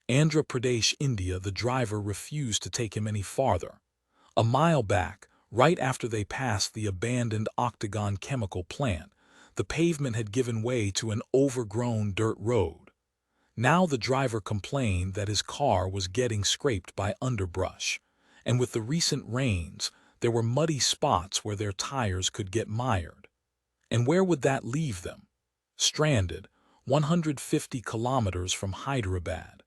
Andhra Pradesh, India. The driver refused to take him any farther. A mile back, right after they passed the abandoned Octagon chemical plant, the pavement had given way to an overgrown dirt road. Now the driver complained that his car was getting scraped by underbrush, and with the recent rains, there were muddy spots where their tires could get mired. And where would that leave them? Stranded, 150 kilometers from Hyderabad.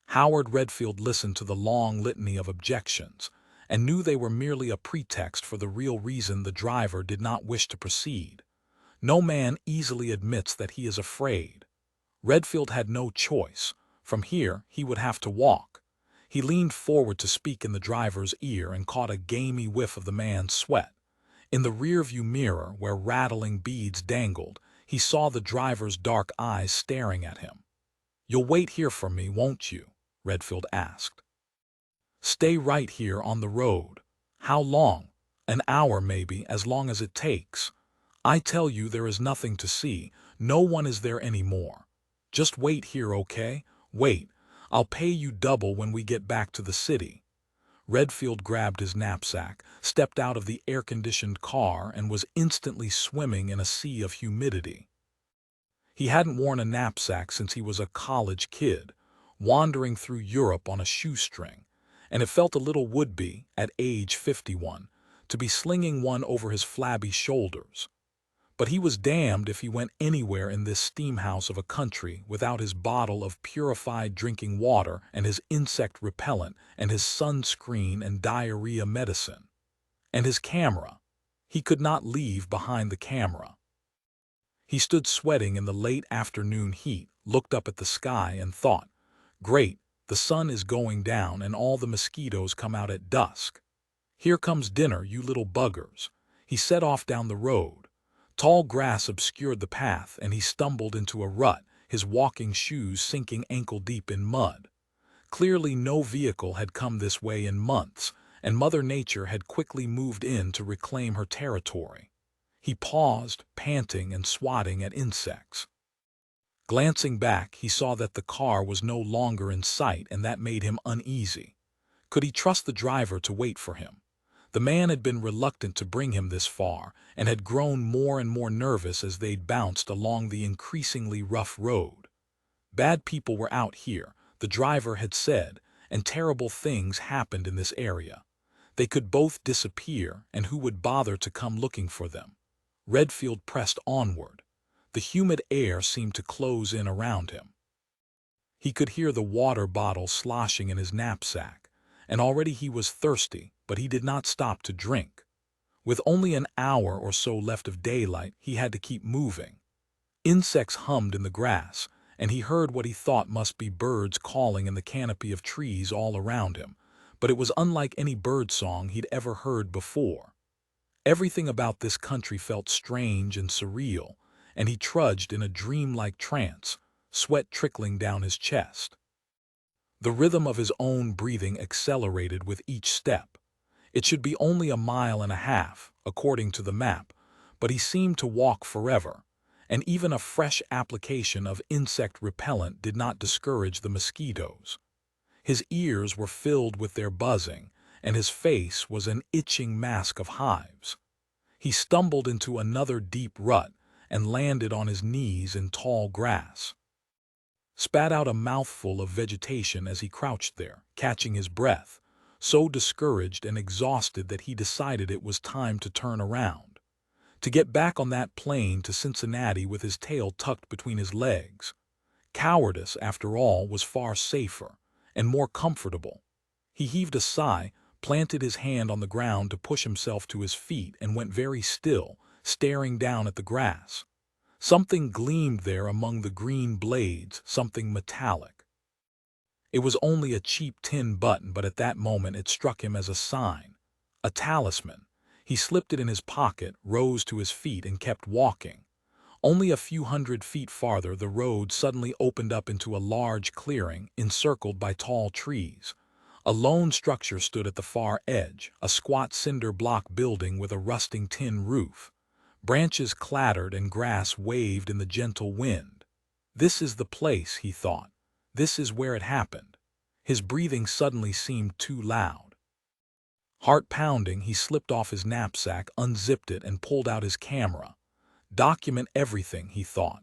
Howard Redfield listened to the long litany of objections and knew they were merely a pretext for the real reason the driver did not wish to proceed. No man easily admits that he is afraid. Redfield had no choice. From here, he would have to walk. He leaned forward to speak in the driver's ear and caught a gamey whiff of the man's sweat. In the rearview mirror, where rattling beads dangled, he saw the driver's dark eyes staring at him. "You'll wait here for me, won't you?" Redfield asked. "Stay right here on the road." "How long?" "An hour, maybe, as long as it takes. I tell you, there is nothing to see. No one is there anymore. Just wait here, okay? Wait. I'll pay you double when we get back to the city." Redfield grabbed his knapsack, stepped out of the air-conditioned car, and was instantly swimming in a sea of humidity. He hadn't worn a knapsack since he was a college kid, wandering through Europe on a shoestring, and it felt a little would-be, at age 51, to be slinging one over his flabby shoulders. But he was damned if he went anywhere in this steamhouse of a country without his bottle of purified drinking water and his insect repellent and his sunscreen and diarrhea medicine. And his camera. He could not leave behind the camera. He stood sweating in the late afternoon heat, looked up at the sky and thought, "Great, the sun is going down and all the mosquitoes come out at dusk. Here comes dinner, you little buggers." He set off down the road. Tall grass obscured the path, and he stumbled into a rut, his walking shoes sinking ankle-deep in mud. Clearly no vehicle had come this way in months, and Mother Nature had quickly moved in to reclaim her territory. He paused, panting and swatting at insects. Glancing back, he saw that the car was no longer in sight, and that made him uneasy. Could he trust the driver to wait for him? The man had been reluctant to bring him this far, and had grown more and more nervous as they'd bounced along the increasingly rough road. Bad people were out here, the driver had said, and terrible things happened in this area. They could both disappear, and who would bother to come looking for them? Redfield pressed onward. The humid air seemed to close in around him. He could hear the water bottle sloshing in his knapsack, and already he was thirsty, but he did not stop to drink. With only an hour or so left of daylight, he had to keep moving. Insects hummed in the grass, and he heard what he thought must be birds calling in the canopy of trees all around him, but it was unlike any bird song he'd ever heard before. Everything about this country felt strange and surreal, and he trudged in a dreamlike trance, sweat trickling down his chest. The rhythm of his own breathing accelerated with each step. It should be only a mile and a half, according to the map, but he seemed to walk forever, and even a fresh application of insect repellent did not discourage the mosquitoes. His ears were filled with their buzzing, and his face was an itching mask of hives. He stumbled into another deep rut and landed on his knees in tall grass. Spat out a mouthful of vegetation as he crouched there, catching his breath, so discouraged and exhausted that he decided it was time to turn around, to get back on that plane to Cincinnati with his tail tucked between his legs. Cowardice, after all, was far safer and more comfortable. He heaved a sigh, planted his hand on the ground to push himself to his feet, and went very still, staring down at the grass. Something gleamed there among the green blades, something metallic. It was only a cheap tin button, but at that moment it struck him as a sign, a talisman. He slipped it in his pocket, rose to his feet, and kept walking. Only a few hundred feet farther, the road suddenly opened up into a large clearing, encircled by tall trees. A lone structure stood at the far edge, a squat cinder block building with a rusting tin roof. Branches clattered and grass waved in the gentle wind. This is the place, he thought. This is where it happened. His breathing suddenly seemed too loud. Heart pounding, he slipped off his knapsack, unzipped it, and pulled out his camera. Document everything, he thought.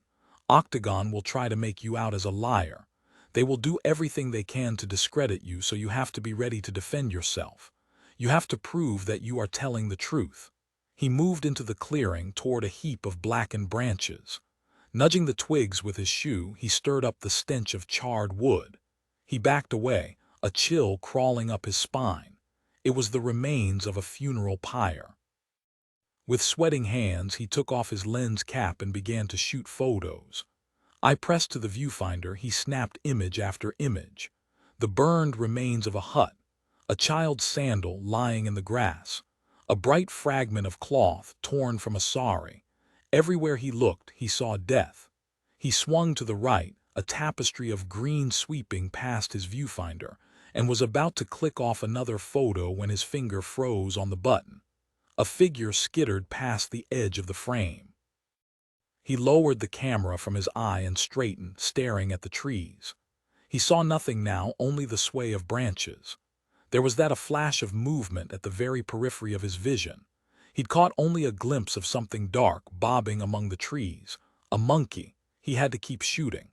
Octagon will try to make you out as a liar. They will do everything they can to discredit you, so you have to be ready to defend yourself. You have to prove that you are telling the truth. He moved into the clearing toward a heap of blackened branches. Nudging the twigs with his shoe, he stirred up the stench of charred wood. He backed away, a chill crawling up his spine. It was the remains of a funeral pyre. With sweating hands, he took off his lens cap and began to shoot photos. Eye pressed to the viewfinder, he snapped image after image. The burned remains of a hut, a child's sandal lying in the grass, a bright fragment of cloth torn from a sari. Everywhere he looked, he saw death. He swung to the right, a tapestry of green sweeping past his viewfinder, and was about to click off another photo when his finger froze on the button. A figure skittered past the edge of the frame. He lowered the camera from his eye and straightened, staring at the trees. He saw nothing now, only the sway of branches. There was a flash of movement at the very periphery of his vision. He'd caught only a glimpse of something dark bobbing among the trees. A monkey. He had to keep shooting.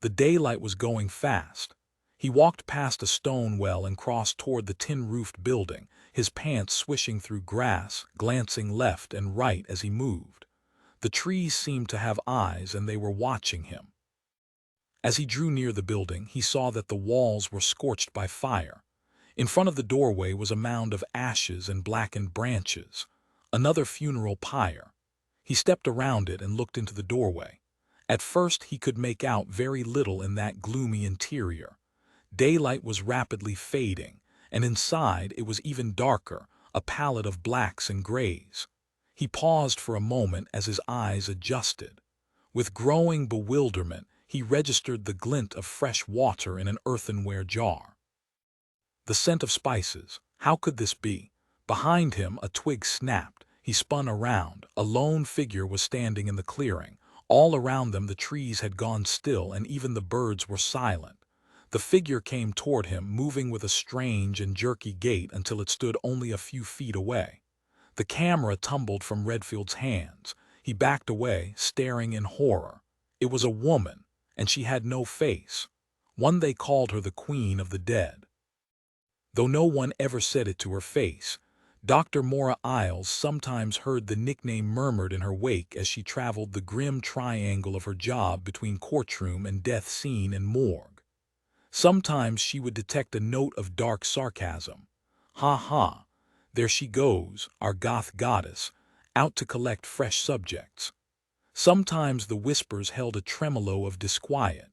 The daylight was going fast. He walked past a stone well and crossed toward the tin-roofed building, his pants swishing through grass, glancing left and right as he moved. The trees seemed to have eyes, and they were watching him. As he drew near the building, he saw that the walls were scorched by fire. In front of the doorway was a mound of ashes and blackened branches. Another funeral pyre. He stepped around it and looked into the doorway. At first he could make out very little in that gloomy interior. Daylight was rapidly fading, and inside it was even darker, a palette of blacks and grays. He paused for a moment as his eyes adjusted. With growing bewilderment, he registered the glint of fresh water in an earthenware jar. The scent of spices. How could this be? Behind him, a twig snapped. He spun around. A lone figure was standing in the clearing. All around them the trees had gone still, and even the birds were silent. The figure came toward him, moving with a strange and jerky gait until it stood only a few feet away. The camera tumbled from Redfield's hands. He backed away, staring in horror. It was a woman, and she had no face. One they called her the Queen of the Dead. Though no one ever said it to her face, Dr. Maura Isles sometimes heard the nickname murmured in her wake as she traveled the grim triangle of her job between courtroom and death scene and morgue. Sometimes she would detect a note of dark sarcasm. Ha ha, there she goes, our goth goddess, out to collect fresh subjects. Sometimes the whispers held a tremolo of disquiet,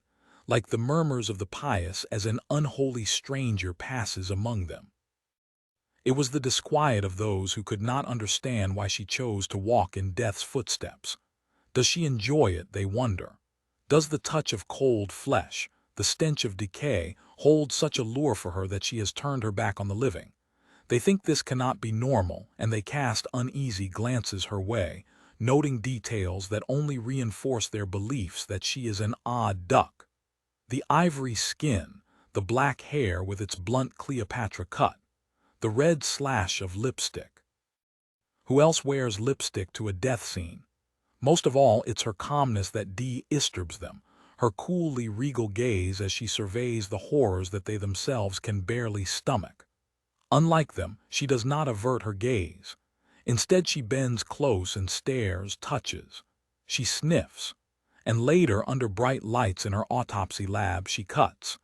like the murmurs of the pious as an unholy stranger passes among them. It was the disquiet of those who could not understand why she chose to walk in death's footsteps. Does she enjoy it, they wonder? Does the touch of cold flesh, the stench of decay, hold such a lure for her that she has turned her back on the living? They think this cannot be normal, and they cast uneasy glances her way, noting details that only reinforce their beliefs that she is an odd duck. The ivory skin, the black hair with its blunt Cleopatra cut, the red slash of lipstick. Who else wears lipstick to a death scene? Most of all, it's her calmness that disturbs them, her coolly regal gaze as she surveys the horrors that they themselves can barely stomach. Unlike them, she does not avert her gaze. Instead, she bends close and stares, touches. She sniffs. And later, under bright lights in her autopsy lab, she cuts.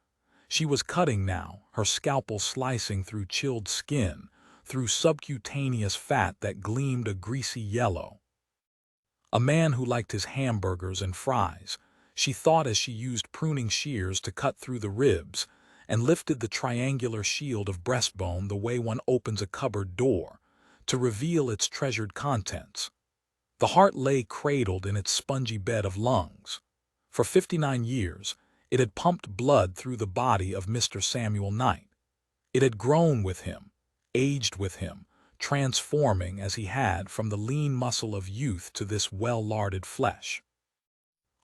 She was cutting now, her scalpel slicing through chilled skin, through subcutaneous fat that gleamed a greasy yellow. A man who liked his hamburgers and fries, she thought as she used pruning shears to cut through the ribs and lifted the triangular shield of breastbone the way one opens a cupboard door, to reveal its treasured contents. The heart lay cradled in its spongy bed of lungs. For 59 years, it had pumped blood through the body of Mr. Samuel Knight. It had grown with him, aged with him, transforming as he had from the lean muscle of youth to this well-larded flesh.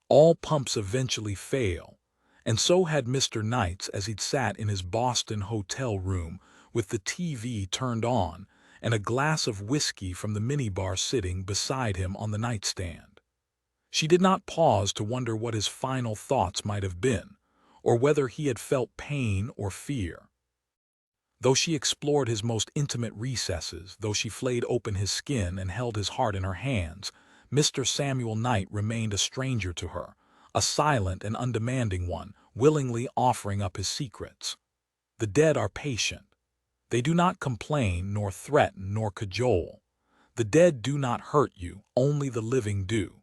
All pumps eventually fail, And so had Mr. Knights as he'd sat in his Boston hotel room with the TV turned on and a glass of whiskey from the minibar sitting beside him on the nightstand. She did not pause to wonder what his final thoughts might have been, or whether he had felt pain or fear. Though she explored his most intimate recesses, though she flayed open his skin and held his heart in her hands, Mr. Samuel Knight remained a stranger to her, a silent and undemanding one, willingly offering up his secrets. The dead are patient. They do not complain, nor threaten, nor cajole. The dead do not hurt you, only the living do.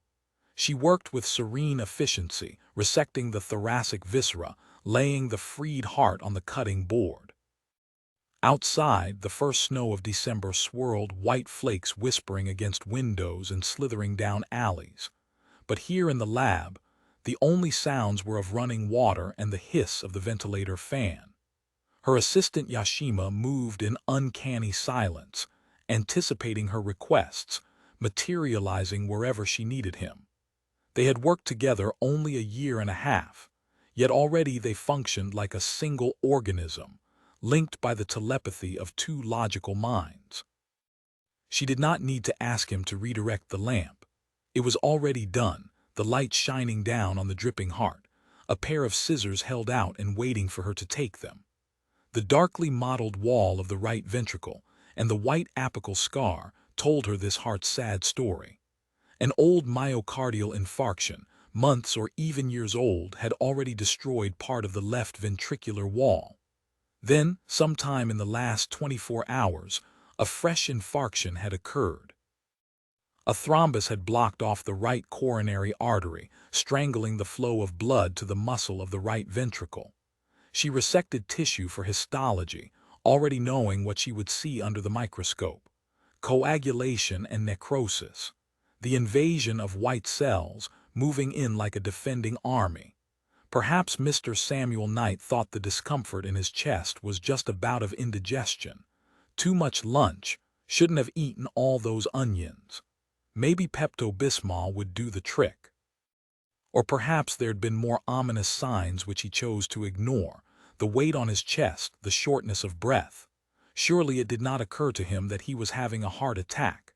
She worked with serene efficiency, resecting the thoracic viscera, laying the freed heart on the cutting board. Outside, the first snow of December swirled white flakes whispering against windows and slithering down alleys. But here in the lab, the only sounds were of running water and the hiss of the ventilator fan. Her assistant Yashima moved in uncanny silence, anticipating her requests, materializing wherever she needed him. They had worked together only a year and a half, yet already they functioned like a single organism, linked by the telepathy of two logical minds. She did not need to ask him to redirect the lamp. It was already done, the light shining down on the dripping heart, a pair of scissors held out and waiting for her to take them. The darkly mottled wall of the right ventricle and the white apical scar told her this heart's sad story. An old myocardial infarction, months or even years old, had already destroyed part of the left ventricular wall. Then, sometime in the last 24 hours, a fresh infarction had occurred. A thrombus had blocked off the right coronary artery, strangling the flow of blood to the muscle of the right ventricle. She resected tissue for histology, already knowing what she would see under the microscope: coagulation and necrosis, the invasion of white cells moving in like a defending army. Perhaps Mr. Samuel Knight thought the discomfort in his chest was just a bout of indigestion. Too much lunch, shouldn't have eaten all those onions. Maybe Pepto-Bismol would do the trick. Or perhaps there'd been more ominous signs which he chose to ignore: the weight on his chest, the shortness of breath. Surely it did not occur to him that he was having a heart attack,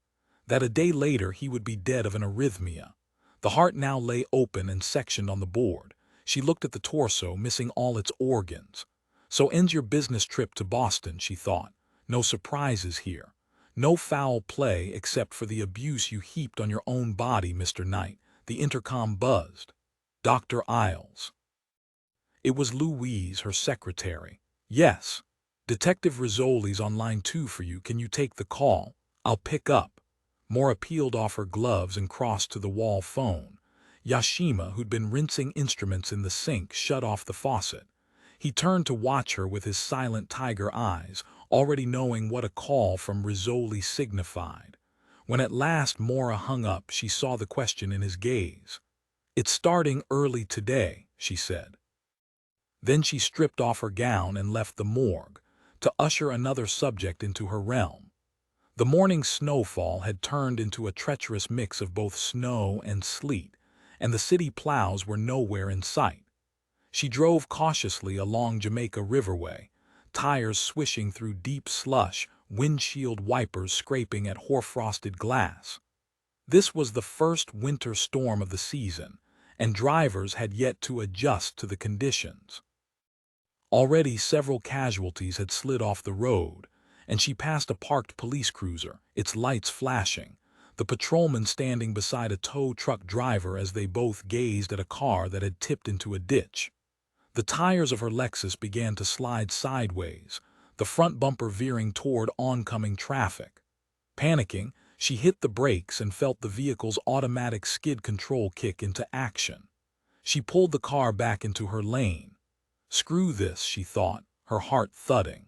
that a day later he would be dead of an arrhythmia. The heart now lay open and sectioned on the board. She looked at the torso, missing all its organs. So ends your business trip to Boston, she thought. No surprises here. No foul play except for the abuse you heaped on your own body, Mr. Knight. The intercom buzzed. Dr. Isles. It was Louise, her secretary. Yes. Detective Rizzoli's on line 2 for you. Can you take the call? I'll pick up. Maura peeled off her gloves and crossed to the wall phone. Yashima, who'd been rinsing instruments in the sink, shut off the faucet. He turned to watch her with his silent tiger eyes, already knowing what a call from Rizzoli signified. When at last Maura hung up, she saw the question in his gaze. "It's starting early today," she said. Then she stripped off her gown and left the morgue, to usher another subject into her realm. The morning's snowfall had turned into a treacherous mix of both snow and sleet, and the city plows were nowhere in sight. She drove cautiously along Jamaica Riverway, tires swishing through deep slush, windshield wipers scraping at hoar-frosted glass. This was the first winter storm of the season, and drivers had yet to adjust to the conditions. Already several casualties had slid off the road, and she passed a parked police cruiser, its lights flashing, the patrolman standing beside a tow truck driver as they both gazed at a car that had tipped into a ditch. The tires of her Lexus began to slide sideways, the front bumper veering toward oncoming traffic. Panicking, she hit the brakes and felt the vehicle's automatic skid control kick into action. She pulled the car back into her lane. Screw this, she thought, her heart thudding.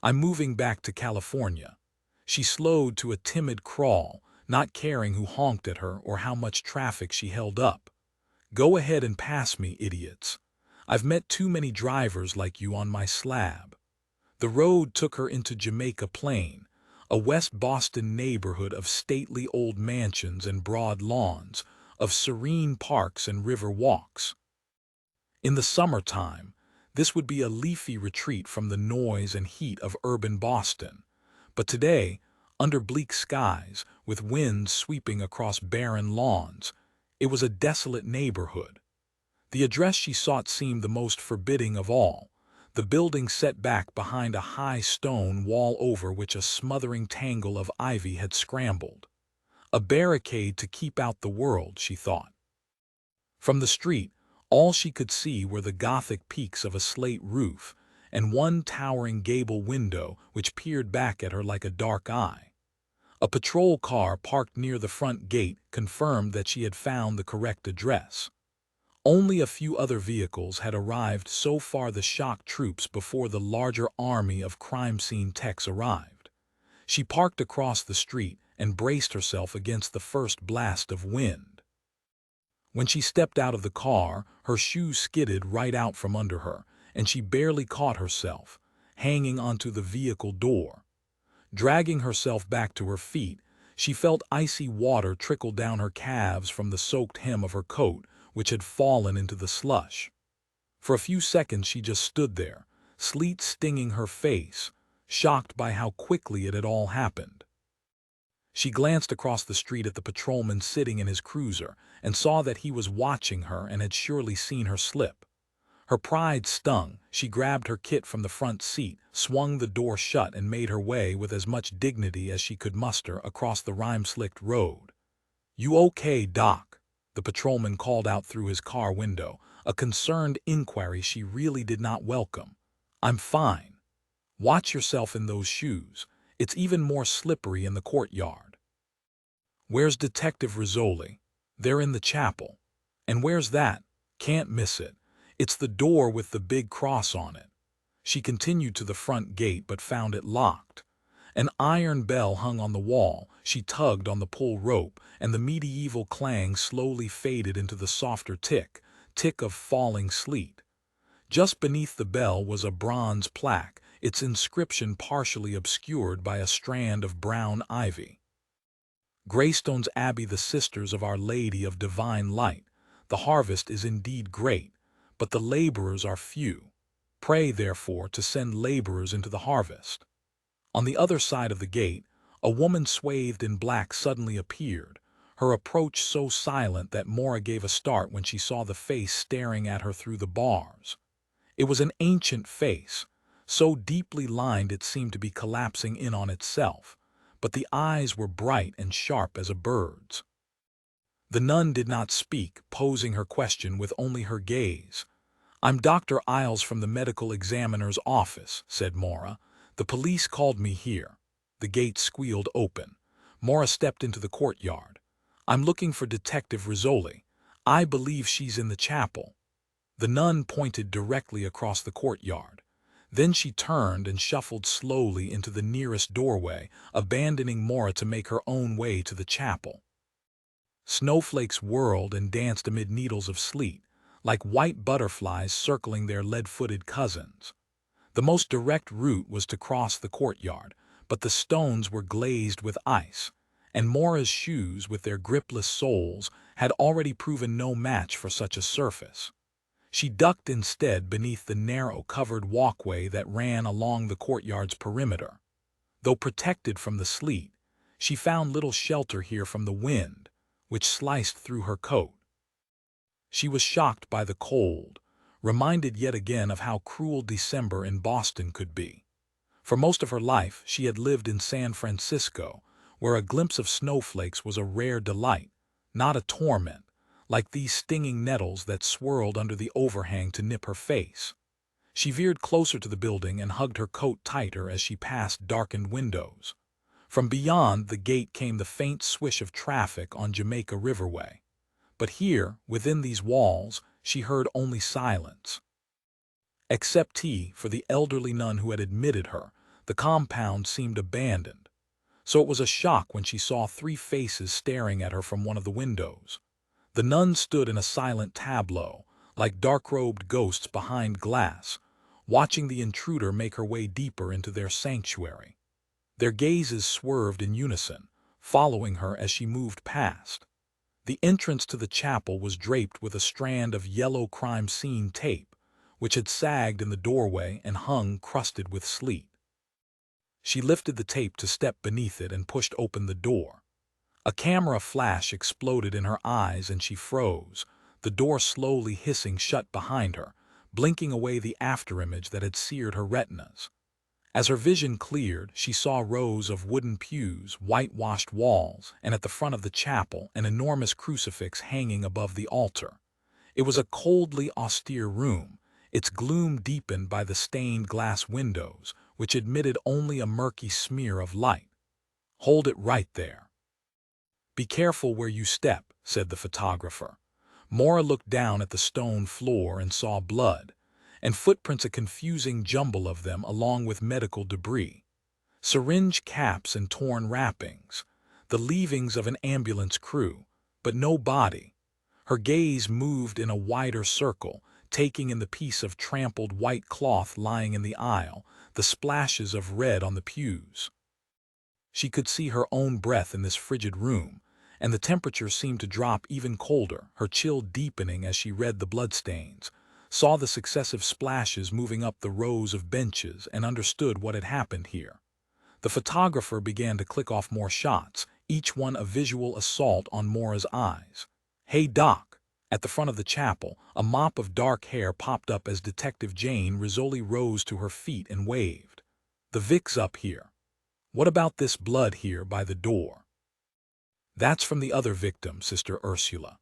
I'm moving back to California. She slowed to a timid crawl, not caring who honked at her or how much traffic she held up. Go ahead and pass me, idiots. I've met too many drivers like you on my slab. The road took her into Jamaica Plain, a West Boston neighborhood of stately old mansions and broad lawns, of serene parks and river walks. In the summertime, this would be a leafy retreat from the noise and heat of urban Boston. But today, under bleak skies, with winds sweeping across barren lawns, it was a desolate neighborhood. The address she sought seemed the most forbidding of all, the building set back behind a high stone wall over which a smothering tangle of ivy had scrambled. A barricade to keep out the world, she thought. From the street, all she could see were the Gothic peaks of a slate roof and one towering gable window which peered back at her like a dark eye. A patrol car parked near the front gate confirmed that she had found the correct address. Only a few other vehicles had arrived so far the shock troops before the larger army of crime scene techs arrived. She parked across the street and braced herself against the first blast of wind. When she stepped out of the car, her shoes skidded right out from under her, and she barely caught herself, hanging onto the vehicle door. Dragging herself back to her feet, she felt icy water trickle down her calves from the soaked hem of her coat, which had fallen into the slush. For a few seconds she just stood there, sleet stinging her face, shocked by how quickly it had all happened. She glanced across the street at the patrolman sitting in his cruiser and saw that he was watching her and had surely seen her slip. Her pride stung. She grabbed her kit from the front seat, swung the door shut, and made her way with as much dignity as she could muster across the rime-slicked road. "You okay, Doc?" the patrolman called out through his car window, a concerned inquiry she really did not welcome. "I'm fine. Watch yourself in those shoes. It's even more slippery in the courtyard." "Where's Detective Rizzoli?" "They're in the chapel." "And where's that?" "Can't miss it. It's the door with the big cross on it." She continued to the front gate but found it locked. An iron bell hung on the wall. She tugged on the pull rope, and the medieval clang slowly faded into the softer tick of falling sleet. Just beneath the bell was a bronze plaque, its inscription partially obscured by a strand of brown ivy. "Greystones Abbey, the Sisters of Our Lady of Divine Light. The harvest is indeed great, but the laborers are few. Pray, therefore, to send laborers into the harvest." On the other side of the gate, a woman swathed in black suddenly appeared, her approach so silent that Maura gave a start when she saw the face staring at her through the bars. It was an ancient face, so deeply lined it seemed to be collapsing in on itself, but the eyes were bright and sharp as a bird's. The nun did not speak, posing her question with only her gaze. "I'm Dr. Isles from the medical examiner's office," said Maura. "The police called me here." The gate squealed open. Maura stepped into the courtyard. "I'm looking for Detective Rizzoli. I believe she's in the chapel." The nun pointed directly across the courtyard. Then she turned and shuffled slowly into the nearest doorway, abandoning Maura to make her own way to the chapel. Snowflakes whirled and danced amid needles of sleet, like white butterflies circling their lead-footed cousins. The most direct route was to cross the courtyard, but the stones were glazed with ice, and Maura's shoes, with their gripless soles, had already proven no match for such a surface. She ducked instead beneath the narrow covered walkway that ran along the courtyard's perimeter. Though protected from the sleet, she found little shelter here from the wind, which sliced through her coat. She was shocked by the cold, reminded yet again of how cruel December in Boston could be. For most of her life, she had lived in San Francisco, where a glimpse of snowflakes was a rare delight, not a torment, like these stinging nettles that swirled under the overhang to nip her face. She veered closer to the building and hugged her coat tighter as she passed darkened windows. From beyond the gate came the faint swish of traffic on Jamaica Riverway. But here, within these walls, she heard only silence. Except for the elderly nun who had admitted her, the compound seemed abandoned. So it was a shock when she saw three faces staring at her from one of the windows. The nuns stood in a silent tableau, like dark-robed ghosts behind glass, watching the intruder make her way deeper into their sanctuary. Their gazes swerved in unison, following her as she moved past. The entrance to the chapel was draped with a strand of yellow crime scene tape, which had sagged in the doorway and hung crusted with sleet. She lifted the tape to step beneath it and pushed open the door. A camera flash exploded in her eyes and she froze, the door slowly hissing shut behind her, blinking away the afterimage that had seared her retinas. As her vision cleared, she saw rows of wooden pews, whitewashed walls, and at the front of the chapel, an enormous crucifix hanging above the altar. It was a coldly austere room, its gloom deepened by the stained glass windows, which admitted only a murky smear of light. "Hold it right there. Be careful where you step," said the photographer. Maura looked down at the stone floor and saw blood, and footprints, a confusing jumble of them along with medical debris. Syringe caps and torn wrappings, the leavings of an ambulance crew, but no body. Her gaze moved in a wider circle, taking in the piece of trampled white cloth lying in the aisle, the splashes of red on the pews. She could see her own breath in this frigid room, and the temperature seemed to drop even colder, her chill deepening as she read the bloodstains, saw the successive splashes moving up the rows of benches, and understood what had happened here. The photographer began to click off more shots, each one a visual assault on Maura's eyes. "Hey, Doc!" At the front of the chapel, a mop of dark hair popped up as Detective Jane Rizzoli rose to her feet and waved. "The Vic's up here. What about this blood here by the door?" "That's from the other victim, Sister Ursula.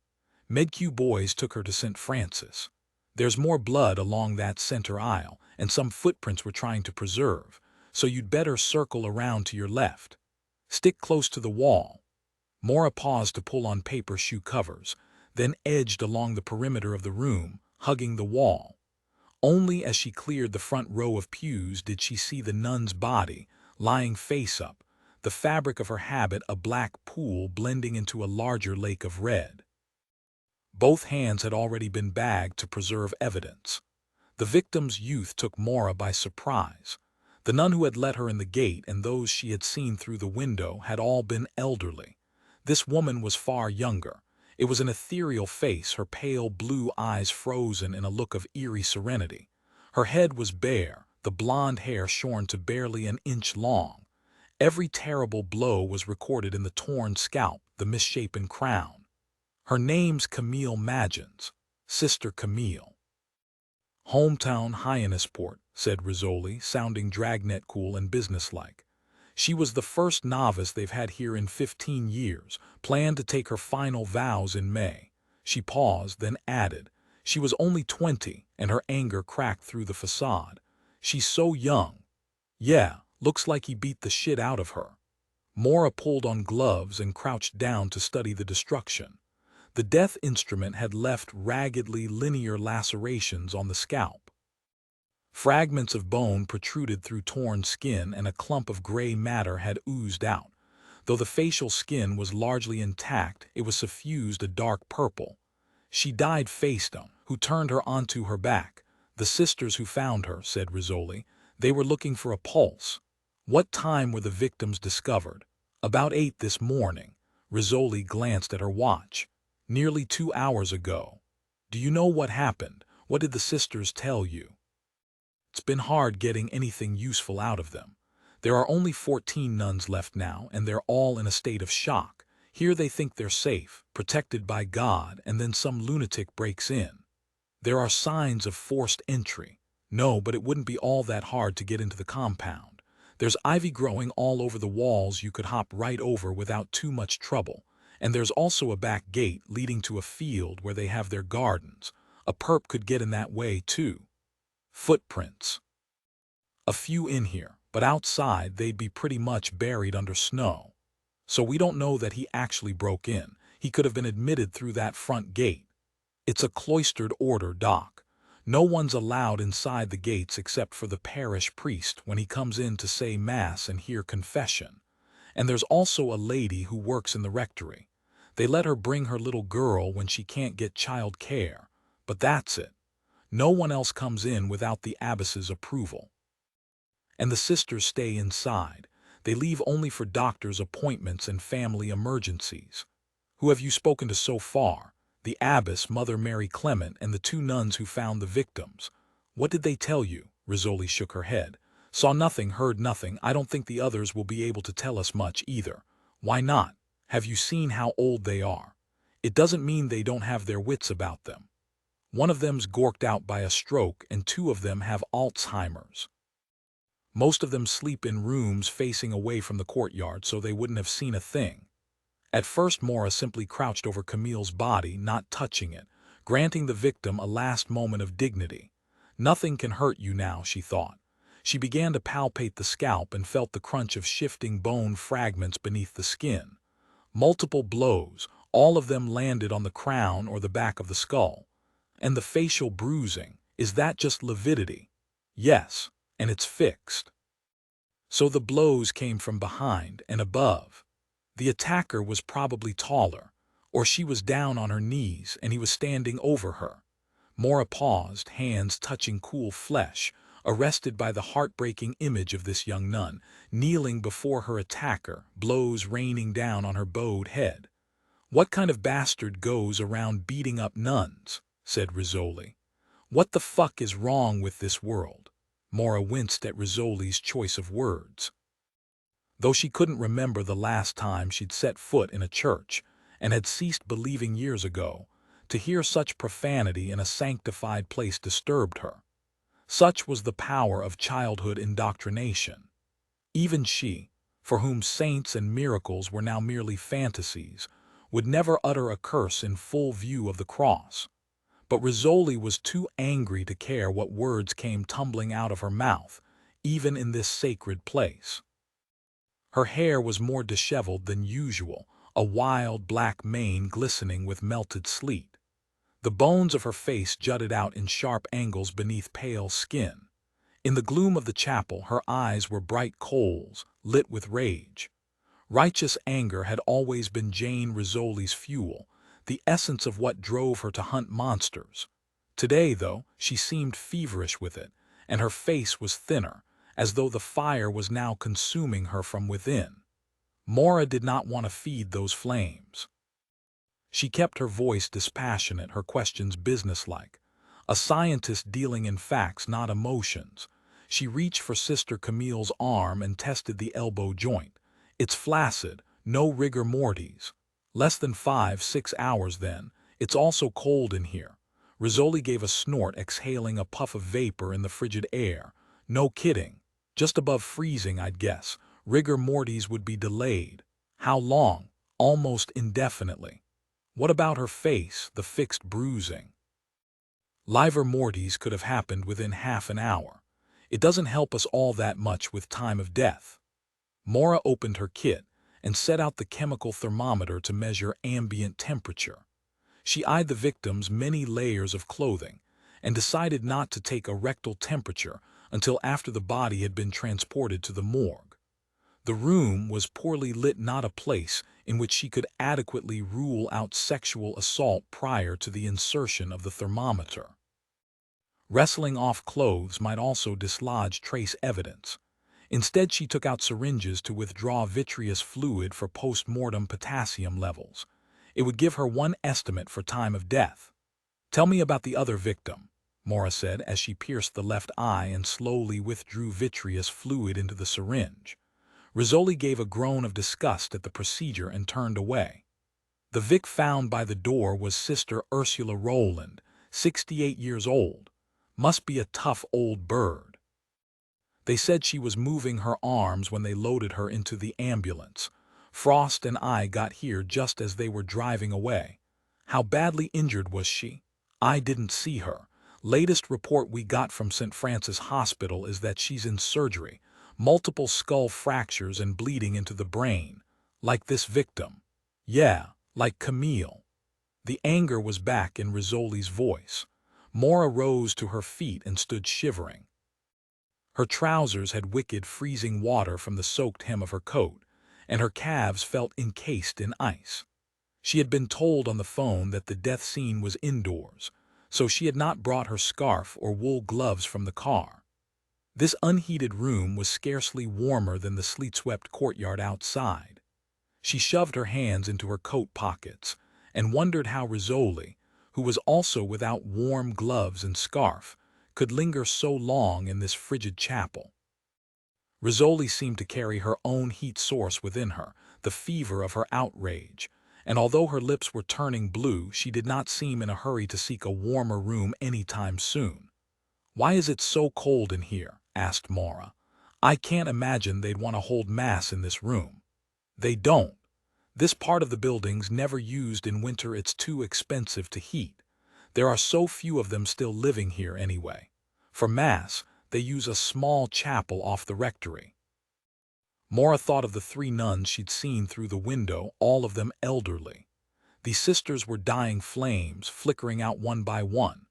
MedQ boys took her to St. Francis. There's more blood along that center aisle, and some footprints we're trying to preserve, so you'd better circle around to your left. Stick close to the wall." Maura paused to pull on paper shoe covers, then edged along the perimeter of the room, hugging the wall. Only as she cleared the front row of pews did she see the nun's body, lying face up, the fabric of her habit a black pool blending into a larger lake of red. Both hands had already been bagged to preserve evidence. The victim's youth took Maura by surprise. The nun who had let her in the gate and those she had seen through the window had all been elderly. This woman was far younger. It was an ethereal face, her pale blue eyes frozen in a look of eerie serenity. Her head was bare, the blonde hair shorn to barely an inch long. Every terrible blow was recorded in the torn scalp, the misshapen crown. "Her name's Camille Magins, Sister Camille." "Hometown Hyannisport," said Rizzoli, sounding dragnet cool and businesslike. "She was the first novice they've had here in 15 years, planned to take her final vows in May." She paused, then added, "She was only 20, and her anger cracked through the facade. She's so young. Yeah, looks like he beat the shit out of her." Maura pulled on gloves and crouched down to study the destruction. The death instrument had left raggedly linear lacerations on the scalp. Fragments of bone protruded through torn skin, and a clump of gray matter had oozed out. Though the facial skin was largely intact, it was suffused a dark purple. "She died face down." "Who turned her onto her back?" "The sisters who found her," said Rizzoli. "They were looking for a pulse." "What time were the victims discovered?" "About 8 this morning." Rizzoli glanced at her watch. "Nearly 2 hours ago. Do you know what happened? What did the sisters tell you?" "It's been hard getting anything useful out of them. There are only 14 nuns left now, and they're all in a state of shock. Here they think they're safe, protected by God, and then some lunatic breaks in. There are signs of forced entry." "No, but it wouldn't be all that hard to get into the compound. There's ivy growing all over the walls you could hop right over without too much trouble. And there's also a back gate leading to a field where they have their gardens. A perp could get in that way, too." "Footprints?" "A few in here, but outside they'd be pretty much buried under snow. So we don't know that he actually broke in. He could have been admitted through that front gate. It's a cloistered order, Doc. No one's allowed inside the gates except for the parish priest when he comes in to say Mass and hear confession. And there's also a lady who works in the rectory. They let her bring her little girl when she can't get child care, but that's it. No one else comes in without the abbess's approval. And the sisters stay inside. They leave only for doctor's appointments and family emergencies." Who have you spoken to so far? The abbess, Mother Mary Clement, and the two nuns who found the victims. What did they tell you? Rizzoli shook her head. Saw nothing, heard nothing. I don't think the others will be able to tell us much either. Why not? Have you seen how old they are? It doesn't mean they don't have their wits about them. One of them's gorked out by a stroke, and two of them have Alzheimer's. Most of them sleep in rooms facing away from the courtyard, so they wouldn't have seen a thing. At first, Maura simply crouched over Camille's body, not touching it, granting the victim a last moment of dignity. Nothing can hurt you now, she thought. She began to palpate the scalp and felt the crunch of shifting bone fragments beneath the skin. Multiple blows, all of them landed on the crown or the back of the skull. And the facial bruising, is that just lividity? Yes, and it's fixed. So the blows came from behind and above. The attacker was probably taller, or she was down on her knees and he was standing over her. Maura paused, hands touching cool flesh, arrested by the heartbreaking image of this young nun, kneeling before her attacker, blows raining down on her bowed head. "What kind of bastard goes around beating up nuns?" said Rizzoli. "What the fuck is wrong with this world?" Maura winced at Rizzoli's choice of words. Though she couldn't remember the last time she'd set foot in a church, and had ceased believing years ago, to hear such profanity in a sanctified place disturbed her. Such was the power of childhood indoctrination. Even she, for whom saints and miracles were now merely fantasies, would never utter a curse in full view of the cross. But Rizzoli was too angry to care what words came tumbling out of her mouth, even in this sacred place. Her hair was more disheveled than usual, a wild black mane glistening with melted sleet. The bones of her face jutted out in sharp angles beneath pale skin. In the gloom of the chapel, her eyes were bright coals, lit with rage. Righteous anger had always been Jane Rizzoli's fuel, the essence of what drove her to hunt monsters. Today, though, she seemed feverish with it, and her face was thinner, as though the fire was now consuming her from within. Maura did not want to feed those flames. She kept her voice dispassionate, her questions businesslike. A scientist dealing in facts, not emotions. She reached for Sister Camille's arm and tested the elbow joint. "It's flaccid, no rigor mortis. Less than 5-6 hours then. It's also cold in here." Rizzoli gave a snort, exhaling a puff of vapor in the frigid air. "No kidding. Just above freezing, I'd guess. Rigor mortis would be delayed. How long? Almost indefinitely." What about her face, the fixed bruising? "Livor mortis could have happened within half an hour. It doesn't help us all that much with time of death." Maura opened her kit and set out the chemical thermometer to measure ambient temperature. She eyed the victim's many layers of clothing and decided not to take a rectal temperature until after the body had been transported to the morgue. The room was poorly lit, not a place in which she could adequately rule out sexual assault prior to the insertion of the thermometer. Wrestling off clothes might also dislodge trace evidence. Instead, she took out syringes to withdraw vitreous fluid for post-mortem potassium levels. It would give her one estimate for time of death. "Tell me about the other victim," Maura said as she pierced the left eye and slowly withdrew vitreous fluid into the syringe. Rizzoli gave a groan of disgust at the procedure and turned away. "The Vic found by the door was Sister Ursula Rowland, 68 years old. Must be a tough old bird. They said she was moving her arms when they loaded her into the ambulance. Frost and I got here just as they were driving away." "How badly injured was she?" "I didn't see her. Latest report we got from St. Francis Hospital is that she's in surgery. Multiple skull fractures and bleeding into the brain. Like this victim." "Yeah, like Camille." The anger was back in Rizzoli's voice. Maura rose to her feet and stood shivering. Her trousers had wicked freezing water from the soaked hem of her coat, and her calves felt encased in ice. She had been told on the phone that the death scene was indoors, so she had not brought her scarf or wool gloves from the car. This unheated room was scarcely warmer than the sleet-swept courtyard outside. She shoved her hands into her coat pockets and wondered how Rizzoli, who was also without warm gloves and scarf, could linger so long in this frigid chapel. Rizzoli seemed to carry her own heat source within her, the fever of her outrage, and although her lips were turning blue, she did not seem in a hurry to seek a warmer room any time soon. "Why is it so cold in here?" asked Maura. "I can't imagine they'd want to hold mass in this room." "They don't. This part of the building's never used in winter. It's too expensive to heat. There are so few of them still living here anyway. For mass, they use a small chapel off the rectory." Maura thought of the 3 nuns she'd seen through the window, all of them elderly. These sisters were dying flames, flickering out one by one.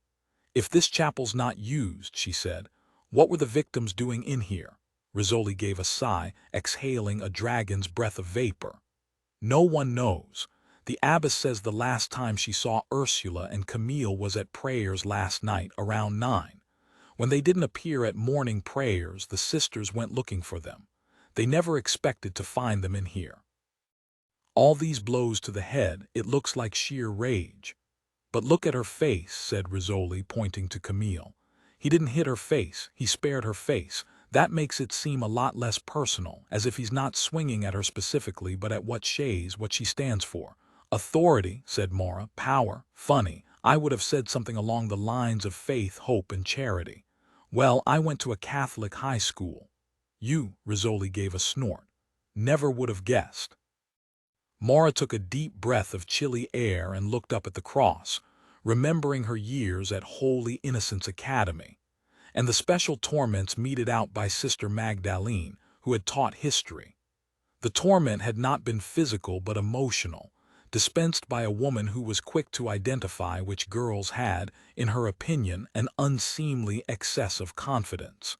"If this chapel's not used," she said, "what were the victims doing in here?" Rizzoli gave a sigh, exhaling a dragon's breath of vapor. "No one knows. The abbess says the last time she saw Ursula and Camille was at prayers last night around 9. When they didn't appear at morning prayers, the sisters went looking for them. They never expected to find them in here. All these blows to the head, it looks like sheer rage." "But look at her face," said Rizzoli, pointing to Camille. "He didn't hit her face, he spared her face. That makes it seem a lot less personal, as if he's not swinging at her specifically but at what she stands for." "Authority," said Maura. "Power. Funny. I would have said something along the lines of faith, hope, and charity. Well, I went to a Catholic high school." "You," Rizzoli gave a snort. "Never would have guessed." Maura took a deep breath of chilly air and looked up at the cross, remembering her years at Holy Innocents Academy, and the special torments meted out by Sister Magdalene, who had taught history. The torment had not been physical but emotional, dispensed by a woman who was quick to identify which girls had, in her opinion, an unseemly excess of confidence.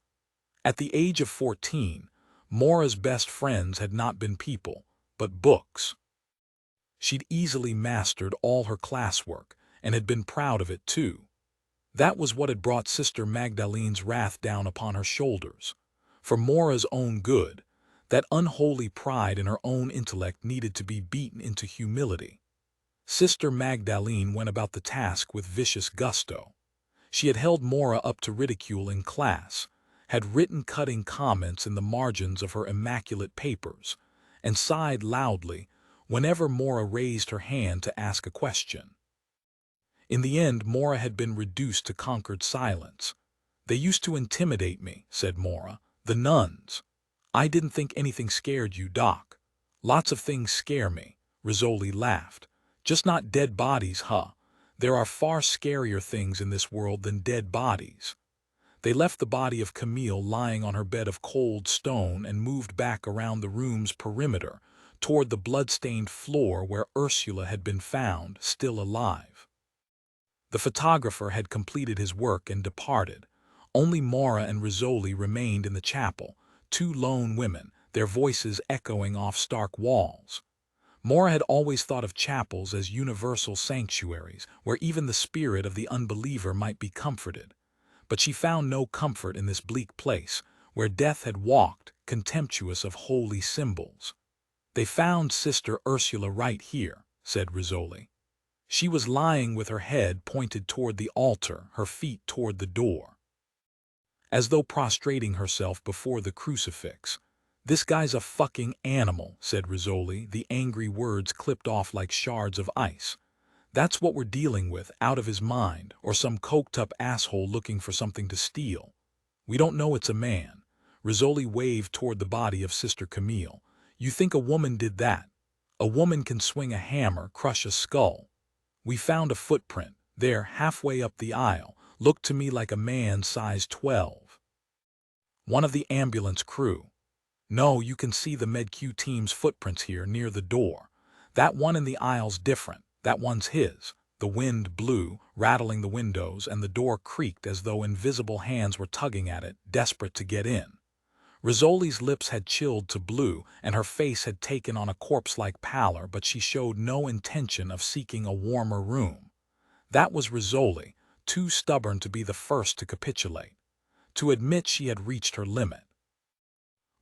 At the age of 14, Maura's best friends had not been people, but books. She'd easily mastered all her classwork, and had been proud of it too. That was what had brought Sister Magdalene's wrath down upon her shoulders. For Maura's own good, that unholy pride in her own intellect needed to be beaten into humility. Sister Magdalene went about the task with vicious gusto. She had held Maura up to ridicule in class, had written cutting comments in the margins of her immaculate papers, and sighed loudly whenever Maura raised her hand to ask a question. In the end, Maura had been reduced to conquered silence. "They used to intimidate me," said Maura. "The nuns." "I didn't think anything scared you, Doc." "Lots of things scare me," Rizzoli laughed. "Just not dead bodies, huh? There are far scarier things in this world than dead bodies." They left the body of Camille lying on her bed of cold stone and moved back around the room's perimeter, toward the blood-stained floor where Ursula had been found, still alive. The photographer had completed his work and departed. Only Maura and Rizzoli remained in the chapel, 2 lone women, their voices echoing off stark walls. Maura had always thought of chapels as universal sanctuaries, where even the spirit of the unbeliever might be comforted. But she found no comfort in this bleak place, where death had walked, contemptuous of holy symbols. "They found Sister Ursula right here," said Rizzoli. "She was lying with her head pointed toward the altar, her feet toward the door, as though prostrating herself before the crucifix." "This guy's a fucking animal," said Rizzoli, the angry words clipped off like shards of ice. "That's what we're dealing with, out of his mind, or some coked-up asshole looking for something to steal. We don't know it's a man." Rizzoli waved toward the body of Sister Camille. "You think a woman did that? A woman can swing a hammer, crush a skull. We found a footprint, there, halfway up the aisle, looked to me like a man size 12. One of the ambulance crew." "No, you can see the MedQ team's footprints here, near the door. That one in the aisle's different. That one's his." The wind blew, rattling the windows, and the door creaked as though invisible hands were tugging at it, desperate to get in. Rizzoli's lips had chilled to blue, and her face had taken on a corpse-like pallor, but she showed no intention of seeking a warmer room. That was Rizzoli, too stubborn to be the first to capitulate, to admit she had reached her limit.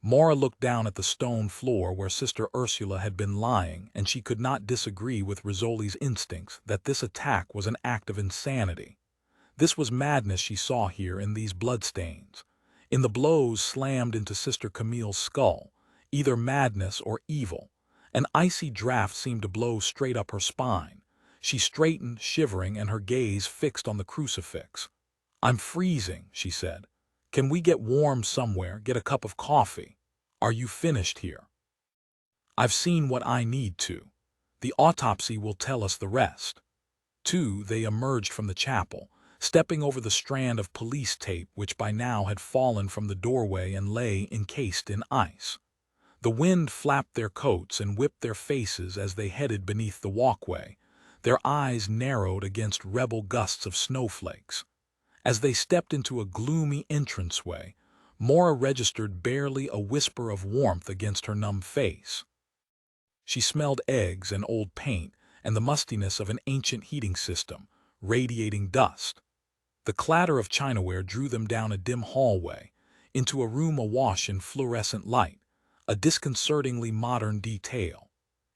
Maura looked down at the stone floor where Sister Ursula had been lying, and she could not disagree with Rizzoli's instincts that this attack was an act of insanity. This was madness she saw here in these bloodstains. In the blows slammed into Sister Camille's skull, either madness or evil. An icy draft seemed to blow straight up her spine. She straightened, shivering, and her gaze fixed on the crucifix. "I'm freezing," she said. "Can we get warm somewhere, get a cup of coffee? Are you finished here?" "I've seen what I need to. The autopsy will tell us the rest." They emerged from the chapel, stepping over the strand of police tape which by now had fallen from the doorway and lay encased in ice. The wind flapped their coats and whipped their faces as they headed beneath the walkway, their eyes narrowed against rebel gusts of snowflakes. As they stepped into a gloomy entranceway, Maura registered barely a whisper of warmth against her numb face. She smelled eggs and old paint and the mustiness of an ancient heating system, radiating dust. The clatter of chinaware drew them down a dim hallway, into a room awash in fluorescent light, a disconcertingly modern detail.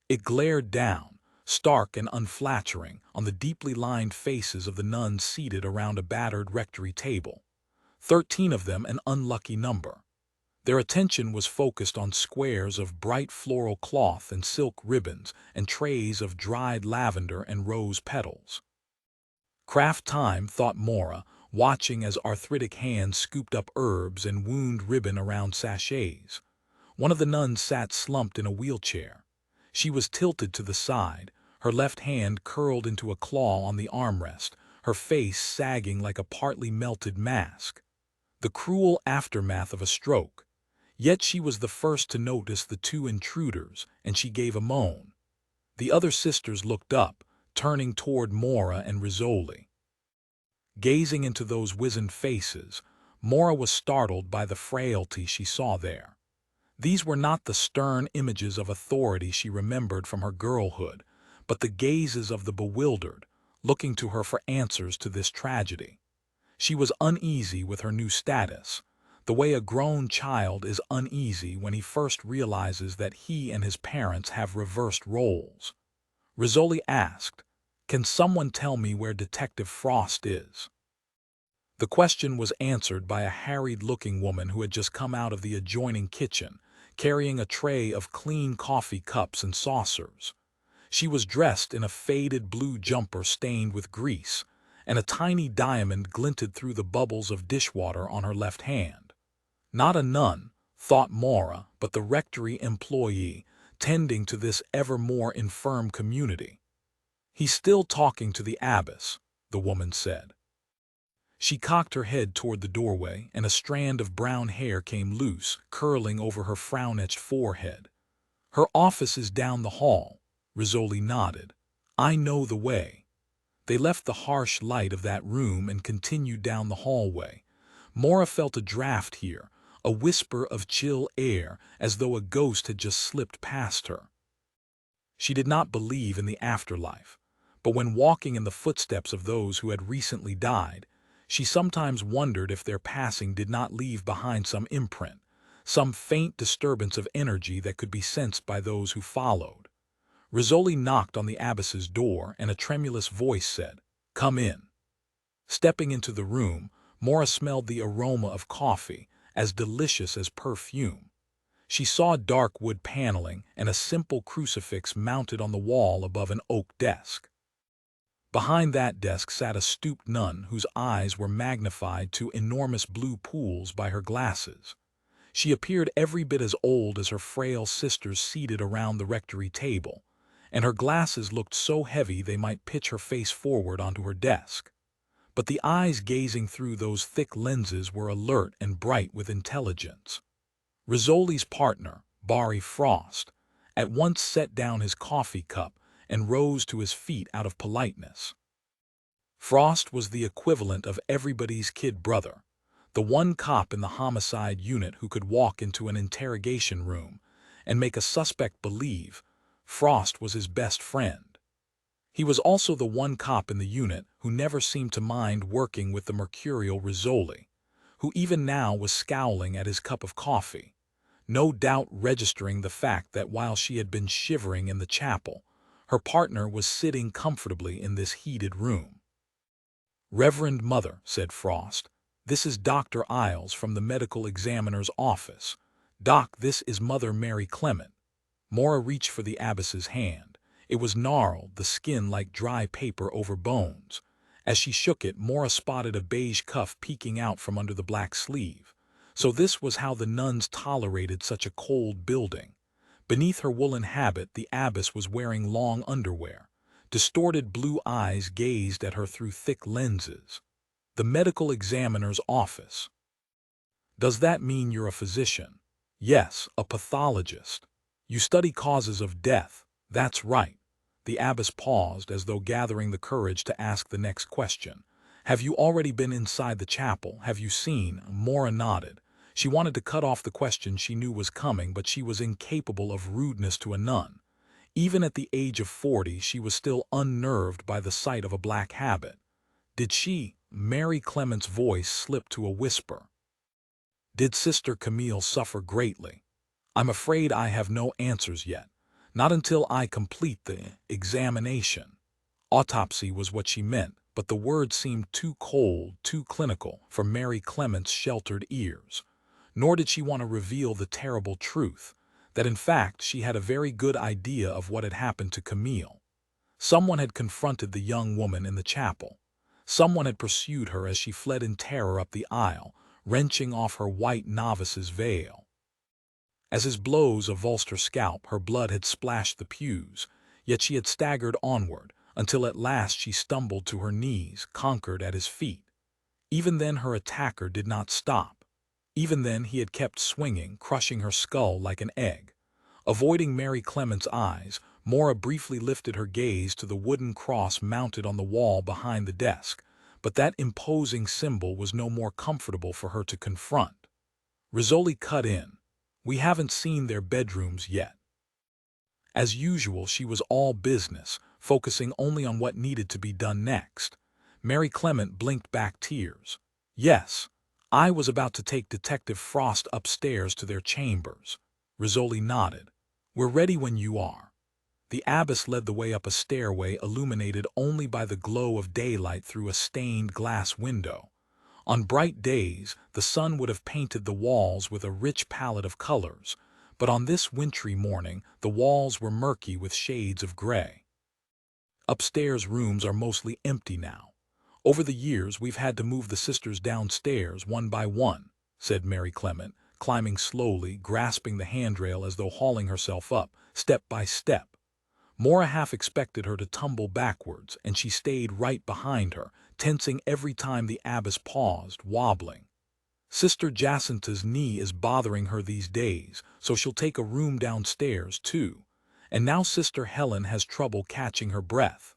It glared down, stark and unflattering, on the deeply lined faces of the nuns seated around a battered rectory table. 13 of them, an unlucky number. Their attention was focused on squares of bright floral cloth and silk ribbons and trays of dried lavender and rose petals. Craft time, thought Maura, watching as arthritic hands scooped up herbs and wound ribbon around sachets. One of the nuns sat slumped in a wheelchair. She was tilted to the side, her left hand curled into a claw on the armrest, her face sagging like a partly melted mask. The cruel aftermath of a stroke. Yet she was the first to notice the 2 intruders, and she gave a moan. The other sisters looked up, turning toward Maura and Rizzoli. Gazing into those wizened faces, Maura was startled by the frailty she saw there. These were not the stern images of authority she remembered from her girlhood, but the gazes of the bewildered, looking to her for answers to this tragedy. She was uneasy with her new status, the way a grown child is uneasy when he first realizes that he and his parents have reversed roles. Rizzoli asked, "Can someone tell me where Detective Frost is?" The question was answered by a harried-looking woman who had just come out of the adjoining kitchen, carrying a tray of clean coffee cups and saucers. She was dressed in a faded blue jumper stained with grease, and a tiny diamond glinted through the bubbles of dishwater on her left hand. Not a nun, thought Maura, but the rectory employee, tending to this ever more infirm community. "He's still talking to the abbess," the woman said. She cocked her head toward the doorway, and a strand of brown hair came loose, curling over her frown-etched forehead. "Her office is down the hall," Rizzoli nodded. "I know the way." They left the harsh light of that room and continued down the hallway. Maura felt a draft here, a whisper of chill air, as though a ghost had just slipped past her. She did not believe in the afterlife, but when walking in the footsteps of those who had recently died, she sometimes wondered if their passing did not leave behind some imprint, some faint disturbance of energy that could be sensed by those who followed. Rizzoli knocked on the abbess's door, and a tremulous voice said, "Come in." Stepping into the room, Maura smelled the aroma of coffee, as delicious as perfume. She saw dark wood paneling and a simple crucifix mounted on the wall above an oak desk. Behind that desk sat a stooped nun whose eyes were magnified to enormous blue pools by her glasses. She appeared every bit as old as her frail sisters seated around the rectory table, and her glasses looked so heavy they might pitch her face forward onto her desk. But the eyes gazing through those thick lenses were alert and bright with intelligence. Rizzoli's partner, Barry Frost, at once set down his coffee cup and rose to his feet out of politeness. Frost was the equivalent of everybody's kid brother, the one cop in the homicide unit who could walk into an interrogation room and make a suspect believe Frost was his best friend. He was also the one cop in the unit who never seemed to mind working with the mercurial Rizzoli, who even now was scowling at his cup of coffee. no doubt registering the fact that while she had been shivering in the chapel, her partner was sitting comfortably in this heated room. "Reverend Mother," said Frost, "this is Dr. Isles from the medical examiner's office. Doc, this is Mother Mary Clement." Maura reached for the abbess's hand. It was gnarled, the skin like dry paper over bones. As she shook it, Maura spotted a beige cuff peeking out from under the black sleeve. So this was how the nuns tolerated such a cold building. Beneath her woolen habit, the abbess was wearing long underwear. Distorted blue eyes gazed at her through thick lenses. "The medical examiner's office. Does that mean you're a physician?" "Yes, a pathologist." "You study causes of death." "That's right." The abbess paused as though gathering the courage to ask the next question. "Have you already been inside the chapel? Have you seen?" Maura nodded. She wanted to cut off the question she knew was coming, but she was incapable of rudeness to a nun. Even at the age of 40, she was still unnerved by the sight of a black habit. "Did she?" Mary Clement's voice slipped to a whisper. "Did Sister Camille suffer greatly?" "I'm afraid I have no answers yet. Not until I complete the examination." Autopsy was what she meant, but the word seemed too cold, too clinical for Mary Clement's sheltered ears. Nor did she want to reveal the terrible truth, that in fact she had a very good idea of what had happened to Camille. Someone had confronted the young woman in the chapel. Someone had pursued her as she fled in terror up the aisle, wrenching off her white novice's veil. As his blows avulsed her scalp, her blood had splashed the pews, yet she had staggered onward, until at last she stumbled to her knees, conquered at his feet. Even then her attacker did not stop. Even then he had kept swinging, crushing her skull like an egg. Avoiding Mary Clement's eyes, Maura briefly lifted her gaze to the wooden cross mounted on the wall behind the desk, but that imposing symbol was no more comfortable for her to confront. Rizzoli cut in. "We haven't seen their bedrooms yet." As usual, she was all business, focusing only on what needed to be done next. Mary Clement blinked back tears. "Yes, I was about to take Detective Frost upstairs to their chambers." Rizzoli nodded. "We're ready when you are." The abbess led the way up a stairway illuminated only by the glow of daylight through a stained glass window. On bright days, the sun would have painted the walls with a rich palette of colors, but on this wintry morning the walls were murky with shades of gray. "Upstairs rooms are mostly empty now. Over the years we've had to move the sisters downstairs one by one," said Mary Clement, climbing slowly, grasping the handrail as though hauling herself up, step by step. Maura half expected her to tumble backwards, and she stayed right behind her, tensing every time the abbess paused, wobbling. "Sister Jacinta's knee is bothering her these days, so she'll take a room downstairs, too. And now Sister Helen has trouble catching her breath.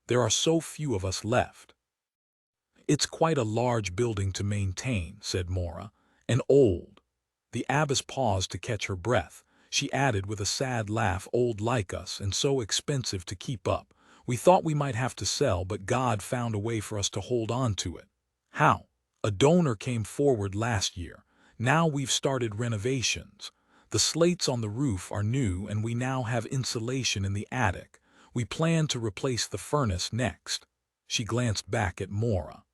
There are so few of us left." "It's quite a large building to maintain," said Maura, "and old." The abbess paused to catch her breath. She added with a sad laugh, "Old like us, and so expensive to keep up. We thought we might have to sell, but God found a way for us to hold on to it." "How?" "A donor came forward last year. Now we've started renovations. The slates on the roof are new, and we now have insulation in the attic. We plan to replace the furnace next." She glanced back at Maura.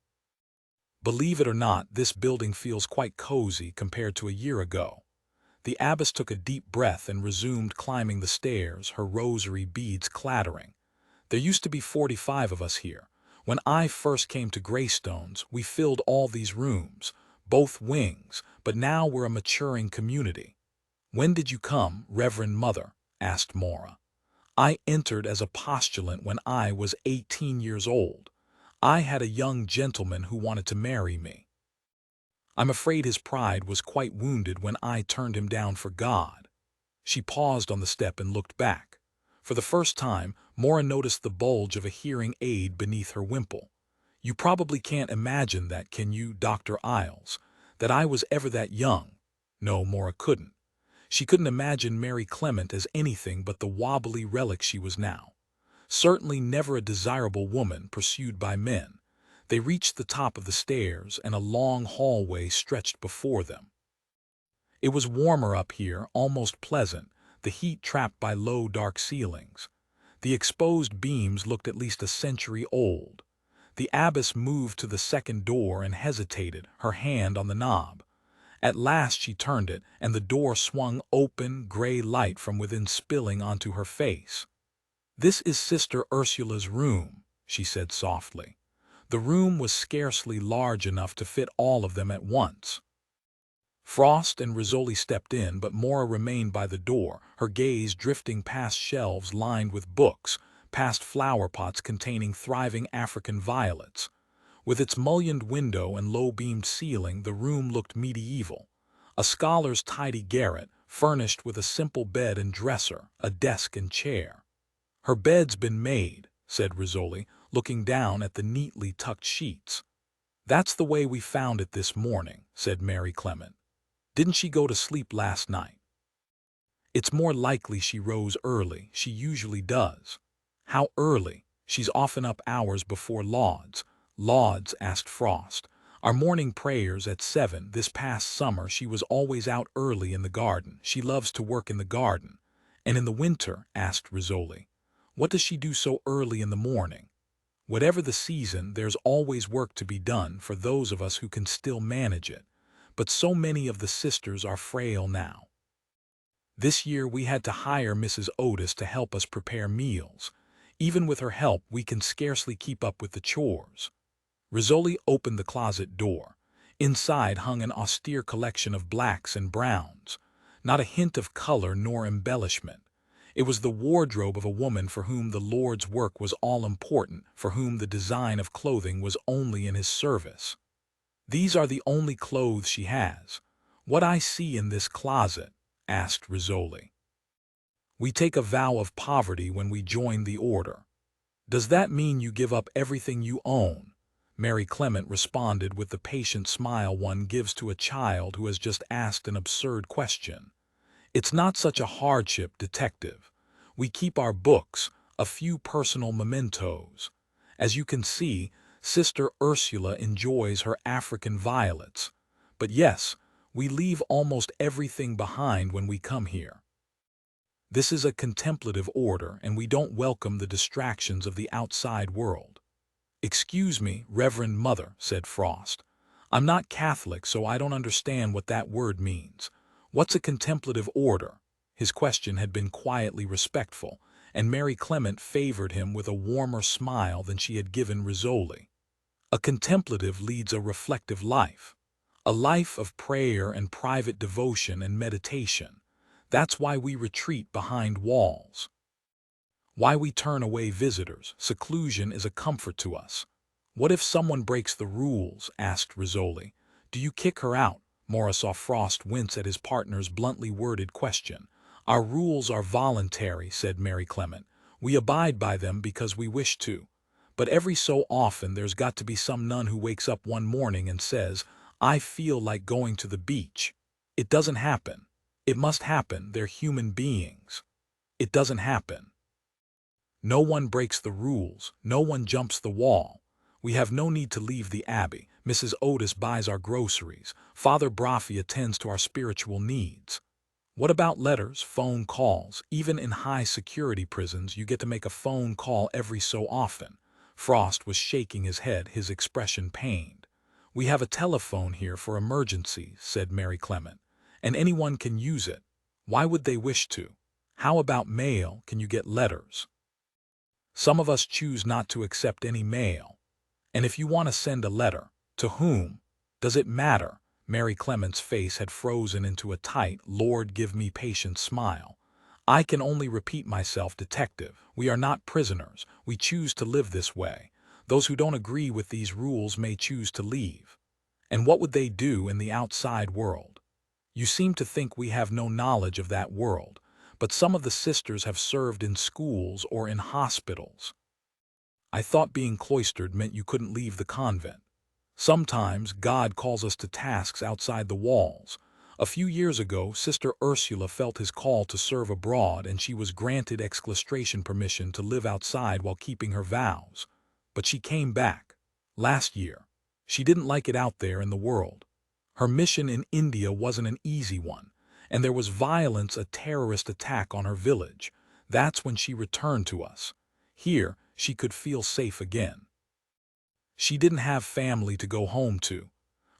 "Believe it or not, this building feels quite cozy compared to a year ago." The abbess took a deep breath and resumed climbing the stairs, her rosary beads clattering. "There used to be 45 of us here. When I first came to Greystones, we filled all these rooms, both wings, but now we're a maturing community." "When did you come, Reverend Mother?" asked Maura. "I entered as a postulant when I was 18 years old. I had a young gentleman who wanted to marry me. I'm afraid his pride was quite wounded when I turned him down for God." She paused on the step and looked back. For the first time, Maura noticed the bulge of a hearing aid beneath her wimple. "You probably can't imagine that, can you, Dr. Isles? That I was ever that young?" No, Maura couldn't. She couldn't imagine Mary Clement as anything but the wobbly relic she was now. Certainly never a desirable woman pursued by men. They reached the top of the stairs, and a long hallway stretched before them. It was warmer up here, almost pleasant, the heat trapped by low, dark ceilings. The exposed beams looked at least a century old. The abbess moved to the second door and hesitated, her hand on the knob. At last she turned it, and the door swung open, gray light from within spilling onto her face. "This is Sister Ursula's room," she said softly. The room was scarcely large enough to fit all of them at once. Frost and Rizzoli stepped in, but Maura remained by the door, her gaze drifting past shelves lined with books, past flower pots containing thriving African violets. With its mullioned window and low-beamed ceiling, the room looked medieval. A scholar's tidy garret, furnished with a simple bed and dresser, a desk and chair. "Her bed's been made," said Rizzoli, looking down at the neatly tucked sheets. "That's the way we found it this morning," said Mary Clement. "Didn't she go to sleep last night?" "It's more likely she rose early. She usually does." "How early?" "She's often up hours before lauds." "Lauds?" asked Frost. "Our morning prayers at 7. This past summer she was always out early in the garden. She loves to work in the garden." "And in the winter?" asked Rizzoli. "What does she do so early in the morning?" "Whatever the season, there's always work to be done for those of us who can still manage it. But so many of the sisters are frail now. This year we had to hire Mrs. Otis to help us prepare meals. Even with her help, we can scarcely keep up with the chores." Rizzoli opened the closet door. Inside hung an austere collection of blacks and browns. Not a hint of color nor embellishment. It was the wardrobe of a woman for whom the Lord's work was all important, for whom the design of clothing was only in his service. "These are the only clothes she has. What I see in this closet?" asked Rizzoli. "We take a vow of poverty when we join the order." "Does that mean you give up everything you own?" Mary Clement responded with the patient smile one gives to a child who has just asked an absurd question. "It's not such a hardship, detective. We keep our books, a few personal mementos. As you can see, Sister Ursula enjoys her African violets. But yes, we leave almost everything behind when we come here. This is a contemplative order, and we don't welcome the distractions of the outside world." "Excuse me, Reverend Mother," said Frost. "I'm not Catholic, so I don't understand what that word means. What's a contemplative order?" His question had been quietly respectful, and Mary Clement favored him with a warmer smile than she had given Rizzoli. "A contemplative leads a reflective life. A life of prayer and private devotion and meditation. That's why we retreat behind walls. Why we turn away visitors. Seclusion is a comfort to us." "What if someone breaks the rules?" asked Rizzoli. "Do you kick her out?" Maura saw Frost wince at his partner's bluntly worded question. "Our rules are voluntary," said Mary Clement. "We abide by them because we wish to. But every so often there's got to be some nun who wakes up one morning and says, 'I feel like going to the beach.' It doesn't happen. It must happen. They're human beings. It doesn't happen. No one breaks the rules. No one jumps the wall. We have no need to leave the abbey. Mrs. Otis buys our groceries. Father Braffi attends to our spiritual needs. What about letters, phone calls? Even in high-security prisons, you get to make a phone call every so often." Frost was shaking his head, his expression pained. "We have a telephone here for emergencies," said Mary Clement, "and anyone can use it. Why would they wish to? How about mail? Can you get letters?" "Some of us choose not to accept any mail. And if you want to send a letter, to whom? Does it matter?" Mary Clement's face had frozen into a tight, Lord give me patience smile. "I can only repeat myself, detective. We are not prisoners. We choose to live this way. Those who don't agree with these rules may choose to leave. And what would they do in the outside world? You seem to think we have no knowledge of that world, but some of the sisters have served in schools or in hospitals." "I thought being cloistered meant you couldn't leave the convent." "Sometimes God calls us to tasks outside the walls. A few years ago, Sister Ursula felt his call to serve abroad, and she was granted exclustration permission to live outside while keeping her vows. But she came back. Last year. She didn't like it out there in the world. Her mission in India wasn't an easy one, and there was violence, a terrorist attack on her village. That's when she returned to us. Here, she could feel safe again. She didn't have family to go home to.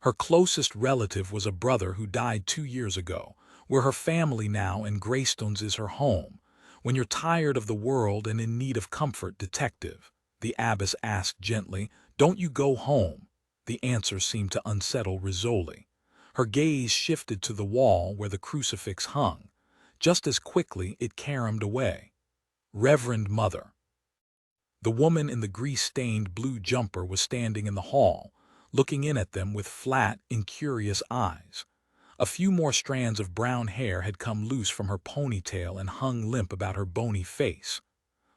Her closest relative was a brother who died 2 years ago. We're her family now, and Greystones is her home. When you're tired of the world and in need of comfort, detective, the abbess asked gently, don't you go home? The answer seemed to unsettle Rizzoli. Her gaze shifted to the wall where the crucifix hung. Just as quickly, it caromed away. Reverend Mother. The woman in the grease-stained blue jumper was standing in the hall, looking in at them with flat, incurious eyes. A few more strands of brown hair had come loose from her ponytail and hung limp about her bony face.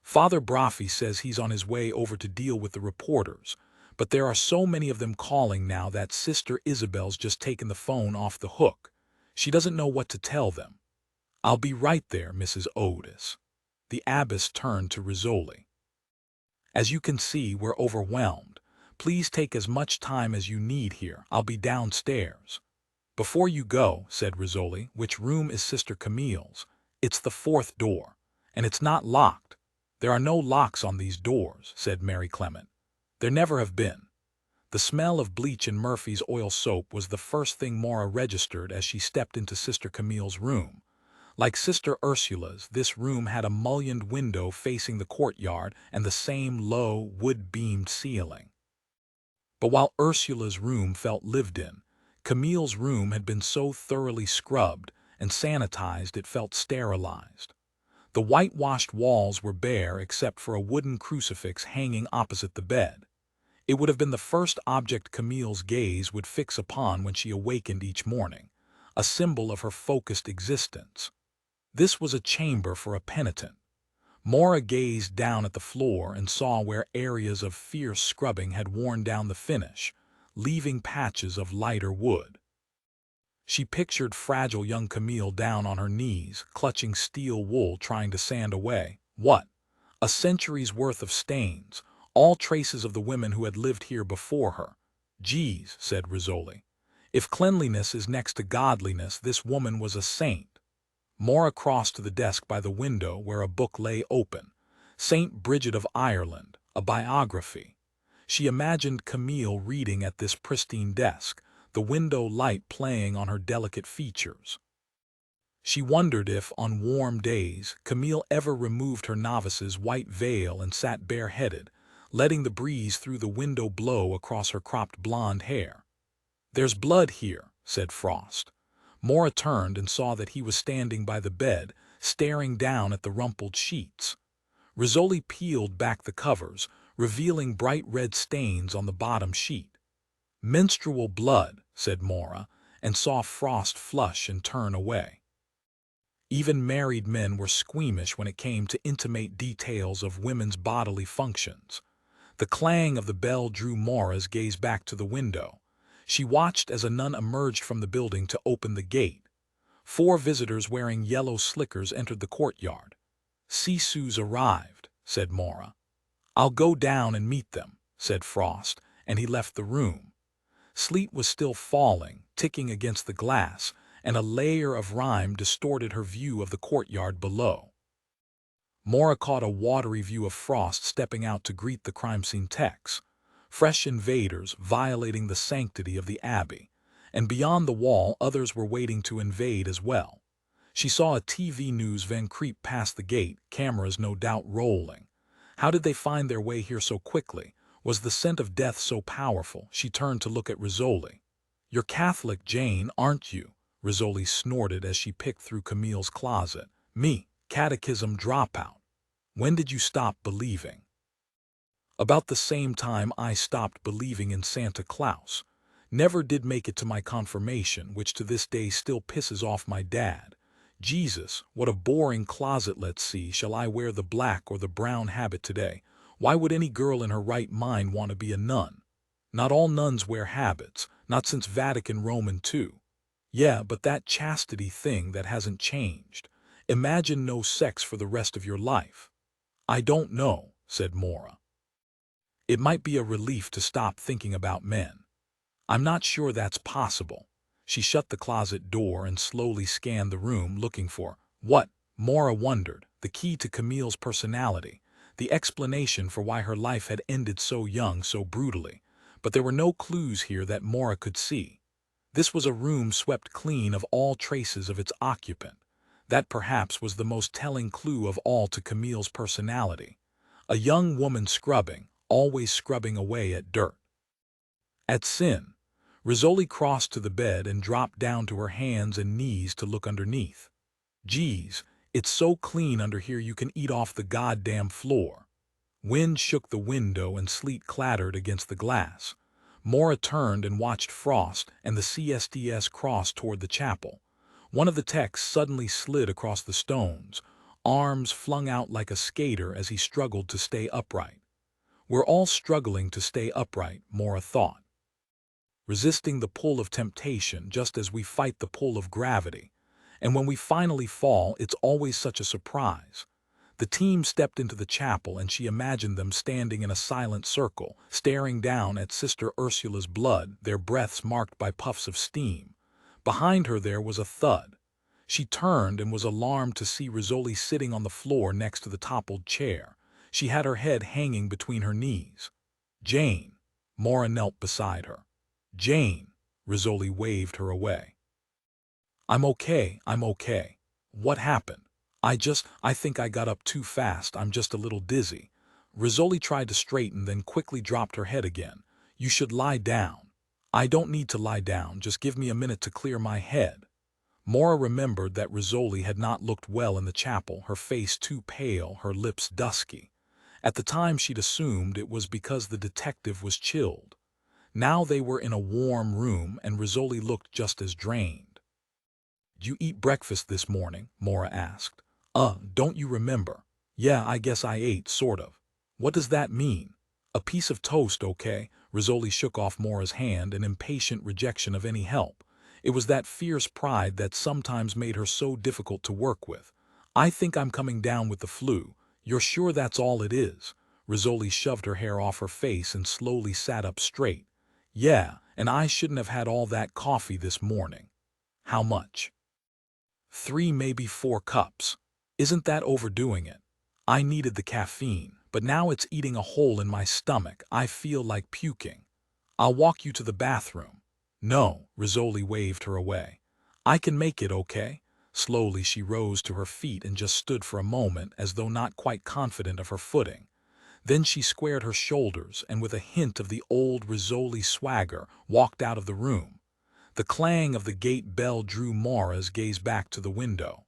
Father Braffi says he's on his way over to deal with the reporters, but there are so many of them calling now that Sister Isabel's just taken the phone off the hook. She doesn't know what to tell them. I'll be right there, Mrs. Otis. The abbess turned to Rizzoli. As you can see, we're overwhelmed. Please take as much time as you need here. I'll be downstairs. Before you go, said Rizzoli, which room is Sister Camille's? It's the 4th door, and it's not locked. There are no locks on these doors, said Mary Clement. There never have been. The smell of bleach and Murphy's oil soap was the first thing Maura registered as she stepped into Sister Camille's room. Like Sister Ursula's, this room had a mullioned window facing the courtyard and the same low, wood-beamed ceiling. But while Ursula's room felt lived in, Camille's room had been so thoroughly scrubbed and sanitized it felt sterilized. The whitewashed walls were bare except for a wooden crucifix hanging opposite the bed. It would have been the first object Camille's gaze would fix upon when she awakened each morning, a symbol of her focused existence. This was a chamber for a penitent. Maura gazed down at the floor and saw where areas of fierce scrubbing had worn down the finish, leaving patches of lighter wood. She pictured fragile young Camille down on her knees, clutching steel wool trying to sand away. What? A century's worth of stains, all traces of the women who had lived here before her. Geez, said Rizzoli. If cleanliness is next to godliness, this woman was a saint. Maura crossed to the desk by the window where a book lay open. Saint Bridget of Ireland, a biography. She imagined Camille reading at this pristine desk, the window light playing on her delicate features. She wondered if, on warm days, Camille ever removed her novice's white veil and sat bareheaded, letting the breeze through the window blow across her cropped blonde hair. There's blood here, said Frost. Maura turned and saw that he was standing by the bed, staring down at the rumpled sheets. Rizzoli peeled back the covers, revealing bright red stains on the bottom sheet. Menstrual blood, said Maura, and saw Frost flush and turn away. Even married men were squeamish when it came to intimate details of women's bodily functions. The clang of the bell drew Maura's gaze back to the window. She watched as a nun emerged from the building to open the gate. 4 visitors wearing yellow slickers entered the courtyard. Sisu's arrived, said Maura. I'll go down and meet them, said Frost, and he left the room. Sleet was still falling, ticking against the glass, and a layer of rime distorted her view of the courtyard below. Maura caught a watery view of Frost stepping out to greet the crime scene techs. Fresh invaders violating the sanctity of the abbey, and beyond the wall others were waiting to invade as well. She saw a TV news van creep past the gate, cameras no doubt rolling. How did they find their way here so quickly? Was the scent of death so powerful? She turned to look at Rizzoli. You're Catholic, Jane, aren't you? Rizzoli snorted as she picked through Camille's closet. Me, catechism dropout. When did you stop believing? About the same time I stopped believing in Santa Claus. Never did make it to my confirmation, which to this day still pisses off my dad. Jesus, what a boring closet. Let's see, shall I wear the black or the brown habit today? Why would any girl in her right mind want to be a nun? Not all nuns wear habits, not since Vatican Roman II. Yeah, but that chastity thing that hasn't changed. Imagine no sex for the rest of your life. I don't know, said Maura. It might be a relief to stop thinking about men. I'm not sure that's possible. She shut the closet door and slowly scanned the room, looking for what, Maura wondered, the key to Camille's personality, the explanation for why her life had ended so young, so brutally. But there were no clues here that Maura could see. This was a room swept clean of all traces of its occupant. That perhaps was the most telling clue of all to Camille's personality. A young woman scrubbing, always scrubbing away at dirt. At sin, Rizzoli crossed to the bed and dropped down to her hands and knees to look underneath. Geez, it's so clean under here you can eat off the goddamn floor. Wind shook the window and sleet clattered against the glass. Maura turned and watched Frost and the CSDS cross toward the chapel. One of the techs suddenly slid across the stones, arms flung out like a skater as he struggled to stay upright. We're all struggling to stay upright, Maura thought. Resisting the pull of temptation just as we fight the pull of gravity. And when we finally fall, it's always such a surprise. The team stepped into the chapel and she imagined them standing in a silent circle, staring down at Sister Ursula's blood, their breaths marked by puffs of steam. Behind her there was a thud. She turned and was alarmed to see Rizzoli sitting on the floor next to the toppled chair. She had her head hanging between her knees. Jane. Maura knelt beside her. Jane. Rizzoli waved her away. I'm okay. What happened? I think I got up too fast. I'm just a little dizzy. Rizzoli tried to straighten, then quickly dropped her head again. You should lie down. I don't need to lie down. Just give me a minute to clear my head. Maura remembered that Rizzoli had not looked well in the chapel, her face too pale, her lips dusky. At the time she'd assumed it was because the detective was chilled. Now they were in a warm room and Rizzoli looked just as drained. Did you eat breakfast this morning? Maura asked. Don't you remember? Yeah, I guess I ate, sort of. What does that mean? A piece of toast, okay? Rizzoli shook off Maura's hand, an impatient rejection of any help. It was that fierce pride that sometimes made her so difficult to work with. I think I'm coming down with the flu. You're sure that's all it is? Rizzoli shoved her hair off her face and slowly sat up straight. Yeah, and I shouldn't have had all that coffee this morning. How much? 3, maybe 4 cups. Isn't that overdoing it? I needed the caffeine, but now it's eating a hole in my stomach. I feel like puking. I'll walk you to the bathroom. No, Rizzoli waved her away. I can make it, okay? Slowly she rose to her feet and just stood for a moment as though not quite confident of her footing. Then she squared her shoulders and with a hint of the old Rizzoli swagger walked out of the room. The clang of the gate bell drew Maura's gaze back to the window.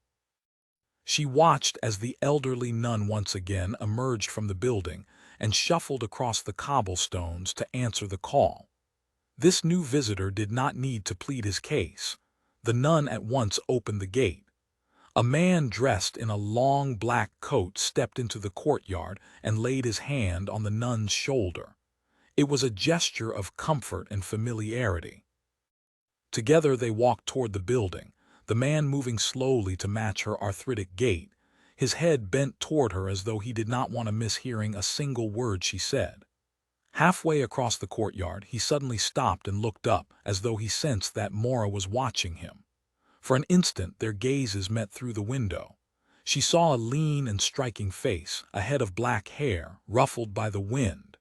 She watched as the elderly nun once again emerged from the building and shuffled across the cobblestones to answer the call. This new visitor did not need to plead his case. The nun at once opened the gate. A man dressed in a long black coat stepped into the courtyard and laid his hand on the nun's shoulder. It was a gesture of comfort and familiarity. Together they walked toward the building, the man moving slowly to match her arthritic gait, his head bent toward her as though he did not want to miss hearing a single word she said. Halfway across the courtyard, he suddenly stopped and looked up as though he sensed that Maura was watching him. For an instant their gazes met through the window. She saw a lean and striking face, a head of black hair, ruffled by the wind,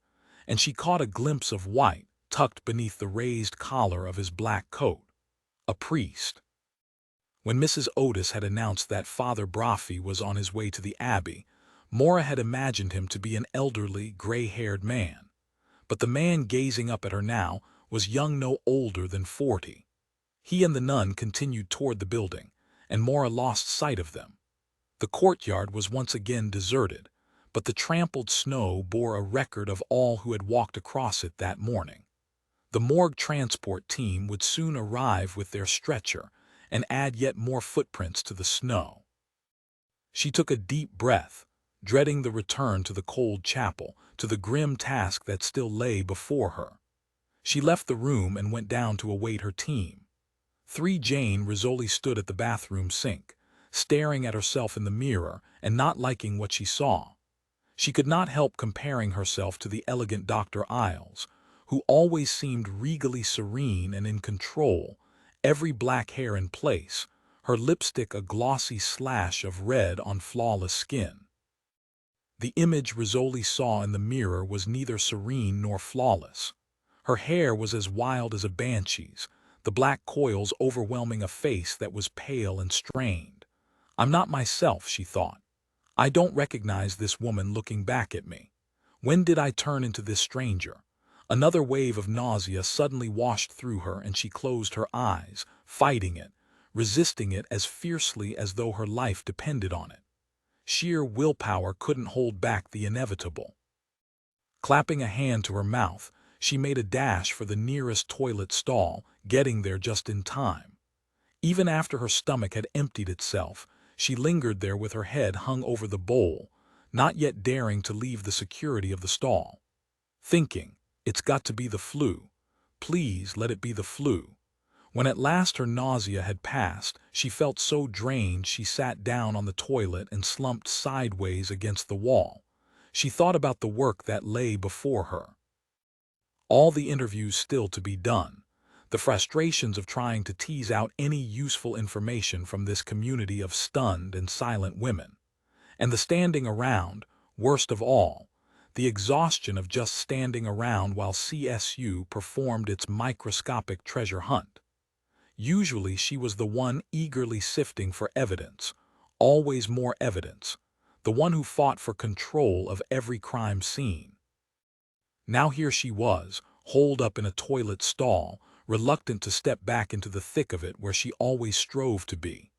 and she caught a glimpse of white, tucked beneath the raised collar of his black coat. A priest. When Mrs. Otis had announced that Father Brophy was on his way to the abbey, Maura had imagined him to be an elderly, gray-haired man. But the man gazing up at her now was young no older than 40. He and the nun continued toward the building, and Maura lost sight of them. The courtyard was once again deserted, but the trampled snow bore a record of all who had walked across it that morning. The morgue transport team would soon arrive with their stretcher and add yet more footprints to the snow. She took a deep breath, dreading the return to the cold chapel, to the grim task that still lay before her. She left the room and went down to await her team. Jane Rizzoli stood at the bathroom sink, staring at herself in the mirror and not liking what she saw. She could not help comparing herself to the elegant Dr. Isles, who always seemed regally serene and in control, every black hair in place, her lipstick a glossy slash of red on flawless skin. The image Rizzoli saw in the mirror was neither serene nor flawless. Her hair was as wild as a banshee's, the black coils overwhelming a face that was pale and strained. I'm not myself, she thought. I don't recognize this woman looking back at me. When did I turn into this stranger? Another wave of nausea suddenly washed through her and she closed her eyes, fighting it, resisting it as fiercely as though her life depended on it. Sheer willpower couldn't hold back the inevitable. Clapping a hand to her mouth, she made a dash for the nearest toilet stall, getting there just in time. Even after her stomach had emptied itself, she lingered there with her head hung over the bowl, not yet daring to leave the security of the stall. Thinking, it's got to be the flu. Please let it be the flu. When at last her nausea had passed, she felt so drained she sat down on the toilet and slumped sideways against the wall. She thought about the work that lay before her. All the interviews still to be done, the frustrations of trying to tease out any useful information from this community of stunned and silent women, and the standing around, worst of all, the exhaustion of just standing around while CSU performed its microscopic treasure hunt. Usually she was the one eagerly sifting for evidence, always more evidence, the one who fought for control of every crime scene. Now here she was, holed up in a toilet stall, reluctant to step back into the thick of it where she always strove to be,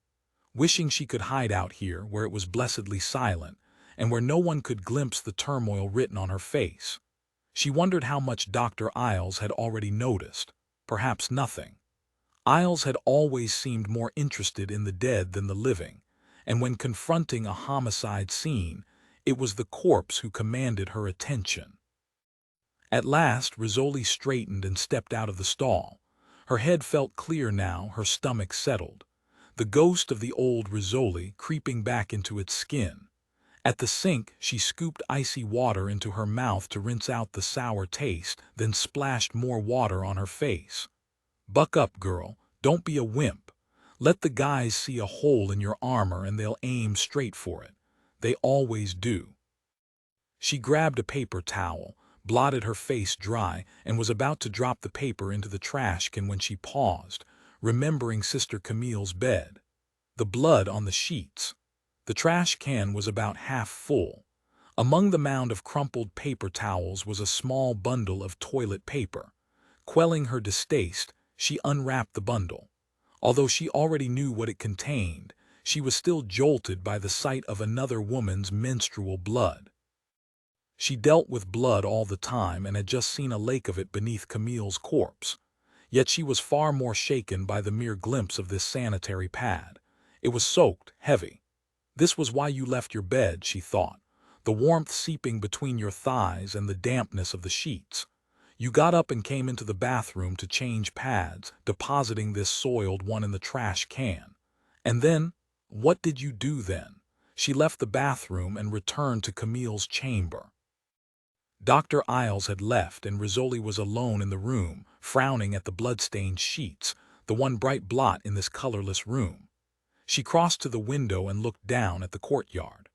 wishing she could hide out here where it was blessedly silent and where no one could glimpse the turmoil written on her face. She wondered how much Dr. Isles had already noticed, perhaps nothing. Isles had always seemed more interested in the dead than the living, and when confronting a homicide scene, it was the corpse who commanded her attention. At last, Rizzoli straightened and stepped out of the stall. Her head felt clear now, her stomach settled. The ghost of the old Rizzoli creeping back into its skin. At the sink, she scooped icy water into her mouth to rinse out the sour taste, then splashed more water on her face. Buck up, girl. Don't be a wimp. Let the guys see a hole in your armor and they'll aim straight for it. They always do. She grabbed a paper towel, blotted her face dry, and was about to drop the paper into the trash can when she paused, remembering Sister Camille's bed. The blood on the sheets. The trash can was about half full. Among the mound of crumpled paper towels was a small bundle of toilet paper. Quelling her distaste, she unwrapped the bundle. Although she already knew what it contained, she was still jolted by the sight of another woman's menstrual blood. She dealt with blood all the time and had just seen a lake of it beneath Camille's corpse. Yet she was far more shaken by the mere glimpse of this sanitary pad. It was soaked, heavy. This was why you left your bed, she thought, the warmth seeping between your thighs and the dampness of the sheets. You got up and came into the bathroom to change pads, depositing this soiled one in the trash can. And then, what did you do then? She left the bathroom and returned to Camille's chamber. Dr. Isles had left and Rizzoli was alone in the room, frowning at the blood-stained sheets, the one bright blot in this colorless room. She crossed to the window and looked down at the courtyard.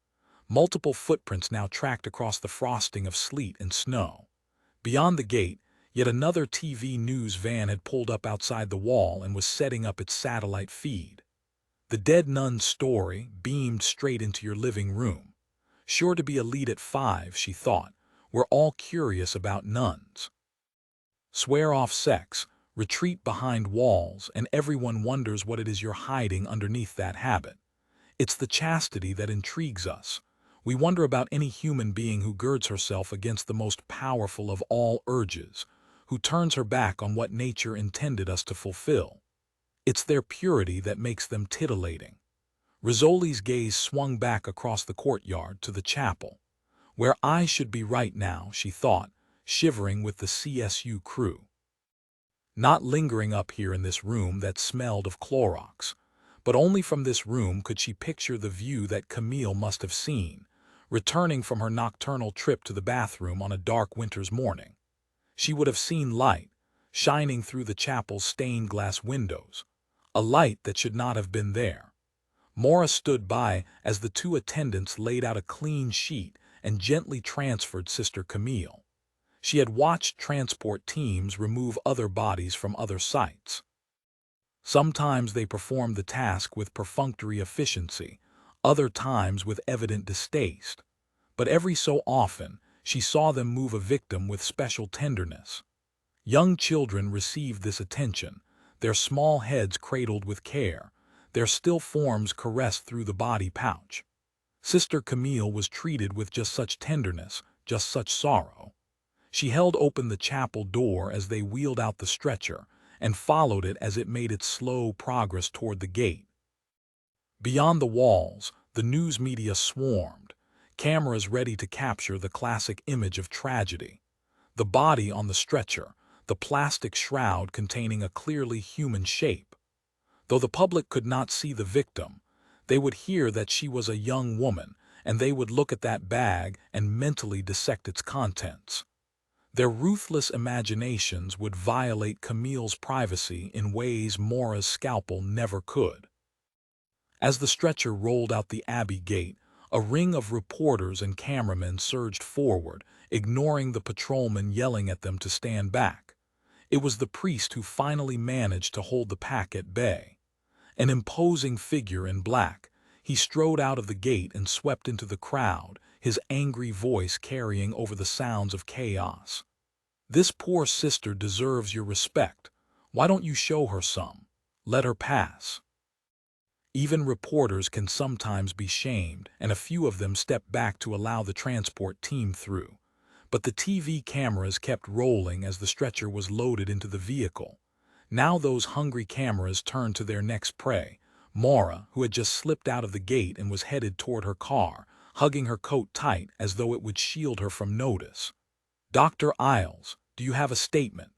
Multiple footprints now tracked across the frosting of sleet and snow. Beyond the gate, yet another TV news van had pulled up outside the wall and was setting up its satellite feed. The dead nun's story beamed straight into your living room. Sure to be a lead at 5, she thought. We're all curious about nuns. Swear off sex, retreat behind walls, and everyone wonders what it is you're hiding underneath that habit. It's the chastity that intrigues us. We wonder about any human being who girds herself against the most powerful of all urges, who turns her back on what nature intended us to fulfill. It's their purity that makes them titillating. Rizzoli's gaze swung back across the courtyard to the chapel. Where I should be right now, she thought, shivering with the CSU crew. Not lingering up here in this room that smelled of Clorox, but only from this room could she picture the view that Camille must have seen, returning from her nocturnal trip to the bathroom on a dark winter's morning. She would have seen light, shining through the chapel's stained glass windows. a light that should not have been there. Maura stood by as the two attendants laid out a clean sheet and gently transferred Sister Camille. She had watched transport teams remove other bodies from other sites. Sometimes they performed the task with perfunctory efficiency, other times with evident distaste. But every so often, she saw them move a victim with special tenderness. Young children received this attention, their small heads cradled with care, their still forms caressed through the body pouch. Sister Camille was treated with just such tenderness, just such sorrow. She held open the chapel door as they wheeled out the stretcher, and followed it as it made its slow progress toward the gate. Beyond the walls, the news media swarmed, cameras ready to capture the classic image of tragedy. The body on the stretcher, the plastic shroud containing a clearly human shape. Though the public could not see the victim, they would hear that she was a young woman, and they would look at that bag and mentally dissect its contents. Their ruthless imaginations would violate Camille's privacy in ways Maura's scalpel never could. As the stretcher rolled out the Abbey gate, a ring of reporters and cameramen surged forward, ignoring the patrolmen yelling at them to stand back. It was the priest who finally managed to hold the pack at bay. An imposing figure in black, he strode out of the gate and swept into the crowd, his angry voice carrying over the sounds of chaos. "This poor sister deserves your respect. Why don't you show her some? Let her pass." Even reporters can sometimes be shamed, and a few of them stepped back to allow the transport team through. But the TV cameras kept rolling as the stretcher was loaded into the vehicle. Now those hungry cameras turned to their next prey, Maura, who had just slipped out of the gate and was headed toward her car, hugging her coat tight as though it would shield her from notice. "Dr. Isles, do you have a statement?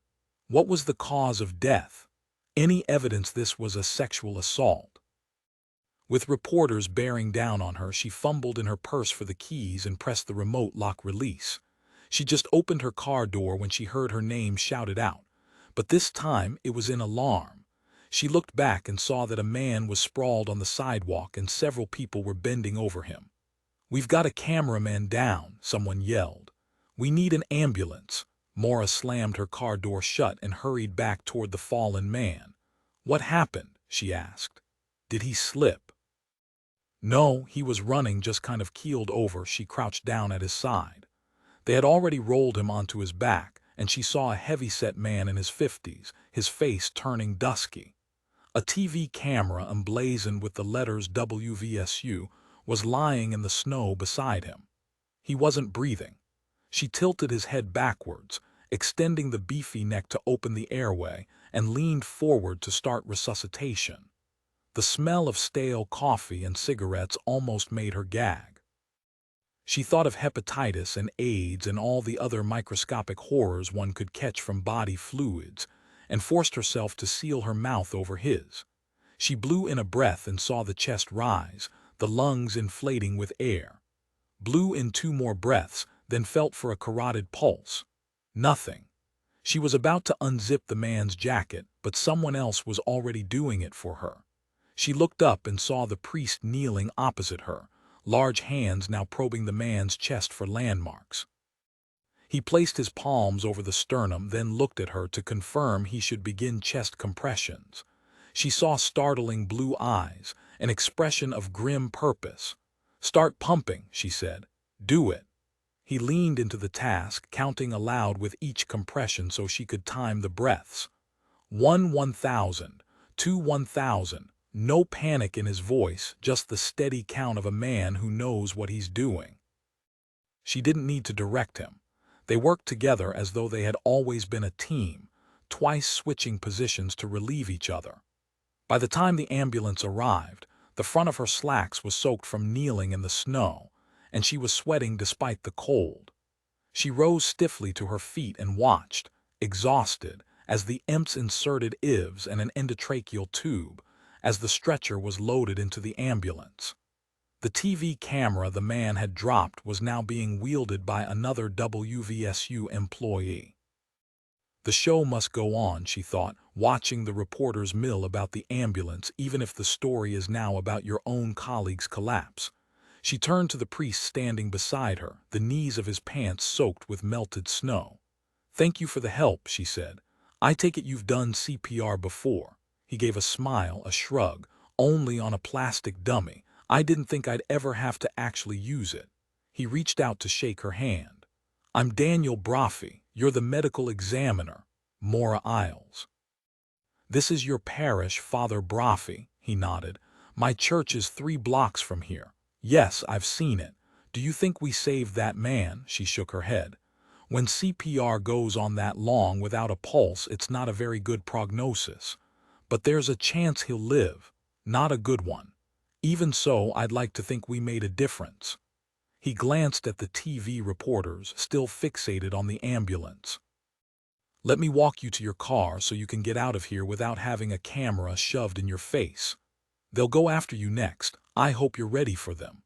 What was the cause of death? Any evidence this was a sexual assault?" With reporters bearing down on her, she fumbled in her purse for the keys and pressed the remote lock release. She just opened her car door when she heard her name shouted out, but this time it was in alarm. She looked back and saw that a man was sprawled on the sidewalk and several people were bending over him. "We've got a cameraman down," someone yelled. "We need an ambulance." Maura slammed her car door shut and hurried back toward the fallen man. "What happened?" she asked. "Did he slip?" "No, he was running, just kind of keeled over." She crouched down at his side. They had already rolled him onto his back, and she saw a heavy-set man in his 50s, his face turning dusky. A TV camera emblazoned with the letters WVSU was lying in the snow beside him. He wasn't breathing. She tilted his head backwards, extending the beefy neck to open the airway, and leaned forward to start resuscitation. The smell of stale coffee and cigarettes almost made her gag. She thought of hepatitis and AIDS and all the other microscopic horrors one could catch from body fluids, and forced herself to seal her mouth over his. She blew in a breath and saw the chest rise, the lungs inflating with air. Blew in 2 more breaths, then felt for a carotid pulse. Nothing. She was about to unzip the man's jacket, but someone else was already doing it for her. She looked up and saw the priest kneeling opposite her, large hands now probing the man's chest for landmarks. He placed his palms over the sternum, then looked at her to confirm he should begin chest compressions. She saw startling blue eyes, an expression of grim purpose. "Start pumping," she said. "Do it." He leaned into the task, counting aloud with each compression so she could time the breaths. 1 1,000, 2 1,000. No panic in his voice, just the steady count of a man who knows what he's doing. She didn't need to direct him. They worked together as though they had always been a team, twice switching positions to relieve each other. By the time the ambulance arrived, the front of her slacks was soaked from kneeling in the snow, and she was sweating despite the cold. She rose stiffly to her feet and watched, exhausted, as the EMS inserted IVs and an endotracheal tube, as the stretcher was loaded into the ambulance. The TV camera the man had dropped was now being wielded by another WVSU employee. The show must go on, she thought, watching the reporters mill about the ambulance, even if the story is now about your own colleague's collapse. She turned to the priest standing beside her, the knees of his pants soaked with melted snow. "Thank you for the help," she said. "I take it you've done CPR before." He gave a smile, a shrug. "Only on a plastic dummy. I didn't think I'd ever have to actually use it." He reached out to shake her hand. "I'm Daniel Brophy. You're the medical examiner, Maura Isles." "This is your parish, Father Brophy," he nodded. "My church is 3 blocks from here." "Yes, I've seen it. Do you think we saved that man?" She shook her head. "When CPR goes on that long without a pulse, it's not a very good prognosis. But there's a chance he'll live. Not a good one. Even so, I'd like to think we made a difference." He glanced at the TV reporters, still fixated on the ambulance. "Let me walk you to your car so you can get out of here without having a camera shoved in your face. They'll go after you next. I hope you're ready for them.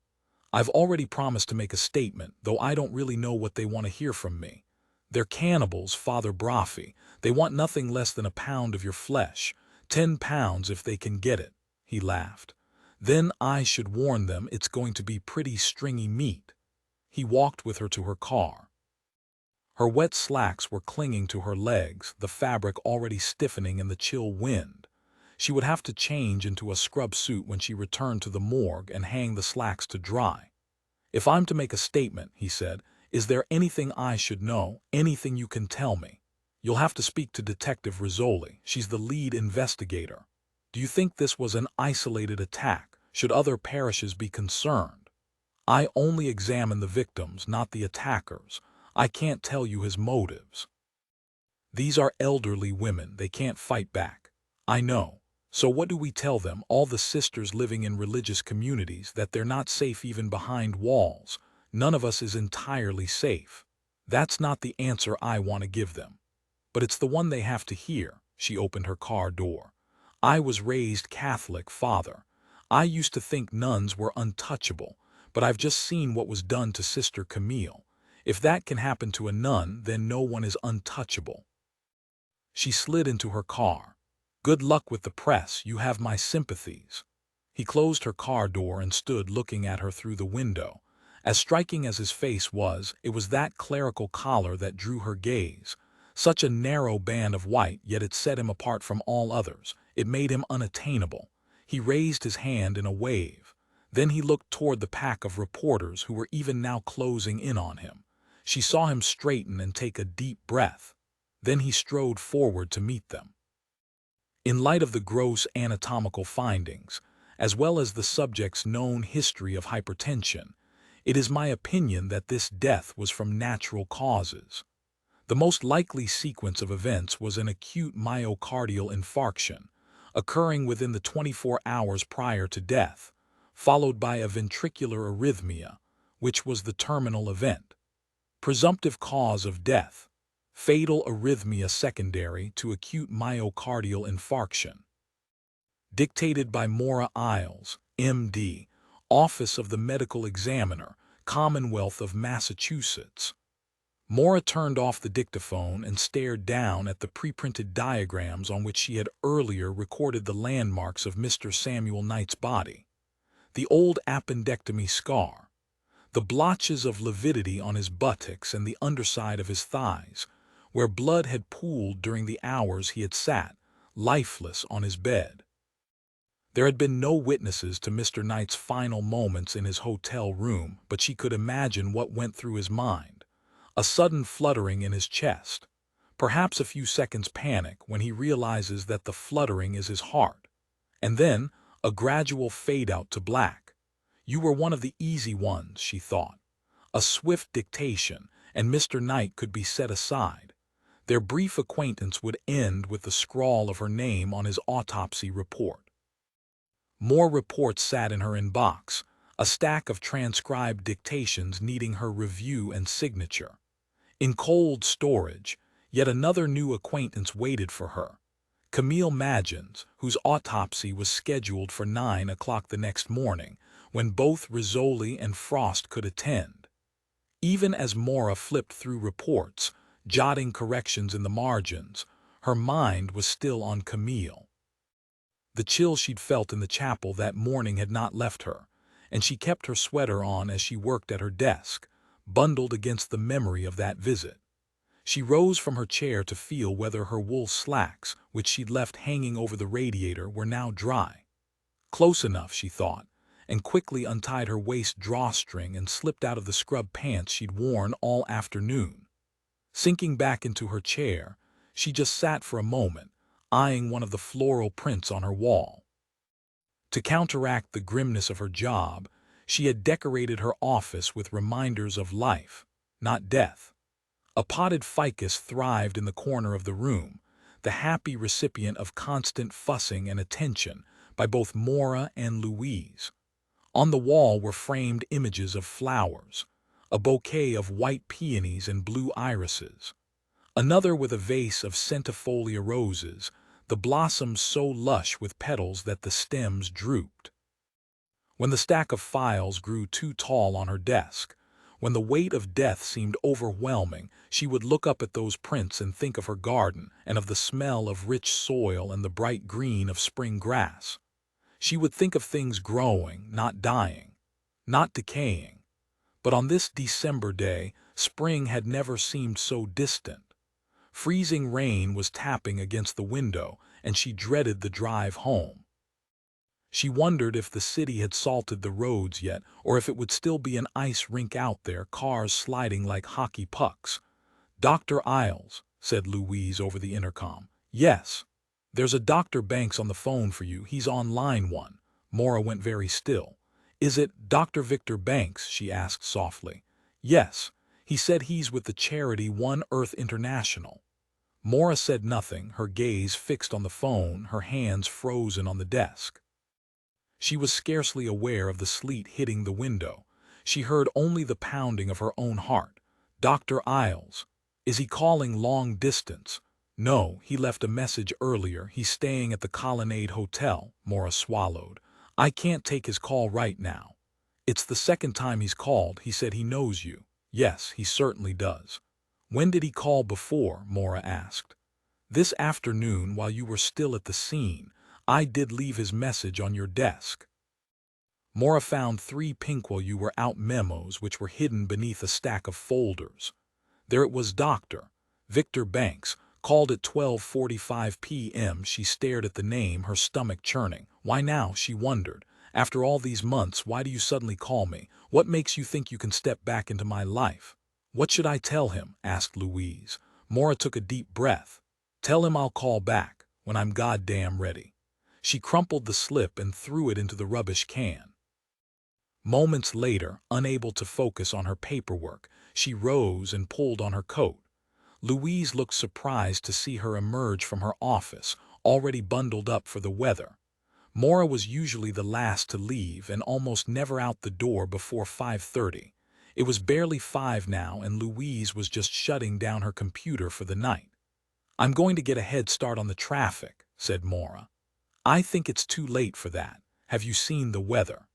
I've already promised to make a statement, though I don't really know what they want to hear from me. They're cannibals, Father Brophy. They want nothing less than a pound of your flesh. 10 pounds if they can get it." He laughed. "Then I should warn them it's going to be pretty stringy meat." He walked with her to her car. Her wet slacks were clinging to her legs, the fabric already stiffening in the chill wind. She would have to change into a scrub suit when she returned to the morgue and hang the slacks to dry. "If I'm to make a statement," he said, "is there anything I should know, anything you can tell me?" "You'll have to speak to Detective Rizzoli. She's the lead investigator. Do you think this was an isolated attack? Should other parishes be concerned?" "I only examine the victims, not the attackers. I can't tell you his motives. These are elderly women. They can't fight back." "I know. So what do we tell them, all the sisters living in religious communities, that they're not safe even behind walls? None of us is entirely safe." "That's not the answer I want to give them. But it's the one they have to hear." She opened her car door. "I was raised Catholic, Father. I used to think nuns were untouchable, but I've just seen what was done to Sister Camille. If that can happen to a nun, then no one is untouchable." She slid into her car. "Good luck with the press. You have my sympathies." He closed her car door and stood looking at her through the window. As striking as his face was, it was that clerical collar that drew her gaze. Such a narrow band of white, yet it set him apart from all others. It made him unattainable. He raised his hand in a wave. Then he looked toward the pack of reporters who were even now closing in on him. She saw him straighten and take a deep breath. Then he strode forward to meet them. "In light of the gross anatomical findings, as well as the subject's known history of hypertension, it is my opinion that this death was from natural causes. The most likely sequence of events was an acute myocardial infarction, occurring within the 24 hours prior to death, followed by a ventricular arrhythmia, which was the terminal event. Presumptive cause of death: fatal arrhythmia secondary to acute myocardial infarction. Dictated by Maura Isles, M.D., Office of the Medical Examiner, Commonwealth of Massachusetts." Maura turned off the dictaphone and stared down at the pre-printed diagrams on which she had earlier recorded the landmarks of Mr. Samuel Knight's body. The old appendectomy scar, the blotches of lividity on his buttocks and the underside of his thighs, where blood had pooled during the hours he had sat, lifeless, on his bed. There had been no witnesses to Mr. Knight's final moments in his hotel room, but she could imagine what went through his mind. A sudden fluttering in his chest. Perhaps a few seconds' panic when he realizes that the fluttering is his heart. And then a gradual fade out to black. You were one of the easy ones, she thought. A swift dictation, and Mr. Knight could be set aside. Their brief acquaintance would end with the scrawl of her name on his autopsy report. More reports sat in her inbox, a stack of transcribed dictations needing her review and signature. In cold storage, yet another new acquaintance waited for her. Camille Magins, whose autopsy was scheduled for 9 o'clock the next morning, when both Rizzoli and Frost could attend. Even as Maura flipped through reports, jotting corrections in the margins. Her mind was still on Camille. The chill she'd felt in the chapel that morning had not left her, and she kept her sweater on as she worked at her desk, bundled against the memory of that visit. She rose from her chair to feel whether her wool slacks, which she'd left hanging over the radiator, were now dry. Close enough, she thought, and quickly untied her waist drawstring and slipped out of the scrub pants she'd worn all afternoon. Sinking back into her chair, she just sat for a moment, eyeing one of the floral prints on her wall. To counteract the grimness of her job, she had decorated her office with reminders of life, not death. A potted ficus thrived in the corner of the room, the happy recipient of constant fussing and attention by both Maura and Louise. On the wall were framed images of flowers, a bouquet of white peonies and blue irises, another with a vase of centifolia roses, the blossoms so lush with petals that the stems drooped. When the stack of files grew too tall on her desk, when the weight of death seemed overwhelming, she would look up at those prints and think of her garden and of the smell of rich soil and the bright green of spring grass. She would think of things growing, not dying, not decaying. But on this December day, spring had never seemed so distant. Freezing rain was tapping against the window, and she dreaded the drive home. She wondered if the city had salted the roads yet, or if it would still be an ice rink out there, cars sliding like hockey pucks. "Dr. Isles," said Louise over the intercom. "Yes. There's a Dr. Banks on the phone for you. He's on line 1. Maura went very still. "Is it Dr. Victor Banks?" she asked softly. "Yes. He said he's with the charity One Earth International." Maura said nothing, her gaze fixed on the phone, her hands frozen on the desk. She was scarcely aware of the sleet hitting the window. She heard only the pounding of her own heart. "Dr. Isles. Is he calling long distance?" "No, he left a message earlier. He's staying at the Colonnade Hotel." Maura swallowed. "I can't take his call right now." "It's the second time he's called. He said he knows you." "Yes, he certainly does." "When did he call before?" Maura asked. "This afternoon, while you were still at the scene. I did leave his message on your desk." Maura found 3 pink-while-you-were-out memos which were hidden beneath a stack of folders. There it was: Dr. Victor Banks, called at 12:45 p.m. She stared at the name, her stomach churning. Why now, she wondered. After all these months, why do you suddenly call me? What makes you think you can step back into my life? "What should I tell him?" asked Louise. Maura took a deep breath. "Tell him I'll call back, when I'm goddamn ready." She crumpled the slip and threw it into the rubbish can. Moments later, unable to focus on her paperwork, she rose and pulled on her coat. Louise looked surprised to see her emerge from her office, already bundled up for the weather. Maura was usually the last to leave and almost never out the door before 5:30. It was barely 5 now, and Louise was just shutting down her computer for the night. "I'm going to get a head start on the traffic," said Maura. "I think it's too late for that. Have you seen the weather?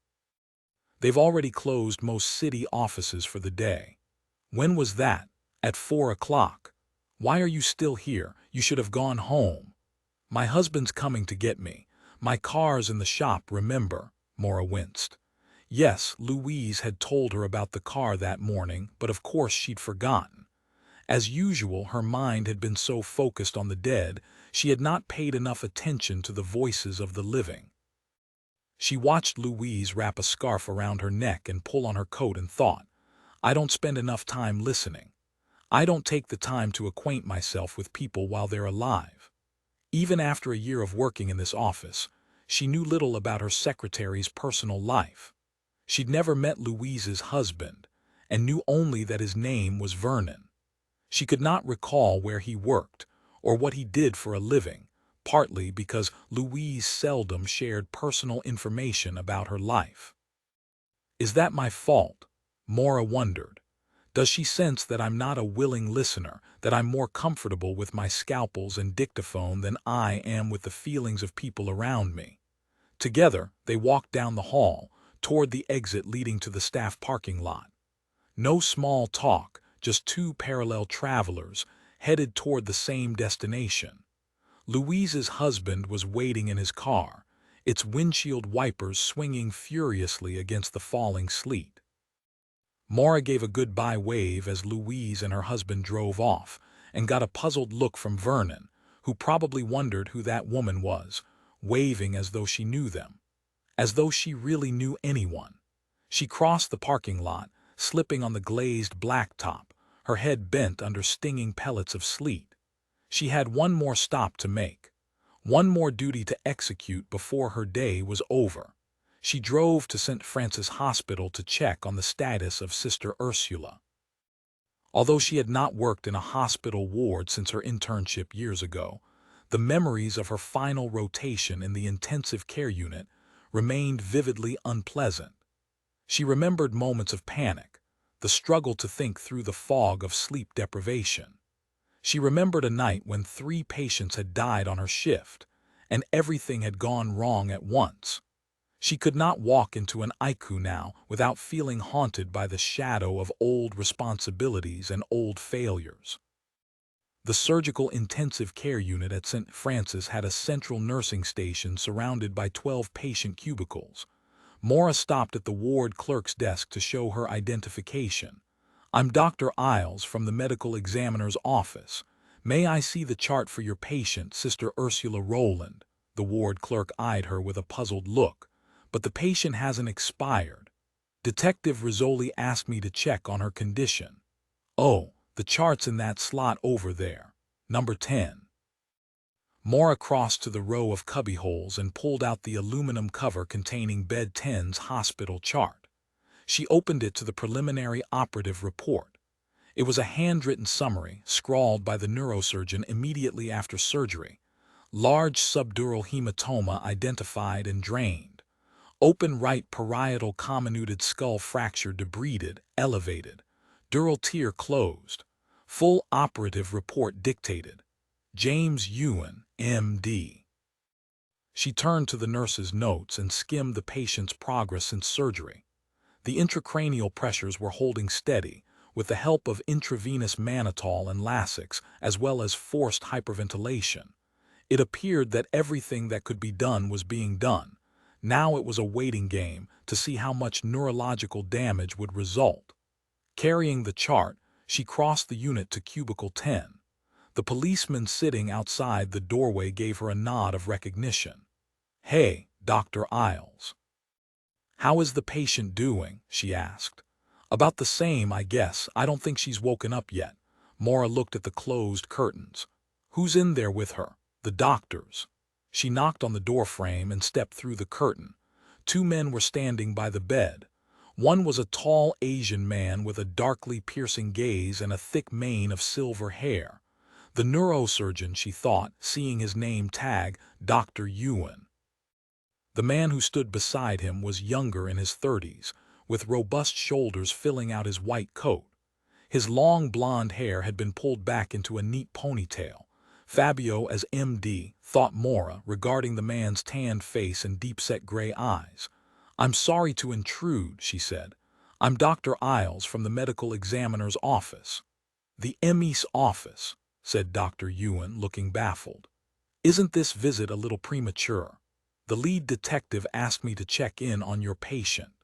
They've already closed most city offices for the day." "When was that?" "At 4 o'clock. Why are you still here? You should have gone home." "My husband's coming to get me. My car's in the shop, remember?" Maura winced. Yes, Louise had told her about the car that morning, but of course she'd forgotten. As usual, her mind had been so focused on the dead, she had not paid enough attention to the voices of the living. She watched Louise wrap a scarf around her neck and pull on her coat and thought, "I don't spend enough time listening. I don't take the time to acquaint myself with people while they're alive." Even after a year of working in this office, she knew little about her secretary's personal life. She'd never met Louise's husband, and knew only that his name was Vernon. She could not recall where he worked, or what he did for a living, partly because Louise seldom shared personal information about her life. "Is that my fault?" Maura wondered. "Does she sense that I'm not a willing listener, that I'm more comfortable with my scalpels and dictaphone than I am with the feelings of people around me?" Together, they walked down the hall, toward the exit leading to the staff parking lot. No small talk, just 2 parallel travelers, headed toward the same destination. Louise's husband was waiting in his car, its windshield wipers swinging furiously against the falling sleet. Maura gave a goodbye wave as Louise and her husband drove off, and got a puzzled look from Vernon, who probably wondered who that woman was, waving as though she knew them. As though she really knew anyone. She crossed the parking lot, slipping on the glazed blacktop, her head bent under stinging pellets of sleet. She had one more stop to make, one more duty to execute before her day was over. She drove to St. Francis Hospital to check on the status of Sister Ursula. Although she had not worked in a hospital ward since her internship years ago, the memories of her final rotation in the intensive care unit remained vividly unpleasant. She remembered moments of panic, the struggle to think through the fog of sleep deprivation. She remembered a night when 3 patients had died on her shift, and everything had gone wrong at once. She could not walk into an ICU now without feeling haunted by the shadow of old responsibilities and old failures. The surgical intensive care unit at St. Francis had a central nursing station surrounded by 12 patient cubicles. Maura stopped at the ward clerk's desk to show her identification. "I'm Dr. Isles from the medical examiner's office. May I see the chart for your patient, Sister Ursula Rowland?" The ward clerk eyed her with a puzzled look. "But the patient hasn't expired. Detective Rizzoli asked me to check on her condition." "Oh, the chart's in that slot over there. Number 10. Maura crossed to the row of cubbyholes and pulled out the aluminum cover containing Bed 10's hospital chart. She opened it to the preliminary operative report. It was a handwritten summary, scrawled by the neurosurgeon immediately after surgery. Large subdural hematoma identified and drained. Open right parietal comminuted skull fracture debrided, elevated. Dural tear closed. Full operative report dictated. James Ewan, M.D. She turned to the nurse's notes and skimmed the patient's progress since surgery. The intracranial pressures were holding steady, with the help of intravenous mannitol and Lasix, as well as forced hyperventilation. It appeared that everything that could be done was being done. Now it was a waiting game to see how much neurological damage would result. Carrying the chart, she crossed the unit to cubicle 10. The policeman sitting outside the doorway gave her a nod of recognition. "Hey, Dr. Isles." "How is the patient doing?" she asked. "About the same, I guess. I don't think she's woken up yet." Maura looked at the closed curtains. "Who's in there with her?" "The doctors." She knocked on the doorframe and stepped through the curtain. 2 men were standing by the bed. One was a tall Asian man with a darkly piercing gaze and a thick mane of silver hair. The neurosurgeon, she thought, seeing his name tag, Dr. Ewan. The man who stood beside him was younger, in his 30s, with robust shoulders filling out his white coat. His long blonde hair had been pulled back into a neat ponytail. Fabio as M.D., thought Maura, regarding the man's tanned face and deep-set gray eyes. "I'm sorry to intrude," she said. "I'm Dr. Isles from the medical examiner's office." "The ME's office," said Dr. Ewan, looking baffled. "Isn't this visit a little premature? The lead detective asked me to check in on your patient."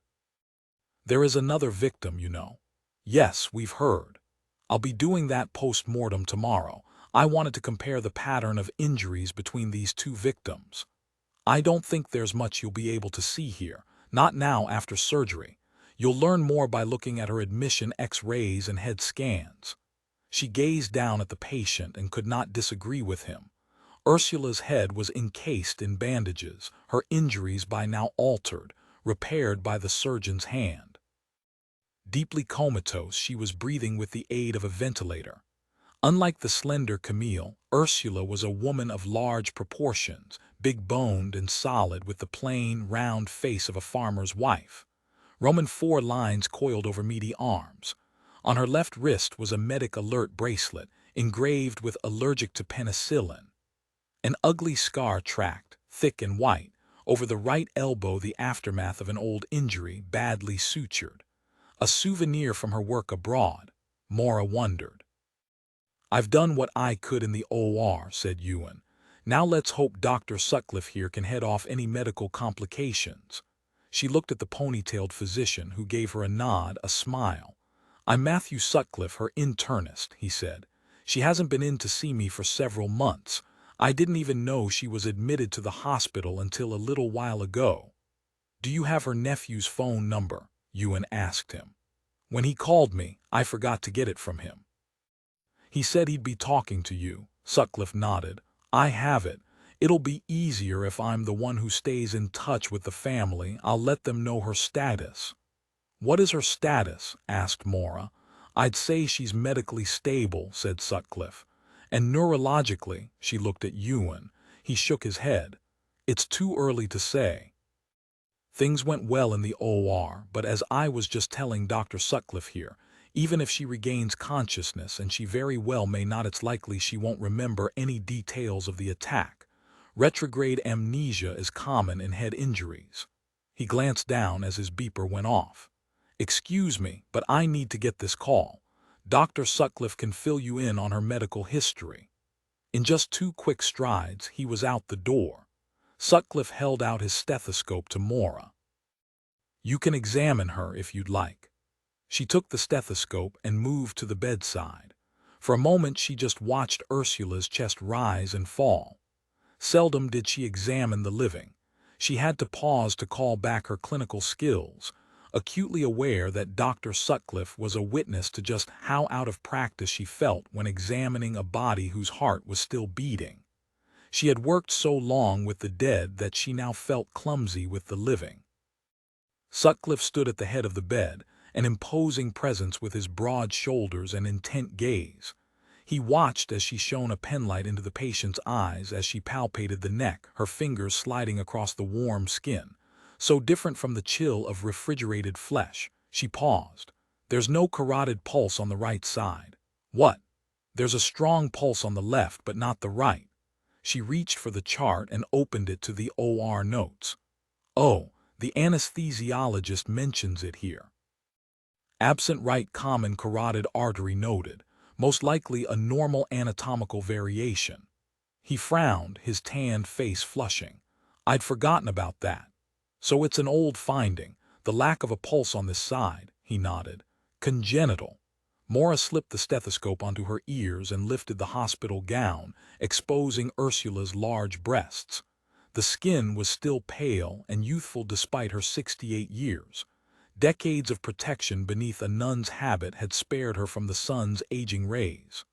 "There is another victim, you know." "Yes, we've heard. I'll be doing that post-mortem tomorrow. I wanted to compare the pattern of injuries between these 2 victims." "I don't think there's much you'll be able to see here, not now after surgery. You'll learn more by looking at her admission X-rays and head scans." She gazed down at the patient and could not disagree with him. Ursula's head was encased in bandages, her injuries by now altered, repaired by the surgeon's hand. Deeply comatose, she was breathing with the aid of a ventilator. Unlike the slender Camille, Ursula was a woman of large proportions, big-boned and solid, with the plain, round face of a farmer's wife. Roman 4 lines coiled over meaty arms. On her left wrist was a medic alert bracelet, engraved with "allergic to penicillin." An ugly scar tracked, thick and white, over the right elbow, the aftermath of an old injury, badly sutured. A souvenir from her work abroad, Maura wondered. "I've done what I could in the OR," said Ewan. "Now let's hope Dr. Sutcliffe here can head off any medical complications." She looked at the ponytailed physician, who gave her a nod, a smile. "I'm Matthew Sutcliffe, her internist," he said. "She hasn't been in to see me for several months. I didn't even know she was admitted to the hospital until a little while ago." "Do you have her nephew's phone number?" Ewan asked him. "When he called me, I forgot to get it from him." "He said he'd be talking to you." Sutcliffe nodded. "I have it. It'll be easier if I'm the one who stays in touch with the family. I'll let them know her status." "What is her status?" asked Maura. "I'd say she's medically stable," said Sutcliffe. "And neurologically," she looked at Ewan. He shook his head. "It's too early to say." "Things went well in the OR, but as I was just telling Dr. Sutcliffe here, even if she regains consciousness, and she very well may not, it's likely she won't remember any details of the attack. Retrograde amnesia is common in head injuries." He glanced down as his beeper went off. "Excuse me, but I need to get this call. Dr. Sutcliffe can fill you in on her medical history." In just 2 quick strides, he was out the door. Sutcliffe held out his stethoscope to Maura. "You can examine her if you'd like." She took the stethoscope and moved to the bedside. For a moment she just watched Ursula's chest rise and fall. Seldom did she examine the living. She had to pause to call back her clinical skills, acutely aware that Dr. Sutcliffe was a witness to just how out of practice she felt when examining a body whose heart was still beating. She had worked so long with the dead that she now felt clumsy with the living. Sutcliffe stood at the head of the bed, an imposing presence with his broad shoulders and intent gaze. He watched as she shone a penlight into the patient's eyes as she palpated the neck, her fingers sliding across the warm skin. So different from the chill of refrigerated flesh. She paused. "There's no carotid pulse on the right side." "What?" "There's a strong pulse on the left, but not the right." She reached for the chart and opened it to the OR notes. "Oh, the anesthesiologist mentions it here. Absent right common carotid artery noted, most likely a normal anatomical variation." He frowned, his tanned face flushing. "I'd forgotten about that. So it's an old finding, the lack of a pulse on this side," he nodded. "Congenital." Maura slipped the stethoscope onto her ears and lifted the hospital gown, exposing Ursula's large breasts. The skin was still pale and youthful despite her 68 years. Decades of protection beneath a nun's habit had spared her from the sun's aging rays.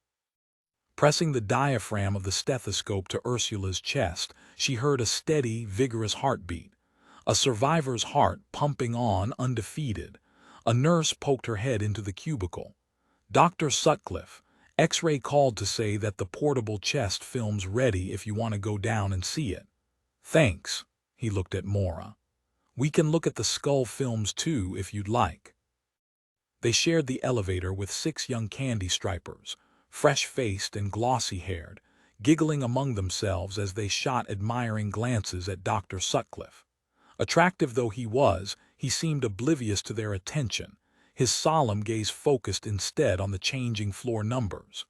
Pressing the diaphragm of the stethoscope to Ursula's chest, she heard a steady, vigorous heartbeat. A survivor's heart pumping on undefeated. A nurse poked her head into the cubicle. "Dr. Sutcliffe, X-ray called to say that the portable chest film's ready if you want to go down and see it." "Thanks." He looked at Maura. "We can look at the skull films too if you'd like." They shared the elevator with 6 young candy stripers, fresh-faced and glossy-haired, giggling among themselves as they shot admiring glances at Dr. Sutcliffe. Attractive though he was, he seemed oblivious to their attention, his solemn gaze focused instead on the changing floor numbers.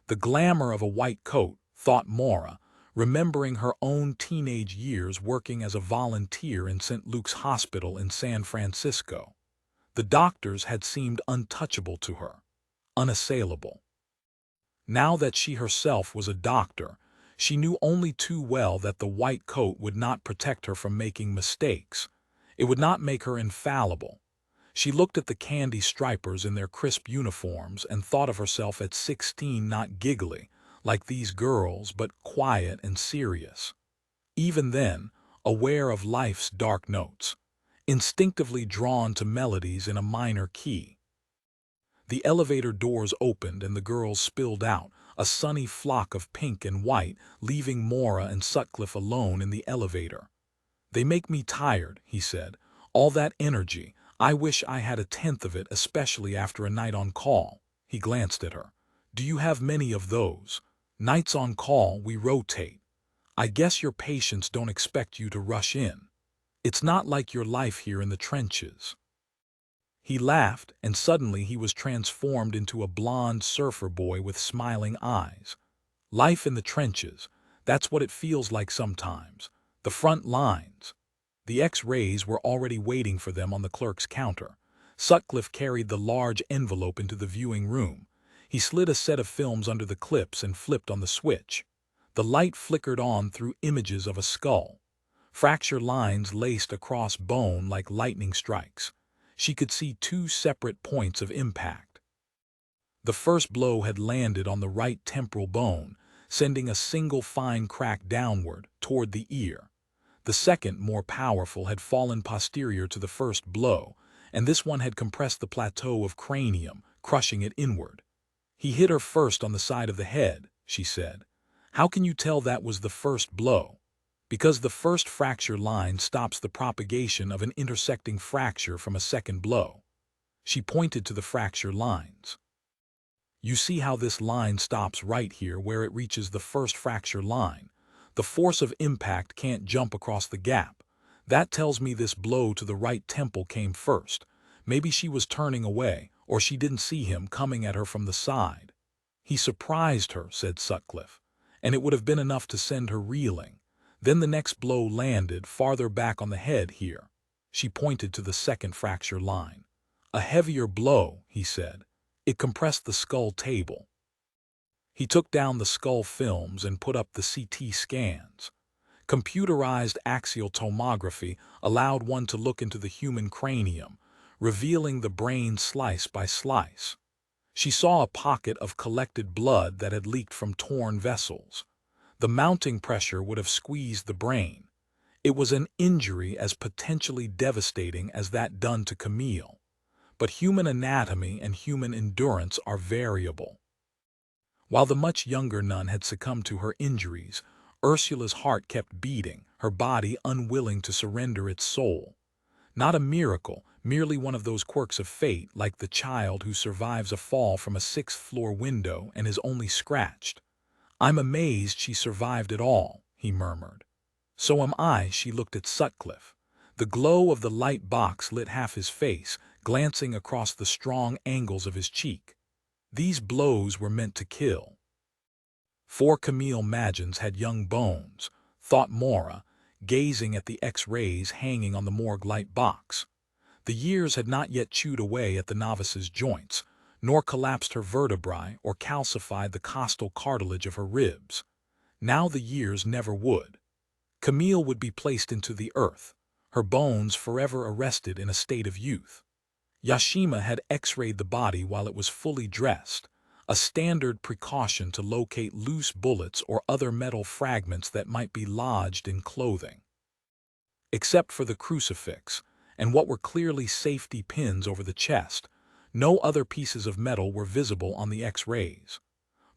The glamour of a white coat, thought Maura, remembering her own teenage years working as a volunteer in St. Luke's Hospital in San Francisco. The doctors had seemed untouchable to her, unassailable. Now that she herself was a doctor, she knew only too well that the white coat would not protect her from making mistakes. It would not make her infallible. She looked at the candy stripers in their crisp uniforms and thought of herself at 16, not giggly, like these girls, but quiet and serious. Even then, aware of life's dark notes, instinctively drawn to melodies in a minor key. The elevator doors opened and the girls spilled out, a sunny flock of pink and white, leaving Maura and Sutcliffe alone in the elevator. "They make me tired," he said. "All that energy. I wish I had 1/10 of it, especially after a night on call." He glanced at her. "Do you have many of those?" "Nights on call, we rotate. I guess your patients don't expect you to rush in. It's not like your life here in the trenches." He laughed, and suddenly he was transformed into a blond surfer boy with smiling eyes. Life in the trenches, that's what it feels like sometimes. The front lines. The X-rays were already waiting for them on the clerk's counter. Sutcliffe carried the large envelope into the viewing room. He slid a set of films under the clips and flipped on the switch. The light flickered on through images of a skull. Fracture lines laced across bone like lightning strikes. She could see two separate points of impact. The first blow had landed on the right temporal bone, sending a single fine crack downward, toward the ear. The second, more powerful, had fallen posterior to the first blow, and this one had compressed the plateau of cranium, crushing it inward. "He hit her first on the side of the head," she said. "How can you tell that was the first blow?" "Because the first fracture line stops the propagation of an intersecting fracture from a second blow." She pointed to the fracture lines. "You see how this line stops right here where it reaches the first fracture line? The force of impact can't jump across the gap. That tells me this blow to the right temple came first. Maybe she was turning away, or she didn't see him coming at her from the side." "He surprised her," said Sutcliffe, "and it would have been enough to send her reeling. Then the next blow landed farther back on the head here." She pointed to the second fracture line. "A heavier blow," he said. "It compressed the skull table." He took down the skull films and put up the CT scans. Computerized axial tomography allowed one to look into the human cranium, revealing the brain slice by slice. She saw a pocket of collected blood that had leaked from torn vessels. The mounting pressure would have squeezed the brain. It was an injury as potentially devastating as that done to Camille. But human anatomy and human endurance are variable. While the much younger nun had succumbed to her injuries, Ursula's heart kept beating, her body unwilling to surrender its soul. Not a miracle, merely one of those quirks of fate, like the child who survives a fall from a sixth-floor window and is only scratched. "I'm amazed she survived it all," he murmured. "So am I." She looked at Sutcliffe. The glow of the light box lit half his face, glancing across the strong angles of his cheek. These blows were meant to kill. 4 Camille Magins had young bones, thought Maura, gazing at the X-rays hanging on the morgue light box. The years had not yet chewed away at the novice's joints, nor collapsed her vertebrae or calcified the costal cartilage of her ribs. Now the years never would. Camille would be placed into the earth, her bones forever arrested in a state of youth. Yashima had X-rayed the body while it was fully dressed, a standard precaution to locate loose bullets or other metal fragments that might be lodged in clothing. Except for the crucifix, and what were clearly safety pins over the chest, no other pieces of metal were visible on the X-rays.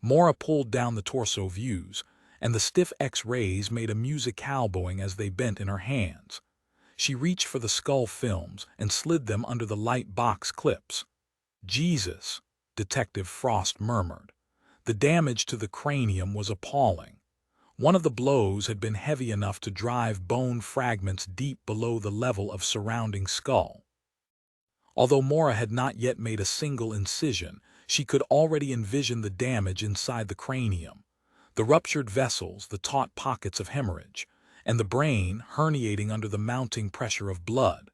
Maura pulled down the torso views, and the stiff X-rays made a musicale bowing as they bent in her hands. She reached for the skull films and slid them under the light box clips. "Jesus," Detective Frost murmured. The damage to the cranium was appalling. One of the blows had been heavy enough to drive bone fragments deep below the level of surrounding skull. Although Maura had not yet made a single incision, she could already envision the damage inside the cranium. The ruptured vessels, the taut pockets of hemorrhage, and the brain herniating under the mounting pressure of blood.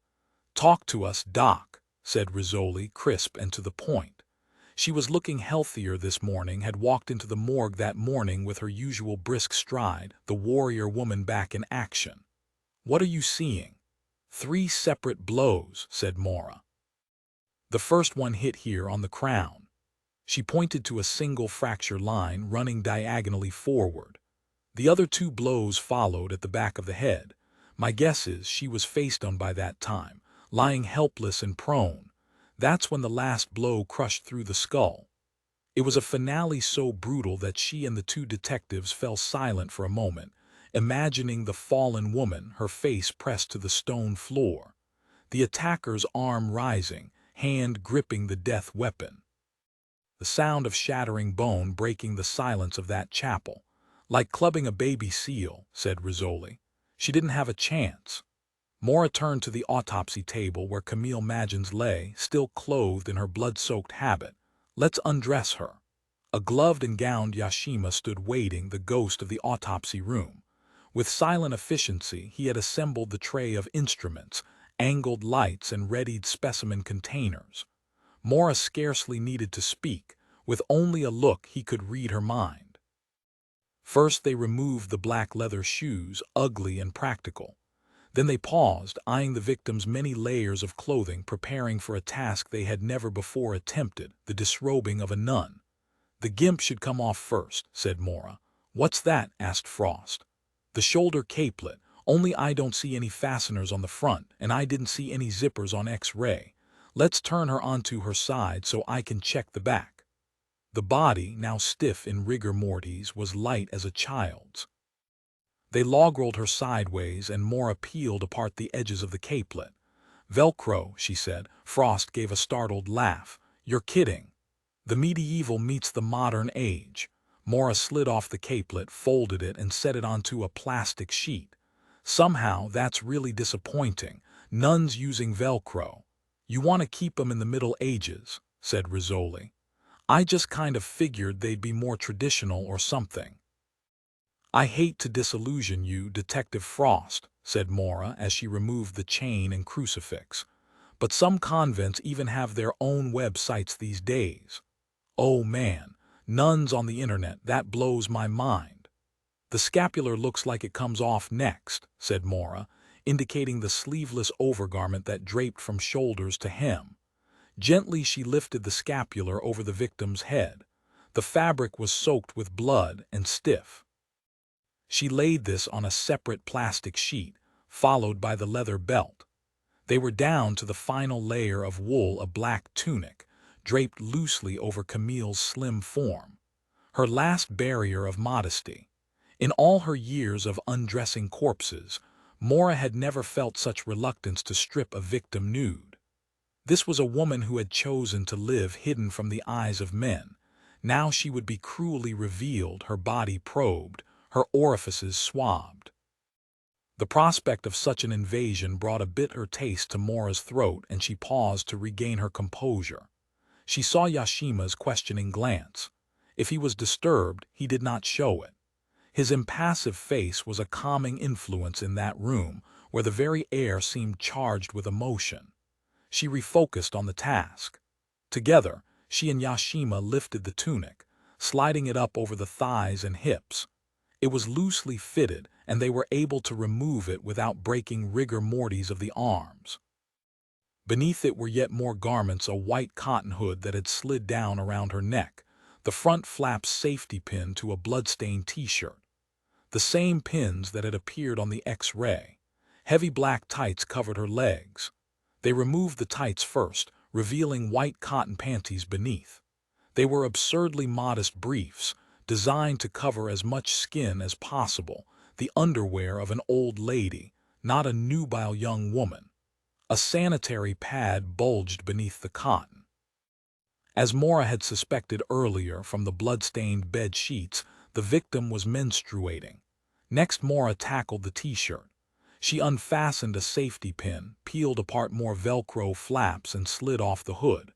"Talk to us, Doc," said Rizzoli, crisp and to the point. She was looking healthier this morning, had walked into the morgue that morning with her usual brisk stride, the warrior woman back in action. "What are you seeing?" "3 separate blows," said Maura. "The first one hit here on the crown." She pointed to a single fracture line running diagonally forward. "The other 2 blows followed at the back of the head. My guess is she was face down by that time, lying helpless and prone. That's when the last blow crushed through the skull." It was a finale so brutal that she and the 2 detectives fell silent for a moment, imagining the fallen woman, her face pressed to the stone floor. The attacker's arm rising, hand gripping the death weapon. The sound of shattering bone breaking the silence of that chapel. "Like clubbing a baby seal," said Rizzoli. "She didn't have a chance." Maura turned to the autopsy table where Camille Magins lay, still clothed in her blood-soaked habit. "Let's undress her." A gloved and gowned Yashima stood waiting, the ghost of the autopsy room. With silent efficiency, he had assembled the tray of instruments, angled lights, and readied specimen containers. Maura scarcely needed to speak. With only a look he could read her mind. First they removed the black leather shoes, ugly and practical. Then they paused, eyeing the victim's many layers of clothing, preparing for a task they had never before attempted, the disrobing of a nun. "The gimp should come off first," said Maura. "What's that?" asked Frost. "The shoulder capelet, only I don't see any fasteners on the front, and I didn't see any zippers on X-ray. Let's turn her onto her side so I can check the back." The body, now stiff in rigor mortis, was light as a child's. They log-rolled her sideways, and Maura peeled apart the edges of the capelet. "Velcro," she said. Frost gave a startled laugh. "You're kidding." "The medieval meets the modern age." Maura slid off the capelet, folded it, and set it onto a plastic sheet. "Somehow that's really disappointing. Nuns using Velcro." "You want to keep 'em in the Middle Ages," said Rizzoli. "I just kind of figured they'd be more traditional or something." "I hate to disillusion you, Detective Frost," said Maura as she removed the chain and crucifix. "But some convents even have their own websites these days." "Oh man, nuns on the internet, that blows my mind." "The scapular looks like it comes off next," said Maura, indicating the sleeveless overgarment that draped from shoulders to hem. Gently she lifted the scapular over the victim's head. The fabric was soaked with blood and stiff. She laid this on a separate plastic sheet, followed by the leather belt. They were down to the final layer of wool, a black tunic, draped loosely over Camille's slim form. Her last barrier of modesty. In all her years of undressing corpses, Maura had never felt such reluctance to strip a victim nude. This was a woman who had chosen to live hidden from the eyes of men. Now she would be cruelly revealed, her body probed, her orifices swabbed. The prospect of such an invasion brought a bitter taste to Maura's throat, and she paused to regain her composure. She saw Yashima's questioning glance. If he was disturbed, he did not show it. His impassive face was a calming influence in that room, where the very air seemed charged with emotion. She refocused on the task. Together, she and Yashima lifted the tunic, sliding it up over the thighs and hips. It was loosely fitted, and they were able to remove it without breaking rigor mortis of the arms. Beneath it were yet more garments, a white cotton hood that had slid down around her neck, the front flap's safety pin to a blood-stained t-shirt. The same pins that had appeared on the X-ray. Heavy black tights covered her legs. They removed the tights first, revealing white cotton panties beneath. They were absurdly modest briefs, designed to cover as much skin as possible, the underwear of an old lady, not a nubile young woman. A sanitary pad bulged beneath the cotton. As Maura had suspected earlier from the blood-stained bed sheets, the victim was menstruating. Next, Maura tackled the t-shirt. She unfastened a safety pin, peeled apart more Velcro flaps, and slid off the hood.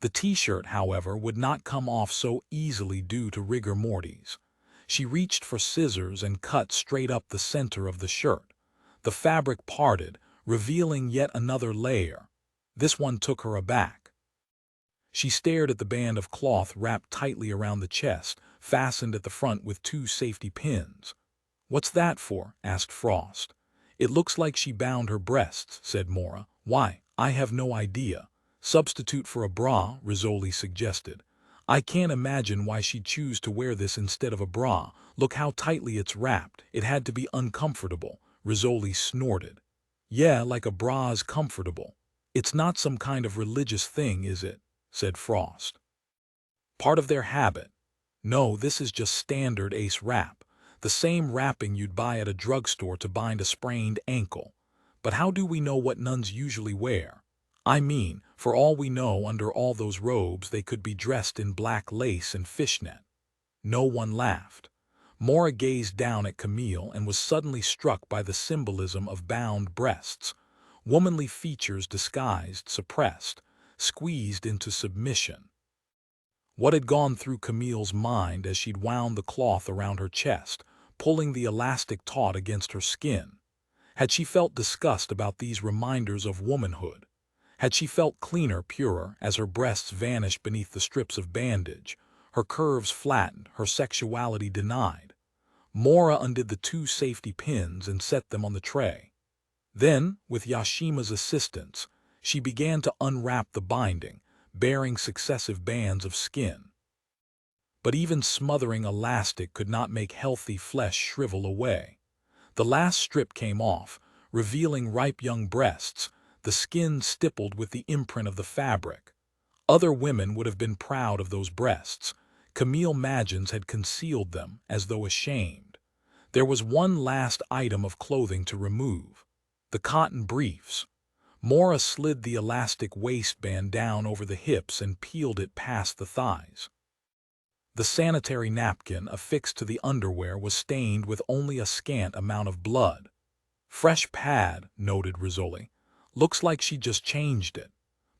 The t-shirt, however, would not come off so easily due to rigor mortis. She reached for scissors and cut straight up the center of the shirt. The fabric parted, revealing yet another layer. This one took her aback. She stared at the band of cloth wrapped tightly around the chest, fastened at the front with 2 safety pins. "What's that for?" asked Frost. "It looks like she bound her breasts," said Maura. "Why, I have no idea." "Substitute for a bra," Rizzoli suggested. "I can't imagine why she'd choose to wear this instead of a bra. Look how tightly it's wrapped. It had to be uncomfortable." Rizzoli snorted. "Yeah, like a bra's comfortable. It's not some kind of religious thing, is it?" said Frost. "Part of their habit." "No, this is just standard ace wrap. The same wrapping you'd buy at a drugstore to bind a sprained ankle. But how do we know what nuns usually wear? I mean, for all we know, under all those robes they could be dressed in black lace and fishnet." No one laughed. Maura gazed down at Camille and was suddenly struck by the symbolism of bound breasts, womanly features disguised, suppressed, squeezed into submission. What had gone through Camille's mind as she'd wound the cloth around her chest, pulling the elastic taut against her skin? Had she felt disgust about these reminders of womanhood? Had she felt cleaner, purer, as her breasts vanished beneath the strips of bandage, her curves flattened, her sexuality denied? Maura undid the 2 safety pins and set them on the tray. Then, with Yashima's assistance, she began to unwrap the binding, bearing successive bands of skin. But even smothering elastic could not make healthy flesh shrivel away. The last strip came off, revealing ripe young breasts, the skin stippled with the imprint of the fabric. Other women would have been proud of those breasts. Camille Magins had concealed them, as though ashamed. There was one last item of clothing to remove: the cotton briefs. Maura slid the elastic waistband down over the hips and peeled it past the thighs. The sanitary napkin affixed to the underwear was stained with only a scant amount of blood. "Fresh pad," noted Rizzoli. "Looks like she just changed it."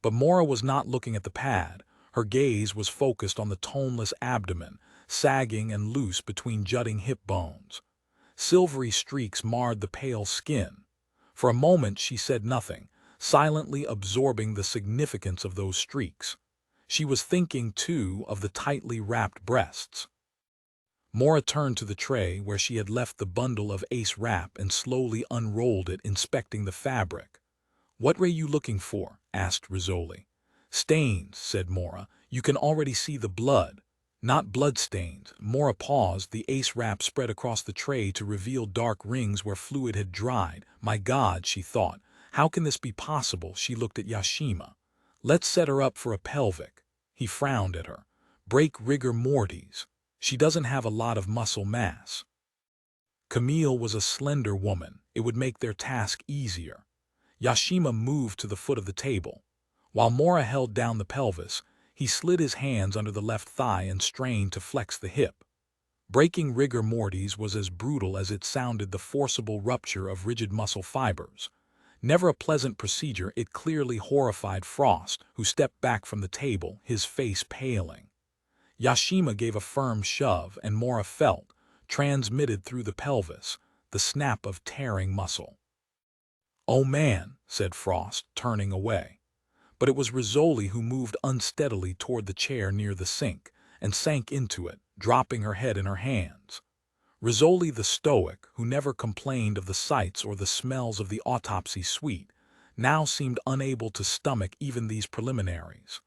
But Maura was not looking at the pad. Her gaze was focused on the toneless abdomen, sagging and loose between jutting hip bones. Silvery streaks marred the pale skin. For a moment she said nothing, silently absorbing the significance of those streaks. She was thinking, too, of the tightly wrapped breasts. Maura turned to the tray where she had left the bundle of ace wrap and slowly unrolled it, inspecting the fabric. "What were you looking for?" asked Rizzoli. "Stains," said Maura. "You can already see the blood." "Not bloodstains." Maura paused, the ace wrap spread across the tray to reveal dark rings where fluid had dried. "My God," she thought. "How can this be possible?" She looked at Yashima. "Let's set her up for a pelvic." He frowned at her. "Break rigor mortis. She doesn't have a lot of muscle mass." Camille was a slender woman. It would make their task easier. Yashima moved to the foot of the table. While Maura held down the pelvis, he slid his hands under the left thigh and strained to flex the hip. Breaking rigor mortis was as brutal as it sounded, the forcible rupture of rigid muscle fibers. Never a pleasant procedure, it clearly horrified Frost, who stepped back from the table, his face paling. Yashima gave a firm shove, and Maura felt, transmitted through the pelvis, the snap of tearing muscle. "Oh man," said Frost, turning away. But it was Rizzoli who moved unsteadily toward the chair near the sink, and sank into it, dropping her head in her hands. Rizzoli, the stoic, who never complained of the sights or the smells of the autopsy suite, now seemed unable to stomach even these preliminaries.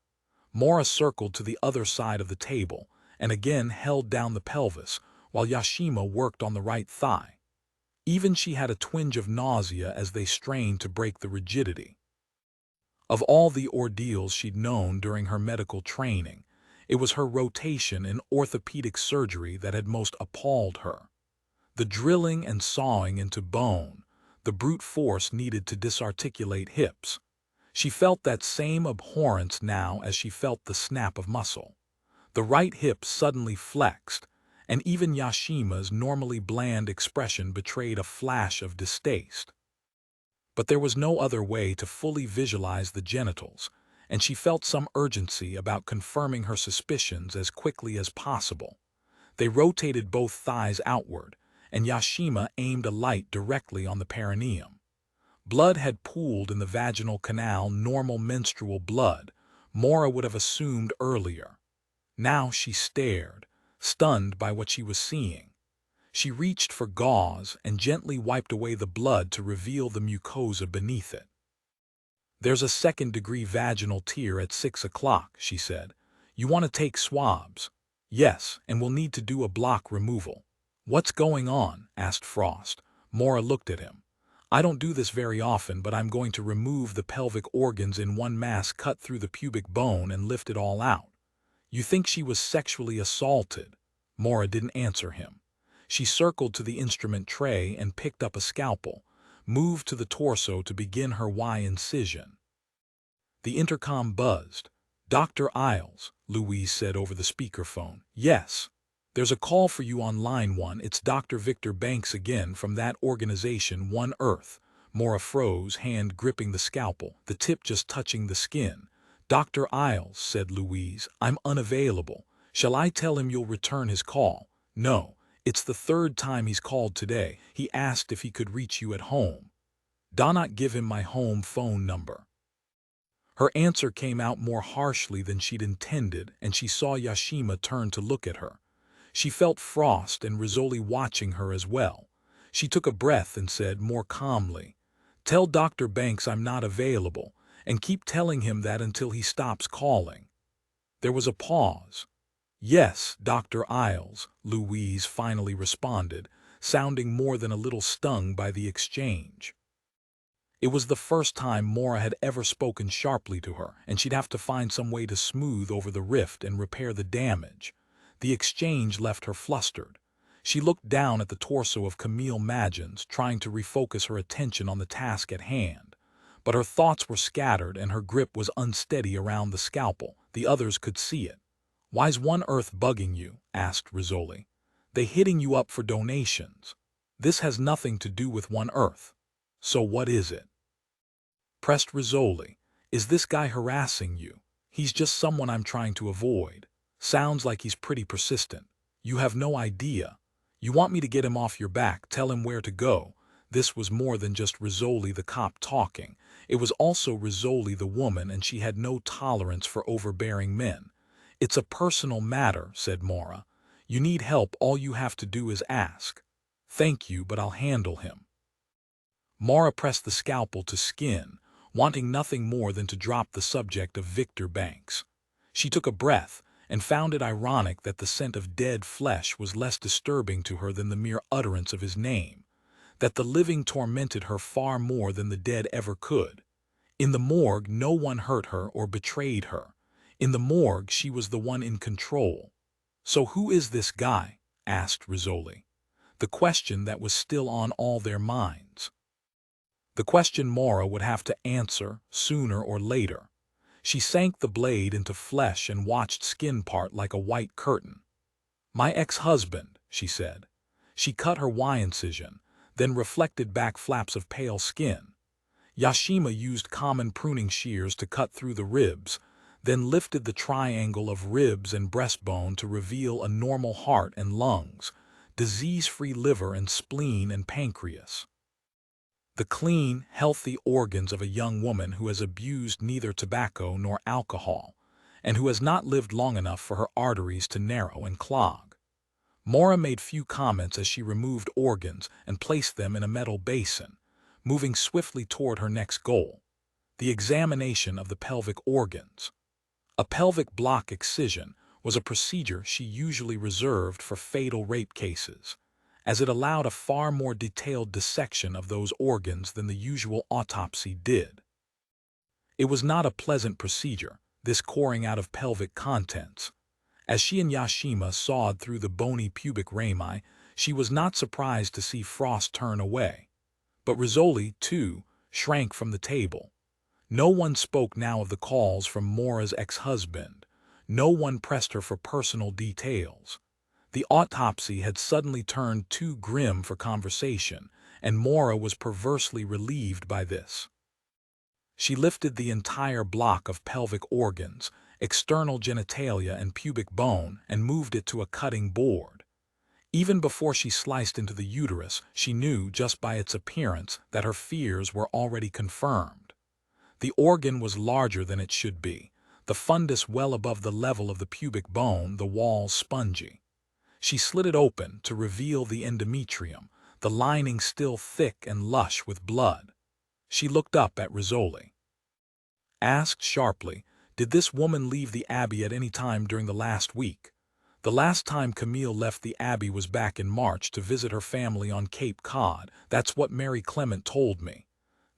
Maura circled to the other side of the table, and again held down the pelvis, while Yashima worked on the right thigh. Even she had a twinge of nausea as they strained to break the rigidity. Of all the ordeals she'd known during her medical training, it was her rotation in orthopedic surgery that had most appalled her. The drilling and sawing into bone, the brute force needed to disarticulate hips. She felt that same abhorrence now as she felt the snap of muscle. The right hip suddenly flexed, and even Yashima's normally bland expression betrayed a flash of distaste. But there was no other way to fully visualize the genitals, and she felt some urgency about confirming her suspicions as quickly as possible. They rotated both thighs outward, and Yashima aimed a light directly on the perineum. Blood had pooled in the vaginal canal, normal menstrual blood, Maura would have assumed earlier. Now she stared, stunned by what she was seeing. She reached for gauze and gently wiped away the blood to reveal the mucosa beneath it. "There's a second-degree vaginal tear at 6 o'clock, she said. "You want to take swabs?" "Yes, and we'll need to do a block removal." "What's going on?" asked Frost. Maura looked at him. "I don't do this very often, but I'm going to remove the pelvic organs in one mass, cut through the pubic bone and lift it all out." "You think she was sexually assaulted?" Maura didn't answer him. She circled to the instrument tray and picked up a scalpel, moved to the torso to begin her Y incision. The intercom buzzed. "Dr. Isles," Louise said over the speakerphone. "Yes." There's a call for you on line 1. It's Dr. Victor Banks again from that organization, One Earth. Maura froze, hand gripping the scalpel, the tip just touching the skin. Dr. Isles, said Louise, I'm unavailable. Shall I tell him you'll return his call? No. It's the 3rd time he's called today. He asked if he could reach you at home. Do not give him my home phone number. Her answer came out more harshly than she'd intended, and she saw Yashima turn to look at her. She felt Frost and Rizzoli watching her as well. She took a breath and said more calmly, Tell Dr. Banks I'm not available, and keep telling him that until he stops calling. There was a pause. Yes, Dr. Isles, Louise finally responded, sounding more than a little stung by the exchange. It was the first time Maura had ever spoken sharply to her, and she'd have to find some way to smooth over the rift and repair the damage. The exchange left her flustered. She looked down at the torso of Camille Magins, trying to refocus her attention on the task at hand. But her thoughts were scattered and her grip was unsteady around the scalpel. The others could see it. Why's One Earth bugging you? Asked Rizzoli. They hitting you up for donations. This has nothing to do with One Earth. So what is it? Pressed Rizzoli. Is this guy harassing you? He's just someone I'm trying to avoid. Sounds like he's pretty persistent. You have no idea. You want me to get him off your back, tell him where to go. This was more than just Rizzoli the cop talking. It was also Rizzoli the woman, and she had no tolerance for overbearing men. It's a personal matter, said Maura. You need help, all you have to do is ask. Thank you, but I'll handle him. Maura pressed the scalpel to skin, wanting nothing more than to drop the subject of Victor Banks. She took a breath, and found it ironic that the scent of dead flesh was less disturbing to her than the mere utterance of his name, that the living tormented her far more than the dead ever could. In the morgue, no one hurt her or betrayed her. In the morgue, she was the one in control. So who is this guy? Asked Rizzoli. The question that was still on all their minds. The question Maura would have to answer sooner or later. She sank the blade into flesh and watched skin part like a white curtain. My ex-husband, she said. She cut her Y incision, then reflected back flaps of pale skin. Yashima used common pruning shears to cut through the ribs, then lifted the triangle of ribs and breastbone to reveal a normal heart and lungs, disease-free liver and spleen and pancreas. The clean, healthy organs of a young woman who has abused neither tobacco nor alcohol, and who has not lived long enough for her arteries to narrow and clog. Maura made few comments as she removed organs and placed them in a metal basin, moving swiftly toward her next goal, the examination of the pelvic organs. A pelvic block excision was a procedure she usually reserved for fatal rape cases, as it allowed a far more detailed dissection of those organs than the usual autopsy did. It was not a pleasant procedure, this coring out of pelvic contents. As she and Yashima sawed through the bony pubic rami, she was not surprised to see Frost turn away. But Rizzoli, too, shrank from the table. No one spoke now of the calls from Maura's ex-husband. No one pressed her for personal details. The autopsy had suddenly turned too grim for conversation, and Maura was perversely relieved by this. She lifted the entire block of pelvic organs, external genitalia and pubic bone, and moved it to a cutting board. Even before she sliced into the uterus, she knew just by its appearance that her fears were already confirmed. The organ was larger than it should be, the fundus well above the level of the pubic bone, the walls spongy. She slit it open to reveal the endometrium, the lining still thick and lush with blood. She looked up at Rizzoli. Asked sharply, did this woman leave the Abbey at any time during the last week? The last time Camille left the Abbey was back in March to visit her family on Cape Cod. That's what Mary Clement told me.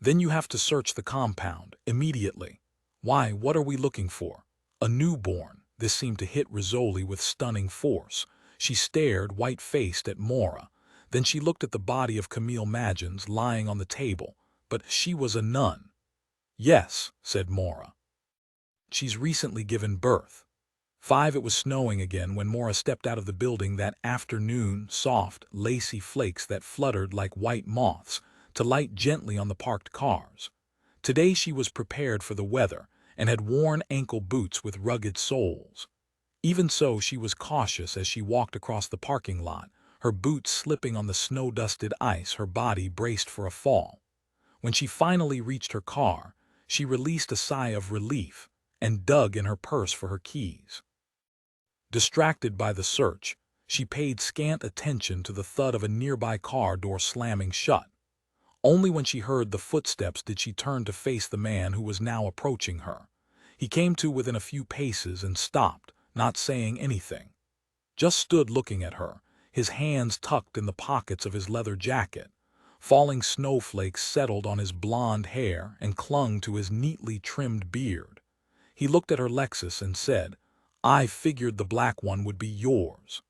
Then you have to search the compound, immediately. Why, what are we looking for? A newborn. This seemed to hit Rizzoli with stunning force. She stared, white-faced, at Maura. Then she looked at the body of Camille Magins lying on the table. But she was a nun. Yes, said Maura. She's recently given birth. 5. It was snowing again when Maura stepped out of the building that afternoon, soft, lacy flakes that fluttered like white moths to light gently on the parked cars. Today she was prepared for the weather and had worn ankle boots with rugged soles. Even so, she was cautious as she walked across the parking lot, her boots slipping on the snow-dusted ice, her body braced for a fall. When she finally reached her car, she released a sigh of relief and dug in her purse for her keys. Distracted by the search, she paid scant attention to the thud of a nearby car door slamming shut. Only when she heard the footsteps did she turn to face the man who was now approaching her. He came to within a few paces and stopped, not saying anything. Just stood looking at her, his hands tucked in the pockets of his leather jacket. Falling snowflakes settled on his blonde hair and clung to his neatly trimmed beard. He looked at her Lexus and said, "I figured the black one would be yours.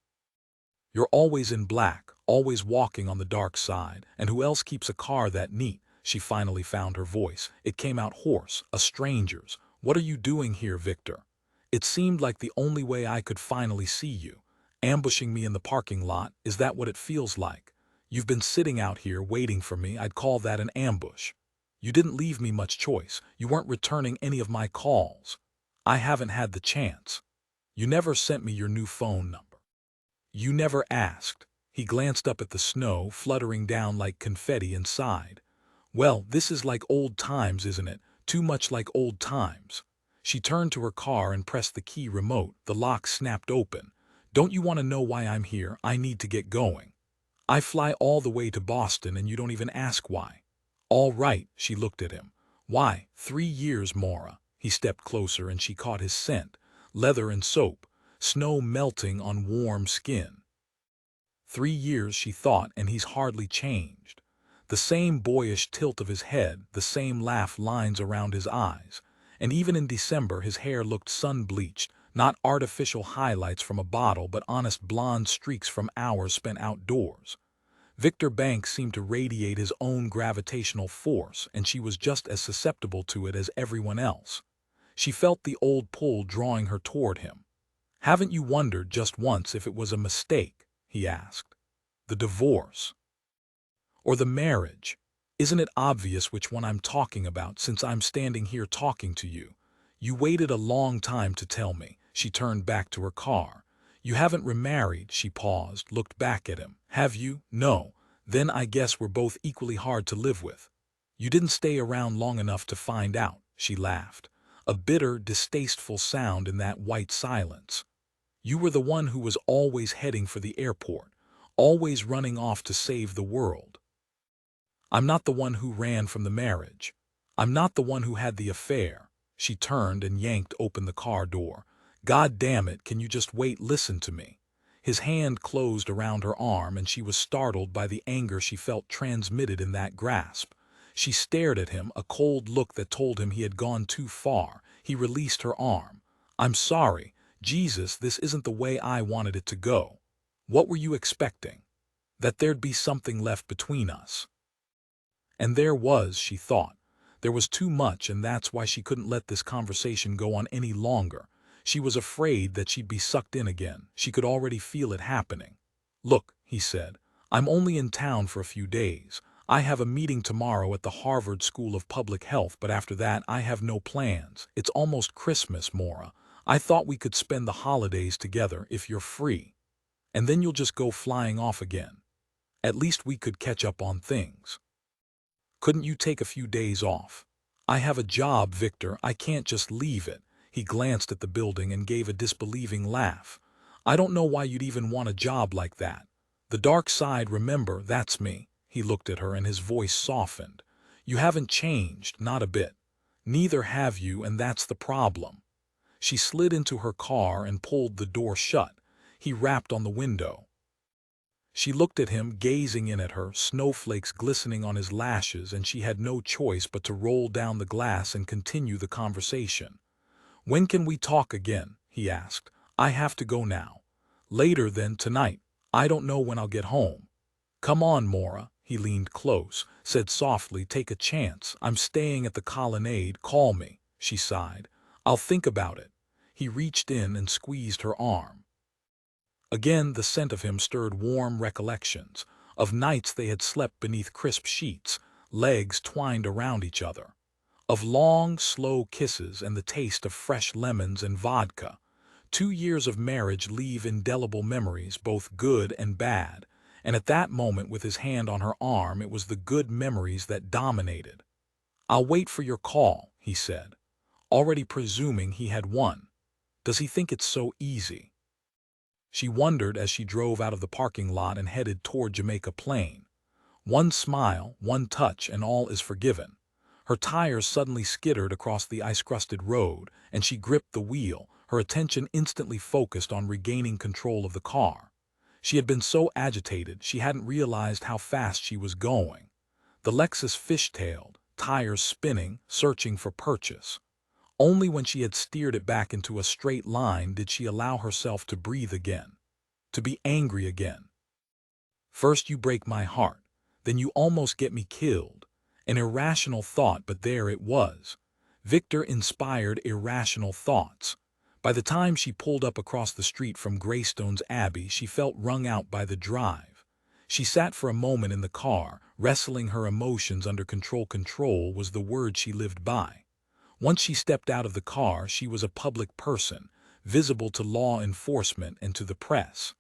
You're always in black, always walking on the dark side, and who else keeps a car that neat?" She finally found her voice. It came out hoarse, a stranger's. "What are you doing here, Victor? It seemed like the only way I could finally see you. Ambushing me in the parking lot, is that what it feels like? You've been sitting out here waiting for me. I'd call that an ambush. You didn't leave me much choice. You weren't returning any of my calls. I haven't had the chance. You never sent me your new phone number. You never asked." He glanced up at the snow, fluttering down like confetti, and sighed. "Well, this is like old times, isn't it? Too much like old times." She turned to her car and pressed the key remote. The lock snapped open. "Don't you want to know why I'm here? I need to get going. I fly all the way to Boston and you don't even ask why." "All right," she looked at him. "Why, 3 years, Maura." He stepped closer and she caught his scent. Leather and soap, snow melting on warm skin. 3 years, she thought, and he's hardly changed. The same boyish tilt of his head, the same laugh lines around his eyes. And even in December his hair looked sun-bleached, not artificial highlights from a bottle but honest blonde streaks from hours spent outdoors. Victor Banks seemed to radiate his own gravitational force, and she was just as susceptible to it as everyone else. She felt the old pull drawing her toward him. "Haven't you wondered just once if it was a mistake?" he asked. "The divorce? Or the marriage? Isn't it obvious which one I'm talking about since I'm standing here talking to you? You waited a long time to tell me." She turned back to her car. "You haven't remarried," she paused, looked back at him. "Have you? No. Then I guess we're both equally hard to live with. You didn't stay around long enough to find out," she laughed. A bitter, distasteful sound in that white silence. "You were the one who was always heading for the airport, always running off to save the world. I'm not the one who ran from the marriage. I'm not the one who had the affair." She turned and yanked open the car door. "God damn it, can you just wait? Listen to me." His hand closed around her arm and she was startled by the anger she felt transmitted in that grasp. She stared at him, a cold look that told him he had gone too far. He released her arm. "I'm sorry. Jesus, this isn't the way I wanted it to go. What were you expecting? That there'd be something left between us?" And there was, she thought. There was too much, and that's why she couldn't let this conversation go on any longer. She was afraid that she'd be sucked in again. She could already feel it happening. "Look," he said, "I'm only in town for a few days. I have a meeting tomorrow at the Harvard School of Public Health, but after that I have no plans. It's almost Christmas, Maura. I thought we could spend the holidays together if you're free. And then you'll just go flying off again. At least we could catch up on things. Couldn't you take a few days off?" "I have a job, Victor. I can't just leave it." He glanced at the building and gave a disbelieving laugh. "I don't know why you'd even want a job like that. The dark side, remember, that's me." He looked at her and his voice softened. "You haven't changed, not a bit. Neither have you, and that's the problem." She slid into her car and pulled the door shut. He rapped on the window. She looked at him, gazing in at her, snowflakes glistening on his lashes, and she had no choice but to roll down the glass and continue the conversation. "When can we talk again?" he asked. "I have to go now." "Later then, tonight. I don't know when I'll get home." "Come on, Maura." He leaned close, said softly, "Take a chance. I'm staying at the Colonnade. Call me." She sighed. "I'll think about it." He reached in and squeezed her arm. Again the scent of him stirred warm recollections, of nights they had slept beneath crisp sheets, legs twined around each other, of long, slow kisses and the taste of fresh lemons and vodka. 2 years of marriage leave indelible memories, both good and bad, and at that moment with his hand on her arm it was the good memories that dominated. "I'll wait for your call," he said, already presuming he had won. Does he think it's so easy? She wondered as she drove out of the parking lot and headed toward Jamaica Plain. One smile, one touch, and all is forgiven. Her tires suddenly skittered across the ice-crusted road, and she gripped the wheel, her attention instantly focused on regaining control of the car. She had been so agitated she hadn't realized how fast she was going. The Lexus fishtailed, tires spinning, searching for purchase. Only when she had steered it back into a straight line did she allow herself to breathe again, to be angry again. "First you break my heart, then you almost get me killed." An irrational thought, but there it was. Victor inspired irrational thoughts. By the time she pulled up across the street from Greystones Abbey, she felt wrung out by the drive. She sat for a moment in the car, wrestling her emotions under control. Control was the word she lived by. Once she stepped out of the car, she was a public person, visible to law enforcement and to the press.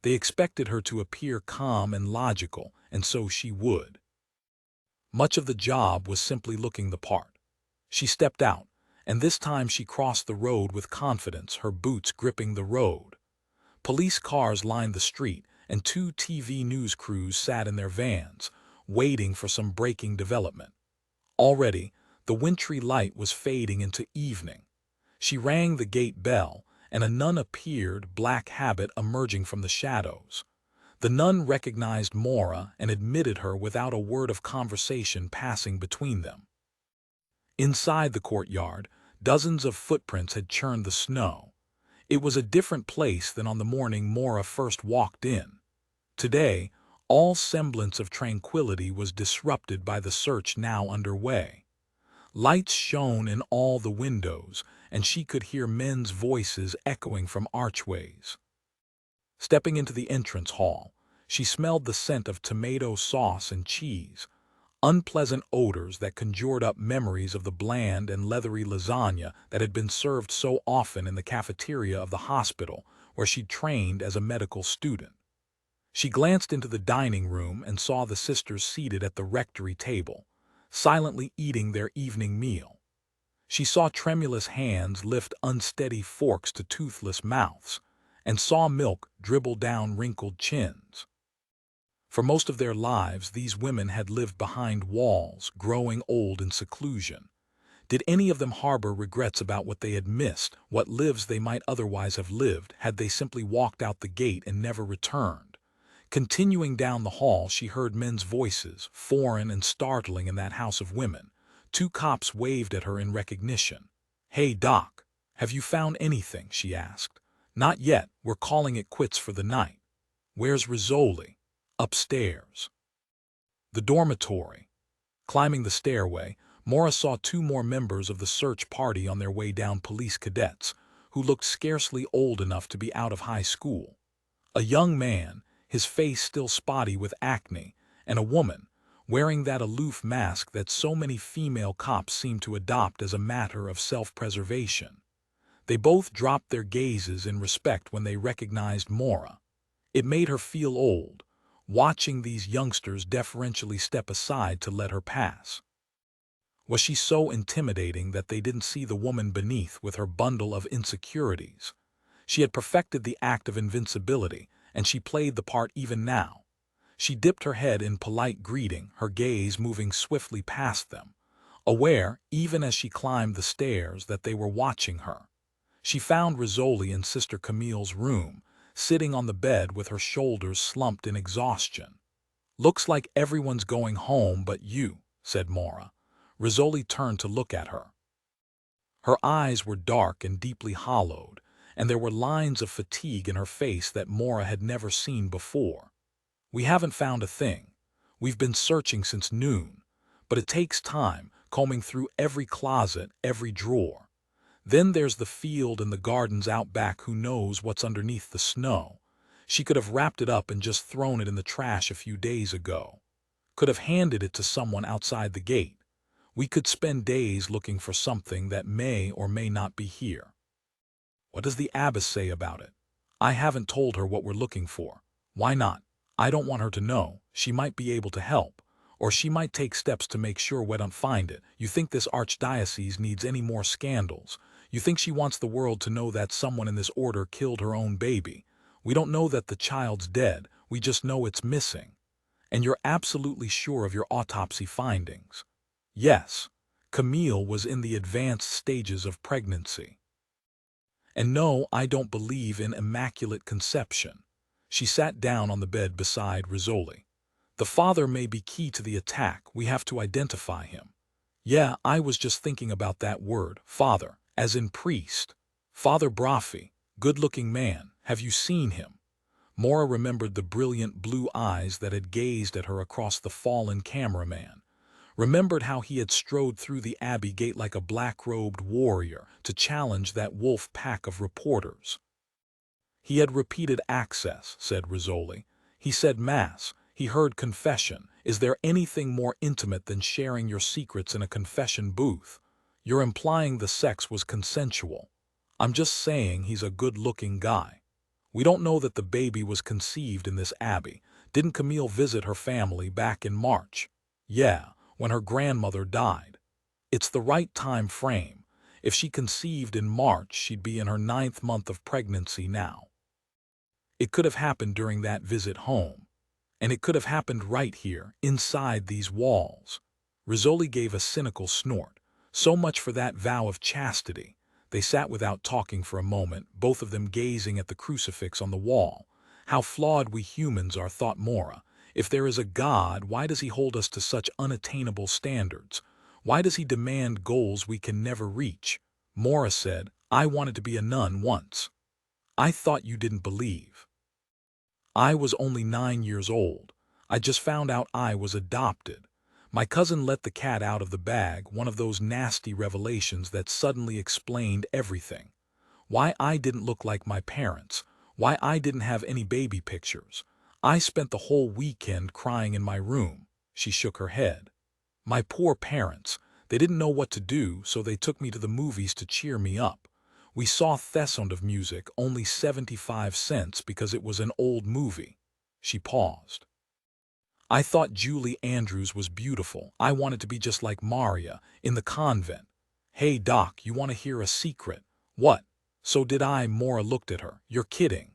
They expected her to appear calm and logical, and so she would. Much of the job was simply looking the part. She stepped out, and this time she crossed the road with confidence, her boots gripping the road. Police cars lined the street, and 2 TV news crews sat in their vans, waiting for some breaking development. Already, the wintry light was fading into evening. She rang the gate bell, and a nun appeared, black habit emerging from the shadows. The nun recognized Maura and admitted her without a word of conversation passing between them. Inside the courtyard, dozens of footprints had churned the snow. It was a different place than on the morning Maura first walked in. Today, all semblance of tranquility was disrupted by the search now underway. Lights shone in all the windows, and she could hear men's voices echoing from archways. Stepping into the entrance hall, she smelled the scent of tomato sauce and cheese, unpleasant odors that conjured up memories of the bland and leathery lasagna that had been served so often in the cafeteria of the hospital where she'd trained as a medical student. She glanced into the dining room and saw the sisters seated at the rectory table, silently eating their evening meal. She saw tremulous hands lift unsteady forks to toothless mouths, and saw milk dribble down wrinkled chins. For most of their lives, these women had lived behind walls, growing old in seclusion. Did any of them harbor regrets about what they had missed, what lives they might otherwise have lived had they simply walked out the gate and never returned? Continuing down the hall, she heard men's voices, foreign and startling in that house of women. 2 cops waved at her in recognition. "Hey, Doc, have you found anything?" she asked. "Not yet, we're calling it quits for the night." "Where's Rizzoli?" "Upstairs." The dormitory. Climbing the stairway, Maura saw 2 more members of the search party on their way down, police cadets, who looked scarcely old enough to be out of high school. A young man, his face still spotty with acne, and a woman, wearing that aloof mask that so many female cops seem to adopt as a matter of self-preservation. They both dropped their gazes in respect when they recognized Maura. It made her feel old, watching these youngsters deferentially step aside to let her pass. Was she so intimidating that they didn't see the woman beneath with her bundle of insecurities? She had perfected the act of invincibility, and she played the part even now. She dipped her head in polite greeting, her gaze moving swiftly past them, aware, even as she climbed the stairs, that they were watching her. She found Rizzoli in Sister Camille's room, sitting on the bed with her shoulders slumped in exhaustion. "Looks like everyone's going home but you," said Maura. Rizzoli turned to look at her. Her eyes were dark and deeply hollowed, and there were lines of fatigue in her face that Maura had never seen before. "We haven't found a thing. We've been searching since noon, but it takes time, combing through every closet, every drawer. Then there's the field and the gardens out back. Who knows what's underneath the snow? She could have wrapped it up and just thrown it in the trash a few days ago. Could have handed it to someone outside the gate. We could spend days looking for something that may or may not be here. What does the abbess say about it? I haven't told her what we're looking for. Why not? I don't want her to know. She might be able to help. Or she might take steps to make sure we don't find it. You think this archdiocese needs any more scandals? You think she wants the world to know that someone in this order killed her own baby? We don't know that the child's dead. We just know it's missing. And you're absolutely sure of your autopsy findings? Yes. Camille was in the advanced stages of pregnancy. And no, I don't believe in immaculate conception. She sat down on the bed beside Rizzoli. The father may be key to the attack. We have to identify him. Yeah, I was just thinking about that word, father, as in priest. Father Braffi, good-looking man. Have you seen him? Maura remembered the brilliant blue eyes that had gazed at her across the fallen cameraman. Remembered how he had strode through the abbey gate like a black-robed warrior to challenge that wolf pack of reporters. He had repeated access, said Rizzoli. He said mass. He heard confession. Is there anything more intimate than sharing your secrets in a confession booth? You're implying the sex was consensual. I'm just saying he's a good-looking guy. We don't know that the baby was conceived in this abbey. Didn't Camille visit her family back in March? Yeah, when her grandmother died. It's the right time frame. If she conceived in March, she'd be in her 9th month of pregnancy now. It could have happened during that visit home. And it could have happened right here, inside these walls. Rizzoli gave a cynical snort. So much for that vow of chastity. They sat without talking for a moment, both of them gazing at the crucifix on the wall. How flawed we humans are, thought Maura. If there is a God, why does he hold us to such unattainable standards? Why does he demand goals we can never reach? Maura said, I wanted to be a nun once. I thought you didn't believe. I was only 9 years old. I just found out I was adopted. My cousin let the cat out of the bag, one of those nasty revelations that suddenly explained everything. Why I didn't look like my parents. Why I didn't have any baby pictures. I spent the whole weekend crying in my room. She shook her head. My poor parents. They didn't know what to do, so they took me to the movies to cheer me up. We saw The Sound of Music, only 75 cents because it was an old movie. She paused. I thought Julie Andrews was beautiful. I wanted to be just like Maria, in the convent. Hey doc, you want to hear a secret? What? So did I. Maura looked at her. You're kidding.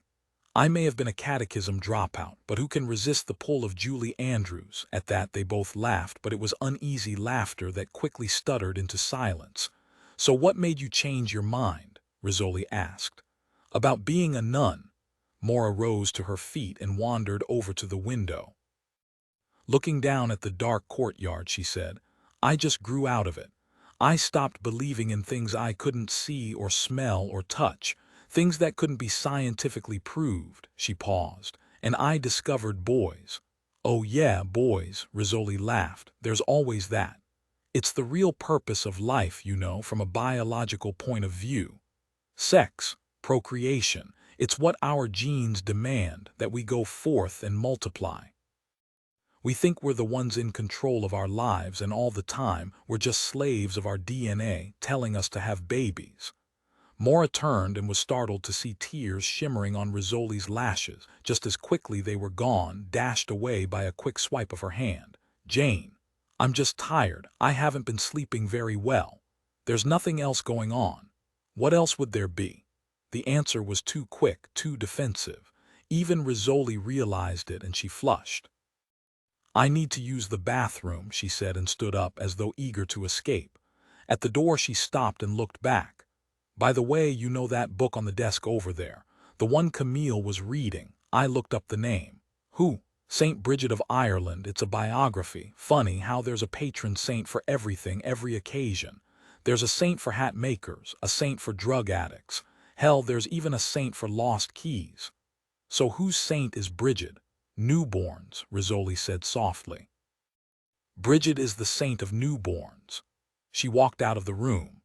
I may have been a catechism dropout, but who can resist the pull of Julie Andrews? At that they both laughed, but it was uneasy laughter that quickly stuttered into silence. So what made you change your mind? Rizzoli asked. About being a nun. Maura rose to her feet and wandered over to the window. Looking down at the dark courtyard, she said, I just grew out of it. I stopped believing in things I couldn't see or smell or touch, things that couldn't be scientifically proved. She paused, and I discovered boys. Oh yeah, boys, Rizzoli laughed. There's always that. It's the real purpose of life, you know, from a biological point of view. Sex, procreation, it's what our genes demand, that we go forth and multiply. We think we're the ones in control of our lives, and all the time we're just slaves of our DNA telling us to have babies. Maura turned and was startled to see tears shimmering on Rizzoli's lashes. Just as quickly they were gone, dashed away by a quick swipe of her hand. Jane, I'm just tired. I haven't been sleeping very well. There's nothing else going on. What else would there be? The answer was too quick, too defensive. Even Rizzoli realized it, and she flushed. I need to use the bathroom, she said, and stood up as though eager to escape. At the door she stopped and looked back. By the way, you know that book on the desk over there? The one Camille was reading. I looked up the name. Who? St. Bridget of Ireland. It's a biography. Funny how there's a patron saint for everything, every occasion. There's a saint for hat makers, a saint for drug addicts. Hell, there's even a saint for lost keys. So whose saint is Bridget? Newborns, Rizzoli said softly. Bridget is the saint of newborns. She walked out of the room.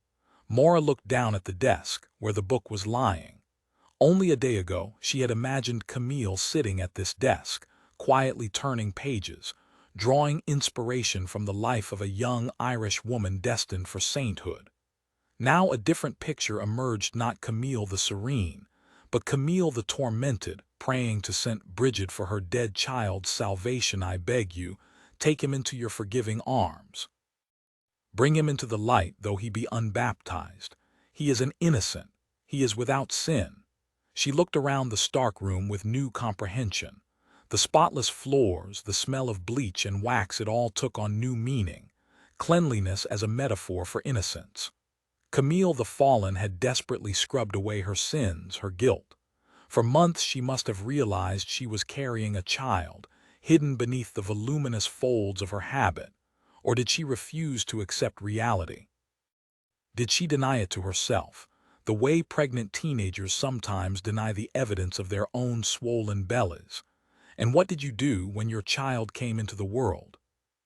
Maura looked down at the desk, where the book was lying. Only a day ago, she had imagined Camille sitting at this desk, quietly turning pages, drawing inspiration from the life of a young Irish woman destined for sainthood. Now a different picture emerged, not Camille the serene, but Camille the tormented, praying to St. Bridget for her dead child's salvation. I beg you, take him into your forgiving arms. Bring him into the light, though he be unbaptized. He is an innocent. He is without sin. She looked around the stark room with new comprehension. The spotless floors, the smell of bleach and wax, it all took on new meaning. Cleanliness as a metaphor for innocence. Camille the fallen had desperately scrubbed away her sins, her guilt. For months she must have realized she was carrying a child, hidden beneath the voluminous folds of her habit. Or did she refuse to accept reality? Did she deny it to herself, the way pregnant teenagers sometimes deny the evidence of their own swollen bellies? And what did you do when your child came into the world?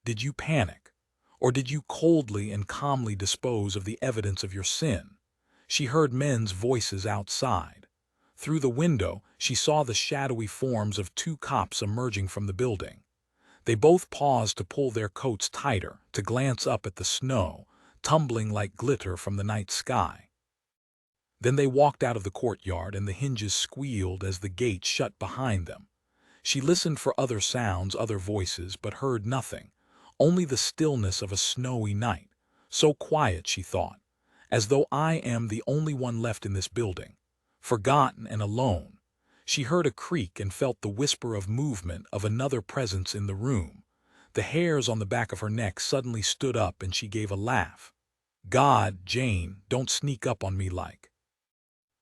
Did you panic? Or did you coldly and calmly dispose of the evidence of your sin? She heard men's voices outside. Through the window, she saw the shadowy forms of two cops emerging from the building. They both paused to pull their coats tighter, to glance up at the snow, tumbling like glitter from the night sky. Then they walked out of the courtyard, and the hinges squealed as the gate shut behind them. She listened for other sounds, other voices, but heard nothing, only the stillness of a snowy night. So quiet, she thought, as though I am the only one left in this building, forgotten and alone. She heard a creak and felt the whisper of movement, of another presence in the room. The hairs on the back of her neck suddenly stood up, and she gave a laugh. God, Jane, don't sneak up on me like.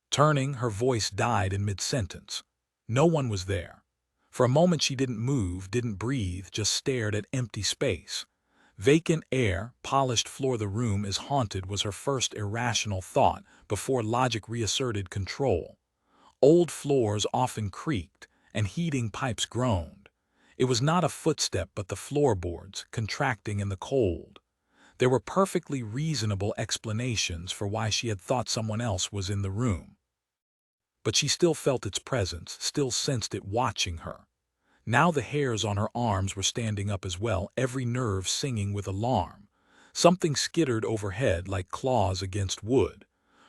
Turning, her voice died in mid-sentence. No one was there. For a moment she didn't move, didn't breathe, just stared at empty space. Vacant air, polished floor. The room is haunted, was her first irrational thought, before logic reasserted control. Old floors often creaked, and heating pipes groaned. It was not a footstep, but the floorboards, contracting in the cold. There were perfectly reasonable explanations for why she had thought someone else was in the room. But she still felt its presence, still sensed it watching her. Now the hairs on her arms were standing up as well, every nerve singing with alarm. Something skittered overhead like claws against wood.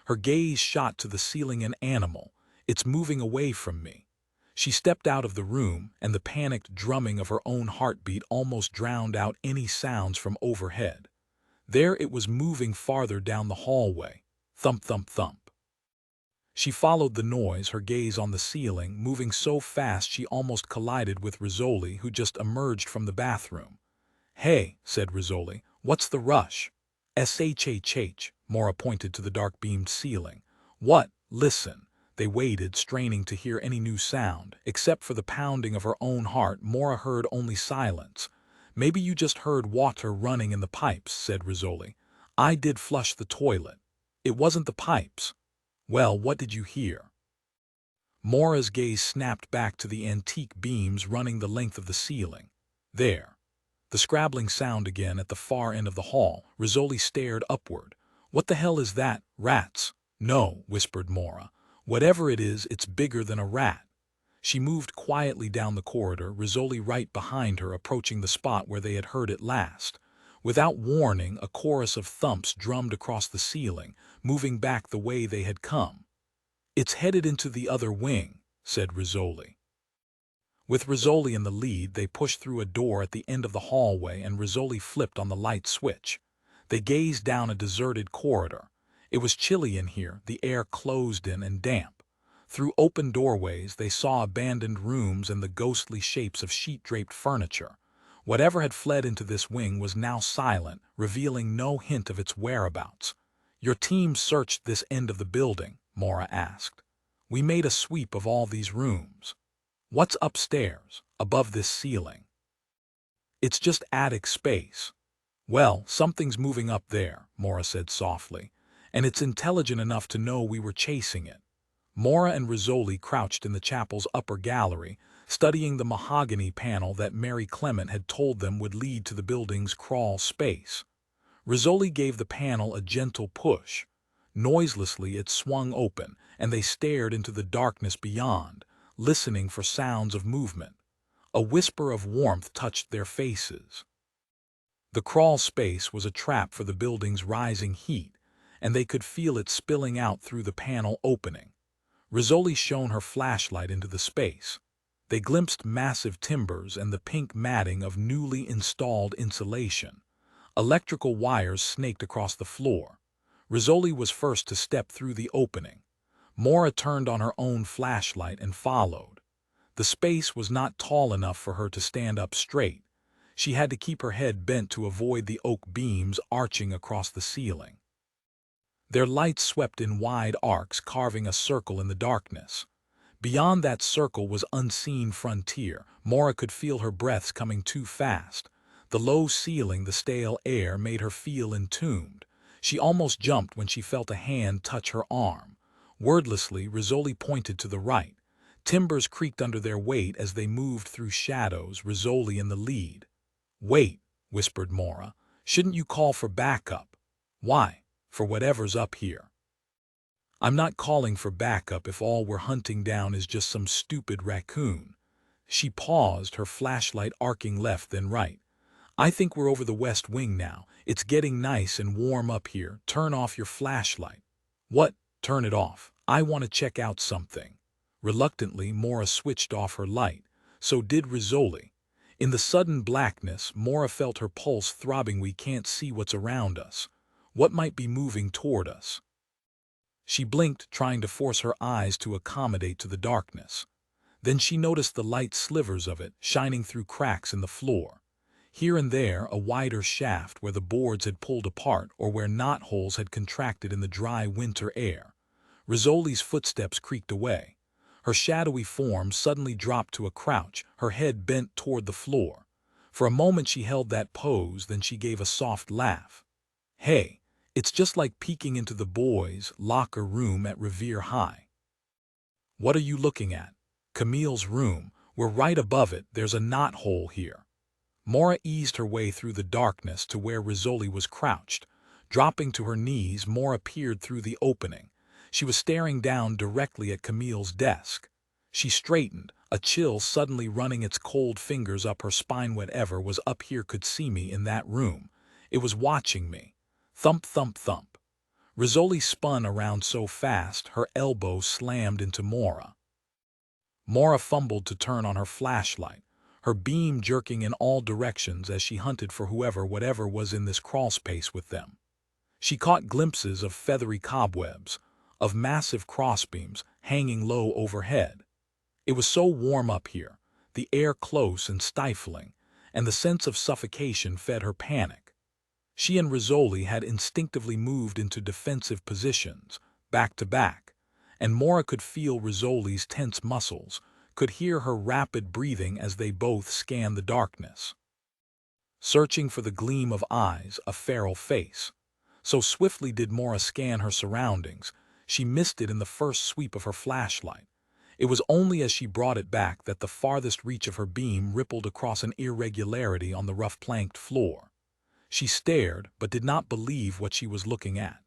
Her gaze shot to the ceiling. An animal. It's moving away from me. She stepped out of the room, and the panicked drumming of her own heartbeat almost drowned out any sounds from overhead. There it was, moving farther down the hallway. Thump, thump, thump. She followed the noise, her gaze on the ceiling, moving so fast she almost collided with Rizzoli, who just emerged from the bathroom. "Hey," said Rizzoli, "what's the rush?" "Shhh," Maura pointed to the dark-beamed ceiling. "What? Listen." They waited, straining to hear any new sound. Except for the pounding of her own heart, Maura heard only silence. "Maybe you just heard water running in the pipes," said Rizzoli. "I did flush the toilet. It wasn't the pipes." "Well, what did you hear?" Maura's gaze snapped back to the antique beams running the length of the ceiling. There. The scrabbling sound again at the far end of the hall. Rizzoli stared upward. "What the hell is that? Rats?" "No," whispered Maura. "Whatever it is, it's bigger than a rat." She moved quietly down the corridor, Rizzoli right behind her, approaching the spot where they had heard it last. Without warning, a chorus of thumps drummed across the ceiling, moving back the way they had come. "It's headed into the other wing," said Rizzoli. With Rizzoli in the lead, they pushed through a door at the end of the hallway, and Rizzoli flipped on the light switch. They gazed down a deserted corridor. It was chilly in here, the air closed in and damp. Through open doorways, they saw abandoned rooms and the ghostly shapes of sheet-draped furniture. Whatever had fled into this wing was now silent, revealing no hint of its whereabouts. "Your team searched this end of the building?" Maura asked. "We made a sweep of all these rooms." "What's upstairs, above this ceiling?" "It's just attic space." "Well, something's moving up there," Maura said softly, "and it's intelligent enough to know we were chasing it." Maura and Rizzoli crouched in the chapel's upper gallery, studying the mahogany panel that Mary Clement had told them would lead to the building's crawl space. Rizzoli gave the panel a gentle push. Noiselessly it swung open, and they stared into the darkness beyond, listening for sounds of movement. A whisper of warmth touched their faces. The crawl space was a trap for the building's rising heat, and they could feel it spilling out through the panel opening. Rizzoli shone her flashlight into the space. They glimpsed massive timbers and the pink matting of newly installed insulation. Electrical wires snaked across the floor. Rizzoli was first to step through the opening. Maura turned on her own flashlight and followed. The space was not tall enough for her to stand up straight. She had to keep her head bent to avoid the oak beams arching across the ceiling. Their lights swept in wide arcs, carving a circle in the darkness. Beyond that circle was unseen frontier. Maura could feel her breaths coming too fast. The low ceiling, the stale air, made her feel entombed. She almost jumped when she felt a hand touch her arm. Wordlessly, Rizzoli pointed to the right. Timbers creaked under their weight as they moved through shadows, Rizzoli in the lead. "Wait," whispered Maura. "Shouldn't you call for backup?" "Why?" "For whatever's up here." "I'm not calling for backup if all we're hunting down is just some stupid raccoon." She paused, her flashlight arcing left then right. "I think we're over the west wing now. It's getting nice and warm up here. Turn off your flashlight." "What? Turn it off. I want to check out something." Reluctantly, Maura switched off her light. So did Rizzoli. In the sudden blackness, Maura felt her pulse throbbing. "We can't see what's around us. What might be moving toward us?" She blinked, trying to force her eyes to accommodate to the darkness. Then she noticed the light slivers of it, shining through cracks in the floor. Here and there, a wider shaft where the boards had pulled apart or where knotholes had contracted in the dry winter air. Rizzoli's footsteps creaked away. Her shadowy form suddenly dropped to a crouch, her head bent toward the floor. For a moment she held that pose, then she gave a soft laugh. "Hey, it's just like peeking into the boys' locker room at Revere High." "What are you looking at?" "Camille's room. We're right above it. There's a knothole here." Maura eased her way through the darkness to where Rizzoli was crouched. Dropping to her knees, Maura peered through the opening. She was staring down directly at Camille's desk. She straightened, a chill suddenly running its cold fingers up her spine. "Whatever was up here could see me in that room. It was watching me." Thump, thump, thump. Rizzoli spun around so fast her elbow slammed into Maura. Maura fumbled to turn on her flashlight, her beam jerking in all directions as she hunted for whatever was in this crawlspace with them. She caught glimpses of feathery cobwebs, of massive crossbeams hanging low overhead. It was so warm up here, the air close and stifling, and the sense of suffocation fed her panic. She and Rizzoli had instinctively moved into defensive positions, back to back, and Maura could feel Rizzoli's tense muscles, could hear her rapid breathing as they both scanned the darkness. Searching for the gleam of eyes, a feral face. So swiftly did Maura scan her surroundings, she missed it in the first sweep of her flashlight. It was only as she brought it back that the farthest reach of her beam rippled across an irregularity on the rough planked floor. She stared, but did not believe what she was looking at.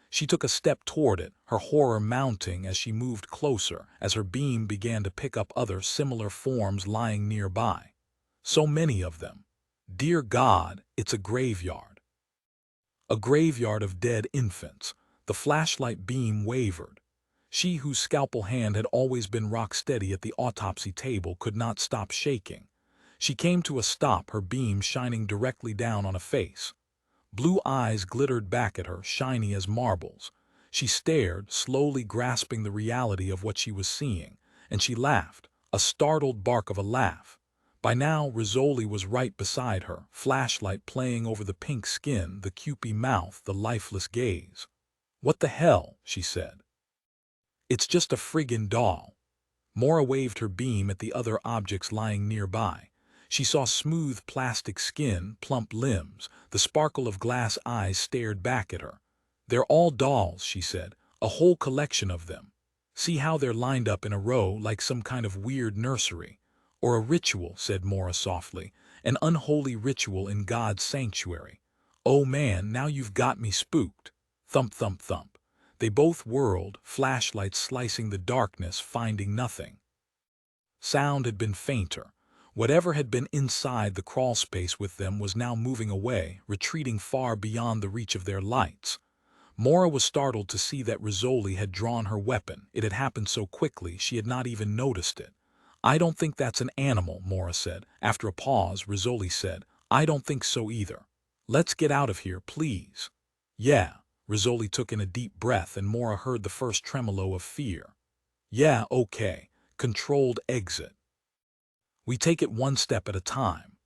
She took a step toward it, her horror mounting as she moved closer, as her beam began to pick up other similar forms lying nearby. So many of them. Dear God, it's a graveyard. A graveyard of dead infants. The flashlight beam wavered. She, whose scalpel hand had always been rock steady at the autopsy table, could not stop shaking. She came to a stop, her beam shining directly down on a face. Blue eyes glittered back at her, shiny as marbles. She stared, slowly grasping the reality of what she was seeing, and she laughed, a startled bark of a laugh. By now, Rizzoli was right beside her, flashlight playing over the pink skin, the cupid mouth, the lifeless gaze. "What the hell?" she said. "It's just a friggin' doll." Maura waved her beam at the other objects lying nearby. She saw smooth plastic skin, plump limbs. The sparkle of glass eyes stared back at her. "They're all dolls," she said, "a whole collection of them. See how they're lined up in a row like some kind of weird nursery." "Or a ritual," said Maura softly, "an unholy ritual in God's sanctuary." "Oh man, now you've got me spooked." Thump, thump, thump. They both whirled, flashlights slicing the darkness, finding nothing. Sound had been fainter. Whatever had been inside the crawlspace with them was now moving away, retreating far beyond the reach of their lights. Maura was startled to see that Rizzoli had drawn her weapon. It had happened so quickly she had not even noticed it. "I don't think that's an animal," Maura said. After a pause, Rizzoli said, "I don't think so either. Let's get out of here, please." "Yeah." Rizzoli took in a deep breath and Maura heard the first tremolo of fear. "Yeah, okay. Controlled exit. We take it one step at a time."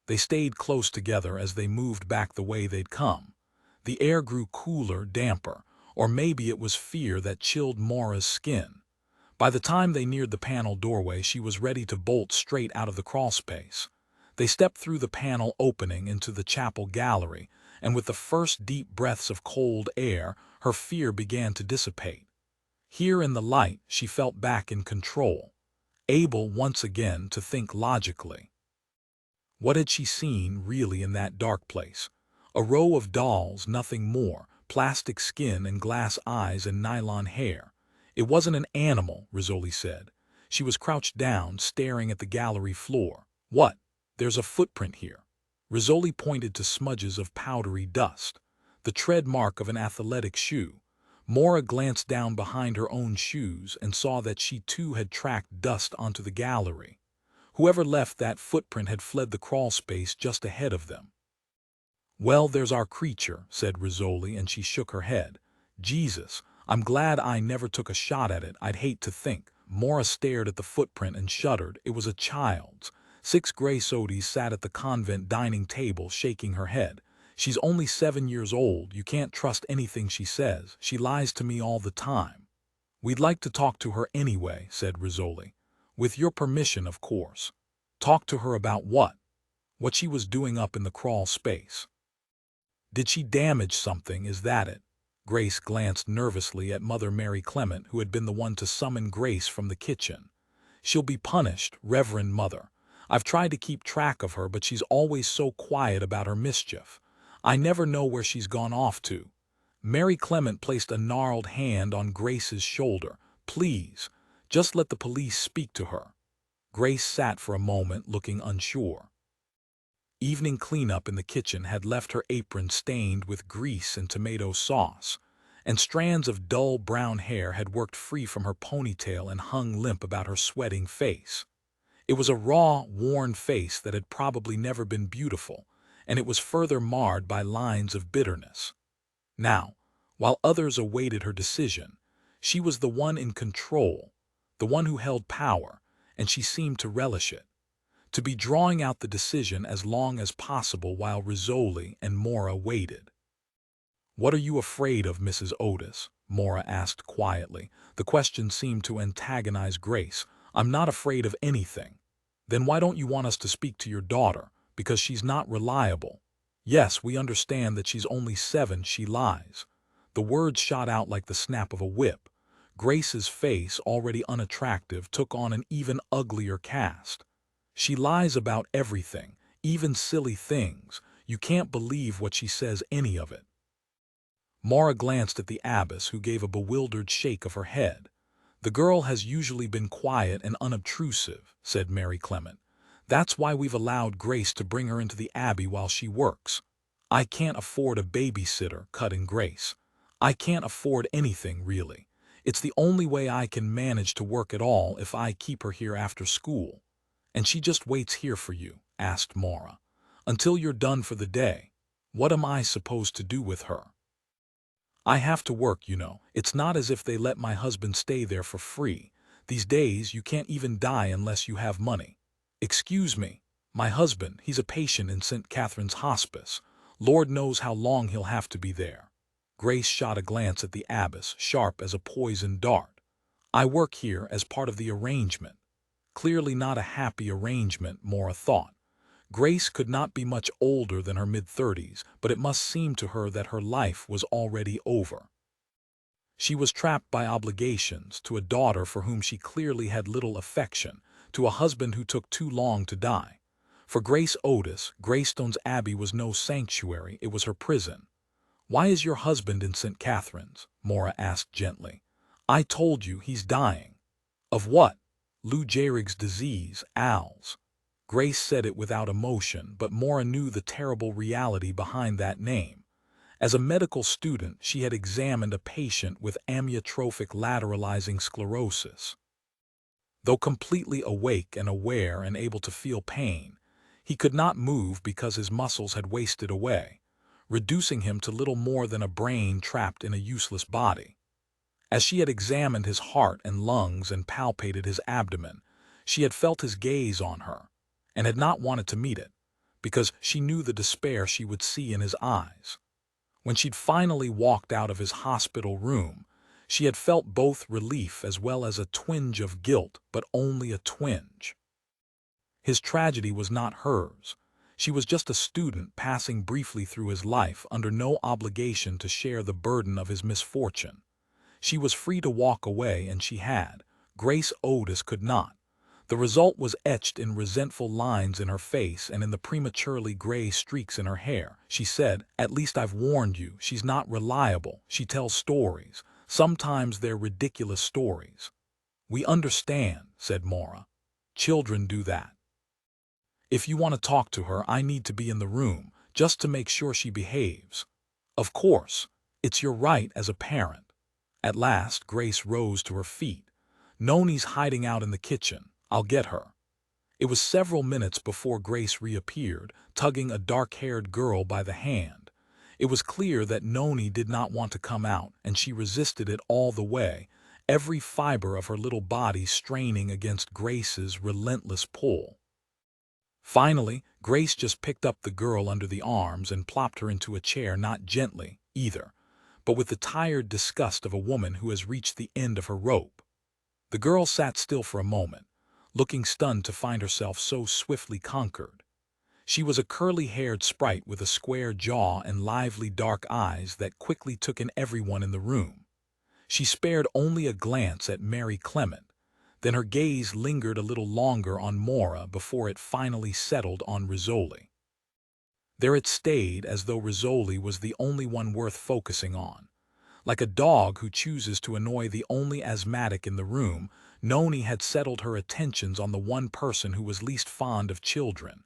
They stayed close together as they moved back the way they'd come. The air grew cooler, damper, or maybe it was fear that chilled Maura's skin. By the time they neared the panel doorway, she was ready to bolt straight out of the crawlspace. They stepped through the panel opening into the chapel gallery, and with the first deep breaths of cold air, her fear began to dissipate. Here in the light, she felt back in control, able once again to think logically. What had she seen really in that dark place? A row of dolls, nothing more, plastic skin and glass eyes and nylon hair. "It wasn't an animal," Rizzoli said. She was crouched down, staring at the gallery floor. "What? There's a footprint here." Rizzoli pointed to smudges of powdery dust, the tread mark of an athletic shoe. Maura glanced down behind her own shoes and saw that she too had tracked dust onto the gallery. Whoever left that footprint had fled the crawlspace just ahead of them. "Well, there's our creature," said Rizzoli, and she shook her head. "Jesus, I'm glad I never took a shot at it. I'd hate to think." Maura stared at the footprint and shuddered. It was a child's. 6 gray sodies sat at the convent dining table, shaking her head. "She's only 7 years old. You can't trust anything she says. She lies to me all the time." "We'd like to talk to her anyway," said Rizzoli. "With your permission, of course." "Talk to her about what?" "What she was doing up in the crawl space." "Did she damage something, is that it?" Grace glanced nervously at Mother Mary Clement, who had been the one to summon Grace from the kitchen. "She'll be punished, Reverend Mother. I've tried to keep track of her, but she's always so quiet about her mischief. I never know where she's gone off to." Mary Clement placed a gnarled hand on Grace's shoulder. "Please, just let the police speak to her." Grace sat for a moment, looking unsure. Evening cleanup in the kitchen had left her apron stained with grease and tomato sauce, and strands of dull brown hair had worked free from her ponytail and hung limp about her sweating face. It was a raw, worn face that had probably never been beautiful, and it was further marred by lines of bitterness. Now, while others awaited her decision, she was the one in control, the one who held power, and she seemed to relish it. To be drawing out the decision as long as possible while Rizzoli and Maura waited. "What are you afraid of, Mrs. Otis?" Maura asked quietly. The question seemed to antagonize Grace. "I'm not afraid of anything." "Then why don't you want us to speak to your daughter? Because she's not reliable." "Yes, we understand that she's only 7, she lies." The words shot out like the snap of a whip. Grace's face, already unattractive, took on an even uglier cast. "She lies about everything, even silly things. You can't believe what she says, any of it." Maura glanced at the abbess, who gave a bewildered shake of her head. "The girl has usually been quiet and unobtrusive," said Mary Clement. "That's why we've allowed Grace to bring her into the abbey while she works." "I can't afford a babysitter," cut in Grace. "I can't afford anything, really. It's the only way I can manage to work at all if I keep her here after school." "And she just waits here for you?" asked Maura. "Until you're done for the day. What am I supposed to do with her?" "I have to work, you know. It's not as if they let my husband stay there for free. These days you can't even die unless you have money." "Excuse me. My husband, he's a patient in St. Catherine's Hospice. Lord knows how long he'll have to be there." Grace shot a glance at the abbess, sharp as a poisoned dart. "I work here as part of the arrangement." Clearly not a happy arrangement, Maura thought. Grace could not be much older than her mid-30s, but it must seem to her that her life was already over. She was trapped by obligations, to a daughter for whom she clearly had little affection, to a husband who took too long to die. For Grace Otis, Greystone's Abbey was no sanctuary, it was her prison. "Why is your husband in St. Catherine's?" Maura asked gently. "I told you he's dying." "Of what?" "Lou Gehrig's disease, Al's." Grace said it without emotion, but Maura knew the terrible reality behind that name. As a medical student, she had examined a patient with amyotrophic lateralizing sclerosis. Though completely awake and aware and able to feel pain, he could not move because his muscles had wasted away, reducing him to little more than a brain trapped in a useless body. As she had examined his heart and lungs and palpated his abdomen, she had felt his gaze on her, and had not wanted to meet it, because she knew the despair she would see in his eyes. When she'd finally walked out of his hospital room, she had felt both relief as well as a twinge of guilt, but only a twinge. His tragedy was not hers. She was just a student passing briefly through his life under no obligation to share the burden of his misfortune. She was free to walk away, and she had. Grace Otis could not. The result was etched in resentful lines in her face and in the prematurely gray streaks in her hair. She said, "At least I've warned you. She's not reliable. She tells stories. Sometimes they're ridiculous stories." "We understand," said Maura. "Children do that." "If you want to talk to her, I need to be in the room, just to make sure she behaves." "Of course. It's your right as a parent." At last, Grace rose to her feet. "Noni's hiding out in the kitchen. I'll get her." It was several minutes before Grace reappeared, tugging a dark-haired girl by the hand. It was clear that Noni did not want to come out, and she resisted it all the way, every fiber of her little body straining against Grace's relentless pull. Finally, Grace just picked up the girl under the arms and plopped her into a chair, not gently, either, but with the tired disgust of a woman who has reached the end of her rope. The girl sat still for a moment, looking stunned to find herself so swiftly conquered. She was a curly-haired sprite with a square jaw and lively dark eyes that quickly took in everyone in the room. She spared only a glance at Mary Clement, then her gaze lingered a little longer on Maura before it finally settled on Rizzoli. There it stayed, as though Rizzoli was the only one worth focusing on. Like a dog who chooses to annoy the only asthmatic in the room, Noni had settled her attentions on the one person who was least fond of children.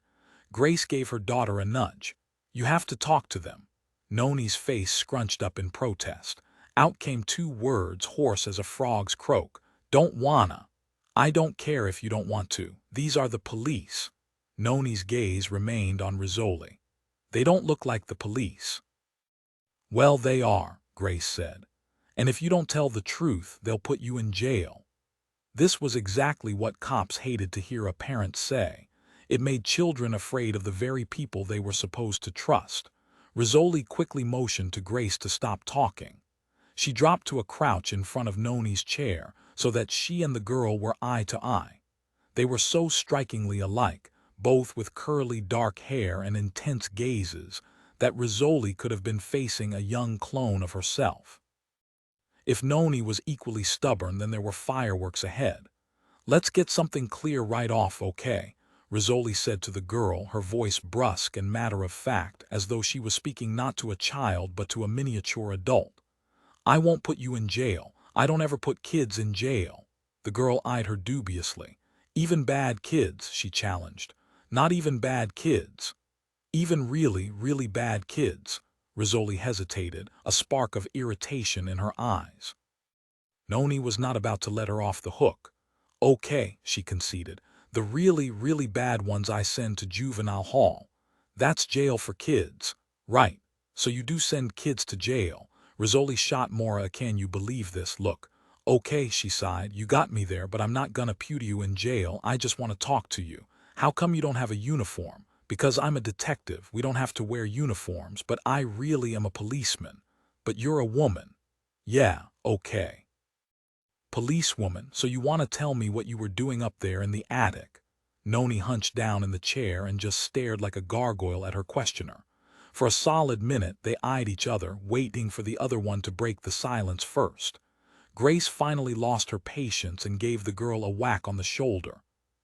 Grace gave her daughter a nudge. "You have to talk to them." Noni's face scrunched up in protest. Out came two words, hoarse as a frog's croak. "Don't wanna." "I don't care if you don't want to. These are the police." Noni's gaze remained on Rizzoli. "They don't look like the police." "Well, they are," Grace said. "And if you don't tell the truth, they'll put you in jail." This was exactly what cops hated to hear a parent say. It made children afraid of the very people they were supposed to trust. Rizzoli quickly motioned to Grace to stop talking. She dropped to a crouch in front of Noni's chair so that she and the girl were eye to eye. They were so strikingly alike, both with curly dark hair and intense gazes, that Rizzoli could have been facing a young clone of herself. If Noni was equally stubborn, then there were fireworks ahead. "Let's get something clear right off, okay?" Rizzoli said to the girl, her voice brusque and matter-of-fact, as though she was speaking not to a child but to a miniature adult. "I won't put you in jail. I don't ever put kids in jail." The girl eyed her dubiously. "Even bad kids," she challenged. "Not even bad kids." "Even really, really bad kids." Rizzoli hesitated, a spark of irritation in her eyes. Noni was not about to let her off the hook. "Okay," she conceded. "The really, really bad ones I send to juvenile hall. That's jail for kids." "Right. So you do send kids to jail." Rizzoli shot Maura a "Can you believe this" look. "Okay," she sighed. "You got me there, but I'm not gonna put you in jail. I just want to talk to you. How come you don't have a uniform?" "Because I'm a detective. We don't have to wear uniforms, but I really am a policeman." "But you're a woman." "Yeah, okay. Policewoman, so you want to tell me what you were doing up there in the attic?" Noni hunched down in the chair and just stared like a gargoyle at her questioner. For a solid minute they eyed each other, waiting for the other one to break the silence first. Grace finally lost her patience and gave the girl a whack on the shoulder.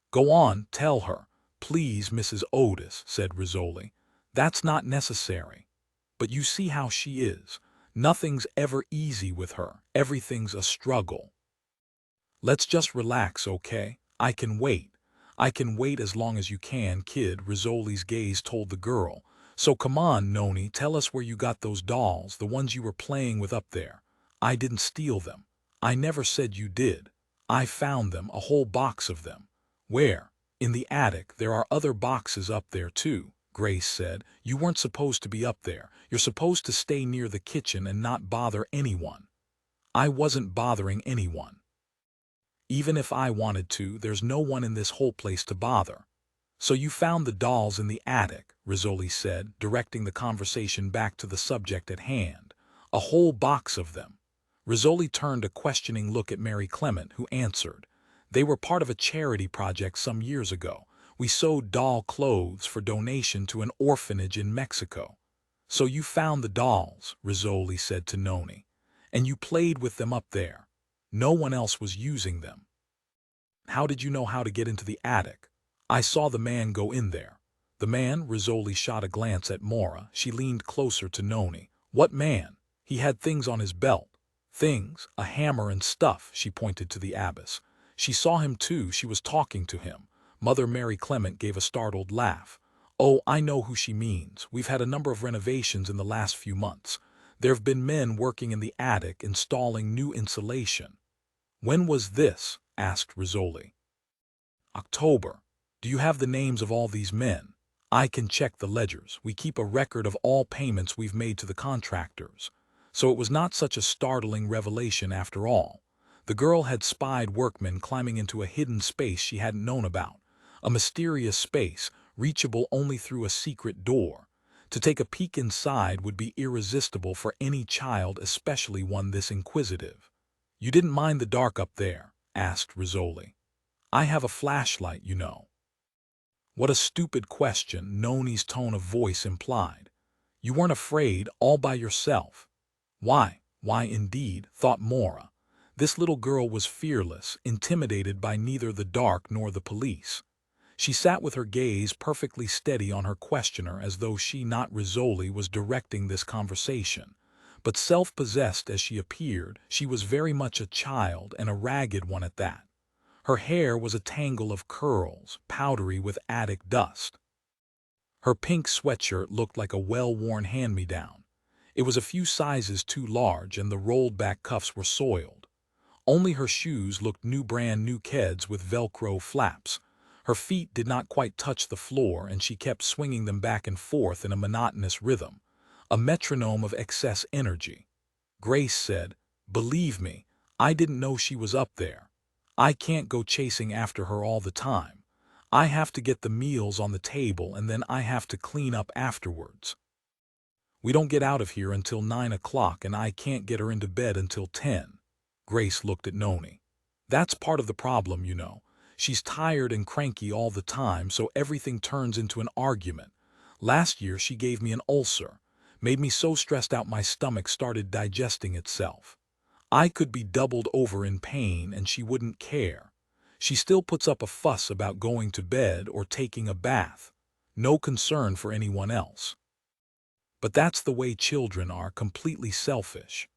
"Go on, tell her." "Please, Mrs. Otis," said Rizzoli. "That's not necessary." But you see how she is. Nothing's ever easy with her. Everything's a struggle. Let's just relax, okay? I can wait. I can wait as long as you can, kid, Rizzoli's gaze told the girl. So come on, Noni, tell us where you got those dolls, the ones you were playing with up there. I didn't steal them. I never said you did. I found them, a whole box of them. Where? In the attic. There are other boxes up there too, Grace said. You weren't supposed to be up there. You're supposed to stay near the kitchen and not bother anyone. I wasn't bothering anyone. Even if I wanted to, there's no one in this whole place to bother. So you found the dolls in the attic, Rizzoli said, directing the conversation back to the subject at hand. A whole box of them. Rizzoli turned a questioning look at Mary Clement, who answered. They were part of a charity project some years ago. We sewed doll clothes for donation to an orphanage in Mexico. So you found the dolls, Rizzoli said to Noni. And you played with them up there. No one else was using them. How did you know how to get into the attic? I saw the man go in there. The man? Rizzoli shot a glance at Maura. She leaned closer to Noni. What man? He had things on his belt. Things, a hammer and stuff, she pointed to the abbess. She saw him too, she was talking to him. Mother Mary Clement gave a startled laugh. Oh, I know who she means. We've had a number of renovations in the last few months. There have been men working in the attic installing new insulation. When was this? Asked Rizzoli. October. Do you have the names of all these men? I can check the ledgers. We keep a record of all payments we've made to the contractors. So it was not such a startling revelation after all. The girl had spied workmen climbing into a hidden space she hadn't known about. A mysterious space, reachable only through a secret door. To take a peek inside would be irresistible for any child, especially one this inquisitive. You didn't mind the dark up there? Asked Rizzoli. I have a flashlight, you know. What a stupid question, Noni's tone of voice implied. You weren't afraid, all by yourself. Why indeed, thought Maura. This little girl was fearless, intimidated by neither the dark nor the police. She sat with her gaze perfectly steady on her questioner as though she, not Rizzoli, was directing this conversation. But self-possessed as she appeared, she was very much a child, and a ragged one at that. Her hair was a tangle of curls, powdery with attic dust. Her pink sweatshirt looked like a well-worn hand-me-down. It was a few sizes too large, and the rolled-back cuffs were soiled. Only her shoes looked brand new Keds with Velcro flaps. Her feet did not quite touch the floor, and she kept swinging them back and forth in a monotonous rhythm, a metronome of excess energy. Grace said, "Believe me, I didn't know she was up there. I can't go chasing after her all the time. I have to get the meals on the table, and then I have to clean up afterwards. We don't get out of here until 9 o'clock, and I can't get her into bed until 10. Grace looked at Noni. That's part of the problem, you know. She's tired and cranky all the time, so everything turns into an argument. Last year she gave me an ulcer, made me so stressed out my stomach started digesting itself. I could be doubled over in pain and she wouldn't care. She still puts up a fuss about going to bed or taking a bath. No concern for anyone else. But that's the way children are, completely selfish.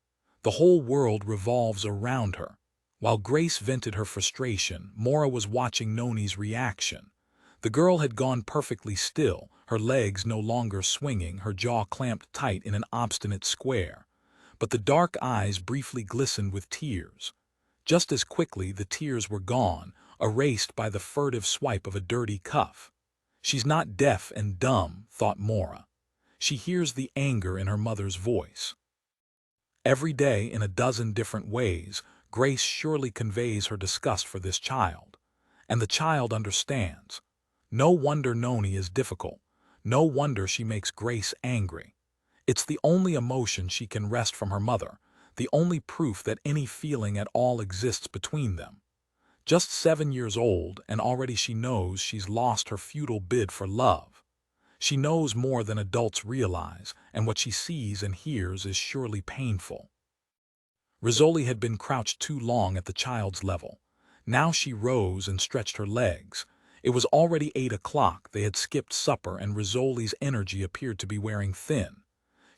The whole world revolves around her. While Grace vented her frustration, Maura was watching Noni's reaction. The girl had gone perfectly still, her legs no longer swinging, her jaw clamped tight in an obstinate square. But the dark eyes briefly glistened with tears. Just as quickly the tears were gone, erased by the furtive swipe of a dirty cuff. She's not deaf and dumb, thought Maura. She hears the anger in her mother's voice. Every day, in a dozen different ways, Grace surely conveys her disgust for this child. And the child understands. No wonder Noni is difficult. No wonder she makes Grace angry. It's the only emotion she can wrest from her mother, the only proof that any feeling at all exists between them. Just 7 years old, and already she knows she's lost her futile bid for love. She knows more than adults realize, and what she sees and hears is surely painful. Rizzoli had been crouched too long at the child's level. Now she rose and stretched her legs. It was already 8 o'clock, they had skipped supper, and Rizzoli's energy appeared to be wearing thin.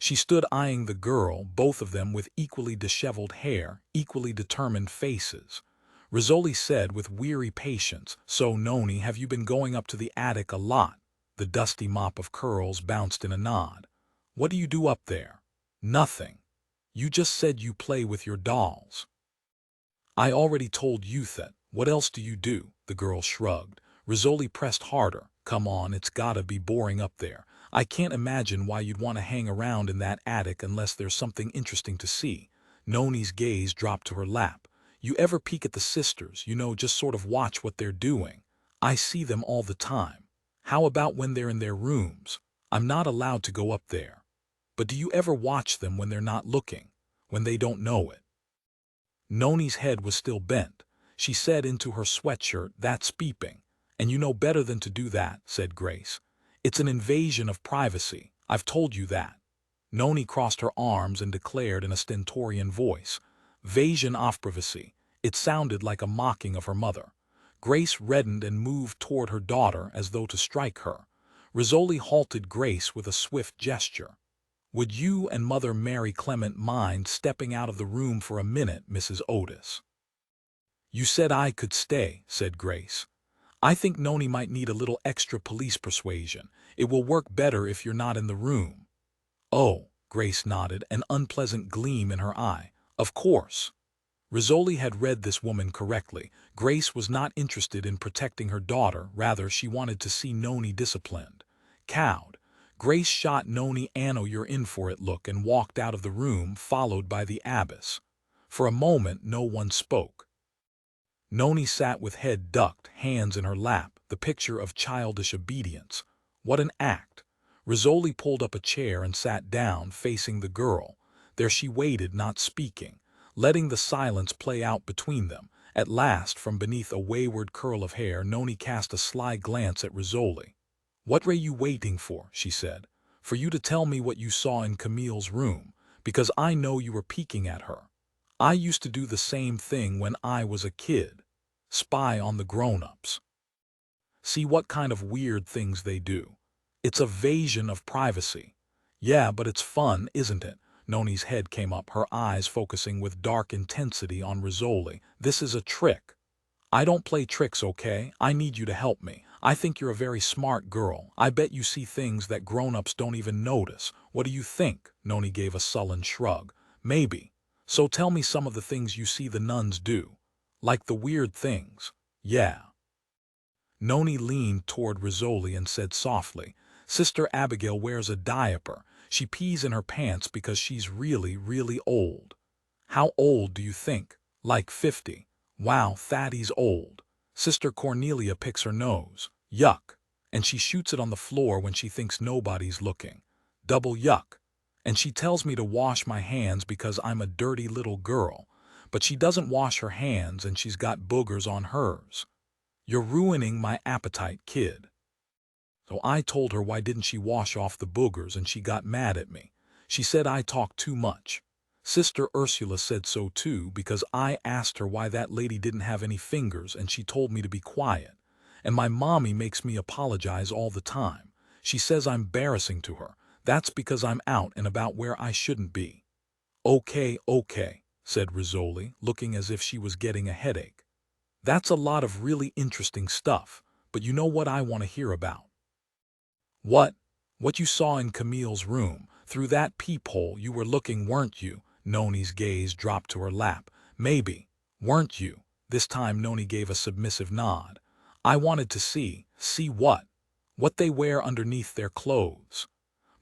She stood eyeing the girl, both of them with equally disheveled hair, equally determined faces. Rizzoli said with weary patience, "So, Noni, have you been going up to the attic a lot?" The dusty mop of curls bounced in a nod. "What do you do up there?" "Nothing. You just said you play with your dolls." "I already told you that. What else do you do?" The girl shrugged. Rizzoli pressed harder. "Come on, it's gotta be boring up there. I can't imagine why you'd want to hang around in that attic unless there's something interesting to see." Noni's gaze dropped to her lap. "You ever peek at the sisters, just sort of watch what they're doing?" "I see them all the time." "How about when they're in their rooms?" "I'm not allowed to go up there." "But do you ever watch them when they're not looking? When they don't know it?" Noni's head was still bent. She said into her sweatshirt, "That's peeping. And you know better than to do that," said Grace. "It's an invasion of privacy. I've told you that." Noni crossed her arms and declared in a stentorian voice, "Vasion of privacy." It sounded like a mocking of her mother. Grace reddened and moved toward her daughter as though to strike her. Rizzoli halted Grace with a swift gesture. "Would you and Mother Mary Clement mind stepping out of the room for a minute, Mrs. Otis?" "You said I could stay," said Grace. "I think Noni might need a little extra police persuasion. It will work better if you're not in the room." "Oh," Grace nodded, an unpleasant gleam in her eye. "Of course." Rizzoli had read this woman correctly. Grace was not interested in protecting her daughter, rather she wanted to see Noni disciplined. Cowed, Grace shot Noni "Anno, you're in for it" look and walked out of the room, followed by the abbess. For a moment no one spoke. Noni sat with head ducked, hands in her lap, the picture of childish obedience. What an act! Rizzoli pulled up a chair and sat down, facing the girl. There she waited, not speaking, letting the silence play out between them. At last, from beneath a wayward curl of hair, Noni cast a sly glance at Rizzoli. "What were you waiting for?" she said. "For you to tell me what you saw in Camille's room, because I know you were peeking at her. I used to do the same thing when I was a kid. Spy on the grown-ups. See what kind of weird things they do. It's a vasion of privacy." "Yeah, but it's fun, isn't it?" Noni's head came up, her eyes focusing with dark intensity on Rizzoli. "This is a trick." "I don't play tricks, okay? I need you to help me. I think you're a very smart girl. I bet you see things that grown-ups don't even notice. What do you think?" Noni gave a sullen shrug. "Maybe. So tell me some of the things you see the nuns do." "Like the weird things?" "Yeah." Noni leaned toward Rizzoli and said softly, "Sister Abigail wears a diaper. She pees in her pants because she's really, really old." "How old do you think?" "Like 50. "Wow, Thadde's old." "Sister Cornelia picks her nose." "Yuck. And she shoots it on the floor when she thinks nobody's looking." "Double yuck. And she tells me to wash my hands because I'm a dirty little girl. But she doesn't wash her hands and she's got boogers on hers." "You're ruining my appetite, kid." So I told her why didn't she wash off the boogers, and she got mad at me. She said I talk too much. Sister Ursula said so too, because I asked her why that lady didn't have any fingers and she told me to be quiet. And my mommy makes me apologize all the time. She says I'm embarrassing to her. That's because I'm out and about where I shouldn't be. "Okay, okay," said Rizzoli, looking as if she was getting a headache. "That's a lot of really interesting stuff, but you know what I want to hear about?" "What?" "What you saw in Camille's room. Through that peephole you were looking, weren't you?" Noni's gaze dropped to her lap. "Maybe. Weren't you?" This time Noni gave a submissive nod. "I wanted to see." "See what?" "What they wear underneath their clothes."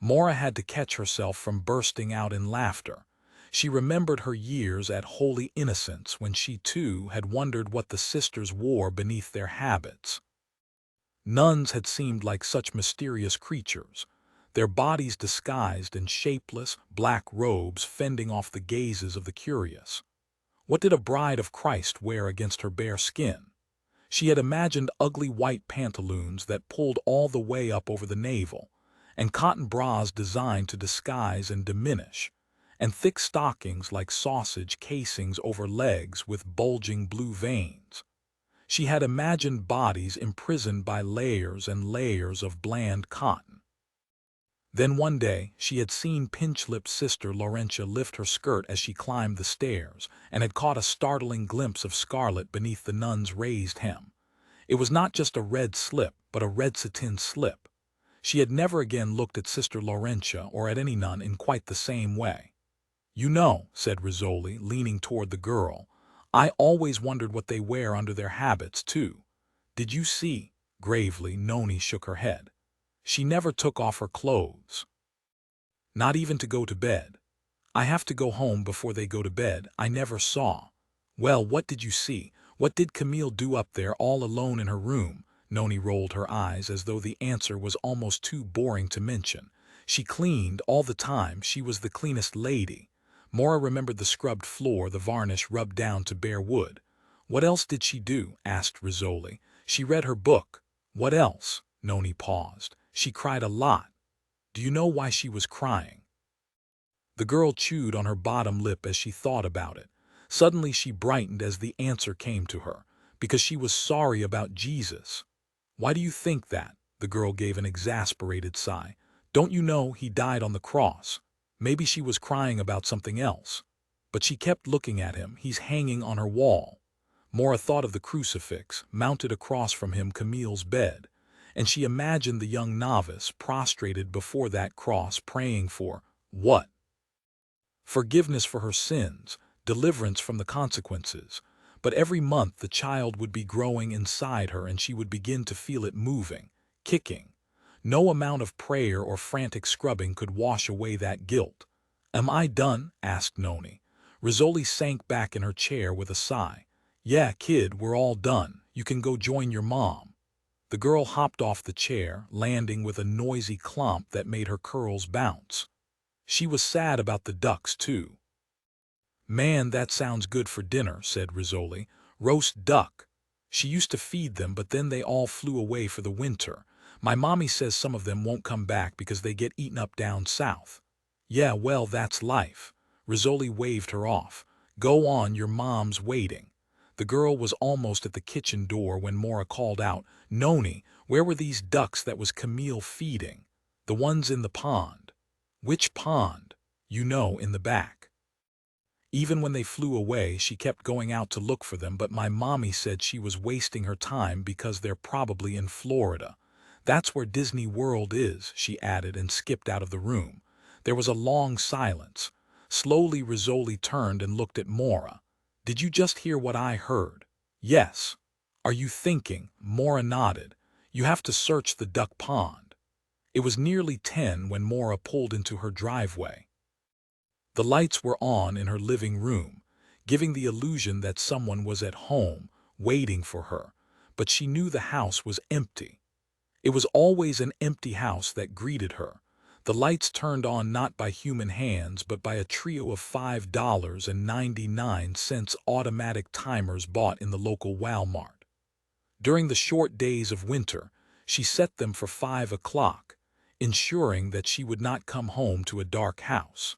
Maura had to catch herself from bursting out in laughter. She remembered her years at Holy Innocents when she too had wondered what the sisters wore beneath their habits. Nuns had seemed like such mysterious creatures, their bodies disguised in shapeless, black robes fending off the gazes of the curious. What did a bride of Christ wear against her bare skin? She had imagined ugly white pantaloons that pulled all the way up over the navel, and cotton bras designed to disguise and diminish, and thick stockings like sausage casings over legs with bulging blue veins. She had imagined bodies imprisoned by layers and layers of bland cotton. Then one day, she had seen pinch-lipped Sister Laurentia lift her skirt as she climbed the stairs, and had caught a startling glimpse of scarlet beneath the nun's raised hem. It was not just a red slip, but a red satin slip. She had never again looked at Sister Laurentia or at any nun in quite the same way. "You know," said Rizzoli, leaning toward the girl, "I always wondered what they wear under their habits, too. Did you see?" Gravely, Noni shook her head. "She never took off her clothes. Not even to go to bed. I have to go home before they go to bed. I never saw." "Well, what did you see? What did Camille do up there all alone in her room?" Noni rolled her eyes as though the answer was almost too boring to mention. "She cleaned all the time. She was the cleanest lady." Maura remembered the scrubbed floor, the varnish rubbed down to bare wood. "What else did she do?" asked Rizzoli. "She read her book." "What else?" Noni paused. "She cried a lot." "Do you know why she was crying?" The girl chewed on her bottom lip as she thought about it. Suddenly she brightened as the answer came to her. Because she was sorry about Jesus. "Why do you think that?" The girl gave an exasperated sigh. "Don't you know he died on the cross?" Maybe she was crying about something else. But she kept looking at him. "He's hanging on her wall." Maura thought of the crucifix, mounted across from him Camille's bed, and she imagined the young novice prostrated before that cross praying for, what? Forgiveness for her sins, deliverance from the consequences. But every month the child would be growing inside her and she would begin to feel it moving, kicking. No amount of prayer or frantic scrubbing could wash away that guilt. "Am I done?" asked Noni. Rizzoli sank back in her chair with a sigh. "Yeah, kid, we're all done. You can go join your mom." The girl hopped off the chair, landing with a noisy clomp that made her curls bounce. She was sad about the ducks, too. "Man, that sounds good for dinner," said Rizzoli. "Roast duck." She used to feed them, but then they all flew away for the winter. My mommy says some of them won't come back because they get eaten up down south. "Yeah, well, that's life." Rizzoli waved her off. "Go on, your mom's waiting." The girl was almost at the kitchen door when Maura called out, "Noni, where were these ducks that was Camille feeding?" "The ones in the pond." "Which pond?" "You know, in the back." Even when they flew away, she kept going out to look for them, but my mommy said she was wasting her time because they're probably in Florida. "That's where Disney World is," she added and skipped out of the room. There was a long silence. Slowly Rizzoli turned and looked at Maura. "Did you just hear what I heard?" "Yes." "Are you thinking?" Maura nodded. "You have to search the duck pond." It was nearly 10 when Maura pulled into her driveway. The lights were on in her living room, giving the illusion that someone was at home, waiting for her, but she knew the house was empty. It was always an empty house that greeted her. The lights turned on not by human hands, but by a trio of $5.99 automatic timers bought in the local Walmart. During the short days of winter, she set them for 5 o'clock, ensuring that she would not come home to a dark house.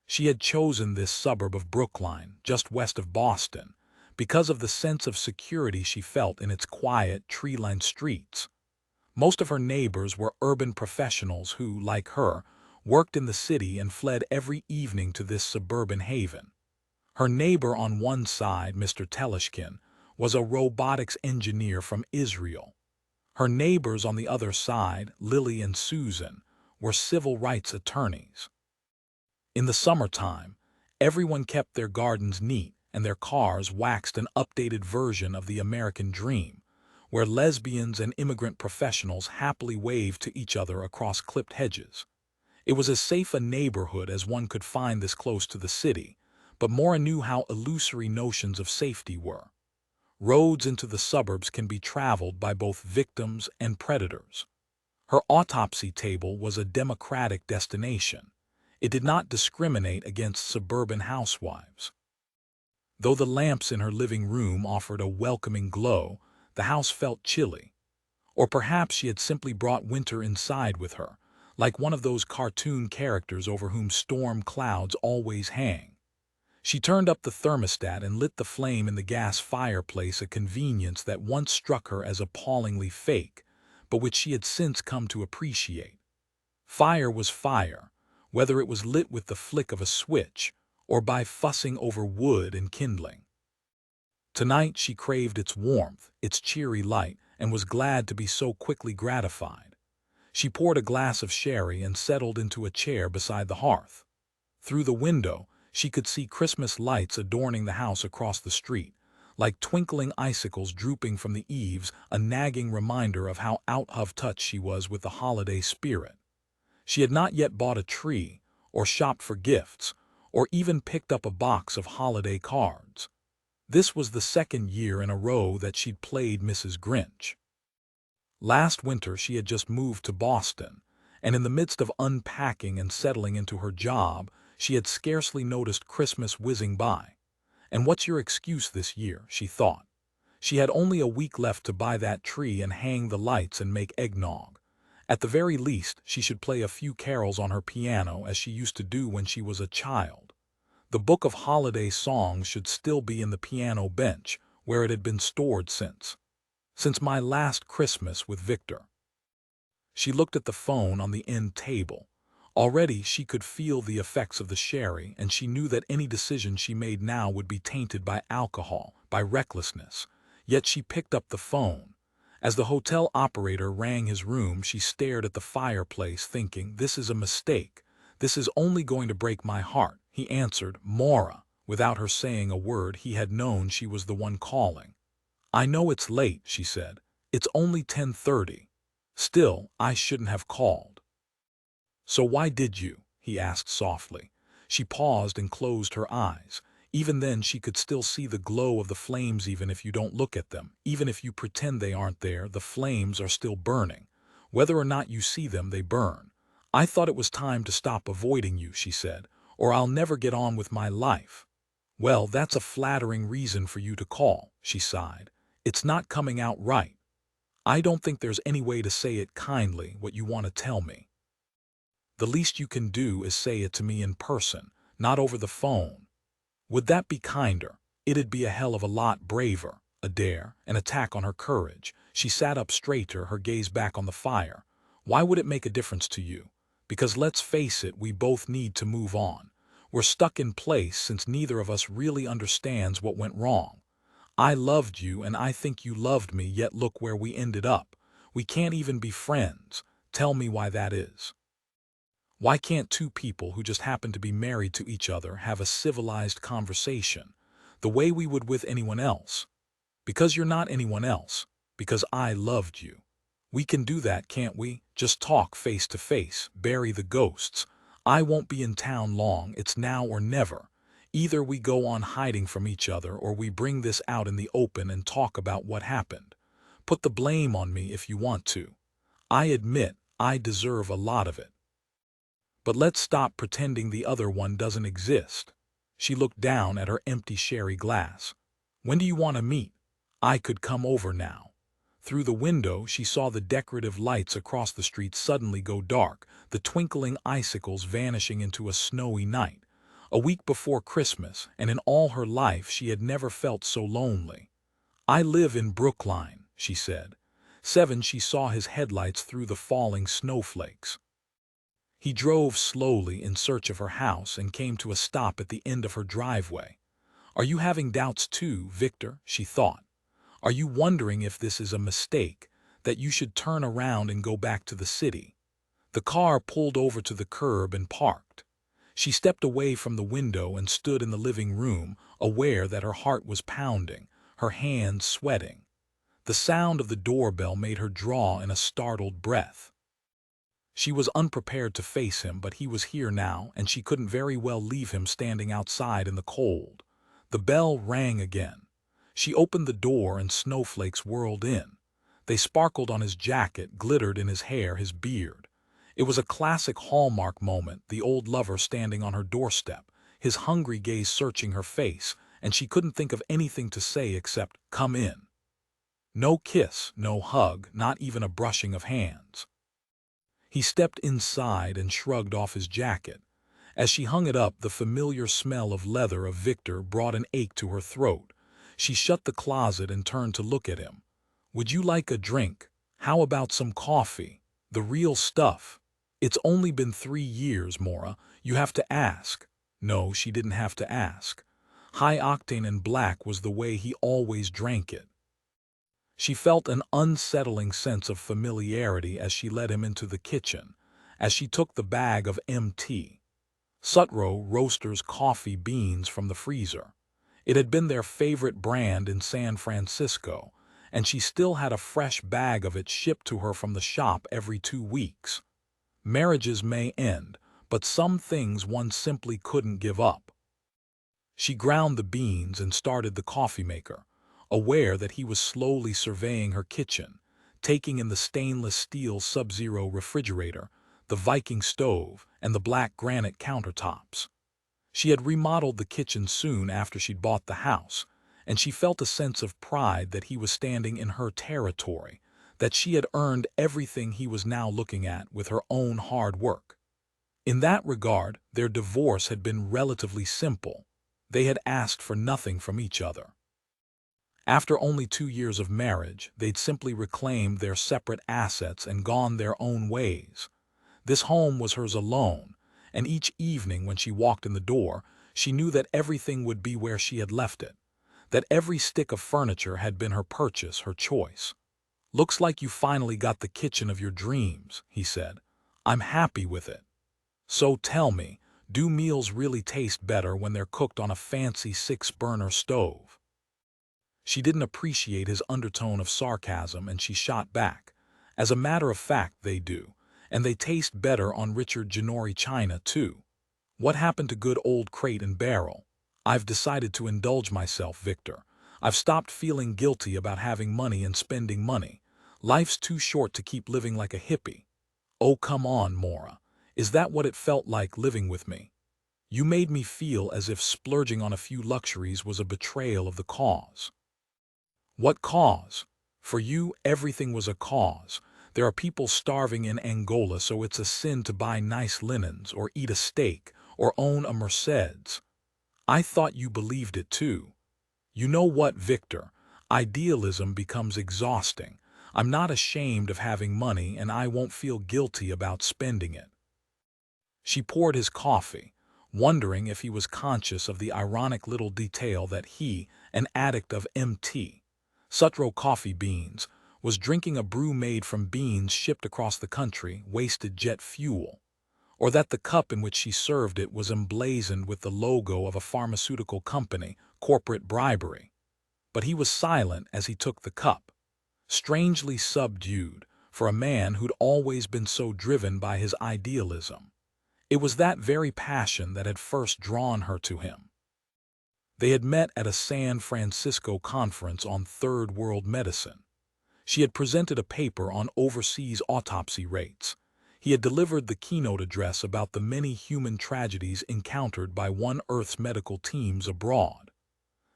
She had chosen this suburb of Brookline, just west of Boston, because of the sense of security she felt in its quiet, tree-lined streets. Most of her neighbors were urban professionals who, like her, worked in the city and fled every evening to this suburban haven. Her neighbor on one side, Mr. Teleshkin, was a robotics engineer from Israel. Her neighbors on the other side, Lily and Susan, were civil rights attorneys. In the summertime, everyone kept their gardens neat and their cars waxed an updated version of the American dream, where lesbians and immigrant professionals happily waved to each other across clipped hedges. It was as safe a neighborhood as one could find this close to the city, but Maura knew how illusory notions of safety were. Roads into the suburbs can be traveled by both victims and predators. Her autopsy table was a democratic destination. It did not discriminate against suburban housewives. Though the lamps in her living room offered a welcoming glow, the house felt chilly. Or perhaps she had simply brought winter inside with her, like one of those cartoon characters over whom storm clouds always hang. She turned up the thermostat and lit the flame in the gas fireplace, a convenience that once struck her as appallingly fake, but which she had since come to appreciate. Fire was fire, whether it was lit with the flick of a switch or by fussing over wood and kindling. Tonight she craved its warmth, its cheery light, and was glad to be so quickly gratified. She poured a glass of sherry and settled into a chair beside the hearth. Through the window, she could see Christmas lights adorning the house across the street, like twinkling icicles drooping from the eaves, a nagging reminder of how out of touch she was with the holiday spirit. She had not yet bought a tree, or shopped for gifts, or even picked up a box of holiday cards. This was the second year in a row that she'd played Mrs. Grinch. Last winter she had just moved to Boston, and in the midst of unpacking and settling into her job, she had scarcely noticed Christmas whizzing by. And what's your excuse this year, she thought. She had only a week left to buy that tree and hang the lights and make eggnog. At the very least, she should play a few carols on her piano as she used to do when she was a child. The book of holiday songs should still be in the piano bench, where it had been stored since my last Christmas with Victor. She looked at the phone on the end table. Already she could feel the effects of the sherry, and she knew that any decision she made now would be tainted by alcohol, by recklessness. Yet she picked up the phone. As the hotel operator rang his room, she stared at the fireplace, thinking, "This is a mistake. This is only going to break my heart." He answered, "Maura." Without her saying a word, he had known she was the one calling. "I know it's late," she said. "It's only 10:30. Still, I shouldn't have called." "So why did you?" he asked softly. She paused and closed her eyes. Even then she could still see the glow of the flames. Even if you don't look at them, even if you pretend they aren't there, the flames are still burning. Whether or not you see them, they burn. "I thought it was time to stop avoiding you," she said, "or I'll never get on with my life." "Well, that's a flattering reason for you to call," she sighed. "It's not coming out right. I don't think there's any way to say it kindly, what you want to tell me. The least you can do is say it to me in person, not over the phone." "Would that be kinder?" "It'd be a hell of a lot braver, a dare, an attack on her courage." She sat up straighter, her gaze back on the fire. "Why would it make a difference to you?" "Because let's face it, we both need to move on. We're stuck in place since neither of us really understands what went wrong. I loved you and I think you loved me, yet look where we ended up. We can't even be friends. Tell me why that is. Why can't two people who just happen to be married to each other have a civilized conversation, the way we would with anyone else? Because you're not anyone else. Because I loved you. We can do that, can't we? Just talk face to face, bury the ghosts. I won't be in town long, it's now or never. Either we go on hiding from each other or we bring this out in the open and talk about what happened. Put the blame on me if you want to. I admit I deserve a lot of it. But let's stop pretending the other one doesn't exist." She looked down at her empty sherry glass. "When do you want to meet? I could come over now." Through the window she saw the decorative lights across the street suddenly go dark, the twinkling icicles vanishing into a snowy night. A week before Christmas, and in all her life she had never felt so lonely. "I live in Brookline," she said. 7. She saw his headlights through the falling snowflakes. He drove slowly in search of her house and came to a stop at the end of her driveway. "Are you having doubts too, Victor?" she thought. "Are you wondering if this is a mistake, that you should turn around and go back to the city?" The car pulled over to the curb and parked. She stepped away from the window and stood in the living room, aware that her heart was pounding, her hands sweating. The sound of the doorbell made her draw in a startled breath. She was unprepared to face him, but he was here now, and she couldn't very well leave him standing outside in the cold. The bell rang again. She opened the door and snowflakes whirled in. They sparkled on his jacket, glittered in his hair, his beard. It was a classic Hallmark moment, the old lover standing on her doorstep, his hungry gaze searching her face, and she couldn't think of anything to say except, "Come in." No kiss, no hug, not even a brushing of hands. He stepped inside and shrugged off his jacket. As she hung it up, the familiar smell of leather of Victor brought an ache to her throat. She shut the closet and turned to look at him. "Would you like a drink? How about some coffee? The real stuff?" It's only been 3 years, Maura. You have to ask. No, she didn't have to ask. High octane and black was the way he always drank it. She felt an unsettling sense of familiarity as she led him into the kitchen, as she took the bag of MT. Sutro Roasters coffee beans from the freezer. It had been their favorite brand in San Francisco, and she still had a fresh bag of it shipped to her from the shop every 2 weeks. Marriages may end, but some things one simply couldn't give up. She ground the beans and started the coffee maker, aware that he was slowly surveying her kitchen, taking in the stainless steel Sub-Zero refrigerator, the Viking stove, and the black granite countertops. She had remodeled the kitchen soon after she'd bought the house, and she felt a sense of pride that he was standing in her territory, that she had earned everything he was now looking at with her own hard work. In that regard, their divorce had been relatively simple. They had asked for nothing from each other. After only 2 years of marriage, they'd simply reclaimed their separate assets and gone their own ways. This home was hers alone, and each evening when she walked in the door, she knew that everything would be where she had left it, that every stick of furniture had been her purchase, her choice. "Looks like you finally got the kitchen of your dreams," he said. "I'm happy with it. So tell me, do meals really taste better when they're cooked on a fancy 6-burner stove?" She didn't appreciate his undertone of sarcasm, and she shot back. "As a matter of fact, they do, and they taste better on Richard Ginori china, too. What happened to good old Crate and Barrel? I've decided to indulge myself, Victor. I've stopped feeling guilty about having money and spending money. Life's too short to keep living like a hippie." "Oh, come on, Maura. Is that what it felt like living with me? You made me feel as if splurging on a few luxuries was a betrayal of the cause." "What cause? For you, everything was a cause. There are people starving in Angola, so it's a sin to buy nice linens, or eat a steak, or own a Mercedes. I thought you believed it too. You know what, Victor? Idealism becomes exhausting. I'm not ashamed of having money, and I won't feel guilty about spending it." She poured his coffee, wondering if he was conscious of the ironic little detail that he, an addict of MT, Sutro coffee beans, was drinking a brew made from beans shipped across the country, wasted jet fuel, or that the cup in which she served it was emblazoned with the logo of a pharmaceutical company, corporate bribery. But he was silent as he took the cup, strangely subdued for a man who'd always been so driven by his idealism. It was that very passion that had first drawn her to him. They had met at a San Francisco conference on Third World Medicine. She had presented a paper on overseas autopsy rates. He had delivered the keynote address about the many human tragedies encountered by One Earth's medical teams abroad.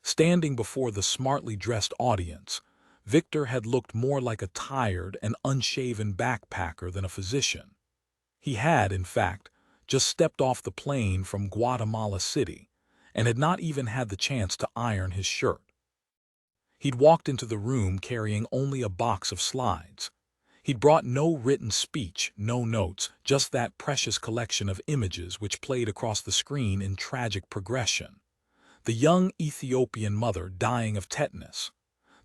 Standing before the smartly dressed audience, Victor had looked more like a tired and unshaven backpacker than a physician. He had, in fact, just stepped off the plane from Guatemala City, and had not even had the chance to iron his shirt. He'd walked into the room carrying only a box of slides. He'd brought no written speech, no notes, just that precious collection of images which played across the screen in tragic progression. The young Ethiopian mother dying of tetanus.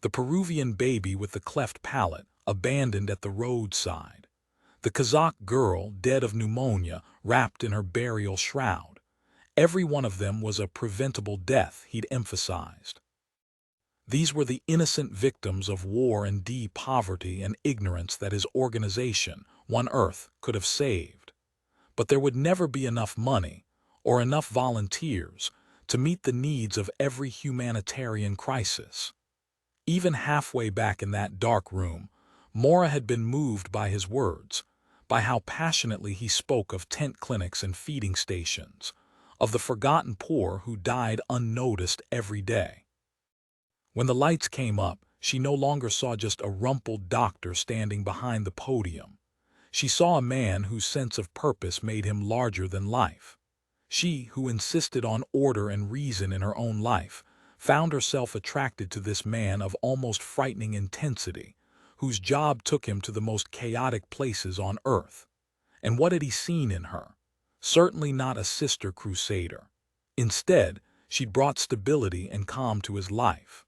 The Peruvian baby with the cleft palate, abandoned at the roadside. The Kazakh girl, dead of pneumonia, wrapped in her burial shroud. Every one of them was a preventable death, he'd emphasized. These were the innocent victims of war and poverty and ignorance that his organization, One Earth, could have saved. But there would never be enough money, or enough volunteers, to meet the needs of every humanitarian crisis. Even halfway back in that dark room, Maura had been moved by his words, by how passionately he spoke of tent clinics and feeding stations, of the forgotten poor who died unnoticed every day. When the lights came up, she no longer saw just a rumpled doctor standing behind the podium. She saw a man whose sense of purpose made him larger than life. She, who insisted on order and reason in her own life, found herself attracted to this man of almost frightening intensity, whose job took him to the most chaotic places on earth. And what had he seen in her? Certainly not a sister crusader. Instead, she'd brought stability and calm to his life.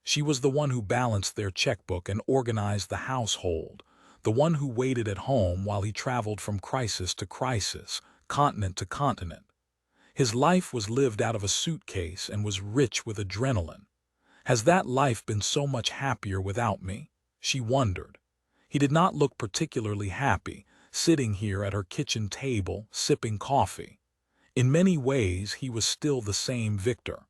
She was the one who balanced their checkbook and organized the household, the one who waited at home while he traveled from crisis to crisis, continent to continent. His life was lived out of a suitcase and was rich with adrenaline. Has that life been so much happier without me? She wondered. He did not look particularly happy, sitting here at her kitchen table, sipping coffee. In many ways, he was still the same Victor.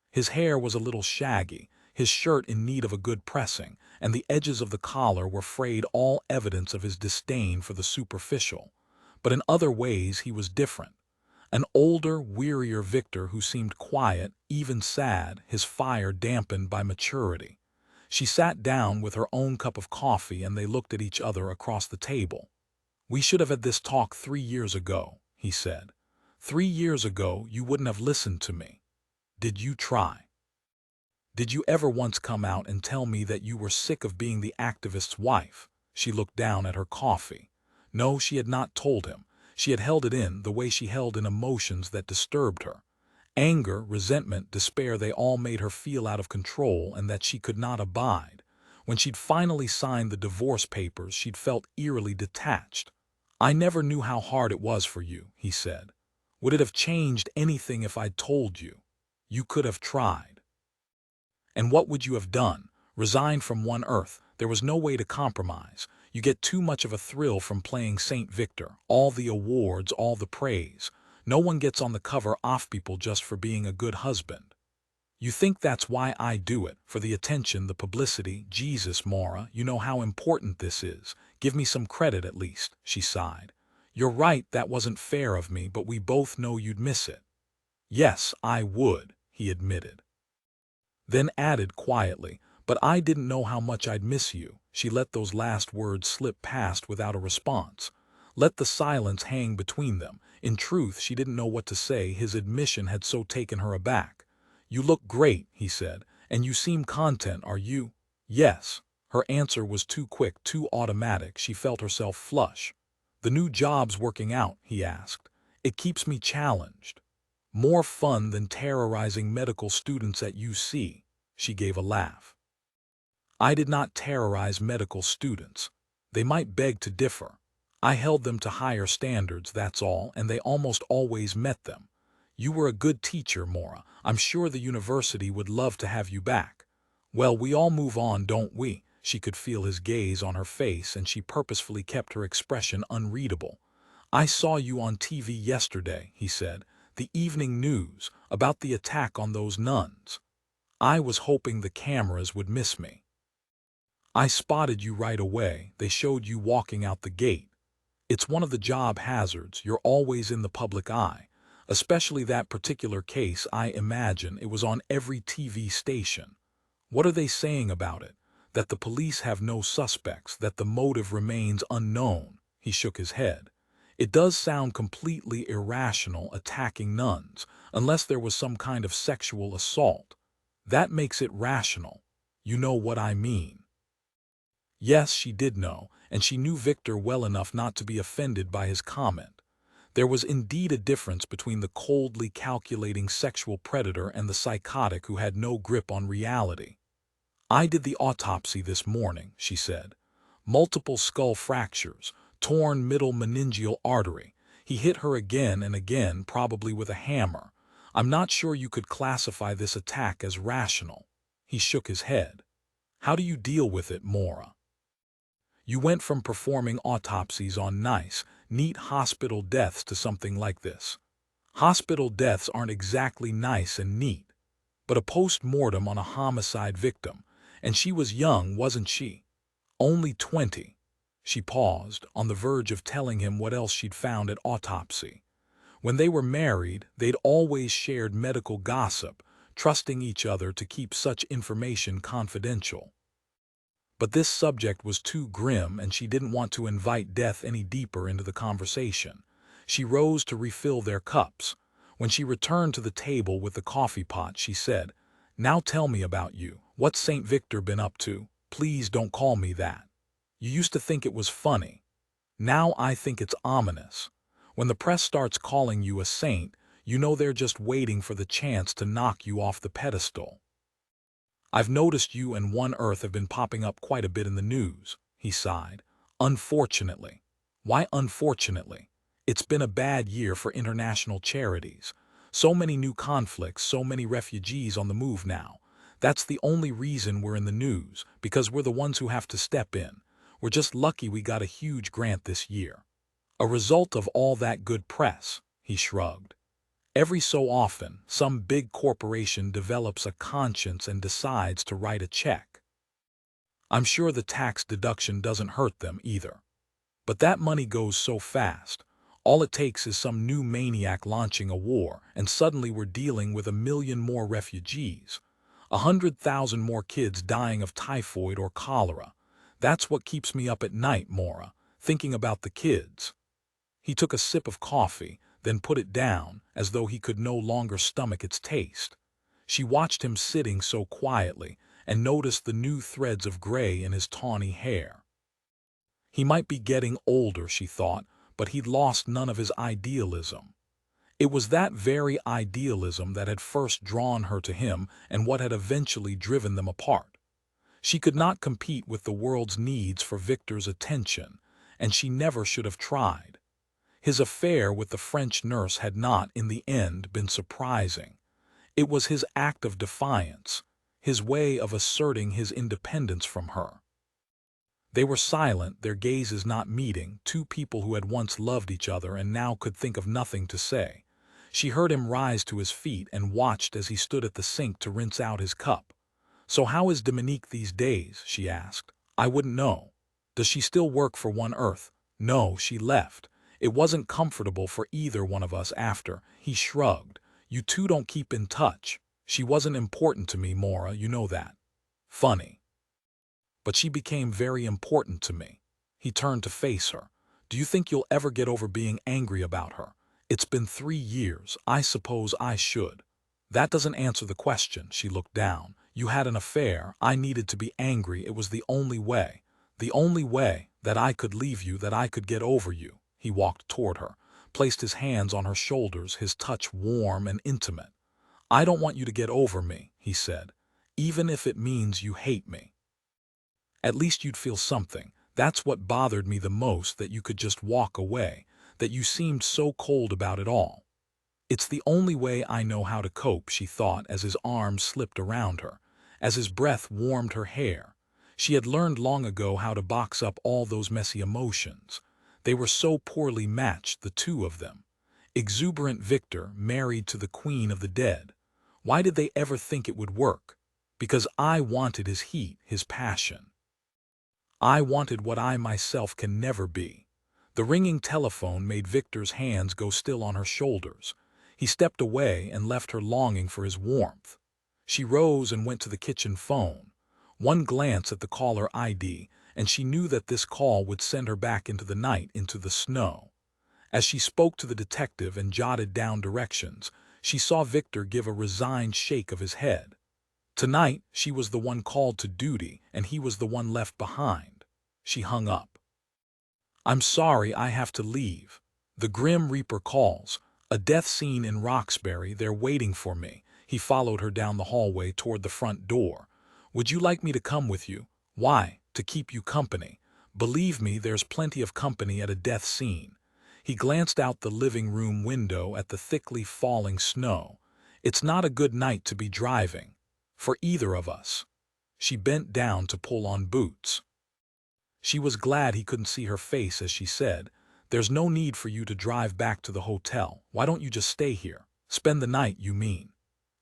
His hair was a little shaggy, his shirt in need of a good pressing, and the edges of the collar were frayed, all evidence of his disdain for the superficial. But in other ways he was different. An older, wearier Victor who seemed quiet, even sad, his fire dampened by maturity. She sat down with her own cup of coffee and they looked at each other across the table. "We should have had this talk 3 years ago," he said. 3 years ago you wouldn't have listened to me. Did you try? Did you ever once come out and tell me that you were sick of being the activist's wife? She looked down at her coffee. No, she had not told him. She had held it in the way she held in emotions that disturbed her. Anger, resentment, despair, they all made her feel out of control and that she could not abide. When she'd finally signed the divorce papers, she'd felt eerily detached. "I never knew how hard it was for you," he said. "Would it have changed anything if I'd told you? You could have tried." "And what would you have done? Resigned from one earth? There was no way to compromise. You get too much of a thrill from playing Saint Victor, all the awards, all the praise. No one gets on the cover off people just for being a good husband. You think that's why I do it, for the attention, the publicity? Jesus, Maura, you know how important this is. Give me some credit at least," she sighed. "You're right, that wasn't fair of me, but we both know you'd miss it." "Yes, I would," he admitted. Then added quietly, "But I didn't know how much I'd miss you." She let those last words slip past without a response. Let the silence hang between them. In truth, she didn't know what to say. His admission had so taken her aback. "You look great," he said, "and you seem content, are you?" "Yes." Her answer was too quick, too automatic. She felt herself flush. "The new job's working out?" he asked. "It keeps me challenged." "More fun than terrorizing medical students at UC." She gave a laugh. "I did not terrorize medical students. They might beg to differ. I held them to higher standards, that's all, and they almost always met them. You were a good teacher, Maura. I'm sure the university would love to have you back. Well, we all move on, don't we?" She could feel his gaze on her face, and she purposefully kept her expression unreadable. "I saw you on TV yesterday," he said. "The evening news, about the attack on those nuns. I was hoping the cameras would miss me. I spotted you right away. They showed you walking out the gate. It's one of the job hazards. You're always in the public eye. Especially that particular case. I imagine it was on every TV station. What are they saying about it? That the police have no suspects, that the motive remains unknown." He shook his head. "It does sound completely irrational, attacking nuns, unless there was some kind of sexual assault. That makes it rational. You know what I mean." Yes, she did know, and she knew Victor well enough not to be offended by his comment. There was indeed a difference between the coldly calculating sexual predator and the psychotic who had no grip on reality. "I did the autopsy this morning," she said. "Multiple skull fractures, torn middle meningeal artery. He hit her again and again, probably with a hammer. I'm not sure you could classify this attack as rational." He shook his head. "How do you deal with it, Maura? You went from performing autopsies on nice, neat hospital deaths to something like this. Hospital deaths aren't exactly nice and neat. But a post-mortem on a homicide victim, and she was young, wasn't she? Only 20. She paused, on the verge of telling him what else she'd found at autopsy. When they were married, they'd always shared medical gossip, trusting each other to keep such information confidential. But this subject was too grim, and she didn't want to invite death any deeper into the conversation. She rose to refill their cups. When she returned to the table with the coffee pot, she said, "Now tell me about you. What's St. Victor been up to? Please don't call me that. You used to think it was funny." Now I think it's ominous. When the press starts calling you a saint, you know they're just waiting for the chance to knock you off the pedestal. I've noticed you and One Earth have been popping up quite a bit in the news, he sighed. Unfortunately. Why unfortunately? It's been a bad year for international charities. So many new conflicts, so many refugees on the move now. That's the only reason we're in the news, because we're the ones who have to step in. We're just lucky we got a huge grant this year. A result of all that good press, he shrugged. Every so often, some big corporation develops a conscience and decides to write a check. I'm sure the tax deduction doesn't hurt them either. But that money goes so fast. All it takes is some new maniac launching a war, and suddenly we're dealing with 1 million more refugees. 100,000 more kids dying of typhoid or cholera. That's what keeps me up at night, Maura, thinking about the kids. He took a sip of coffee, then put it down, as though he could no longer stomach its taste. She watched him sitting so quietly, and noticed the new threads of gray in his tawny hair. He might be getting older, she thought, but he'd lost none of his idealism. It was that very idealism that had first drawn her to him and what had eventually driven them apart. She could not compete with the world's needs for Victor's attention, and she never should have tried. His affair with the French nurse had not, in the end, been surprising. It was his act of defiance, his way of asserting his independence from her. They were silent, their gazes not meeting, two people who had once loved each other and now could think of nothing to say. She heard him rise to his feet and watched as he stood at the sink to rinse out his cup. "So how is Dominique these days?" she asked. "I wouldn't know. Does she still work for One Earth?" "No, she left. It wasn't comfortable for either one of us after." He shrugged. "You two don't keep in touch. She wasn't important to me, Maura, you know that." "Funny. But she became very important to me." He turned to face her. "Do you think you'll ever get over being angry about her? It's been 3 years. I suppose I should." "That doesn't answer the question." She looked down. "You had an affair. I needed to be angry. It was the only way. The only way that I could leave you, that I could get over you." He walked toward her, placed his hands on her shoulders, his touch warm and intimate. "I don't want you to get over me," he said, "even if it means you hate me. At least you'd feel something. That's what bothered me the most, that you could just walk away, that you seemed so cold about it all." "It's the only way I know how to cope," she thought as his arms slipped around her, as his breath warmed her hair. She had learned long ago how to box up all those messy emotions. They were so poorly matched, the two of them. Exuberant Victor married to the queen of the dead. Why did they ever think it would work? Because I wanted his heat, his passion. I wanted what I myself can never be. The ringing telephone made Victor's hands go still on her shoulders. He stepped away and left her longing for his warmth. She rose and went to the kitchen phone. One glance at the caller ID, and she knew that this call would send her back into the night, into the snow. As she spoke to the detective and jotted down directions, she saw Victor give a resigned shake of his head. Tonight, she was the one called to duty, and he was the one left behind. She hung up. "I'm sorry, I have to leave. The Grim Reaper calls. A death scene in Roxbury. They're waiting for me." He followed her down the hallway toward the front door. "Would you like me to come with you?" "Why?" "To keep you company. Believe me, there's plenty of company at a death scene." He glanced out the living room window at the thickly falling snow. "It's not a good night to be driving. For either of us." She bent down to pull on boots. She was glad he couldn't see her face as she said, "There's no need for you to drive back to the hotel. Why don't you just stay here? Spend the night, you mean?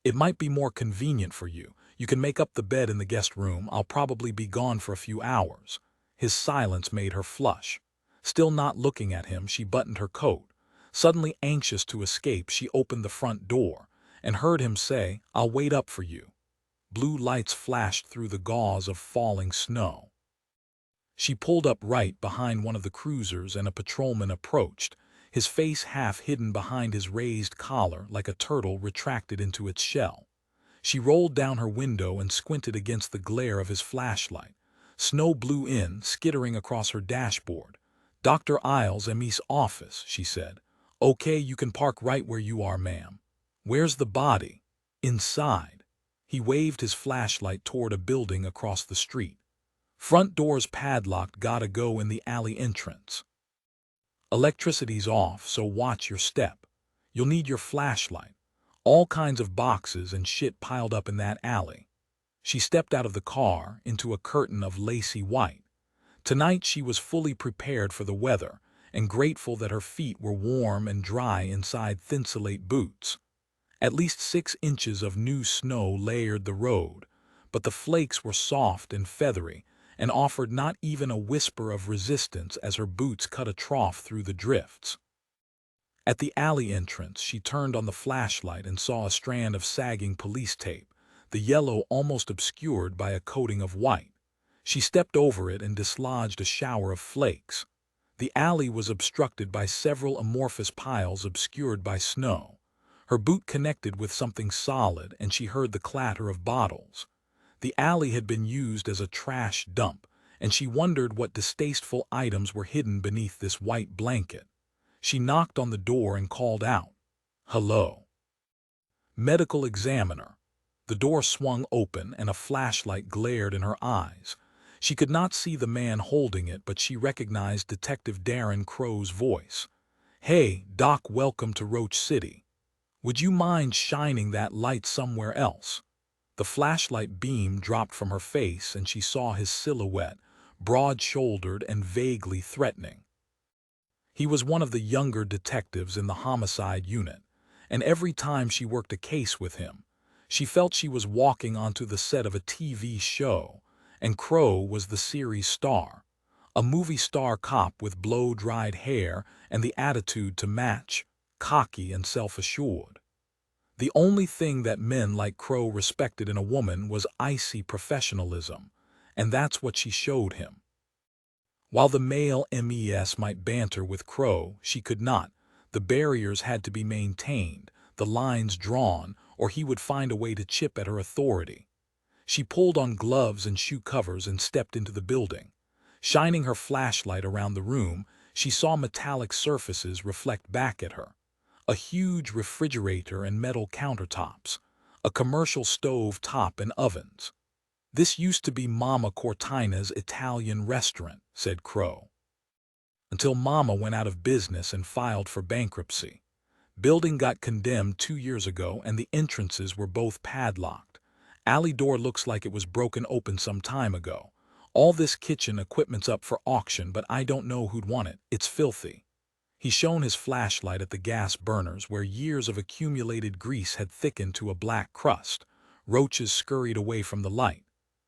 It might be more convenient for you. You can make up the bed in the guest room. I'll probably be gone for a few hours." His silence made her flush. Still not looking at him, she buttoned her coat. Suddenly anxious to escape, she opened the front door, and heard him say, "I'll wait up for you." Blue lights flashed through the gauze of falling snow. She pulled up right behind one of the cruisers, and a patrolman approached, his face half hidden behind his raised collar like a turtle retracted into its shell. She rolled down her window and squinted against the glare of his flashlight. Snow blew in, skittering across her dashboard. Dr. Isles' Emmy's office, she said. Okay, you can park right where you are, ma'am. Where's the body? Inside. He waved his flashlight toward a building across the street. Front door's padlocked, gotta go in the alley entrance. Electricity's off, so watch your step. You'll need your flashlight. All kinds of boxes and shit piled up in that alley. She stepped out of the car into a curtain of lacy white. Tonight she was fully prepared for the weather and grateful that her feet were warm and dry inside thinsulate boots. At least 6 inches of new snow layered the road, but the flakes were soft and feathery and offered not even a whisper of resistance as her boots cut a trough through the drifts. At the alley entrance, she turned on the flashlight and saw a strand of sagging police tape, the yellow almost obscured by a coating of white. She stepped over it and dislodged a shower of flakes. The alley was obstructed by several amorphous piles obscured by snow. Her boot connected with something solid, and she heard the clatter of bottles. The alley had been used as a trash dump, and she wondered what distasteful items were hidden beneath this white blanket. She knocked on the door and called out, "Hello." "Medical examiner." The door swung open and a flashlight glared in her eyes. She could not see the man holding it, but she recognized Detective Darren Crow's voice. "Hey, Doc, welcome to Roach City. Would you mind shining that light somewhere else?" The flashlight beam dropped from her face and she saw his silhouette, broad-shouldered and vaguely threatening. He was one of the younger detectives in the homicide unit, and every time she worked a case with him, she felt she was walking onto the set of a TV show, and Crow was the series star, a movie star cop with blow-dried hair and the attitude to match, cocky and self-assured. The only thing that men like Crow respected in a woman was icy professionalism, and that's what she showed him. While the male MES might banter with Crow, she could not. The barriers had to be maintained, the lines drawn, or he would find a way to chip at her authority. She pulled on gloves and shoe covers and stepped into the building. Shining her flashlight around the room, she saw metallic surfaces reflect back at her. A huge refrigerator and metal countertops, a commercial stove top and ovens. "This used to be Mama Cortina's Italian restaurant," said Crow. "Until Mama went out of business and filed for bankruptcy. Building got condemned 2 years ago and the entrances were both padlocked. Alley door looks like it was broken open some time ago. All this kitchen equipment's up for auction, but I don't know who'd want it. It's filthy." He shone his flashlight at the gas burners where years of accumulated grease had thickened to a black crust. Roaches scurried away from the light.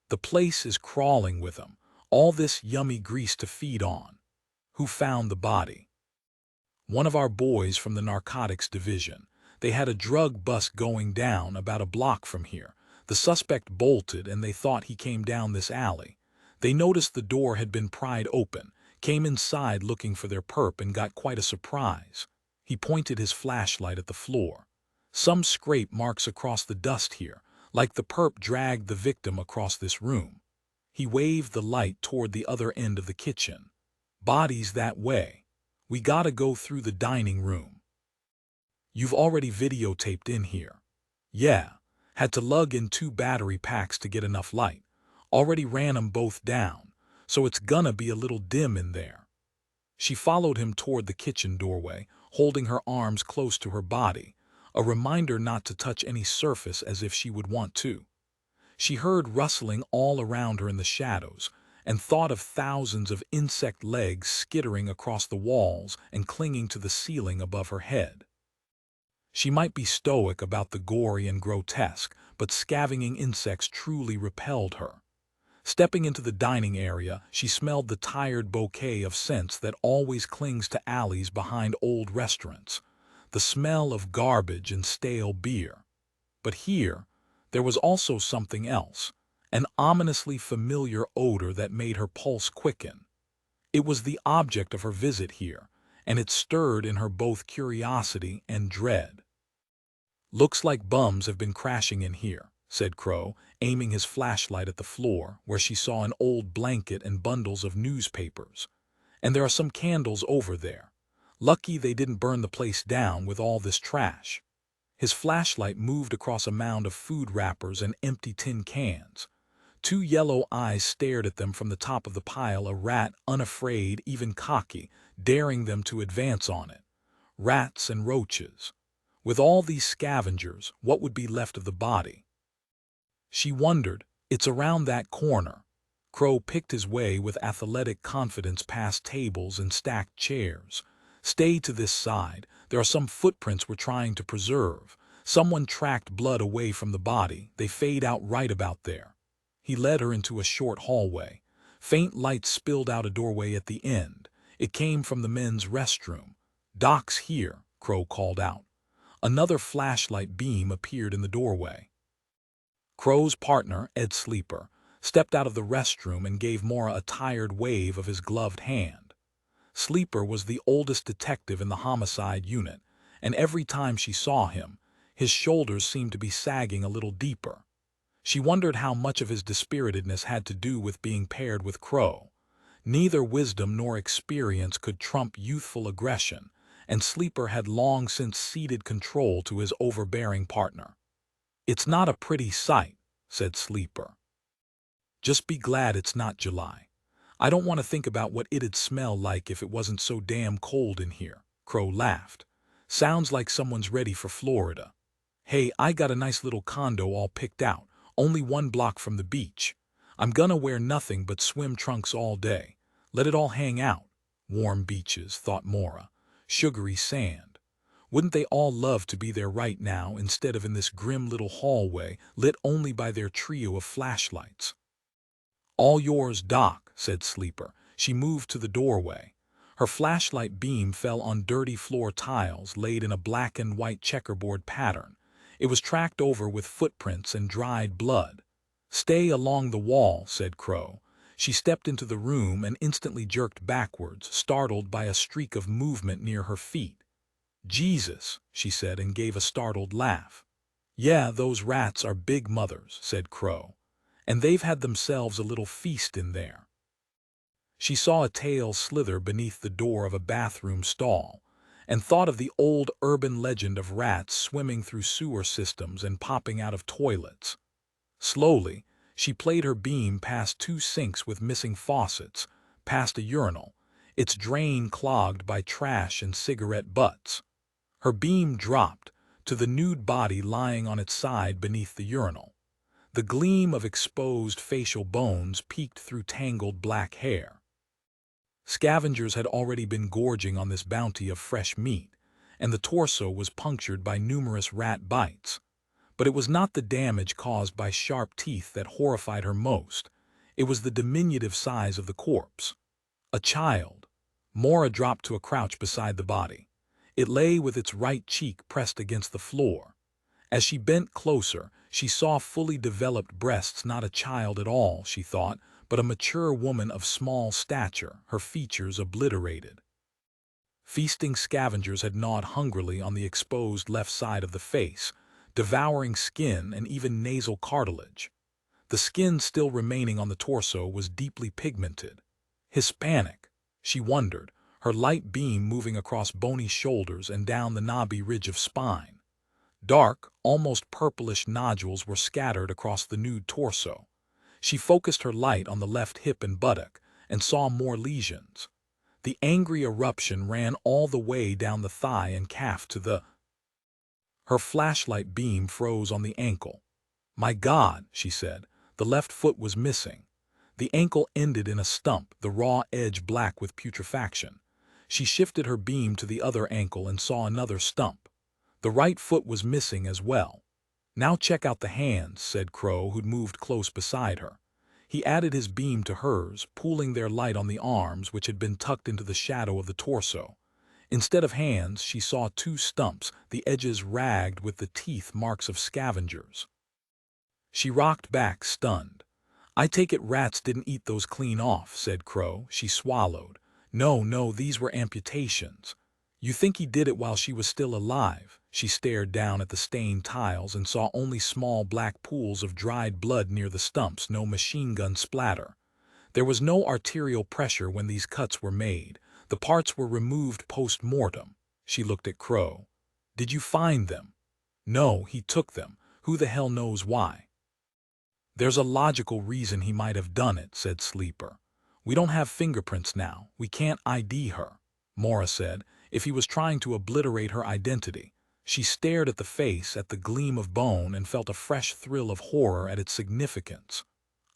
"The place is crawling with them. All this yummy grease to feed on." "Who found the body?" "One of our boys from the narcotics division. They had a drug bust going down about a block from here. The suspect bolted and they thought he came down this alley. They noticed the door had been pried open, came inside looking for their perp and got quite a surprise." He pointed his flashlight at the floor. "Some scrape marks across the dust here, like the perp dragged the victim across this room." He waved the light toward the other end of the kitchen. "Body's that way. We gotta go through the dining room." "You've already videotaped in here?" "Yeah. Had to lug in 2 battery packs to get enough light. Already ran 'em both down, so it's gonna be a little dim in there." She followed him toward the kitchen doorway, holding her arms close to her body, a reminder not to touch any surface as if she would want to. She heard rustling all around her in the shadows, and thought of thousands of insect legs skittering across the walls and clinging to the ceiling above her head. She might be stoic about the gory and grotesque, but scavenging insects truly repelled her. Stepping into the dining area, she smelled the tired bouquet of scents that always clings to alleys behind old restaurants, the smell of garbage and stale beer. But here, there was also something else, an ominously familiar odor that made her pulse quicken. It was the object of her visit here, and it stirred in her both curiosity and dread. "Looks like bums have been crashing in here," said Crow, aiming his flashlight at the floor, where she saw an old blanket and bundles of newspapers. And there are some candles over there. Lucky they didn't burn the place down with all this trash." His flashlight moved across a mound of food wrappers and empty tin cans. Two yellow eyes stared at them from the top of the pile, a rat, unafraid, even cocky, daring them to advance on it. Rats and roaches. With all these scavengers, what would be left of the body? She wondered. "It's around that corner." Crow picked his way with athletic confidence past tables and stacked chairs. "Stay to this side. There are some footprints we're trying to preserve. Someone tracked blood away from the body. They fade out right about there." He led her into a short hallway. Faint light spilled out a doorway at the end. It came from the men's restroom. "Doc's here," Crow called out. Another flashlight beam appeared in the doorway. Crow's partner, Ed Sleeper, stepped out of the restroom and gave Maura a tired wave of his gloved hand. Sleeper was the oldest detective in the homicide unit, and every time she saw him, his shoulders seemed to be sagging a little deeper. She wondered how much of his dispiritedness had to do with being paired with Crow. Neither wisdom nor experience could trump youthful aggression, and Sleeper had long since ceded control to his overbearing partner. "It's not a pretty sight," said Sleeper. "Just be glad it's not July. I don't want to think about what it'd smell like if it wasn't so damn cold in here," Crow laughed. "Sounds like someone's ready for Florida. Hey, I got a nice little condo all picked out, only 1 block from the beach. I'm gonna wear nothing but swim trunks all day. Let it all hang out." Warm beaches, thought Maura. Sugary sand. Wouldn't they all love to be there right now instead of in this grim little hallway lit only by their trio of flashlights? "All yours, Doc," said Sleeper. She moved to the doorway. Her flashlight beam fell on dirty floor tiles laid in a black and white checkerboard pattern. It was tracked over with footprints and dried blood. "Stay along the wall," said Crow. She stepped into the room and instantly jerked backwards, startled by a streak of movement near her feet. "Jesus," she said, and gave a startled laugh. "Yeah, those rats are big mothers," said Crow. "And they've had themselves a little feast in there." She saw a tail slither beneath the door of a bathroom stall, and thought of the old urban legend of rats swimming through sewer systems and popping out of toilets. Slowly, she played her beam past 2 sinks with missing faucets, past a urinal, its drain clogged by trash and cigarette butts. Her beam dropped to the nude body lying on its side beneath the urinal. The gleam of exposed facial bones peeked through tangled black hair. Scavengers had already been gorging on this bounty of fresh meat, and the torso was punctured by numerous rat bites. But it was not the damage caused by sharp teeth that horrified her most. It was the diminutive size of the corpse. A child. Maura dropped to a crouch beside the body. It lay with its right cheek pressed against the floor. As she bent closer, she saw fully developed breasts. Not a child at all, she thought, but a mature woman of small stature, her features obliterated. Feasting scavengers had gnawed hungrily on the exposed left side of the face, devouring skin and even nasal cartilage. The skin still remaining on the torso was deeply pigmented. Hispanic, she wondered, her light beam moving across bony shoulders and down the knobby ridge of spine. Dark, almost purplish nodules were scattered across the nude torso. She focused her light on the left hip and buttock and saw more lesions. The angry eruption ran all the way down the thigh and calf to the... Her flashlight beam froze on the ankle. "My God," she said, the left foot was missing. The ankle ended in a stump, the raw edge black with putrefaction. She shifted her beam to the other ankle and saw another stump. The right foot was missing as well. "Now check out the hands," said Crow, who'd moved close beside her. He added his beam to hers, pooling their light on the arms, which had been tucked into the shadow of the torso. Instead of hands, she saw 2 stumps, the edges ragged with the teeth marks of scavengers. She rocked back, stunned. "I take it rats didn't eat those clean off," said Crow. She swallowed. No, these were amputations." "You think he did it while she was still alive?" She stared down at the stained tiles and saw only small black pools of dried blood near the stumps, no machine gun splatter. There was no arterial pressure when these cuts were made. The parts were removed post-mortem. She looked at Crow. Did you find them? No, he took them. Who the hell knows why? There's a logical reason he might have done it, said Sleeper. We don't have fingerprints now. We can't ID her. Maura said, if he was trying to obliterate her identity. She stared at the face, at the gleam of bone, and felt a fresh thrill of horror at its significance.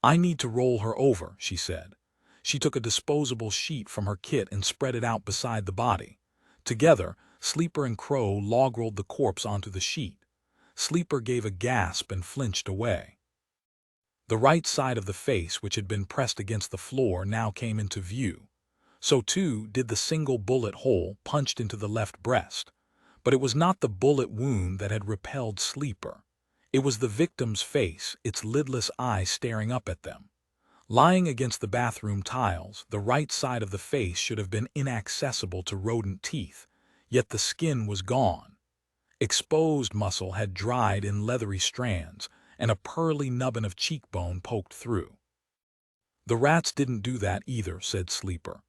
I need to roll her over, she said. She took a disposable sheet from her kit and spread it out beside the body. Together, Sleeper and Crow log-rolled the corpse onto the sheet. Sleeper gave a gasp and flinched away. The right side of the face, which had been pressed against the floor, now came into view. So too did the single bullet hole punched into the left breast. But it was not the bullet wound that had repelled Sleeper. It was the victim's face, its lidless eyes staring up at them. Lying against the bathroom tiles, the right side of the face should have been inaccessible to rodent teeth, yet the skin was gone. Exposed muscle had dried in leathery strands, and a pearly nubbin of cheekbone poked through. The rats didn't do that either, said Sleeper.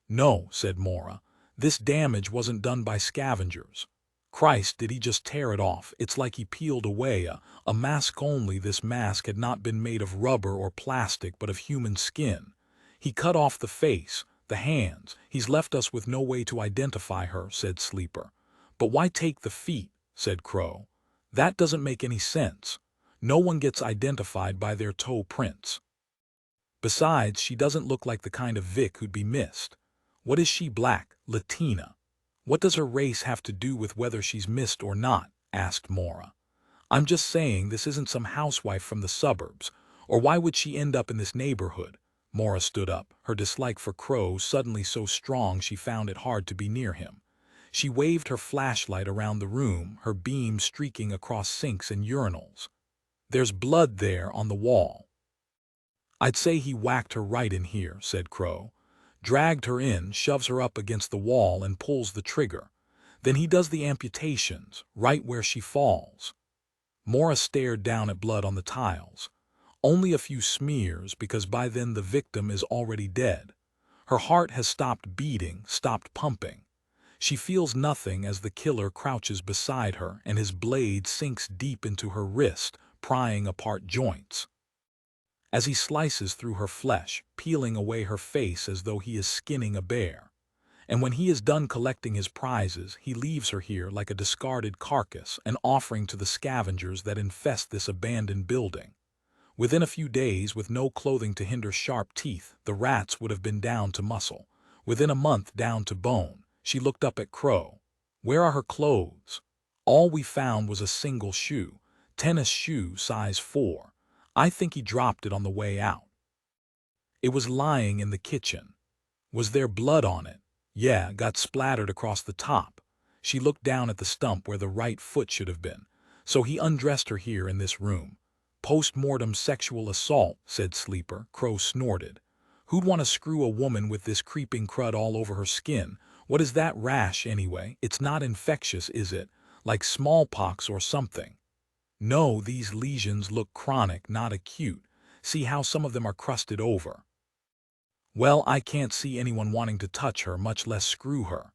No, said Maura. This damage wasn't done by scavengers. Christ, did he just tear it off? It's like he peeled away a mask, only this mask had not been made of rubber or plastic but of human skin. He cut off the face, the hands. He's left us with no way to identify her, said Sleeper. But why take the feet, said Crow. That doesn't make any sense. No one gets identified by their toe prints. Besides, she doesn't look like the kind of Vic who'd be missed. What is she, black, Latina? What does her race have to do with whether she's missed or not? Asked Maura. I'm just saying this isn't some housewife from the suburbs, or why would she end up in this neighborhood? Maura stood up, her dislike for Crow suddenly so strong she found it hard to be near him. She waved her flashlight around the room, her beam streaking across sinks and urinals. There's blood there on the wall. I'd say he whacked her right in here, said Crow. Dragged her in, shoves her up against the wall and pulls the trigger. Then he does the amputations, right where she falls. Maura stared down at blood on the tiles. Only a few smears, because by then the victim is already dead. Her heart has stopped beating, stopped pumping. She feels nothing as the killer crouches beside her and his blade sinks deep into her wrist, prying apart joints. As he slices through her flesh, peeling away her face as though he is skinning a bear. And when he is done collecting his prizes, he leaves her here like a discarded carcass, an offering to the scavengers that infest this abandoned building. Within a few days, with no clothing to hinder sharp teeth, the rats would have been down to muscle. Within a month, down to bone. She looked up at Crow. Where are her clothes? All we found was a single shoe, tennis shoe size 4. I think he dropped it on the way out. It was lying in the kitchen. Was there blood on it? Yeah, got splattered across the top. She looked down at the stump where the right foot should have been. So he undressed her here in this room. Post-mortem sexual assault, said Sleeper. Crow snorted. Who'd want to screw a woman with this creeping crud all over her skin? What is that rash anyway? It's not infectious, is it? Like smallpox or something? No, these lesions look chronic, not acute. See how some of them are crusted over. Well, I can't see anyone wanting to touch her, much less screw her.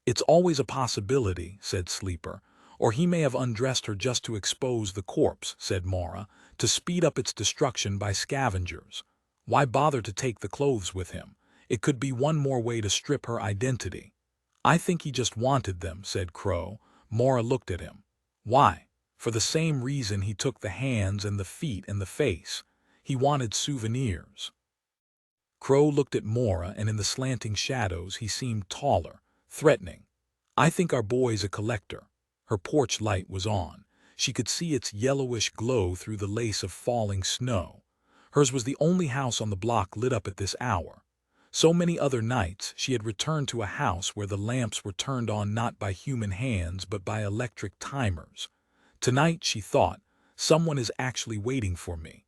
It's always a possibility, said Sleeper. Or he may have undressed her just to expose the corpse, said Maura, to speed up its destruction by scavengers. Why bother to take the clothes with him? It could be one more way to strip her identity. I think he just wanted them, said Crow. Maura looked at him. Why? For the same reason he took the hands and the feet and the face. He wanted souvenirs. Crow looked at Maura, and in the slanting shadows he seemed taller, threatening. I think our boy's a collector. Her porch light was on. She could see its yellowish glow through the lace of falling snow. Hers was the only house on the block lit up at this hour. So many other nights she had returned to a house where the lamps were turned on not by human hands but by electric timers. Tonight, she thought, someone is actually waiting for me.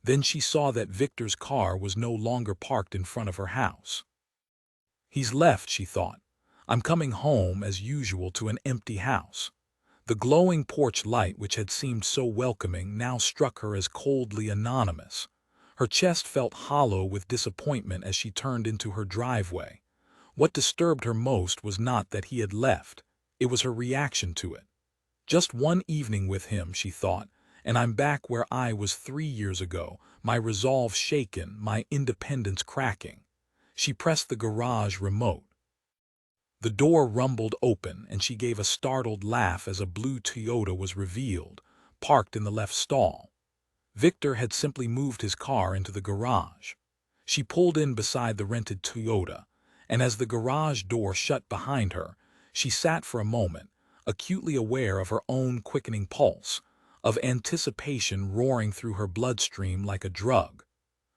Then she saw that Victor's car was no longer parked in front of her house. He's left, she thought. I'm coming home, as usual, to an empty house. The glowing porch light, which had seemed so welcoming, now struck her as coldly anonymous. Her chest felt hollow with disappointment as she turned into her driveway. What disturbed her most was not that he had left, it was her reaction to it. Just one evening with him, she thought, and I'm back where I was 3 years ago, my resolve shaken, my independence cracking. She pressed the garage remote. The door rumbled open, and she gave a startled laugh as a blue Toyota was revealed, parked in the left stall. Victor had simply moved his car into the garage. She pulled in beside the rented Toyota, and as the garage door shut behind her, she sat for a moment, acutely aware of her own quickening pulse, of anticipation roaring through her bloodstream like a drug.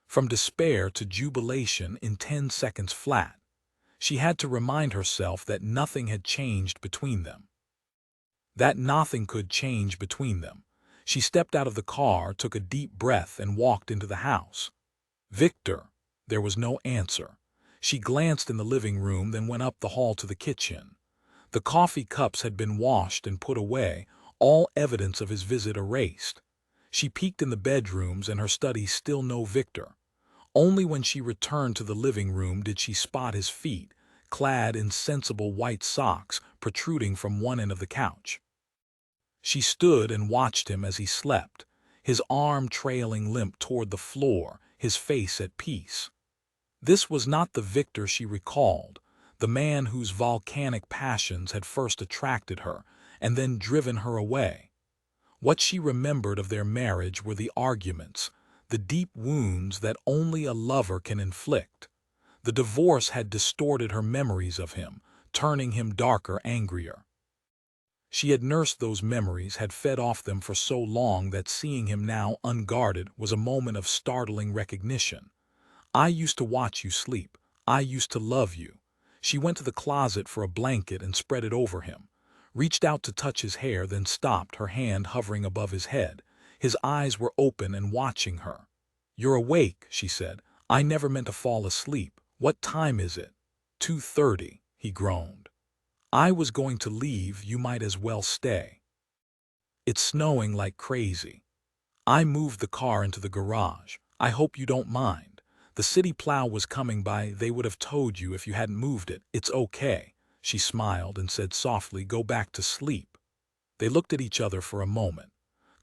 From despair to jubilation in 10 seconds flat. She had to remind herself that nothing had changed between them. That nothing could change between them. She stepped out of the car, took a deep breath, and walked into the house. Victor. There was no answer. She glanced in the living room, then went up the hall to the kitchen. The coffee cups had been washed and put away, all evidence of his visit erased. She peeked in the bedrooms and her study, still no Victor. Only when she returned to the living room did she spot his feet, clad in sensible white socks, protruding from one end of the couch. She stood and watched him as he slept, his arm trailing limp toward the floor, his face at peace. This was not the Victor she recalled, the man whose volcanic passions had first attracted her and then driven her away. What she remembered of their marriage were the arguments, the deep wounds that only a lover can inflict. The divorce had distorted her memories of him, turning him darker, angrier. She had nursed those memories, had fed off them for so long that seeing him now unguarded was a moment of startling recognition. I used to watch you sleep. I used to love you. She went to the closet for a blanket and spread it over him, reached out to touch his hair, then stopped, her hand hovering above his head. His eyes were open and watching her. "You're awake," she said. "I never meant to fall asleep. What time is it?" 2:30, he groaned. "I was going to leave, you might as well stay. It's snowing like crazy. I moved the car into the garage. I hope you don't mind. The city plow was coming by, they would have told you if you hadn't moved it. It's okay." She smiled and said softly, "Go back to sleep." They looked at each other for a moment.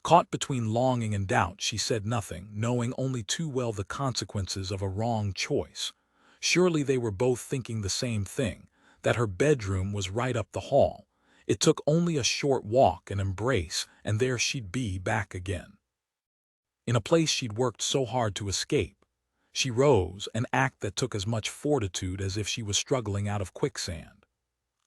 Caught between longing and doubt, she said nothing, knowing only too well the consequences of a wrong choice. Surely they were both thinking the same thing, that her bedroom was right up the hall. It took only a short walk, an embrace, and there she'd be back again. In a place she'd worked so hard to escape. She rose, an act that took as much fortitude as if she was struggling out of quicksand.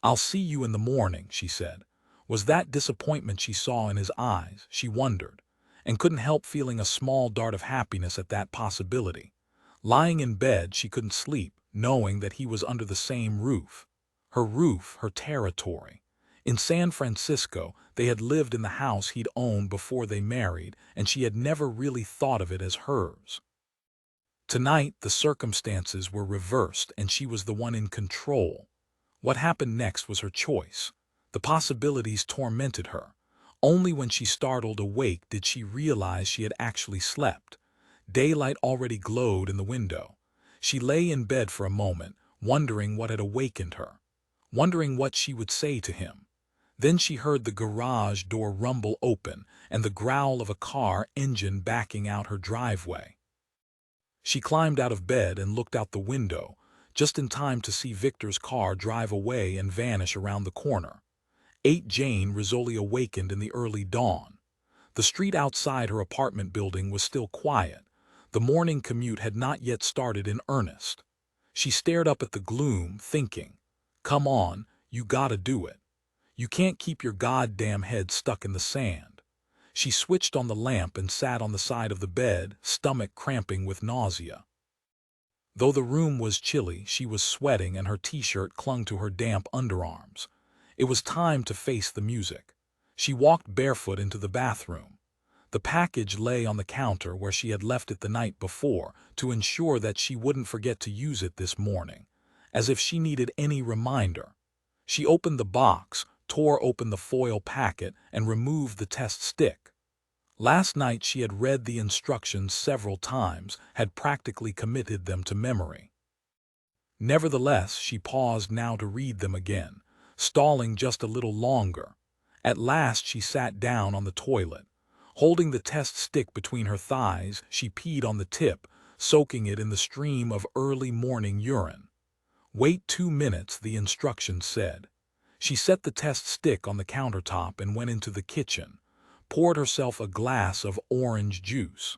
"I'll see you in the morning," she said. Was that disappointment she saw in his eyes? She wondered, and couldn't help feeling a small dart of happiness at that possibility. Lying in bed, she couldn't sleep, knowing that he was under the same roof. Her roof, her territory. In San Francisco, they had lived in the house he'd owned before they married, and she had never really thought of it as hers. Tonight, the circumstances were reversed, and she was the one in control. What happened next was her choice. The possibilities tormented her. Only when she startled awake did she realize she had actually slept. Daylight already glowed in the window. She lay in bed for a moment, wondering what had awakened her, wondering what she would say to him. Then she heard the garage door rumble open and the growl of a car engine backing out her driveway. She climbed out of bed and looked out the window, just in time to see Victor's car drive away and vanish around the corner. Jane Rizzoli awakened in the early dawn. The street outside her apartment building was still quiet. The morning commute had not yet started in earnest. She stared up at the gloom, thinking, "Come on, you gotta do it. You can't keep your goddamn head stuck in the sand." She switched on the lamp and sat on the side of the bed, stomach cramping with nausea. Though the room was chilly, she was sweating and her t-shirt clung to her damp underarms. It was time to face the music. She walked barefoot into the bathroom. The package lay on the counter where she had left it the night before to ensure that she wouldn't forget to use it this morning, as if she needed any reminder. She opened the box, tore open the foil packet, and removed the test stick. Last night she had read the instructions several times, had practically committed them to memory. Nevertheless, she paused now to read them again, stalling just a little longer. At last she sat down on the toilet. Holding the test stick between her thighs, she peed on the tip, soaking it in the stream of early morning urine. "Wait 2 minutes," the instructions said. She set the test stick on the countertop and went into the kitchen, poured herself a glass of orange juice.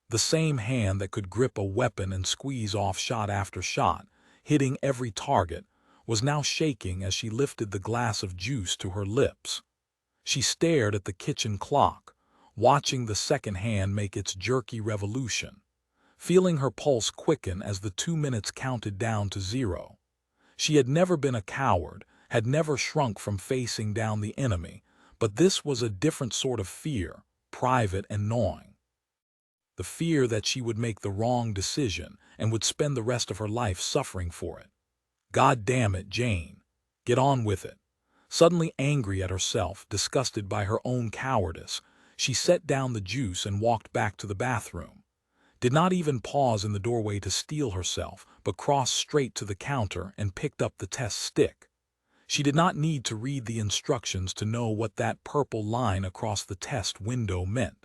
The same hand that could grip a weapon and squeeze off shot after shot, hitting every target, was now shaking as she lifted the glass of juice to her lips. She stared at the kitchen clock, watching the second hand make its jerky revolution, feeling her pulse quicken as the 2 minutes counted down to 0. She had never been a coward, had never shrunk from facing down the enemy, but this was a different sort of fear, private and gnawing. The fear that she would make the wrong decision and would spend the rest of her life suffering for it. God damn it, Jane. Get on with it. Suddenly angry at herself, disgusted by her own cowardice, she set down the juice and walked back to the bathroom. Did not even pause in the doorway to steel herself, but crossed straight to the counter and picked up the test stick. She did not need to read the instructions to know what that purple line across the test window meant.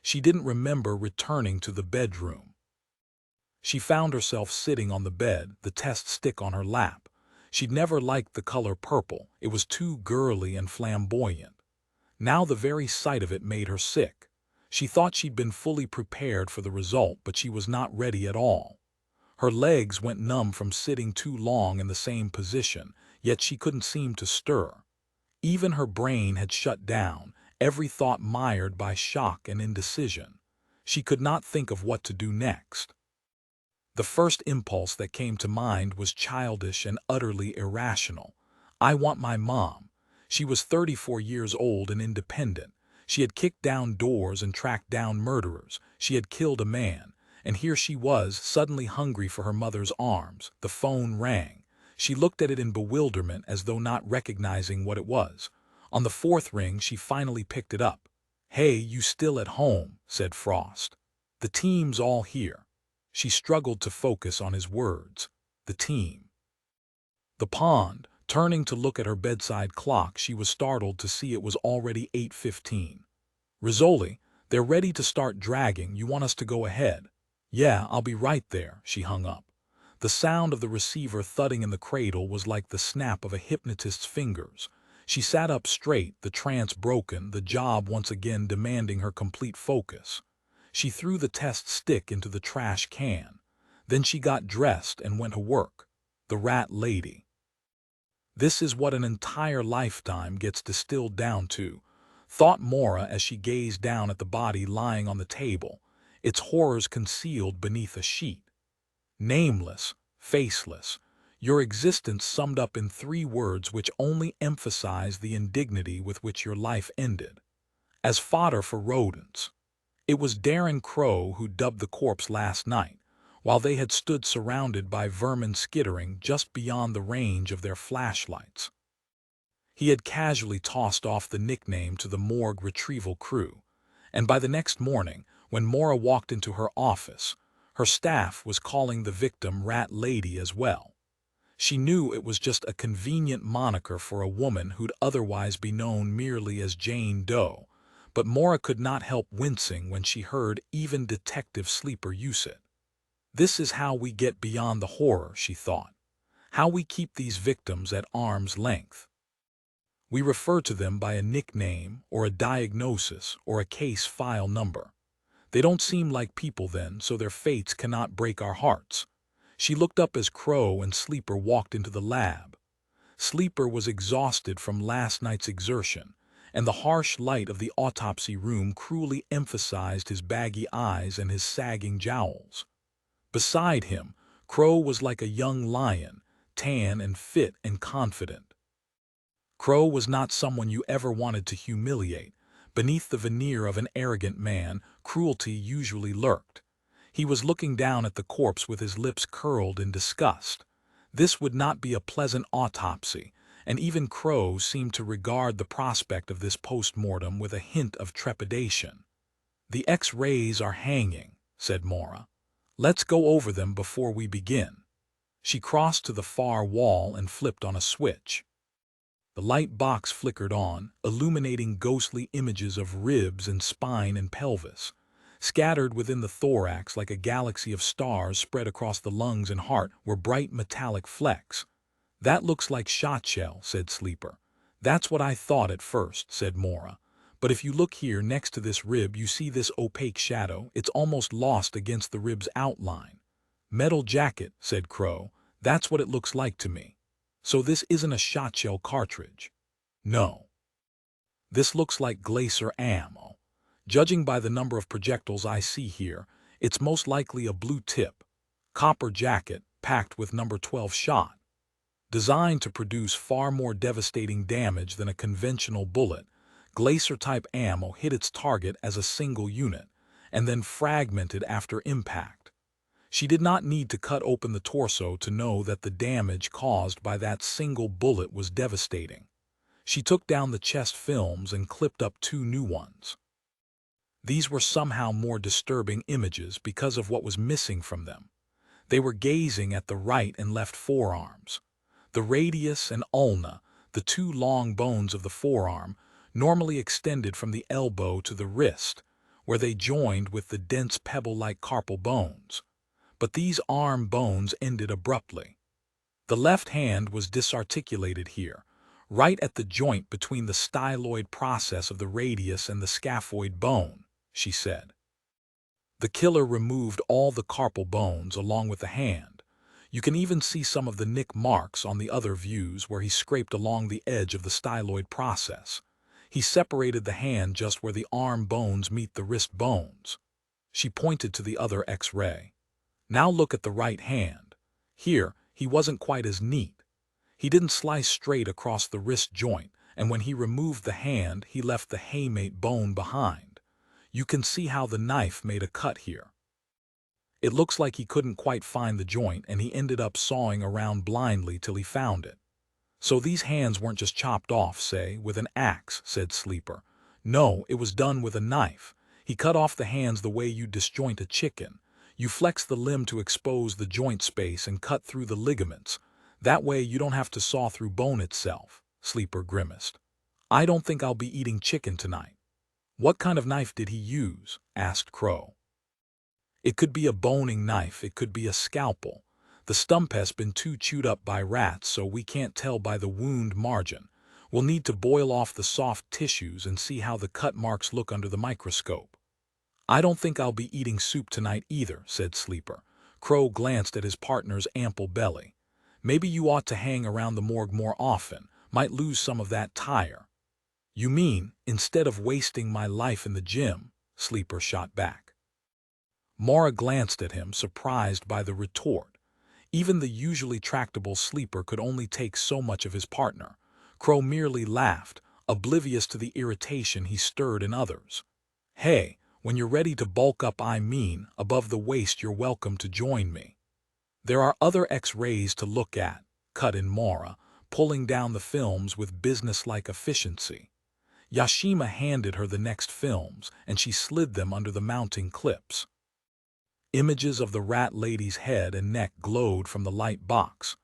She didn't remember returning to the bedroom. She found herself sitting on the bed, the test stick on her lap. She'd never liked the color purple. It was too girly and flamboyant. Now the very sight of it made her sick. She thought she'd been fully prepared for the result, but she was not ready at all. Her legs went numb from sitting too long in the same position, yet she couldn't seem to stir. Even her brain had shut down, every thought mired by shock and indecision. She could not think of what to do next. The first impulse that came to mind was childish and utterly irrational. I want my mom. She was 34 years old and independent. She had kicked down doors and tracked down murderers. She had killed a man. And here she was, suddenly hungry for her mother's arms. The phone rang. She looked at it in bewilderment as though not recognizing what it was. On the 4th ring, she finally picked it up. "Hey, you still at home?" said Frost. "The team's all here." She struggled to focus on his words. The team. The pond. Turning to look at her bedside clock, she was startled to see it was already 8:15. "Rizzoli, they're ready to start dragging. You want us to go ahead?" "Yeah, I'll be right there." She hung up. The sound of the receiver thudding in the cradle was like the snap of a hypnotist's fingers. She sat up straight, the trance broken, the job once again demanding her complete focus. She threw the test stick into the trash can. Then she got dressed and went to work. The rat lady. This is what an entire lifetime gets distilled down to, thought Maura as she gazed down at the body lying on the table, its horrors concealed beneath a sheet. Nameless, faceless, your existence summed up in 3 words which only emphasize the indignity with which your life ended. As fodder for rodents. It was Darren Crow who dubbed the corpse last night, while they had stood surrounded by vermin skittering just beyond the range of their flashlights. He had casually tossed off the nickname to the morgue retrieval crew, and by the next morning, when Maura walked into her office, her staff was calling the victim Rat Lady as well. She knew it was just a convenient moniker for a woman who'd otherwise be known merely as Jane Doe, but Maura could not help wincing when she heard even Detective Sleeper use it. This is how we get beyond the horror, she thought. How we keep these victims at arm's length. We refer to them by a nickname or a diagnosis or a case file number. They don't seem like people then, so their fates cannot break our hearts. She looked up as Crow and Sleeper walked into the lab. Sleeper was exhausted from last night's exertion, and the harsh light of the autopsy room cruelly emphasized his baggy eyes and his sagging jowls. Beside him, Crow was like a young lion, tan and fit and confident. Crow was not someone you ever wanted to humiliate. Beneath the veneer of an arrogant man, cruelty usually lurked. He was looking down at the corpse with his lips curled in disgust. This would not be a pleasant autopsy, and even Crow seemed to regard the prospect of this post-mortem with a hint of trepidation. "The X-rays are hanging," said Maura. "Let's go over them before we begin." She crossed to the far wall and flipped on a switch. The light box flickered on, illuminating ghostly images of ribs and spine and pelvis. Scattered within the thorax like a galaxy of stars spread across the lungs and heart were bright metallic flecks. "That looks like shot shell," said Sleeper. "That's what I thought at first," said Maura. "But if you look here next to this rib, you see this opaque shadow. It's almost lost against the rib's outline." "Metal jacket," said Crow. "That's what it looks like to me. So this isn't a shot shell cartridge." "No. This looks like Cloister ammo. Judging by the number of projectiles I see here, it's most likely a blue tip, copper jacket packed with number 12 shot. Designed to produce far more devastating damage than a conventional bullet, Cloister-type ammo hit its target as a single unit, and then fragmented after impact. She did not need to cut open the torso to know that the damage caused by that single bullet was devastating. She took down the chest films and clipped up 2 new ones. These were somehow more disturbing images because of what was missing from them. They were gazing at the right and left forearms. The radius and ulna, the 2 long bones of the forearm, normally extended from the elbow to the wrist, where they joined with the dense pebble-like carpal bones. But these arm bones ended abruptly. The left hand was disarticulated here, right at the joint between the styloid process of the radius and the scaphoid bone, she said. The killer removed all the carpal bones along with the hand. You can even see some of the nick marks on the other views where he scraped along the edge of the styloid process. He separated the hand just where the arm bones meet the wrist bones. She pointed to the other X-ray. "Now look at the right hand. Here, he wasn't quite as neat. He didn't slice straight across the wrist joint, and when he removed the hand, he left the hamate bone behind. You can see how the knife made a cut here. It looks like he couldn't quite find the joint, and he ended up sawing around blindly till he found it. So these hands weren't just chopped off, say, with an axe," said Sleeper. "No, it was done with a knife. He cut off the hands the way you disjoint a chicken. You flex the limb to expose the joint space and cut through the ligaments. That way you don't have to saw through bone itself," Sleeper grimaced. "I don't think I'll be eating chicken tonight." "What kind of knife did he use?" asked Crow. "It could be a boning knife, it could be a scalpel. The stump has been too chewed up by rats, so we can't tell by the wound margin. We'll need to boil off the soft tissues and see how the cut marks look under the microscope." "I don't think I'll be eating soup tonight either," said Sleeper. Crow glanced at his partner's ample belly. "Maybe you ought to hang around the morgue more often, might lose some of that tire." "You mean, instead of wasting my life in the gym?" Sleeper shot back. Maura glanced at him, surprised by the retort. Even the usually tractable Sleeper could only take so much of his partner. Crow merely laughed, oblivious to the irritation he stirred in others. "Hey, when you're ready to bulk up, I mean, above the waist, you're welcome to join me." "There are other X-rays to look at," cut in Maura, pulling down the films with businesslike efficiency. Yashima handed her the next films, and she slid them under the mounting clips. Images of the rat lady's head and neck glowed from the light box.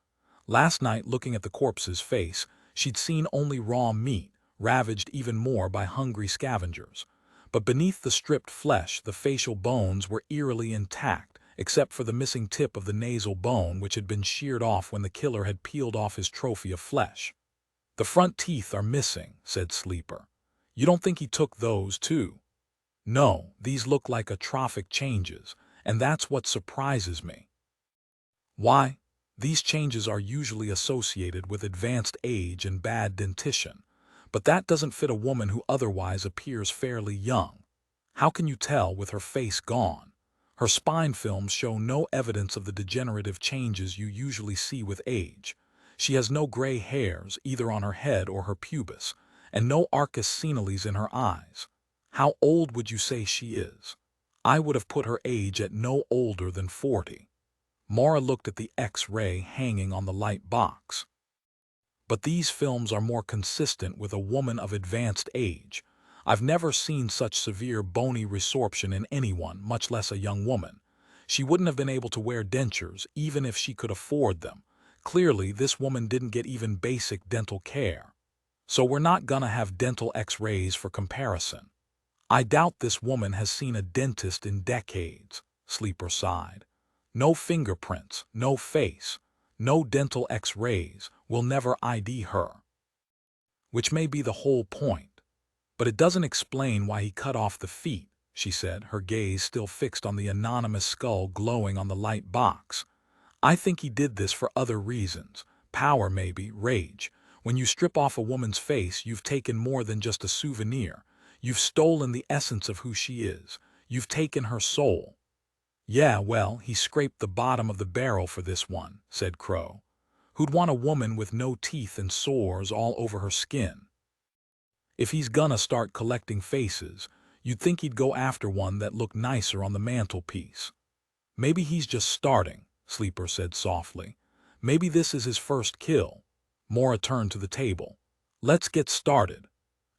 Last night, looking at the corpse's face, she'd seen only raw meat, ravaged even more by hungry scavengers. But beneath the stripped flesh, the facial bones were eerily intact, except for the missing tip of the nasal bone, which had been sheared off when the killer had peeled off his trophy of flesh. "The front teeth are missing," said Sleeper. "You don't think he took those, too?" "No, these look like atrophic changes, and that's what surprises me." "Why? These changes are usually associated with advanced age and bad dentition. But that doesn't fit a woman who otherwise appears fairly young. How can you tell with her face gone? Her spine films show no evidence of the degenerative changes you usually see with age. She has no gray hairs either on her head or her pubis, and no arcus senilis in her eyes. How old would you say she is?" "I would have put her age at no older than 40. Maura looked at the X-ray hanging on the light box. but these films are more consistent with a woman of advanced age. I've never seen such severe bony resorption in anyone, much less a young woman. She wouldn't have been able to wear dentures, even if she could afford them. Clearly, this woman didn't get even basic dental care. So we're not gonna have dental x-rays for comparison. I doubt this woman has seen a dentist in decades, Sleeper sighed. No fingerprints, no face, no dental x-rays, we'll never ID her. Which may be the whole point. But it doesn't explain why he cut off the feet, she said, her gaze still fixed on the anonymous skull glowing on the light box. I think he did this for other reasons. Power maybe, rage. When you strip off a woman's face, you've taken more than just a souvenir. You've stolen the essence of who she is. You've taken her soul. Yeah, well, he scraped the bottom of the barrel for this one, said Crow. Who'd want a woman with no teeth and sores all over her skin? If he's gonna start collecting faces, you'd think he'd go after one that looked nicer on the mantelpiece. Maybe he's just starting, Sleeper said softly. Maybe this is his first kill. Maura turned to the table. Let's get started.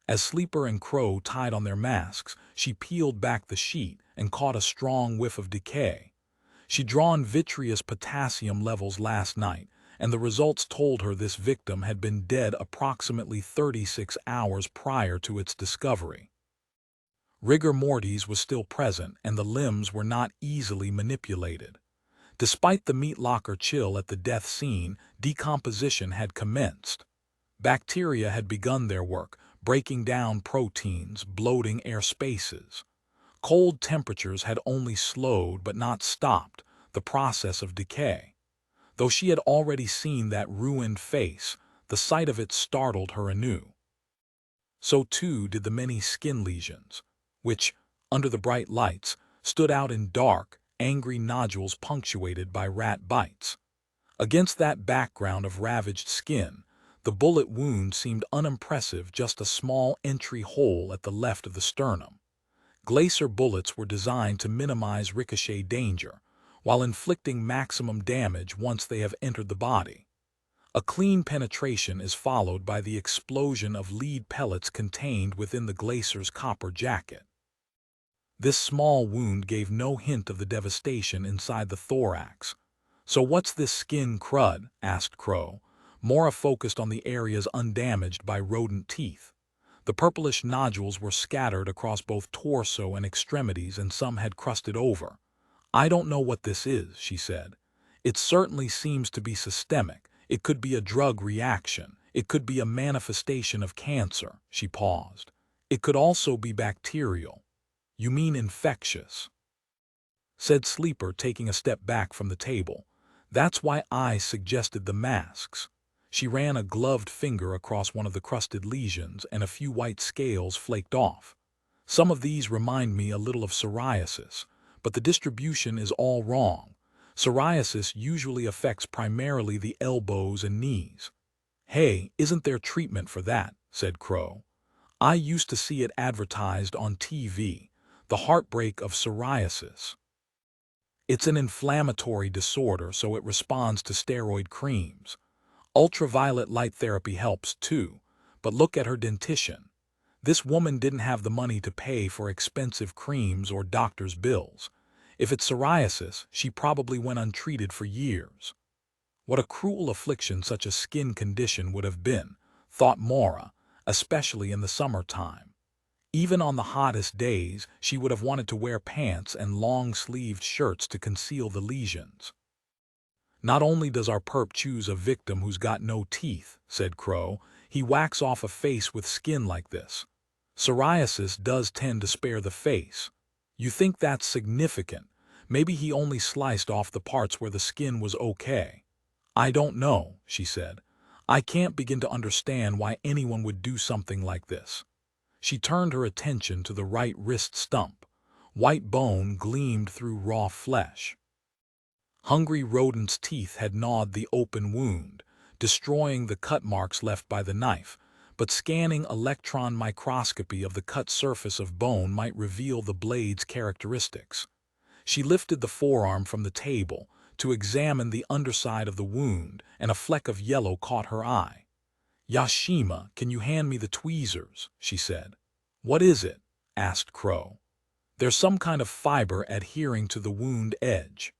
As Sleeper and Crow tied on their masks, she peeled back the sheet and caught a strong whiff of decay. She'd drawn vitreous potassium levels last night, and the results told her this victim had been dead approximately 36 hours prior to its discovery. Rigor mortis was still present, and the limbs were not easily manipulated. Despite the meat locker chill at the death scene, decomposition had commenced. Bacteria had begun their work, breaking down proteins, bloating air spaces. Cold temperatures had only slowed but not stopped the process of decay. Though she had already seen that ruined face, the sight of it startled her anew. So too did the many skin lesions, which, under the bright lights, stood out in dark, angry nodules punctuated by rat bites. Against that background of ravaged skin, the bullet wound seemed unimpressive, just a small entry hole at the left of the sternum. Cloister bullets were designed to minimize ricochet danger, while inflicting maximum damage once they have entered the body. A clean penetration is followed by the explosion of lead pellets contained within the Cloister's copper jacket. This small wound gave no hint of the devastation inside the thorax. So what's this skin crud? Asked Crow. Maura focused on the areas undamaged by rodent teeth. The purplish nodules were scattered across both torso and extremities, and some had crusted over. I don't know what this is, she said. It certainly seems to be systemic. It could be a drug reaction. It could be a manifestation of cancer. She paused. It could also be bacterial. You mean infectious? Said Sleeper, taking a step back from the table. That's why I suggested the masks. She ran a gloved finger across one of the crusted lesions, and a few white scales flaked off. Some of these remind me a little of psoriasis, but the distribution is all wrong. Psoriasis usually affects primarily the elbows and knees. Hey, isn't there treatment for that? Said Crow. I used to see it advertised on TV. The heartbreak of psoriasis. It's an inflammatory disorder, so it responds to steroid creams. Ultraviolet light therapy helps too, but look at her dentition. This woman didn't have the money to pay for expensive creams or doctor's bills. If it's psoriasis, she probably went untreated for years. What a cruel affliction such a skin condition would have been, thought Maura, especially in the summertime. Even on the hottest days, she would have wanted to wear pants and long-sleeved shirts to conceal the lesions. Not only does our perp choose a victim who's got no teeth, said Crow, he whacks off a face with skin like this. Psoriasis does tend to spare the face. You think that's significant? Maybe he only sliced off the parts where the skin was okay. I don't know, she said. I can't begin to understand why anyone would do something like this. She turned her attention to the right wrist stump. White bone gleamed through raw flesh. Hungry rodents' teeth had gnawed the open wound, destroying the cut marks left by the knife, but scanning electron microscopy of the cut surface of bone might reveal the blade's characteristics. She lifted the forearm from the table to examine the underside of the wound, and a fleck of yellow caught her eye. "Yashima, can you hand me the tweezers?" she said. "What is it?" asked Crow. "There's some kind of fiber adhering to the wound edge."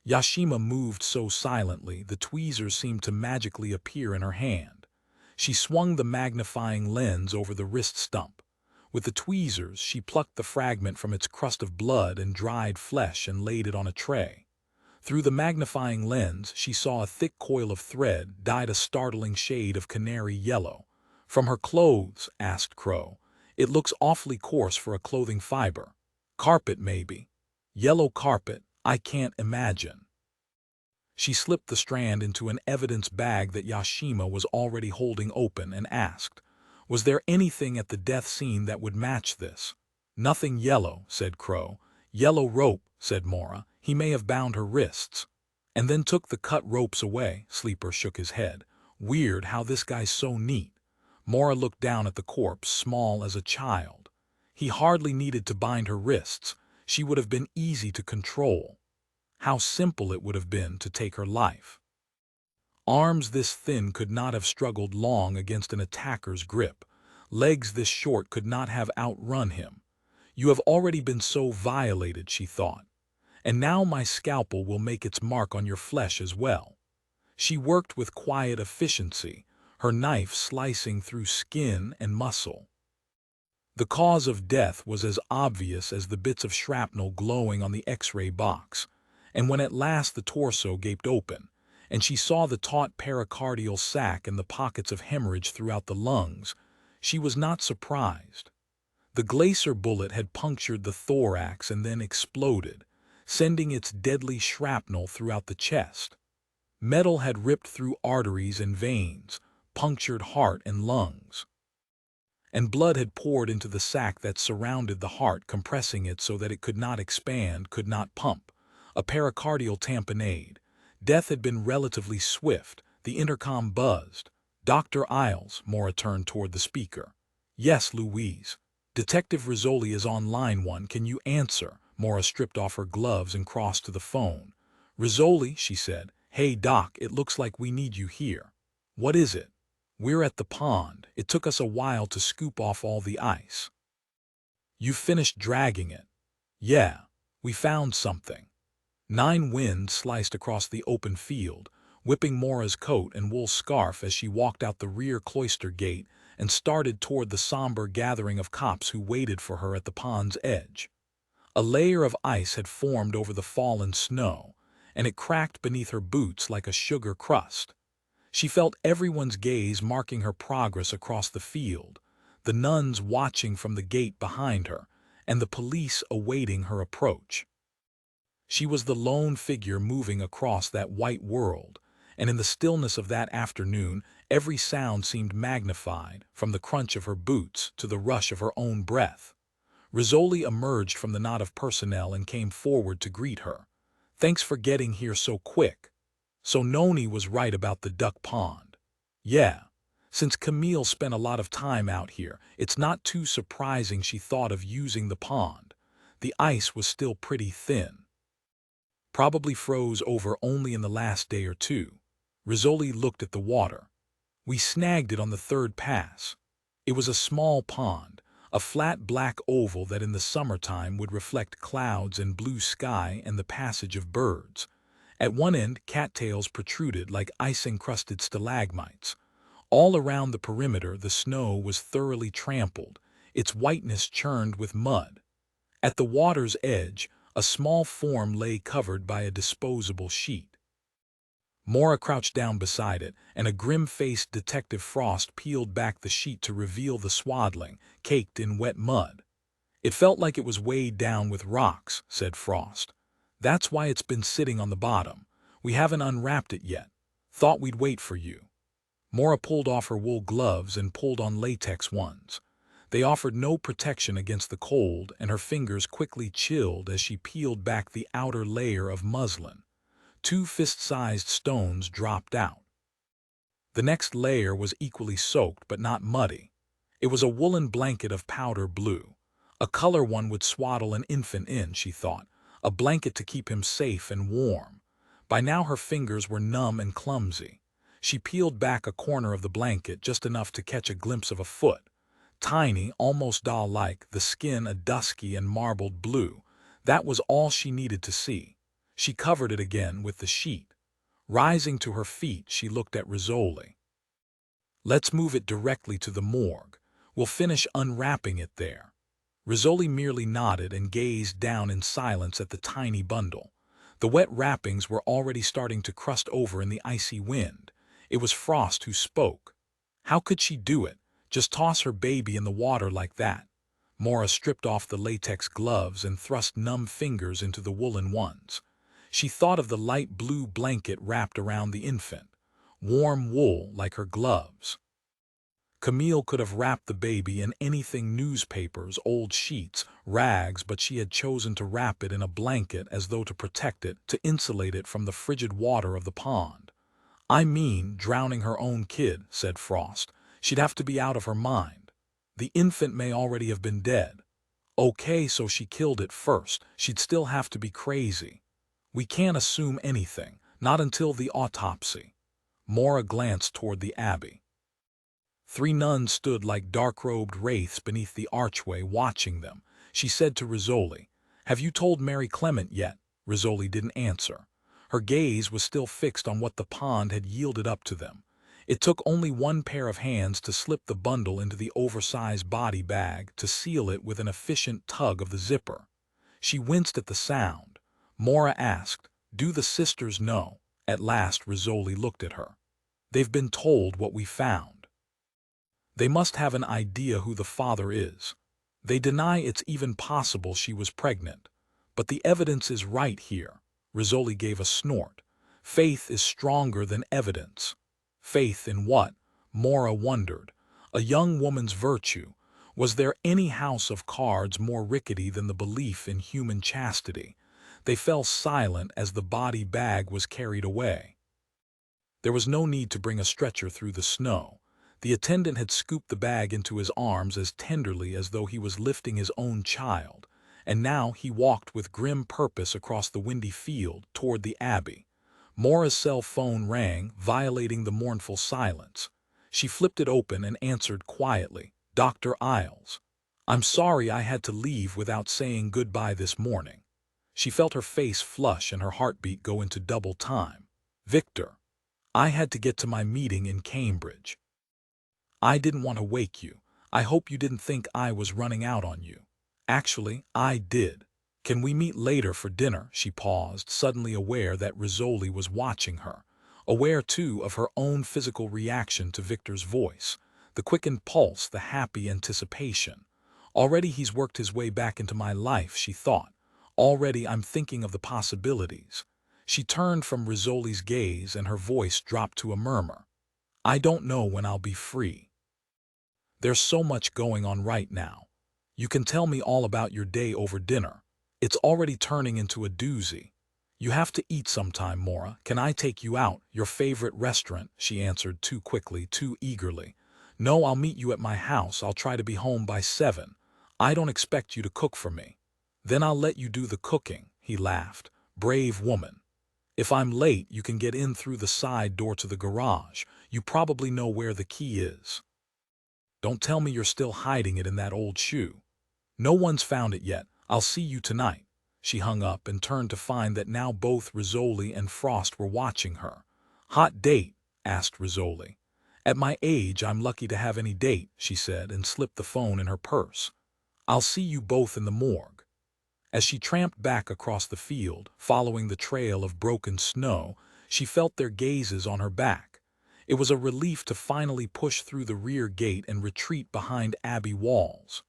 Yashima moved so silently the tweezers seemed to magically appear in her hand. She swung the magnifying lens over the wrist stump. With the tweezers, she plucked the fragment from its crust of blood and dried flesh and laid it on a tray. Through the magnifying lens, she saw a thick coil of thread dyed a startling shade of canary yellow. "From her clothes," asked Crow. "It looks awfully coarse for a clothing fiber. Carpet, maybe." "Yellow carpet? I can't imagine." She slipped the strand into an evidence bag that Yashima was already holding open and asked, "Was there anything at the death scene that would match this?" "Nothing yellow," said Crow. "Yellow rope," said Maura. "He may have bound her wrists." "And then took the cut ropes away." Sleeper shook his head. "Weird how this guy's so neat." Maura looked down at the corpse, small as a child. He hardly needed to bind her wrists. She would have been easy to control. How simple it would have been to take her life. Arms this thin could not have struggled long against an attacker's grip. Legs this short could not have outrun him. "You have already been so violated," she thought. "And now my scalpel will make its mark on your flesh as well." She worked with quiet efficiency, her knife slicing through skin and muscle. The cause of death was as obvious as the bits of shrapnel glowing on the X-ray box. And when at last the torso gaped open, and she saw the taut pericardial sac and the pockets of hemorrhage throughout the lungs, she was not surprised. The Cloister bullet had punctured the thorax and then exploded, sending its deadly shrapnel throughout the chest. Metal had ripped through arteries and veins, punctured heart and lungs. And blood had poured into the sac that surrounded the heart, compressing it so that it could not expand, could not pump. A pericardial tamponade. Death had been relatively swift. The intercom buzzed. "Dr. Isles," Maura turned toward the speaker. "Yes, Louise. Detective Rizzoli is on line 1. Can you answer?" Maura stripped off her gloves and crossed to the phone. "Rizzoli," she said. "Hey, Doc, it looks like we need you here." "What is it?" "We're at the pond. It took us a while to scoop off all the ice." "You finished dragging it?" "Yeah. We found something." 9 winds sliced across the open field, whipping Maura's coat and wool scarf as she walked out the rear cloister gate and started toward the somber gathering of cops who waited for her at the pond's edge. A layer of ice had formed over the fallen snow, and it cracked beneath her boots like a sugar crust. She felt everyone's gaze marking her progress across the field, the nuns watching from the gate behind her, and the police awaiting her approach. She was the lone figure moving across that white world, and in the stillness of that afternoon, every sound seemed magnified, from the crunch of her boots to the rush of her own breath. Rizzoli emerged from the knot of personnel and came forward to greet her. "Thanks for getting here so quick." So Noni was right about the duck pond. Yeah. Since Camille spent a lot of time out here, it's not too surprising she thought of using the pond. The ice was still pretty thin. Probably froze over only in the last day or two. Rizzoli looked at the water. "We snagged it on the 3rd pass." It was a small pond, a flat black oval that in the summertime would reflect clouds and blue sky and the passage of birds. At one end, cattails protruded like ice-encrusted stalagmites. All around the perimeter, the snow was thoroughly trampled, its whiteness churned with mud. At the water's edge, a small form lay covered by a disposable sheet. Maura crouched down beside it, and a grim-faced Detective Frost peeled back the sheet to reveal the swaddling, caked in wet mud. "It felt like it was weighed down with rocks," said Frost. "That's why it's been sitting on the bottom. We haven't unwrapped it yet. Thought we'd wait for you." Maura pulled off her wool gloves and pulled on latex ones. They offered no protection against the cold, and her fingers quickly chilled as she peeled back the outer layer of muslin. 2 fist-sized stones dropped out. The next layer was equally soaked but not muddy. It was a woolen blanket of powder blue. A color one would swaddle an infant in, she thought, a blanket to keep him safe and warm. By now her fingers were numb and clumsy. She peeled back a corner of the blanket just enough to catch a glimpse of a foot. Tiny, almost doll-like, the skin a dusky and marbled blue. That was all she needed to see. She covered it again with the sheet. Rising to her feet, she looked at Rizzoli. "Let's move it directly to the morgue. We'll finish unwrapping it there." Rizzoli merely nodded and gazed down in silence at the tiny bundle. The wet wrappings were already starting to crust over in the icy wind. It was Frost who spoke. How could she do it? Just toss her baby in the water like that? Maura stripped off the latex gloves and thrust numb fingers into the woolen ones. She thought of the light blue blanket wrapped around the infant. Warm wool like her gloves. Camille could have wrapped the baby in anything: newspapers, old sheets, rags, but she had chosen to wrap it in a blanket as though to protect it, to insulate it from the frigid water of the pond. "I mean, drowning her own kid," said Frost. "She'd have to be out of her mind. The infant may already have been dead." "Okay, so she killed it first. She'd still have to be crazy. We can't assume anything, not until the autopsy." Maura glanced toward the abbey. 3 nuns stood like dark-robed wraiths beneath the archway, watching them. She said to Rizzoli, "Have you told Mary Clement yet?" Rizzoli didn't answer. Her gaze was still fixed on what the pond had yielded up to them. It took only one pair of hands to slip the bundle into the oversized body bag, to seal it with an efficient tug of the zipper. She winced at the sound. Maura asked, "Do the sisters know?" At last Rizzoli looked at her. "They've been told what we found. They must have an idea who the father is. They deny it's even possible she was pregnant. But the evidence is right here." Rizzoli gave a snort. "Faith is stronger than evidence." Faith in what? Maura wondered. A young woman's virtue. Was there any house of cards more rickety than the belief in human chastity? They fell silent as the body bag was carried away. There was no need to bring a stretcher through the snow. The attendant had scooped the bag into his arms as tenderly as though he was lifting his own child, and now he walked with grim purpose across the windy field toward the abbey. Maura's cell phone rang, violating the mournful silence. She flipped it open and answered quietly, "Dr. Isles. I'm sorry I had to leave without saying goodbye this morning." She felt her face flush and her heartbeat go into double time. "Victor, I had to get to my meeting in Cambridge. I didn't want to wake you. I hope you didn't think I was running out on you. Actually, I did. Can we meet later for dinner?" She paused, suddenly aware that Rizzoli was watching her. Aware, too, of her own physical reaction to Victor's voice. The quickened pulse, the happy anticipation. "Already he's worked his way back into my life," she thought. "Already I'm thinking of the possibilities." She turned from Rizzoli's gaze and her voice dropped to a murmur. "I don't know when I'll be free. There's so much going on right now. You can tell me all about your day over dinner. It's already turning into a doozy. You have to eat sometime, Maura. Can I take you out? Your favorite restaurant?" She answered too quickly, too eagerly. "No, I'll meet you at my house. I'll try to be home by 7. I don't expect you to cook for me." "Then I'll let you do the cooking," he laughed. "Brave woman. If I'm late, you can get in through the side door to the garage. You probably know where the key is. Don't tell me you're still hiding it in that old shoe." "No one's found it yet. I'll see you tonight." She hung up and turned to find that now both Rizzoli and Frost were watching her. "Hot date?" asked Rizzoli. "At my age, I'm lucky to have any date," she said, and slipped the phone in her purse. "I'll see you both in the morgue." As she tramped back across the field, following the trail of broken snow, she felt their gazes on her back. It was a relief to finally push through the rear gate and retreat behind abbey walls.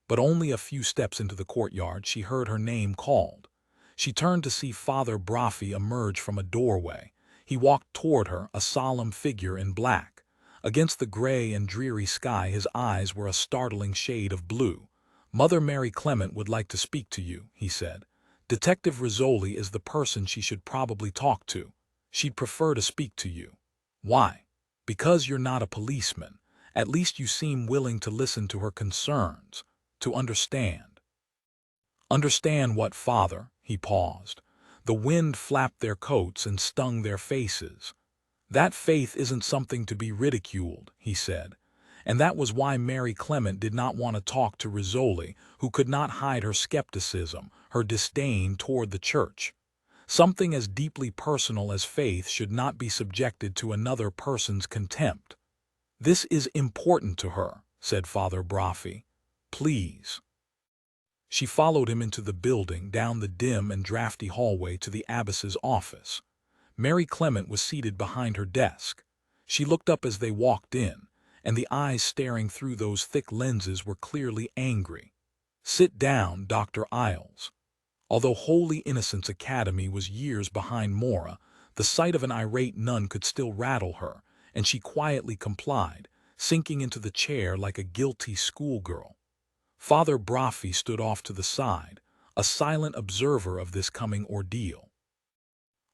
But only a few steps into the courtyard, she heard her name called. She turned to see Father Braffi emerge from a doorway. He walked toward her, a solemn figure in black. Against the gray and dreary sky, his eyes were a startling shade of blue. "Mother Mary Clement would like to speak to you," he said. "Detective Rizzoli is the person she should probably talk to. She'd prefer to speak to you." "Why?" "Because you're not a policeman. At least you seem willing to listen to her concerns, to understand." "Understand what, Father?" He paused. The wind flapped their coats and stung their faces. That faith isn't something to be ridiculed, he said. And that was why Mary Clement did not want to talk to Rizzoli, who could not hide her skepticism, her disdain toward the church. Something as deeply personal as faith should not be subjected to another person's contempt. "This is important to her," said Father Braffi. "Please." She followed him into the building, down the dim and drafty hallway to the abbess's office. Mary Clement was seated behind her desk. She looked up as they walked in, and the eyes staring through those thick lenses were clearly angry. "Sit down, Dr. Isles." Although Holy Innocents' Academy was years behind Maura, the sight of an irate nun could still rattle her, and she quietly complied, sinking into the chair like a guilty schoolgirl. Father Braffi stood off to the side, a silent observer of this coming ordeal.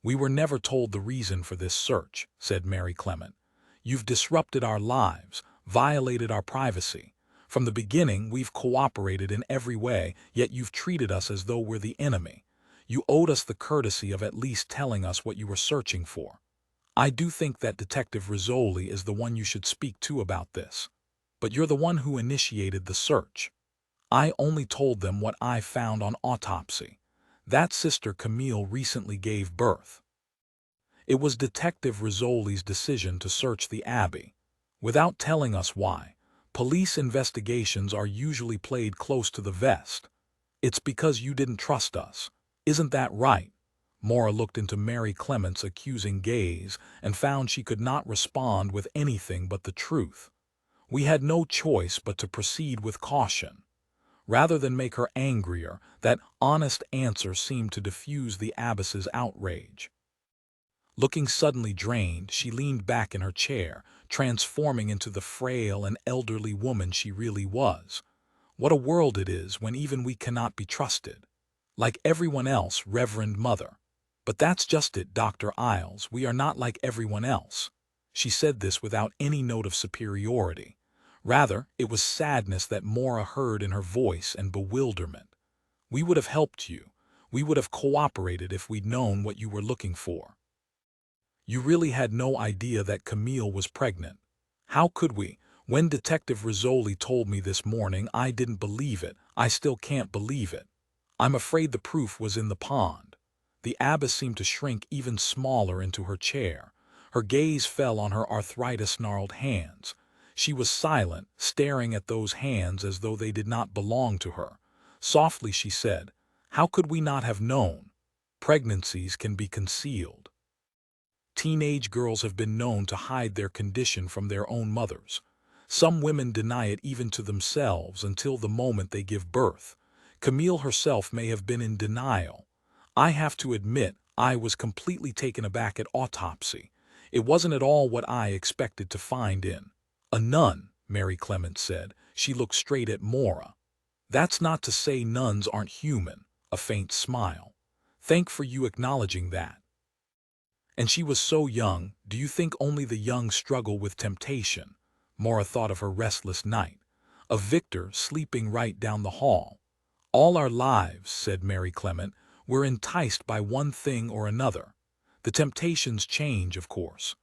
"We were never told the reason for this search," said Mary Clement. "You've disrupted our lives, violated our privacy. From the beginning, we've cooperated in every way, yet you've treated us as though we're the enemy. You owed us the courtesy of at least telling us what you were searching for. I do think that Detective Rizzoli is the one you should speak to about this. But you're the one who initiated the search. I only told them what I found on autopsy. That Sister Camille recently gave birth." It was Detective Rizzoli's decision to search the abbey. Without telling us why, police investigations are usually played close to the vest. "It's because you didn't trust us. Isn't that right?" Maura looked into Mary Clement's accusing gaze and found she could not respond with anything but the truth. "We had no choice but to proceed with caution." Rather than make her angrier, that honest answer seemed to diffuse the abbess's outrage. Looking suddenly drained, she leaned back in her chair, transforming into the frail and elderly woman she really was. "What a world it is when even we cannot be trusted. Like everyone else, Reverend Mother." "But that's just it, Dr. Isles, we are not like everyone else." She said this without any note of superiority. Rather, it was sadness that Maura heard in her voice and bewilderment. "We would have helped you. We would have cooperated if we'd known what you were looking for. You really had no idea that Camille was pregnant." "How could we? When Detective Rizzoli told me this morning, I didn't believe it. I still can't believe it. I'm afraid the proof was in the pond." The abbess seemed to shrink even smaller into her chair. Her gaze fell on her arthritis-gnarled hands. She was silent, staring at those hands as though they did not belong to her. Softly she said, "How could we not have known? Pregnancies can be concealed. Teenage girls have been known to hide their condition from their own mothers. Some women deny it even to themselves until the moment they give birth. Camille herself may have been in denial. I have to admit, I was completely taken aback at autopsy. It wasn't at all what I expected to find in a nun," Mary Clement said. She looked straight at Maura. "That's not to say nuns aren't human," a faint smile. "Thank for you acknowledging that. And she was so young. Do you think only the young struggle with temptation?" Maura thought of her restless night. Of Victor sleeping right down the hall. "All our lives," said Mary Clement, "we're enticed by one thing or another. The temptations change, of course.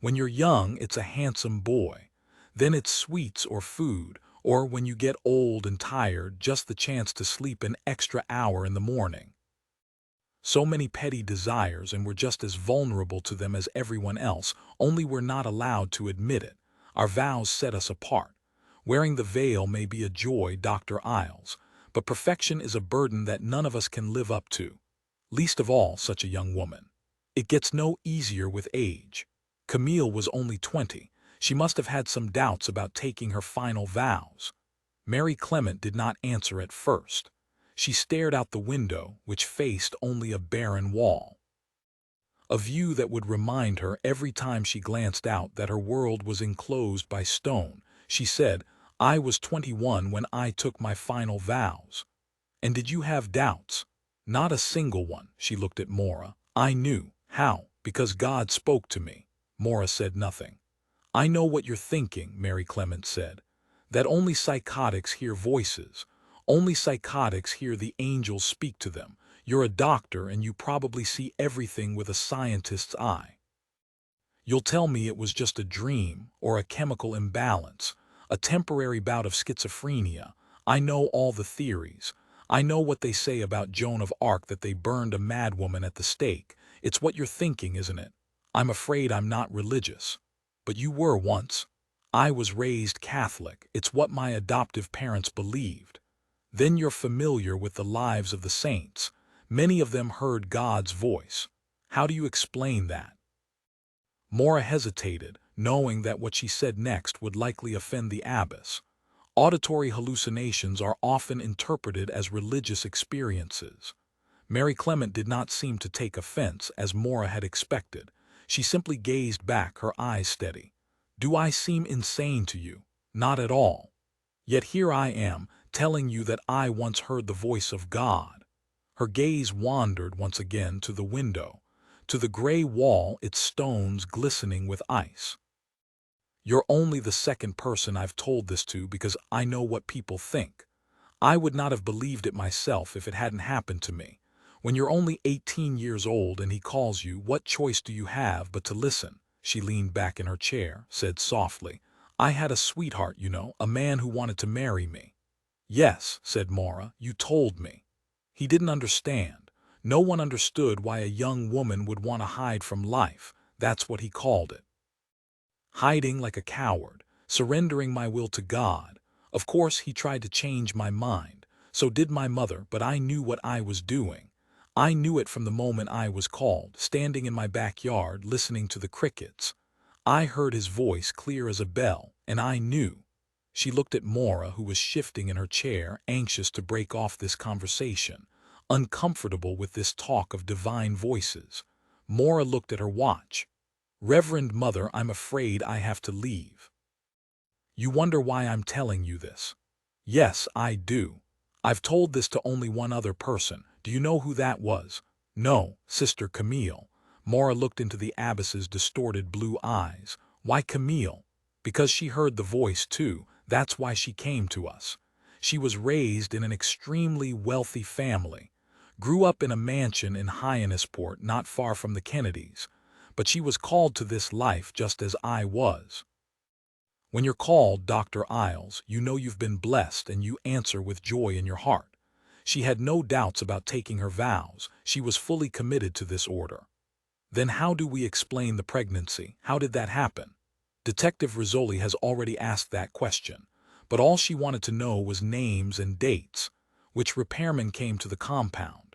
When you're young, it's a handsome boy. Then it's sweets or food, or when you get old and tired, just the chance to sleep an extra hour in the morning. So many petty desires, and we're just as vulnerable to them as everyone else, only we're not allowed to admit it. Our vows set us apart. Wearing the veil may be a joy, Dr. Isles, but perfection is a burden that none of us can live up to. Least of all such a young woman. It gets no easier with age. Camille was only 20. She must have had some doubts about taking her final vows." Mary Clement did not answer at first. She stared out the window, which faced only a barren wall. A view that would remind her every time she glanced out that her world was enclosed by stone. She said, "I was 21 when I took my final vows." "And did you have doubts?" "Not a single one." She looked at Maura. "I knew." "How?" "Because God spoke to me." Maura said nothing. "I know what you're thinking," Mary Clement said. "That only psychotics hear voices. Only psychotics hear the angels speak to them. You're a doctor and you probably see everything with a scientist's eye. You'll tell me it was just a dream or a chemical imbalance, a temporary bout of schizophrenia. I know all the theories. I know what they say about Joan of Arc, that they burned a madwoman at the stake. It's what you're thinking, isn't it? I'm afraid I'm not religious. But you were once. I was raised Catholic. It's what my adoptive parents believed. Then you're familiar with the lives of the saints. Many of them heard God's voice. How do you explain that? Maura hesitated, knowing that what she said next would likely offend the abbess. Auditory hallucinations are often interpreted as religious experiences. Mary Clement did not seem to take offense, as Maura had expected. She simply gazed back, her eyes steady. Do I seem insane to you? Not at all. Yet here I am, telling you that I once heard the voice of God. Her gaze wandered once again to the window, to the gray wall, its stones glistening with ice. You're only the second person I've told this to, because I know what people think. I would not have believed it myself if it hadn't happened to me. When you're only 18 years old and he calls you, what choice do you have but to listen? She leaned back in her chair, said softly, I had a sweetheart, you know, a man who wanted to marry me. Yes, said Maura, you told me. He didn't understand. No one understood why a young woman would want to hide from life. That's what he called it. Hiding like a coward, surrendering my will to God. Of course, he tried to change my mind. So did my mother, but I knew what I was doing. I knew it from the moment I was called, standing in my backyard, listening to the crickets. I heard his voice clear as a bell, and I knew. She looked at Maura, who was shifting in her chair, anxious to break off this conversation, uncomfortable with this talk of divine voices. Maura looked at her watch. Reverend Mother, I'm afraid I have to leave. You wonder why I'm telling you this? Yes, I do. I've told this to only one other person. Do you know who that was? No, Sister Camille. Maura looked into the abbess's distorted blue eyes. Why Camille? Because she heard the voice too. That's why she came to us. She was raised in an extremely wealthy family. Grew up in a mansion in Hyannisport, not far from the Kennedys. But she was called to this life just as I was. When you're called, Dr. Isles, you know you've been blessed and you answer with joy in your heart. She had no doubts about taking her vows. She was fully committed to this order. Then how do we explain the pregnancy? How did that happen? Detective Rizzoli has already asked that question, but all she wanted to know was names and dates. Which repairman came to the compound?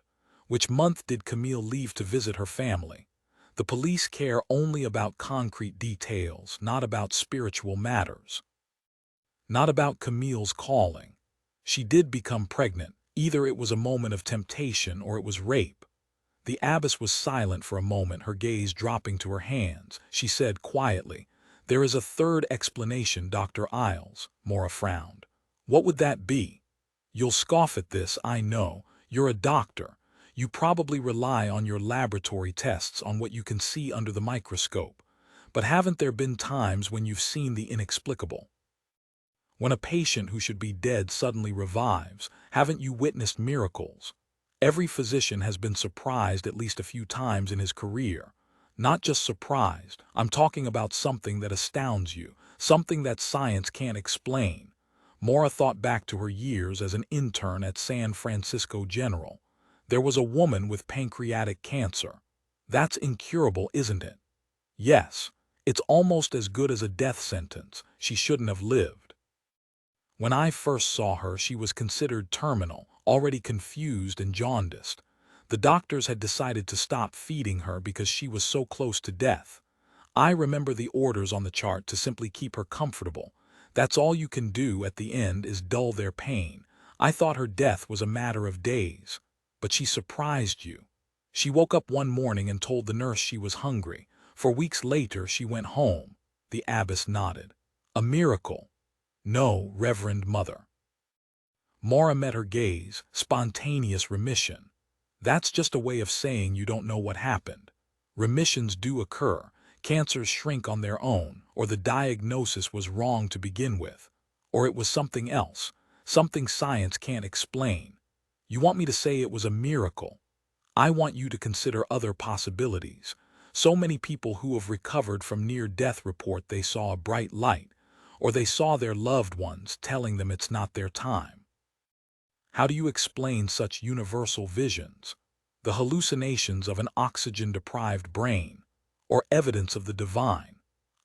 Which month did Camille leave to visit her family? The police care only about concrete details, not about spiritual matters. Not about Camille's calling. She did become pregnant. Either it was a moment of temptation or it was rape. The abbess was silent for a moment, her gaze dropping to her hands. She said quietly, There is a third explanation, Dr. Isles. Maura frowned. What would that be? You'll scoff at this, I know. You're a doctor. You probably rely on your laboratory tests, on what you can see under the microscope. But haven't there been times when you've seen the inexplicable? When a patient who should be dead suddenly revives, haven't you witnessed miracles? Every physician has been surprised at least a few times in his career. Not just surprised, I'm talking about something that astounds you, something that science can't explain. Maura thought back to her years as an intern at San Francisco General. There was a woman with pancreatic cancer. That's incurable, isn't it? Yes, it's almost as good as a death sentence. She shouldn't have lived. When I first saw her, she was considered terminal, already confused and jaundiced. The doctors had decided to stop feeding her because she was so close to death. I remember the orders on the chart to simply keep her comfortable. That's all you can do at the end is dull their pain. I thought her death was a matter of days. But she surprised you. She woke up one morning and told the nurse she was hungry. For weeks later, she went home. The abbess nodded. A miracle. No, Reverend Mother. Maura met her gaze. Spontaneous remission. That's just a way of saying you don't know what happened. Remissions do occur. Cancers shrink on their own, or the diagnosis was wrong to begin with. Or it was something else, something science can't explain. You want me to say it was a miracle? I want you to consider other possibilities. So many people who have recovered from near-death report they saw a bright light, or they saw their loved ones telling them it's not their time. How do you explain such universal visions? The hallucinations of an oxygen-deprived brain, or evidence of the divine?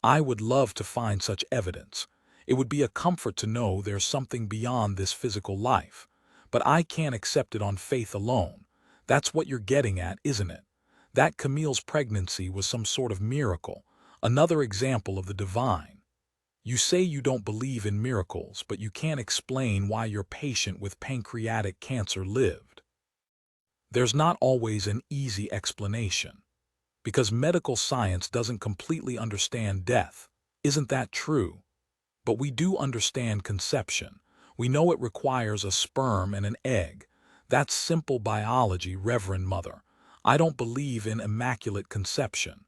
I would love to find such evidence. It would be a comfort to know there's something beyond this physical life. But I can't accept it on faith alone. That's what you're getting at, isn't it? That Camille's pregnancy was some sort of miracle, another example of the divine. You say you don't believe in miracles, but you can't explain why your patient with pancreatic cancer lived. There's not always an easy explanation, because medical science doesn't completely understand death. Isn't that true? But we do understand conception. We know it requires a sperm and an egg. That's simple biology, Reverend Mother. I don't believe in immaculate conception.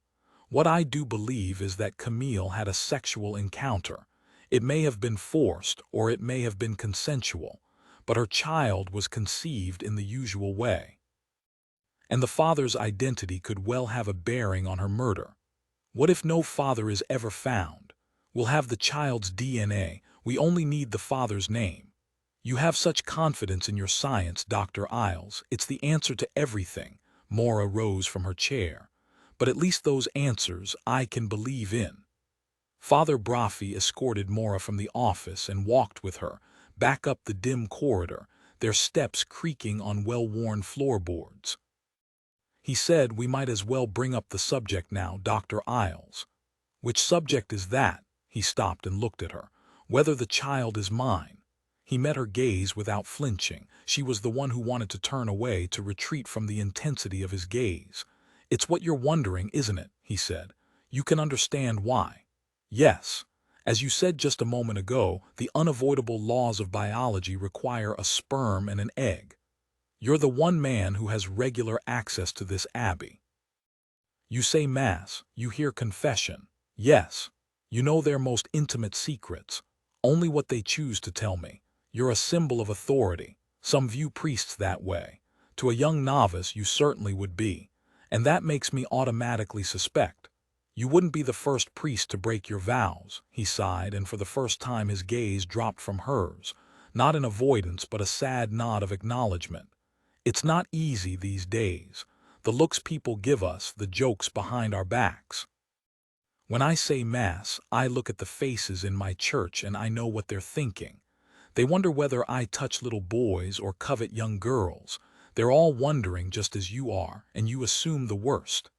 What I do believe is that Camille had a sexual encounter. It may have been forced, or it may have been consensual, but her child was conceived in the usual way. And the father's identity could well have a bearing on her murder. What if no father is ever found? We'll have the child's DNA. We only need the father's name. You have such confidence in your science, Dr. Isles. It's the answer to everything. Maura rose from her chair. But at least those answers I can believe in. Father Braffi escorted Maura from the office and walked with her, back up the dim corridor, their steps creaking on well-worn floorboards. He said, "We might as well bring up the subject now, Dr. Isles." "Which subject is that?" He stopped and looked at her. "Whether the child is mine." He met her gaze without flinching. She was the one who wanted to turn away, to retreat from the intensity of his gaze. "It's what you're wondering, isn't it?" he said. "You can understand why." "Yes. As you said just a moment ago, the unavoidable laws of biology require a sperm and an egg. You're the one man who has regular access to this abbey. You say Mass, you hear confession. Yes. You know their most intimate secrets. Only what they choose to tell me. You're a symbol of authority. Some view priests that way. To a young novice you certainly would be. And that makes me automatically suspect. You wouldn't be the first priest to break your vows." He sighed, and for the first time his gaze dropped from hers. Not in avoidance, but a sad nod of acknowledgement. "It's not easy these days. The looks people give us, the jokes behind our backs. When I say Mass, I look at the faces in my church and I know what they're thinking. They wonder whether I touch little boys or covet young girls. They're all wondering just as you are, and you assume the worst.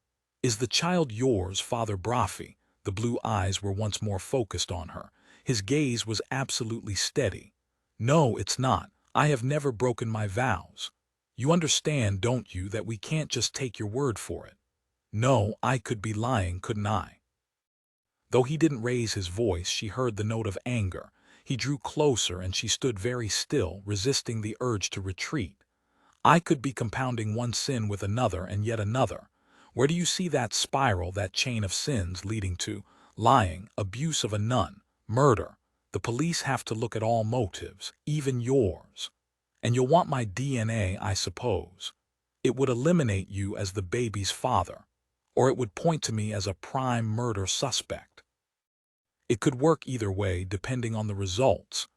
Is the child yours, Father Braffi?" The blue eyes were once more focused on her. His gaze was absolutely steady. "No, it's not. I have never broken my vows. You understand, don't you, that we can't just take your word for it?" "No, I could be lying, couldn't I?" Though he didn't raise his voice, she heard the note of anger. He drew closer and she stood very still, resisting the urge to retreat. "I could be compounding one sin with another and yet another. Where do you see that spiral, that chain of sins leading to lying, abuse of a nun, murder? The police have to look at all motives, even yours. And you'll want my DNA, I suppose. It would eliminate you as the baby's father, or it would point to me as a prime murder suspect. It could work either way, depending on the results.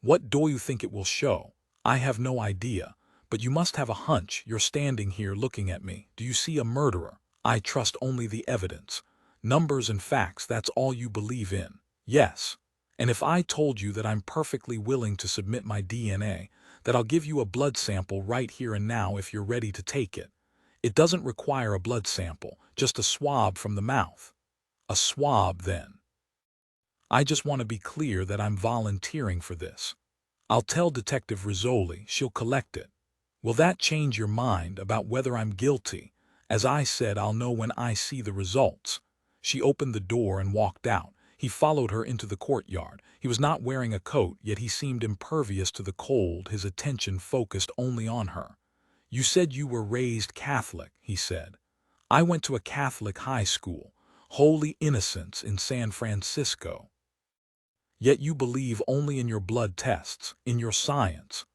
What do you think it will show? I have no idea, but you must have a hunch. You're standing here looking at me. Do you see a murderer? I trust only the evidence. Numbers and facts, that's all you believe in." "Yes. And if I told you that I'm perfectly willing to submit my DNA, that I'll give you a blood sample right here and now if you're ready to take it. It doesn't require a blood sample, just a swab from the mouth." "A swab, then?" "I just want to be clear that I'm volunteering for this. I'll tell Detective Rizzoli, she'll collect it. Will that change your mind about whether I'm guilty? As I said, I'll know when I see the results." She opened the door and walked out. He followed her into the courtyard. He was not wearing a coat, yet he seemed impervious to the cold, his attention focused only on her. "You said you were raised Catholic," he said. "I went to a Catholic high school, Holy Innocents in San Francisco. Yet you believe only in your blood tests, in your science.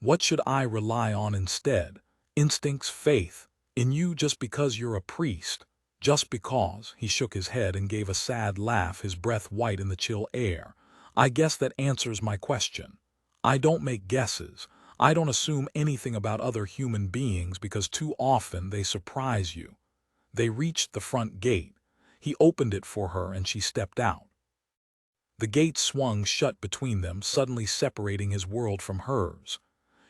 What should I rely on instead? Instincts, faith, in you just because you're a priest? Just because, he shook his head and gave a sad laugh, his breath white in the chill air. I guess that answers my question. I don't make guesses. I don't assume anything about other human beings because too often they surprise you. They reached the front gate. He opened it for her and she stepped out. The gate swung shut between them, suddenly separating his world from hers.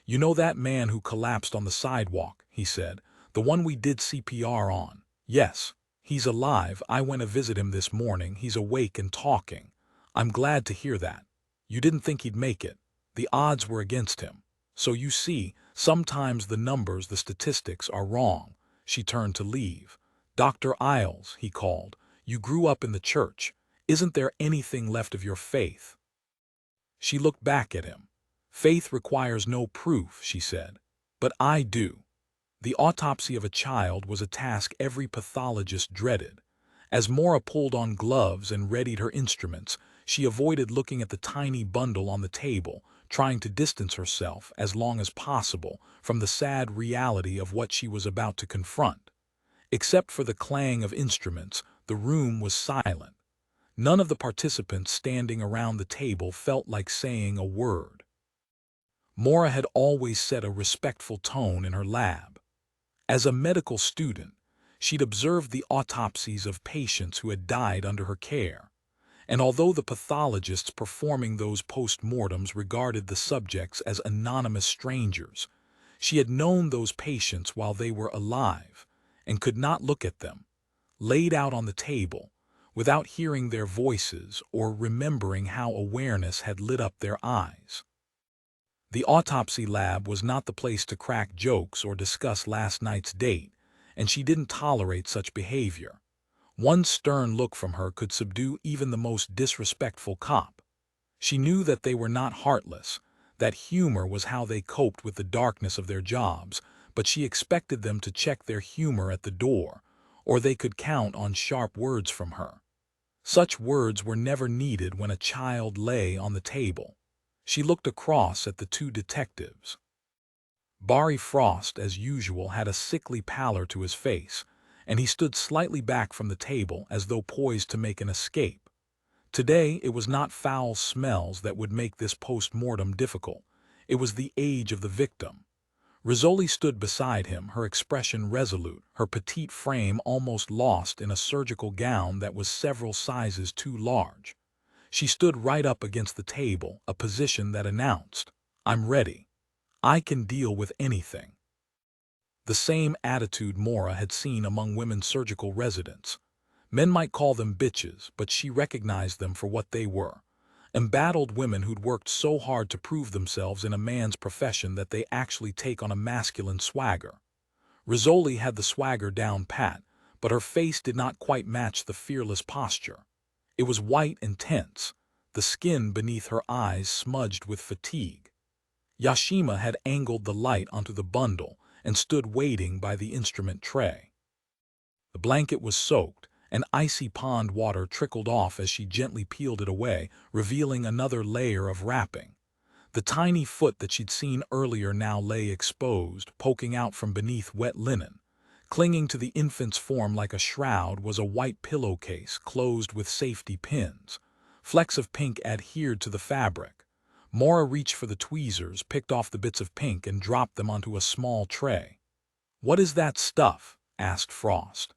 You know that man who collapsed on the sidewalk, he said, the one we did CPR on? Yes, he's alive. I went to visit him this morning. He's awake and talking. I'm glad to hear that. You didn't think he'd make it. The odds were against him. So you see, sometimes the numbers, the statistics are wrong. She turned to leave. Dr. Isles, he called, you grew up in the church. Isn't there anything left of your faith? She looked back at him. Faith requires no proof, she said. But I do. The autopsy of a child was a task every pathologist dreaded. As Maura pulled on gloves and readied her instruments, she avoided looking at the tiny bundle on the table, trying to distance herself as long as possible from the sad reality of what she was about to confront. Except for the clang of instruments, the room was silent. None of the participants standing around the table felt like saying a word. Maura had always set a respectful tone in her lab. As a medical student, she'd observed the autopsies of patients who had died under her care, and although the pathologists performing those post-mortems regarded the subjects as anonymous strangers, she had known those patients while they were alive and could not look at them, laid out on the table, without hearing their voices or remembering how awareness had lit up their eyes. The autopsy lab was not the place to crack jokes or discuss last night's date, and she didn't tolerate such behavior. One stern look from her could subdue even the most disrespectful cop. She knew that they were not heartless, that humor was how they coped with the darkness of their jobs, but she expected them to check their humor at the door, or they could count on sharp words from her. Such words were never needed when a child lay on the table. She looked across at the two detectives. Barry Frost, as usual, had a sickly pallor to his face, and he stood slightly back from the table as though poised to make an escape. Today, it was not foul smells that would make this post-mortem difficult. It was the age of the victim. Rizzoli stood beside him, her expression resolute, her petite frame almost lost in a surgical gown that was several sizes too large. She stood right up against the table, a position that announced, I'm ready. I can deal with anything. The same attitude Maura had seen among women surgical residents. Men might call them bitches, but she recognized them for what they were. Embattled women who'd worked so hard to prove themselves in a man's profession that they actually take on a masculine swagger. Rizzoli had the swagger down pat, but her face did not quite match the fearless posture. It was white and tense, the skin beneath her eyes smudged with fatigue. Yashima had angled the light onto the bundle and stood waiting by the instrument tray. The blanket was soaked, and icy pond water trickled off as she gently peeled it away, revealing another layer of wrapping. The tiny foot that she'd seen earlier now lay exposed, poking out from beneath wet linen. Clinging to the infant's form like a shroud was a white pillowcase closed with safety pins. Flecks of pink adhered to the fabric. Maura reached for the tweezers, picked off the bits of pink, and dropped them onto a small tray. "What is that stuff?" asked Frost.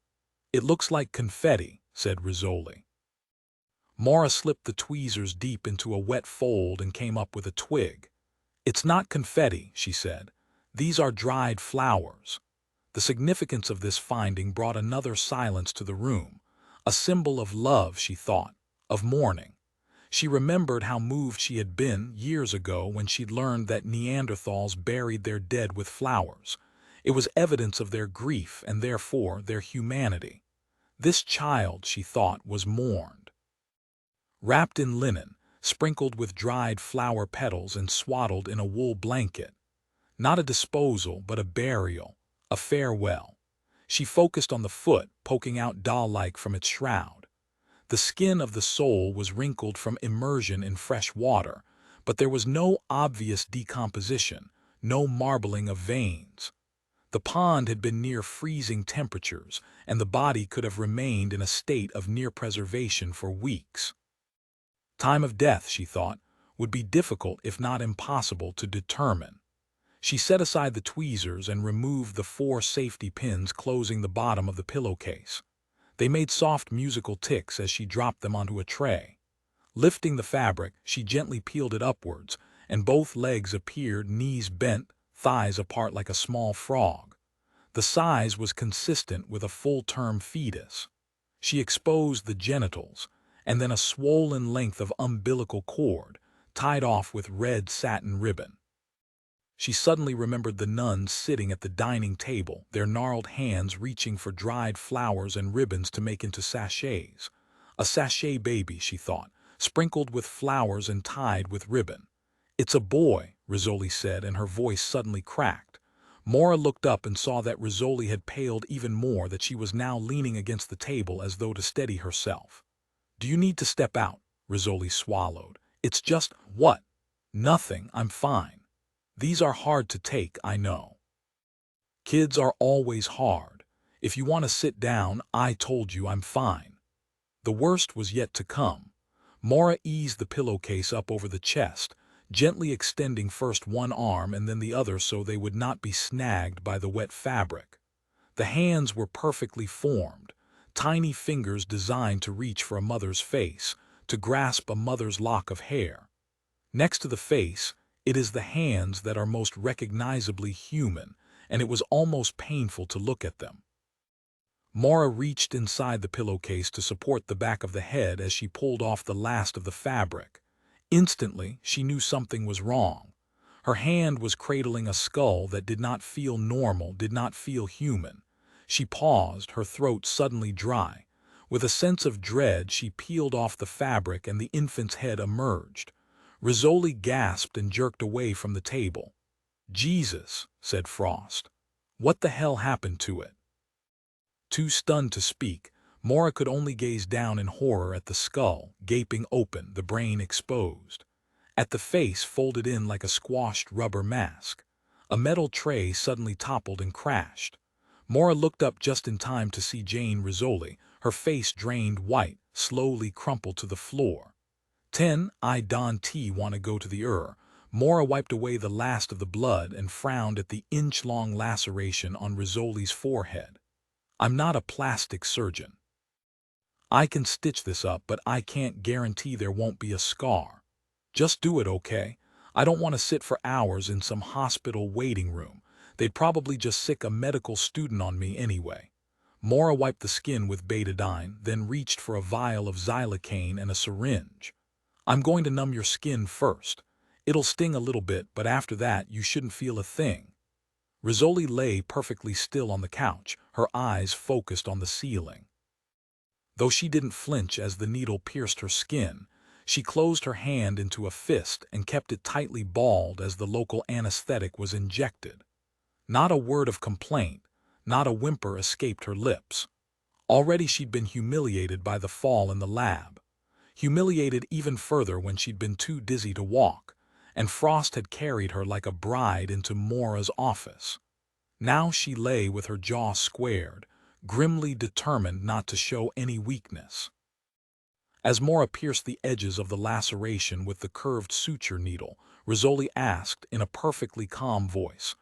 "It looks like confetti," said Rizzoli. Maura slipped the tweezers deep into a wet fold and came up with a twig. "It's not confetti," she said. "These are dried flowers." The significance of this finding brought another silence to the room. A symbol of love, she thought, of mourning. She remembered how moved she had been years ago when she'd learned that Neanderthals buried their dead with flowers. It was evidence of their grief and therefore their humanity. This child, she thought, was mourned. Wrapped in linen, sprinkled with dried flower petals and swaddled in a wool blanket. Not a disposal, but a burial, a farewell. She focused on the foot, poking out doll-like from its shroud. The skin of the sole was wrinkled from immersion in fresh water, but there was no obvious decomposition, no marbling of veins. The pond had been near freezing temperatures, and the body could have remained in a state of near preservation for weeks. Time of death, she thought, would be difficult if not impossible to determine. She set aside the tweezers and removed the 4 safety pins closing the bottom of the pillowcase. They made soft musical ticks as she dropped them onto a tray. Lifting the fabric, she gently peeled it upwards, and both legs appeared, knees bent, thighs apart like a small frog. The size was consistent with a full-term fetus. She exposed the genitals, and then a swollen length of umbilical cord, tied off with red satin ribbon. She suddenly remembered the nuns sitting at the dining table, their gnarled hands reaching for dried flowers and ribbons to make into sachets. A sachet baby, she thought, sprinkled with flowers and tied with ribbon. "It's a boy," Rizzoli said, and her voice suddenly cracked. Maura looked up and saw that Rizzoli had paled even more, that she was now leaning against the table as though to steady herself. "Do you need to step out?" Rizzoli swallowed. "It's just—" "What?" "Nothing, I'm fine. These are hard to take, I know. Kids are always hard. If you want to sit down, I told you I'm fine." The worst was yet to come. Maura eased the pillowcase up over the chest, gently extending first one arm and then the other so they would not be snagged by the wet fabric. The hands were perfectly formed, tiny fingers designed to reach for a mother's face, to grasp a mother's lock of hair. Next to the face, it is the hands that are most recognizably human, and it was almost painful to look at them. Maura reached inside the pillowcase to support the back of the head as she pulled off the last of the fabric. Instantly, she knew something was wrong. Her hand was cradling a skull that did not feel normal, did not feel human. She paused, her throat suddenly dry. With a sense of dread, she peeled off the fabric and the infant's head emerged. Rizzoli gasped and jerked away from the table. "Jesus," said Frost. "What the hell happened to it?" Too stunned to speak, Maura could only gaze down in horror at the skull, gaping open, the brain exposed. At the face folded in like a squashed rubber mask. A metal tray suddenly toppled and crashed. Maura looked up just in time to see Jane Rizzoli, her face drained white, slowly crumpled to the floor. I don't want to go to the Maura wiped away the last of the blood and frowned at the inch-long laceration on Rizzoli's forehead. "I'm not a plastic surgeon. I can stitch this up, but I can't guarantee there won't be a scar. Just do it, okay? I don't want to sit for hours in some hospital waiting room. They'd probably just sick a medical student on me anyway." Maura wiped the skin with betadine, then reached for a vial of xylocaine and a syringe. "I'm going to numb your skin first. It'll sting a little bit, but after that you shouldn't feel a thing." Rizzoli lay perfectly still on the couch, her eyes focused on the ceiling. Though she didn't flinch as the needle pierced her skin, she closed her hand into a fist and kept it tightly balled as the local anesthetic was injected. Not a word of complaint, not a whimper escaped her lips. Already she'd been humiliated by the fall in the lab. Humiliated even further when she'd been too dizzy to walk, and Frost had carried her like a bride into Maura's office. Now she lay with her jaw squared, grimly determined not to show any weakness. As Maura pierced the edges of the laceration with the curved suture needle, Rizzoli asked in a perfectly calm voice,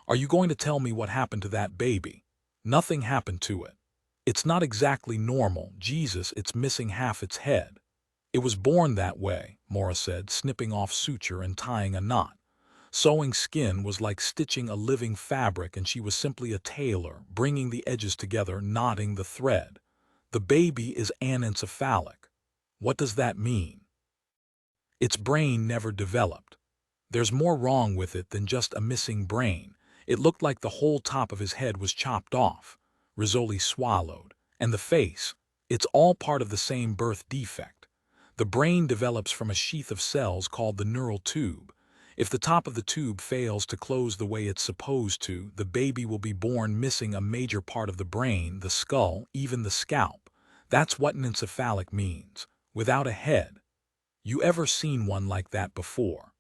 "Are you going to tell me what happened to that baby?" "Nothing happened to it. It's not exactly normal. Jesus, it's missing half its head." "It was born that way," Maura said, snipping off suture and tying a knot. Sewing skin was like stitching a living fabric, and she was simply a tailor, bringing the edges together, knotting the thread. "The baby is anencephalic." "What does that mean?" "Its brain never developed. There's more wrong with it than just a missing brain. It looked like the whole top of his head was chopped off." Rizzoli swallowed. "And the face? It's all part of the same birth defect. The brain develops from a sheath of cells called the neural tube. If the top of the tube fails to close the way it's supposed to, the baby will be born missing a major part of the brain, the skull, even the scalp. That's what anencephalic means. Without a head. You ever seen one like that before?"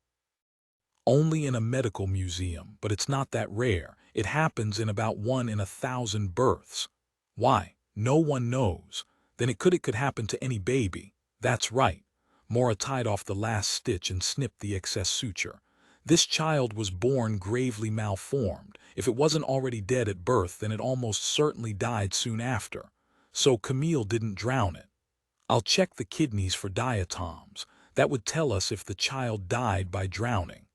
"Only in a medical museum, but it's not that rare. It happens in about 1 in 1,000 births. Why? No one knows. Then it could happen to any baby. That's right. Maura tied off the last stitch and snipped the excess suture. This child was born gravely malformed. If it wasn't already dead at birth, then it almost certainly died soon after. So Camille didn't drown it. I'll check the kidneys for diatoms. That would tell us if the child died by drowning.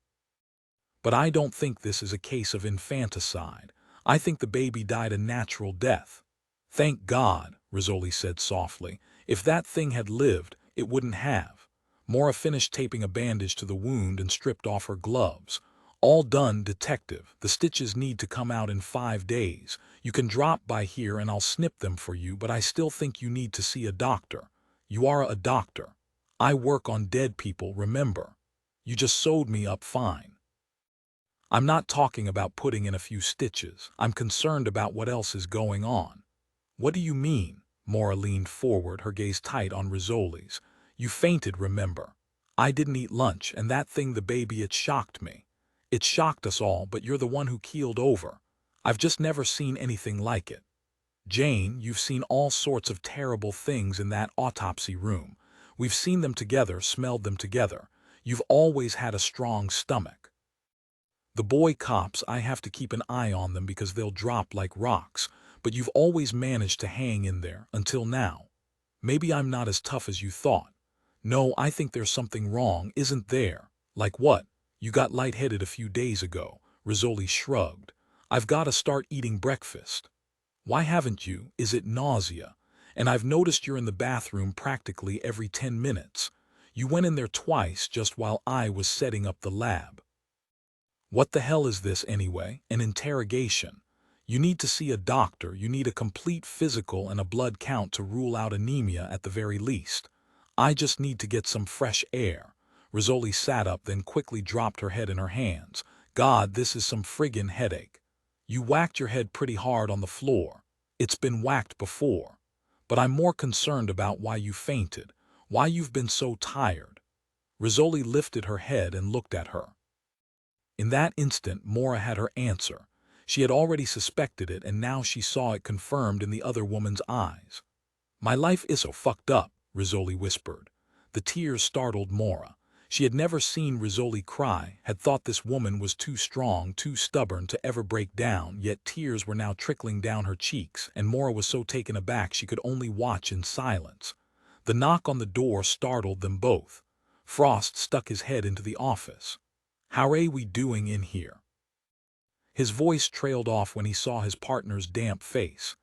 But I don't think this is a case of infanticide. I think the baby died a natural death. Thank God, Rizzoli said softly. If that thing had lived, it wouldn't have. Maura finished taping a bandage to the wound and stripped off her gloves. All done, detective. The stitches need to come out in 5 days. You can drop by here and I'll snip them for you, but I still think you need to see a doctor. You are a doctor. I work on dead people, remember. You just sewed me up fine. I'm not talking about putting in a few stitches. I'm concerned about what else is going on. What do you mean? Maura leaned forward, her gaze tight on Rizzoli's. You fainted, remember. I didn't eat lunch, and that thing, the baby, it shocked me. It shocked us all, but you're the one who keeled over. I've just never seen anything like it. Jane, you've seen all sorts of terrible things in that autopsy room. We've seen them together, smelled them together. You've always had a strong stomach. The boy cops, I have to keep an eye on them because they'll drop like rocks, but you've always managed to hang in there, until now. Maybe I'm not as tough as you thought. No, I think there's something wrong, isn't there? Like what? You got lightheaded a few days ago. Rizzoli shrugged. I've got to start eating breakfast. Why haven't you? Is it nausea? And I've noticed you're in the bathroom practically every 10 minutes. You went in there twice just while I was setting up the lab. What the hell is this anyway? An interrogation. You need to see a doctor. You need a complete physical and a blood count to rule out anemia at the very least. I just need to get some fresh air. Rizzoli sat up, then quickly dropped her head in her hands. God, this is some friggin' headache. You whacked your head pretty hard on the floor. It's been whacked before. But I'm more concerned about why you fainted, why you've been so tired. Rizzoli lifted her head and looked at her. In that instant, Maura had her answer. She had already suspected it, and now she saw it confirmed in the other woman's eyes. My life is so fucked up, Rizzoli whispered. The tears startled Maura. She had never seen Rizzoli cry, had thought this woman was too strong, too stubborn to ever break down, yet tears were now trickling down her cheeks, and Maura was so taken aback she could only watch in silence. The knock on the door startled them both. Frost stuck his head into the office. How are we doing in here? His voice trailed off when he saw his partner's damp face.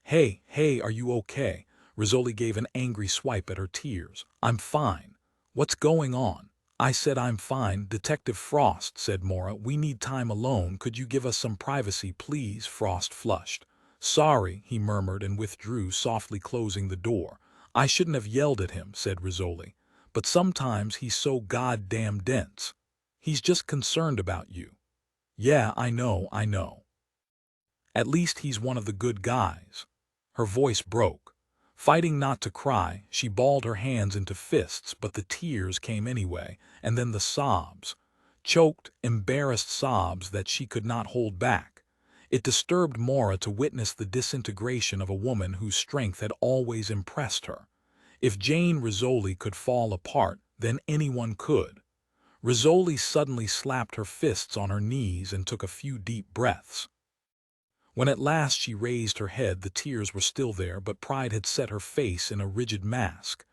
Hey, are you okay? Rizzoli gave an angry swipe at her tears. I'm fine. What's going on? I said I'm fine, Detective Frost, said Maura. We need time alone. Could you give us some privacy, please? Frost flushed. Sorry, he murmured and withdrew, softly closing the door. I shouldn't have yelled at him, said Rizzoli. But sometimes he's so goddamn dense. He's just concerned about you. Yeah, I know. At least he's one of the good guys. Her voice broke. Fighting not to cry, she balled her hands into fists, but the tears came anyway, and then the sobs. Choked, embarrassed sobs that she could not hold back. It disturbed Maura to witness the disintegration of a woman whose strength had always impressed her. If Jane Rizzoli could fall apart, then anyone could. Rizzoli suddenly slapped her fists on her knees and took a few deep breaths. When at last she raised her head, the tears were still there, but pride had set her face in a rigid mask.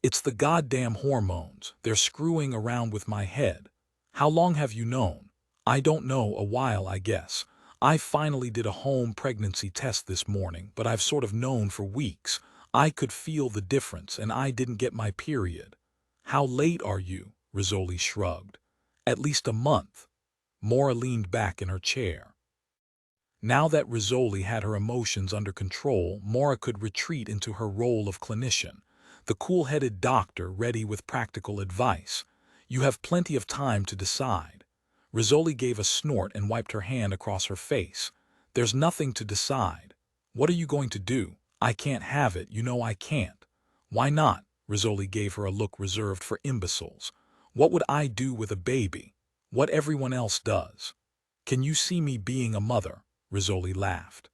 It's the goddamn hormones. They're screwing around with my head. How long have you known? I don't know, a while, I guess. I finally did a home pregnancy test this morning, but I've sort of known for weeks. I could feel the difference, and I didn't get my period. How late are you? Rizzoli shrugged. At least a month. Maura leaned back in her chair. Now that Rizzoli had her emotions under control, Maura could retreat into her role of clinician, the cool-headed doctor ready with practical advice. You have plenty of time to decide. Rizzoli gave a snort and wiped her hand across her face. There's nothing to decide. What are you going to do? I can't have it, you know I can't. Why not? Rizzoli gave her a look reserved for imbeciles. What would I do with a baby? What everyone else does. Can you see me being a mother? Rizzoli laughed.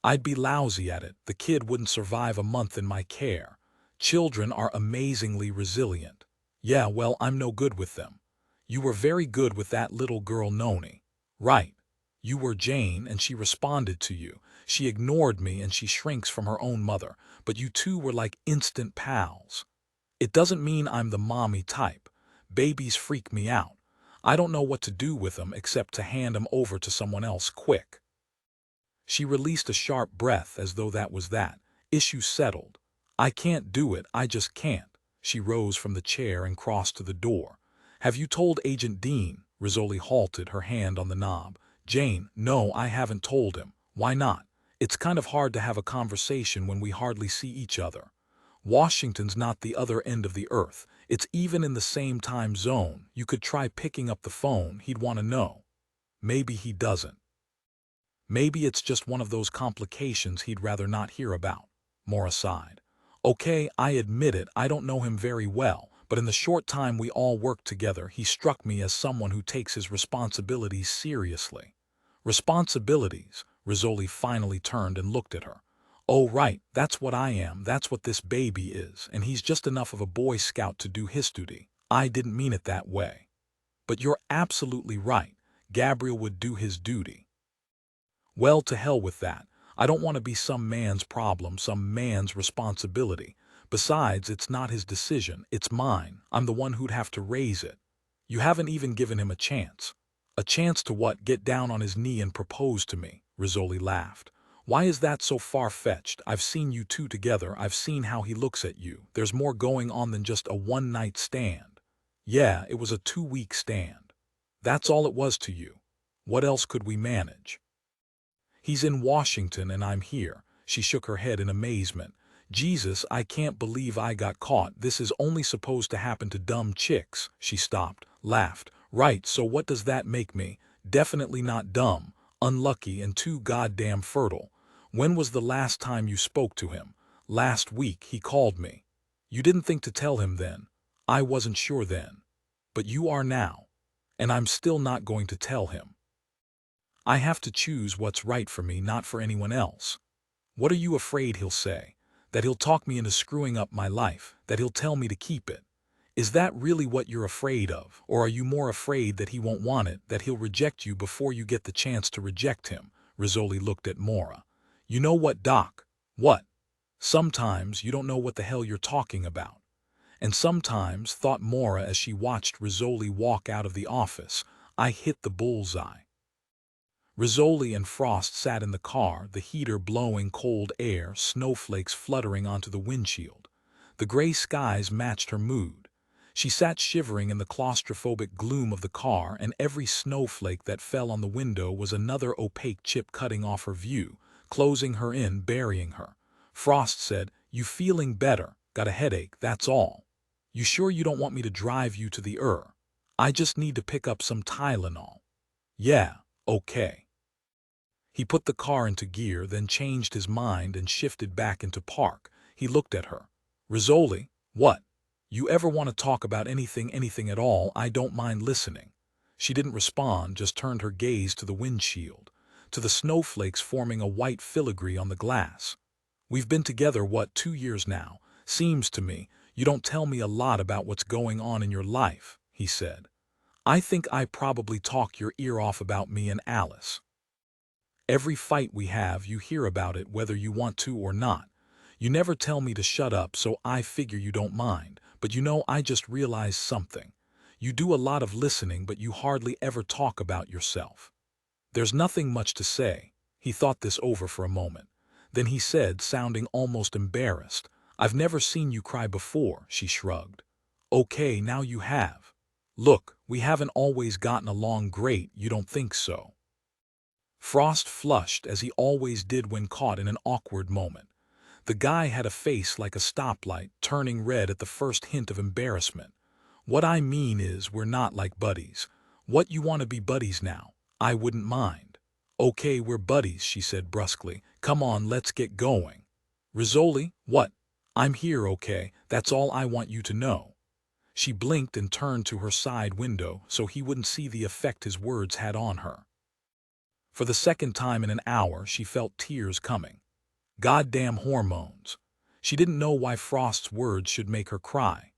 I'd be lousy at it. The kid wouldn't survive a month in my care. Children are amazingly resilient. Yeah, well, I'm no good with them. You were very good with that little girl Noni. Right. You were Jane, and she responded to you. She ignored me, and she shrinks from her own mother. But you two were like instant pals. It doesn't mean I'm the mommy type. Babies freak me out. I don't know what to do with them except to hand them over to someone else quick. She released a sharp breath as though that was that. Issue settled. I can't do it, I just can't. She rose from the chair and crossed to the door. Have you told Agent Dean? Rizzoli halted, her hand on the knob. Jane, no, I haven't told him. Why not? It's kind of hard to have a conversation when we hardly see each other. Washington's not the other end of the earth. It's even in the same time zone. You could try picking up the phone. He'd want to know. Maybe he doesn't. Maybe it's just one of those complications he'd rather not hear about. Maura sighed. Okay, I admit it, I don't know him very well, but in the short time we all worked together, he struck me as someone who takes his responsibilities seriously. Responsibilities? Rizzoli finally turned and looked at her. Oh right, that's what I am, that's what this baby is, and he's just enough of a Boy Scout to do his duty. I didn't mean it that way. But you're absolutely right. Gabriel would do his duty. Well, to hell with that. I don't want to be some man's problem, some man's responsibility. Besides, it's not his decision, it's mine. I'm the one who'd have to raise it. You haven't even given him a chance. A chance to what? Get down on his knee and propose to me, Rizzoli laughed. Why is that so far-fetched? I've seen you two together, I've seen how he looks at you. There's more going on than just a one-night stand. Yeah, it was a 2-week stand. That's all it was to you. What else could we manage? He's in Washington and I'm here. She shook her head in amazement. Jesus, I can't believe I got caught. This is only supposed to happen to dumb chicks. She stopped, laughed. Right, so what does that make me? Definitely not dumb, unlucky, and too goddamn fertile. When was the last time you spoke to him? Last week, he called me. You didn't think to tell him then. I wasn't sure then. But you are now. And I'm still not going to tell him. I have to choose what's right for me, not for anyone else. What are you afraid he'll say? That he'll talk me into screwing up my life, that he'll tell me to keep it. Is that really what you're afraid of? Or are you more afraid that he won't want it, that he'll reject you before you get the chance to reject him? Rizzoli looked at Maura. You know what, Doc? What? Sometimes you don't know what the hell you're talking about. And sometimes, thought Maura as she watched Rizzoli walk out of the office, I hit the bullseye. Rizzoli and Frost sat in the car, the heater blowing cold air, snowflakes fluttering onto the windshield. The gray skies matched her mood. She sat shivering in the claustrophobic gloom of the car, and every snowflake that fell on the window was another opaque chip cutting off her view, closing her in, burying her. Frost said, You feeling better? Got a headache, that's all. You sure you don't want me to drive you to the ER? I just need to pick up some Tylenol. Yeah, okay. He put the car into gear, then changed his mind and shifted back into park. He looked at her. Rizzoli, what? You ever want to talk about anything at all, I don't mind listening. She didn't respond, just turned her gaze to the windshield, to the snowflakes forming a white filigree on the glass. We've been together, 2 years now? Seems to me, you don't tell me a lot about what's going on in your life, he said. I think I probably talk your ear off about me and Alice. Every fight we have, you hear about it whether you want to or not. You never tell me to shut up, so I figure you don't mind. But I just realized something. You do a lot of listening, but you hardly ever talk about yourself. There's nothing much to say. He thought this over for a moment. Then he said, sounding almost embarrassed, I've never seen you cry before, she shrugged. Okay, now you have. Look, we haven't always gotten along great, you don't think so? Frost flushed, as he always did when caught in an awkward moment. The guy had a face like a stoplight, turning red at the first hint of embarrassment. What I mean is, we're not like buddies. What, you want to be buddies now? I wouldn't mind. Okay, we're buddies, she said brusquely. Come on, let's get going. Rizzoli, what? I'm here, okay? That's all I want you to know. She blinked and turned to her side window so he wouldn't see the effect his words had on her. For the second time in an hour, she felt tears coming. Goddamn hormones. She didn't know why Frost's words should make her cry.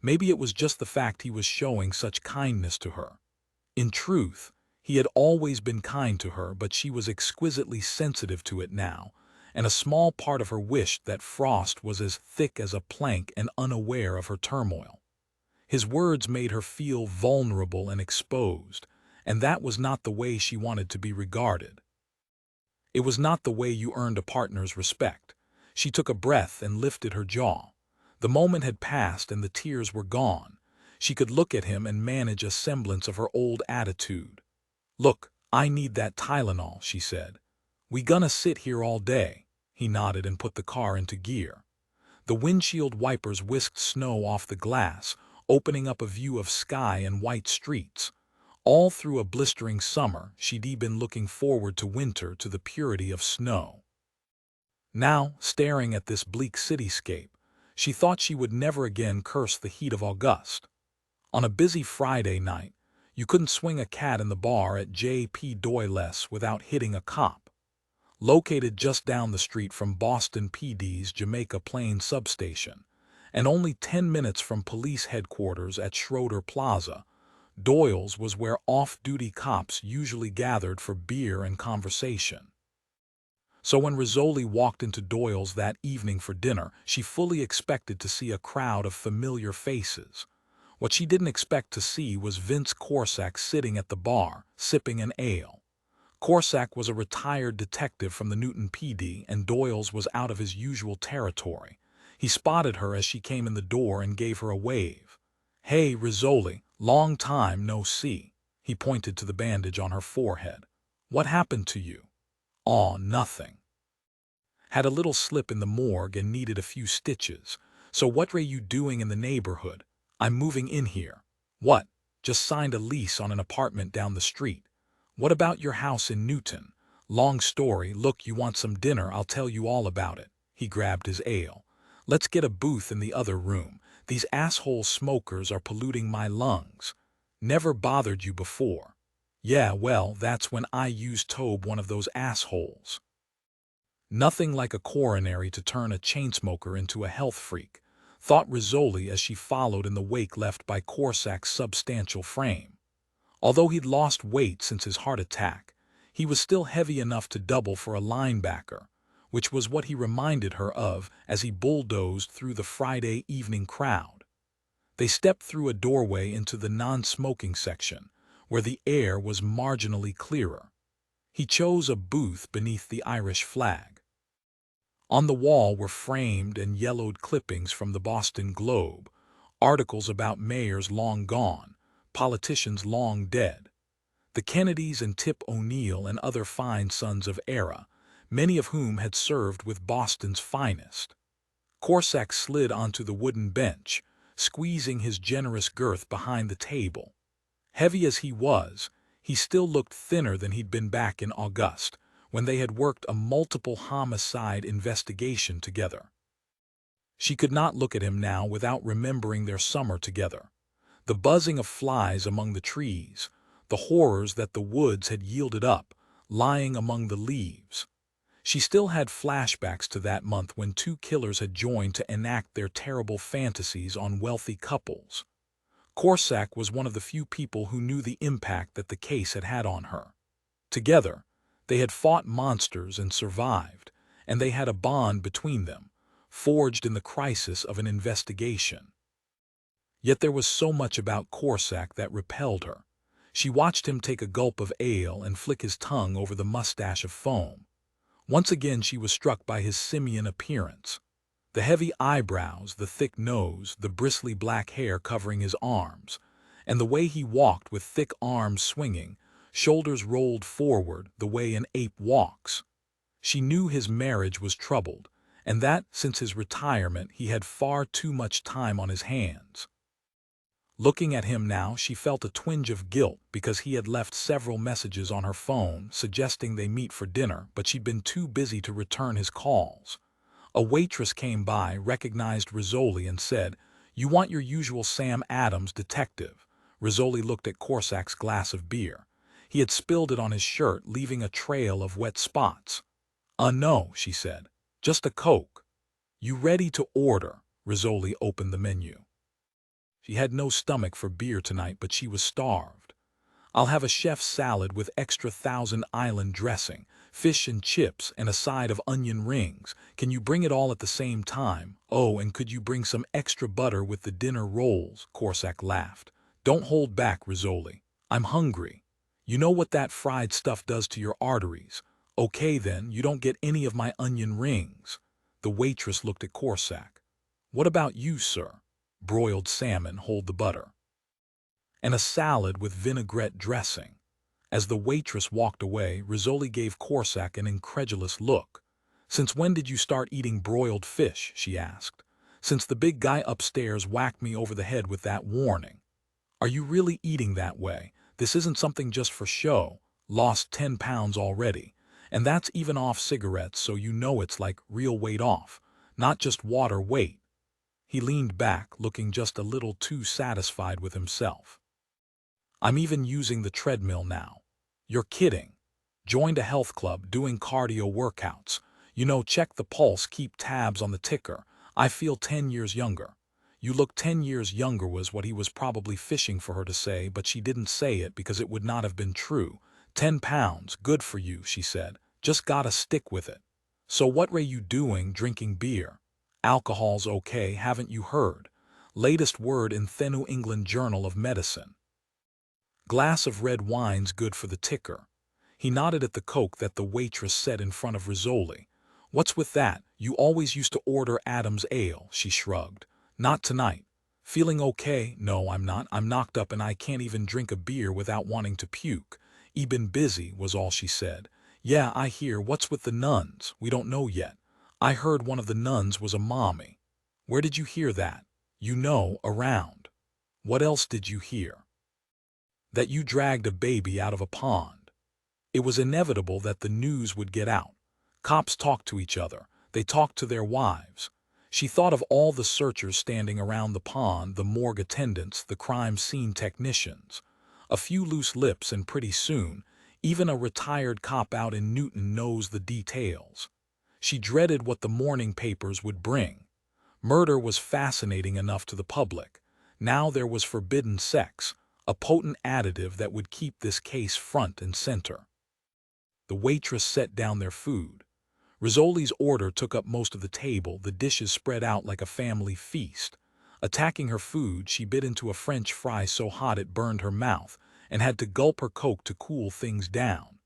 Maybe it was just the fact he was showing such kindness to her. In truth, he had always been kind to her, but she was exquisitely sensitive to it now, and a small part of her wished that Frost was as thick as a plank and unaware of her turmoil. His words made her feel vulnerable and exposed, and that was not the way she wanted to be regarded. It was not the way you earned a partner's respect. She took a breath and lifted her jaw. The moment had passed and the tears were gone. She could look at him and manage a semblance of her old attitude. "Look, I need that Tylenol," she said. "We gonna sit here all day." He nodded and put the car into gear. The windshield wipers whisked snow off the glass, opening up a view of sky and white streets. All through a blistering summer, she'd been looking forward to winter, to the purity of snow. Now, staring at this bleak cityscape, she thought she would never again curse the heat of August. On a busy Friday night, you couldn't swing a cat in the bar at J.P. Doyle's without hitting a cop. Located just down the street from Boston PD's Jamaica Plain substation, and only 10 minutes from police headquarters at Schroeder Plaza, Doyle's was where off-duty cops usually gathered for beer and conversation. So when Rizzoli walked into Doyle's that evening for dinner, she fully expected to see a crowd of familiar faces. What she didn't expect to see was Vince Corsack sitting at the bar, sipping an ale. Corsack was a retired detective from the Newton PD, and Doyle's was out of his usual territory. He spotted her as she came in the door and gave her a wave. "Hey, Rizzoli, long time no see." He pointed to the bandage on her forehead. "What happened to you?" "Aw, nothing. Had a little slip in the morgue and needed a few stitches. So what are you doing in the neighborhood?" "I'm moving in here." "What? Just signed a lease on an apartment down the street." "What about your house in Newton?" "Long story. Look, you want some dinner? I'll tell you all about it." He grabbed his ale. "Let's get a booth in the other room. These asshole smokers are polluting my lungs." "Never bothered you before?" "Yeah, well, that's when I used Tobe, one of those assholes." Nothing like a coronary to turn a chainsmoker into a health freak, thought Rizzoli as she followed in the wake left by Corsack's substantial frame. Although he'd lost weight since his heart attack, he was still heavy enough to double for a linebacker, which was what he reminded her of as he bulldozed through the Friday evening crowd. They stepped through a doorway into the non-smoking section, where the air was marginally clearer. He chose a booth beneath the Irish flag. On the wall were framed and yellowed clippings from the Boston Globe, articles about mayors long gone, politicians long dead. The Kennedys and Tip O'Neill and other fine sons of era, many of whom had served with Boston's finest. Corsack slid onto the wooden bench, squeezing his generous girth behind the table. Heavy as he was, he still looked thinner than he'd been back in August, when they had worked a multiple homicide investigation together. She could not look at him now without remembering their summer together. The buzzing of flies among the trees, the horrors that the woods had yielded up, lying among the leaves. She still had flashbacks to that month when two killers had joined to enact their terrible fantasies on wealthy couples. Corsack was one of the few people who knew the impact that the case had had on her. Together, they had fought monsters and survived, and they had a bond between them, forged in the crisis of an investigation. Yet there was so much about Corsack that repelled her. She watched him take a gulp of ale and flick his tongue over the mustache of foam. Once again she was struck by his simian appearance. The heavy eyebrows, the thick nose, the bristly black hair covering his arms, and the way he walked with thick arms swinging, shoulders rolled forward the way an ape walks. She knew his marriage was troubled, and that, since his retirement, he had far too much time on his hands. Looking at him now, she felt a twinge of guilt because he had left several messages on her phone suggesting they meet for dinner, but she'd been too busy to return his calls. A waitress came by, recognized Rizzoli, and said, "You want your usual Sam Adams detective." Rizzoli looked at Corsack's glass of beer. He had spilled it on his shirt, leaving a trail of wet spots. No, she said. Just a Coke. You ready to order? Rizzoli opened the menu. She had no stomach for beer tonight, but she was starved. I'll have a chef's salad with extra Thousand Island dressing, fish and chips, and a side of onion rings. Can you bring it all at the same time? Oh, and could you bring some extra butter with the dinner rolls? Corsac laughed. Don't hold back, Rizzoli. I'm hungry. You know what that fried stuff does to your arteries. Okay then, you don't get any of my onion rings. The waitress looked at Corsac. What about you, sir? Broiled salmon, hold the butter. And a salad with vinaigrette dressing. As the waitress walked away, Rizzoli gave Corsac an incredulous look. Since when did you start eating broiled fish? She asked. Since the big guy upstairs whacked me over the head with that warning. Are you really eating that way? This isn't something just for show. Lost 10 pounds already. And that's even off cigarettes, so you know it's like real weight off, not just water weight. He leaned back, looking just a little too satisfied with himself. I'm even using the treadmill now. You're kidding. Joined a health club, doing cardio workouts. You know, check the pulse, keep tabs on the ticker. I feel 10 years younger. You look 10 years younger was what he was probably fishing for her to say, but she didn't say it because it would not have been true. 10 pounds, good for you, she said. Just gotta stick with it. So what were you doing, drinking beer? Alcohol's okay, haven't you heard? Latest word in the New England Journal of Medicine. Glass of red wine's good for the ticker. He nodded at the Coke that the waitress set in front of Rizzoli. What's with that? You always used to order Adam's ale, she shrugged. Not tonight. Feeling okay? No, I'm not. I'm knocked up and I can't even drink a beer without wanting to puke. Been busy, was all she said. Yeah, I hear. What's with the nuns? We don't know yet. I heard one of the nuns was a mommy. Where did you hear that? You know, around. What else did you hear? That you dragged a baby out of a pond. It was inevitable that the news would get out. Cops talk to each other. They talk to their wives. She thought of all the searchers standing around the pond, the morgue attendants, the crime scene technicians. A few loose lips, and pretty soon, even a retired cop out in Newton knows the details. She dreaded what the morning papers would bring. Murder was fascinating enough to the public. Now there was forbidden sex, a potent additive that would keep this case front and center. The waitress set down their food. Rizzoli's order took up most of the table, the dishes spread out like a family feast. Attacking her food, she bit into a French fry so hot it burned her mouth, and had to gulp her Coke to cool things down.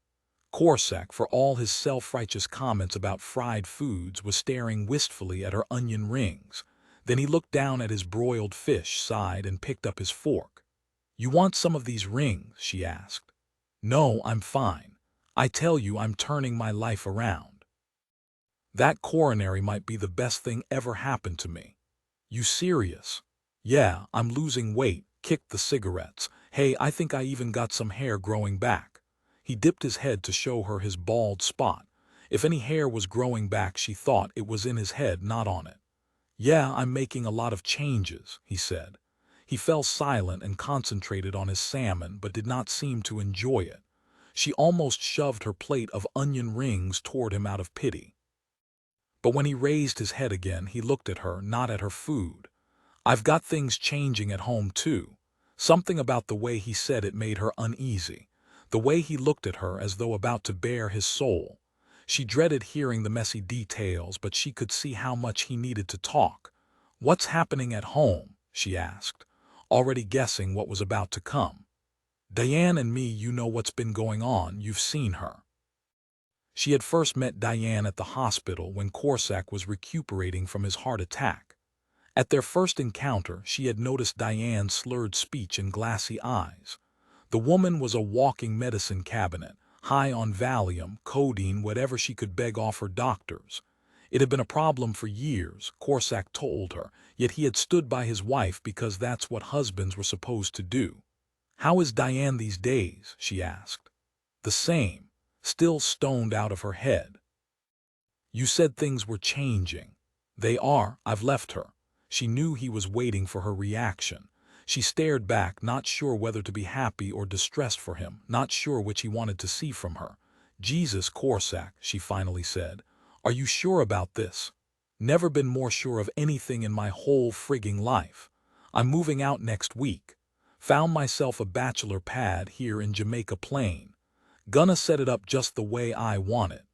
Corsac, for all his self-righteous comments about fried foods, was staring wistfully at her onion rings. Then he looked down at his broiled fish, sighed, and picked up his fork. You want some of these rings? She asked. No, I'm fine. I tell you, I'm turning my life around. That coronary might be the best thing ever happened to me. You serious? Yeah, I'm losing weight, kicked the cigarettes. Hey, I think I even got some hair growing back. He dipped his head to show her his bald spot. If any hair was growing back, she thought it was in his head, not on it. Yeah, I'm making a lot of changes, he said. He fell silent and concentrated on his salmon, but did not seem to enjoy it. She almost shoved her plate of onion rings toward him out of pity. But when he raised his head again, he looked at her, not at her food. I've got things changing at home, too. Something about the way he said it made her uneasy. The way he looked at her as though about to bare his soul. She dreaded hearing the messy details, but she could see how much he needed to talk. What's happening at home? She asked, already guessing what was about to come. Diane and me, you know what's been going on, you've seen her. She had first met Diane at the hospital when Corsac was recuperating from his heart attack. At their first encounter, she had noticed Diane's slurred speech and glassy eyes. The woman was a walking medicine cabinet, high on Valium, codeine, whatever she could beg off her doctors. It had been a problem for years, Corsac told her, yet he had stood by his wife because that's what husbands were supposed to do. How is Diane these days? She asked. The same, still stoned out of her head. You said things were changing. They are. I've left her. She knew he was waiting for her reaction. She stared back, not sure whether to be happy or distressed for him, not sure which he wanted to see from her. "Jesus, Corsac," she finally said. "Are you sure about this?" "Never been more sure of anything in my whole frigging life. I'm moving out next week. Found myself a bachelor pad here in Jamaica Plain. Gonna set it up just the way I want it.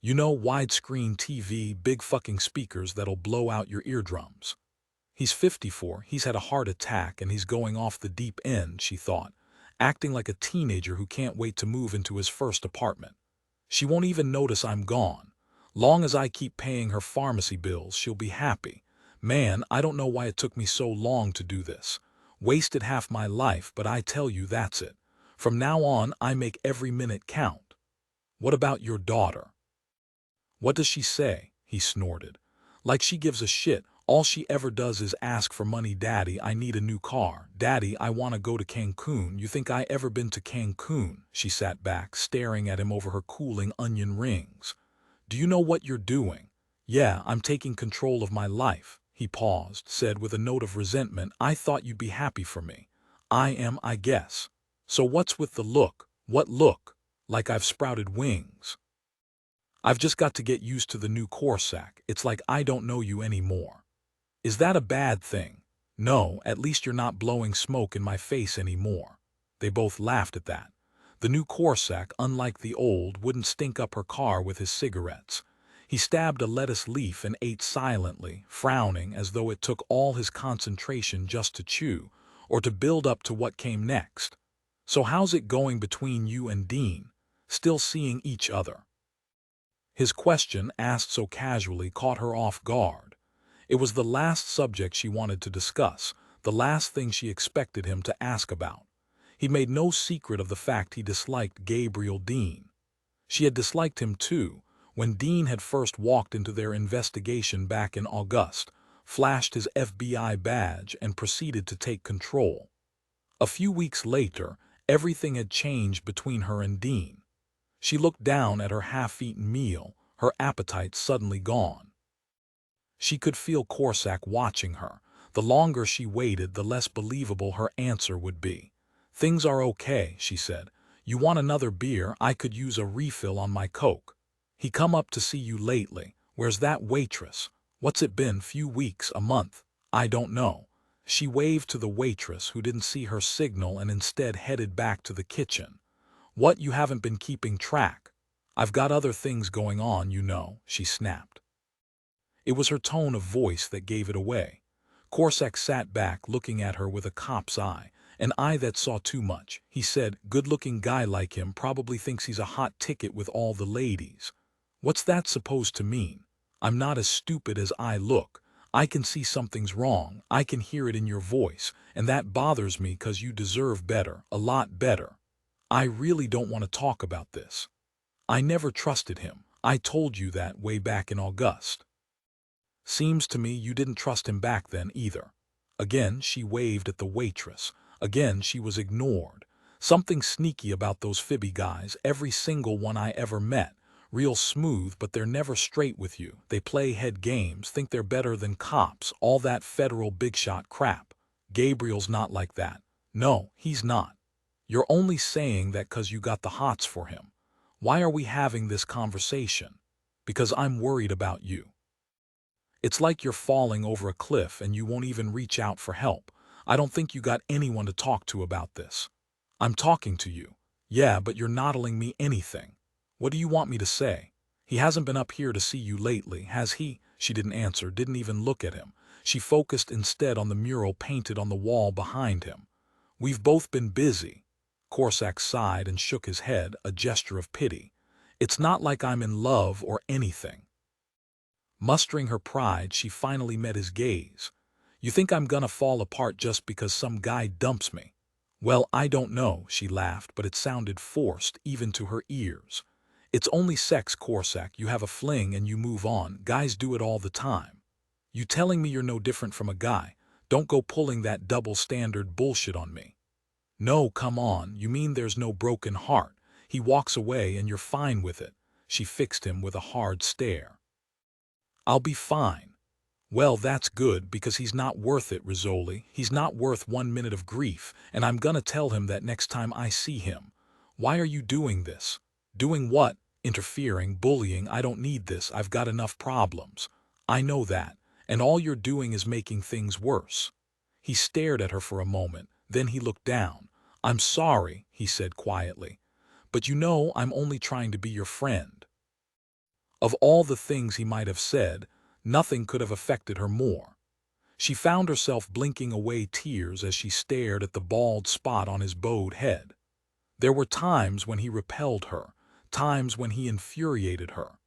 You know, widescreen TV, big fucking speakers that'll blow out your eardrums." He's 54, he's had a heart attack, and he's going off the deep end, she thought, acting like a teenager who can't wait to move into his first apartment. She won't even notice I'm gone. Long as I keep paying her pharmacy bills, she'll be happy. Man, I don't know why it took me so long to do this. Wasted half my life, but I tell you, that's it. From now on, I make every minute count. What about your daughter? What does she say? He snorted. Like she gives a shit. All she ever does is ask for money. "Daddy, I need a new car. Daddy, I want to go to Cancun." "You think I ever been to Cancun?" She sat back, staring at him over her cooling onion rings. "Do you know what you're doing?" "Yeah, I'm taking control of my life." He paused, said with a note of resentment, "I thought you'd be happy for me." "I am, I guess. So what's with the look?" "What look?" "Like I've sprouted wings." "I've just got to get used to the new Corsac. It's like I don't know you anymore." "Is that a bad thing?" "No, at least you're not blowing smoke in my face anymore." They both laughed at that. The new Corsac, unlike the old, wouldn't stink up her car with his cigarettes. He stabbed a lettuce leaf and ate silently, frowning as though it took all his concentration just to chew, or to build up to what came next. "So how's it going between you and Dean? Still seeing each other?" His question, asked so casually, caught her off guard. It was the last subject she wanted to discuss, the last thing she expected him to ask about. He made no secret of the fact he disliked Gabriel Dean. She had disliked him too, when Dean had first walked into their investigation back in August, flashed his FBI badge, and proceeded to take control. A few weeks later, everything had changed between her and Dean. She looked down at her half-eaten meal, her appetite suddenly gone. She could feel Corsac watching her. The longer she waited, the less believable her answer would be. "Things are okay," she said. "You want another beer? I could use a refill on my Coke." "He come up to see you lately? Where's that waitress? What's it been, few weeks, a month?" "I don't know." She waved to the waitress, who didn't see her signal and instead headed back to the kitchen. "What, you haven't been keeping track?" "I've got other things going on, you know," she snapped. It was her tone of voice that gave it away. Corsac sat back, looking at her with a cop's eye, an eye that saw too much. He said, "Good-looking guy like him probably thinks he's a hot ticket with all the ladies." "What's that supposed to mean?" "I'm not as stupid as I look. I can see something's wrong. I can hear it in your voice, and that bothers me 'cause you deserve better, a lot better. I really don't want to talk about this. I never trusted him. I told you that way back in August." "Seems to me you didn't trust him back then either." Again she waved at the waitress. Again she was ignored. "Something sneaky about those Phoebe guys, every single one I ever met. Real smooth, but they're never straight with you. They play head games, think they're better than cops, all that federal big-shot crap. Gabriel's not like that. No, he's not. You're only saying that 'cause you got the hots for him. Why are we having this conversation?" "Because I'm worried about you. It's like you're falling over a cliff and you won't even reach out for help. I don't think you got anyone to talk to about this." "I'm talking to you." "Yeah, but you're not telling me anything. What do you want me to say?" "He hasn't been up here to see you lately, has he?" She didn't answer, didn't even look at him. She focused instead on the mural painted on the wall behind him. "We've both been busy." Corsac sighed and shook his head, a gesture of pity. "It's not like I'm in love or anything." Mustering her pride, she finally met his gaze. "You think I'm gonna fall apart just because some guy dumps me?" "Well, I don't know," she laughed, but it sounded forced, even to her ears. "It's only sex, Corsac. You have a fling and you move on. Guys do it all the time. You telling me you're no different from a guy? Don't go pulling that double standard bullshit on me." "No, come on, you mean there's no broken heart? He walks away and you're fine with it." She fixed him with a hard stare. "I'll be fine. Well, that's good, because he's not worth it, Rizzoli. He's not worth 1 minute of grief, and I'm gonna tell him that next time I see him. Why are you doing this? Doing what? Interfering, bullying. I don't need this. I've got enough problems. I know that, and all you're doing is making things worse. He stared at her for a moment, then he looked down. I'm sorry, he said quietly, but you know I'm only trying to be your friend. Of all the things he might have said, nothing could have affected her more. She found herself blinking away tears as she stared at the bald spot on his bowed head. There were times when he repelled her, times when he infuriated her.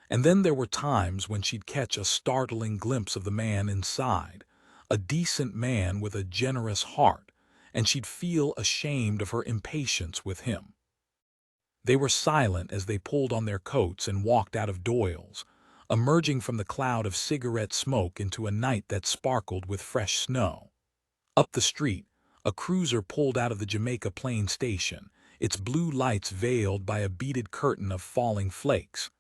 And then there were times when she'd catch a startling glimpse of the man inside, a decent man with a generous heart, and she'd feel ashamed of her impatience with him. They were silent as they pulled on their coats and walked out of Doyle's, emerging from the cloud of cigarette smoke into a night that sparkled with fresh snow. Up the street, a cruiser pulled out of the Jamaica Plain station, its blue lights veiled by a beaded curtain of falling flakes.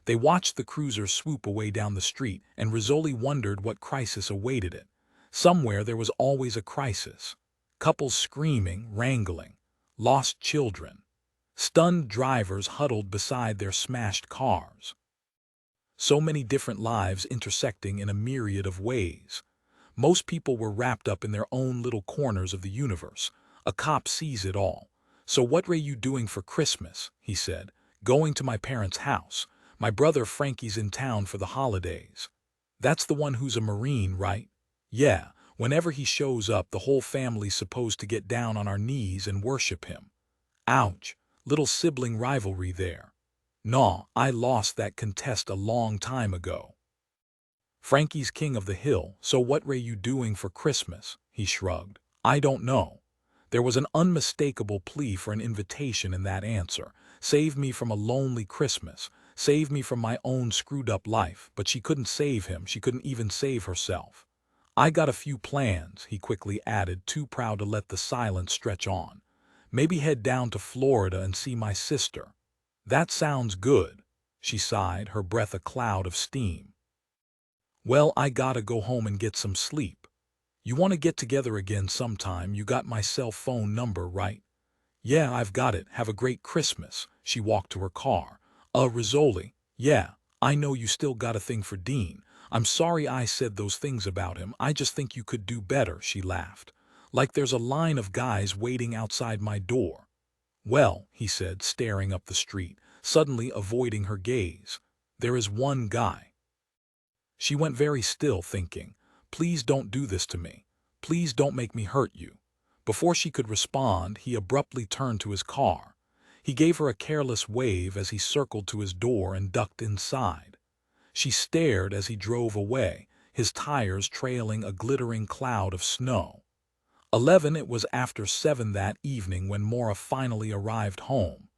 They watched the cruiser swoop away down the street, and Rizzoli wondered what crisis awaited it. Somewhere there was always a crisis. Couples screaming, wrangling, lost children, stunned drivers huddled beside their smashed cars. So many different lives intersecting in a myriad of ways. Most people were wrapped up in their own little corners of the universe. A cop sees it all. So what were you doing for Christmas? He said. Going to my parents' house. My brother Frankie's in town for the holidays. That's the one who's a Marine, right? Yeah, whenever he shows up, the whole family's supposed to get down on our knees and worship him. Ouch, little sibling rivalry there. Nah, I lost that contest a long time ago. Frankie's king of the hill, so what were you doing for Christmas? He shrugged. I don't know. There was an unmistakable plea for an invitation in that answer. Save me from a lonely Christmas. Save me from my own screwed-up life. But she couldn't save him. She couldn't even save herself. I got a few plans, he quickly added, too proud to let the silence stretch on. Maybe head down to Florida and see my sister. That sounds good, she sighed, her breath a cloud of steam. Well, I gotta go home and get some sleep. You want to get together again sometime? You got my cell phone number, right? Yeah, I've got it. Have a great Christmas. She walked to her car. Rizzoli, yeah, I know you still got a thing for Dean. I'm sorry I said those things about him. I just think you could do better, she laughed. Like there's a line of guys waiting outside my door. Well, he said, staring up the street, suddenly avoiding her gaze. There is one guy. She went very still, thinking, please don't do this to me. Please don't make me hurt you. Before she could respond, he abruptly turned to his car. He gave her a careless wave as he circled to his door and ducked inside. She stared as he drove away, his tires trailing a glittering cloud of snow. 11. It was after 7 that evening when Maura finally arrived home.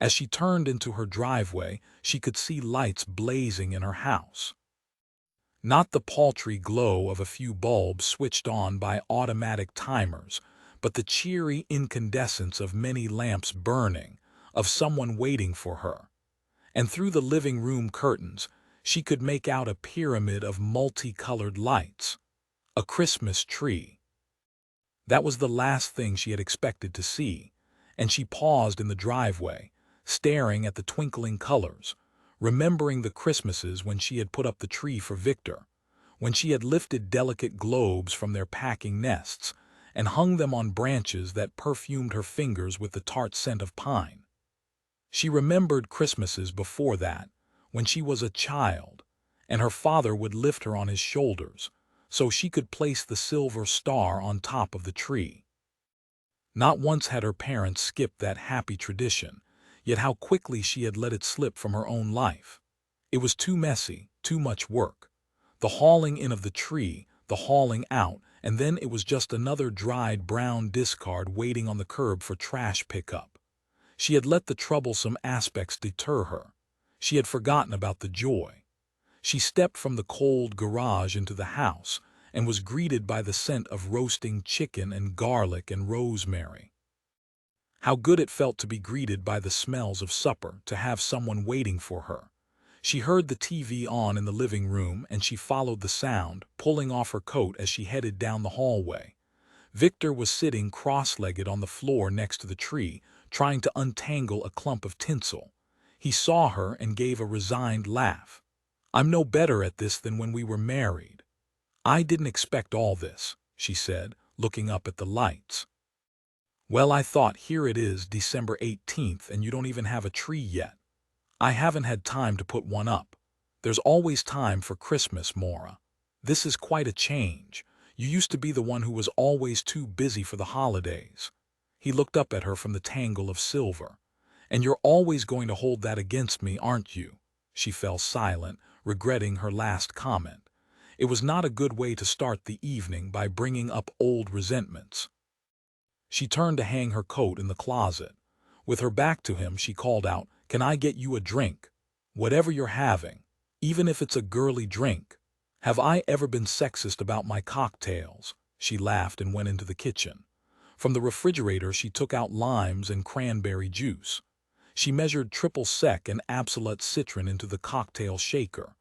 As she turned into her driveway, she could see lights blazing in her house. Not the paltry glow of a few bulbs switched on by automatic timers, but the cheery incandescence of many lamps burning, of someone waiting for her. And through the living room curtains, she could make out a pyramid of multicolored lights. A Christmas tree. That was the last thing she had expected to see, and she paused in the driveway, staring at the twinkling colors, remembering the Christmases when she had put up the tree for Victor, when she had lifted delicate globes from their packing nests and hung them on branches that perfumed her fingers with the tart scent of pine. She remembered Christmases before that, when she was a child, and her father would lift her on his shoulders, so she could place the silver star on top of the tree. Not once had her parents skipped that happy tradition, yet how quickly she had let it slip from her own life. It was too messy, too much work. The hauling in of the tree, the hauling out, and then it was just another dried brown discard waiting on the curb for trash pickup. She had let the troublesome aspects deter her. She had forgotten about the joy. She stepped from the cold garage into the house and was greeted by the scent of roasting chicken and garlic and rosemary. How good it felt to be greeted by the smells of supper, to have someone waiting for her. She heard the TV on in the living room and she followed the sound, pulling off her coat as she headed down the hallway. Victor was sitting cross-legged on the floor next to the tree, trying to untangle a clump of tinsel. He saw her and gave a resigned laugh. "I'm no better at this than when we were married." "I didn't expect all this," she said, looking up at the lights. "Well, I thought, here it is December 18th and you don't even have a tree yet." "I haven't had time to put one up. There's always time for Christmas, Maura. This is quite a change. You used to be the one who was always too busy for the holidays." He looked up at her from the tangle of silver. "And you're always going to hold that against me, aren't you?" She fell silent, regretting her last comment. It was not a good way to start the evening, by bringing up old resentments. She turned to hang her coat in the closet. With her back to him, she called out, "Can I get you a drink? Whatever you're having, even if it's a girly drink." "Have I ever been sexist about my cocktails?" She laughed and went into the kitchen. From the refrigerator she took out limes and cranberry juice. She measured triple sec and absolute citron into the cocktail shaker.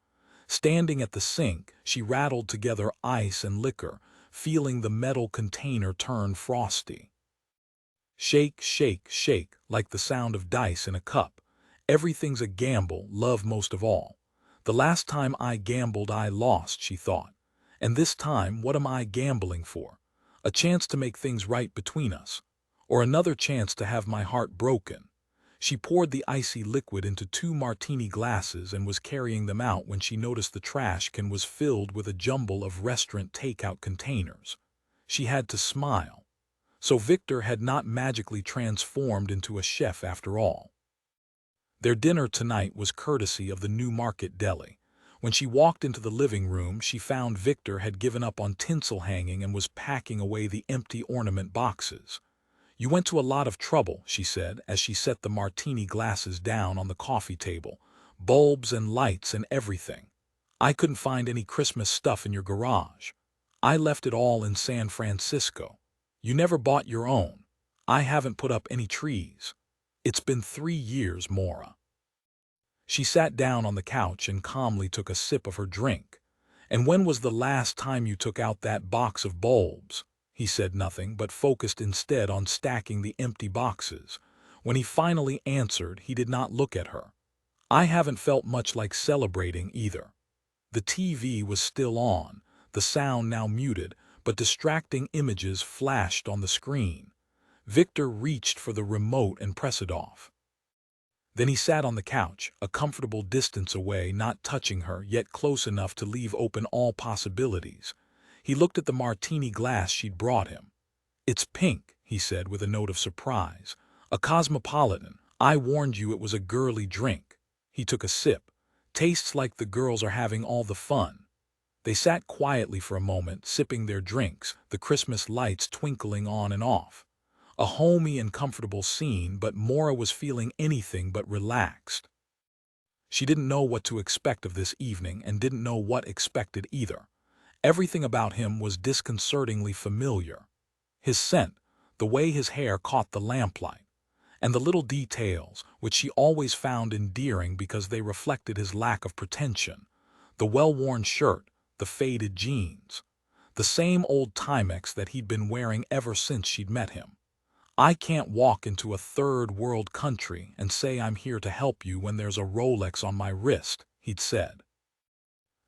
Standing at the sink, she rattled together ice and liquor, feeling the metal container turn frosty. Shake, shake, shake, like the sound of dice in a cup. Everything's a gamble, love most of all. The last time I gambled I lost, she thought. And this time, what am I gambling for? A chance to make things right between us, or another chance to have my heart broken? She poured the icy liquid into 2 martini glasses and was carrying them out when she noticed the trash can was filled with a jumble of restaurant takeout containers. She had to smile. So Victor had not magically transformed into a chef after all. Their dinner tonight was courtesy of the Newmarket Deli. When she walked into the living room, she found Victor had given up on tinsel hanging and was packing away the empty ornament boxes. "You went to a lot of trouble," she said, as she set the martini glasses down on the coffee table. "Bulbs and lights and everything. I couldn't find any Christmas stuff in your garage. I left it all in San Francisco. You never bought your own. I haven't put up any trees. It's been 3 years, Maura." She sat down on the couch and calmly took a sip of her drink. "And when was the last time you took out that box of bulbs?" He said nothing, but focused instead on stacking the empty boxes. When he finally answered, he did not look at her. "I haven't felt much like celebrating either." The TV was still on, the sound now muted, but distracting images flashed on the screen. Victor reached for the remote and pressed it off. Then he sat on the couch, a comfortable distance away, not touching her, yet close enough to leave open all possibilities. He looked at the martini glass she'd brought him. "It's pink," he said with a note of surprise. "A cosmopolitan. I warned you it was a girly drink." He took a sip. "Tastes like the girls are having all the fun." They sat quietly for a moment, sipping their drinks, the Christmas lights twinkling on and off. A homey and comfortable scene, but Maura was feeling anything but relaxed. She didn't know what to expect of this evening and didn't know what expected either. Everything about him was disconcertingly familiar. His scent, the way his hair caught the lamplight, and the little details, which she always found endearing because they reflected his lack of pretension. The well-worn shirt, the faded jeans, the same old Timex that he'd been wearing ever since she'd met him. "I can't walk into a third-world country and say I'm here to help you when there's a Rolex on my wrist," he'd said.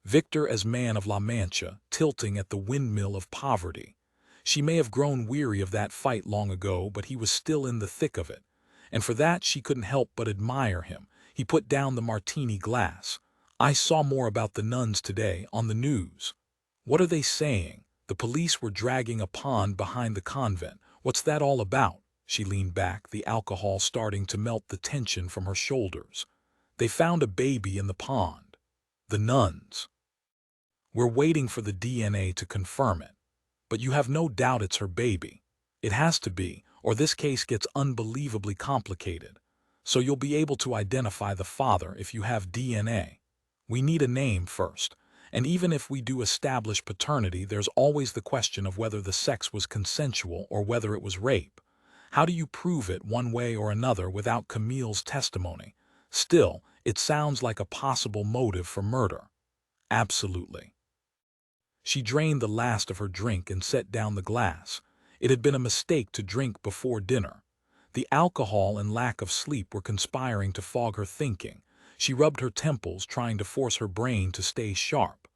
Victor as man of La Mancha, tilting at the windmill of poverty. She may have grown weary of that fight long ago, but he was still in the thick of it, and for that she couldn't help but admire him. He put down the martini glass. "I saw more about the nuns today on the news." "What are they saying?" "The police were dragging a pond behind the convent." "What's that all about?" She leaned back, the alcohol starting to melt the tension from her shoulders. "They found a baby in the pond. The nuns. We're waiting for the DNA to confirm it. But you have no doubt it's her baby. It has to be, or this case gets unbelievably complicated. So you'll be able to identify the father if you have DNA. We need a name first. And even if we do establish paternity, there's always the question of whether the sex was consensual or whether it was rape. How do you prove it one way or another without Camille's testimony? Still, It sounds like a possible motive for murder. Absolutely. She drained the last of her drink and set down the glass. It had been a mistake to drink before dinner. The alcohol and lack of sleep were conspiring to fog her thinking. She rubbed her temples, trying to force her brain to stay sharp.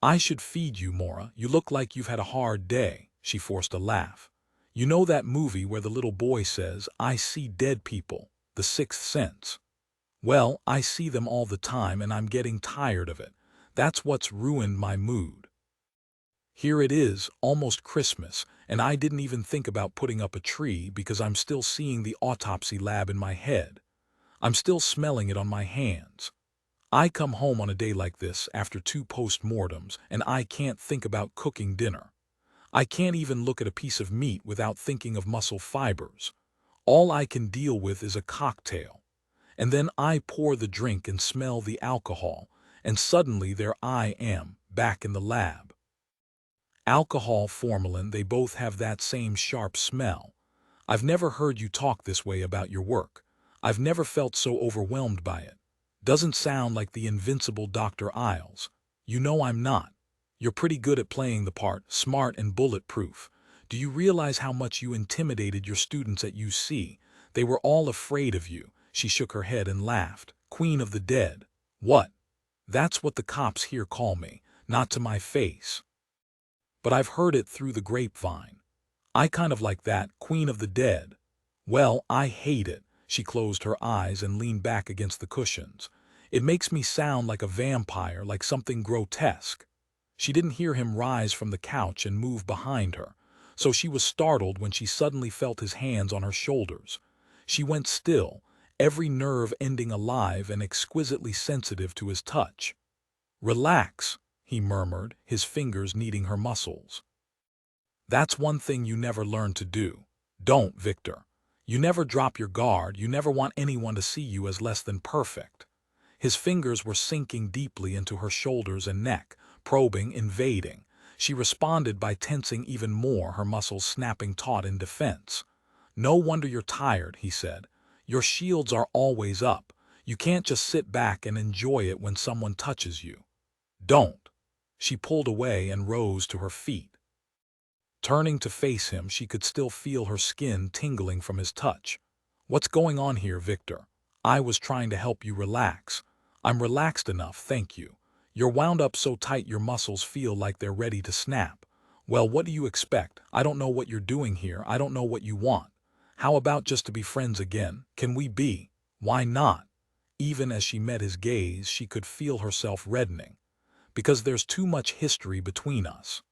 I should feed you, Maura. You look like you've had a hard day. She forced a laugh. You know that movie where the little boy says, "I see dead people, the sixth sense"? Well, I see them all the time and I'm getting tired of it. That's what's ruined my mood. Here it is, almost Christmas, and I didn't even think about putting up a tree because I'm still seeing the autopsy lab in my head. I'm still smelling it on my hands. I come home on a day like this after 2 post-mortems and I can't think about cooking dinner. I can't even look at a piece of meat without thinking of muscle fibers. All I can deal with is a cocktail. And then I pour the drink and smell the alcohol, and suddenly there I am, back in the lab. Alcohol, formalin, they both have that same sharp smell. I've never heard you talk this way about your work. I've never felt so overwhelmed by it. Doesn't sound like the invincible Dr. Isles. You know I'm not. You're pretty good at playing the part, smart and bulletproof. Do you realize how much you intimidated your students at UC? They were all afraid of you. She shook her head and laughed. Queen of the dead. What? That's what the cops here call me, not to my face. But I've heard it through the grapevine. I kind of like that, Queen of the Dead. Well, I hate it. She closed her eyes and leaned back against the cushions. It makes me sound like a vampire, like something grotesque. She didn't hear him rise from the couch and move behind her, so she was startled when she suddenly felt his hands on her shoulders. She went still, every nerve ending alive and exquisitely sensitive to his touch. "Relax," he murmured, his fingers kneading her muscles. "That's one thing you never learn to do. Don't, Victor. You never drop your guard, you never want anyone to see you as less than perfect." His fingers were sinking deeply into her shoulders and neck, probing, invading. She responded by tensing even more, her muscles snapping taut in defense. "No wonder you're tired," he said. "Your shields are always up. You can't just sit back and enjoy it when someone touches you. Don't." She pulled away and rose to her feet. Turning to face him, she could still feel her skin tingling from his touch. "What's going on here, Victor? I was trying to help you relax." "I'm relaxed enough, thank you. You're wound up so tight your muscles feel like they're ready to snap." "Well, what do you expect? I don't know what you're doing here. I don't know what you want. How about just to be friends again? Can we be? Why not?" Even as she met his gaze, she could feel herself reddening. "Because there's too much history between us."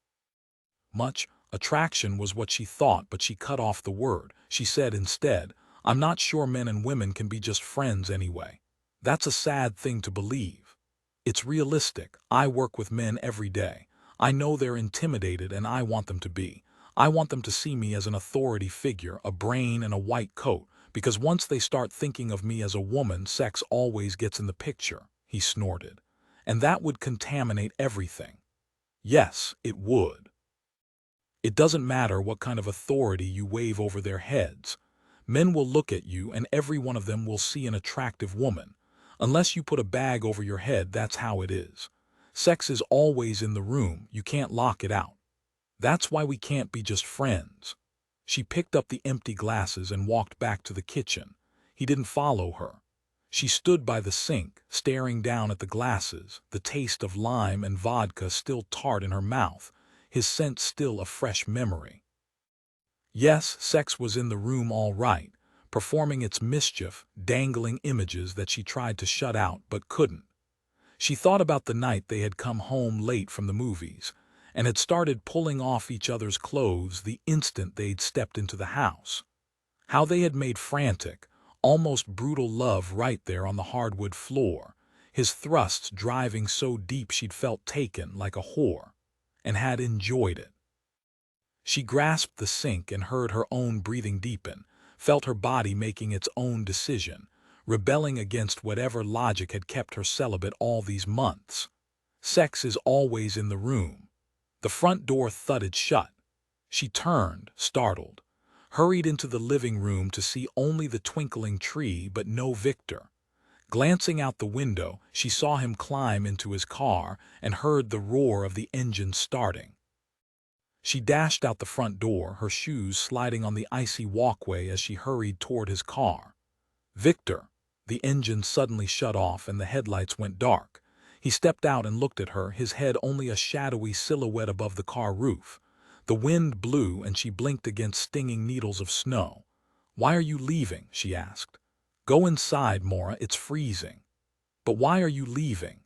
Much attraction was what she thought, but she cut off the word. She said instead, "I'm not sure men and women can be just friends anyway. That's a sad thing to believe. It's realistic. I work with men every day. I know they're intimidated and I want them to be. I want them to see me as an authority figure, a brain and a white coat, because once they start thinking of me as a woman, sex always gets in the picture," he snorted. "And that would contaminate everything." "Yes, it would. It doesn't matter what kind of authority you wave over their heads. Men will look at you and every one of them will see an attractive woman. Unless you put a bag over your head, that's how it is. Sex is always in the room, you can't lock it out. That's why we can't be just friends." She picked up the empty glasses and walked back to the kitchen. He didn't follow her. She stood by the sink, staring down at the glasses, the taste of lime and vodka still tart in her mouth, his scent still a fresh memory. Yes, sex was in the room all right, performing its mischief, dangling images that she tried to shut out but couldn't. She thought about the night they had come home late from the movies, and had started pulling off each other's clothes the instant they'd stepped into the house. How they had made frantic, almost brutal love right there on the hardwood floor, his thrusts driving so deep she'd felt taken like a whore, and had enjoyed it. She grasped the sink and heard her own breathing deepen, felt her body making its own decision, rebelling against whatever logic had kept her celibate all these months. Sex is always in the room. The front door thudded shut. She turned, startled, hurried into the living room to see only the twinkling tree but no Victor. Glancing out the window, she saw him climb into his car and heard the roar of the engine starting. She dashed out the front door, her shoes sliding on the icy walkway as she hurried toward his car. "Victor!" The engine suddenly shut off and the headlights went dark. He stepped out and looked at her, his head only a shadowy silhouette above the car roof. The wind blew and she blinked against stinging needles of snow. "Why are you leaving?" she asked. "Go inside, Maura, it's freezing." "But why are you leaving?"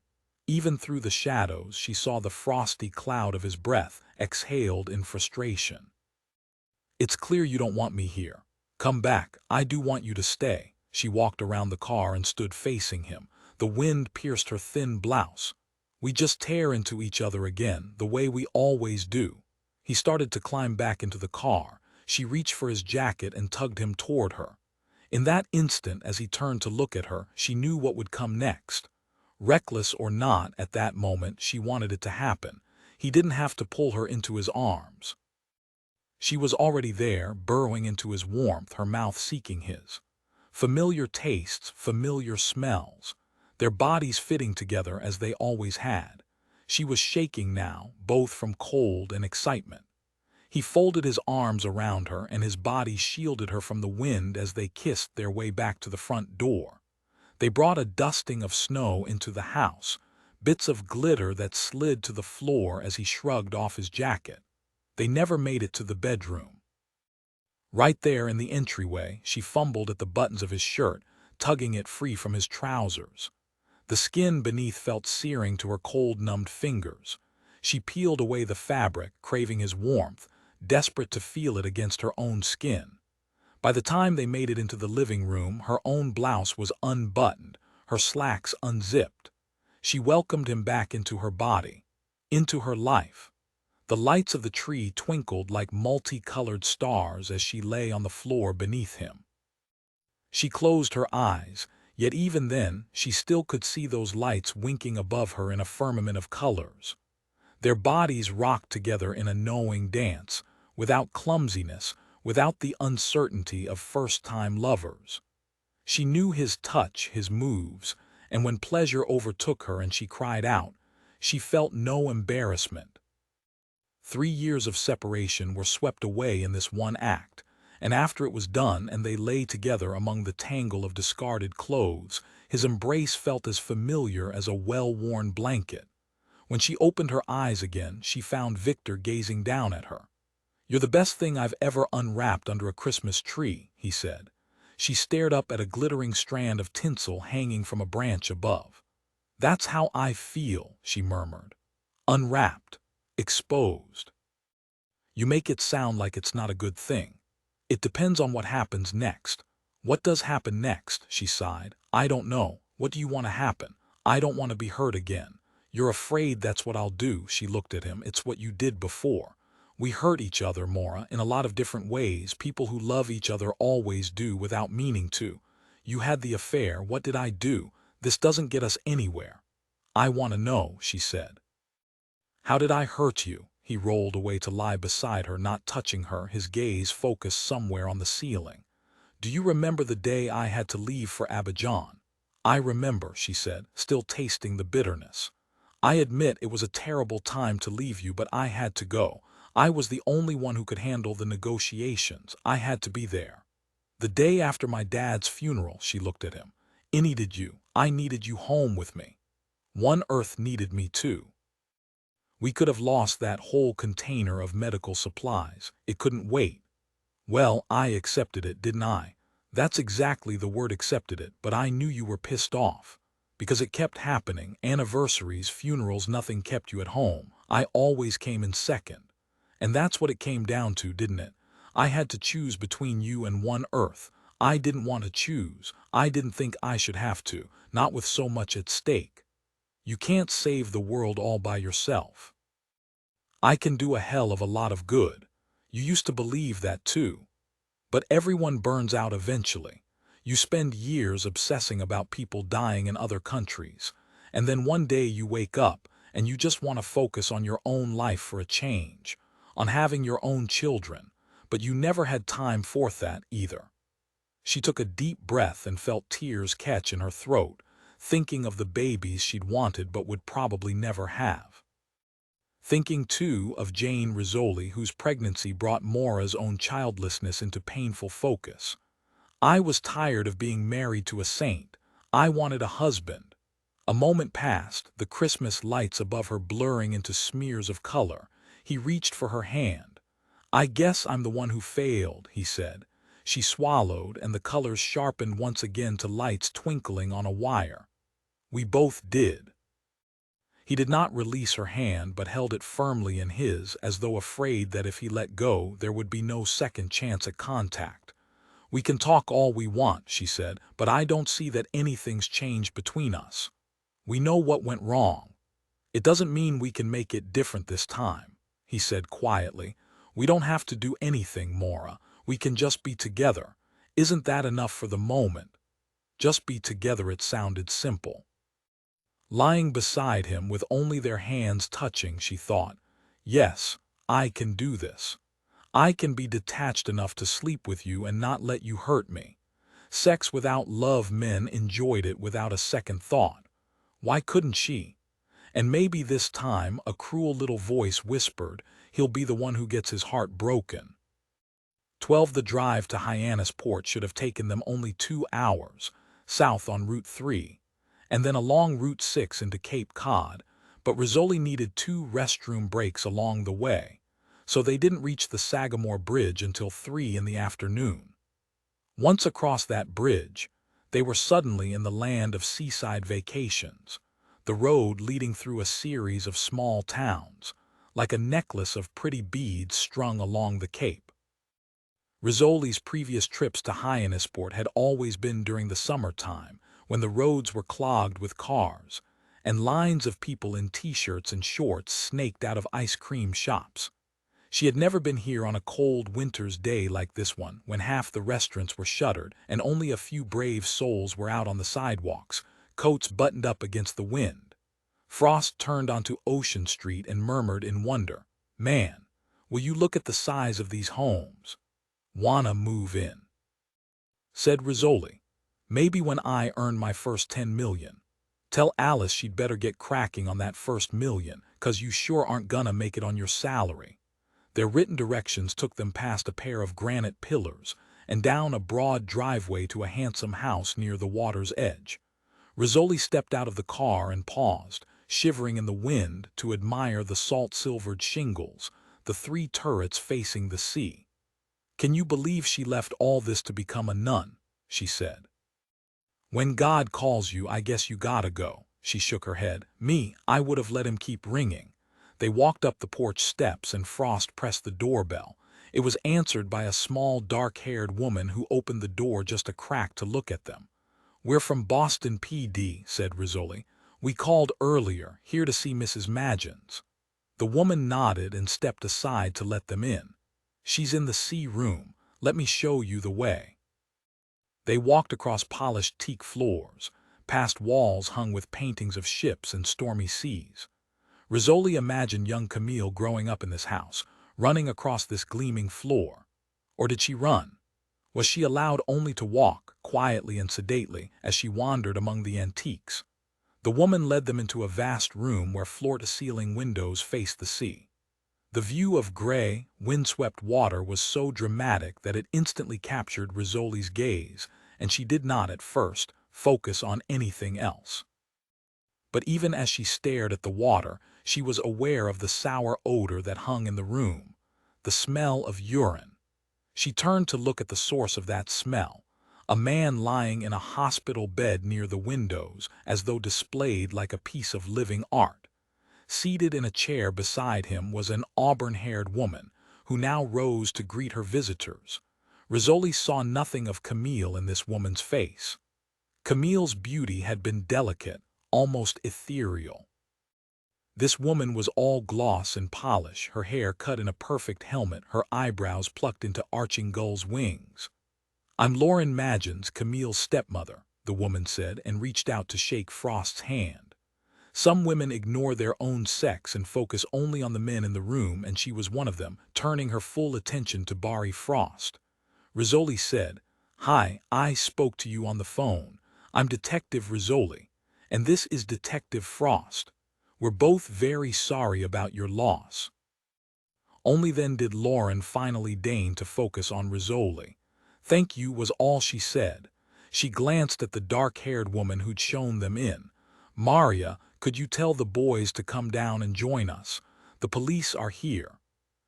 Even through the shadows, she saw the frosty cloud of his breath, exhaled in frustration. "It's clear you don't want me here. Come back, I do want you to stay." She walked around the car and stood facing him. The wind pierced her thin blouse. "We just tear into each other again, the way we always do." He started to climb back into the car. She reached for his jacket and tugged him toward her. In that instant, as he turned to look at her, she knew what would come next. Reckless or not, at that moment, she wanted it to happen. He didn't have to pull her into his arms. She was already there, burrowing into his warmth, her mouth seeking his. Familiar tastes, familiar smells, their bodies fitting together as they always had. She was shaking now, both from cold and excitement. He folded his arms around her and his body shielded her from the wind as they kissed their way back to the front door. They brought a dusting of snow into the house, bits of glitter that slid to the floor as he shrugged off his jacket. They never made it to the bedroom. Right there in the entryway, she fumbled at the buttons of his shirt, tugging it free from his trousers. The skin beneath felt searing to her cold-numbed fingers. She peeled away the fabric, craving his warmth, desperate to feel it against her own skin. By the time they made it into the living room, her own blouse was unbuttoned, her slacks unzipped. She welcomed him back into her body, into her life. The lights of the tree twinkled like multicolored stars as she lay on the floor beneath him. She closed her eyes, yet even then she still could see those lights winking above her in a firmament of colors. Their bodies rocked together in a knowing dance, without clumsiness, without the uncertainty of first-time lovers. She knew his touch, his moves, and when pleasure overtook her and she cried out, she felt no embarrassment. 3 years of separation were swept away in this one act, and after it was done and they lay together among the tangle of discarded clothes, his embrace felt as familiar as a well-worn blanket. When she opened her eyes again, she found Victor gazing down at her. "You're the best thing I've ever unwrapped under a Christmas tree," he said. She stared up at a glittering strand of tinsel hanging from a branch above. "That's how I feel," she murmured. "Unwrapped. Exposed." "You make it sound like it's not a good thing." "It depends on what happens next." "What does happen next?" she sighed. "I don't know. What do you want to happen?" "I don't want to be hurt again." "You're afraid that's what I'll do," she looked at him. "It's what you did before." "We hurt each other, Maura, in a lot of different ways. People who love each other always do without meaning to. You had the affair. What did I do? This doesn't get us anywhere." "I want to know," she said. "How did I hurt you?" He rolled away to lie beside her, not touching her, his gaze focused somewhere on the ceiling. "Do you remember the day I had to leave for Abidjan?" "I remember," she said, still tasting the bitterness. "I admit it was a terrible time to leave you, but I had to go. I was the only one who could handle the negotiations. I had to be there." "The day after my dad's funeral," she looked at him. "I needed you. I needed you home with me. One Earth needed me too. We could have lost that whole container of medical supplies. It couldn't wait. Well, I accepted it, didn't I?" "That's exactly the word, accepted it, but I knew you were pissed off. Because it kept happening, anniversaries, funerals, nothing kept you at home. I always came in second. And that's what it came down to, didn't it? I had to choose between you and One Earth. I didn't want to choose. I didn't think I should have to, not with so much at stake. You can't save the world all by yourself. I can do a hell of a lot of good. You used to believe that too. But everyone burns out eventually. You spend years obsessing about people dying in other countries, and then one day you wake up and you just want to focus on your own life for a change, on having your own children, but you never had time for that either." She took a deep breath and felt tears catch in her throat. thinking of the babies she'd wanted but would probably never have. Thinking, too, of Jane Rizzoli, whose pregnancy brought Maura's own childlessness into painful focus. I was tired of being married to a saint. I wanted a husband. A moment passed, the Christmas lights above her blurring into smears of color. He reached for her hand. "I guess I'm the one who failed," he said. She swallowed, and the colors sharpened once again to lights twinkling on a wire. "We both did." He did not release her hand but held it firmly in his, as though afraid that if he let go there would be no second chance at contact. "We can talk all we want," she said, "but I don't see that anything's changed between us. We know what went wrong. It doesn't mean we can make it different this time," he said quietly. "We don't have to do anything, Maura. We can just be together. Isn't that enough for the moment?" Just be together, it sounded simple. Lying beside him with only their hands touching, she thought, "Yes, I can do this. I can be detached enough to sleep with you and not let you hurt me." Sex without love, men enjoyed it without a second thought. Why couldn't she? And maybe this time, a cruel little voice whispered, he'll be the one who gets his heart broken. 12. The drive to Hyannisport should have taken them only 2 hours, south on Route 3, and then along Route 6 into Cape Cod, but Rizzoli needed 2 restroom breaks along the way, so they didn't reach the Sagamore Bridge until 3 in the afternoon. Once across that bridge, they were suddenly in the land of seaside vacations, the road leading through a series of small towns, like a necklace of pretty beads strung along the cape. Rizzoli's previous trips to Hyannisport had always been during the summertime, when the roads were clogged with cars, and lines of people in t-shirts and shorts snaked out of ice cream shops. She had never been here on a cold winter's day like this one, when half the restaurants were shuttered and only a few brave souls were out on the sidewalks, coats buttoned up against the wind. Frost turned onto Ocean Street and murmured in wonder, "Man, will you look at the size of these homes? Wanna move in?" Said Rizzoli, "Maybe when I earn my first 10 million. Tell Alice she'd better get cracking on that first million, 'cause you sure aren't gonna make it on your salary." Their written directions took them past a pair of granite pillars and down a broad driveway to a handsome house near the water's edge. Rizzoli stepped out of the car and paused, shivering in the wind, to admire the salt-silvered shingles, the 3 turrets facing the sea. "Can you believe she left all this to become a nun?" she said. "When God calls you, I guess you gotta go." She shook her head. "Me, I would have let him keep ringing." They walked up the porch steps and Frost pressed the doorbell. It was answered by a small, dark-haired woman who opened the door just a crack to look at them. "We're from Boston PD," said Rizzoli. "We called earlier, here to see Mrs. Madgens." The woman nodded and stepped aside to let them in. "She's in the sea room. Let me show you the way." They walked across polished teak floors, past walls hung with paintings of ships and stormy seas. Rizzoli imagined young Camille growing up in this house, running across this gleaming floor. Or did she run? Was she allowed only to walk, quietly and sedately, as she wandered among the antiques? The woman led them into a vast room where floor-to-ceiling windows faced the sea. The view of gray, windswept water was so dramatic that it instantly captured Rizzoli's gaze, and she did not, at first, focus on anything else. But even as she stared at the water, she was aware of the sour odor that hung in the room, the smell of urine. She turned to look at the source of that smell, a man lying in a hospital bed near the windows, as though displayed like a piece of living art. Seated in a chair beside him was an auburn-haired woman, who now rose to greet her visitors. Rizzoli saw nothing of Camille in this woman's face. Camille's beauty had been delicate, almost ethereal. This woman was all gloss and polish, her hair cut in a perfect helmet, her eyebrows plucked into arching gull's wings. "I'm Lauren Madgens, Camille's stepmother," the woman said, and reached out to shake Frost's hand. Some women ignore their own sex and focus only on the men in the room, and she was one of them, turning her full attention to Barry Frost. Rizzoli said, "Hi, I spoke to you on the phone. I'm Detective Rizzoli. And this is Detective Frost. We're both very sorry about your loss." Only then did Lauren finally deign to focus on Rizzoli. "Thank you," was all she said. She glanced at the dark-haired woman who'd shown them in. "Maria, could you tell the boys to come down and join us? The police are here."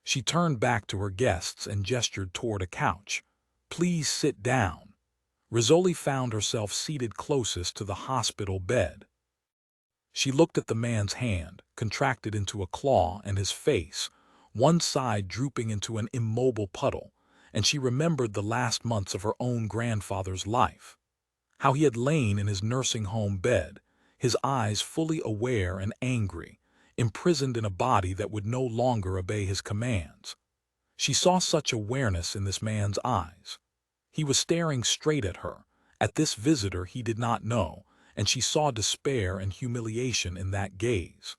She turned back to her guests and gestured toward a couch. "Please sit down." Rizzoli found herself seated closest to the hospital bed. She looked at the man's hand, contracted into a claw, and his face, one side drooping into an immobile puddle, and she remembered the last months of her own grandfather's life. How he had lain in his nursing home bed, his eyes fully aware and angry, imprisoned in a body that would no longer obey his commands. She saw such awareness in this man's eyes. He was staring straight at her, at this visitor he did not know, and she saw despair and humiliation in that gaze.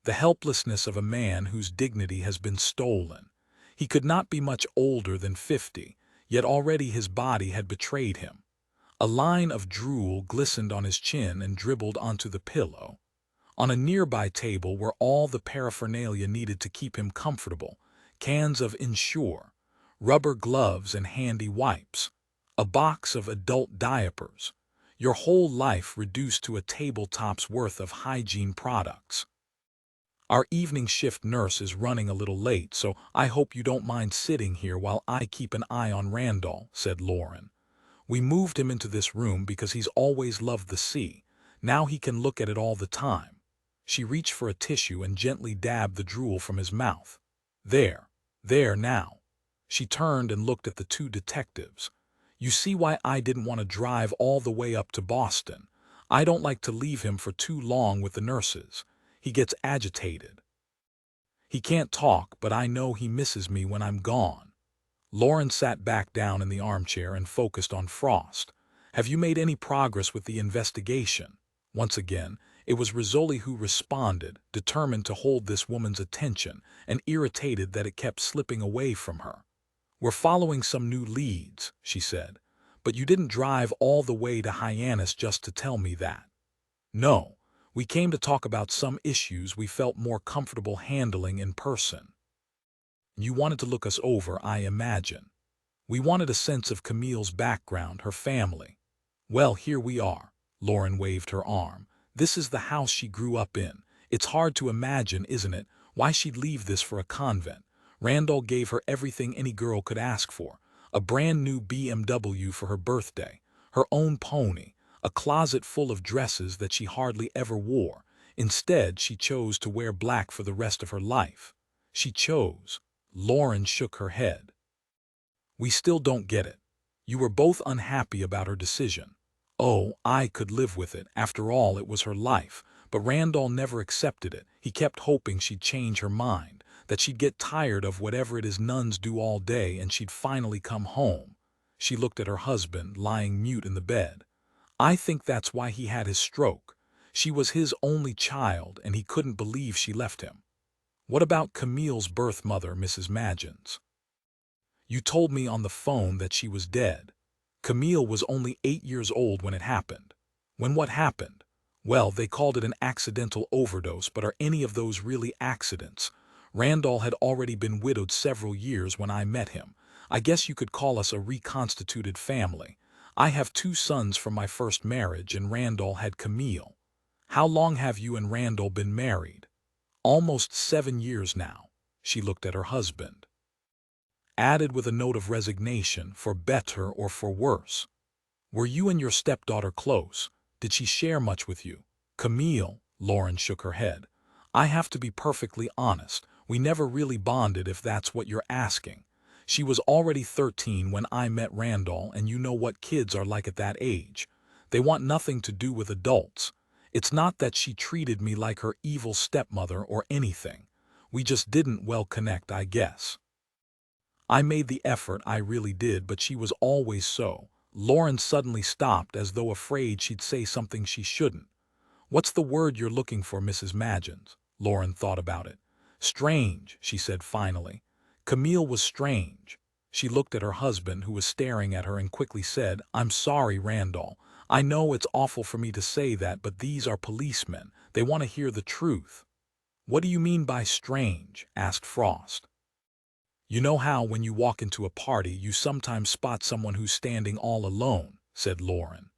The helplessness of a man whose dignity has been stolen. He could not be much older than 50, yet already his body had betrayed him. A line of drool glistened on his chin and dribbled onto the pillow. On a nearby table were all the paraphernalia needed to keep him comfortable: cans of Ensure, rubber gloves and handy wipes, a box of adult diapers. Your whole life reduced to a tabletop's worth of hygiene products. "Our evening shift nurse is running a little late, so I hope you don't mind sitting here while I keep an eye on Randall," said Lauren. "We moved him into this room because he's always loved the sea. Now he can look at it all the time." She reached for a tissue and gently dabbed the drool from his mouth. There now." She turned and looked at the two detectives. "You see why I didn't want to drive all the way up to Boston. I don't like to leave him for too long with the nurses. He gets agitated. He can't talk, but I know he misses me when I'm gone." Lauren sat back down in the armchair and focused on Frost. "Have you made any progress with the investigation?" Once again, it was Rizzoli who responded, determined to hold this woman's attention and irritated that it kept slipping away from her. "We're following some new leads," she said. "But you didn't drive all the way to Hyannis just to tell me that." "No, we came to talk about some issues we felt more comfortable handling in person." "You wanted to look us over, I imagine." "We wanted a sense of Camille's background, her family." "Well, here we are." Lauren waved her arm. "This is the house she grew up in. It's hard to imagine, isn't it, why she'd leave this for a convent. Randall gave her everything any girl could ask for: a brand new BMW for her birthday, her own pony, a closet full of dresses that she hardly ever wore. Instead, she chose to wear black for the rest of her life. She chose." Lauren shook her head. "We still don't get it. You were both unhappy about her decision." "Oh, I could live with it. After all, it was her life. But Randall never accepted it. He kept hoping she'd change her mind, that she'd get tired of whatever it is nuns do all day and she'd finally come home." She looked at her husband, lying mute in the bed. "I think that's why he had his stroke. She was his only child, and he couldn't believe she left him." "What about Camille's birth mother, Mrs. Magins?" "You told me on the phone that she was dead. Camille was only 8 years old when it happened." "When what happened?" "Well, they called it an accidental overdose, but are any of those really accidents? Randall had already been widowed several years when I met him. I guess you could call us a reconstituted family. I have 2 sons from my first marriage, and Randall had Camille." "How long have you and Randall been married?" "Almost 7 years now." She looked at her husband. Added with a note of resignation, "For better or for worse." "Were you and your stepdaughter close? Did she share much with you?" "Camille," Lauren shook her head. "I have to be perfectly honest. We never really bonded, if that's what you're asking. She was already 13 when I met Randall, and you know what kids are like at that age. They want nothing to do with adults. It's not that she treated me like her evil stepmother or anything. We just didn't well connect, I guess. I made the effort, I really did, but she was always so." Lauren suddenly stopped, as though afraid she'd say something she shouldn't. "What's the word you're looking for, Mrs. Magins?" Lauren thought about it. "Strange," she said finally. "Camille was strange." She looked at her husband, who was staring at her, and quickly said, "I'm sorry, Randall. I know it's awful for me to say that, but these are policemen. They want to hear the truth." "What do you mean by strange?" asked Frost. "You know how when you walk into a party you sometimes spot someone who's standing all alone," said Lauren.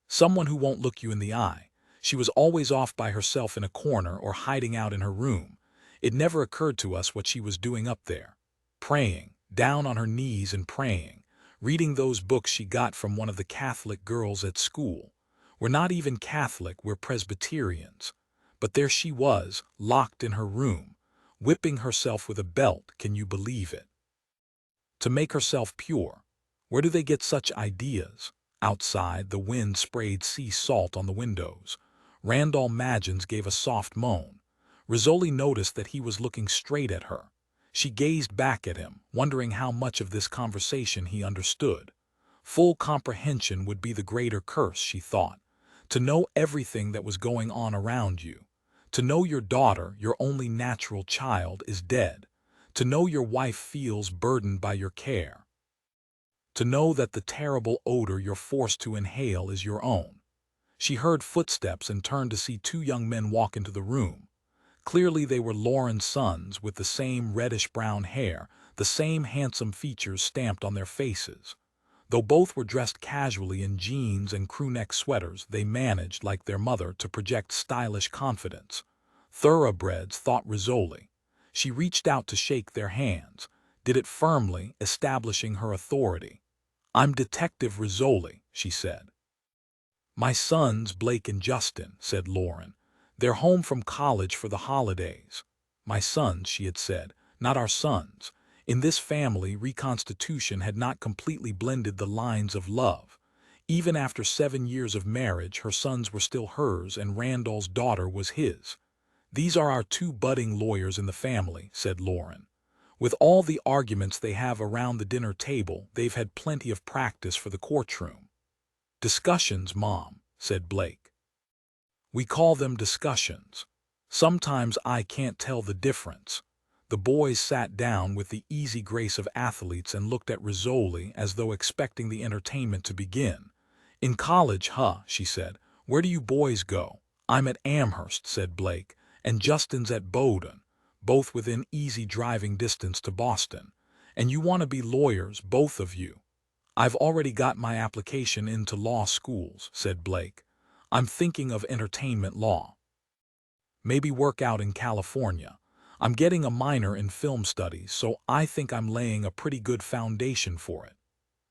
"Someone who won't look you in the eye. She was always off by herself in a corner or hiding out in her room. It never occurred to us what she was doing up there. Praying, down on her knees and praying, reading those books she got from one of the Catholic girls at school. We're not even Catholic, we're Presbyterians. But there she was, locked in her room, whipping herself with a belt, can you believe it? To make herself pure. Where do they get such ideas?" Outside, the wind sprayed sea salt on the windows. Randall Maggins gave a soft moan. Rizzoli noticed that he was looking straight at her. She gazed back at him, wondering how much of this conversation he understood. Full comprehension would be the greater curse, she thought. To know everything that was going on around you. To know your daughter, your only natural child, is dead. To know your wife feels burdened by your care. To know that the terrible odor you're forced to inhale is your own. She heard footsteps and turned to see two young men walk into the room. Clearly they were Lauren's sons, with the same reddish-brown hair, the same handsome features stamped on their faces. Though both were dressed casually in jeans and crewneck sweaters, they managed, like their mother, to project stylish confidence. Thoroughbreds, thought Rizzoli. She reached out to shake their hands, did it firmly, establishing her authority. "I'm Detective Rizzoli," she said. "My sons, Blake and Justin," said Lauren. "They're home from college for the holidays." "My sons," she had said, "not our sons." In this family, reconstitution had not completely blended the lines of love. Even after 7 years of marriage, her sons were still hers and Randall's daughter was his. "These are our 2 budding lawyers in the family," said Lauren. "With all the arguments they have around the dinner table, they've had plenty of practice for the courtroom." "Discussions, Mom," said Blake. "We call them discussions. Sometimes I can't tell the difference." The boys sat down with the easy grace of athletes and looked at Rizzoli as though expecting the entertainment to begin. "In college, huh?" she said. "Where do you boys go?" "I'm at Amherst," said Blake, "and Justin's at Bowdoin, both within easy driving distance to Boston. And you want to be lawyers, both of you." "I've already got my application into law schools," said Blake. "I'm thinking of entertainment law. Maybe work out in California. I'm getting a minor in film studies, so I think I'm laying a pretty good foundation for it."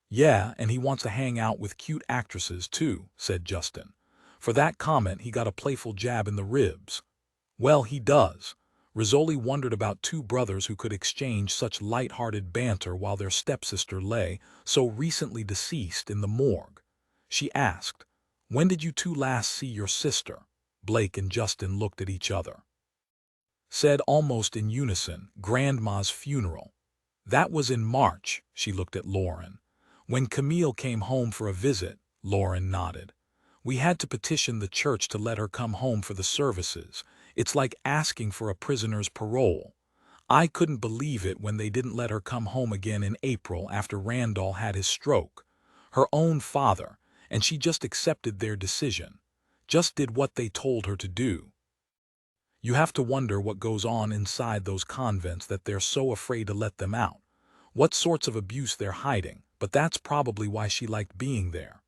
"Yeah, and he wants to hang out with cute actresses too," said Justin. For that comment he got a playful jab in the ribs. "Well, he does." Rizzoli wondered about 2 brothers who could exchange such light-hearted banter while their stepsister lay, so recently deceased, in the morgue. She asked, "When did you 2 last see your sister?" Blake and Justin looked at each other. Said almost in unison, "Grandma's funeral." "That was in March." She looked at Lauren. "When Camille came home for a visit." Lauren nodded. "We had to petition the church to let her come home for the services. It's like asking for a prisoner's parole. I couldn't believe it when they didn't let her come home again in April after Randall had his stroke. Her own father, and she just accepted their decision. Just did what they told her to do." You have to wonder what goes on inside those convents that they're so afraid to let them out. What sorts of abuse they're hiding, but that's probably why she liked being there.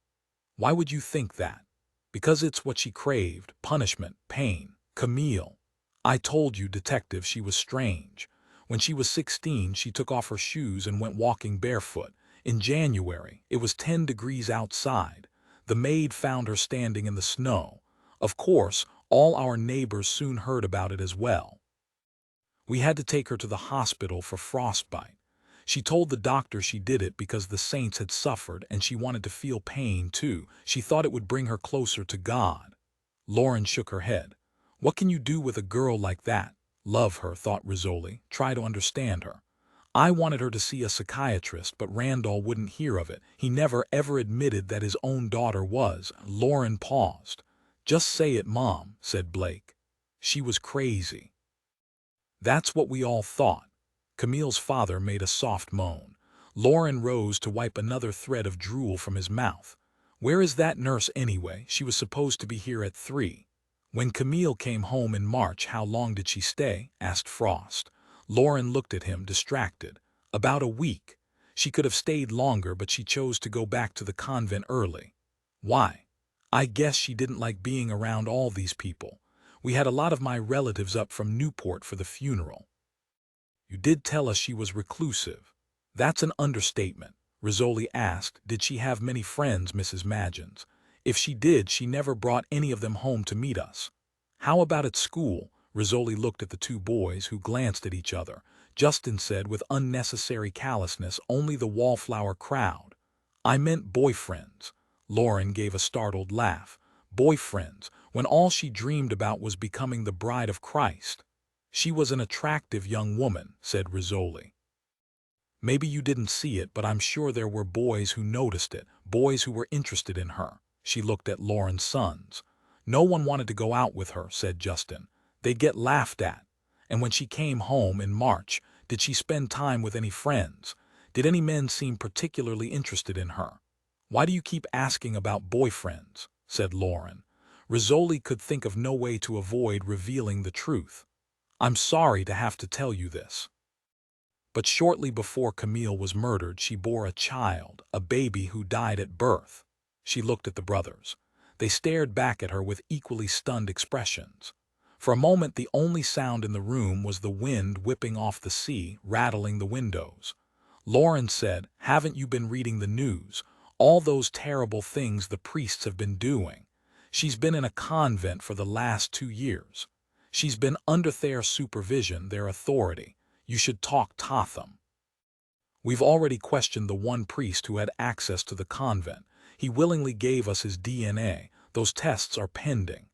Why would you think that? Because it's what she craved, punishment, pain. Camille. I told you, Detective, she was strange. When she was 16, she took off her shoes and went walking barefoot. In January, it was 10 degrees outside. The maid found her standing in the snow. Of course, all our neighbors soon heard about it as well. We had to take her to the hospital for frostbite. She told the doctor she did it because the saints had suffered and she wanted to feel pain too. She thought it would bring her closer to God. Lauren shook her head. "What can you do with a girl like that?" "Love her," thought Rizzoli. "Try to understand her." "I wanted her to see a psychiatrist, but Randall wouldn't hear of it. He never ever admitted that his own daughter was." Lauren paused. "Just say it, Mom," said Blake. "She was crazy." That's what we all thought. Camille's father made a soft moan. Lauren rose to wipe another thread of drool from his mouth. Where is that nurse anyway? She was supposed to be here at 3. When Camille came home in March, how long did she stay? Asked Frost. Lauren looked at him, distracted. About a week. She could have stayed longer, but she chose to go back to the convent early. Why? I guess she didn't like being around all these people. We had a lot of my relatives up from Newport for the funeral. You did tell us she was reclusive. That's an understatement. Rizzoli asked, did she have many friends, Mrs. Magins? If she did, she never brought any of them home to meet us. How about at school? Rizzoli looked at the two boys, who glanced at each other. Justin said with unnecessary callousness, only the wallflower crowd. I meant boyfriends. Lauren gave a startled laugh. Boyfriends, when all she dreamed about was becoming the bride of Christ. She was an attractive young woman, said Rizzoli. Maybe you didn't see it, but I'm sure there were boys who noticed it, boys who were interested in her. She looked at Lauren's sons. No one wanted to go out with her, said Justin. They'd get laughed at. And when she came home in March, did she spend time with any friends? Did any men seem particularly interested in her? Why do you keep asking about boyfriends? Said Lauren. Rizzoli could think of no way to avoid revealing the truth. I'm sorry to have to tell you this. But shortly before Camille was murdered, she bore a child, a baby who died at birth. She looked at the brothers. They stared back at her with equally stunned expressions. For a moment, the only sound in the room was the wind whipping off the sea, rattling the windows. Lauren said, haven't you been reading the news? All those terrible things the priests have been doing. She's been in a convent for the last 2 years. She's been under their supervision, their authority. You should talk to them. We've already questioned the one priest who had access to the convent. He willingly gave us his DNA. Those tests are pending.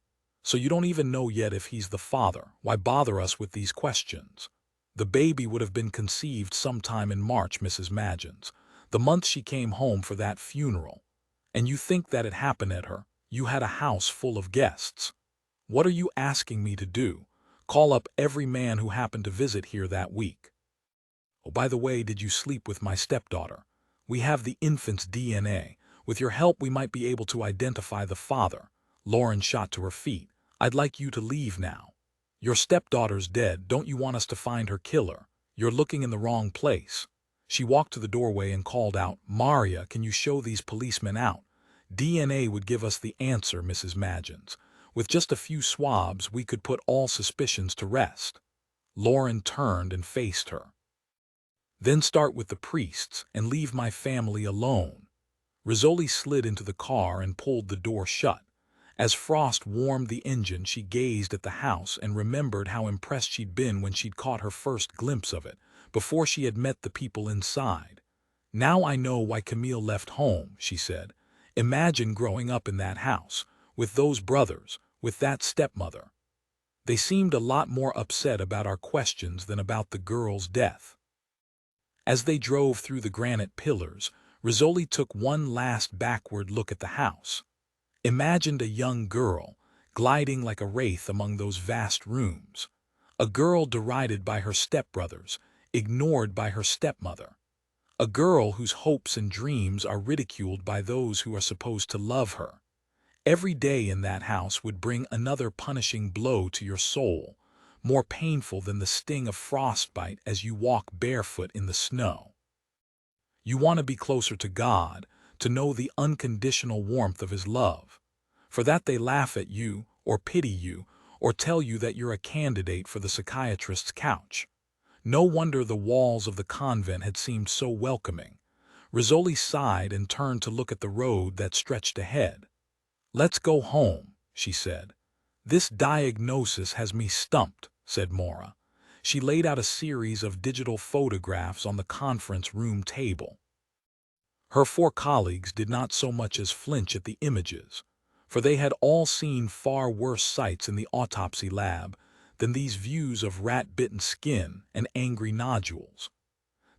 So you don't even know yet if he's the father. Why bother us with these questions? The baby would have been conceived sometime in March, Mrs. Magins, the month she came home for that funeral. And you think that it happened at her? You had a house full of guests. What are you asking me to do? Call up every man who happened to visit here that week. Oh, by the way, did you sleep with my stepdaughter? We have the infant's DNA. With your help, we might be able to identify the father. Lauren shot to her feet. I'd like you to leave now. Your stepdaughter's dead. Don't you want us to find her killer? You're looking in the wrong place. She walked to the doorway and called out, Maria, can you show these policemen out? DNA would give us the answer, Mrs. Magins. With just a few swabs, we could put all suspicions to rest. Lauren turned and faced her. Then start with the priests and leave my family alone. Rizzoli slid into the car and pulled the door shut. As Frost warmed the engine, she gazed at the house and remembered how impressed she'd been when she'd caught her first glimpse of it, before she had met the people inside. Now I know why Camille left home, she said. Imagine growing up in that house, with those brothers, with that stepmother. They seemed a lot more upset about our questions than about the girl's death. As they drove through the granite pillars, Rizzoli took one last backward look at the house. Imagined a young girl, gliding like a wraith among those vast rooms. A girl derided by her stepbrothers, ignored by her stepmother. A girl whose hopes and dreams are ridiculed by those who are supposed to love her. Every day in that house would bring another punishing blow to your soul, more painful than the sting of frostbite as you walk barefoot in the snow. You want to be closer to God, to know the unconditional warmth of His love. For that they laugh at you, or pity you, or tell you that you're a candidate for the psychiatrist's couch. No wonder the walls of the convent had seemed so welcoming. Rizzoli sighed and turned to look at the road that stretched ahead. Let's go home, she said. This diagnosis has me stumped, said Maura. She laid out a series of digital photographs on the conference room table. Her 4 colleagues did not so much as flinch at the images, for they had all seen far worse sights in the autopsy lab than these views of rat-bitten skin and angry nodules.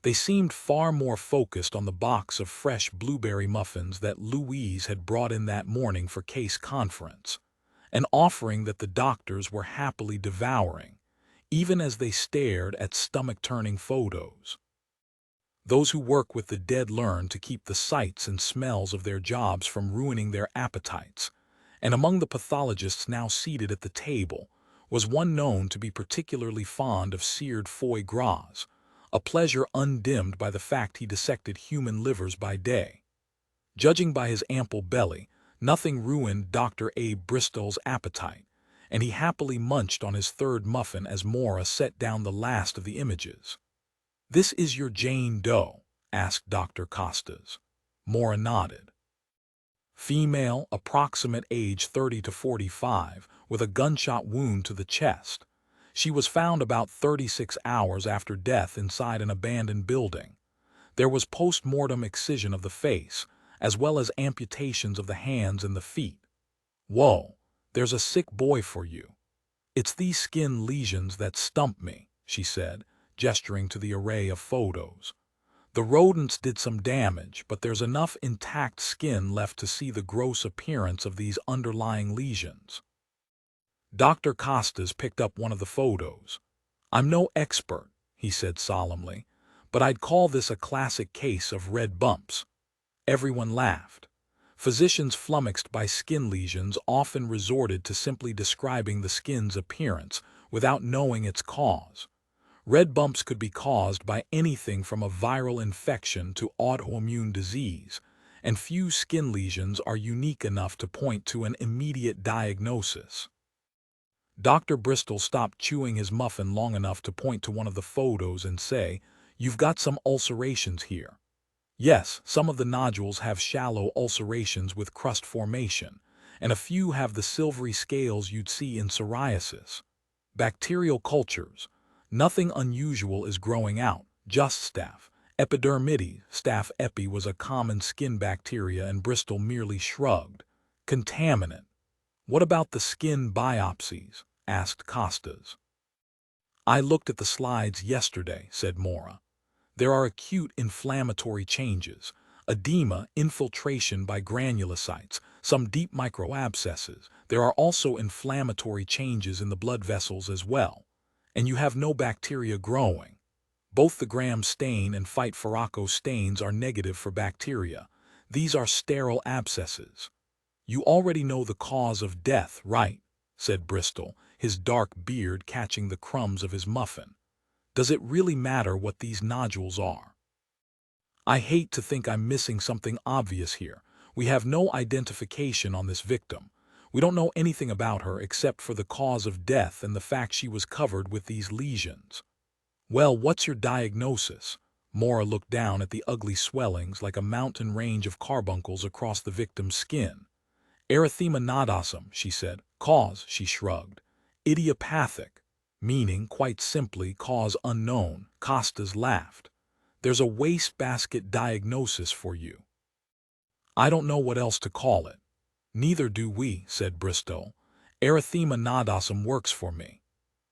They seemed far more focused on the box of fresh blueberry muffins that Louise had brought in that morning for case conference, an offering that the doctors were happily devouring, even as they stared at stomach-turning photos. Those who work with the dead learn to keep the sights and smells of their jobs from ruining their appetites. And among the pathologists now seated at the table was one known to be particularly fond of seared foie gras, a pleasure undimmed by the fact he dissected human livers by day. Judging by his ample belly, nothing ruined Dr. Abe Bristol's appetite, and he happily munched on his third muffin as Maura set down the last of the images. "This is your Jane Doe?" asked Dr. Costas. Maura nodded. "Female, approximate age 30 to 45, with a gunshot wound to the chest. She was found about 36 hours after death inside an abandoned building. There was post-mortem excision of the face, as well as amputations of the hands and the feet. Whoa, there's a sick boy for you. It's these skin lesions that stump me," she said, gesturing to the array of photos. "The rodents did some damage, but there's enough intact skin left to see the gross appearance of these underlying lesions." Dr. Costas picked up one of the photos. "I'm no expert," he said solemnly, "but I'd call this a classic case of red bumps." Everyone laughed. Physicians flummoxed by skin lesions often resorted to simply describing the skin's appearance without knowing its cause. Red bumps could be caused by anything from a viral infection to autoimmune disease, and few skin lesions are unique enough to point to an immediate diagnosis. Dr. Bristol stopped chewing his muffin long enough to point to one of the photos and say, "You've got some ulcerations here." "Yes, some of the nodules have shallow ulcerations with crust formation, and a few have the silvery scales you'd see in psoriasis. Bacterial cultures. Nothing unusual is growing out, just staph. Epidermides, staph epi was a common skin bacteria and Bristol merely shrugged. Contaminant. What about the skin biopsies?" asked Costas. "I looked at the slides yesterday," said Maura. "There are acute inflammatory changes, edema, infiltration by granulocytes, some deep microabscesses. There are also inflammatory changes in the blood vessels as well. And you have no bacteria growing. Both the Gram stain and Phyt Faraco stains are negative for bacteria. These are sterile abscesses." "You already know the cause of death, right?" said Bristol, his dark beard catching the crumbs of his muffin. "Does it really matter what these nodules are?" "I hate to think I'm missing something obvious here. We have no identification on this victim. We don't know anything about her except for the cause of death and the fact she was covered with these lesions." "Well, what's your diagnosis?" Maura looked down at the ugly swellings like a mountain range of carbuncles across the victim's skin. "Erythema nodosum," she said. "Cause," she shrugged. "Idiopathic. Meaning, quite simply, cause unknown." Costas laughed. "There's a wastebasket diagnosis for you." "I don't know what else to call it." "Neither do we," said Bristol. "Erythema nodosum works for me."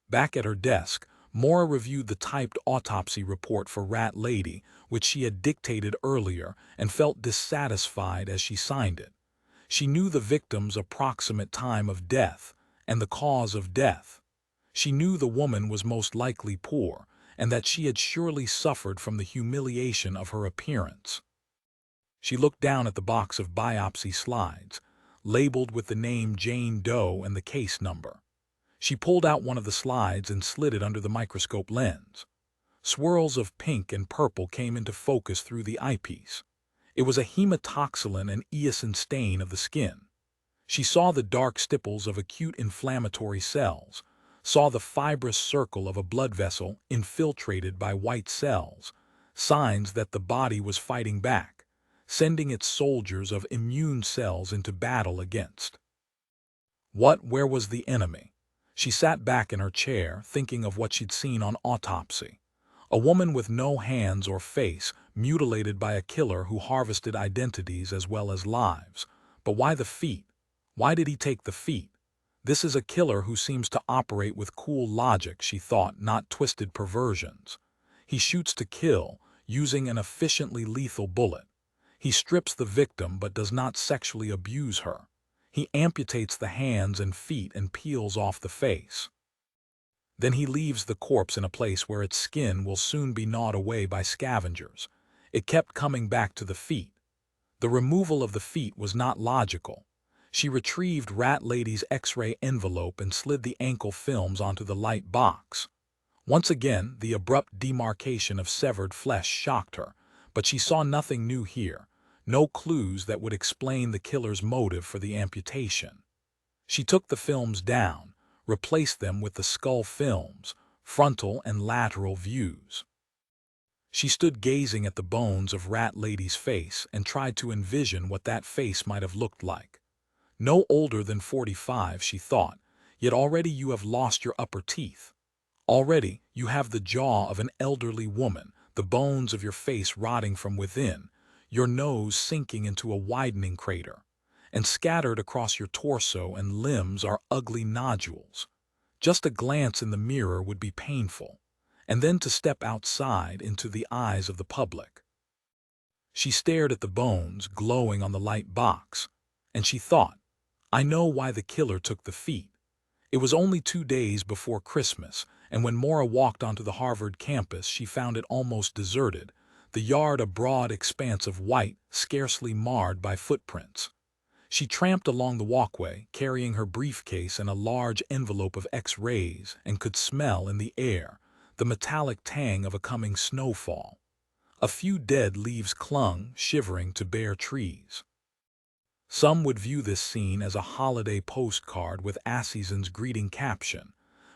Back at her desk, Maura reviewed the typed autopsy report for Rat Lady, which she had dictated earlier, and felt dissatisfied as she signed it. She knew the victim's approximate time of death and the cause of death. She knew the woman was most likely poor, and that she had surely suffered from the humiliation of her appearance. She looked down at the box of biopsy slides, labeled with the name Jane Doe and the case number. She pulled out one of the slides and slid it under the microscope lens. Swirls of pink and purple came into focus through the eyepiece. It was a hematoxylin and eosin stain of the skin. She saw the dark stipples of acute inflammatory cells, saw the fibrous circle of a blood vessel infiltrated by white cells, signs that the body was fighting back, sending its soldiers of immune cells into battle against. Where was the enemy? She sat back in her chair, thinking of what she'd seen on autopsy. A woman with no hands or face, mutilated by a killer who harvested identities as well as lives. But why the feet? Why did he take the feet? This is a killer who seems to operate with cool logic, she thought, not twisted perversions. He shoots to kill, using an efficiently lethal bullet. He strips the victim but does not sexually abuse her. He amputates the hands and feet and peels off the face. Then he leaves the corpse in a place where its skin will soon be gnawed away by scavengers. It kept coming back to the feet. The removal of the feet was not logical. She retrieved Rat Lady's X-ray envelope and slid the ankle films onto the light box. Once again, the abrupt demarcation of severed flesh shocked her, but she saw nothing new here, no clues that would explain the killer's motive for the amputation. She took the films down, replaced them with the skull films, frontal and lateral views. She stood gazing at the bones of Rat Lady's face and tried to envision what that face might have looked like. No older than 45, she thought, yet already you have lost your upper teeth. Already you have the jaw of an elderly woman, the bones of your face rotting from within, your nose sinking into a widening crater, and scattered across your torso and limbs are ugly nodules. Just a glance in the mirror would be painful, and then to step outside into the eyes of the public. She stared at the bones glowing on the light box, and she thought, I know why the killer took the feet. It was only 2 days before Christmas, and when Maura walked onto the Harvard campus, she found it almost deserted, the yard a broad expanse of white, scarcely marred by footprints. She tramped along the walkway, carrying her briefcase and a large envelope of X-rays, and could smell in the air the metallic tang of a coming snowfall. A few dead leaves clung, shivering, to bare trees. Some would view this scene as a holiday postcard with a season's greeting caption,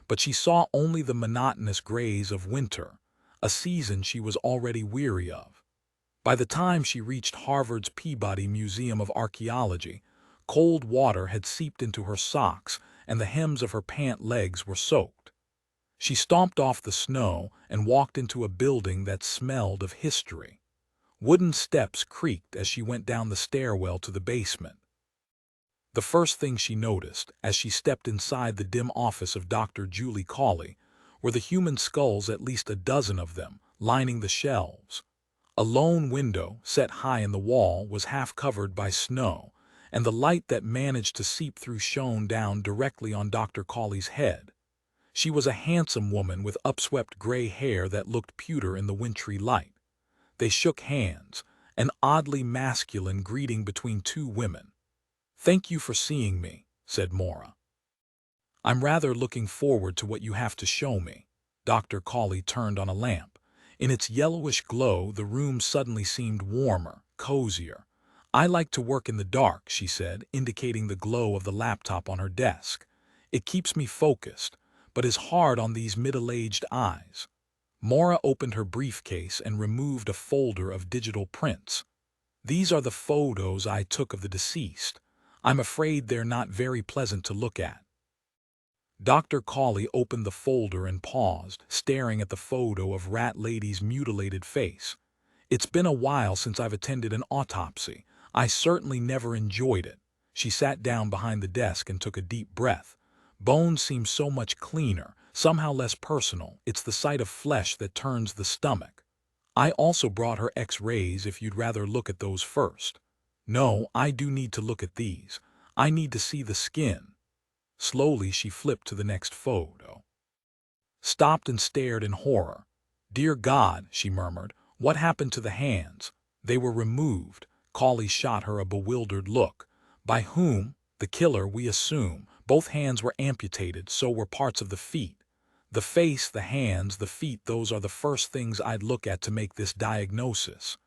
but she saw only the monotonous grays of winter, a season she was already weary of. By the time she reached Harvard's Peabody Museum of Archaeology, cold water had seeped into her socks and the hems of her pant legs were soaked. She stomped off the snow and walked into a building that smelled of history. Wooden steps creaked as she went down the stairwell to the basement. The first thing she noticed, as she stepped inside the dim office of Dr. Julie Cawley, were the human skulls, at least a dozen of them, lining the shelves. A lone window, set high in the wall, was half covered by snow, and the light that managed to seep through shone down directly on Dr. Cawley's head. She was a handsome woman with upswept gray hair that looked pewter in the wintry light. They shook hands, an oddly masculine greeting between two women. "Thank you for seeing me," said Maura. "I'm rather looking forward to what you have to show me." Dr. Cawley turned on a lamp. In its yellowish glow, the room suddenly seemed warmer, cozier. "I like to work in the dark," she said, indicating the glow of the laptop on her desk. "It keeps me focused, but is hard on these middle-aged eyes." Maura opened her briefcase and removed a folder of digital prints. "These are the photos I took of the deceased. I'm afraid they're not very pleasant to look at." Dr. Cawley opened the folder and paused, staring at the photo of Rat Lady's mutilated face. "It's been a while since I've attended an autopsy. I certainly never enjoyed it." She sat down behind the desk and took a deep breath. "Bones seem so much cleaner, somehow less personal. It's the sight of flesh that turns the stomach." "I also brought her X-rays if you'd rather look at those first." "No, I do need to look at these. I need to see the skin." Slowly she flipped to the next photo. Stopped and stared in horror. "Dear God," she murmured, "what happened to the hands?" "They were removed." Cawley shot her a bewildered look. "By whom?" "The killer, we assume. Both hands were amputated, so were parts of the feet." "The face, the hands, the feet, those are the first things I'd look at to make this diagnosis.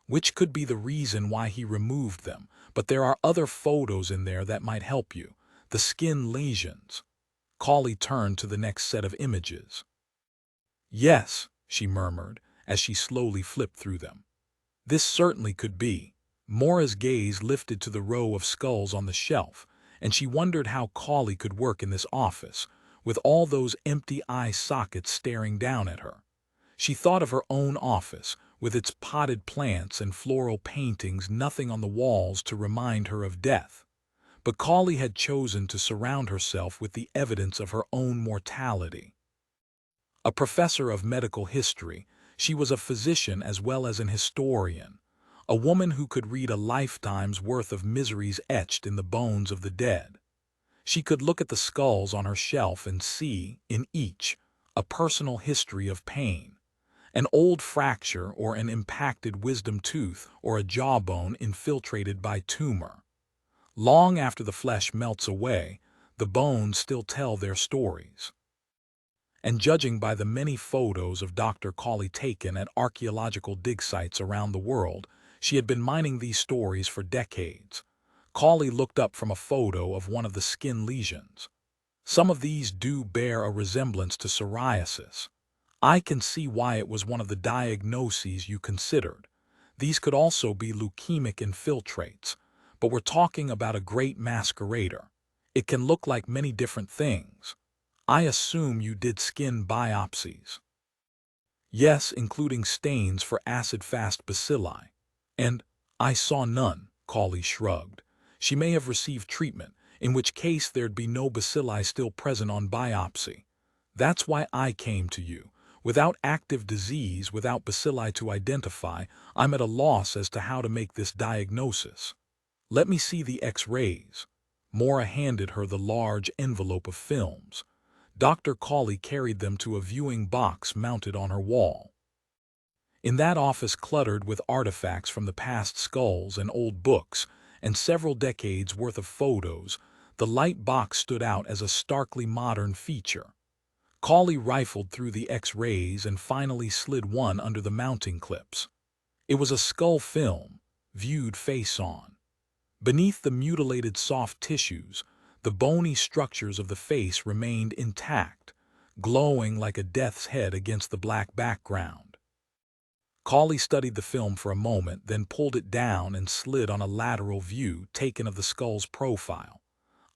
Which could be the reason why he removed them, but there are other photos in there that might help you. The skin lesions." Cawley turned to the next set of images. "Yes," she murmured, as she slowly flipped through them. "This certainly could be." Maura's gaze lifted to the row of skulls on the shelf, and she wondered how Cawley could work in this office, with all those empty eye sockets staring down at her. She thought of her own office, with its potted plants and floral paintings, nothing on the walls to remind her of death. But Cawley had chosen to surround herself with the evidence of her own mortality. A professor of medical history, she was a physician as well as an historian, a woman who could read a lifetime's worth of miseries etched in the bones of the dead. She could look at the skulls on her shelf and see, in each, a personal history of pain. An old fracture or an impacted wisdom tooth or a jawbone infiltrated by tumor. Long after the flesh melts away, the bones still tell their stories. And judging by the many photos of Dr. Cawley taken at archaeological dig sites around the world, she had been mining these stories for decades. Cawley looked up from a photo of one of the skin lesions. Some of these do bear a resemblance to psoriasis. I can see why it was one of the diagnoses you considered. These could also be leukemic infiltrates, but we're talking about a great masquerader. It can look like many different things. I assume you did skin biopsies. Yes, including stains for acid-fast bacilli. And I saw none, Cawley shrugged. She may have received treatment, in which case there'd be no bacilli still present on biopsy. That's why I came to you. Without active disease, without bacilli to identify, I'm at a loss as to how to make this diagnosis. Let me see the X-rays. Maura handed her the large envelope of films. Dr. Cawley carried them to a viewing box mounted on her wall. In that office cluttered with artifacts from the past, skulls and old books, and several decades worth of photos, the light box stood out as a starkly modern feature. Cawley rifled through the X-rays and finally slid one under the mounting clips. It was a skull film, viewed face-on. Beneath the mutilated soft tissues, the bony structures of the face remained intact, glowing like a death's head against the black background. Cawley studied the film for a moment, then pulled it down and slid on a lateral view taken of the skull's profile.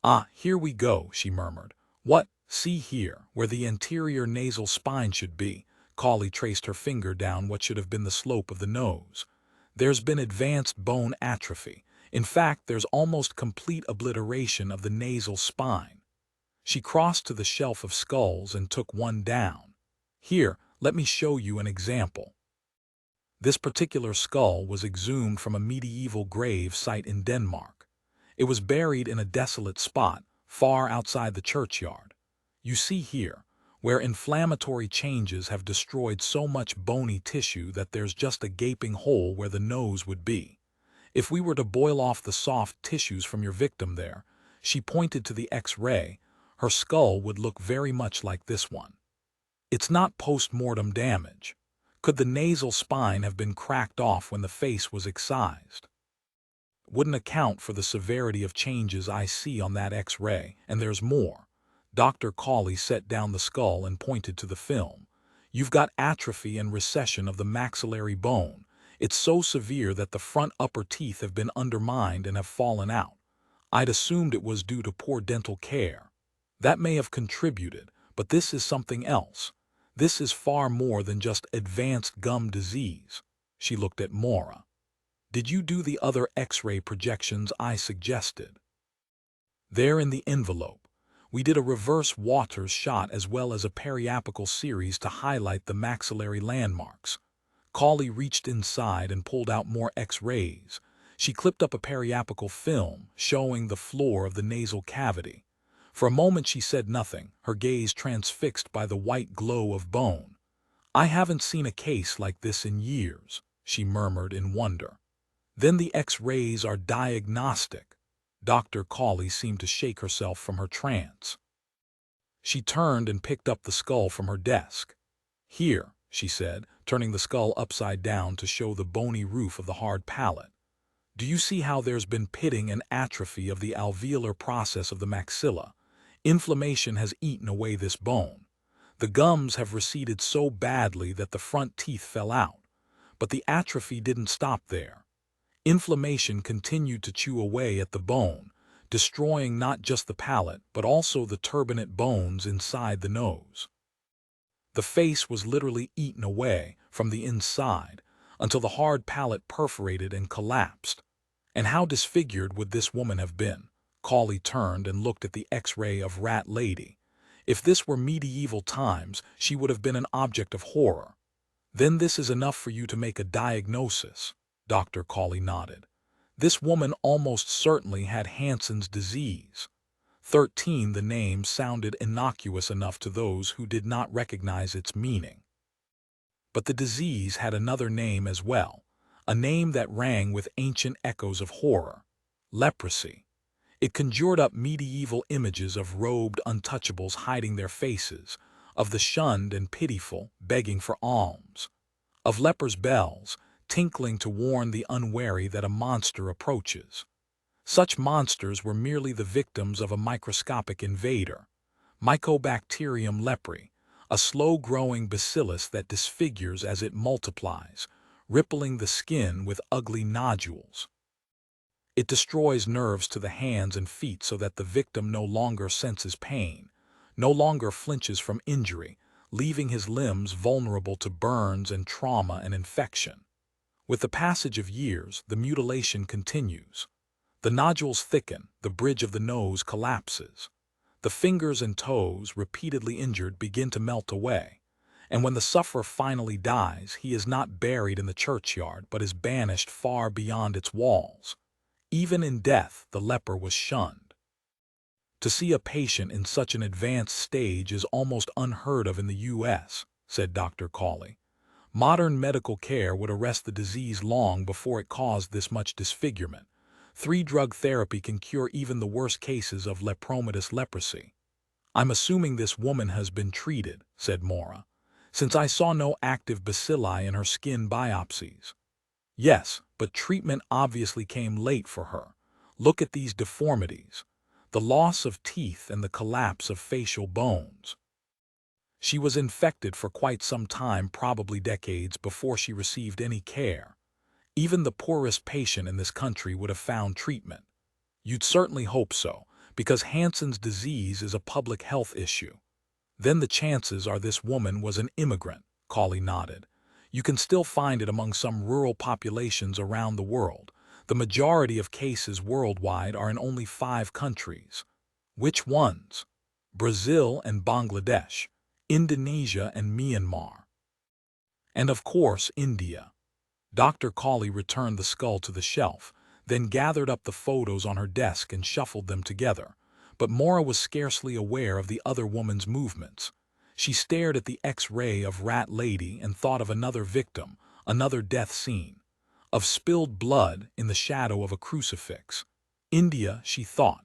"Ah, here we go," she murmured. "What? See here, where the anterior nasal spine should be." Cawley traced her finger down what should have been the slope of the nose. "There's been advanced bone atrophy. In fact, there's almost complete obliteration of the nasal spine." She crossed to the shelf of skulls and took one down. "Here, let me show you an example." This particular skull was exhumed from a medieval grave site in Denmark. It was buried in a desolate spot, far outside the churchyard. You see here, where inflammatory changes have destroyed so much bony tissue that there's just a gaping hole where the nose would be. If we were to boil off the soft tissues from your victim there, she pointed to the X-ray, her skull would look very much like this one. It's not post-mortem damage. Could the nasal spine have been cracked off when the face was excised? Wouldn't account for the severity of changes I see on that X-ray, and there's more. Dr. Cawley set down the skull and pointed to the film. You've got atrophy and recession of the maxillary bone. It's so severe that the front upper teeth have been undermined and have fallen out. I'd assumed it was due to poor dental care. That may have contributed, but this is something else. This is far more than just advanced gum disease. She looked at Maura. Did you do the other X-ray projections I suggested? They're in the envelope. We did a reverse Waters shot as well as a periapical series to highlight the maxillary landmarks. Cawley reached inside and pulled out more X-rays. She clipped up a periapical film, showing the floor of the nasal cavity. For a moment she said nothing, her gaze transfixed by the white glow of bone. "I haven't seen a case like this in years," she murmured in wonder. "Then the X-rays are diagnostic." Dr. Cawley seemed to shake herself from her trance. She turned and picked up the skull from her desk. "Here," she said, turning the skull upside down to show the bony roof of the hard palate. "Do you see how there's been pitting and atrophy of the alveolar process of the maxilla? Inflammation has eaten away this bone. The gums have receded so badly that the front teeth fell out. But the atrophy didn't stop there. Inflammation continued to chew away at the bone, destroying not just the palate but also the turbinate bones inside the nose. The face was literally eaten away from the inside until the hard palate perforated and collapsed. And how disfigured would this woman have been?" Cawley turned and looked at the X-ray of Rat Lady. "If this were medieval times, she would have been an object of horror." "Then this is enough for you to make a diagnosis." Dr. Cawley nodded. "This woman almost certainly had Hansen's disease." 13. The name sounded innocuous enough to those who did not recognize its meaning. But the disease had another name as well, a name that rang with ancient echoes of horror: leprosy. It conjured up medieval images of robed untouchables hiding their faces, of the shunned and pitiful begging for alms, of lepers' bells tinkling to warn the unwary that a monster approaches. Such monsters were merely the victims of a microscopic invader, Mycobacterium leprae, a slow-growing bacillus that disfigures as it multiplies, rippling the skin with ugly nodules. It destroys nerves to the hands and feet so that the victim no longer senses pain, no longer flinches from injury, leaving his limbs vulnerable to burns and trauma and infection. With the passage of years, the mutilation continues. The nodules thicken, the bridge of the nose collapses. The fingers and toes, repeatedly injured, begin to melt away. And when the sufferer finally dies, he is not buried in the churchyard, but is banished far beyond its walls. Even in death, the leper was shunned. To see a patient in such an advanced stage is almost unheard of in the U.S., said Dr. Cawley. Modern medical care would arrest the disease long before it caused this much disfigurement. 3-drug therapy can cure even the worst cases of lepromatous leprosy. I'm assuming this woman has been treated, said Maura, since I saw no active bacilli in her skin biopsies. Yes, but treatment obviously came late for her. Look at these deformities, the loss of teeth and the collapse of facial bones. She was infected for quite some time, probably decades, before she received any care. Even the poorest patient in this country would have found treatment. You'd certainly hope so, because Hansen's disease is a public health issue. Then the chances are this woman was an immigrant, Cawley nodded. You can still find it among some rural populations around the world. The majority of cases worldwide are in only 5 countries. Which ones? Brazil and Bangladesh, Indonesia and Myanmar. And of course, India. Dr. Cawley returned the skull to the shelf, then gathered up the photos on her desk and shuffled them together. But Maura was scarcely aware of the other woman's movements. She stared at the X-ray of Rat Lady and thought of another victim, another death scene, of spilled blood in the shadow of a crucifix. India, she thought.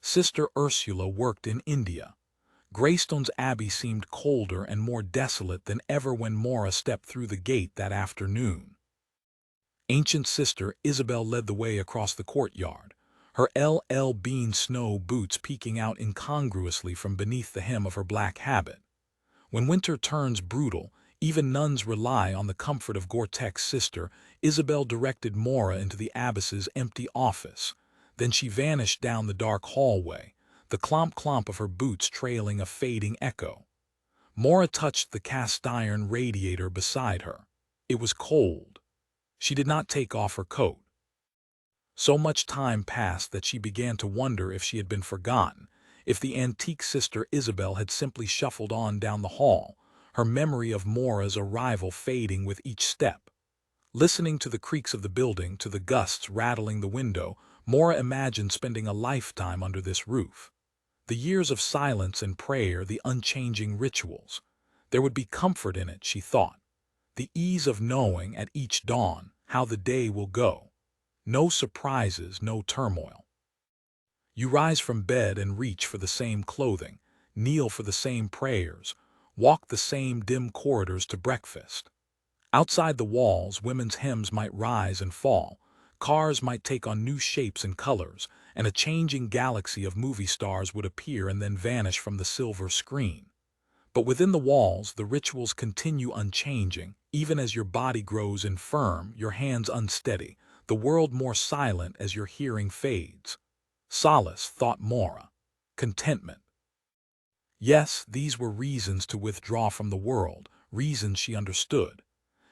Sister Ursula worked in India. Greystone's Abbey seemed colder and more desolate than ever when Maura stepped through the gate that afternoon. Ancient Sister Isabel led the way across the courtyard, her LL Bean snow boots peeking out incongruously from beneath the hem of her black habit. When winter turns brutal, even nuns rely on the comfort of Gore-Tex. Sister Isabel directed Maura into the abbess's empty office. Then she vanished down the dark hallway, the clomp-clomp of her boots trailing a fading echo. Maura touched the cast-iron radiator beside her. It was cold. She did not take off her coat. So much time passed that she began to wonder if she had been forgotten, if the antique Sister Isabel had simply shuffled on down the hall, her memory of Maura's arrival fading with each step. Listening to the creaks of the building, to the gusts rattling the window, Maura imagined spending a lifetime under this roof. The years of silence and prayer, the unchanging rituals. There would be comfort in it, she thought. The ease of knowing at each dawn how the day will go. No surprises, no turmoil. You rise from bed and reach for the same clothing, kneel for the same prayers, walk the same dim corridors to breakfast. Outside the walls, women's hems might rise and fall, cars might take on new shapes and colors, and a changing galaxy of movie stars would appear and then vanish from the silver screen. But within the walls, the rituals continue unchanging, even as your body grows infirm, your hands unsteady, the world more silent as your hearing fades. Solace, thought Maura. Contentment. Yes, these were reasons to withdraw from the world, reasons she understood.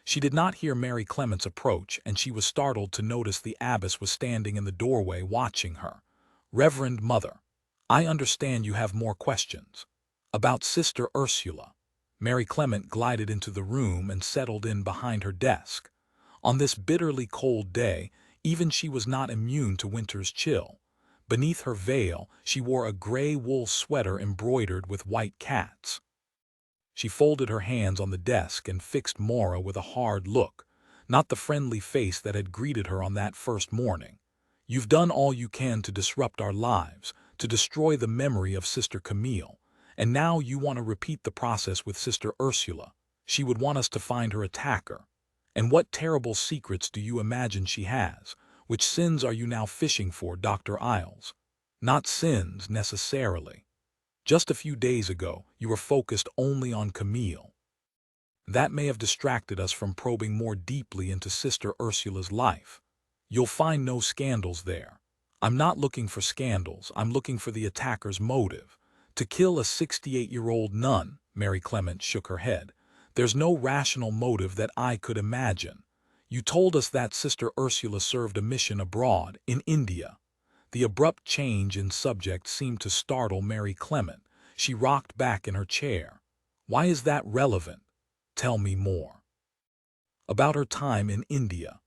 She did not hear Mary Clement's approach, and she was startled to notice the abbess was standing in the doorway watching her. Reverend Mother, I understand you have more questions. About Sister Ursula. Mary Clement glided into the room and settled in behind her desk. On this bitterly cold day, even she was not immune to winter's chill. Beneath her veil, she wore a gray wool sweater embroidered with white cats. She folded her hands on the desk and fixed Maura with a hard look, not the friendly face that had greeted her on that first morning. "You've done all you can to disrupt our lives, to destroy the memory of Sister Camille, and now you want to repeat the process with Sister Ursula. She would want us to find her attacker. And what terrible secrets do you imagine she has? Which sins are you now fishing for, Dr. Isles? Not sins, necessarily. Just a few days ago, you were focused only on Camille. That may have distracted us from probing more deeply into Sister Ursula's life. You'll find no scandals there. I'm not looking for scandals, I'm looking for the attacker's motive. To kill a 68-year-old nun," Mary Clement shook her head. "There's no rational motive that I could imagine. You told us that Sister Ursula served a mission abroad, in India." The abrupt change in subject seemed to startle Mary Clement. She rocked back in her chair. "Why is that relevant? Tell me more." "About her time in India.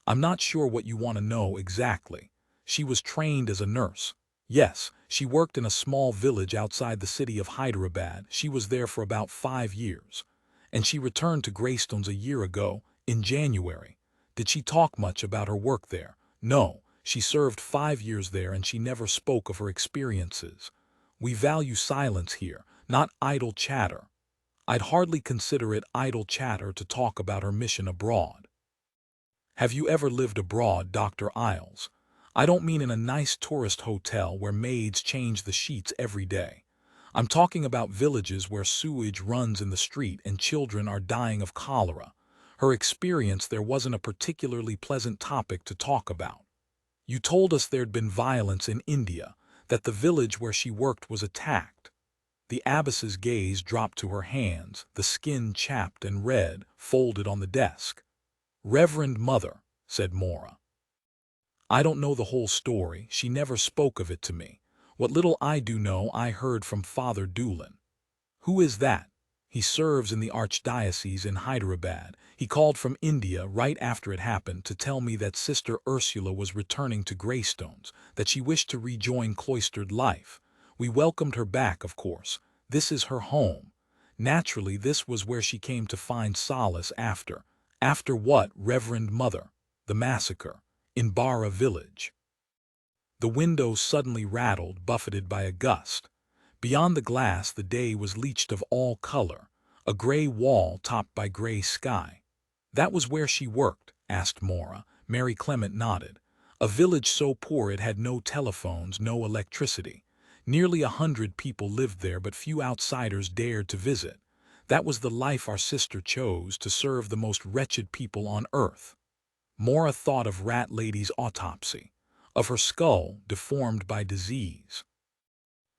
I'm not sure what you want to know exactly. She was trained as a nurse. Yes, she worked in a small village outside the city of Hyderabad. She was there for about 5 years. And she returned to Greystones a year ago, in January. Did she talk much about her work there? No, she served 5 years there and she never spoke of her experiences. We value silence here, not idle chatter. I'd hardly consider it idle chatter to talk about her mission abroad." "Have you ever lived abroad, Dr. Isles? I don't mean in a nice tourist hotel where maids change the sheets every day. I'm talking about villages where sewage runs in the street and children are dying of cholera. Her experience there wasn't a particularly pleasant topic to talk about. You told us there'd been violence in India, that the village where she worked was attacked." The abbess's gaze dropped to her hands, the skin chapped and red, folded on the desk. "Reverend Mother," said Maura. "I don't know the whole story, she never spoke of it to me. What little I do know I heard from Father Doolin." "Who is that?" "He serves in the archdiocese in Hyderabad. He called from India right after it happened to tell me that Sister Ursula was returning to Greystones, that she wished to rejoin cloistered life. We welcomed her back, of course. This is her home. Naturally, this was where she came to find solace after." "After what, Reverend Mother?" "The massacre. In Bara village." The window suddenly rattled, buffeted by a gust. Beyond the glass the day was leached of all color, a gray wall topped by gray sky. "That was where she worked?" asked Maura. Mary Clement nodded. "A village so poor it had no telephones, no electricity. Nearly 100 people lived there, but few outsiders dared to visit. That was the life our sister chose, to serve the most wretched people on earth." Maura thought of Rat Lady's autopsy, of her skull deformed by disease.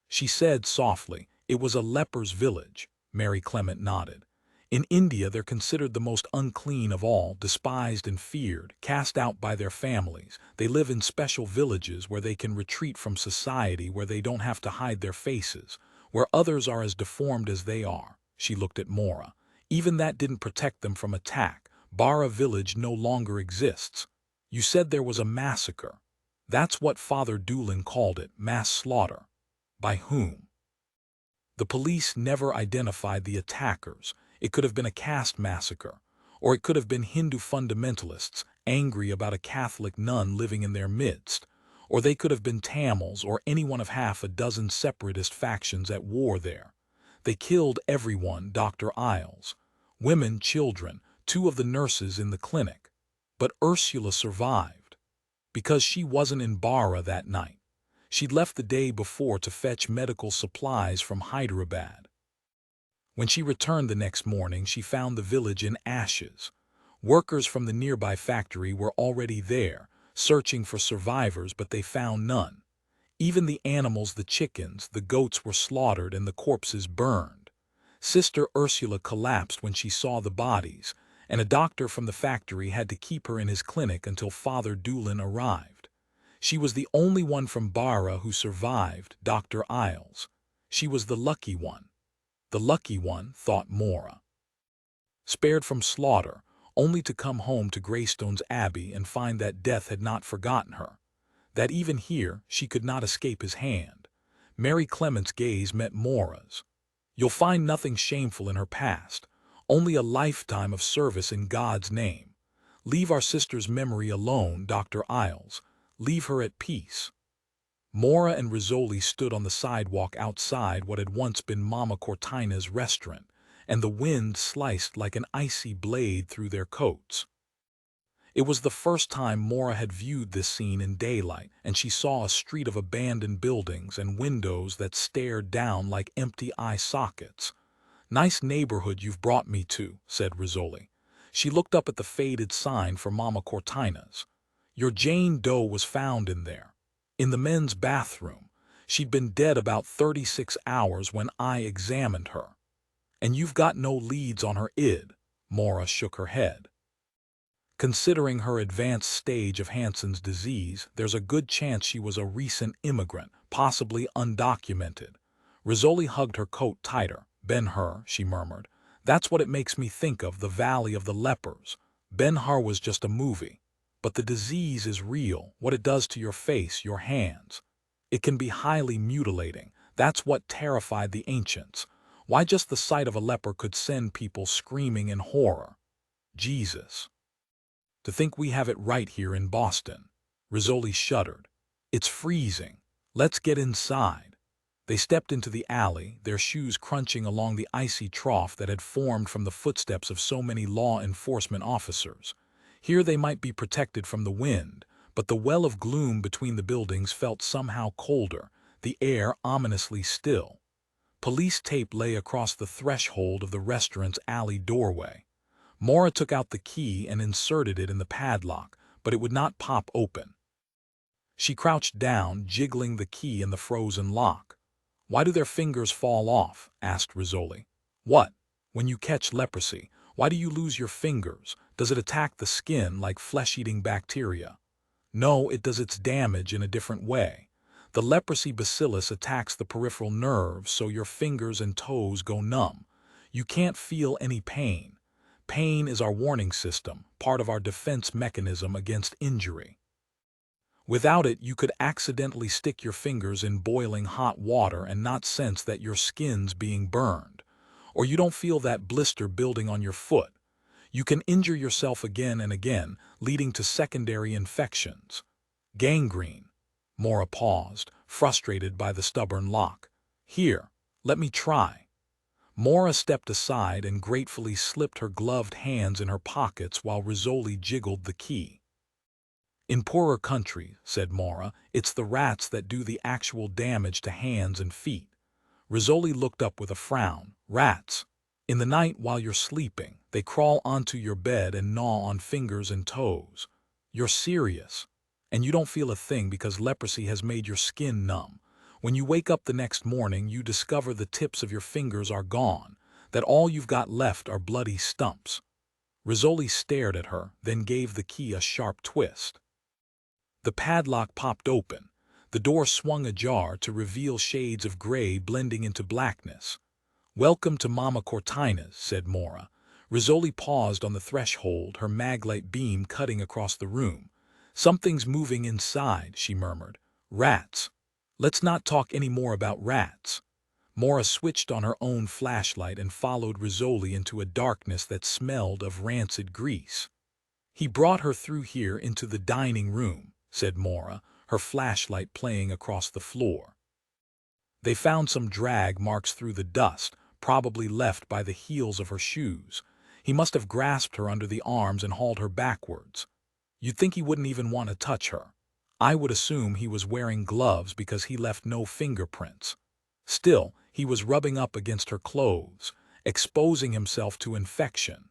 She said softly, "It was a leper's village." Mary Clement nodded. "In India they're considered the most unclean of all, despised and feared, cast out by their families. They live in special villages where they can retreat from society, where they don't have to hide their faces, where others are as deformed as they are." She looked at Maura. "Even that didn't protect them from attack. Bara village no longer exists. You said there was a massacre. That's what Father Doolin called it, mass slaughter. By whom?" "The police never identified the attackers. It could have been a caste massacre, or it could have been Hindu fundamentalists angry about a Catholic nun living in their midst, or they could have been Tamils or any one of half a dozen separatist factions at war there. They killed everyone, Dr. Isles. Women, children, 2 of the nurses in the clinic. But Ursula survived. Because she wasn't in Bara that night. She'd left the day before to fetch medical supplies from Hyderabad. When she returned the next morning, she found the village in ashes. Workers from the nearby factory were already there, searching for survivors, but they found none. Even the animals, the chickens, the goats were slaughtered and the corpses burned. Sister Ursula collapsed when she saw the bodies, and a doctor from the factory had to keep her in his clinic until Father Doolin arrived. She was the only one from Bara who survived, Dr. Isles. She was the lucky one. The lucky one, thought Maura. Spared from slaughter, only to come home to Greystones Abbey and find that death had not forgotten her. That even here she could not escape his hand. Mary Clement's gaze met Maura's. You'll find nothing shameful in her past, only a lifetime of service in God's name. Leave our sister's memory alone, Dr. Isles. Leave her at peace." Maura and Rizzoli stood on the sidewalk outside what had once been Mama Cortina's restaurant, and the wind sliced like an icy blade through their coats. It was the first time Maura had viewed this scene in daylight, and she saw a street of abandoned buildings and windows that stared down like empty eye sockets. "Nice neighborhood you've brought me to," said Rizzoli. She looked up at the faded sign for Mama Cortina's. "Your Jane Doe was found in there, in the men's bathroom. She'd been dead about 36 hours when I examined her. And you've got no leads on her id." Maura shook her head. "Considering her advanced stage of Hansen's disease, there's a good chance she was a recent immigrant, possibly undocumented." Rizzoli hugged her coat tighter. "Ben-Hur," she murmured. "That's what it makes me think of, the Valley of the Lepers. Ben-Hur was just a movie. But the disease is real, what it does to your face, your hands. It can be highly mutilating. That's what terrified the ancients. Why, just the sight of a leper could send people screaming in horror. Jesus. To think we have it right here in Boston." Rizzoli shuddered. "It's freezing. Let's get inside." They stepped into the alley, their shoes crunching along the icy trough that had formed from the footsteps of so many law enforcement officers. Here they might be protected from the wind, but the well of gloom between the buildings felt somehow colder, the air ominously still. Police tape lay across the threshold of the restaurant's alley doorway. Maura took out the key and inserted it in the padlock, but it would not pop open. She crouched down, jiggling the key in the frozen lock. "Why do their fingers fall off?" asked Rizzoli. "What? When you catch leprosy, why do you lose your fingers? Does it attack the skin like flesh-eating bacteria?" "No, it does its damage in a different way. The leprosy bacillus attacks the peripheral nerves, so your fingers and toes go numb. You can't feel any pain. Pain is our warning system, part of our defense mechanism against injury. Without it, you could accidentally stick your fingers in boiling hot water and not sense that your skin's being burned. Or you don't feel that blister building on your foot. You can injure yourself again and again, leading to secondary infections. Gangrene." Maura paused, frustrated by the stubborn lock. "Here, let me try." Maura stepped aside and gratefully slipped her gloved hands in her pockets while Rizzoli jiggled the key. "In poorer countries," said Maura, "it's the rats that do the actual damage to hands and feet." Rizzoli looked up with a frown. "Rats? In the night while you're sleeping, they crawl onto your bed and gnaw on fingers and toes. You're serious. And you don't feel a thing because leprosy has made your skin numb. When you wake up the next morning, you discover the tips of your fingers are gone, that all you've got left are bloody stumps." Rizzoli stared at her, then gave the key a sharp twist. The padlock popped open. The door swung ajar to reveal shades of gray blending into blackness. "Welcome to Mama Cortina's," said Maura. Rizzoli paused on the threshold, her maglite beam cutting across the room. "Something's moving inside," she murmured. "Rats. Let's not talk any more about rats." Maura switched on her own flashlight and followed Rizzoli into a darkness that smelled of rancid grease. "He brought her through here into the dining room," said Maura, her flashlight playing across the floor. "They found some drag marks through the dust, probably left by the heels of her shoes. He must have grasped her under the arms and hauled her backwards. You'd think he wouldn't even want to touch her. I would assume he was wearing gloves because he left no fingerprints. Still, he was rubbing up against her clothes, exposing himself to infection.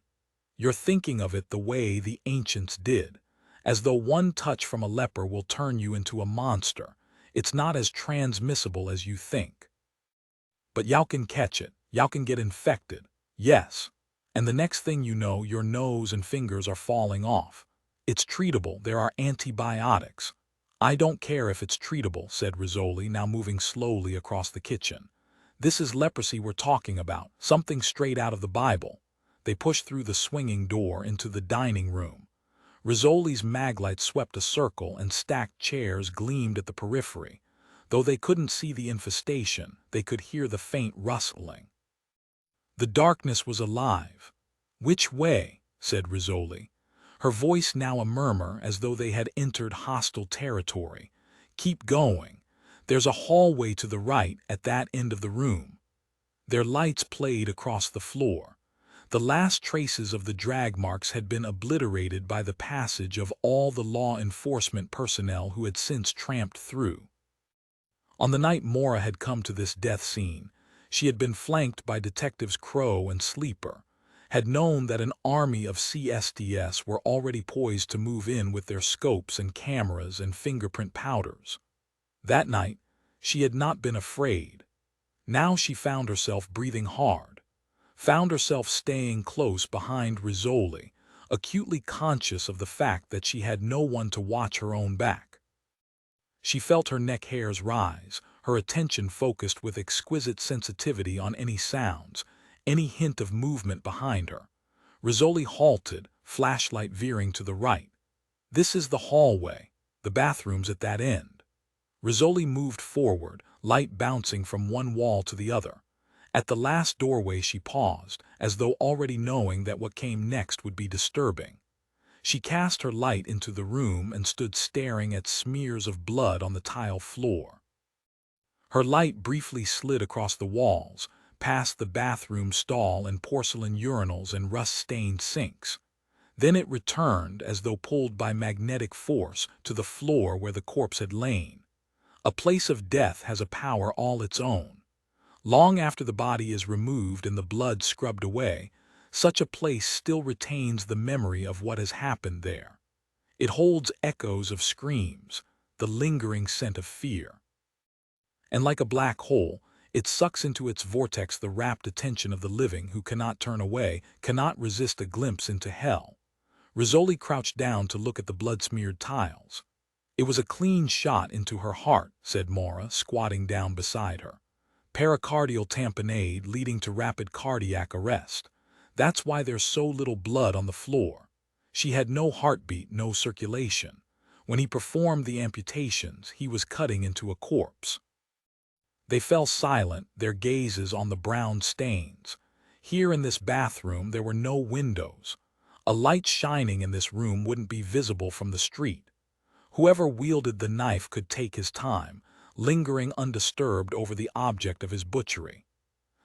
You're thinking of it the way the ancients did, as though one touch from a leper will turn you into a monster. It's not as transmissible as you think. But y'all can catch it, y'all can get infected, yes. And the next thing you know, your nose and fingers are falling off. It's treatable, there are antibiotics." "I don't care if it's treatable," said Rizzoli, now moving slowly across the kitchen. "This is leprosy we're talking about, something straight out of the Bible." They pushed through the swinging door into the dining room. Rizzoli's maglite swept a circle and stacked chairs gleamed at the periphery. Though they couldn't see the infestation, they could hear the faint rustling. The darkness was alive. "Which way?" said Rizzoli, her voice now a murmur as though they had entered hostile territory. "Keep going. There's a hallway to the right at that end of the room." Their lights played across the floor. The last traces of the drag marks had been obliterated by the passage of all the law enforcement personnel who had since tramped through. On the night Maura had come to this death scene, she had been flanked by Detectives Crow and Sleeper, had known that an army of CSDS were already poised to move in with their scopes and cameras and fingerprint powders. That night, she had not been afraid. Now she found herself breathing hard, found herself staying close behind Rizzoli, acutely conscious of the fact that she had no one to watch her own back. She felt her neck hairs rise, her attention focused with exquisite sensitivity on any sounds, any hint of movement behind her. Rizzoli halted, flashlight veering to the right. "This is the hallway, the bathroom's at that end." Rizzoli moved forward, light bouncing from one wall to the other. At the last doorway she paused, as though already knowing that what came next would be disturbing. She cast her light into the room and stood staring at smears of blood on the tile floor. Her light briefly slid across the walls, past the bathroom stall and porcelain urinals and rust-stained sinks. Then it returned, as though pulled by magnetic force, to the floor where the corpse had lain. A place of death has a power all its own. Long after the body is removed and the blood scrubbed away, such a place still retains the memory of what has happened there. It holds echoes of screams, the lingering scent of fear. And like a black hole, it sucks into its vortex the rapt attention of the living who cannot turn away, cannot resist a glimpse into hell. Rizzoli crouched down to look at the blood-smeared tiles. "It was a clean shot into her heart," said Maura, squatting down beside her. "Pericardial tamponade leading to rapid cardiac arrest. That's why there's so little blood on the floor. She had no heartbeat, no circulation. When he performed the amputations, he was cutting into a corpse." They fell silent, their gazes on the brown stains. Here in this bathroom there were no windows. A light shining in this room wouldn't be visible from the street. Whoever wielded the knife could take his time, lingering undisturbed over the object of his butchery.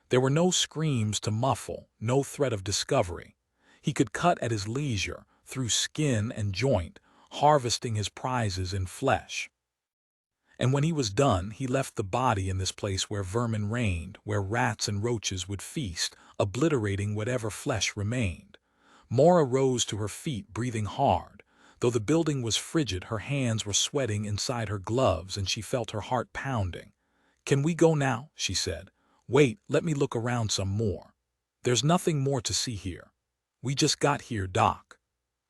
There were no screams to muffle, no threat of discovery. He could cut at his leisure, through skin and joint, harvesting his prizes in flesh. And when he was done, he left the body in this place where vermin reigned, where rats and roaches would feast, obliterating whatever flesh remained. Maura rose to her feet, breathing hard. Though the building was frigid, her hands were sweating inside her gloves and she felt her heart pounding. "Can we go now?" she said. "Wait, let me look around some more. There's nothing more to see here. We just got here, Doc."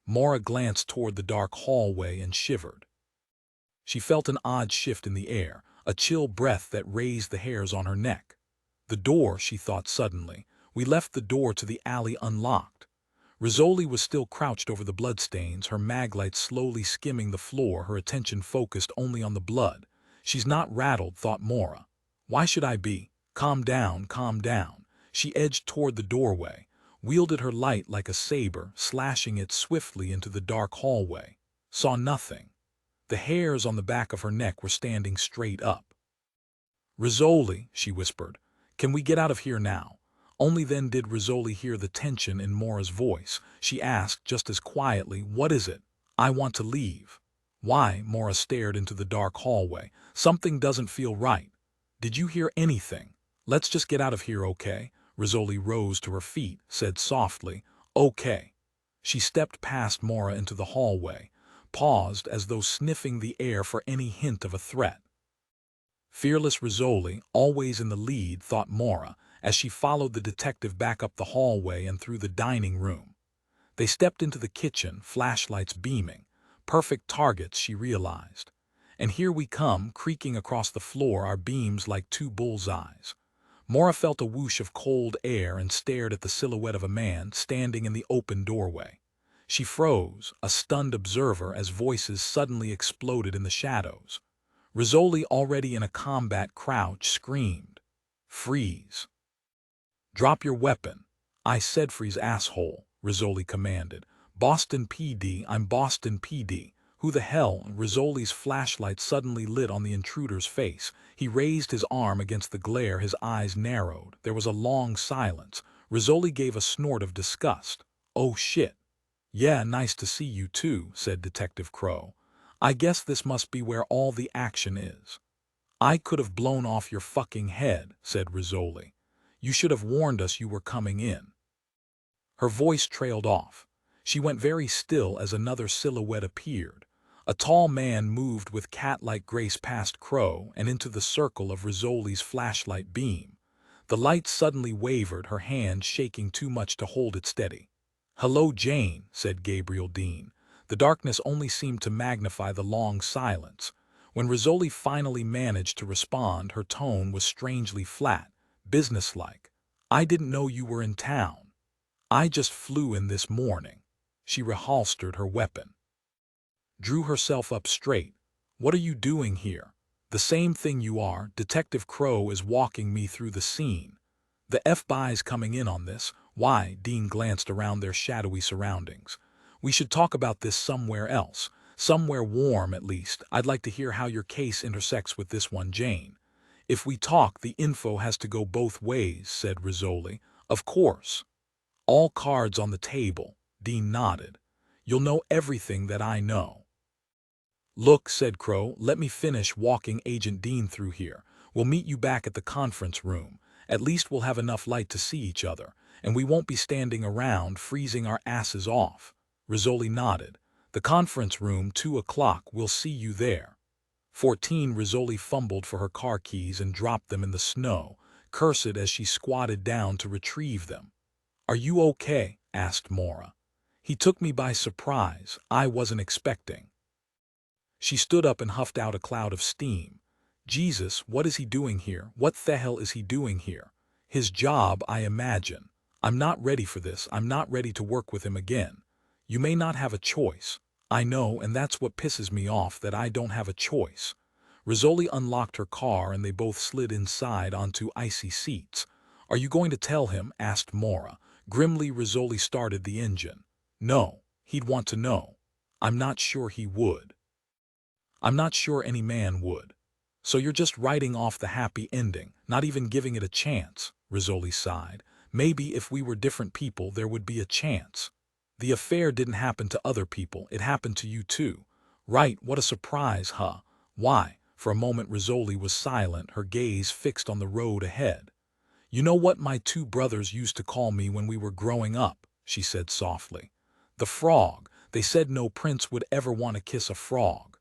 Maura glanced toward the dark hallway and shivered. She felt an odd shift in the air, a chill breath that raised the hairs on her neck. "The door," she thought suddenly. "We left the door to the alley unlocked." Rizzoli was still crouched over the bloodstains, her maglite slowly skimming the floor, her attention focused only on the blood. "She's not rattled," thought Maura. "Why should I be? Calm down, calm down." She edged toward the doorway, wielded her light like a saber, slashing it swiftly into the dark hallway. Saw nothing. The hairs on the back of her neck were standing straight up. "Rizzoli," she whispered, "can we get out of here now?" Only then did Rizzoli hear the tension in Maura's voice. She asked just as quietly, "What is it?" "I want to leave." "Why?" Maura stared into the dark hallway. "Something doesn't feel right." "Did you hear anything?" "Let's just get out of here, okay?" Rizzoli rose to her feet, said softly, "Okay." She stepped past Maura into the hallway, paused as though sniffing the air for any hint of a threat. Fearless Rizzoli, always in the lead, thought Maura, as she followed the detective back up the hallway and through the dining room. They stepped into the kitchen, flashlights beaming. Perfect targets, she realized. And here we come, creaking across the floor, our beams like two bullseyes. Maura felt a whoosh of cold air and stared at the silhouette of a man standing in the open doorway. She froze, a stunned observer, as voices suddenly exploded in the shadows. Rizzoli, already in a combat crouch, screamed, "Freeze!" Drop your weapon. I said freeze, asshole, Rizzoli commanded. Boston PD, I'm Boston PD. Who the hell? Rizzoli's flashlight suddenly lit on the intruder's face. He raised his arm against the glare, his eyes narrowed. There was a long silence. Rizzoli gave a snort of disgust. Oh shit. Yeah, nice to see you too, said Detective Crow. I guess this must be where all the action is. I could have blown off your fucking head, said Rizzoli. You should have warned us you were coming in. Her voice trailed off. She went very still as another silhouette appeared. A tall man moved with cat-like grace past Crow and into the circle of Rizzoli's flashlight beam. The light suddenly wavered, her hand shaking too much to hold it steady. Hello, Jane, said Gabriel Dean. The darkness only seemed to magnify the long silence. When Rizzoli finally managed to respond, her tone was strangely flat, businesslike. I didn't know you were in town. I just flew in this morning. She reholstered her weapon. Drew herself up straight. What are you doing here? The same thing you are. Detective Crow is walking me through the scene. The FBI's coming in on this. Why? Dean glanced around their shadowy surroundings. We should talk about this somewhere else. Somewhere warm, at least. I'd like to hear how your case intersects with this one, Jane. If we talk, the info has to go both ways, said Rizzoli. Of course. All cards on the table. Dean nodded. You'll know everything that I know. Look, said Crow, let me finish walking Agent Dean through here. We'll meet you back at the conference room. At least we'll have enough light to see each other, and we won't be standing around freezing our asses off. Rizzoli nodded. The conference room, 2 o'clock, we'll see you there. 14. Rizzoli fumbled for her car keys and dropped them in the snow, cursed as she squatted down to retrieve them. Are you okay? Asked Maura. He took me by surprise. I wasn't expecting. She stood up and huffed out a cloud of steam. Jesus, what is he doing here? What the hell is he doing here? His job, I imagine. I'm not ready for this. I'm not ready to work with him again. You may not have a choice. I know, and that's what pisses me off, that I don't have a choice. Rizzoli unlocked her car and they both slid inside onto icy seats. Are you going to tell him? Asked Maura. Grimly, Rizzoli started the engine. No, he'd want to know. I'm not sure he would. I'm not sure any man would. So you're just writing off the happy ending, not even giving it a chance, Rizzoli sighed. Maybe if we were different people there would be a chance. The affair didn't happen to other people, it happened to you too. Right, what a surprise, huh? Why? For a moment Rizzoli was silent, her gaze fixed on the road ahead. You know what my 2 brothers used to call me when we were growing up, she said softly. The frog. They said no prince would ever want to kiss a frog,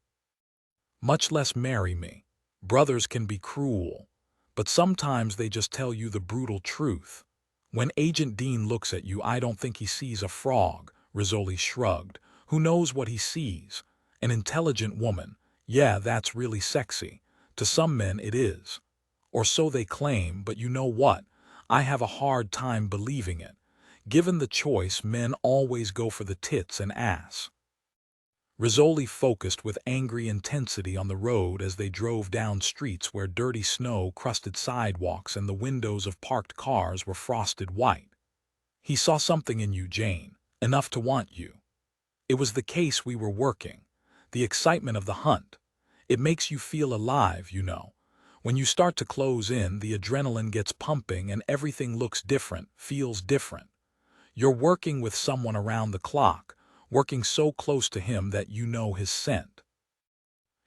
much less marry me. Brothers can be cruel, but sometimes they just tell you the brutal truth. When Agent Dean looks at you, I don't think he sees a frog, Rizzoli shrugged. Who knows what he sees? An intelligent woman. Yeah, that's really sexy. To some men it is. Or so they claim, but you know what? I have a hard time believing it. Given the choice, men always go for the tits and ass. Rizzoli focused with angry intensity on the road as they drove down streets where dirty snow crusted sidewalks and the windows of parked cars were frosted white. He saw something in you, Jane, enough to want you. It was the case we were working, the excitement of the hunt. It makes you feel alive, you know. When you start to close in, the adrenaline gets pumping and everything looks different, feels different. You're working with someone around the clock, working so close to him that you know his scent.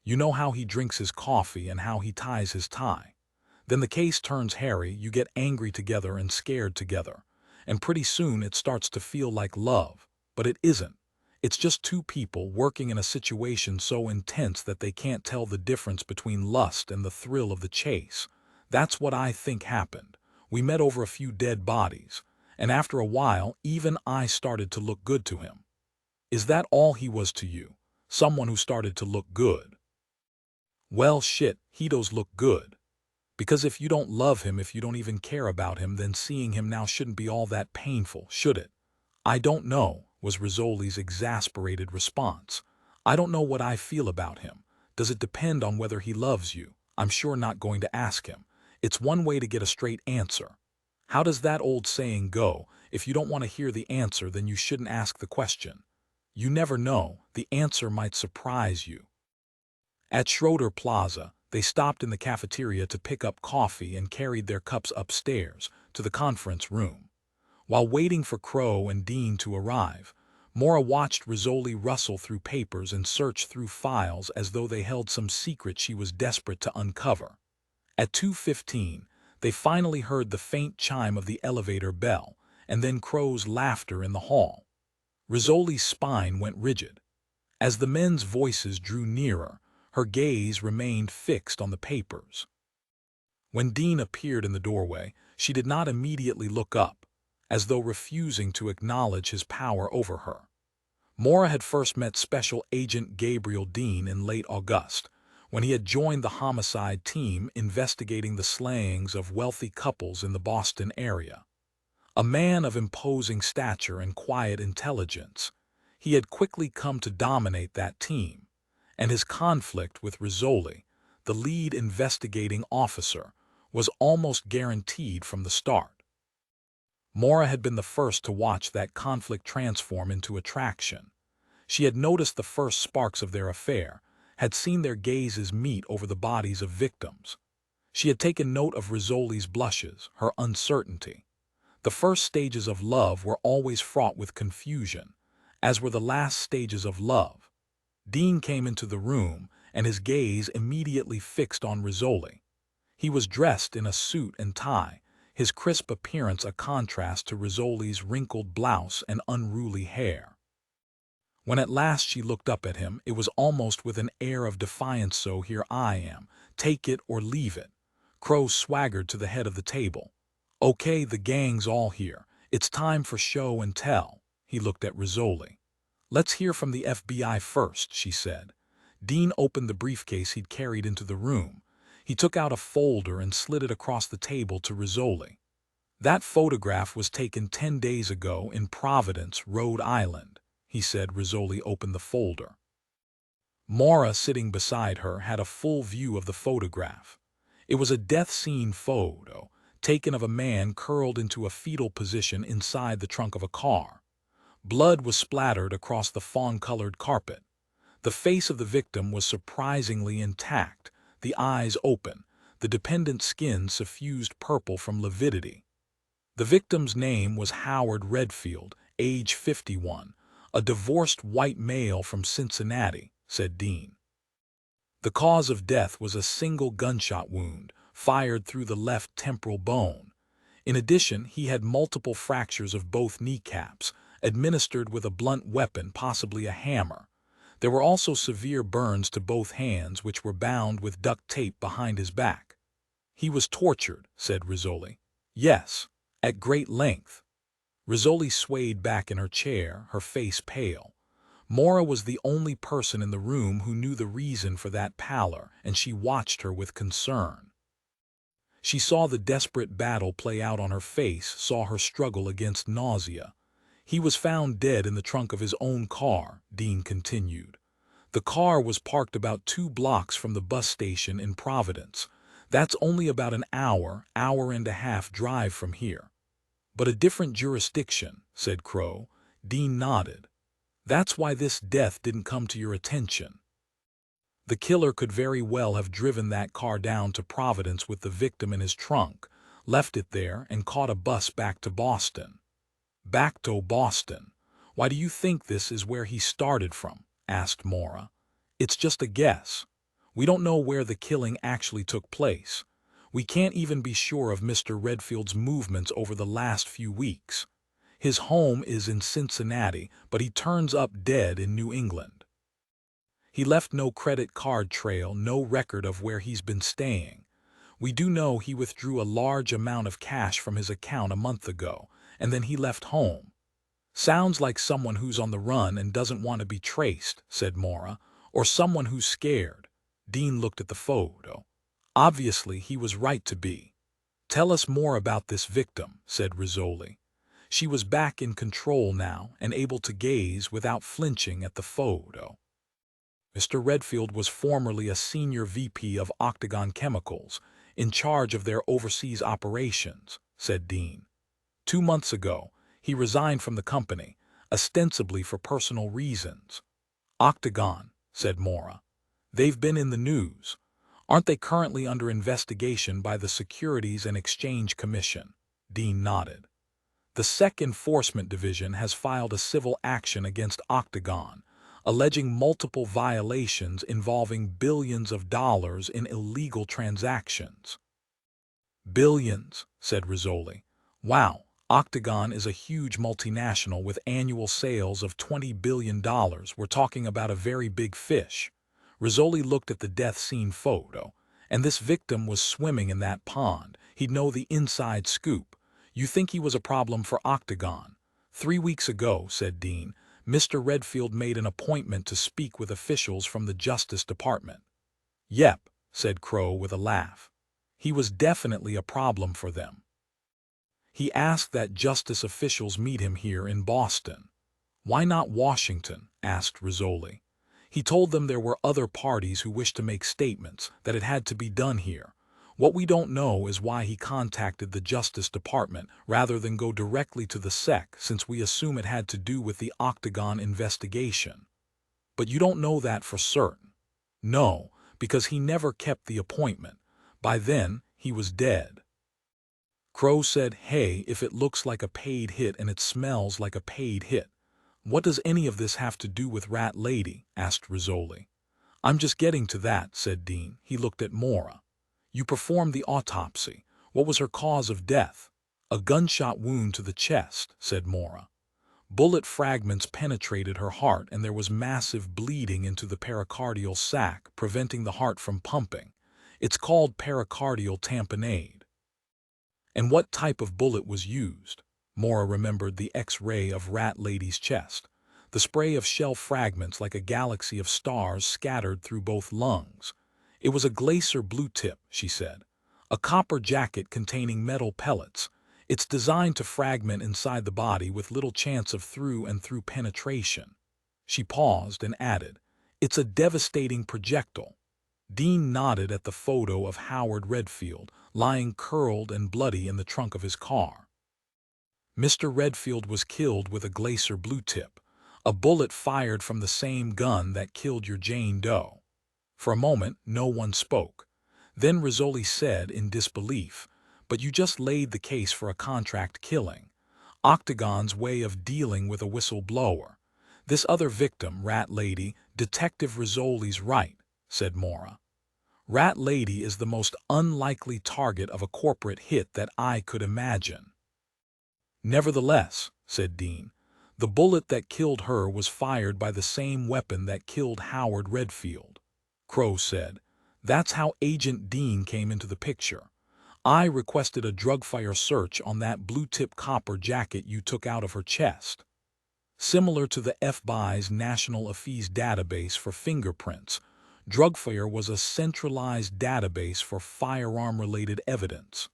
You know how he drinks his coffee and how he ties his tie. Then the case turns hairy, you get angry together and scared together. And pretty soon it starts to feel like love. But it isn't. It's just 2 people working in a situation so intense that they can't tell the difference between lust and the thrill of the chase. That's what I think happened. We met over a few dead bodies. And after a while, even I started to look good to him. Is that all he was to you? Someone who started to look good? Well, shit, he does look good. Because if you don't love him, if you don't even care about him, then seeing him now shouldn't be all that painful, should it? I don't know, was Rizzoli's exasperated response. I don't know what I feel about him. Does it depend on whether he loves you? I'm sure not going to ask him. It's one way to get a straight answer. How does that old saying go? If you don't want to hear the answer, then you shouldn't ask the question. You never know, the answer might surprise you. At Schroeder Plaza, they stopped in the cafeteria to pick up coffee and carried their cups upstairs to the conference room. While waiting for Crow and Dean to arrive, Maura watched Rizzoli rustle through papers and search through files as though they held some secret she was desperate to uncover. At 2:15, they finally heard the faint chime of the elevator bell, and then Crow's laughter in the hall. Rizzoli's spine went rigid. As the men's voices drew nearer, her gaze remained fixed on the papers. When Dean appeared in the doorway, she did not immediately look up, as though refusing to acknowledge his power over her. Maura had first met Special Agent Gabriel Dean in late August, when he had joined the homicide team investigating the slayings of wealthy couples in the Boston area. A man of imposing stature and quiet intelligence, he had quickly come to dominate that team, and his conflict with Rizzoli, the lead investigating officer, was almost guaranteed from the start. Maura had been the first to watch that conflict transform into attraction. She had noticed the first sparks of their affair, had seen their gazes meet over the bodies of victims. She had taken note of Rizzoli's blushes, her uncertainty. The first stages of love were always fraught with confusion, as were the last stages of love. Dean came into the room, and his gaze immediately fixed on Rizzoli. He was dressed in a suit and tie, his crisp appearance a contrast to Rizzoli's wrinkled blouse and unruly hair. When at last she looked up at him, it was almost with an air of defiance. "So here I am, take it or leave it." Crow swaggered to the head of the table. "Okay, the gang's all here. It's time for show and tell." He looked at Rizzoli. "Let's hear from the FBI first," she said. Dean opened the briefcase he'd carried into the room. He took out a folder and slid it across the table to Rizzoli. "That photograph was taken 10 days ago in Providence, Rhode Island," he said. Rizzoli opened the folder. Maura, sitting beside her, had a full view of the photograph. It was a death scene photo, taken of a man curled into a fetal position inside the trunk of a car. Blood was splattered across the fawn-colored carpet. The face of the victim was surprisingly intact, the eyes open, the dependent skin suffused purple from lividity. The victim's name was Howard Redfield, age 51, a divorced white male from Cincinnati, said Dean. The cause of death was a single gunshot wound, fired through the left temporal bone. In addition, he had multiple fractures of both kneecaps, administered with a blunt weapon, possibly a hammer. There were also severe burns to both hands, which were bound with duct tape behind his back. "He was tortured," said Rizzoli. "Yes, at great length." Rizzoli swayed back in her chair, her face pale. Maura was the only person in the room who knew the reason for that pallor, and she watched her with concern. She saw the desperate battle play out on her face, saw her struggle against nausea. "He was found dead in the trunk of his own car," Dean continued. "The car was parked about 2 blocks from the bus station in Providence. That's only about an hour and a half drive from here." "But a different jurisdiction," said Crow. Dean nodded. "That's why this death didn't come to your attention. The killer could very well have driven that car down to Providence with the victim in his trunk, left it there, and caught a bus back to Boston." "Back to Boston? Why do you think this is where he started from?" asked Maura. "It's just a guess. We don't know where the killing actually took place. We can't even be sure of Mr. Redfield's movements over the last few weeks. His home is in Cincinnati, but he turns up dead in New England. He left no credit card trail, no record of where he's been staying. We do know he withdrew a large amount of cash from his account a month ago, and then he left home." "Sounds like someone who's on the run and doesn't want to be traced," said Maura, "or someone who's scared." Dean looked at the photo. "Obviously, he was right to be." "Tell us more about this victim," said Rizzoli. She was back in control now and able to gaze without flinching at the photo. "Mr. Redfield was formerly a senior VP of Octagon Chemicals, in charge of their overseas operations," said Dean. 2 months ago, he resigned from the company, ostensibly for personal reasons. Octagon, said Maura. They've been in the news. Aren't they currently under investigation by the Securities and Exchange Commission? Dean nodded. The SEC Enforcement Division has filed a civil action against Octagon, alleging multiple violations involving billions of dollars in illegal transactions. Billions, said Rizzoli. Wow, Octagon is a huge multinational with annual sales of $20 billion. We're talking about a very big fish. Rizzoli looked at the death scene photo, and this victim was swimming in that pond. He'd know the inside scoop. You think he was a problem for Octagon? 3 weeks ago, said Dean, Mr. Redfield made an appointment to speak with officials from the Justice Department. Yep, said Crow with a laugh. He was definitely a problem for them. He asked that justice officials meet him here in Boston. Why not Washington? Asked Rizzoli. He told them there were other parties who wished to make statements, that it had to be done here. What we don't know is why he contacted the Justice Department rather than go directly to the SEC, since we assume it had to do with the Octagon investigation. But you don't know that for certain. No, because he never kept the appointment. By then, he was dead. Crow said, hey, if it looks like a paid hit and it smells like a paid hit, what does any of this have to do with Rat Lady? Asked Rizzoli. I'm just getting to that, said Dean. He looked at Maura. You performed the autopsy. What was her cause of death? A gunshot wound to the chest, said Maura. Bullet fragments penetrated her heart and there was massive bleeding into the pericardial sac, preventing the heart from pumping. It's called pericardial tamponade. And what type of bullet was used? Maura remembered the X-ray of Rat Lady's chest. The spray of shell fragments like a galaxy of stars scattered through both lungs. It was a Cloister blue tip, she said. A copper jacket containing metal pellets. It's designed to fragment inside the body with little chance of through and through penetration. She paused and added, it's a devastating projectile. Dean nodded at the photo of Howard Redfield, lying curled and bloody in the trunk of his car. Mr. Redfield was killed with a Cloister blue tip, a bullet fired from the same gun that killed your Jane Doe. For a moment, no one spoke. Then Rizzoli said in disbelief, but you just laid the case for a contract killing. Octagon's way of dealing with a whistleblower. This other victim, Rat Lady, Detective Rizzoli's right, said Maura. Rat Lady is the most unlikely target of a corporate hit that I could imagine. Nevertheless, said Dean, the bullet that killed her was fired by the same weapon that killed Howard Redfield. Crow said, that's how Agent Dean came into the picture. I requested a drug-fire search on that blue-tip copper jacket you took out of her chest. Similar to the FBI's National Affairs database for fingerprints, drug-fire was a centralized database for firearm-related evidence.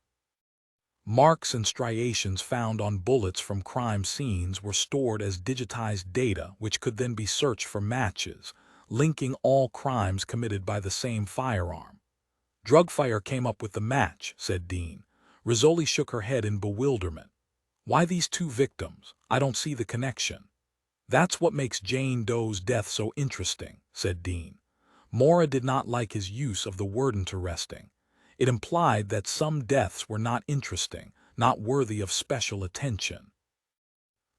Marks and striations found on bullets from crime scenes were stored as digitized data which could then be searched for matches, linking all crimes committed by the same firearm. Drug-fire came up with the match, said Dean. Rizzoli shook her head in bewilderment. Why these two victims? I don't see the connection. That's what makes Jane Doe's death so interesting, said Dean. Maura did not like his use of the word interesting. It implied that some deaths were not interesting, not worthy of special attention.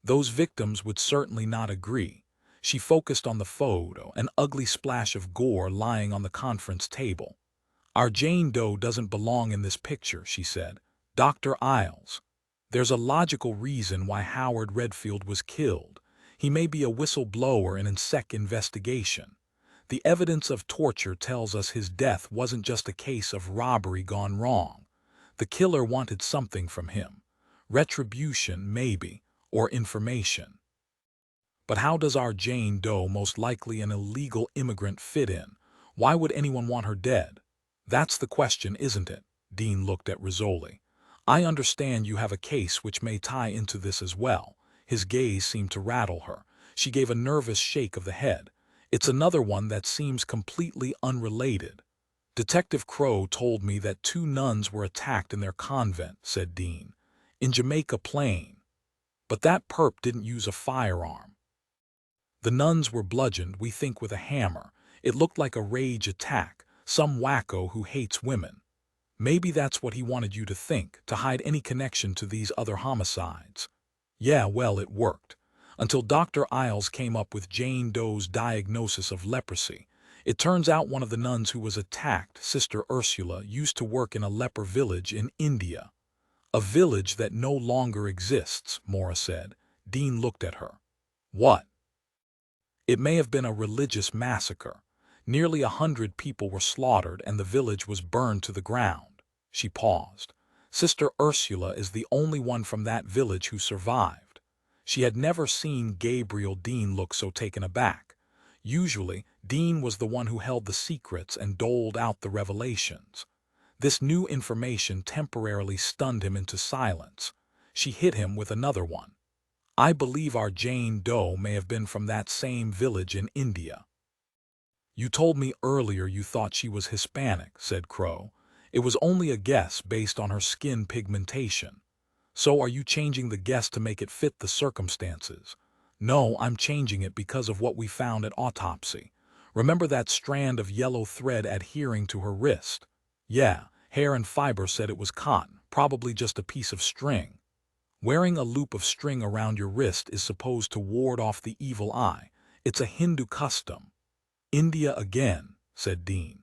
Those victims would certainly not agree. She focused on the photo, an ugly splash of gore lying on the conference table. Our Jane Doe doesn't belong in this picture, she said. Dr. Isles. There's a logical reason why Howard Redfield was killed. He may be a whistleblower in a SEC investigation. The evidence of torture tells us his death wasn't just a case of robbery gone wrong. The killer wanted something from him. Retribution, maybe, or information. But how does our Jane Doe, most likely an illegal immigrant, fit in? Why would anyone want her dead? That's the question, isn't it? Dean looked at Rizzoli. I understand you have a case which may tie into this as well. His gaze seemed to rattle her. She gave a nervous shake of the head. It's another one that seems completely unrelated. Detective Crow told me that 2 nuns were attacked in their convent, said Dean. In Jamaica Plain. But that perp didn't use a firearm. The nuns were bludgeoned, we think, with a hammer. It looked like a rage attack, some wacko who hates women. Maybe that's what he wanted you to think, to hide any connection to these other homicides. Yeah, well, it worked. Until Dr. Isles came up with Jane Doe's diagnosis of leprosy. It turns out one of the nuns who was attacked, Sister Ursula, used to work in a leper village in India. A village that no longer exists, Maura said. Dean looked at her. What? It may have been a religious massacre. Nearly 100 people were slaughtered and the village was burned to the ground. She paused. Sister Ursula is the only one from that village who survived. She had never seen Gabriel Dean look so taken aback. Usually, Dean was the one who held the secrets and doled out the revelations. This new information temporarily stunned him into silence. She hit him with another one. I believe our Jane Doe may have been from that same village in India. You told me earlier you thought she was Hispanic, said Crow. It was only a guess based on her skin pigmentation. So are you changing the guess to make it fit the circumstances? No, I'm changing it because of what we found at autopsy. Remember that strand of yellow thread adhering to her wrist? Yeah, hair and fiber said it was cotton, probably just a piece of string. Wearing a loop of string around your wrist is supposed to ward off the evil eye. It's a Hindu custom. India again, said Dean.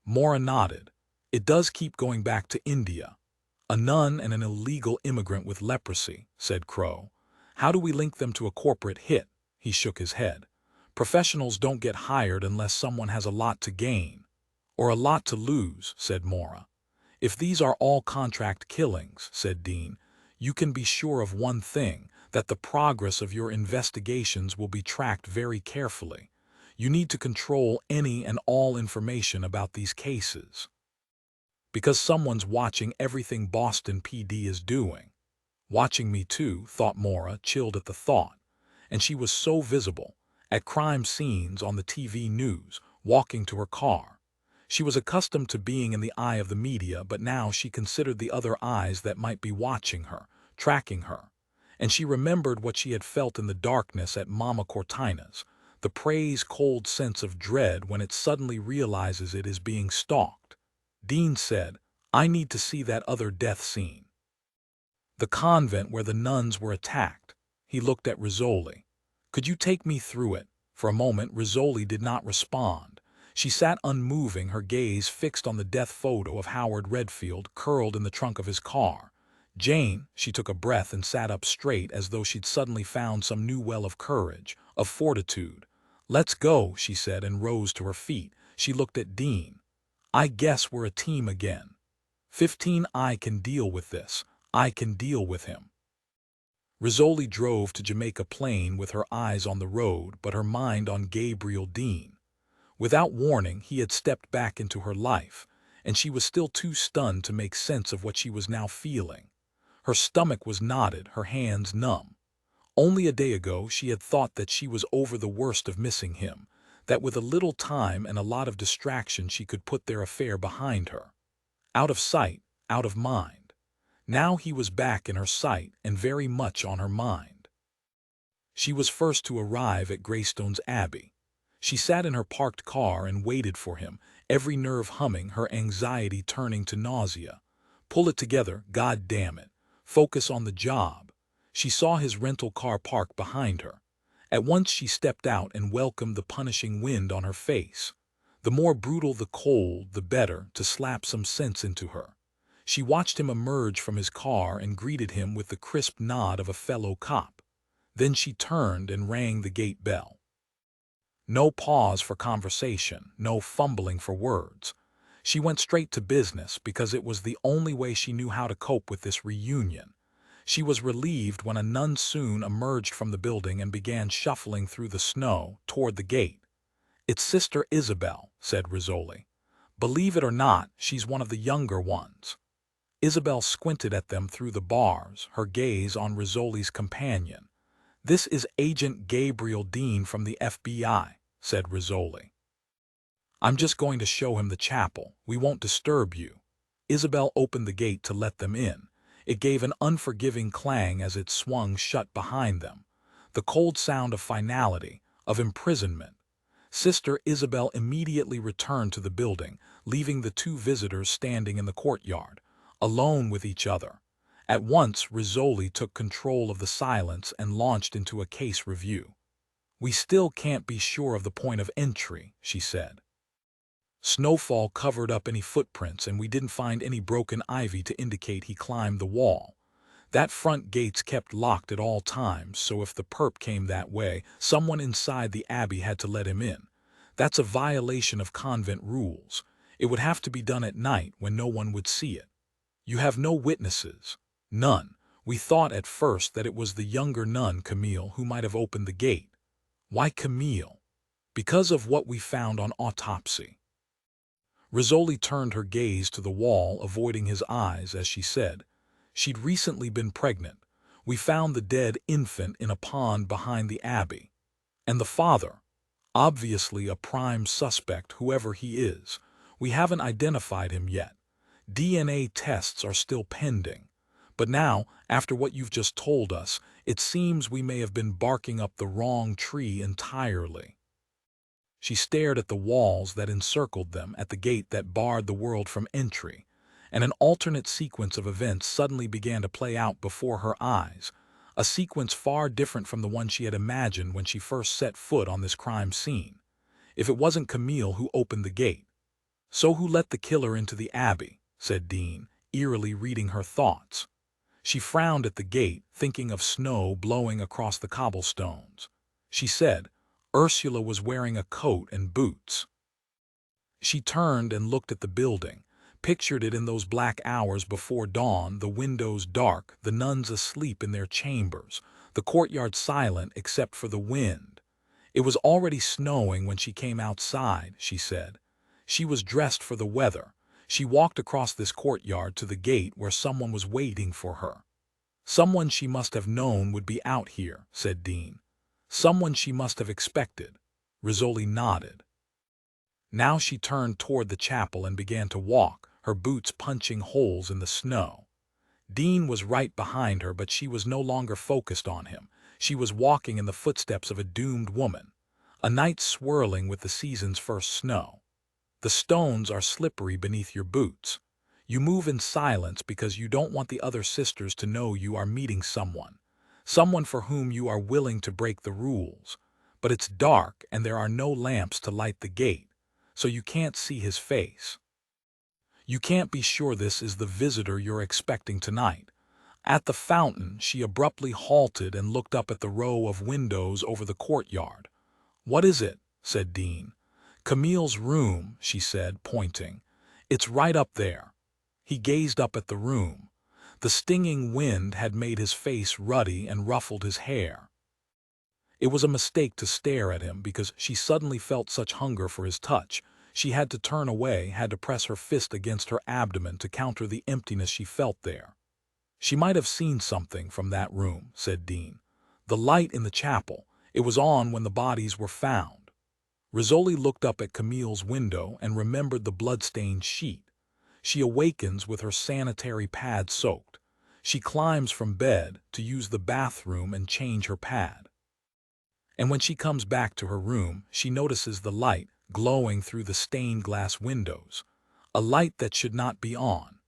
Maura nodded. It does keep going back to India. A nun and an illegal immigrant with leprosy, said Crow. How do we link them to a corporate hit? He shook his head. Professionals don't get hired unless someone has a lot to gain. Or a lot to lose, said Maura. If these are all contract killings, said Dean, you can be sure of one thing, that the progress of your investigations will be tracked very carefully. You need to control any and all information about these cases. Because someone's watching everything Boston PD is doing. Watching me too, thought Maura, chilled at the thought. And she was so visible, at crime scenes on the TV news, walking to her car. She was accustomed to being in the eye of the media, but now she considered the other eyes that might be watching her, tracking her. And she remembered what she had felt in the darkness at Mama Cortina's, the prey's cold sense of dread when it suddenly realizes it is being stalked. Dean said, I need to see that other death scene. The convent where the nuns were attacked. He looked at Rizzoli. Could you take me through it? For a moment, Rizzoli did not respond. She sat unmoving, her gaze fixed on the death photo of Howard Redfield curled in the trunk of his car. Jane, she took a breath and sat up straight as though she'd suddenly found some new well of courage, of fortitude. Let's go, she said, and rose to her feet. She looked at Dean. I guess we're a team again. 15, I can deal with this. I can deal with him. Rizzoli drove to Jamaica Plain with her eyes on the road, but her mind on Gabriel Dean. Without warning, he had stepped back into her life, and she was still too stunned to make sense of what she was now feeling. Her stomach was knotted, her hands numb. Only a day ago she had thought that she was over the worst of missing him, that with a little time and a lot of distraction she could put their affair behind her. Out of sight, out of mind. Now he was back in her sight and very much on her mind. She was first to arrive at Greystones Abbey. She sat in her parked car and waited for him, every nerve humming, her anxiety turning to nausea. Pull it together, God damn it. Focus on the job. She saw his rental car parked behind her. At once she stepped out and welcomed the punishing wind on her face. The more brutal the cold, the better, to slap some sense into her. She watched him emerge from his car and greeted him with the crisp nod of a fellow cop. Then she turned and rang the gate bell. No pause for conversation, no fumbling for words. She went straight to business because it was the only way she knew how to cope with this reunion. She was relieved when a nun soon emerged from the building and began shuffling through the snow toward the gate. It's Sister Isabel, said Rizzoli. Believe it or not, she's one of the younger ones. Isabel squinted at them through the bars, her gaze on Rizzoli's companion. This is Agent Gabriel Dean from the FBI, said Rizzoli. I'm just going to show him the chapel. We won't disturb you. Isabel opened the gate to let them in. It gave an unforgiving clang as it swung shut behind them, the cold sound of finality, of imprisonment. Sister Isabel immediately returned to the building, leaving the two visitors standing in the courtyard, alone with each other. At once, Rizzoli took control of the silence and launched into a case review. "We still can't be sure of the point of entry," she said. "Snowfall covered up any footprints, and we didn't find any broken ivy to indicate he climbed the wall. That front gate's kept locked at all times, so if the perp came that way, someone inside the abbey had to let him in. That's a violation of convent rules. It would have to be done at night when no one would see it. You have no witnesses." "None. We thought at first that it was the younger nun, Camille, who might have opened the gate." "Why Camille?" "Because of what we found on autopsy." Rizzoli turned her gaze to the wall, avoiding his eyes as she said, "She'd recently been pregnant. We found the dead infant in a pond behind the abbey. And the father, obviously a prime suspect, whoever he is. We haven't identified him yet. DNA tests are still pending. But now, after what you've just told us, it seems we may have been barking up the wrong tree entirely." She stared at the walls that encircled them, at the gate that barred the world from entry, and an alternate sequence of events suddenly began to play out before her eyes, a sequence far different from the one she had imagined when she first set foot on this crime scene. If it wasn't Camille who opened the gate, so who let the killer into the abbey? Said Dean, eerily reading her thoughts. She frowned at the gate, thinking of snow blowing across the cobblestones. She said, Ursula was wearing a coat and boots. She turned and looked at the building, pictured it in those black hours before dawn, the windows dark, the nuns asleep in their chambers, the courtyard silent except for the wind. It was already snowing when she came outside, she said. She was dressed for the weather. She walked across this courtyard to the gate where someone was waiting for her. Someone she must have known would be out here, said Dean. Someone she must have expected. Rizzoli nodded. Now she turned toward the chapel and began to walk, her boots punching holes in the snow. Dean was right behind her, but she was no longer focused on him. She was walking in the footsteps of a doomed woman, a night swirling with the season's first snow. The stones are slippery beneath your boots. You move in silence because you don't want the other sisters to know you are meeting someone for whom you are willing to break the rules. But it's dark and there are no lamps to light the gate, so you can't see his face. You can't be sure this is the visitor you're expecting tonight. At the fountain, she abruptly halted and looked up at the row of windows over the courtyard. What is it? Said Dean. Camille's room, she said, pointing. It's right up there. He gazed up at the room. The stinging wind had made his face ruddy and ruffled his hair. It was a mistake to stare at him because she suddenly felt such hunger for his touch. She had to turn away, had to press her fist against her abdomen to counter the emptiness she felt there. She might have seen something from that room, said Dean. The light in the chapel, it was on when the bodies were found. Rizzoli looked up at Camille's window and remembered the blood-stained sheet. She awakens with her sanitary pad soaked. She climbs from bed to use the bathroom and change her pad. And when she comes back to her room, she notices the light glowing through the stained glass windows, a light that should not be on.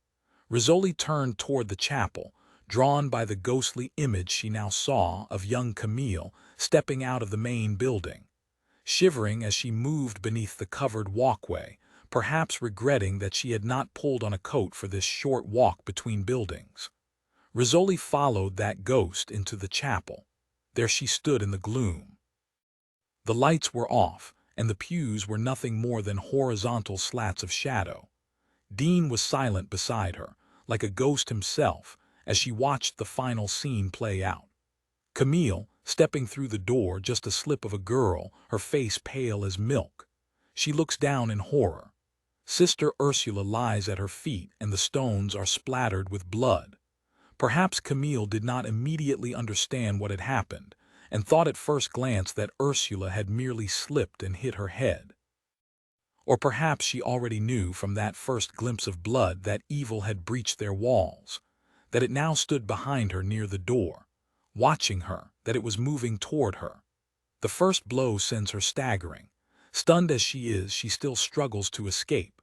Rizzoli turned toward the chapel, drawn by the ghostly image she now saw of young Camille stepping out of the main building. Shivering as she moved beneath the covered walkway, perhaps regretting that she had not pulled on a coat for this short walk between buildings. Rizzoli followed that ghost into the chapel. There she stood in the gloom. The lights were off, and the pews were nothing more than horizontal slats of shadow. Dean was silent beside her, like a ghost himself, as she watched the final scene play out. Camille, stepping through the door, just a slip of a girl, her face pale as milk. She looks down in horror. Sister Ursula lies at her feet, and the stones are splattered with blood. Perhaps Camille did not immediately understand what had happened, and thought at first glance that Ursula had merely slipped and hit her head. Or perhaps she already knew from that first glimpse of blood that evil had breached their walls, that it now stood behind her near the door, watching her, that it was moving toward her. The first blow sends her staggering. Stunned as she is, she still struggles to escape,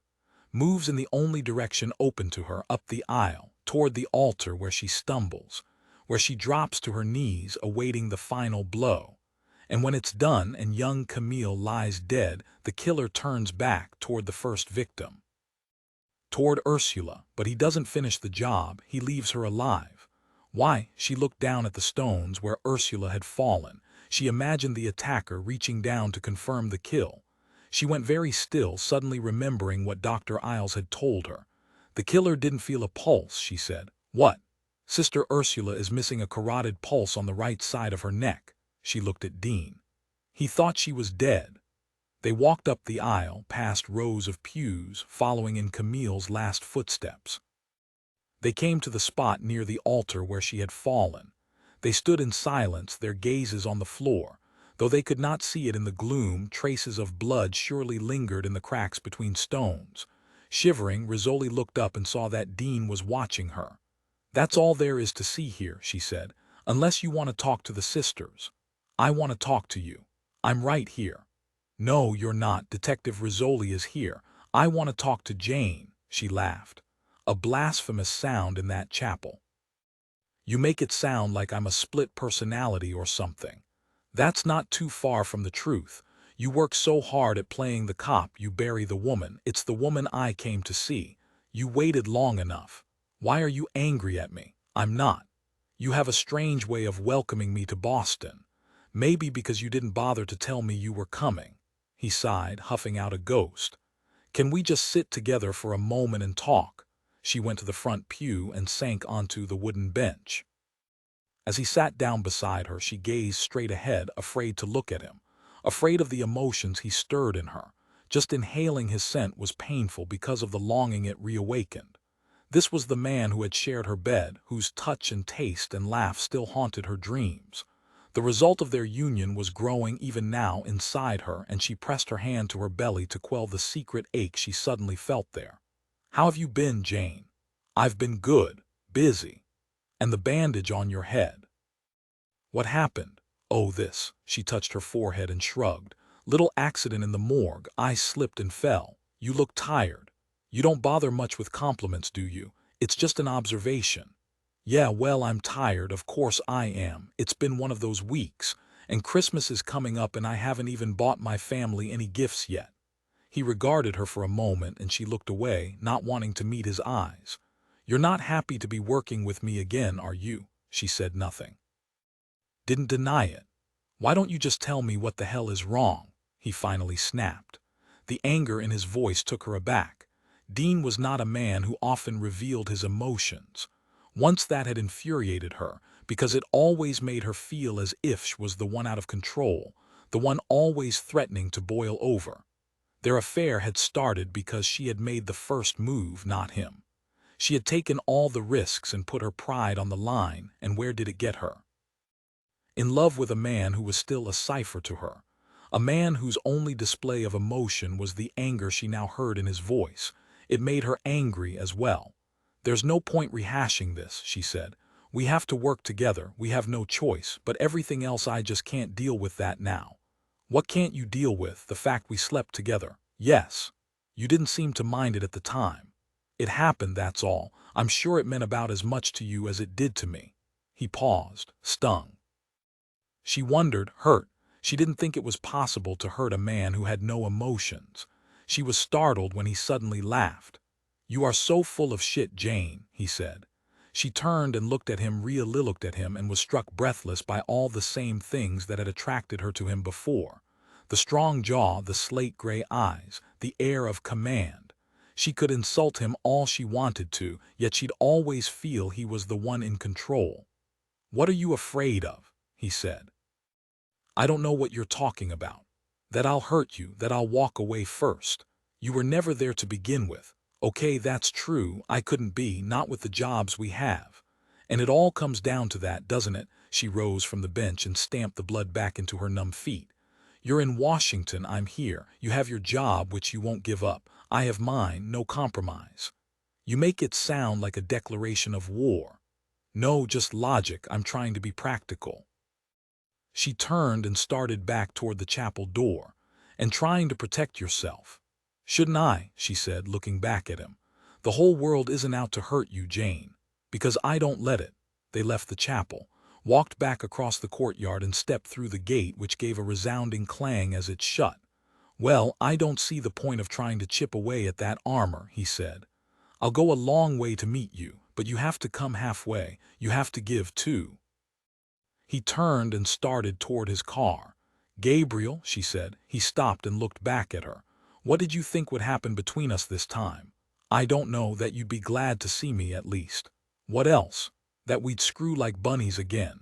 moves in the only direction open to her, up the aisle, toward the altar, where she stumbles, where she drops to her knees awaiting the final blow. And when it's done and young Camille lies dead, the killer turns back toward the first victim, toward Ursula, but he doesn't finish the job, he leaves her alive. Why? She looked down at the stones where Ursula had fallen. She imagined the attacker reaching down to confirm the kill. She went very still, suddenly remembering what Dr. Isles had told her. The killer didn't feel a pulse, she said. What? Sister Ursula is missing a carotid pulse on the right side of her neck. She looked at Dean. He thought she was dead. They walked up the aisle, past rows of pews, following in Camille's last footsteps. They came to the spot near the altar where she had fallen. They stood in silence, their gazes on the floor. Though they could not see it in the gloom, traces of blood surely lingered in the cracks between stones. Shivering, Rizzoli looked up and saw that Dean was watching her. "That's all there is to see here," she said, "unless you want to talk to the sisters." "I want to talk to you. I'm right here." "No, you're not. Detective Rizzoli is here. I want to talk to Jane," she laughed. A blasphemous sound in that chapel. "You make it sound like I'm a split personality or something. That's not too far from the truth. You work so hard at playing the cop you bury the woman. It's the woman I came to see. You waited long enough. Why are you angry at me? I'm not. You have a strange way of welcoming me to Boston. Maybe because you didn't bother to tell me you were coming." He sighed, huffing out a ghost. "Can we just sit together for a moment and talk?" She went to the front pew and sank onto the wooden bench. As he sat down beside her, she gazed straight ahead, afraid to look at him, afraid of the emotions he stirred in her. Just inhaling his scent was painful because of the longing it reawakened. This was the man who had shared her bed, whose touch and taste and laugh still haunted her dreams. The result of their union was growing even now inside her, and she pressed her hand to her belly to quell the secret ache she suddenly felt there. "How have you been, Jane?" "I've been good, busy." "And the bandage on your head?" "What happened?" "Oh, this." She touched her forehead and shrugged. "Little accident in the morgue. I slipped and fell. You look tired. You don't bother much with compliments, do you? It's just an observation." "Yeah, well, I'm tired, of course I am. It's been one of those weeks, and Christmas is coming up and I haven't even bought my family any gifts yet." He regarded her for a moment and she looked away, not wanting to meet his eyes. "You're not happy to be working with me again, are you?" She said nothing. Didn't deny it. "Why don't you just tell me what the hell is wrong?" he finally snapped. The anger in his voice took her aback. Dean was not a man who often revealed his emotions. Once that had infuriated her, because it always made her feel as if she was the one out of control, the one always threatening to boil over. Their affair had started because she had made the first move, not him. She had taken all the risks and put her pride on the line, and where did it get her? In love with a man who was still a cipher to her. A man whose only display of emotion was the anger she now heard in his voice. It made her angry as well. "There's no point rehashing this," she said. "We have to work together, we have no choice, but everything else I just can't deal with that now." "What can't you deal with? The fact we slept together?" "Yes. You didn't seem to mind it at the time." "It happened, that's all. I'm sure it meant about as much to you as it did to me." He paused, stung. She wondered, hurt. She didn't think it was possible to hurt a man who had no emotions. She was startled when he suddenly laughed. "You are so full of shit, Jane," he said. She turned and looked at him, really looked at him, and was struck breathless by all the same things that had attracted her to him before. The strong jaw, the slate-gray eyes, the air of command. She could insult him all she wanted to, yet she'd always feel he was the one in control. "What are you afraid of?" he said. "I don't know what you're talking about. That I'll hurt you, that I'll walk away first. You were never there to begin with. Okay, that's true, I couldn't be, not with the jobs we have. And it all comes down to that, doesn't it?" She rose from the bench and stamped the blood back into her numb feet. "You're in Washington, I'm here. You have your job, which you won't give up. I have mine, no compromise. You make it sound like a declaration of war." No, just logic. I'm trying to be practical. She turned and started back toward the chapel door, and trying to protect yourself. Shouldn't I? She said, looking back at him. The whole world isn't out to hurt you, Jane. Because I don't let it. They left the chapel, walked back across the courtyard and stepped through the gate, which gave a resounding clang as it shut. Well, I don't see the point of trying to chip away at that armor, he said. I'll go a long way to meet you, but you have to come halfway. You have to give too. He turned and started toward his car. Gabriel, she said. He stopped and looked back at her. What did you think would happen between us this time? I don't know, that you'd be glad to see me at least. What else? That we'd screw like bunnies again.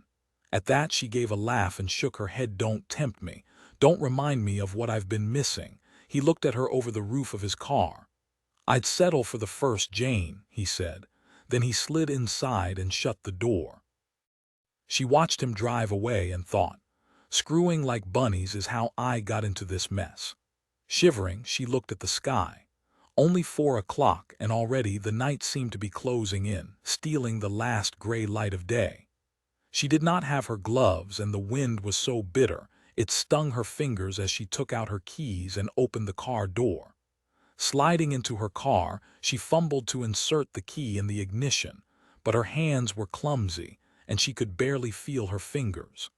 At that she gave a laugh and shook her head. Don't tempt me. Don't remind me of what I've been missing. He looked at her over the roof of his car. I'd settle for the first, Jane, he said. Then he slid inside and shut the door. She watched him drive away and thought, screwing like bunnies is how I got into this mess. Shivering, she looked at the sky. Only 4 o'clock, and already the night seemed to be closing in, stealing the last gray light of day. She did not have her gloves, and the wind was so bitter, it stung her fingers as she took out her keys and opened the car door. Sliding into her car, she fumbled to insert the key in the ignition, but her hands were clumsy, and she could barely feel her fingers.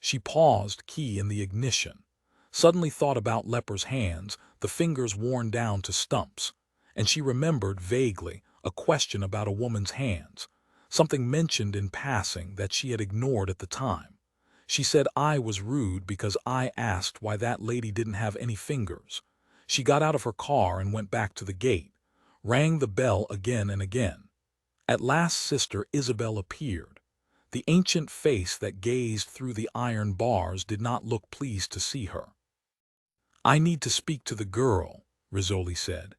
She paused, key in the ignition. Suddenly thought about Leper's hands, the fingers worn down to stumps, and she remembered vaguely a question about a woman's hands, something mentioned in passing that she had ignored at the time. She said I was rude because I asked why that lady didn't have any fingers. She got out of her car and went back to the gate, rang the bell again and again. At last Sister Isabel appeared. The ancient face that gazed through the iron bars did not look pleased to see her. I need to speak to the girl, Rizzoli said.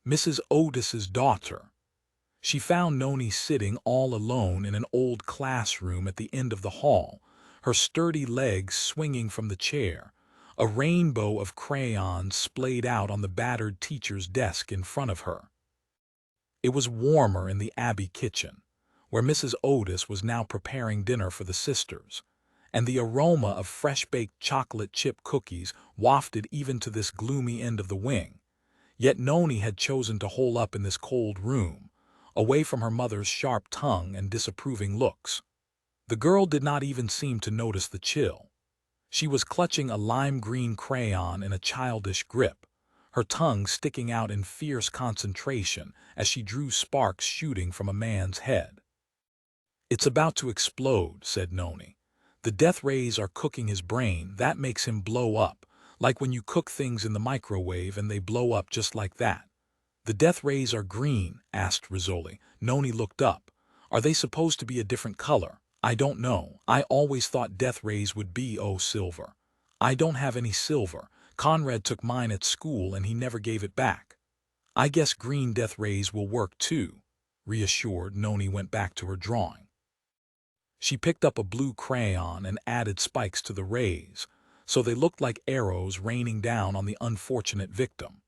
Mrs. Otis's daughter. She found Noni sitting all alone in an old classroom at the end of the hall, her sturdy legs swinging from the chair, a rainbow of crayons splayed out on the battered teacher's desk in front of her. It was warmer in the Abbey kitchen, where Mrs. Otis was now preparing dinner for the sisters, and the aroma of fresh-baked chocolate chip cookies wafted even to this gloomy end of the wing. Yet Noni had chosen to hole up in this cold room, away from her mother's sharp tongue and disapproving looks. The girl did not even seem to notice the chill. She was clutching a lime-green crayon in a childish grip, her tongue sticking out in fierce concentration as she drew sparks shooting from a man's head. It's about to explode, said Noni. The death rays are cooking his brain. That makes him blow up, like when you cook things in the microwave and they blow up just like that. The death rays are green, asked Rizzoli. Noni looked up. Are they supposed to be a different color? I don't know. I always thought death rays would be, silver. I don't have any silver. Conrad took mine at school and he never gave it back. I guess green death rays will work too. Reassured, Noni went back to her drawing. She picked up a blue crayon and added spikes to the rays, so they looked like arrows raining down on the unfortunate victim.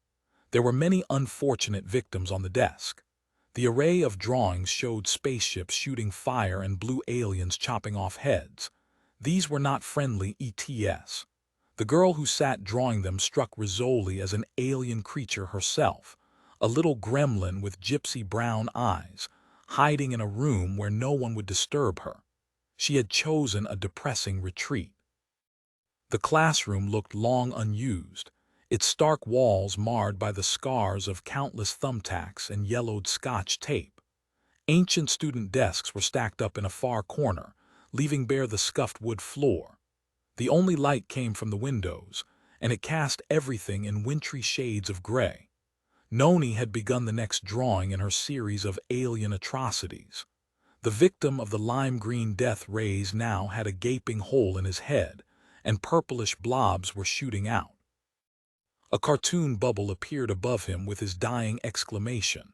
There were many unfortunate victims on the desk. The array of drawings showed spaceships shooting fire and blue aliens chopping off heads. These were not friendly ETS. The girl who sat drawing them struck Rizzoli as an alien creature herself, a little gremlin with gypsy brown eyes, hiding in a room where no one would disturb her. She had chosen a depressing retreat. The classroom looked long unused, its stark walls marred by the scars of countless thumbtacks and yellowed Scotch tape. Ancient student desks were stacked up in a far corner, leaving bare the scuffed wood floor. The only light came from the windows, and it cast everything in wintry shades of gray. Noni had begun the next drawing in her series of alien atrocities. The victim of the lime-green death rays now had a gaping hole in his head, and purplish blobs were shooting out. A cartoon bubble appeared above him with his dying exclamation.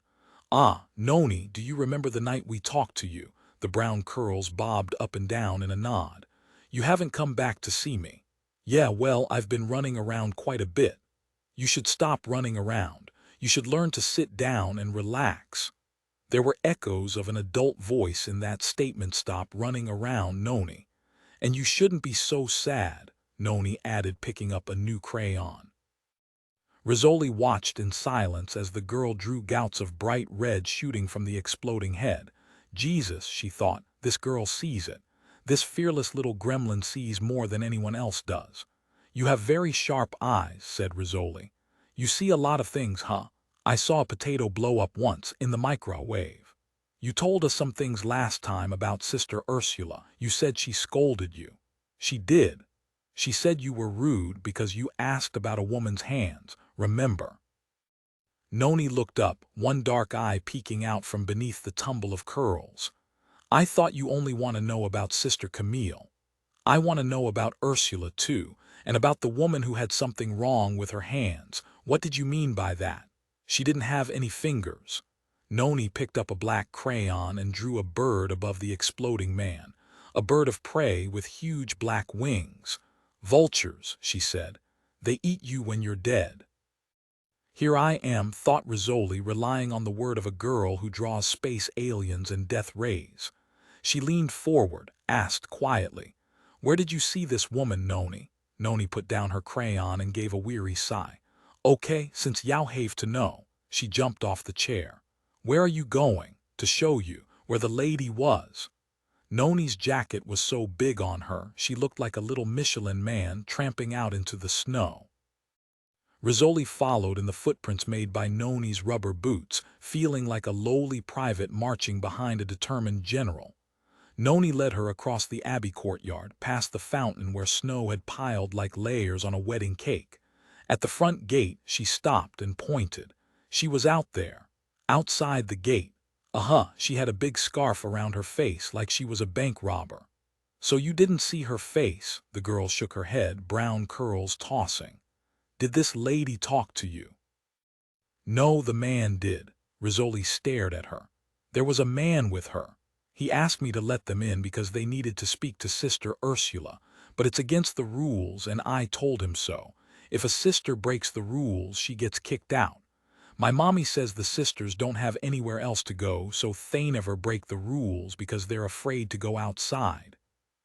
Ah, Noni, do you remember the night we talked to you? The brown curls bobbed up and down in a nod. You haven't come back to see me. Yeah, well, I've been running around quite a bit. You should stop running around. You should learn to sit down and relax. There were echoes of an adult voice in that statement. Stop running around, Noni. And you shouldn't be so sad, Noni added, picking up a new crayon. Rizzoli watched in silence as the girl drew gouts of bright red shooting from the exploding head. Jesus, she thought, this girl sees it. This fearless little gremlin sees more than anyone else does. You have very sharp eyes, said Rizzoli. You see a lot of things, huh? I saw a potato blow up once in the microwave. You told us some things last time about Sister Ursula. You said she scolded you. She did. She said you were rude because you asked about a woman's hands, remember? Noni looked up, one dark eye peeking out from beneath the tumble of curls. I thought you only want to know about Sister Camille. I want to know about Ursula too, and about the woman who had something wrong with her hands. What did you mean by that? She didn't have any fingers. Noni picked up a black crayon and drew a bird above the exploding man, a bird of prey with huge black wings. Vultures, she said. They eat you when you're dead. Here I am, thought Rizzoli, relying on the word of a girl who draws space aliens and death rays. She leaned forward, asked quietly, Where did you see this woman, Noni? Noni put down her crayon and gave a weary sigh. Okay, since you have to know. She jumped off the chair. Where are you going? To show you where the lady was. Noni's jacket was so big on her, she looked like a little Michelin man tramping out into the snow. Rizzoli followed in the footprints made by Noni's rubber boots, feeling like a lowly private marching behind a determined general. Noni led her across the abbey courtyard, past the fountain where snow had piled like layers on a wedding cake. At the front gate, she stopped and pointed. She was out there, outside the gate. She had a big scarf around her face like she was a bank robber. So you didn't see her face? The girl shook her head, brown curls tossing. Did this lady talk to you? No, the man did. Rizzoli stared at her. There was a man with her. He asked me to let them in because they needed to speak to Sister Ursula, but it's against the rules and I told him so. If a sister breaks the rules, she gets kicked out. My mommy says the sisters don't have anywhere else to go, so they never break the rules because they're afraid to go outside.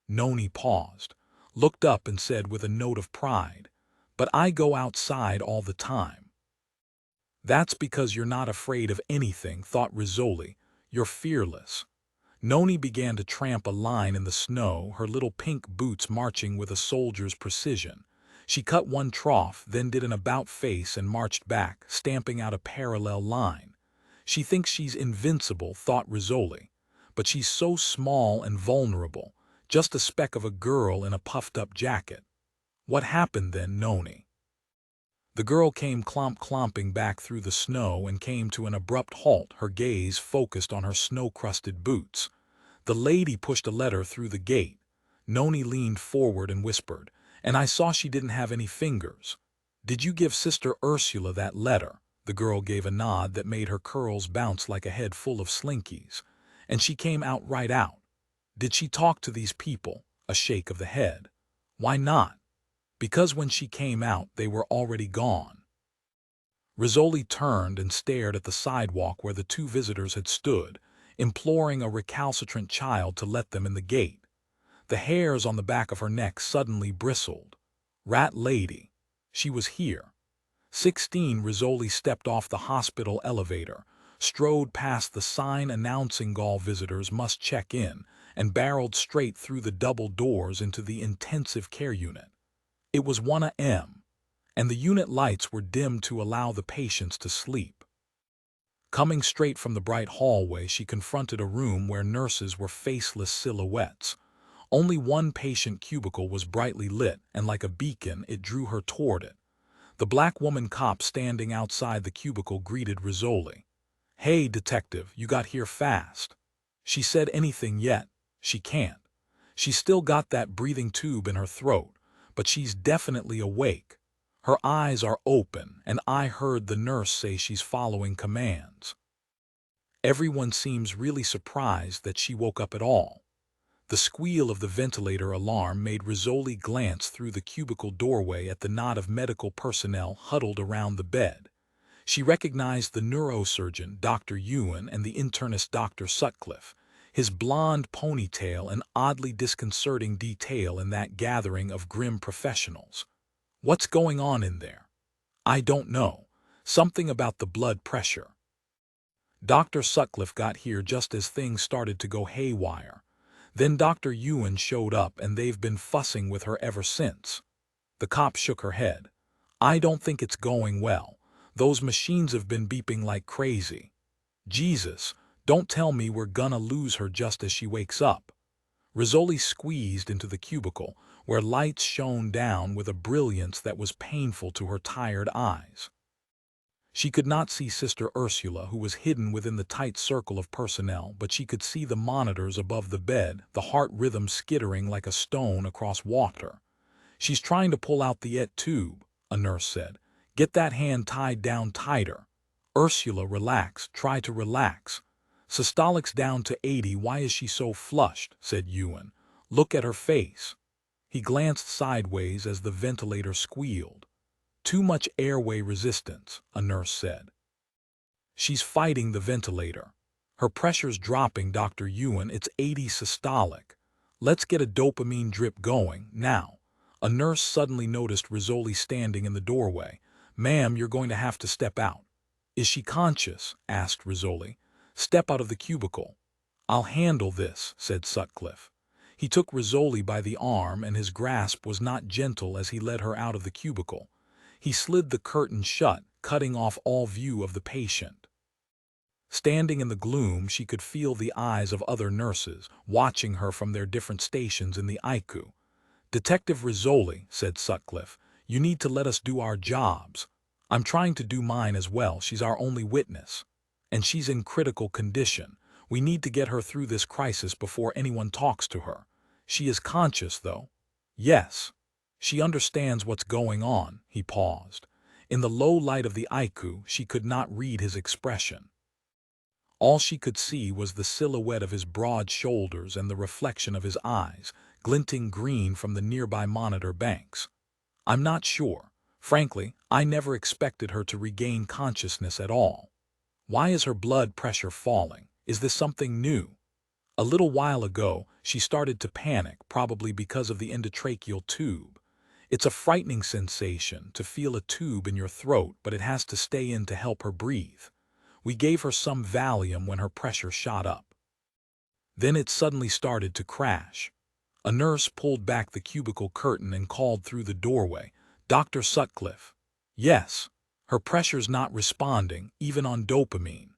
Noni paused, looked up and said with a note of pride, But I go outside all the time. That's because you're not afraid of anything, thought Rizzoli. You're fearless. Noni began to tramp a line in the snow, her little pink boots marching with a soldier's precision. She cut one trough, then did an about-face and marched back, stamping out a parallel line. She thinks she's invincible, thought Rizzoli, but she's so small and vulnerable, just a speck of a girl in a puffed-up jacket. What happened then, Noni? The girl came clomping back through the snow and came to an abrupt halt, her gaze focused on her snow-crusted boots. The lady pushed a letter through the gate. Noni leaned forward and whispered, And I saw she didn't have any fingers. Did you give Sister Ursula that letter? The girl gave a nod that made her curls bounce like a head full of slinkies. And she came out right out. Did she talk to these people? A shake of the head. Why not? Because when she came out, they were already gone. Rizzoli turned and stared at the sidewalk where the two visitors had stood, imploring a recalcitrant child to let them in the gate. The hairs on the back of her neck suddenly bristled. Rat lady. She was here. 16. Rizzoli stepped off the hospital elevator, strode past the sign announcing all visitors must check in, and barreled straight through the double doors into the intensive care unit. It was 1 a.m., and the unit lights were dimmed to allow the patients to sleep. Coming straight from the bright hallway, she confronted a room where nurses were faceless silhouettes. Only one patient cubicle was brightly lit, and like a beacon, it drew her toward it. The black woman cop standing outside the cubicle greeted Rizzoli. Hey, detective, you got here fast. She said anything yet? She can't. She's still got that breathing tube in her throat, but she's definitely awake. Her eyes are open, and I heard the nurse say she's following commands. Everyone seems really surprised that she woke up at all. The squeal of the ventilator alarm made Rizzoli glance through the cubicle doorway at the knot of medical personnel huddled around the bed. She recognized the neurosurgeon, Dr. Ewan, and the internist, Dr. Sutcliffe, his blonde ponytail an oddly disconcerting detail in that gathering of grim professionals. What's going on in there? I don't know. Something about the blood pressure. Dr. Sutcliffe got here just as things started to go haywire. Then Dr. Ewan showed up and they've been fussing with her ever since. The cop shook her head. I don't think it's going well. Those machines have been beeping like crazy. Jesus, don't tell me we're gonna lose her just as she wakes up. Rizzoli squeezed into the cubicle, where lights shone down with a brilliance that was painful to her tired eyes. She could not see Sister Ursula, who was hidden within the tight circle of personnel, but she could see the monitors above the bed, the heart rhythm skittering like a stone across water. She's trying to pull out the et tube, a nurse said. Get that hand tied down tighter. Ursula, relax, try to relax. Systolic's down to 80, why is she so flushed, said Ewan. Look at her face. He glanced sideways as the ventilator squealed. Too much airway resistance, a nurse said. She's fighting the ventilator. Her pressure's dropping, Dr. Ewan, it's 80 systolic. Let's get a dopamine drip going, now. A nurse suddenly noticed Rizzoli standing in the doorway. Ma'am, you're going to have to step out. Is she conscious? Asked Rizzoli. Step out of the cubicle. I'll handle this, said Sutcliffe. He took Rizzoli by the arm, and his grasp was not gentle as he led her out of the cubicle. He slid the curtain shut, cutting off all view of the patient. Standing in the gloom, she could feel the eyes of other nurses, watching her from their different stations in the ICU. Detective Rizzoli, said Sutcliffe, you need to let us do our jobs. I'm trying to do mine as well, she's our only witness. And she's in critical condition. We need to get her through this crisis before anyone talks to her. She is conscious, though. Yes. She understands what's going on, he paused. In the low light of the ICU, she could not read his expression. All she could see was the silhouette of his broad shoulders and the reflection of his eyes, glinting green from the nearby monitor banks. I'm not sure. Frankly, I never expected her to regain consciousness at all. Why is her blood pressure falling? Is this something new? A little while ago, she started to panic, probably because of the endotracheal tube. It's a frightening sensation to feel a tube in your throat, but it has to stay in to help her breathe. We gave her some Valium when her pressure shot up. Then it suddenly started to crash. A nurse pulled back the cubicle curtain and called through the doorway, Dr. Sutcliffe. Yes, her pressure's not responding, even on dopamine.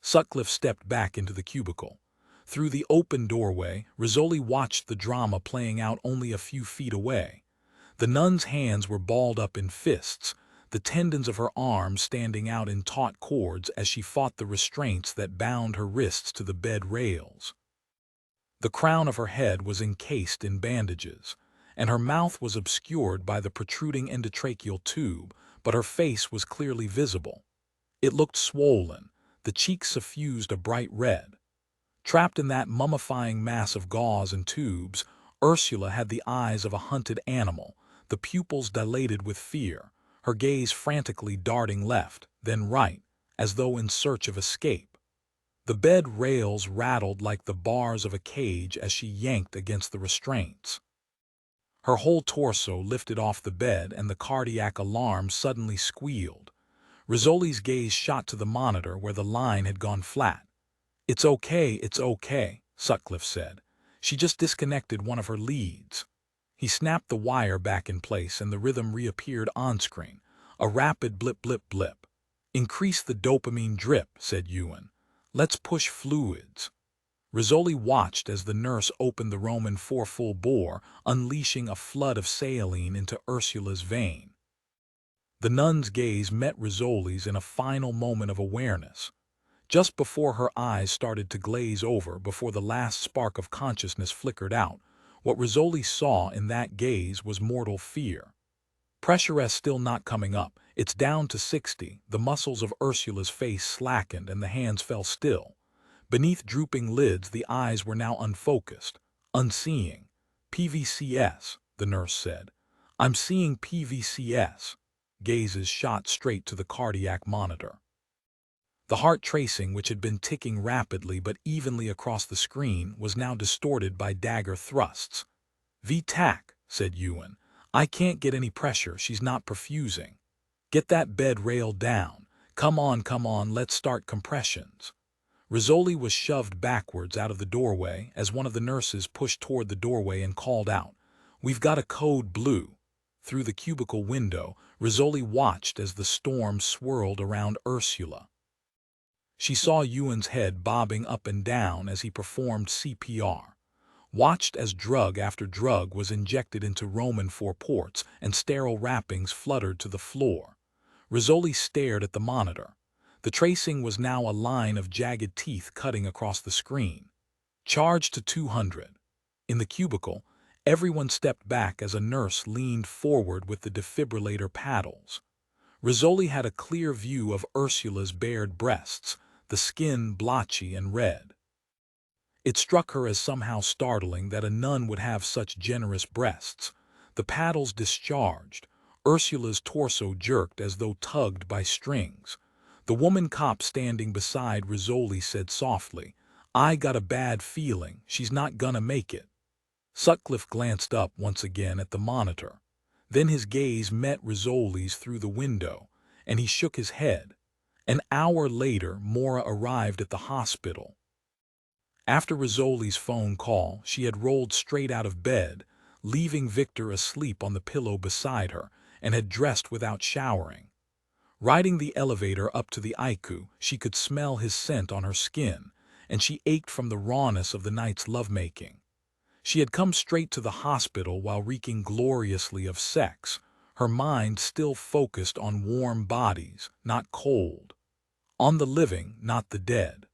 Sutcliffe stepped back into the cubicle. Through the open doorway, Rizzoli watched the drama playing out only a few feet away. The nun's hands were balled up in fists, the tendons of her arms standing out in taut cords as she fought the restraints that bound her wrists to the bed rails. The crown of her head was encased in bandages, and her mouth was obscured by the protruding endotracheal tube, but her face was clearly visible. It looked swollen, the cheeks suffused a bright red. Trapped in that mummifying mass of gauze and tubes, Ursula had the eyes of a hunted animal, the pupils dilated with fear, her gaze frantically darting left, then right, as though in search of escape. The bed rails rattled like the bars of a cage as she yanked against the restraints. Her whole torso lifted off the bed and the cardiac alarm suddenly squealed. Rizzoli's gaze shot to the monitor where the line had gone flat. It's okay, Sutcliffe said. She just disconnected one of her leads. He snapped the wire back in place and the rhythm reappeared on-screen, a rapid blip blip blip. Increase the dopamine drip, said Ewan. Let's push fluids. Rizzoli watched as the nurse opened the Roman 4 full bore, unleashing a flood of saline into Ursula's vein. The nun's gaze met Rizzoli's in a final moment of awareness. Just before her eyes started to glaze over, before the last spark of consciousness flickered out, what Rizzoli saw in that gaze was mortal fear. Pressure is still not coming up. It's down to 60. The muscles of Ursula's face slackened and the hands fell still. Beneath drooping lids, the eyes were now unfocused, unseeing. PVCS, the nurse said. I'm seeing PVCS. gazes shot straight to the cardiac monitor. The heart tracing, which had been ticking rapidly but evenly across the screen, was now distorted by dagger thrusts. "V-tac," said Ewan. "I can't get any pressure, she's not perfusing. Get that bed rail down. Come on, let's start compressions." Rizzoli was shoved backwards out of the doorway as one of the nurses pushed toward the doorway and called out, "We've got a code blue." Through the cubicle window, Rizzoli watched as the storm swirled around Ursula. She saw Ewan's head bobbing up and down as he performed CPR, watched as drug after drug was injected into Roman foreports and sterile wrappings fluttered to the floor. Rizzoli stared at the monitor. The tracing was now a line of jagged teeth cutting across the screen. "Charge to 200. In the cubicle, everyone stepped back as a nurse leaned forward with the defibrillator paddles. Rizzoli had a clear view of Ursula's bared breasts, the skin blotchy and red. It struck her as somehow startling that a nun would have such generous breasts. The paddles discharged. Ursula's torso jerked as though tugged by strings. The woman cop standing beside Rizzoli said softly, "I got a bad feeling, she's not gonna make it." Sutcliffe glanced up once again at the monitor. Then his gaze met Rizzoli's through the window, and he shook his head. An hour later, Maura arrived at the hospital. After Rizzoli's phone call, she had rolled straight out of bed, leaving Victor asleep on the pillow beside her, and had dressed without showering. Riding the elevator up to the ICU, she could smell his scent on her skin, and she ached from the rawness of the night's lovemaking. She had come straight to the hospital while reeking gloriously of sex, her mind still focused on warm bodies, not cold. On the living, not the dead.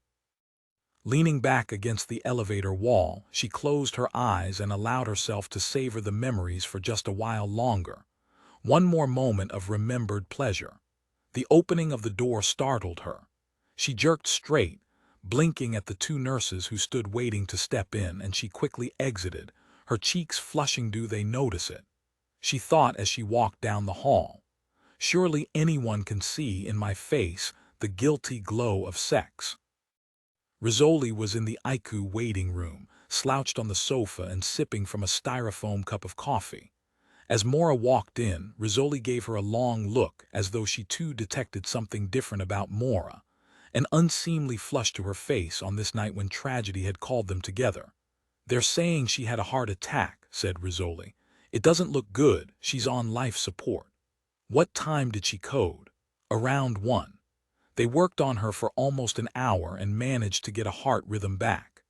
Leaning back against the elevator wall, she closed her eyes and allowed herself to savor the memories for just a while longer. One more moment of remembered pleasure. The opening of the door startled her. She jerked straight, blinking at the two nurses who stood waiting to step in, and she quickly exited, her cheeks flushing. "Do they notice it?" she thought as she walked down the hall. "Surely anyone can see in my face the guilty glow of sex." Rizzoli was in the ICU waiting room, slouched on the sofa and sipping from a styrofoam cup of coffee. As Maura walked in, Rizzoli gave her a long look as though she too detected something different about Maura, an unseemly flush to her face on this night when tragedy had called them together. "They're saying she had a heart attack," said Rizzoli. "It doesn't look good, she's on life support." "What time did she code?" "Around 1. They worked on her for almost an hour and managed to get a heart rhythm back.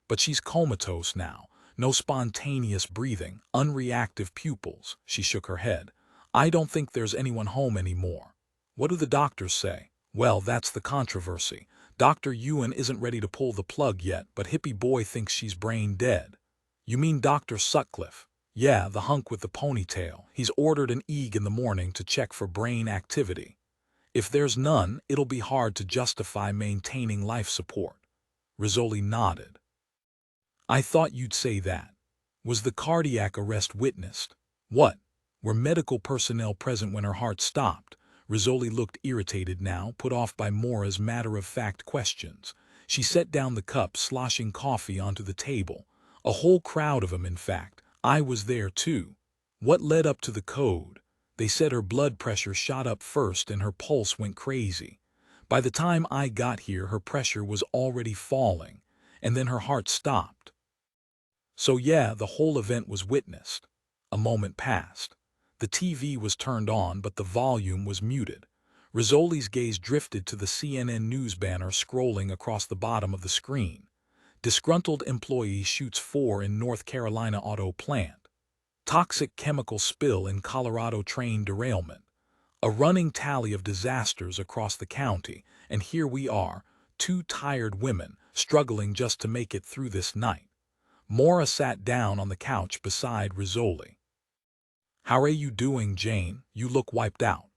But she's comatose now. No spontaneous breathing, unreactive pupils." She shook her head. "I don't think there's anyone home anymore." "What do the doctors say?" "Well, that's the controversy. Dr. Ewan isn't ready to pull the plug yet, but Hippie Boy thinks she's brain dead." "You mean Dr. Sutcliffe?" "Yeah, the hunk with the ponytail. He's ordered an EEG in the morning to check for brain activity. If there's none, it'll be hard to justify maintaining life support." Rizzoli nodded. "I thought you'd say that. Was the cardiac arrest witnessed?" "What? Were medical personnel present when her heart stopped?" Rizzoli looked irritated now, put off by Maura's matter-of-fact questions. She set down the cup, sloshing coffee onto the table. "A whole crowd of 'em, in fact. I was there too." "What led up to the code?" "They said her blood pressure shot up first and her pulse went crazy. By the time I got here, her pressure was already falling, and then her heart stopped." "So yeah, the whole event was witnessed." A moment passed. The TV was turned on, but the volume was muted. Rizzoli's gaze drifted to the CNN news banner scrolling across the bottom of the screen. "Disgruntled employee shoots 4 in North Carolina auto plant." "Toxic chemical spill in Colorado train derailment." A running tally of disasters across the county, and here we are, 2 tired women, struggling just to make it through this night. Maura sat down on the couch beside Rizzoli. "How are you doing, Jane? You look wiped out."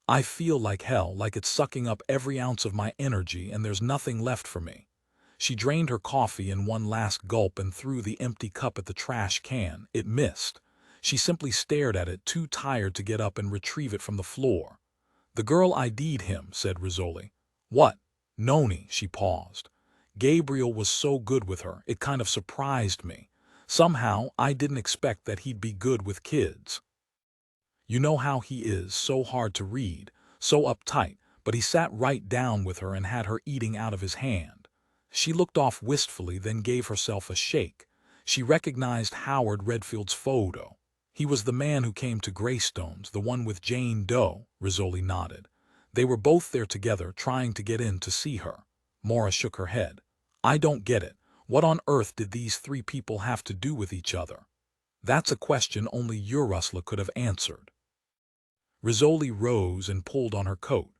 "I feel like hell, like it's sucking up every ounce of my energy and there's nothing left for me." She drained her coffee in one last gulp and threw the empty cup at the trash can. It missed. She simply stared at it, too tired to get up and retrieve it from the floor. "The girl ID'd him," said Rizzoli. "What? Noni," she paused. "Gabriel was so good with her, it kind of surprised me. Somehow, I didn't expect that he'd be good with kids. You know how he is, so hard to read, so uptight, but he sat right down with her and had her eating out of his hand." She looked off wistfully, then gave herself a shake. She recognized Howard Redfield's photo. "He was the man who came to Greystones, the one with Jane Doe," Rizzoli nodded. "They were both there together, trying to get in to see her." Maura shook her head. "I don't get it. What on earth did these three people have to do with each other?" "That's a question only Ursula could have answered." Rizzoli rose and pulled on her coat.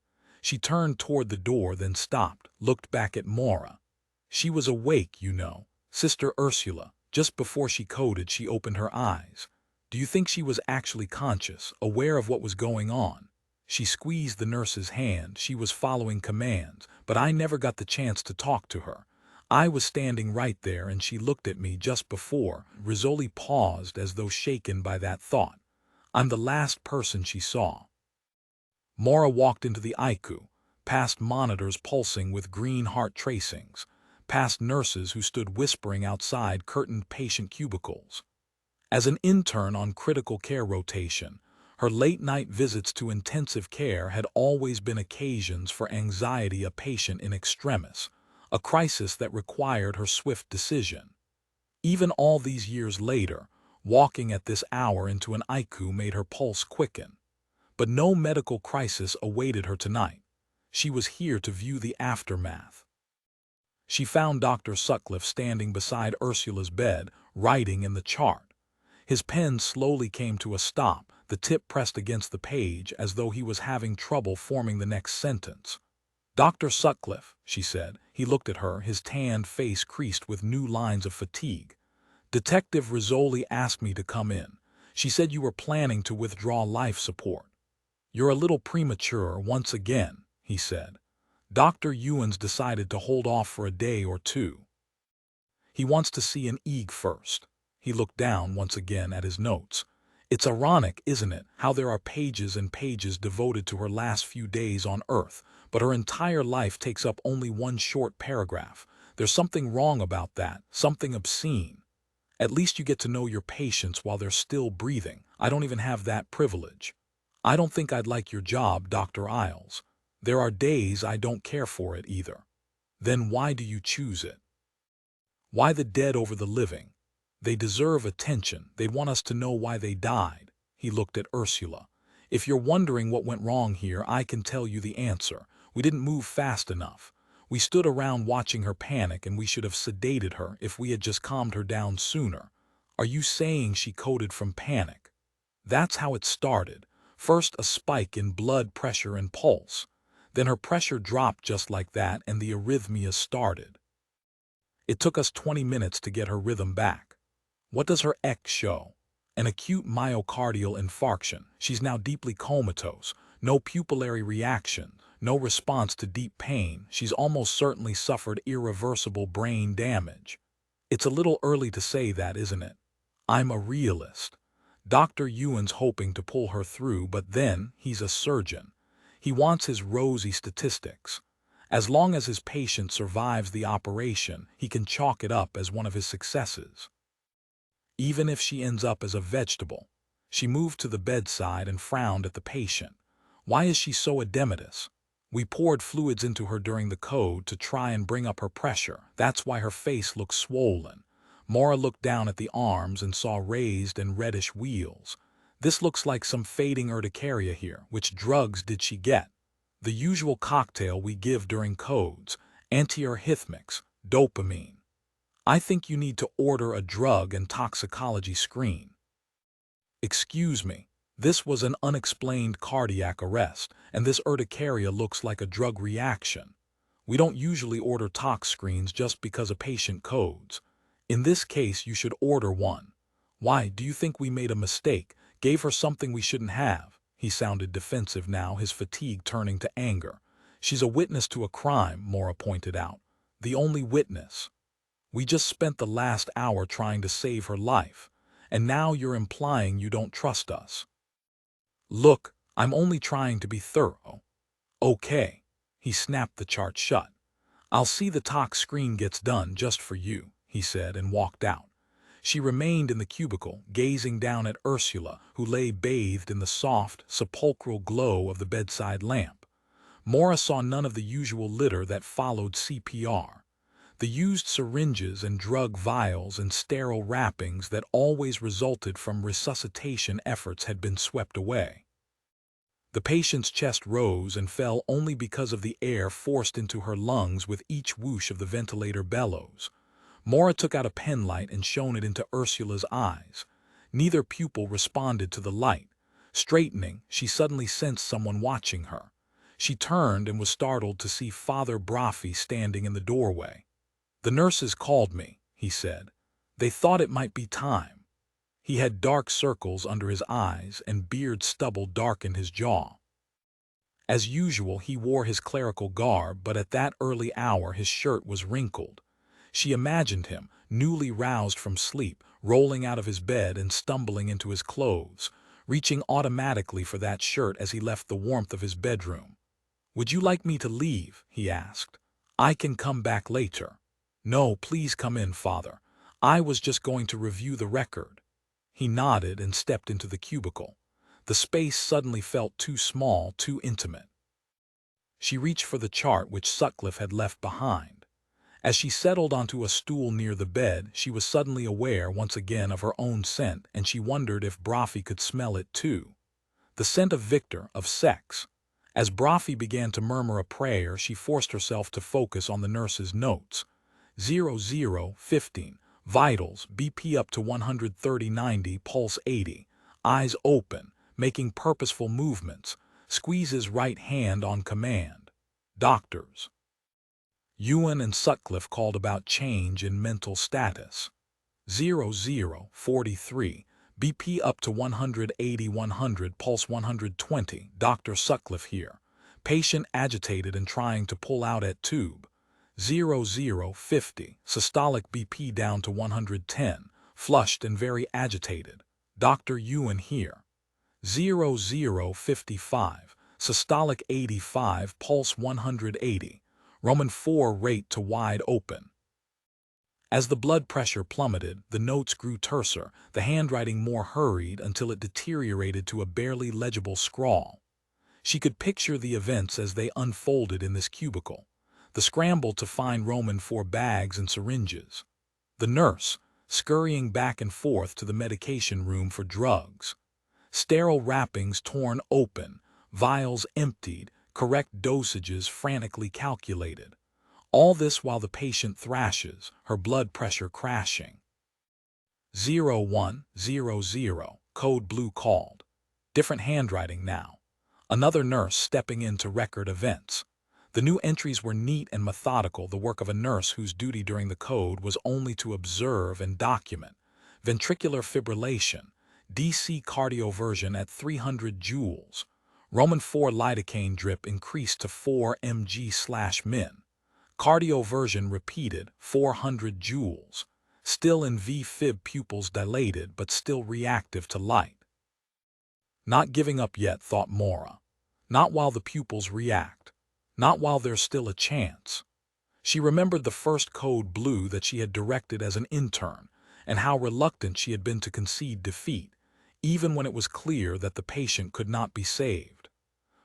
She turned toward the door, then stopped, looked back at Maura. "She was awake, you know, Sister Ursula. Just before she coded, she opened her eyes. Do you think she was actually conscious, aware of what was going on? She squeezed the nurse's hand. She was following commands, but I never got the chance to talk to her. I was standing right there and she looked at me just before." Rizzoli paused as though shaken by that thought. "I'm the last person she saw." Maura walked into the ICU, past monitors pulsing with green heart tracings, past nurses who stood whispering outside curtained patient cubicles. As an intern on critical care rotation, her late-night visits to intensive care had always been occasions for anxiety, a patient in extremis, a crisis that required her swift decision. Even all these years later, walking at this hour into an ICU made her pulse quicken. But no medical crisis awaited her tonight. She was here to view the aftermath. She found Dr. Sutcliffe standing beside Ursula's bed, writing in the chart. His pen slowly came to a stop, the tip pressed against the page as though he was having trouble forming the next sentence. "Dr. Sutcliffe," she said. He looked at her, his tanned face creased with new lines of fatigue. "Detective Rizzoli asked me to come in. She said you were planning to withdraw life support." "You're a little premature once again," he said. "Dr. Ewens decided to hold off for a day or two. He wants to see an EEG first." He looked down once again at his notes. "It's ironic, isn't it, how there are pages and pages devoted to her last few days on Earth, but her entire life takes up only one short paragraph. There's something wrong about that, something obscene. At least you get to know your patients while they're still breathing. I don't even have that privilege. I don't think I'd like your job, Dr. Isles. There are days I don't care for it either." "Then why do you choose it? Why the dead over the living? They deserve attention. They'd want us to know why they died." He looked at Ursula. "If you're wondering what went wrong here, I can tell you the answer. We didn't move fast enough. We stood around watching her panic, and we should have sedated her if we had just calmed her down sooner." "Are you saying she coded from panic?" "That's how it started. First a spike in blood pressure and pulse. Then her pressure dropped just like that and the arrhythmias started. It took us 20 minutes to get her rhythm back." "What does her ECG show?" "An acute myocardial infarction. She's now deeply comatose. No pupillary reaction, no response to deep pain. She's almost certainly suffered irreversible brain damage." "It's a little early to say that, isn't it?" "I'm a realist. Dr. Ewan's hoping to pull her through, but then he's a surgeon. He wants his rosy statistics. As long as his patient survives the operation, he can chalk it up as one of his successes. Even if she ends up as a vegetable." She moved to the bedside and frowned at the patient. "Why is she so edematous? We poured fluids into her during the code to try and bring up her pressure. That's why her face looks swollen." Maura looked down at the arms and saw raised and reddish wheals. "This looks like some fading urticaria here. Which drugs did she get?" "The usual cocktail we give during codes, antiarrhythmics, dopamine." "I think you need to order a drug and toxicology screen." "Excuse me, this was an unexplained cardiac arrest, and this urticaria looks like a drug reaction. We don't usually order tox screens just because a patient codes. In this case, you should order one." "Why, do you think we made a mistake, gave her something we shouldn't have?" He sounded defensive now, his fatigue turning to anger. "She's a witness to a crime," Maura pointed out. "The only witness. We just spent the last hour trying to save her life. and now you're implying you don't trust us. Look, I'm only trying to be thorough. Okay. He snapped the chart shut. I'll see the tox screen gets done just for you, he said, and walked out. She remained in the cubicle, gazing down at Ursula, who lay bathed in the soft, sepulchral glow of the bedside lamp. Maura saw none of the usual litter that followed CPR. The used syringes and drug vials and sterile wrappings that always resulted from resuscitation efforts had been swept away. The patient's chest rose and fell only because of the air forced into her lungs with each whoosh of the ventilator bellows. Maura took out a penlight and shone it into Ursula's eyes. Neither pupil responded to the light. Straightening, she suddenly sensed someone watching her. She turned and was startled to see Father Braffi standing in the doorway. "The nurses called me," he said. "They thought it might be time." He had dark circles under his eyes and beard stubble darkened his jaw. As usual, he wore his clerical garb, but at that early hour his shirt was wrinkled. She imagined him, newly roused from sleep, rolling out of his bed and stumbling into his clothes, reaching automatically for that shirt as he left the warmth of his bedroom. "Would you like me to leave?" he asked. "I can come back later." "No, please come in, Father. I was just going to review the record." He nodded and stepped into the cubicle. The space suddenly felt too small, too intimate. She reached for the chart which Sutcliffe had left behind. As she settled onto a stool near the bed, she was suddenly aware once again of her own scent, and she wondered if Braffi could smell it too. The scent of Victor, of sex. As Braffi began to murmur a prayer, she forced herself to focus on the nurse's notes. 00:15, vitals, BP up to 130/90, pulse 80, eyes open, making purposeful movements, squeezes right hand on command. Doctors. Ewan and Sutcliffe called about change in mental status. 00:43, BP up to 180/100, pulse 120, Dr. Sutcliffe here. Patient agitated and trying to pull out at tube. 00:50, systolic BP down to 110, flushed and very agitated. Dr. Ewan here. 00:55, systolic 85, pulse 180, Roman 4 rate to wide open. As the blood pressure plummeted, the notes grew terser, the handwriting more hurried until it deteriorated to a barely legible scrawl. She could picture the events as they unfolded in this cubicle. The scramble to find Roman 4 bags and syringes. The nurse, scurrying back and forth to the medication room for drugs. Sterile wrappings torn open, vials emptied, correct dosages frantically calculated. All this while the patient thrashes, her blood pressure crashing. 01:00, code blue called. Different handwriting now. Another nurse stepping in to record events. The new entries were neat and methodical, the work of a nurse whose duty during the code was only to observe and document. Ventricular fibrillation, DC cardioversion at 300 joules. Roman 4 lidocaine drip increased to 4 mg/min. Cardioversion repeated, 400 joules. Still in V-fib, pupils dilated but still reactive to light. Not giving up yet, thought Maura. Not while the pupils react. Not while there's still a chance. She remembered the first code blue that she had directed as an intern, and how reluctant she had been to concede defeat, even when it was clear that the patient could not be saved.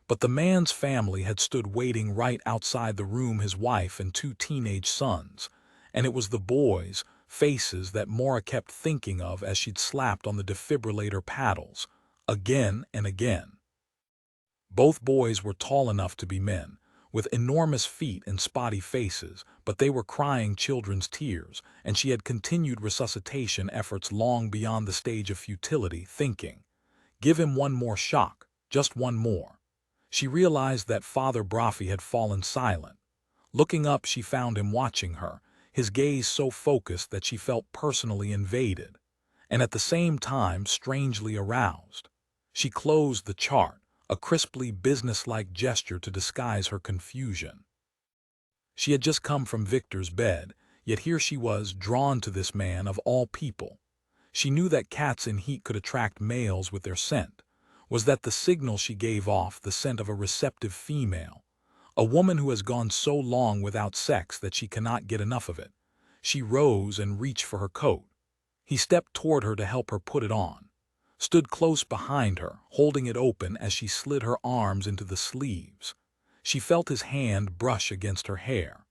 But the man's family had stood waiting right outside the room, his wife and 2 teenage sons, and it was the boys' faces that Maura kept thinking of as she'd slapped on the defibrillator paddles, again and again. Both boys were tall enough to be men, with enormous feet and spotty faces, but they were crying children's tears, and she had continued resuscitation efforts long beyond the stage of futility, thinking, give him one more shock, just one more. She realized that Father Braffi had fallen silent. Looking up, she found him watching her, his gaze so focused that she felt personally invaded, and at the same time strangely aroused. She closed the chart, a crisply businesslike gesture to disguise her confusion. She had just come from Victor's bed, yet here she was, drawn to this man of all people. She knew that cats in heat could attract males with their scent. Was that the signal she gave off, the scent of a receptive female? A woman who has gone so long without sex that she cannot get enough of it. She rose and reached for her coat. He stepped toward her to help her put it on, stood close behind her, holding it open as she slid her arms into the sleeves. She felt his hand brush against her hair.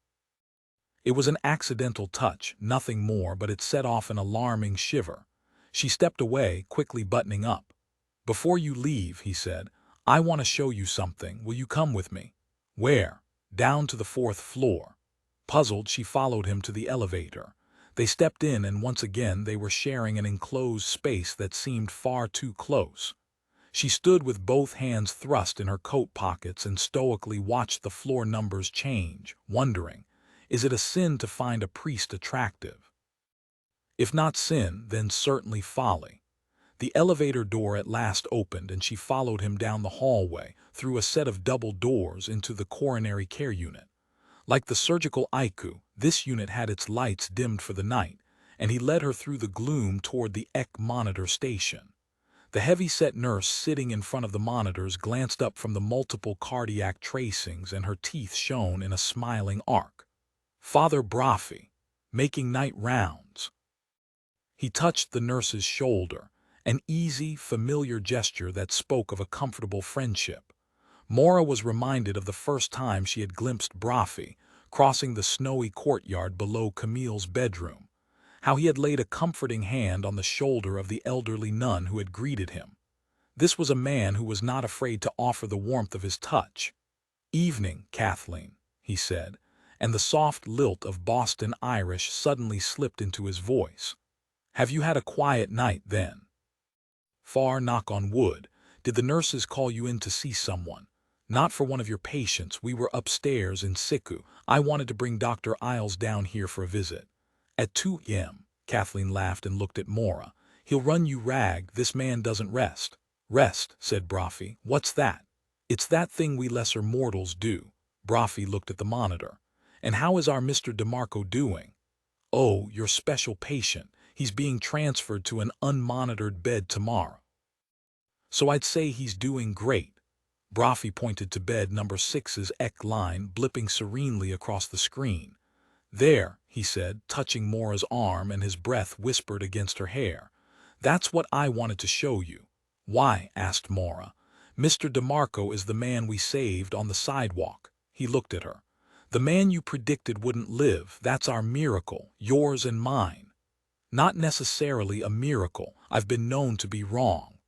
It was an accidental touch, nothing more, but it set off an alarming shiver. She stepped away, quickly buttoning up. "Before you leave," he said, "I want to show you something. Will you come with me?" "Where?" "Down to the 4th floor." Puzzled, she followed him to the elevator. They stepped in, and once again they were sharing an enclosed space that seemed far too close. She stood with both hands thrust in her coat pockets and stoically watched the floor numbers change, wondering, is it a sin to find a priest attractive? If not sin, then certainly folly. The elevator door at last opened, and she followed him down the hallway, through a set of double doors into the coronary care unit. Like the surgical ICU, this unit had its lights dimmed for the night, and he led her through the gloom toward the ECG monitor station. The heavy-set nurse sitting in front of the monitors glanced up from the multiple cardiac tracings, and her teeth shone in a smiling arc. "Father Braffi, making night rounds." He touched the nurse's shoulder, an easy, familiar gesture that spoke of a comfortable friendship. Maura was reminded of the first time she had glimpsed Braffi, crossing the snowy courtyard below Camille's bedroom, how he had laid a comforting hand on the shoulder of the elderly nun who had greeted him. This was a man who was not afraid to offer the warmth of his touch. "Evening, Kathleen," he said, and the soft lilt of Boston Irish suddenly slipped into his voice. "Have you had a quiet night, then?" "Far, knock on wood. Did the nurses call you in to see someone?" "Not for one of your patients. We were upstairs in situ. I wanted to bring Dr. Isles down here for a visit." "At 2 p.m., Kathleen laughed and looked at Maura. "He'll run you rag. This man doesn't rest." "Rest," said Braffi. "What's that?" "It's that thing we lesser mortals do." Braffi looked at the monitor. "And how is our Mr. DeMarco doing?" "Oh, your special patient. He's being transferred to an unmonitored bed tomorrow." "So I'd say he's doing great." Braffi pointed to bed number 6's ECG line blipping serenely across the screen. "There," he said, touching Maura's arm, and his breath whispered against her hair. "That's what I wanted to show you." "Why?" asked Maura. "Mr. DeMarco is the man we saved on the sidewalk." He looked at her. "The man you predicted wouldn't live. That's our miracle, yours and mine." "Not necessarily a miracle. I've been known to be wrong."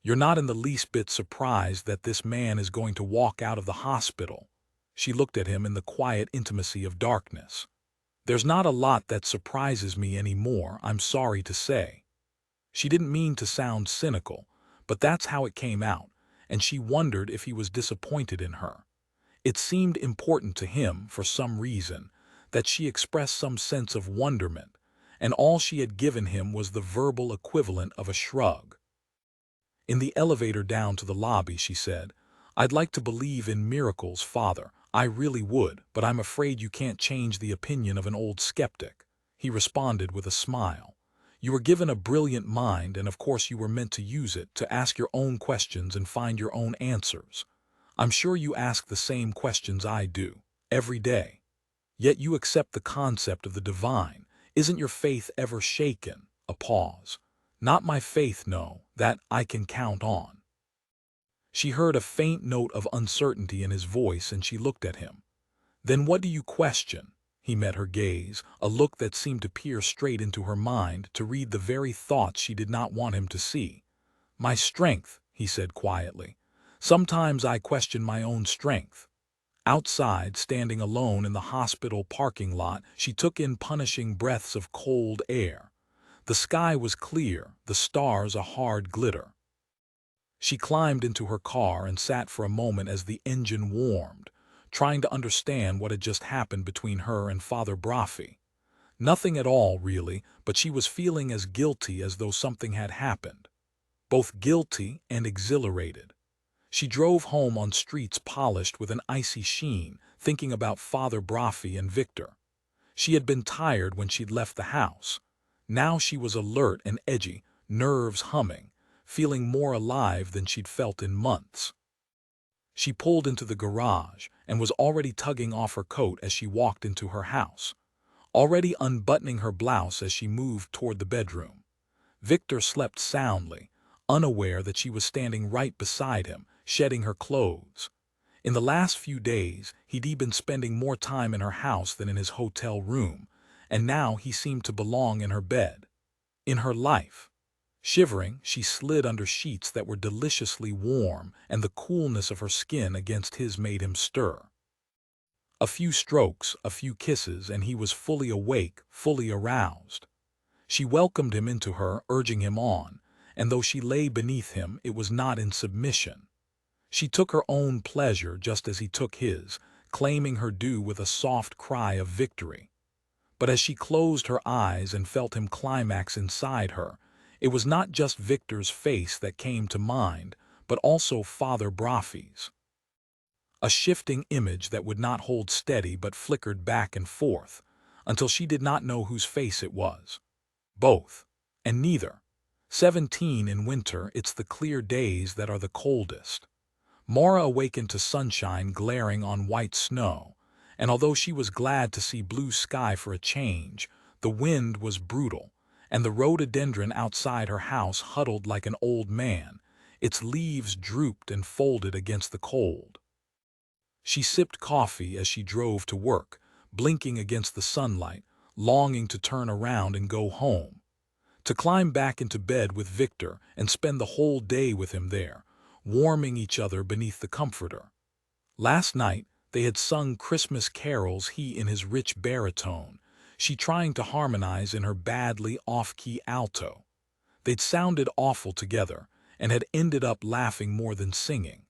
"You're not in the least bit surprised that this man is going to walk out of the hospital?" She looked at him in the quiet intimacy of darkness. "There's not a lot that surprises me anymore, I'm sorry to say." She didn't mean to sound cynical, but that's how it came out, and she wondered if he was disappointed in her. It seemed important to him, for some reason, that she express some sense of wonderment, and all she had given him was the verbal equivalent of a shrug. In the elevator down to the lobby, she said, "I'd like to believe in miracles, Father. I really would, but I'm afraid you can't change the opinion of an old skeptic." He responded with a smile. "You were given a brilliant mind, and of course you were meant to use it, to ask your own questions and find your own answers. I'm sure you ask the same questions I do, every day. Yet you accept the concept of the divine. Isn't your faith ever shaken?" A pause. "Not my faith, no, that I can count on." She heard a faint note of uncertainty in his voice, and she looked at him. "Then what do you question?" He met her gaze, a look that seemed to peer straight into her mind, to read the very thoughts she did not want him to see. "My strength," he said quietly. "Sometimes I question my own strength." Outside, standing alone in the hospital parking lot, she took in punishing breaths of cold air. The sky was clear, the stars a hard glitter. She climbed into her car and sat for a moment as the engine warmed, trying to understand what had just happened between her and Father Braffi. Nothing at all, really, but she was feeling as guilty as though something had happened. Both guilty and exhilarated. She drove home on streets polished with an icy sheen, thinking about Father Braffi and Victor. She had been tired when she'd left the house. Now she was alert and edgy, nerves humming, feeling more alive than she'd felt in months. She pulled into the garage and was already tugging off her coat as she walked into her house, already unbuttoning her blouse as she moved toward the bedroom. Victor slept soundly, unaware that she was standing right beside him, shedding her clothes. In the last few days, he'd been spending more time in her house than in his hotel room, and now he seemed to belong in her bed, in her life. Shivering, she slid under sheets that were deliciously warm, and the coolness of her skin against his made him stir. A few strokes, a few kisses, and he was fully awake, fully aroused. She welcomed him into her, urging him on, and though she lay beneath him, it was not in submission. She took her own pleasure just as he took his, claiming her due with a soft cry of victory. But as she closed her eyes and felt him climax inside her, it was not just Victor's face that came to mind, but also Father Brophy's. A shifting image that would not hold steady but flickered back and forth, until she did not know whose face it was. Both, and neither. 17 in winter, it's the clear days that are the coldest. Maura awakened to sunshine glaring on white snow, and although she was glad to see blue sky for a change, the wind was brutal, and the rhododendron outside her house huddled like an old man, its leaves drooped and folded against the cold. She sipped coffee as she drove to work, blinking against the sunlight, longing to turn around and go home, to climb back into bed with Victor and spend the whole day with him there, warming each other beneath the comforter. Last night, they had sung Christmas carols, he in his rich baritone, she trying to harmonize in her badly off-key alto. They'd sounded awful together and had ended up laughing more than singing.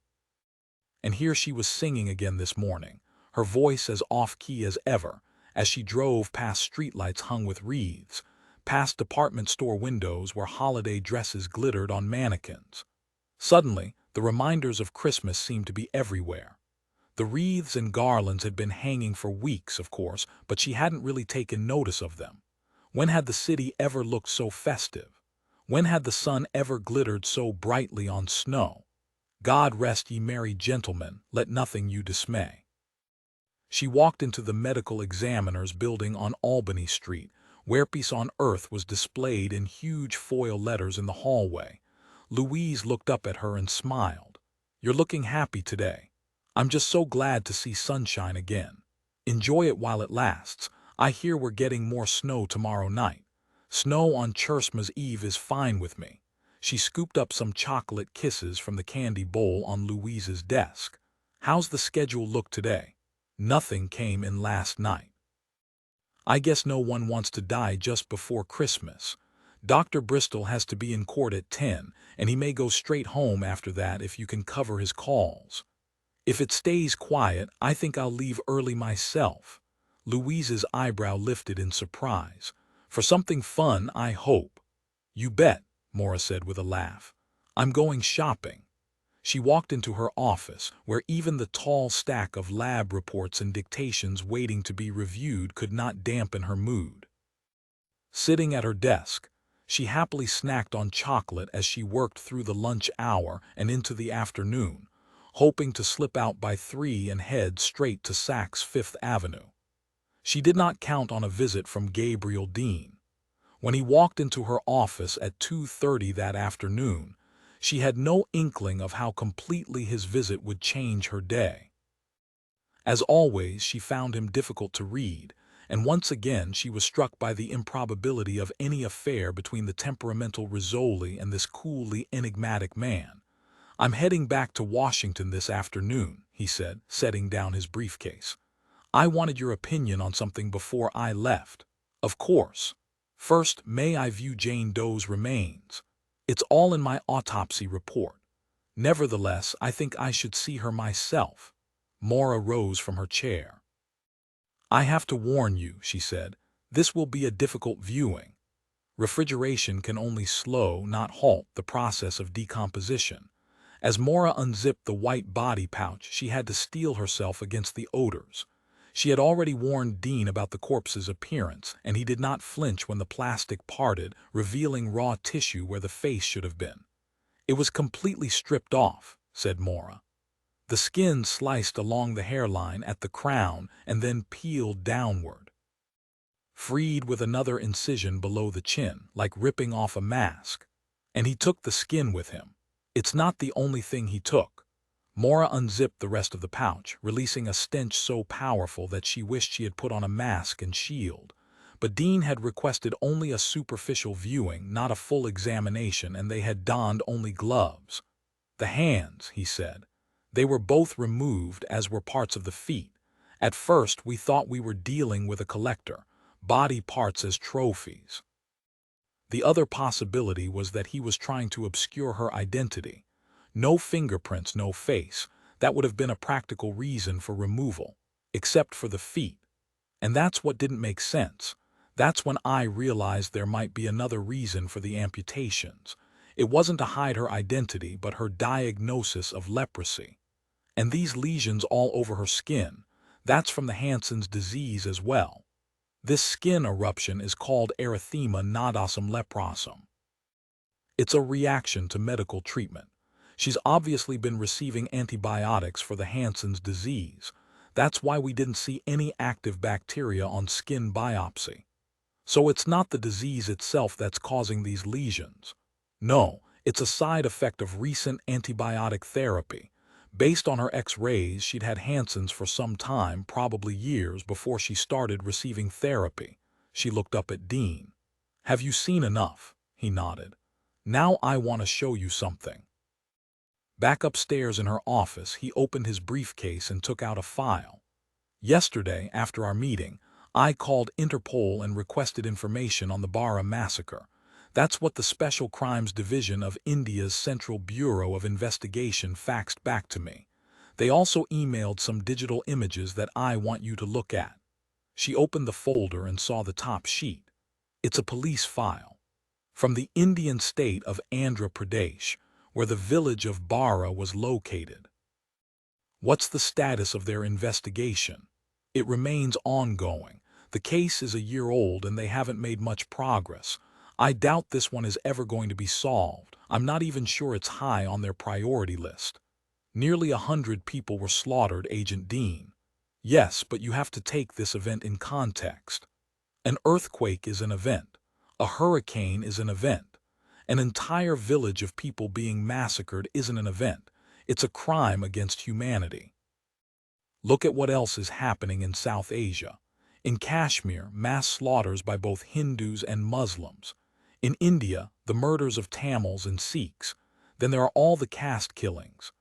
And here she was singing again this morning, her voice as off-key as ever, as she drove past streetlights hung with wreaths, past department store windows where holiday dresses glittered on mannequins. Suddenly, the reminders of Christmas seemed to be everywhere. The wreaths and garlands had been hanging for weeks, of course, but she hadn't really taken notice of them. When had the city ever looked so festive? When had the sun ever glittered so brightly on snow? God rest ye merry gentlemen, let nothing you dismay. She walked into the medical examiner's building on Albany Street, where peace on earth was displayed in huge foil letters in the hallway. Louise looked up at her and smiled. "You're looking happy today. I'm just so glad to see sunshine again. Enjoy it while it lasts. I hear we're getting more snow tomorrow night. Snow on Christmas Eve is fine with me." She scooped up some chocolate kisses from the candy bowl on Louise's desk. "How's the schedule look today?" "Nothing came in last night." "I guess no one wants to die just before Christmas. Dr. Bristol has to be in court at 10, and he may go straight home after that if you can cover his calls." "If it stays quiet, I think I'll leave early myself." Louise's eyebrow lifted in surprise. "For something fun, I hope." "You bet," Maura said with a laugh. "I'm going shopping." She walked into her office, where even the tall stack of lab reports and dictations waiting to be reviewed could not dampen her mood. Sitting at her desk, she happily snacked on chocolate as she worked through the lunch hour and into the afternoon, hoping to slip out by 3 and head straight to Saks Fifth Avenue. She did not count on a visit from Gabriel Dean. When he walked into her office at 2:30 that afternoon, she had no inkling of how completely his visit would change her day. As always, she found him difficult to read, and once again she was struck by the improbability of any affair between the temperamental Rizzoli and this coolly enigmatic man. "I'm heading back to Washington this afternoon," he said, setting down his briefcase. "I wanted your opinion on something before I left." "Of course. First, may I view Jane Doe's remains? It's all in my autopsy report. Nevertheless, I think I should see her myself." Maura rose from her chair. "I have to warn you," she said, "this will be a difficult viewing. Refrigeration can only slow, not halt, the process of decomposition." As Maura unzipped the white body pouch, she had to steel herself against the odors. She had already warned Dean about the corpse's appearance, and he did not flinch when the plastic parted, revealing raw tissue where the face should have been. "It was completely stripped off," said Maura. "The skin sliced along the hairline at the crown and then peeled downward, freed with another incision below the chin, like ripping off a mask. And he took the skin with him. It's not the only thing he took." Maura unzipped the rest of the pouch, releasing a stench so powerful that she wished she had put on a mask and shield. But Dean had requested only a superficial viewing, not a full examination, and they had donned only gloves. "The hands," he said. "They were both removed, as were parts of the feet. At first we thought we were dealing with a collector, body parts as trophies. The other possibility was that he was trying to obscure her identity. No fingerprints, no face. That would have been a practical reason for removal, except for the feet. And that's what didn't make sense. That's when I realized there might be another reason for the amputations. It wasn't to hide her identity, but her diagnosis of leprosy. And these lesions all over her skin, that's from the Hansen's disease as well. This skin eruption is called erythema nodosum leprosum. It's a reaction to medical treatment. She's obviously been receiving antibiotics for the Hansen's disease. That's why we didn't see any active bacteria on skin biopsy. So it's not the disease itself that's causing these lesions. No, it's a side effect of recent antibiotic therapy. Based on her X-rays, she'd had Hansen's for some time, probably years, before she started receiving therapy. She looked up at Dean. "Have you seen enough?" He nodded. "Now I want to show you something." Back upstairs in her office, he opened his briefcase and took out a file. "Yesterday, after our meeting, I called Interpol and requested information on the Bara massacre. That's what the Special Crimes Division of India's Central Bureau of Investigation faxed back to me. They also emailed some digital images that I want you to look at." She opened the folder and saw the top sheet. It's a police file. From the Indian state of Andhra Pradesh, where the village of Bara was located. "What's the status of their investigation?" "It remains ongoing. The case is a year old and they haven't made much progress. I doubt this one is ever going to be solved. I'm not even sure it's high on their priority list." "Nearly 100 people were slaughtered, Agent Dean." "Yes, but you have to take this event in context. An earthquake is an event. A hurricane is an event. An entire village of people being massacred isn't an event. It's a crime against humanity. Look at what else is happening in South Asia. In Kashmir, mass slaughters by both Hindus and Muslims. In India, the murders of Tamils and Sikhs. Then there are all the caste killings.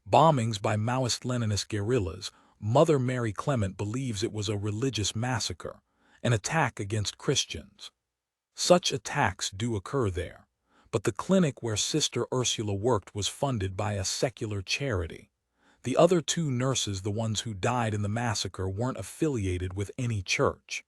Bombings by Maoist-Leninist guerrillas. Mother Mary Clement believes it was a religious massacre, an attack against Christians. Such attacks do occur there. But the clinic where Sister Ursula worked was funded by a secular charity. The other 2 nurses, the ones who died in the massacre, weren't affiliated with any church.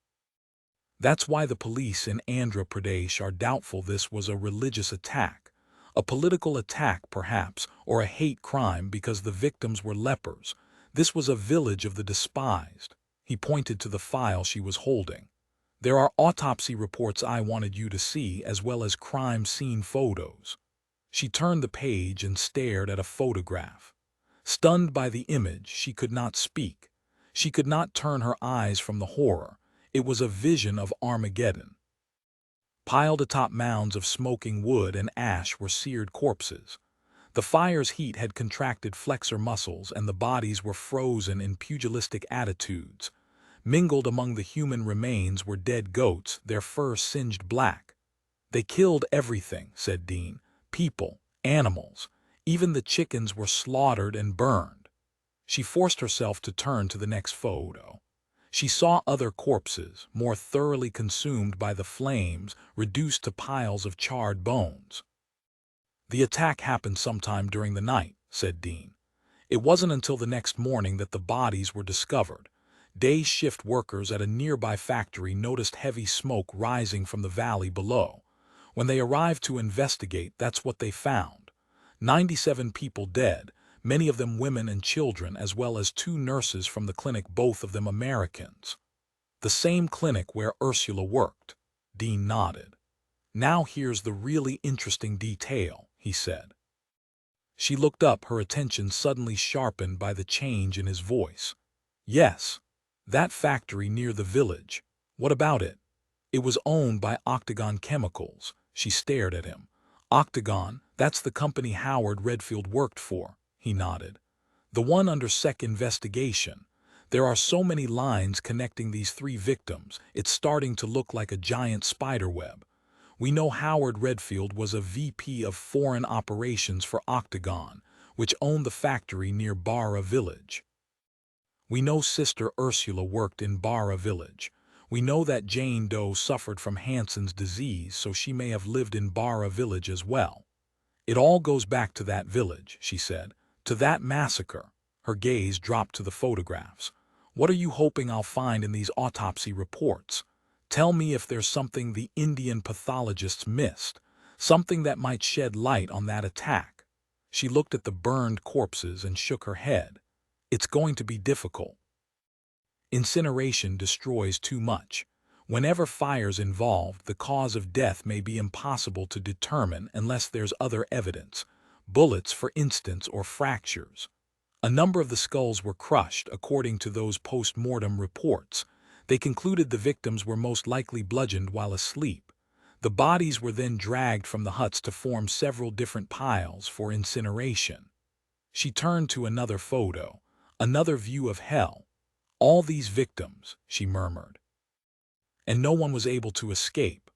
That's why the police in Andhra Pradesh are doubtful this was a religious attack. A political attack, perhaps, or a hate crime because the victims were lepers. This was a village of the despised. He pointed to the file she was holding. "There are autopsy reports I wanted you to see, as well as crime scene photos." She turned the page and stared at a photograph. Stunned by the image, she could not speak. She could not turn her eyes from the horror. It was a vision of Armageddon. Piled atop mounds of smoking wood and ash were seared corpses. The fire's heat had contracted flexor muscles, and the bodies were frozen in pugilistic attitudes. Mingled among the human remains were dead goats, their fur singed black. "They killed everything," said Dean. "People, animals. Even the chickens were slaughtered and burned." She forced herself to turn to the next photo. She saw other corpses, more thoroughly consumed by the flames, reduced to piles of charred bones. "The attack happened sometime during the night," said Dean. "It wasn't until the next morning that the bodies were discovered. Day shift workers at a nearby factory noticed heavy smoke rising from the valley below. When they arrived to investigate, that's what they found. 97 people dead, many of them women and children, as well as 2 nurses from the clinic, both of them Americans. The same clinic where Ursula worked. Dean nodded. Now here's the really interesting detail, he said. She looked up, her attention suddenly sharpened by the change in his voice. Yes, that factory near the village. What about it? It was owned by Octagon Chemicals. She stared at him. Octagon, that's the company Howard Redfield worked for, he nodded. The one under SEC investigation. There are so many lines connecting these 3 victims, it's starting to look like a giant spiderweb. We know Howard Redfield was a VP of foreign operations for Octagon, which owned the factory near Barra Village. We know Sister Ursula worked in Barra Village. We know that Jane Doe suffered from Hansen's disease, so she may have lived in Barra Village as well. It all goes back to that village, she said, to that massacre. Her gaze dropped to the photographs. What are you hoping I'll find in these autopsy reports? Tell me if there's something the Indian pathologists missed, something that might shed light on that attack. She looked at the burned corpses and shook her head. It's going to be difficult. Incineration destroys too much. Whenever fire's involved, the cause of death may be impossible to determine unless there's other evidence, bullets, for instance, or fractures. A number of the skulls were crushed, according to those post-mortem reports. They concluded the victims were most likely bludgeoned while asleep. The bodies were then dragged from the huts to form several different piles for incineration. She turned to another photo, another view of hell. All these victims, she murmured. And no one was able to escape.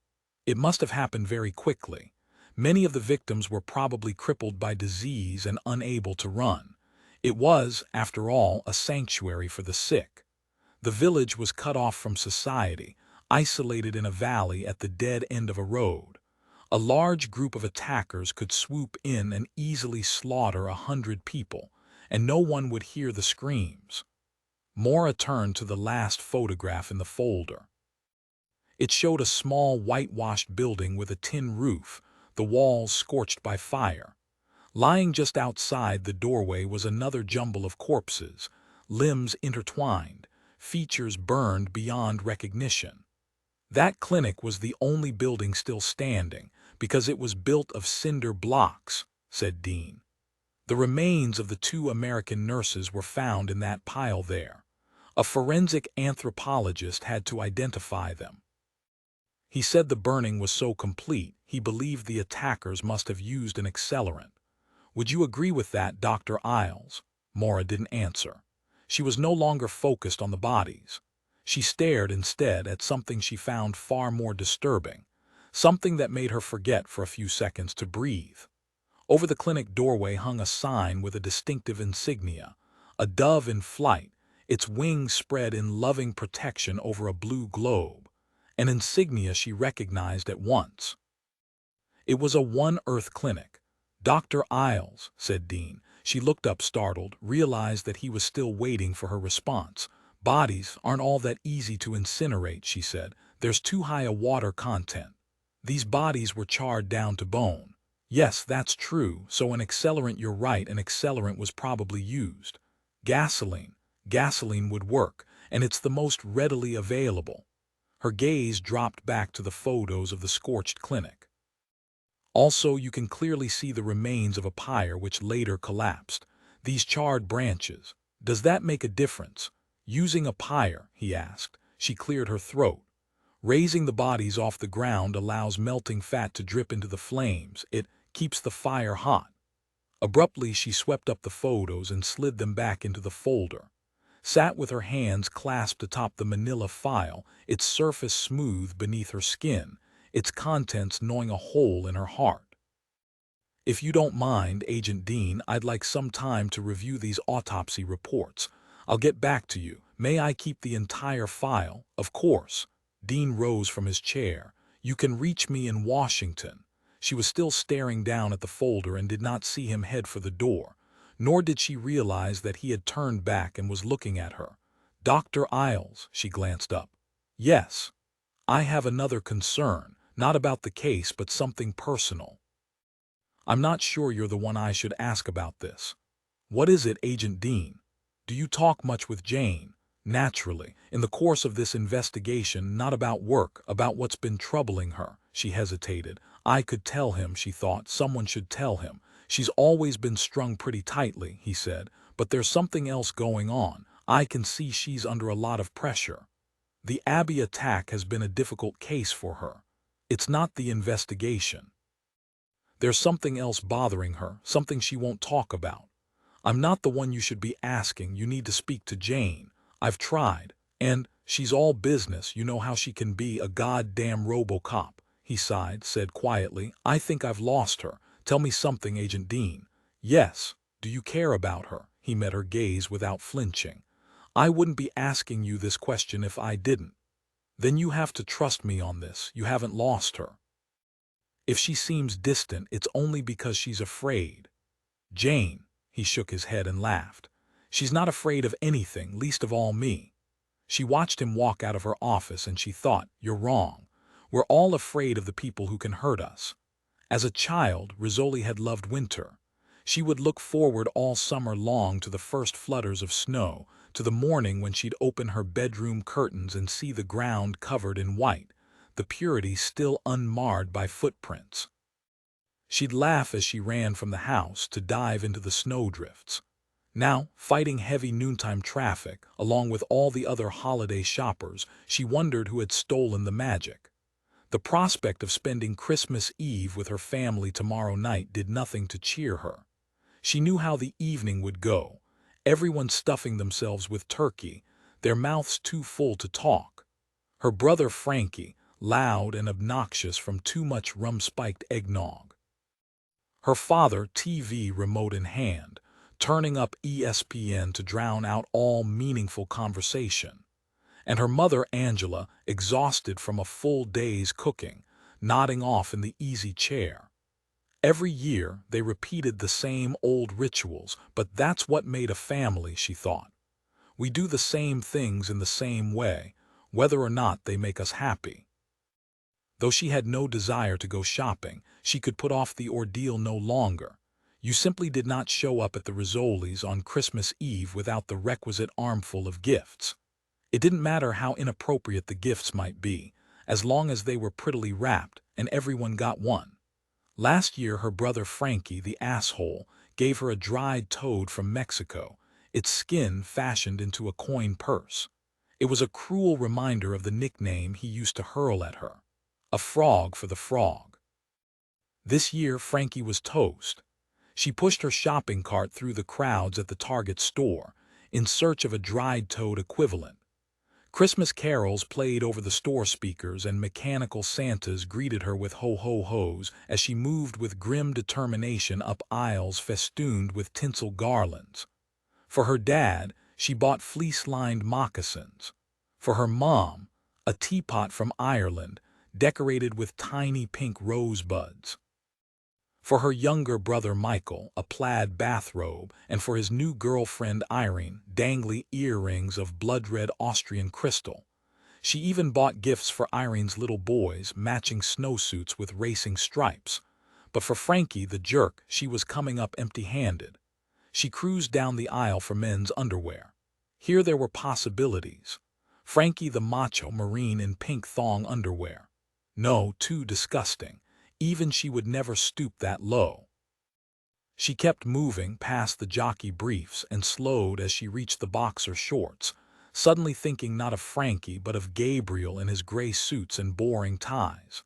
It must have happened very quickly. Many of the victims were probably crippled by disease and unable to run. It was, after all, a sanctuary for the sick. The village was cut off from society, isolated in a valley at the dead end of a road. A large group of attackers could swoop in and easily slaughter 100 people, and no one would hear the screams. Maura turned to the last photograph in the folder. It showed a small whitewashed building with a tin roof, the walls scorched by fire. Lying just outside the doorway was another jumble of corpses, limbs intertwined, features burned beyond recognition. That clinic was the only building still standing, because it was built of cinder blocks, said Dean. The remains of the 2 American nurses were found in that pile there. A forensic anthropologist had to identify them. He said the burning was so complete, he believed the attackers must have used an accelerant. Would you agree with that, Dr. Isles? Maura didn't answer. She was no longer focused on the bodies. She stared instead at something she found far more disturbing, something that made her forget for a few seconds to breathe. Over the clinic doorway hung a sign with a distinctive insignia, a dove in flight, its wings spread in loving protection over a blue globe, an insignia she recognized at once. It was a One Earth clinic. Dr. Isles, said Dean. She looked up startled, realized that he was still waiting for her response. Bodies aren't all that easy to incinerate, she said. There's too high a water content. These bodies were charred down to bone. Yes, that's true, so an accelerant, you're right, an accelerant was probably used. Gasoline. Gasoline would work, and it's the most readily available. Her gaze dropped back to the photos of the scorched clinic. Also, you can clearly see the remains of a pyre which later collapsed. These charred branches. Does that make a difference? Using a pyre, he asked. She cleared her throat. Raising the bodies off the ground allows melting fat to drip into the flames. It keeps the fire hot. Abruptly, she swept up the photos and slid them back into the folder. Sat with her hands clasped atop the manila file, its surface smooth beneath her skin, its contents gnawing a hole in her heart. If you don't mind, Agent Dean, I'd like some time to review these autopsy reports. I'll get back to you. May I keep the entire file? Of course. Dean rose from his chair. You can reach me in Washington. She was still staring down at the folder and did not see him head for the door, nor did she realize that he had turned back and was looking at her. Dr. Isles, she glanced up. Yes. I have another concern, not about the case but something personal. I'm not sure you're the one I should ask about this. "What is it, Agent Dean? Do you talk much with Jane?" "Naturally. In the course of this investigation, not about work, about what's been troubling her." She hesitated. "I could tell him," she thought. "Someone should tell him. She's always been strung pretty tightly," he said. "But there's something else going on. I can see she's under a lot of pressure. The Abbey attack has been a difficult case for her. It's not the investigation. There's something else bothering her, something she won't talk about. I'm not the one you should be asking. You need to speak to Jane. I've tried. And she's all business. You know how she can be, a goddamn RoboCop." He sighed, said quietly, "I think I've lost her. Tell me something, Agent Dean." "Yes. Do you care about her?" He met her gaze without flinching. "I wouldn't be asking you this question if I didn't." "Then you have to trust me on this. You haven't lost her. If she seems distant, it's only because she's afraid." "Jane," he shook his head and laughed. "She's not afraid of anything, least of all me." She watched him walk out of her office and she thought, "You're wrong. We're all afraid of the people who can hurt us." As a child, Rizzoli had loved winter. She would look forward all summer long to the first flutters of snow, to the morning when she'd open her bedroom curtains and see the ground covered in white, the purity still unmarred by footprints. She'd laugh as she ran from the house to dive into the snowdrifts. Now, fighting heavy noontime traffic, along with all the other holiday shoppers, she wondered who had stolen the magic. The prospect of spending Christmas Eve with her family tomorrow night did nothing to cheer her. She knew how the evening would go, everyone stuffing themselves with turkey, their mouths too full to talk. Her brother Frankie, loud and obnoxious from too much rum-spiked eggnog. Her father, TV remote in hand, turning up ESPN to drown out all meaningful conversation. And her mother Angela, exhausted from a full day's cooking, nodding off in the easy chair. Every year they repeated the same old rituals, but that's what made a family, she thought. We do the same things in the same way, whether or not they make us happy. Though she had no desire to go shopping, she could put off the ordeal no longer. You simply did not show up at the Rizzolis on Christmas Eve without the requisite armful of gifts. It didn't matter how inappropriate the gifts might be, as long as they were prettily wrapped and everyone got one. Last year her brother Frankie, the asshole, gave her a dried toad from Mexico, its skin fashioned into a coin purse. It was a cruel reminder of the nickname he used to hurl at her. A frog for the frog. This year Frankie was toast. She pushed her shopping cart through the crowds at the Target store, in search of a dried toad equivalent. Christmas carols played over the store speakers and mechanical Santas greeted her with ho-ho-hos as she moved with grim determination up aisles festooned with tinsel garlands. For her dad, she bought fleece-lined moccasins. For her mom, a teapot from Ireland, decorated with tiny pink rosebuds. For her younger brother Michael, a plaid bathrobe, and for his new girlfriend Irene, dangly earrings of blood-red Austrian crystal. She even bought gifts for Irene's little boys, matching snowsuits with racing stripes. But for Frankie, the jerk, she was coming up empty-handed. She cruised down the aisle for men's underwear. Here there were possibilities. Frankie the macho marine in pink thong underwear. No, too disgusting. Even she would never stoop that low. She kept moving past the jockey briefs and slowed as she reached the boxer shorts, suddenly thinking not of Frankie but of Gabriel in his gray suits and boring ties.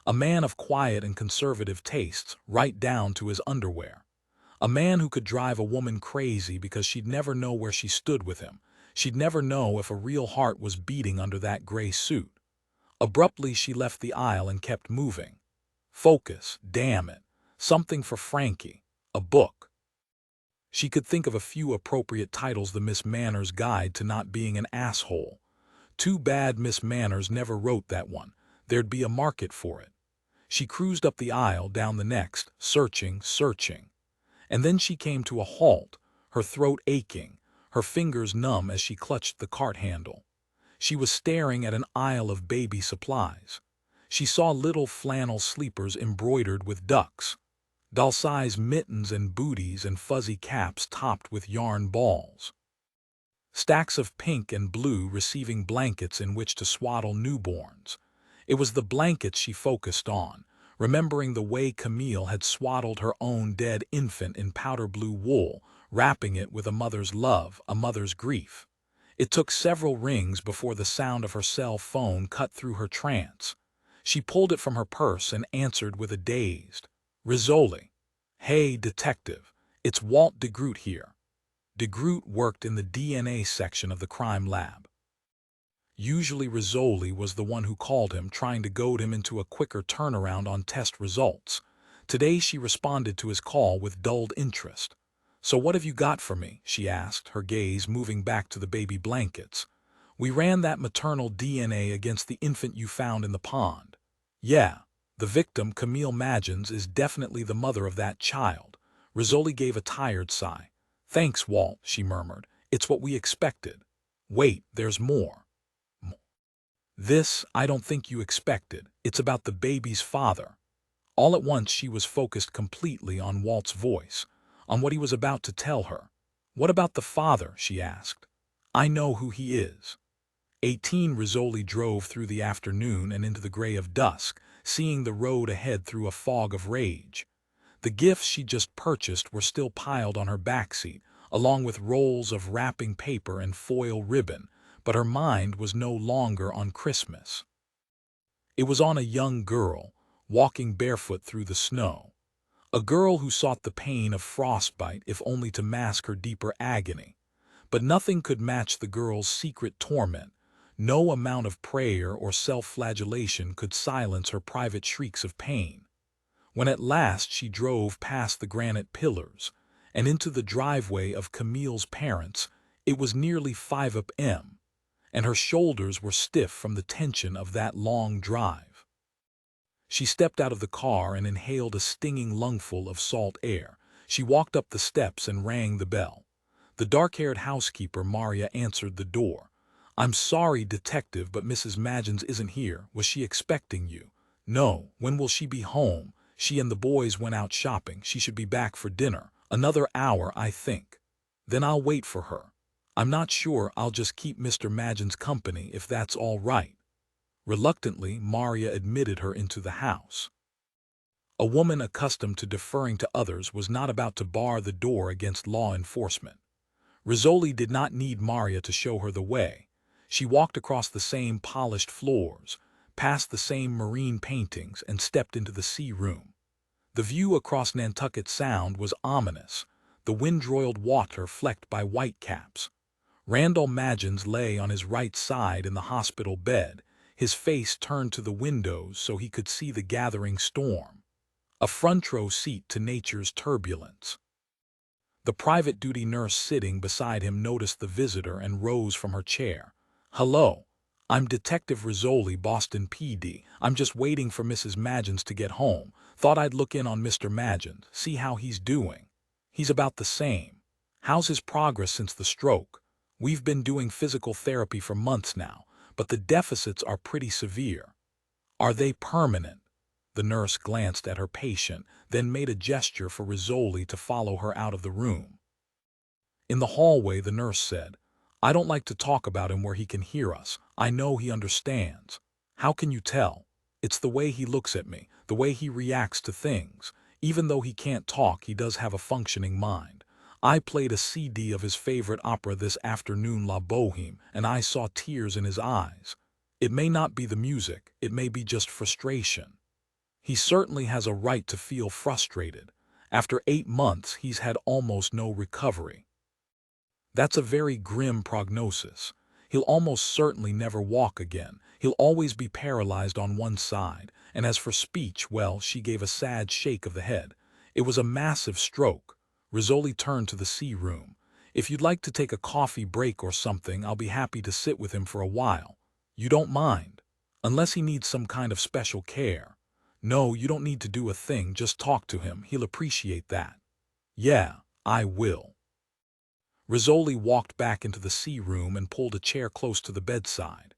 A man of quiet and conservative tastes, right down to his underwear. A man who could drive a woman crazy because she'd never know where she stood with him. She'd never know if a real heart was beating under that gray suit. Abruptly she left the aisle and kept moving. Focus, damn it. Something for Frankie. A book. She could think of a few appropriate titles. The Miss Manners Guide to Not Being an Asshole. Too bad Miss Manners never wrote that one. There'd be a market for it. She cruised up the aisle, down the next, searching. And then she came to a halt, her throat aching, her fingers numb as she clutched the cart handle. She was staring at an aisle of baby supplies. She saw little flannel sleepers embroidered with ducks. doll-sized mittens and booties and fuzzy caps topped with yarn balls. Stacks of pink and blue receiving blankets in which to swaddle newborns. It was the blankets she focused on, remembering the way Camille had swaddled her own dead infant in powder blue wool, wrapping it with a mother's love, a mother's grief. It took several rings before the sound of her cell phone cut through her trance. She pulled it from her purse and answered with a dazed, "Rizzoli. Hey, detective, it's Walt de Groot here." De Groot worked in the DNA section of the crime lab. Usually Rizzoli was the one who called him, trying to goad him into a quicker turnaround on test results. Today she responded to his call with dulled interest. "So what have you got for me?" she asked, her gaze moving back to the baby blankets. "We ran that maternal DNA against the infant you found in the pond. Yeah, the victim, Camille Magins, is definitely the mother of that child." Rizzoli gave a tired sigh. "Thanks, Walt," she murmured. "It's what we expected." "Wait, there's more. This, I don't think you expected. It's about the baby's father." All at once she was focused completely on Walt's voice, on what he was about to tell her. "What about the father?" she asked. "I know who he is." 18 Rizzoli drove through the afternoon and into the gray of dusk, seeing the road ahead through a fog of rage. The gifts she just purchased were still piled on her backseat, along with rolls of wrapping paper and foil ribbon, but her mind was no longer on Christmas. It was on a young girl, walking barefoot through the snow. A girl who sought the pain of frostbite if only to mask her deeper agony. But nothing could match the girl's secret torment. No amount of prayer or self-flagellation could silence her private shrieks of pain. When at last she drove past the granite pillars and into the driveway of Camille's parents, it was nearly 5 a.m., and her shoulders were stiff from the tension of that long drive. She stepped out of the car and inhaled a stinging lungful of salt air. She walked up the steps and rang the bell. The dark-haired housekeeper, Maria, answered the door. "I'm sorry, detective, but Mrs. Magins isn't here. Was she expecting you?" "No. When will she be home?" "She and the boys went out shopping. She should be back for dinner. Another hour, I think." "Then I'll wait for her. I'm not sure. I'll just keep Mr. Magins company if that's all right." Reluctantly, Maria admitted her into the house. A woman accustomed to deferring to others was not about to bar the door against law enforcement. Rizzoli did not need Maria to show her the way. She walked across the same polished floors, past the same marine paintings, and stepped into the sea room. The view across Nantucket Sound was ominous, the wind-roiled water flecked by whitecaps. Randall Magins lay on his right side in the hospital bed, his face turned to the windows so he could see the gathering storm. A front-row seat to nature's turbulence. The private duty nurse sitting beside him noticed the visitor and rose from her chair. "Hello. I'm Detective Rizzoli, Boston PD. I'm just waiting for Mrs. Magins to get home. Thought I'd look in on Mr. Magins, see how he's doing." "He's about the same. How's his progress since the stroke?" "We've been doing physical therapy for months now, but the deficits are pretty severe." "Are they permanent?" The nurse glanced at her patient, then made a gesture for Rizzoli to follow her out of the room. In the hallway, the nurse said, "I don't like to talk about him where he can hear us. I know he understands." "How can you tell?" "It's the way he looks at me, the way he reacts to things. Even though he can't talk, he does have a functioning mind. I played a CD of his favorite opera this afternoon, La Boheme, and I saw tears in his eyes. It may not be the music, it may be just frustration. He certainly has a right to feel frustrated. After 8 months, he's had almost no recovery." "That's a very grim prognosis. He'll almost certainly never walk again. He'll always be paralyzed on one side. And as for speech, well," she gave a sad shake of the head. "It was a massive stroke." Rizzoli turned to the sea room. "If you'd like to take a coffee break or something, I'll be happy to sit with him for a while. You don't mind? Unless he needs some kind of special care." "No, you don't need to do a thing, just talk to him. He'll appreciate that." "Yeah, I will." Rizzoli walked back into the sea room and pulled a chair close to the bedside.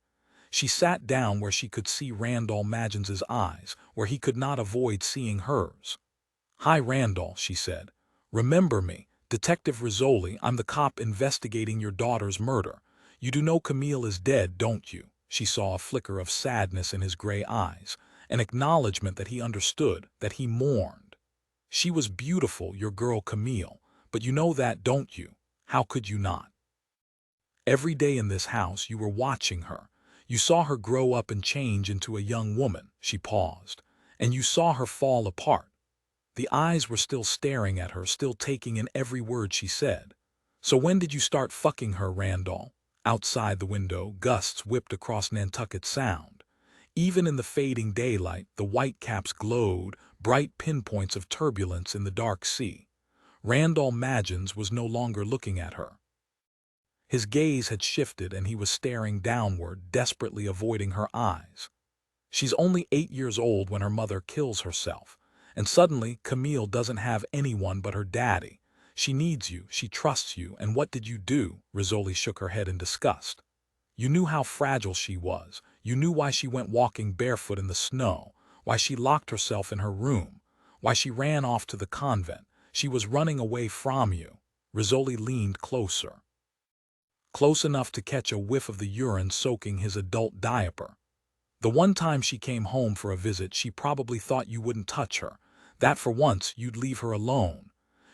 She sat down where she could see Randall Magins's eyes, where he could not avoid seeing hers. "Hi, Randall," she said. "Remember me, Detective Rizzoli. I'm the cop investigating your daughter's murder. You do know Camille is dead, don't you?" She saw a flicker of sadness in his gray eyes, an acknowledgement that he understood, that he mourned. "She was beautiful, your girl Camille, but you know that, don't you? How could you not? Every day in this house you were watching her. You saw her grow up and change into a young woman." She paused. "And you saw her fall apart." The eyes were still staring at her, still taking in every word she said. "So when did you start fucking her, Randall?" Outside the window, gusts whipped across Nantucket Sound. Even in the fading daylight, the whitecaps glowed, bright pinpoints of turbulence in the dark sea. Randall Magens was no longer looking at her. His gaze had shifted and he was staring downward, desperately avoiding her eyes. She's only 8 years old when her mother kills herself. And suddenly, Camille doesn't have anyone but her daddy. She needs you, she trusts you, and what did you do? Rizzoli shook her head in disgust. You knew how fragile she was. You knew why she went walking barefoot in the snow, why she locked herself in her room, why she ran off to the convent. She was running away from you. Rizzoli leaned closer. Close enough to catch a whiff of the urine soaking his adult diaper. The one time she came home for a visit, she probably thought you wouldn't touch her, that for once you'd leave her alone.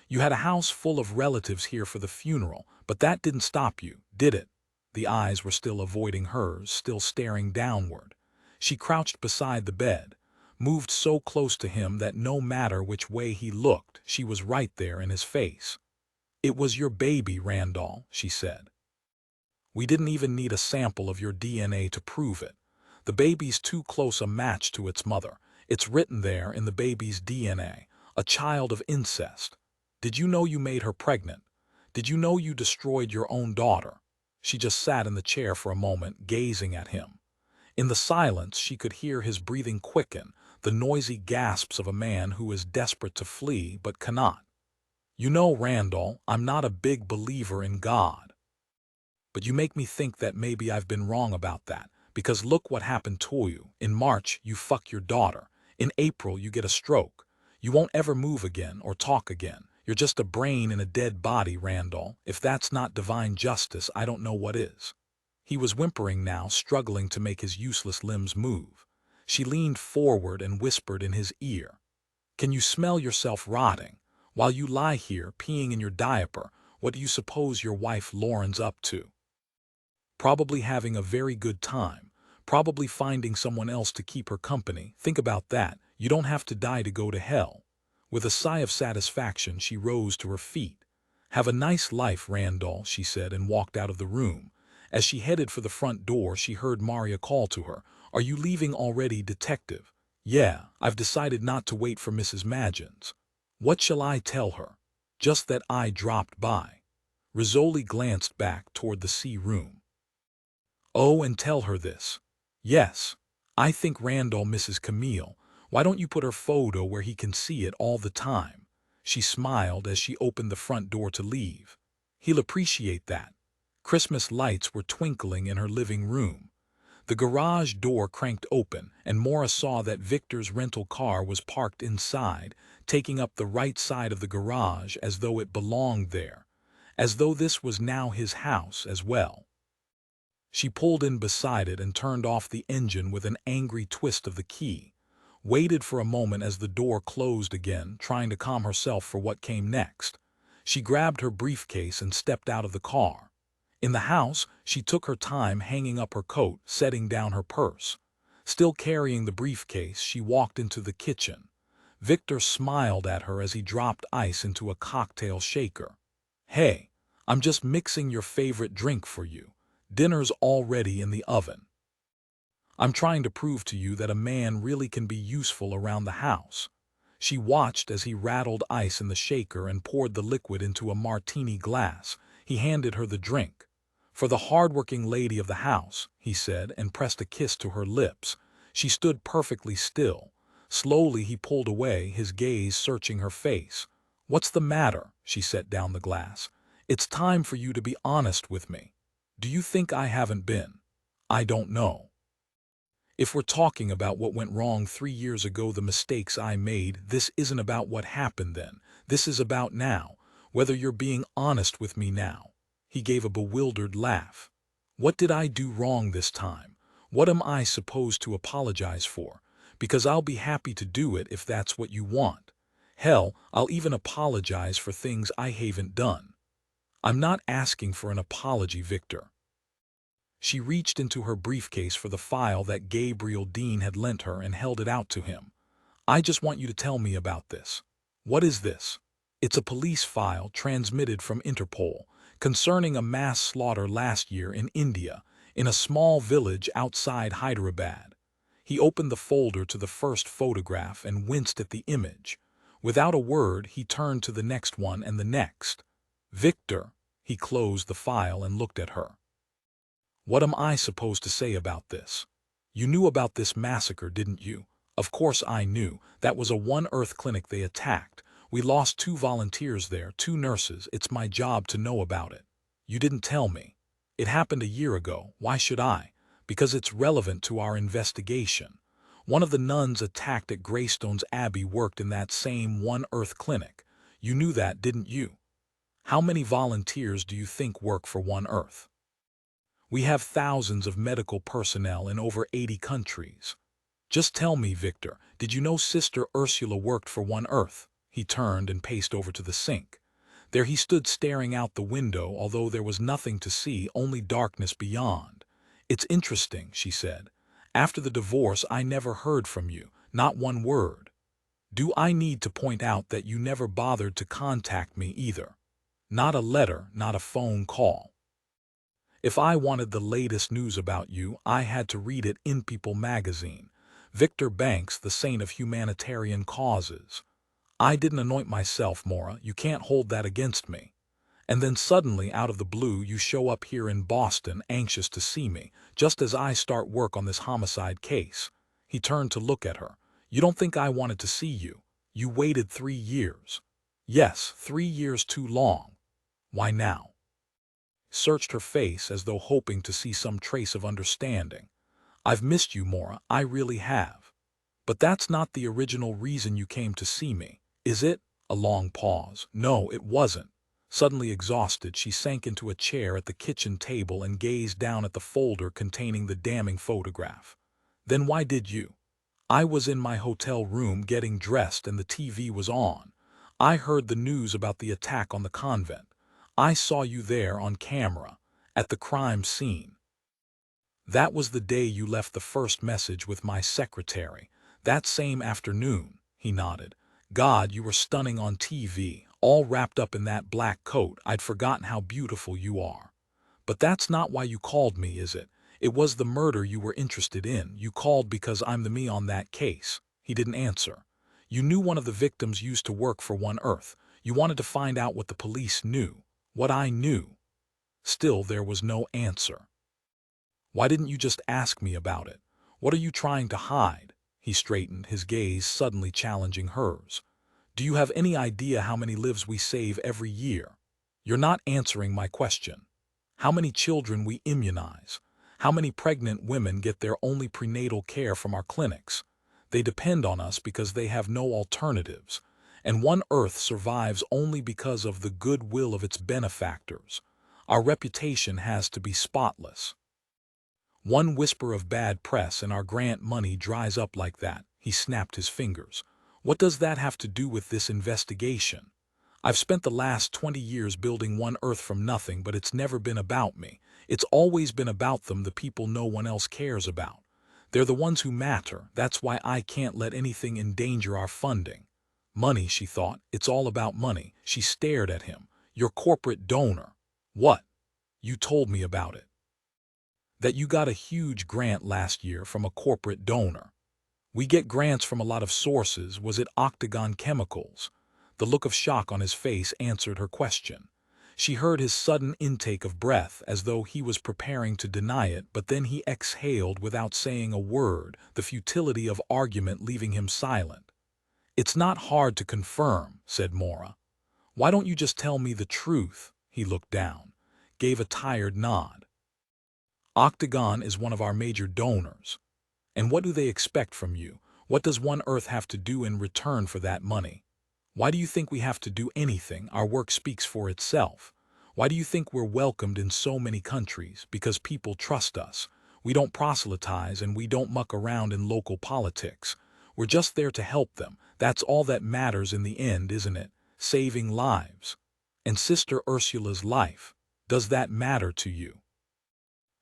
You had a house full of relatives here for the funeral, but that didn't stop you, did it? The eyes were still avoiding hers, still staring downward. She crouched beside the bed, moved so close to him that no matter which way he looked, she was right there in his face. "It was your baby, Randall," she said. "We didn't even need a sample of your DNA to prove it. The baby's too close a match to its mother. It's written there in the baby's DNA, a child of incest. Did you know you made her pregnant? Did you know you destroyed your own daughter?" She just sat in the chair for a moment, gazing at him. In the silence, she could hear his breathing quicken, the noisy gasps of a man who is desperate to flee but cannot. "You know, Randall, I'm not a big believer in God. But you make me think that maybe I've been wrong about that. Because look what happened to you. In March, you fuck your daughter. In April, you get a stroke. You won't ever move again or talk again. You're just a brain in a dead body, Randall. If that's not divine justice, I don't know what is." He was whimpering now, struggling to make his useless limbs move. She leaned forward and whispered in his ear. "Can you smell yourself rotting? While you lie here, peeing in your diaper, what do you suppose your wife Lauren's up to? Probably having a very good time, probably finding someone else to keep her company. Think about that. You don't have to die to go to hell." With a sigh of satisfaction, she rose to her feet. "Have a nice life, Randall," she said, and walked out of the room. As she headed for the front door, she heard Maria call to her. "Are you leaving already, Detective?" "Yeah, I've decided not to wait for Mrs. Magens." "What shall I tell her?" "Just that I dropped by." Rizzoli glanced back toward the sea room. "Oh, and tell her this." "Yes. I think Randall misses Camille. Why don't you put her photo where he can see it all the time?" She smiled as she opened the front door to leave. "He'll appreciate that." Christmas lights were twinkling in her living room. The garage door cranked open, and Maura saw that Victor's rental car was parked inside, taking up the right side of the garage as though it belonged there, as though this was now his house as well. She pulled in beside it and turned off the engine with an angry twist of the key, waited for a moment as the door closed again, trying to calm herself for what came next. She grabbed her briefcase and stepped out of the car. In the house, she took her time hanging up her coat, setting down her purse. Still carrying the briefcase, she walked into the kitchen. Victor smiled at her as he dropped ice into a cocktail shaker. "Hey, I'm just mixing your favorite drink for you. Dinner's already in the oven. I'm trying to prove to you that a man really can be useful around the house." She watched as he rattled ice in the shaker and poured the liquid into a martini glass. He handed her the drink. "For the hard-working lady of the house," he said, and pressed a kiss to her lips. She stood perfectly still. Slowly he pulled away, his gaze searching her face. "What's the matter?" She set down the glass. "It's time for you to be honest with me. Do you think I haven't been?" "I don't know." If we're talking about what went wrong 3 years ago, the mistakes I made, this isn't about what happened then. This is about now, whether you're being honest with me now." He gave a bewildered laugh. "What did I do wrong this time? What am I supposed to apologize for? Because I'll be happy to do it if that's what you want. Hell, I'll even apologize for things I haven't done. I'm not asking for an apology, Victor." She reached into her briefcase for the file that Gabriel Dean had lent her and held it out to him. "I just want you to tell me about this." "What is this?" "It's a police file transmitted from Interpol concerning a mass slaughter last year in India, in a small village outside Hyderabad." He opened the folder to the first photograph and winced at the image. Without a word, he turned to the next one and the next. "Victor," he closed the file and looked at her. "What am I supposed to say about this? You knew about this massacre, didn't you?" "Of course I knew. That was a One Earth clinic they attacked. We lost 2 volunteers there, 2 nurses. It's my job to know about it." "You didn't tell me." "It happened a year ago. Why should I?" "Because it's relevant to our investigation. One of the nuns attacked at Greystones Abbey worked in that same One Earth clinic. You knew that, didn't you?" "How many volunteers do you think work for One Earth?" "We have thousands of medical personnel in over 80 countries. Just tell me, Victor, did you know Sister Ursula worked for One Earth?" He turned and paced over to the sink. There he stood staring out the window, although there was nothing to see, only darkness beyond. "It's interesting," she said. "After the divorce I never heard from you, not one word. Do I need to point out that you never bothered to contact me either? Not a letter, not a phone call. If I wanted the latest news about you, I had to read it in People magazine. Victor Banks, the saint of humanitarian causes. I didn't anoint myself, Maura. You can't hold that against me. And then suddenly, out of the blue, you show up here in Boston, anxious to see me, just as I start work on this homicide case." He turned to look at her. "You don't think I wanted to see you? You waited 3 years. Yes, 3 years too long. Why now?" Searched her face as though hoping to see some trace of understanding. "I've missed you, Maura, I really have. But that's not the original reason you came to see me, is it?" A long pause. "No, it wasn't." Suddenly exhausted, she sank into a chair at the kitchen table and gazed down at the folder containing the damning photograph. "Then why did you?" "I was in my hotel room getting dressed and the TV was on. I heard the news about the attack on the convent. I saw you there on camera, at the crime scene. That was the day you left the first message with my secretary. That same afternoon," he nodded. "God, you were stunning on TV, all wrapped up in that black coat. I'd forgotten how beautiful you are. But that's not why you called me, is it? It was the murder you were interested in. You called because I'm the me on that case." He didn't answer. "You knew one of the victims used to work for One Earth. You wanted to find out what the police knew. What I knew." Still there was no answer. "Why didn't you just ask me about it? What are you trying to hide?" He straightened, his gaze suddenly challenging hers. "Do you have any idea how many lives we save every year? You're not answering my question. How many children we immunize? How many pregnant women get their only prenatal care from our clinics? They depend on us because they have no alternatives. And One Earth survives only because of the goodwill of its benefactors. Our reputation has to be spotless. One whisper of bad press and our grant money dries up like that." He snapped his fingers. "What does that have to do with this investigation? I've spent the last 20 years building One Earth from nothing, but it's never been about me. It's always been about them, the people no one else cares about. They're the ones who matter. That's why I can't let anything endanger our funding." "Money," she thought. "It's all about money." She stared at him. "Your corporate donor." "What?" "You told me about it. That you got a huge grant last year from a corporate donor." "We get grants from a lot of sources. Was it Octagon Chemicals?" The look of shock on his face answered her question. She heard his sudden intake of breath as though he was preparing to deny it, but then he exhaled without saying a word, the futility of argument leaving him silent. "It's not hard to confirm," said Maura. "Why don't you just tell me the truth?" He looked down, gave a tired nod. "Octagon is one of our major donors. And what do they expect from you? What does one earth have to do in return for that money? Why do you think we have to do anything? Our work speaks for itself. Why do you think we're welcomed in so many countries? Because people trust us. We don't proselytize and we don't muck around in local politics. We're just there to help them. That's all that matters in the end, isn't it? Saving lives. And Sister Ursula's life, does that matter to you?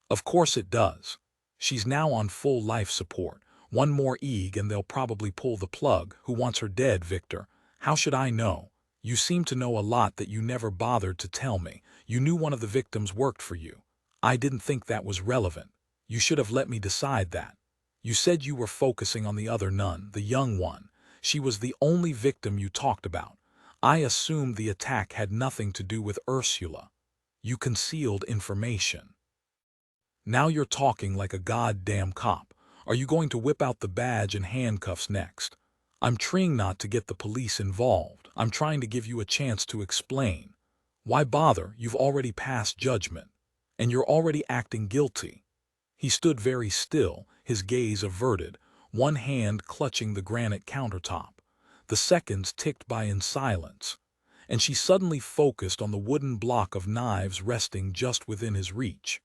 Of course it does. She's now on full life support. One more egg and they'll probably pull the plug. Who wants her dead, Victor? How should I know? You seem to know a lot that you never bothered to tell me. You knew one of the victims worked for you. I didn't think that was relevant. You should have let me decide that. You said you were focusing on the other nun, the young one. She was the only victim you talked about. I assumed the attack had nothing to do with Ursula. You concealed information. Now you're talking like a goddamn cop. Are you going to whip out the badge and handcuffs next? I'm trying not to get the police involved. I'm trying to give you a chance to explain. Why bother? You've already passed judgment. And you're already acting guilty. He stood very still, his gaze averted, one hand clutching the granite countertop. The seconds ticked by in silence, and she suddenly focused on the wooden block of knives resting just within his reach.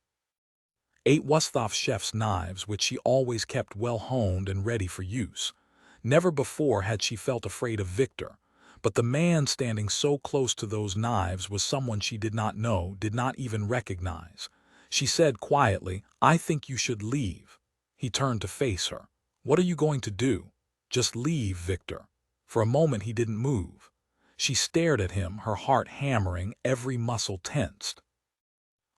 8 Wusthof chef's knives which she always kept well honed and ready for use. Never before had she felt afraid of Victor, but the man standing so close to those knives was someone she did not know, did not even recognize. She said quietly, "I think you should leave." He turned to face her. "What are you going to do?" "Just leave, Victor." For a moment he didn't move. She stared at him, her heart hammering, every muscle tensed.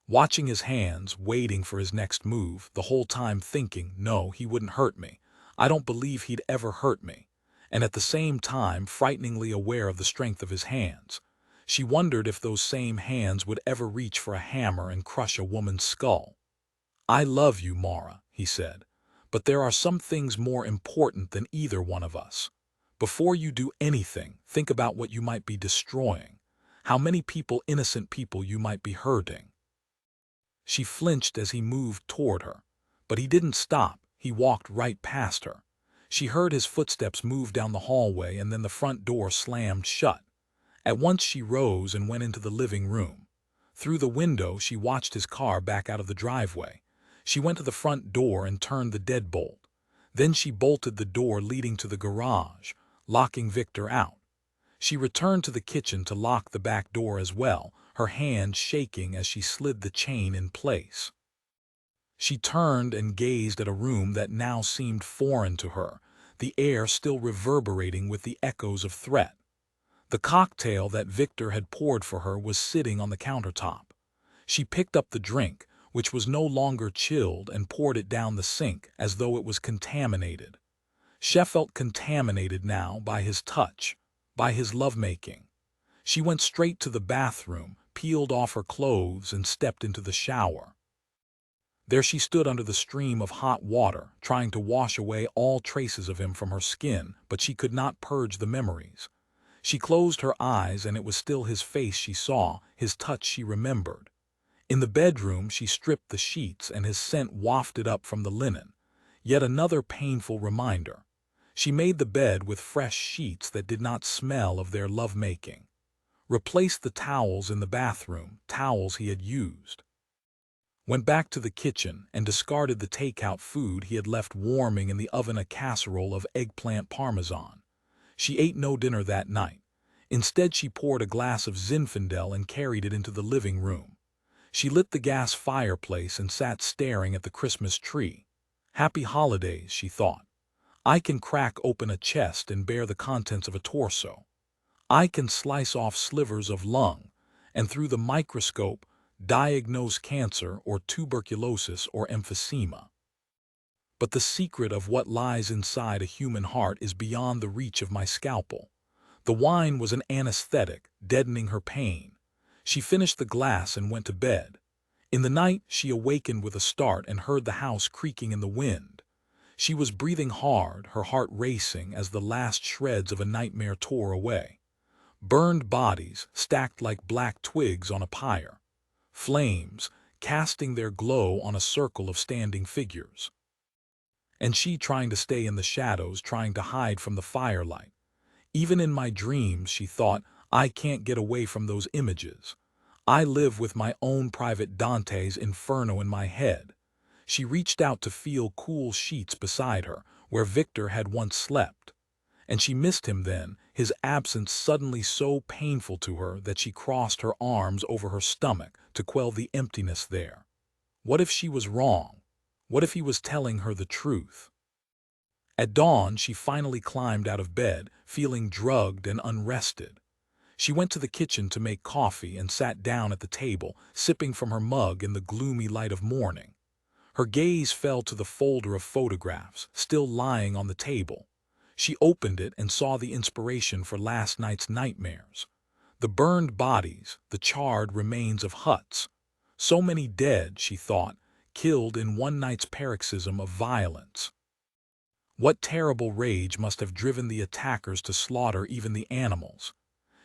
Watching his hands, waiting for his next move, the whole time thinking, no, he wouldn't hurt me. I don't believe he'd ever hurt me. And at the same time, frighteningly aware of the strength of his hands. She wondered if those same hands would ever reach for a hammer and crush a woman's skull. "I love you, Maura," he said, "but there are some things more important than either one of us. Before you do anything, think about what you might be destroying. How many people, innocent people, you might be hurting." She flinched as he moved toward her, but he didn't stop. He walked right past her. She heard his footsteps move down the hallway and then the front door slammed shut. At once she rose and went into the living room. Through the window she watched his car back out of the driveway. She went to the front door and turned the deadbolt. Then she bolted the door leading to the garage, locking Victor out. She returned to the kitchen to lock the back door as well, her hand shaking as she slid the chain in place. She turned and gazed at a room that now seemed foreign to her, the air still reverberating with the echoes of threat. The cocktail that Victor had poured for her was sitting on the countertop. She picked up the drink, which was no longer chilled, and poured it down the sink as though it was contaminated. She felt contaminated now by his touch, by his lovemaking. She went straight to the bathroom, peeled off her clothes, and stepped into the shower. There she stood under the stream of hot water, trying to wash away all traces of him from her skin, but she could not purge the memories. She closed her eyes and it was still his face she saw, his touch she remembered. In the bedroom she stripped the sheets and his scent wafted up from the linen. Yet another painful reminder. She made the bed with fresh sheets that did not smell of their lovemaking. Replaced the towels in the bathroom, towels he had used. Went back to the kitchen and discarded the takeout food he had left warming in the oven, a casserole of eggplant parmesan. She ate no dinner that night. Instead she poured a glass of Zinfandel and carried it into the living room. She lit the gas fireplace and sat staring at the Christmas tree. Happy holidays, she thought. I can crack open a chest and bear the contents of a torso. I can slice off slivers of lung, and through the microscope diagnose cancer or tuberculosis or emphysema. But the secret of what lies inside a human heart is beyond the reach of my scalpel. The wine was an anesthetic, deadening her pain. She finished the glass and went to bed. In the night, she awakened with a start and heard the house creaking in the wind. She was breathing hard, her heart racing as the last shreds of a nightmare tore away. Burned bodies, stacked like black twigs on a pyre. Flames, casting their glow on a circle of standing figures. And she trying to stay in the shadows, trying to hide from the firelight. Even in my dreams, she thought, I can't get away from those images. I live with my own private Dante's Inferno in my head. She reached out to feel cool sheets beside her, where Victor had once slept. And she missed him then, his absence suddenly so painful to her that she crossed her arms over her stomach to quell the emptiness there. What if she was wrong? What if he was telling her the truth? At dawn, she finally climbed out of bed, feeling drugged and unrested. She went to the kitchen to make coffee and sat down at the table, sipping from her mug in the gloomy light of morning. Her gaze fell to the folder of photographs, still lying on the table. She opened it and saw the inspiration for last night's nightmares. The burned bodies, the charred remains of huts. So many dead, she thought, killed in one night's paroxysm of violence. What terrible rage must have driven the attackers to slaughter even the animals?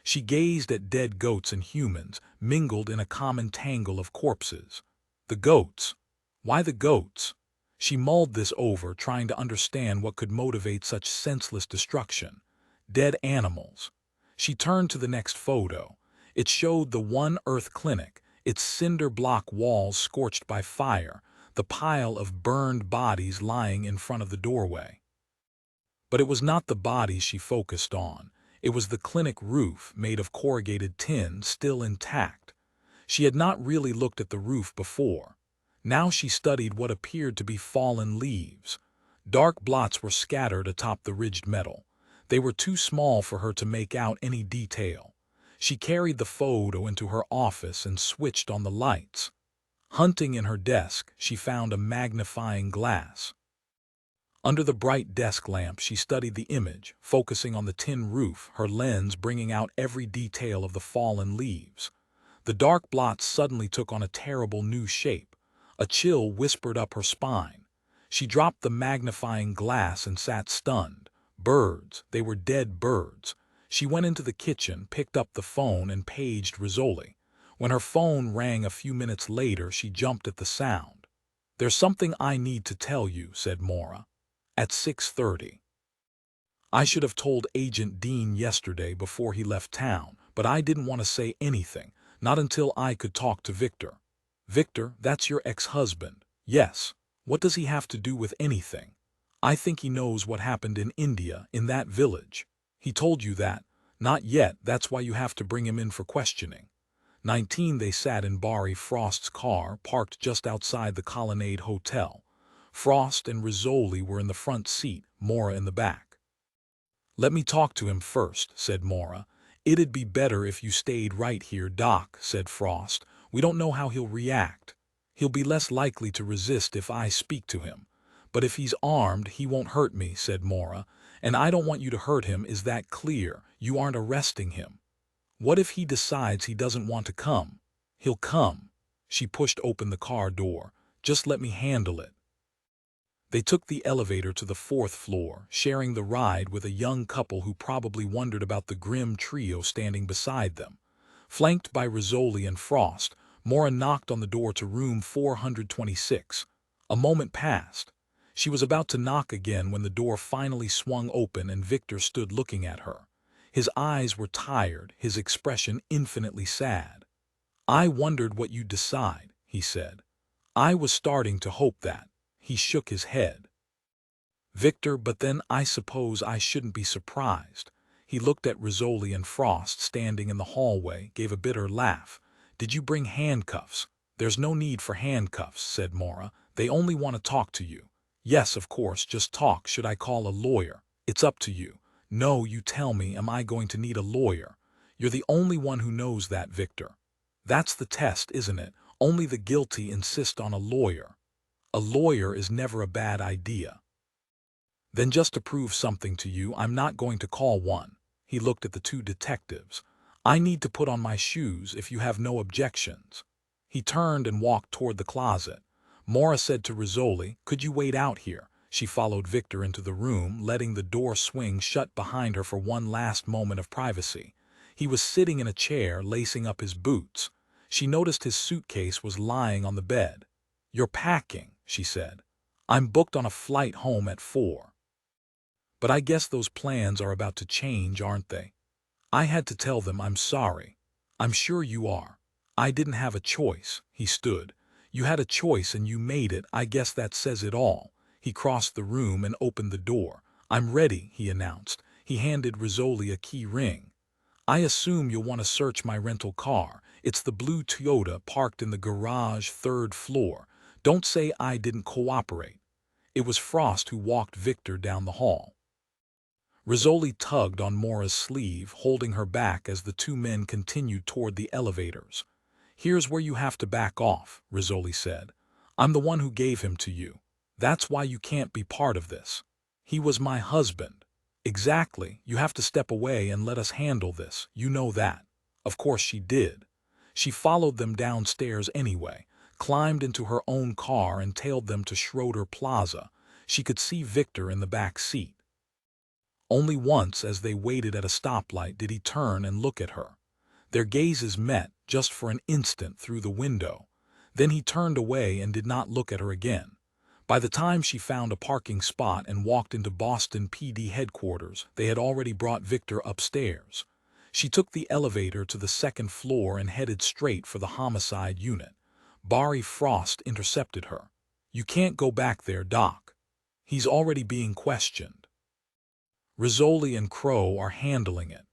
She gazed at dead goats and humans, mingled in a common tangle of corpses. The goats. Why the goats? She mulled this over, trying to understand what could motivate such senseless destruction. Dead animals. She turned to the next photo. It showed the One Earth Clinic, its cinder block walls scorched by fire, the pile of burned bodies lying in front of the doorway. But it was not the bodies she focused on. It was the clinic roof, made of corrugated tin, still intact. She had not really looked at the roof before. Now she studied what appeared to be fallen leaves. Dark blots were scattered atop the ridged metal. They were too small for her to make out any detail. She carried the photo into her office and switched on the lights. Hunting in her desk, she found a magnifying glass. Under the bright desk lamp, she studied the image, focusing on the tin roof, her lens bringing out every detail of the fallen leaves. The dark blots suddenly took on a terrible new shape. A chill whispered up her spine. She dropped the magnifying glass and sat stunned. Birds, they were dead birds. She went into the kitchen, picked up the phone, and paged Rizzoli. When her phone rang a few minutes later, she jumped at the sound. "There's something I need to tell you," said Maura. At 6:30. "I should have told Agent Dean yesterday before he left town, but I didn't want to say anything, not until I could talk to Victor." "Victor, that's your ex-husband." "Yes. What does he have to do with anything?" "I think he knows what happened in India, in that village." "He told you that?" "Not yet, that's why you have to bring him in for questioning." 19 They sat in Barry Frost's car, parked just outside the Colonnade Hotel. Frost and Rizzoli were in the front seat, Maura in the back. "Let me talk to him first," said Maura. "It'd be better if you stayed right here, Doc," said Frost. "We don't know how he'll react. He'll be less likely to resist if I speak to him. But if he's armed, he won't hurt me," said Maura. "And I don't want you to hurt him, is that clear? You aren't arresting him." "What if he decides he doesn't want to come?" "He'll come." She pushed open the car door. "Just let me handle it." They took the elevator to the 4th floor, sharing the ride with a young couple who probably wondered about the grim trio standing beside them. Flanked by Rizzoli and Frost, Maura knocked on the door to room 426. A moment passed. She was about to knock again when the door finally swung open and Victor stood looking at her. His eyes were tired, his expression infinitely sad. "I wondered what you'd decide," he said. "I was starting to hope that." He shook his head. "Victor, but then I suppose I shouldn't be surprised." He looked at Rizzoli and Frost standing in the hallway, gave a bitter laugh. "Did you bring handcuffs?" "There's no need for handcuffs," said Maura. "They only want to talk to you." "Yes, of course, just talk. Should I call a lawyer?" "It's up to you." "No, you tell me, am I going to need a lawyer?" "You're the only one who knows that, Victor." "That's the test, isn't it? Only the guilty insist on a lawyer." "A lawyer is never a bad idea." "Then just to prove something to you, I'm not going to call one." He looked at the two detectives. "I need to put on my shoes if you have no objections." He turned and walked toward the closet. Maura said to Rizzoli, "Could you wait out here?" She followed Victor into the room, letting the door swing shut behind her for one last moment of privacy. He was sitting in a chair, lacing up his boots. She noticed his suitcase was lying on the bed. "You're packing," she said. I'm booked on a flight home at 4. But I guess those plans are about to change, aren't they? I had to tell them I'm sorry. I'm sure you are. I didn't have a choice. He stood. You had a choice and you made it. I guess that says it all. He crossed the room and opened the door. I'm ready, he announced. He handed Rizzoli a key ring. I assume you'll want to search my rental car. It's the blue Toyota parked in the garage, 3rd floor. Don't say I didn't cooperate. It was Frost who walked Victor down the hall. Rizzoli tugged on Maura's sleeve, holding her back as the two men continued toward the elevators. Here's where you have to back off, Rizzoli said. I'm the one who gave him to you. That's why you can't be part of this. He was my husband. Exactly, you have to step away and let us handle this, you know that. Of course she did. She followed them downstairs anyway, climbed into her own car and tailed them to Schroeder Plaza. She could see Victor in the back seat. Only once as they waited at a stoplight did he turn and look at her. Their gazes met just for an instant through the window. Then he turned away and did not look at her again. By the time she found a parking spot and walked into Boston PD headquarters, they had already brought Victor upstairs. She took the elevator to the 2nd floor and headed straight for the homicide unit. Barry Frost intercepted her. You can't go back there, Doc. He's already being questioned. Rizzoli and Crow are handling it.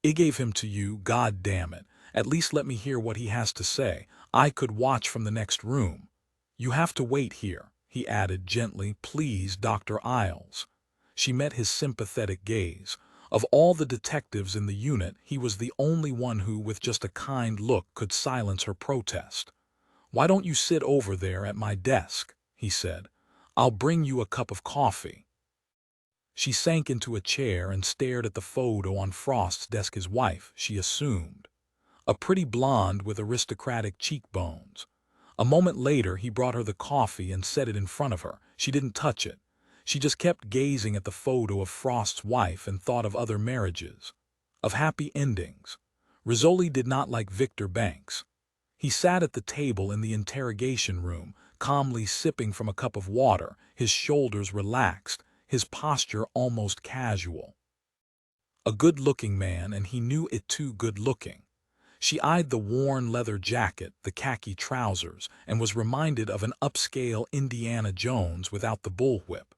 I gave him to you, God damn it. At least let me hear what he has to say. I could watch from the next room. You have to wait here, he added gently. Please, Dr. Isles. She met his sympathetic gaze. Of all the detectives in the unit, he was the only one who, with just a kind look, could silence her protest. Why don't you sit over there at my desk, he said. I'll bring you a cup of coffee. She sank into a chair and stared at the photo on Frost's desk. His wife, she assumed. A pretty blonde with aristocratic cheekbones. A moment later, he brought her the coffee and set it in front of her. She didn't touch it. She just kept gazing at the photo of Frost's wife and thought of other marriages, of happy endings. Rizzoli did not like Victor Banks. He sat at the table in the interrogation room, calmly sipping from a cup of water, his shoulders relaxed, his posture almost casual. A good-looking man, and he knew it too good-looking. She eyed the worn leather jacket, the khaki trousers, and was reminded of an upscale Indiana Jones without the bullwhip.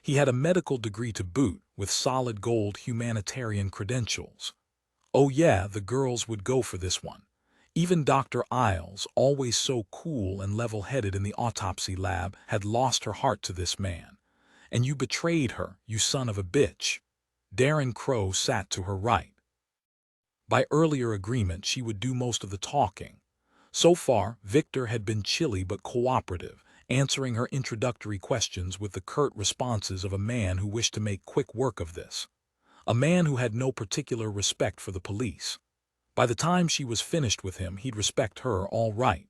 He had a medical degree to boot, with solid gold humanitarian credentials. Oh yeah, the girls would go for this one. Even Dr. Isles, always so cool and level-headed in the autopsy lab, had lost her heart to this man. And you betrayed her, you son of a bitch. Darren Crow sat to her right. By earlier agreement, she would do most of the talking. So far, Victor had been chilly but cooperative, answering her introductory questions with the curt responses of a man who wished to make quick work of this. A man who had no particular respect for the police. By the time she was finished with him, he'd respect her all right.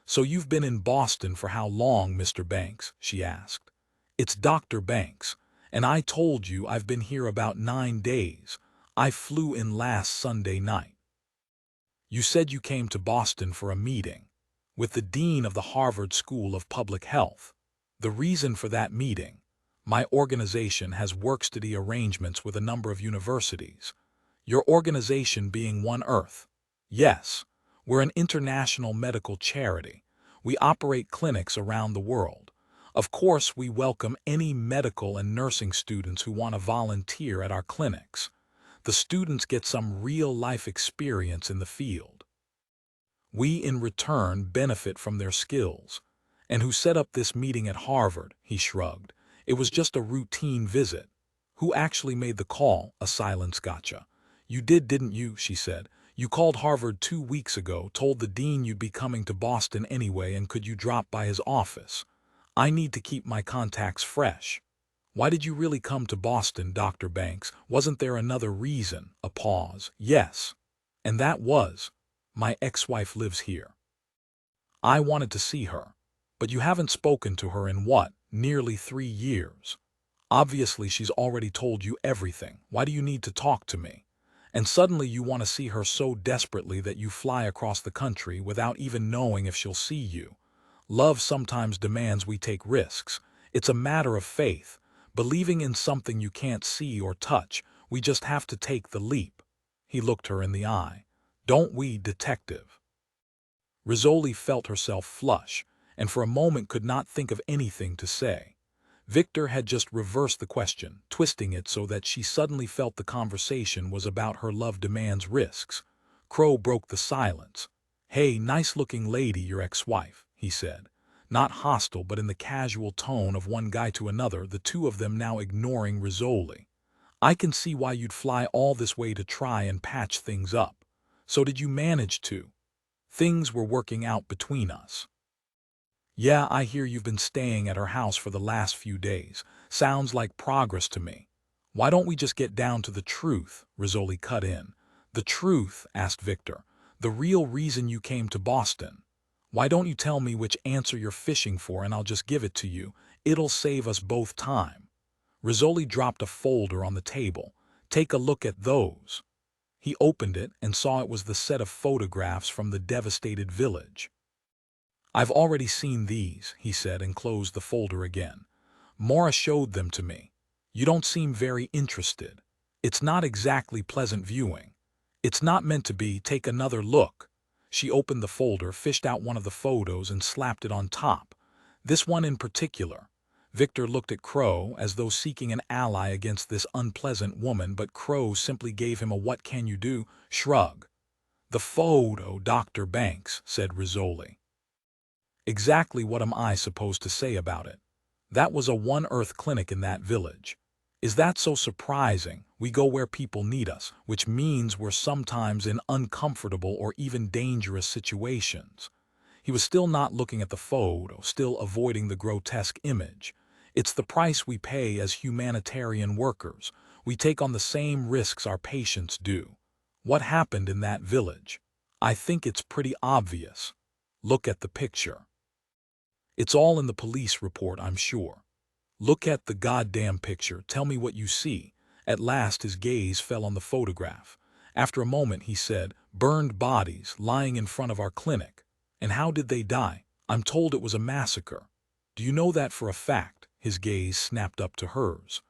So you've been in Boston for how long, Mr. Banks? She asked. It's Dr. Banks, and I told you I've been here about 9 days. I flew in last Sunday night. You said you came to Boston for a meeting with the dean of the Harvard School of Public Health. The reason for that meeting, my organization has work-study arrangements with a number of universities. Your organization being One Earth. Yes, we're an international medical charity. We operate clinics around the world. Of course, we welcome any medical and nursing students who want to volunteer at our clinics. The students get some real-life experience in the field. We, in return, benefit from their skills. And who set up this meeting at Harvard? He shrugged. It was just a routine visit. Who actually made the call? A silence. Gotcha. You did, didn't you? She said. You called Harvard 2 weeks ago, told the dean you'd be coming to Boston anyway, and could you drop by his office? I need to keep my contacts fresh. Why did you really come to Boston, Dr. Banks? Wasn't there another reason? A pause. Yes. And that was, my ex-wife lives here. I wanted to see her. But you haven't spoken to her in what, nearly 3 years. Obviously she's already told you everything. Why do you need to talk to me? And suddenly you want to see her so desperately that you fly across the country without even knowing if she'll see you. Love sometimes demands we take risks. It's a matter of faith, believing in something you can't see or touch. We just have to take the leap." He looked her in the eye. "Don't we, detective?" Rizzoli felt herself flush, and for a moment could not think of anything to say. Victor had just reversed the question, twisting it so that she suddenly felt the conversation was about her love demands risks. Crow broke the silence. "Hey, nice-looking lady, your ex-wife," he said. Not hostile, but in the casual tone of one guy to another, the two of them now ignoring Rizzoli. "I can see why you'd fly all this way to try and patch things up. So did you manage to? Things were working out between us." "Yeah, I hear you've been staying at her house for the last few days. Sounds like progress to me." "Why don't we just get down to the truth?" Rizzoli cut in. "The truth?" asked Victor. "The real reason you came to Boston. Why don't you tell me which answer you're fishing for and I'll just give it to you. It'll save us both time." Rizzoli dropped a folder on the table. "Take a look at those." He opened it and saw it was the set of photographs from the devastated village. "I've already seen these," he said, and closed the folder again. "Maura showed them to me. You don't seem very interested. It's not exactly pleasant viewing. It's not meant to be. Take another look." She opened the folder, fished out one of the photos, and slapped it on top. "This one in particular." Victor looked at Crow as though seeking an ally against this unpleasant woman, but Crow simply gave him a "what can you do" shrug. "The photo, Dr. Banks," said Rizzoli. "Exactly what am I supposed to say about it? That was a one-earth clinic in that village. Is that so surprising? We go where people need us, which means we're sometimes in uncomfortable or even dangerous situations." He was still not looking at the photo, still avoiding the grotesque image. "It's the price we pay as humanitarian workers. We take on the same risks our patients do." "What happened in that village?" "I think it's pretty obvious. Look at the picture. It's all in the police report, I'm sure. Look at the goddamn picture. Tell me what you see." At last his gaze fell on the photograph. After a moment he said, "Burned bodies lying in front of our clinic. And how did they die? I'm told it was a massacre." "Do you know that for a fact?" His gaze snapped up to hers.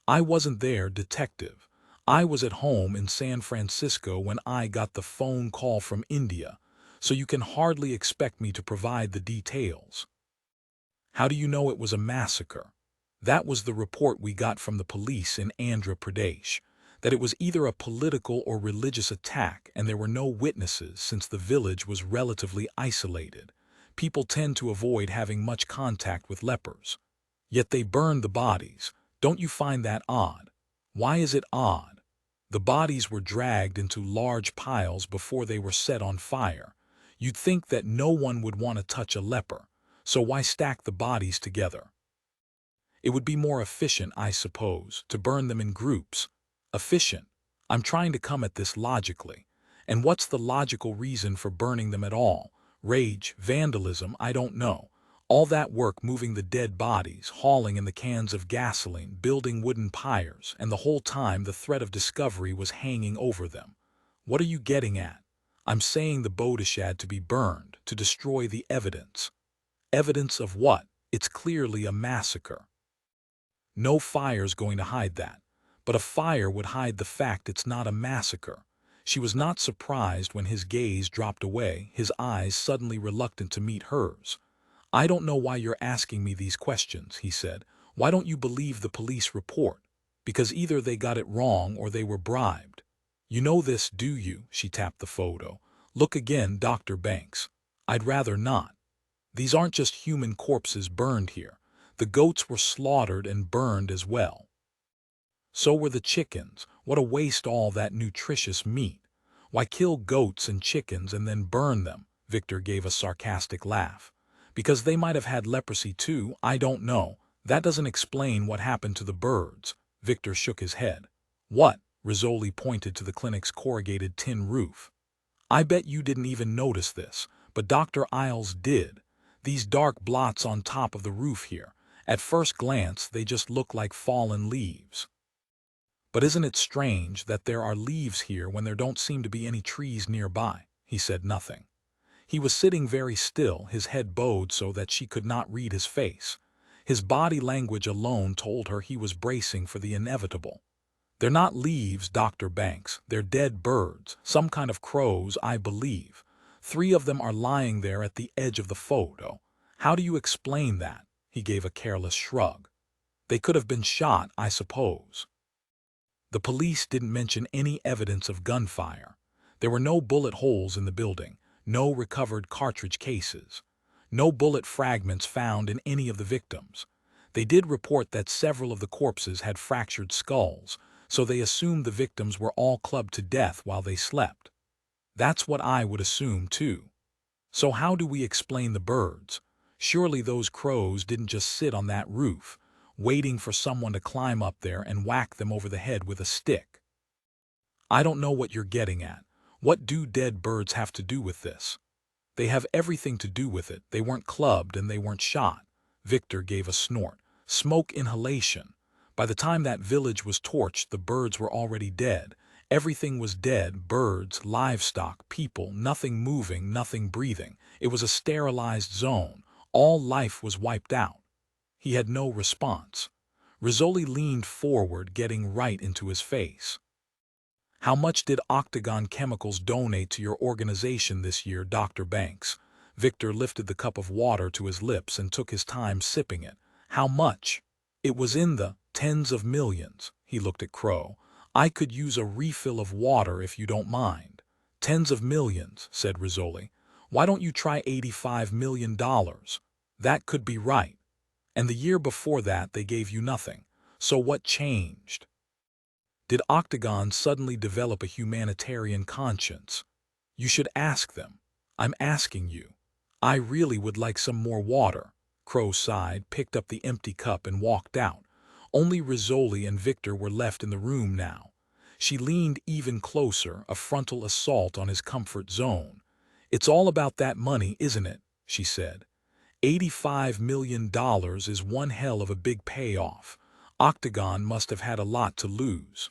"I wasn't there, detective. I was at home in San Francisco when I got the phone call from India, so you can hardly expect me to provide the details." "How do you know it was a massacre?" "That was the report we got from the police in Andhra Pradesh, that it was either a political or religious attack, and there were no witnesses since the village was relatively isolated. People tend to avoid having much contact with lepers. Yet they burned the bodies. Don't you find that odd?" "Why is it odd?" "The bodies were dragged into large piles before they were set on fire. You'd think that no one would want to touch a leper. So why stack the bodies together? It would be more efficient, I suppose, to burn them in groups." "Efficient? I'm trying to come at this logically. And what's the logical reason for burning them at all? Rage, vandalism, I don't know. All that work moving the dead bodies, hauling in the cans of gasoline, building wooden pyres, and the whole time the threat of discovery was hanging over them. What are you getting at?" "I'm saying the bodishad to be burned, to destroy the evidence." "Evidence of what? It's clearly a massacre." "No fire's going to hide that. But a fire would hide the fact it's not a massacre." She was not surprised when his gaze dropped away, his eyes suddenly reluctant to meet hers. "I don't know why you're asking me these questions," he said. "Why don't you believe the police report? Because either they got it wrong or they were bribed. You know this, do you?" She tapped the photo. "Look again, Dr. Banks." "I'd rather not. These aren't just human corpses burned here. The goats were slaughtered and burned as well. So were the chickens. What a waste, all that nutritious meat. Why kill goats and chickens and then burn them?" Victor gave a sarcastic laugh. "Because they might have had leprosy too, I don't know. That doesn't explain what happened to the birds." Victor shook his head. "What?" Rizzoli pointed to the clinic's corrugated tin roof. "I bet you didn't even notice this, but Dr. Isles did. These dark blots on top of the roof here. At first glance, they just look like fallen leaves. But isn't it strange that there are leaves here when there don't seem to be any trees nearby?" He said nothing. He was sitting very still, his head bowed so that she could not read his face. His body language alone told her he was bracing for the inevitable. "They're not leaves, Dr. Banks. They're dead birds, some kind of crows, I believe. 3 of them are lying there at the edge of the photo. How do you explain that?" He gave a careless shrug. "They could have been shot, I suppose." The police didn't mention any evidence of gunfire. There were no bullet holes in the building, no recovered cartridge cases, no bullet fragments found in any of the victims. They did report that several of the corpses had fractured skulls, so they assumed the victims were all clubbed to death while they slept. That's what I would assume, too. So how do we explain the birds? Surely those crows didn't just sit on that roof, waiting for someone to climb up there and whack them over the head with a stick. I don't know what you're getting at. What do dead birds have to do with this? They have everything to do with it. They weren't clubbed and they weren't shot. Victor gave a snort. Smoke inhalation. By the time that village was torched, the birds were already dead. Everything was dead: birds, livestock, people, nothing moving, nothing breathing. It was a sterilized zone. All life was wiped out. He had no response. Rizzoli leaned forward, getting right into his face. "How much did Octagon Chemicals donate to your organization this year, Dr. Banks?" Victor lifted the cup of water to his lips and took his time sipping it. "How much?" "It was in the tens of millions." He looked at Crow. "I could use a refill of water if you don't mind." "Tens of millions," said Rizzoli. "Why don't you try $85 million? That could be right. And the year before that they gave you nothing. So what changed? Did Octagon suddenly develop a humanitarian conscience? You should ask them. I'm asking you. I really would like some more water." Crow sighed, picked up the empty cup and walked out. Only Rizzoli and Victor were left in the room now. She leaned even closer, a frontal assault on his comfort zone. "It's all about that money, isn't it?" she said. $85 million is one hell of a big payoff. Octagon must have had a lot to lose.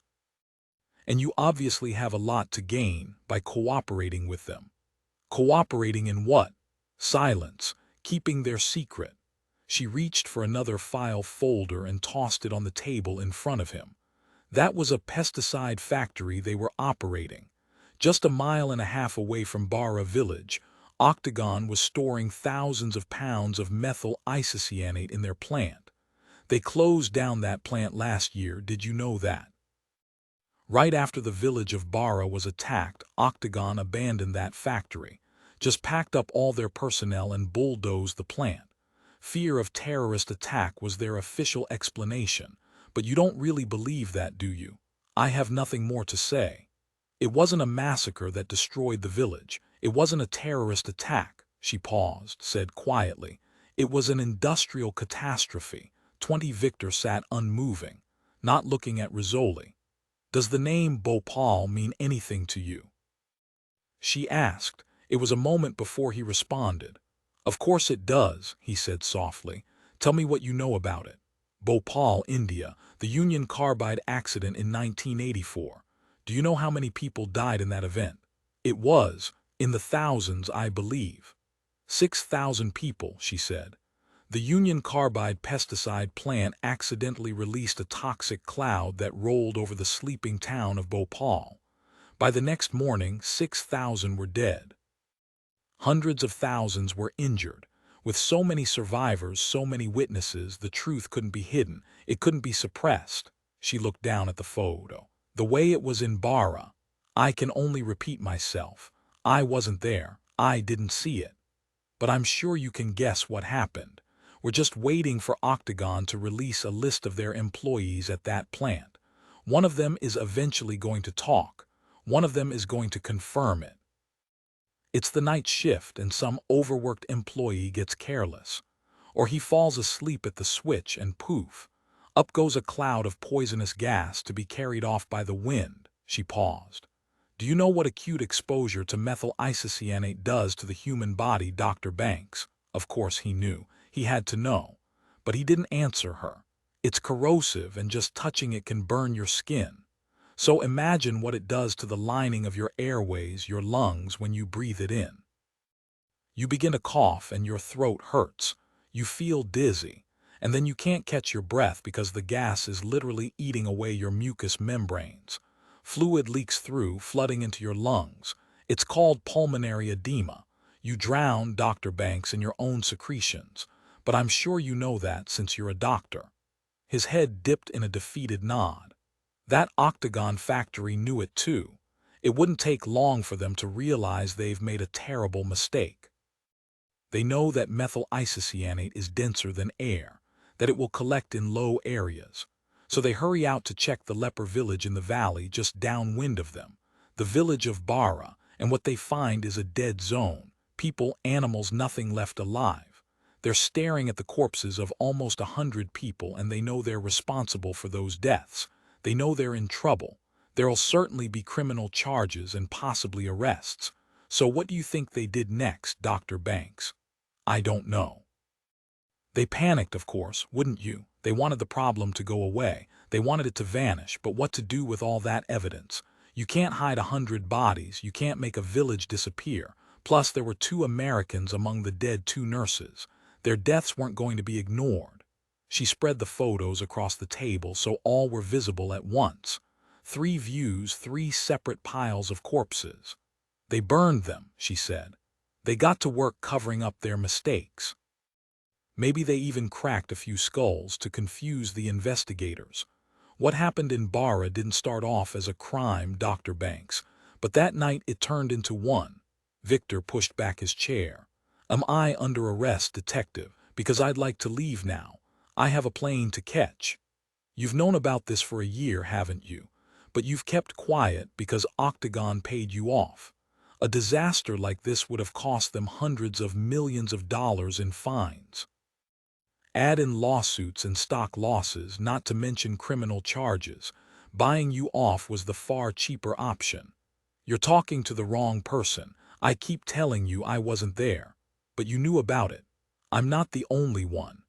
And you obviously have a lot to gain by cooperating with them. Cooperating in what? Silence, keeping their secret. She reached for another file folder and tossed it on the table in front of him. That was a pesticide factory they were operating. Just a mile and a half away from Barra village, Octagon was storing thousands of pounds of methyl isocyanate in their plant. They closed down that plant last year, did you know that? Right after the village of Barra was attacked, Octagon abandoned that factory, just packed up all their personnel and bulldozed the plant. Fear of terrorist attack was their official explanation, but you don't really believe that, do you? I have nothing more to say. It wasn't a massacre that destroyed the village. It wasn't a terrorist attack, she paused, said quietly. It was an industrial catastrophe. 20 Victor sat unmoving, not looking at Rizzoli. "Does the name Bhopal mean anything to you?" she asked. It was a moment before he responded. "Of course it does," he said softly. "Tell me what you know about it." "Bhopal, India, the Union Carbide accident in 1984. Do you know how many people died in that event?" "It was in the thousands, I believe." 6,000 people, she said. The Union Carbide pesticide plant accidentally released a toxic cloud that rolled over the sleeping town of Bhopal. By the next morning, 6,000 were dead. Hundreds of thousands were injured. With so many survivors, so many witnesses, the truth couldn't be hidden. It couldn't be suppressed. She looked down at the photo. The way it was in Barra. I can only repeat myself. I wasn't there. I didn't see it. But I'm sure you can guess what happened. We're just waiting for Octagon to release a list of their employees at that plant. One of them is eventually going to talk. One of them is going to confirm it. It's the night shift and some overworked employee gets careless. Or he falls asleep at the switch and poof, up goes a cloud of poisonous gas to be carried off by the wind. She paused. "Do you know what acute exposure to methyl isocyanate does to the human body, Dr. Banks?" Of course he knew. He had to know. But he didn't answer her. "It's corrosive and just touching it can burn your skin. So imagine what it does to the lining of your airways, your lungs, when you breathe it in. You begin to cough and your throat hurts. You feel dizzy. and then you can't catch your breath because the gas is literally eating away your mucous membranes. Fluid leaks through, flooding into your lungs. It's called pulmonary edema. You drown, Dr. Banks, in your own secretions. But I'm sure you know that since you're a doctor. His head dipped in a defeated nod. That Octagon factory knew it too. It wouldn't take long for them to realize they've made a terrible mistake. They know that methyl isocyanate is denser than air, that it will collect in low areas. So they hurry out to check the leper village in the valley just downwind of them, the village of Bara, and what they find is a dead zone. People, animals, nothing left alive. They're staring at the corpses of almost 100 people, and they know they're responsible for those deaths. They know they're in trouble. There'll certainly be criminal charges and possibly arrests. So what do you think they did next, Dr. Banks? I don't know. They panicked, of course, wouldn't you? They wanted the problem to go away. They wanted it to vanish, but what to do with all that evidence? You can't hide 100 bodies. You can't make a village disappear. Plus, there were 2 Americans among the dead, 2 nurses. Their deaths weren't going to be ignored. She spread the photos across the table so all were visible at once. 3 views, 3 separate piles of corpses. They burned them, she said. They got to work covering up their mistakes. Maybe they even cracked a few skulls to confuse the investigators. What happened in Bara didn't start off as a crime, Dr. Banks, but that night it turned into one. Victor pushed back his chair. Am I under arrest, detective? Because I'd like to leave now. I have a plane to catch. You've known about this for a year, haven't you? But you've kept quiet because Octagon paid you off. A disaster like this would have cost them hundreds of millions of dollars in fines. Add in lawsuits and stock losses, not to mention criminal charges. Buying you off was the far cheaper option. You're talking to the wrong person. I keep telling you I wasn't there. But you knew about it. I'm not the only one.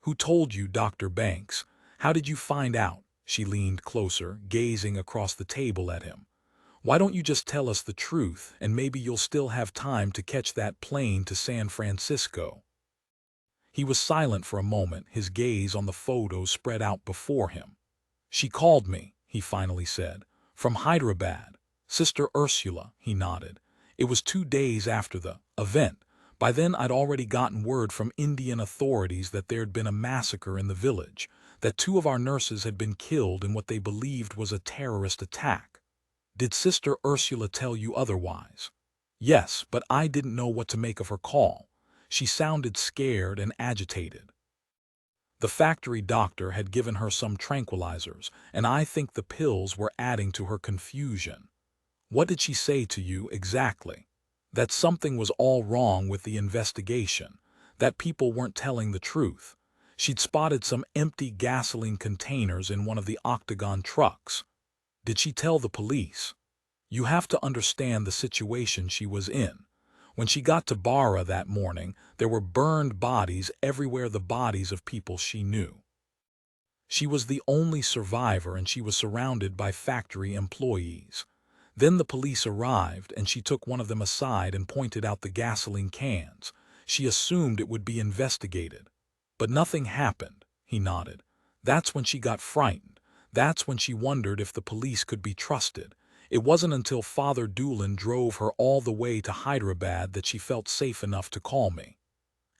Who told you, Dr. Banks? How did you find out? She leaned closer, gazing across the table at him. Why don't you just tell us the truth, and maybe you'll still have time to catch that plane to San Francisco? He was silent for a moment, his gaze on the photos spread out before him. She called me, he finally said. From Hyderabad. Sister Ursula, he nodded. It was 2 days after the event. By then I'd already gotten word from Indian authorities that there'd been a massacre in the village, that 2 of our nurses had been killed in what they believed was a terrorist attack. Did Sister Ursula tell you otherwise? Yes, but I didn't know what to make of her call. She sounded scared and agitated. The factory doctor had given her some tranquilizers, and I think the pills were adding to her confusion. What did she say to you exactly? That something was all wrong with the investigation, that people weren't telling the truth. She'd spotted some empty gasoline containers in one of the Octagon trucks. Did she tell the police? You have to understand the situation she was in. When she got to Bara that morning, there were burned bodies everywhere, the bodies of people she knew. She was the only survivor, and she was surrounded by factory employees. Then the police arrived, and she took one of them aside and pointed out the gasoline cans. She assumed it would be investigated. But nothing happened, he nodded. That's when she got frightened. That's when she wondered if the police could be trusted. It wasn't until Father Doolan drove her all the way to Hyderabad that she felt safe enough to call me.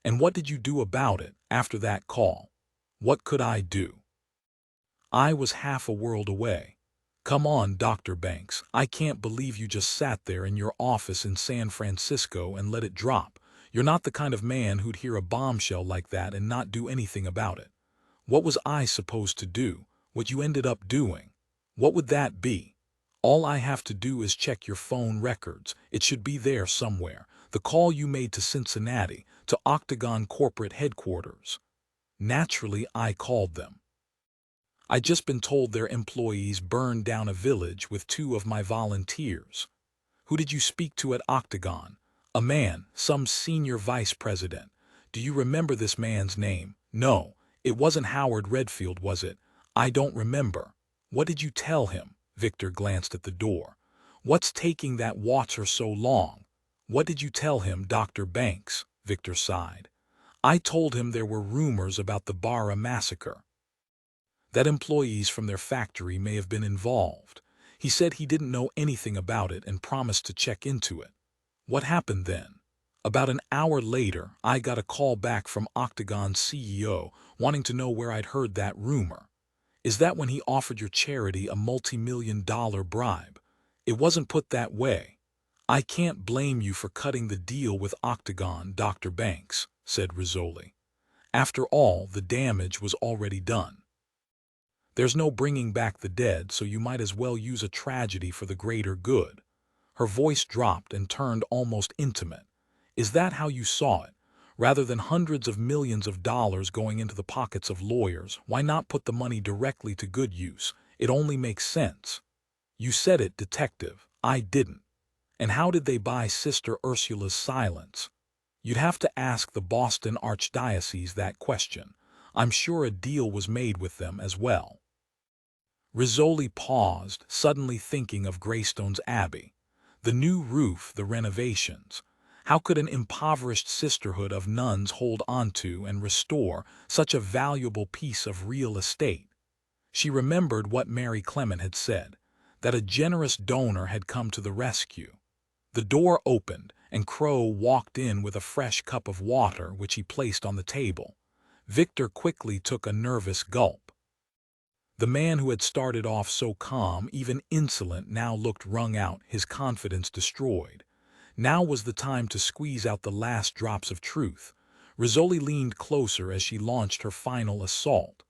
And what did you do about it after that call? What could I do? I was half a world away. Come on, Dr. Banks, I can't believe you just sat there in your office in San Francisco and let it drop. You're not the kind of man who'd hear a bombshell like that and not do anything about it. What was I supposed to do? What you ended up doing? What would that be? All I have to do is check your phone records. It should be there somewhere. The call you made to Cincinnati, to Octagon corporate headquarters. Naturally, I called them. I'd just been told their employees burned down a village with 2 of my volunteers. Who did you speak to at Octagon? A man, some senior vice president. Do you remember this man's name? No, it wasn't Howard Redfield, was it? I don't remember. What did you tell him? Victor glanced at the door. What's taking that watcher so long? What did you tell him, Dr. Banks? Victor sighed. I told him there were rumors about the Bara massacre, that employees from their factory may have been involved. He said he didn't know anything about it and promised to check into it. What happened then? About an hour later, I got a call back from Octagon's CEO wanting to know where I'd heard that rumor. Is that when he offered your charity a multi-million-dollar bribe? It wasn't put that way. I can't blame you for cutting the deal with Octagon, Dr. Banks, said Rizzoli. After all, the damage was already done. There's no bringing back the dead, so you might as well use a tragedy for the greater good. Her voice dropped and turned almost intimate. Is that how you saw it? Rather than hundreds of millions of dollars going into the pockets of lawyers, why not put the money directly to good use? It only makes sense. You said it, detective. I didn't. And how did they buy Sister Ursula's silence? You'd have to ask the Boston Archdiocese that question. I'm sure a deal was made with them as well. Rizzoli paused, suddenly thinking of Greystone's Abbey. The new roof, the renovations. How could an impoverished sisterhood of nuns hold onto and restore such a valuable piece of real estate? She remembered what Mary Clement had said, that a generous donor had come to the rescue. The door opened, and Crow walked in with a fresh cup of water which he placed on the table. Victor quickly took a nervous gulp. The man who had started off so calm, even insolent, now looked wrung out, his confidence destroyed. Now was the time to squeeze out the last drops of truth. Rizzoli leaned closer as she launched her final assault.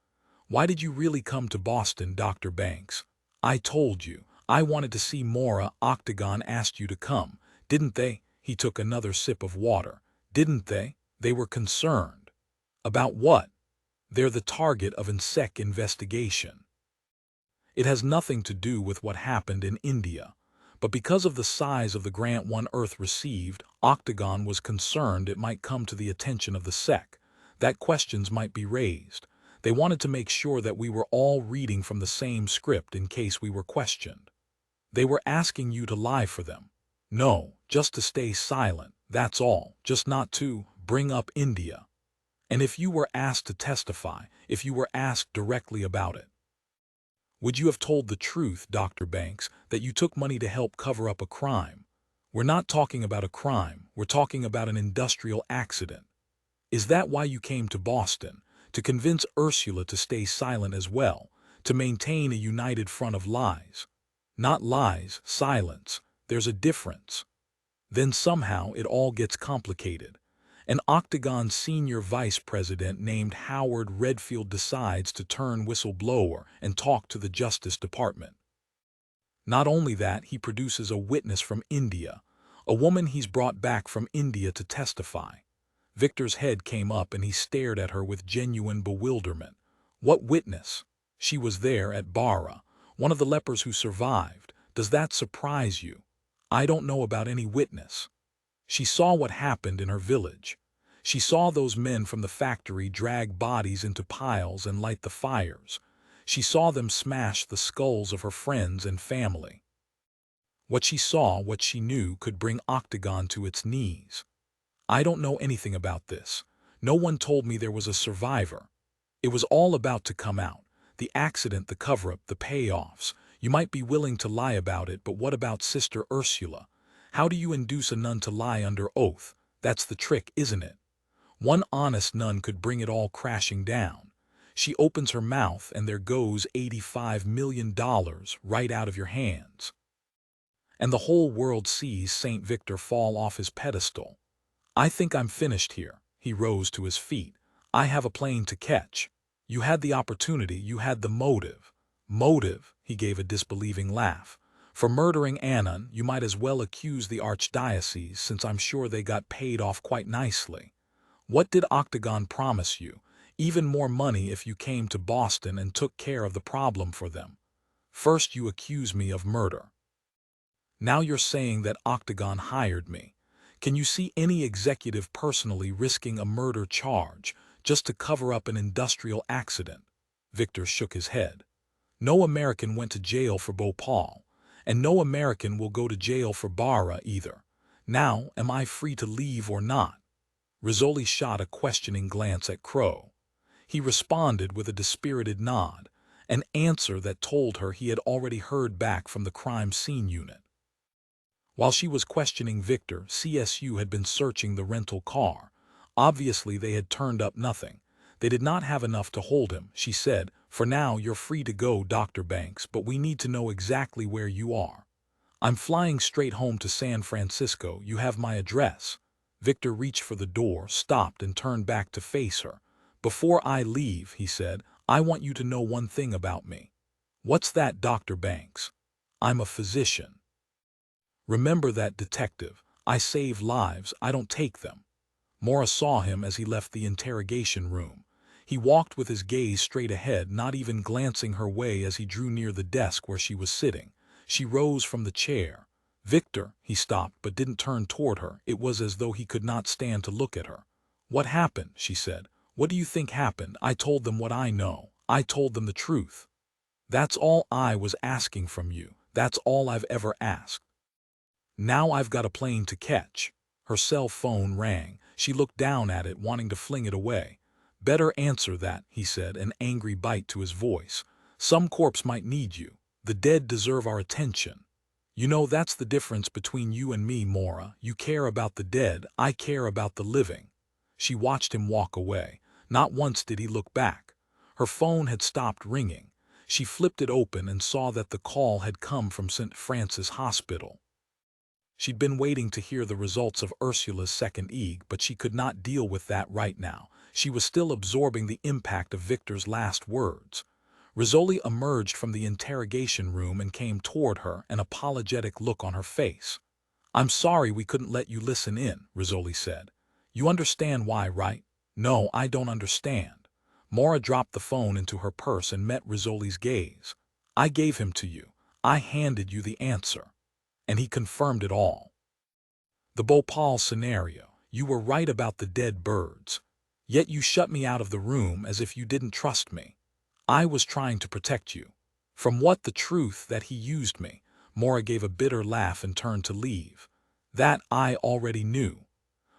Why did you really come to Boston, Dr. Banks? I told you. I wanted to see Maura. Octagon asked you to come, didn't they? He took another sip of water. Didn't they? They were concerned. About what? They're the target of an investigation. It has nothing to do with what happened in India. But because of the size of the grant One Earth received, Octagon was concerned it might come to the attention of the SEC, that questions might be raised. They wanted to make sure that we were all reading from the same script in case we were questioned. They were asking you to lie for them. No, just to stay silent, that's all, just not to bring up India. And if you were asked to testify, if you were asked directly about it, would you have told the truth, Dr. Banks, that you took money to help cover up a crime? We're not talking about a crime, we're talking about an industrial accident. Is that why you came to Boston? To convince Ursula to stay silent as well, to maintain a united front of lies? Not lies, silence. There's a difference. Then somehow it all gets complicated. An Octagon senior vice president named Howard Redfield decides to turn whistleblower and talk to the Justice Department. Not only that, he produces a witness from India, a woman he's brought back from India to testify. Victor's head came up and he stared at her with genuine bewilderment. What witness? She was there at Bara, one of the lepers who survived. Does that surprise you? I don't know about any witness. She saw what happened in her village. She saw those men from the factory drag bodies into piles and light the fires. She saw them smash the skulls of her friends and family. What she saw, what she knew, could bring Octagon to its knees. I don't know anything about this. No one told me there was a survivor. It was all about to come out. The accident, the cover-up, the payoffs. You might be willing to lie about it, but what about Sister Ursula? How do you induce a nun to lie under oath? That's the trick, isn't it? One honest nun could bring it all crashing down. She opens her mouth and there goes $85 million right out of your hands. And the whole world sees St. Victor fall off his pedestal. I think I'm finished here. He rose to his feet. I have a plane to catch. You had the opportunity, you had the motive. Motive? He gave a disbelieving laugh. For murdering Annan, you might as well accuse the Archdiocese, since I'm sure they got paid off quite nicely. What did Octagon promise you? Even more money if you came to Boston and took care of the problem for them. First you accuse me of murder. Now you're saying that Octagon hired me. Can you see any executive personally risking a murder charge just to cover up an industrial accident? Victor shook his head. No American went to jail for Bhopal, and no American will go to jail for Bara either. Now, am I free to leave or not? Rizzoli shot a questioning glance at Crow. He responded with a dispirited nod, an answer that told her he had already heard back from the crime scene unit. While she was questioning Victor, CSU had been searching the rental car. Obviously they had turned up nothing. They did not have enough to hold him, she said. For now you're free to go, Dr. Banks, but we need to know exactly where you are. I'm flying straight home to San Francisco. You have my address. Victor reached for the door, stopped, and turned back to face her. Before I leave, he said, I want you to know one thing about me. What's that, Dr. Banks? I'm a physician. Remember that, detective. I save lives, I don't take them. Maura saw him as he left the interrogation room. He walked with his gaze straight ahead, not even glancing her way as he drew near the desk where she was sitting. She rose from the chair. Victor, he stopped but didn't turn toward her. It was as though he could not stand to look at her. What happened? She said. What do you think happened? I told them what I know. I told them the truth. That's all I was asking from you. That's all I've ever asked. Now I've got a plane to catch. Her cell phone rang. She looked down at it, wanting to fling it away. Better answer that, he said, an angry bite to his voice. Some corpse might need you. The dead deserve our attention. You know, that's the difference between you and me, Maura. You care about the dead, I care about the living. She watched him walk away. Not once did he look back. Her phone had stopped ringing. She flipped it open and saw that the call had come from St. Francis Hospital. She'd been waiting to hear the results of Ursula's second egg, but she could not deal with that right now. She was still absorbing the impact of Victor's last words. Rizzoli emerged from the interrogation room and came toward her, an apologetic look on her face. I'm sorry we couldn't let you listen in, Rizzoli said. You understand why, right? No, I don't understand. Maura dropped the phone into her purse and met Rizzoli's gaze. I gave him to you. I handed you the answer. And he confirmed it all. The Bhopal scenario. You were right about the dead birds. Yet you shut me out of the room as if you didn't trust me. I was trying to protect you. From what? The truth that he used me. Maura gave a bitter laugh and turned to leave. That I already knew.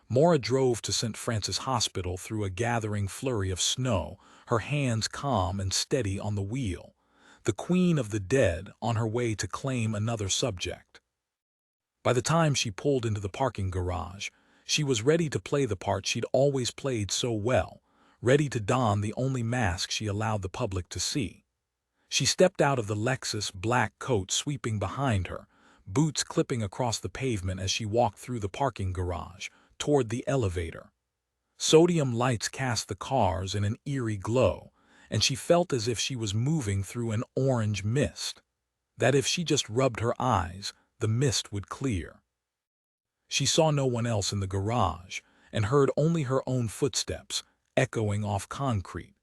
Maura drove to St. Francis Hospital through a gathering flurry of snow, her hands calm and steady on the wheel. The queen of the dead on her way to claim another subject. By the time she pulled into the parking garage, she was ready to play the part she'd always played so well, ready to don the only mask she allowed the public to see. She stepped out of the Lexus, black coat sweeping behind her, boots clipping across the pavement as she walked through the parking garage, toward the elevator. Sodium lights cast the cars in an eerie glow, and she felt as if she was moving through an orange mist, that if she just rubbed her eyes, the mist would clear. She saw no one else in the garage and heard only her own footsteps echoing off concrete.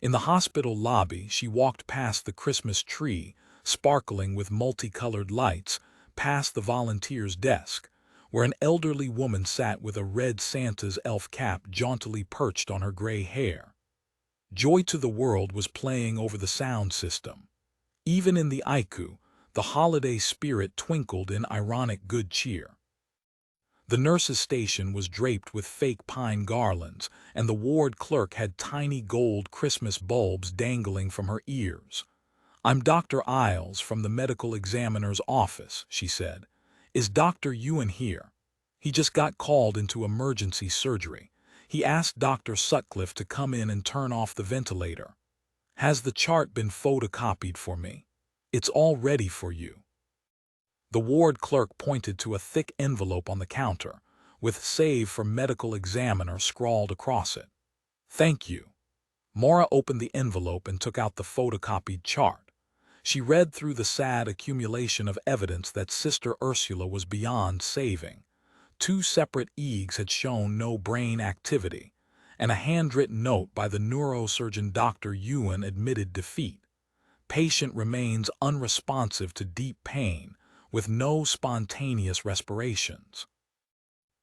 In the hospital lobby, she walked past the Christmas tree, sparkling with multicolored lights, past the volunteer's desk, where an elderly woman sat with a red Santa's elf cap jauntily perched on her gray hair. Joy to the World was playing over the sound system. Even in the ICU, the holiday spirit twinkled in ironic good cheer. The nurse's station was draped with fake pine garlands, and the ward clerk had tiny gold Christmas bulbs dangling from her ears. I'm Dr. Isles from the medical examiner's office, she said. Is Dr. Ewan here? He just got called into emergency surgery. He asked Dr. Sutcliffe to come in and turn off the ventilator. Has the chart been photocopied for me? It's all ready for you. The ward clerk pointed to a thick envelope on the counter, with "Save for Medical Examiner" scrawled across it. Thank you. Maura opened the envelope and took out the photocopied chart. She read through the sad accumulation of evidence that Sister Ursula was beyond saving. 2 separate EEGs had shown no brain activity, and a handwritten note by the neurosurgeon Dr. Ewan admitted defeat. Patient remains unresponsive to deep pain, with no spontaneous respirations.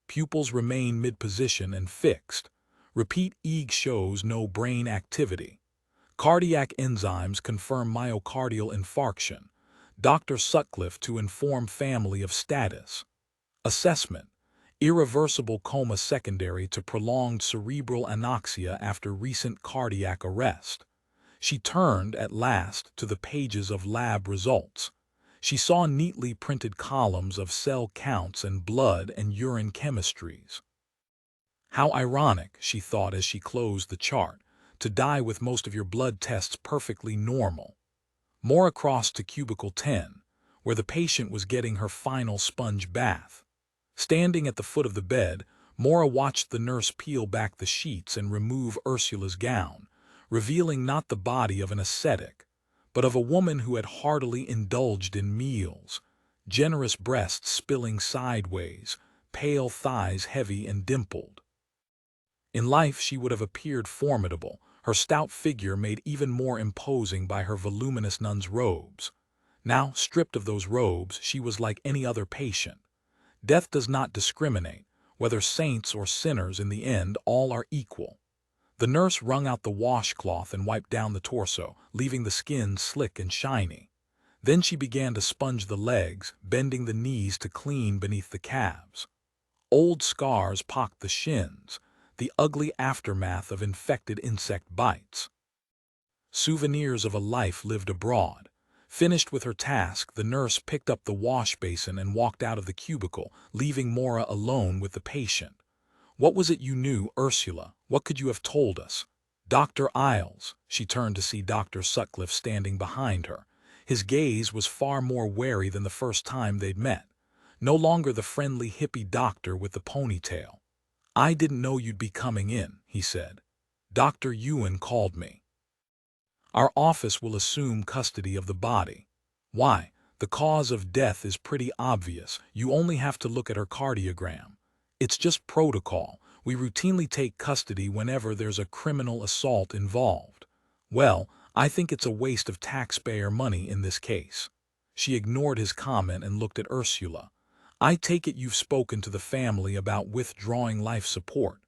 Pupils remain mid-position and fixed. Repeat EEG shows no brain activity. Cardiac enzymes confirm myocardial infarction. Dr. Sutcliffe to inform family of status. Assessment. irreversible coma secondary to prolonged cerebral anoxia after recent cardiac arrest. She turned, at last, to the pages of lab results. She saw neatly printed columns of cell counts and blood and urine chemistries. How ironic, she thought as she closed the chart, to die with most of your blood tests perfectly normal. Maura crossed to cubicle 10, where the patient was getting her final sponge bath. Standing at the foot of the bed, Maura watched the nurse peel back the sheets and remove Ursula's gown, revealing not the body of an ascetic, but of a woman who had heartily indulged in meals, generous breasts spilling sideways, pale thighs heavy and dimpled. In life she would have appeared formidable, her stout figure made even more imposing by her voluminous nun's robes. Now, stripped of those robes, she was like any other patient. Death does not discriminate, whether saints or sinners in the end, all are equal. The nurse wrung out the washcloth and wiped down the torso, leaving the skin slick and shiny. Then she began to sponge the legs, bending the knees to clean beneath the calves. Old scars pocked the shins, the ugly aftermath of infected insect bites. Souvenirs of a life lived abroad. Finished with her task, the nurse picked up the wash basin and walked out of the cubicle, leaving Maura alone with the patient. "What was it you knew, Ursula? What could you have told us?" "Dr. Isles." She turned to see Dr. Sutcliffe standing behind her. His gaze was far more wary than the first time they'd met. No longer the friendly hippie doctor with the ponytail. "I didn't know you'd be coming in," he said. "Dr. Ewan called me. Our office will assume custody of the body. Why, the cause of death is pretty obvious. You only have to look at her cardiogram. It's just protocol. We routinely take custody whenever there's a criminal assault involved. Well, I think it's a waste of taxpayer money in this case." She ignored his comment and looked at Ursula. "I take it you've spoken to the family about withdrawing life support."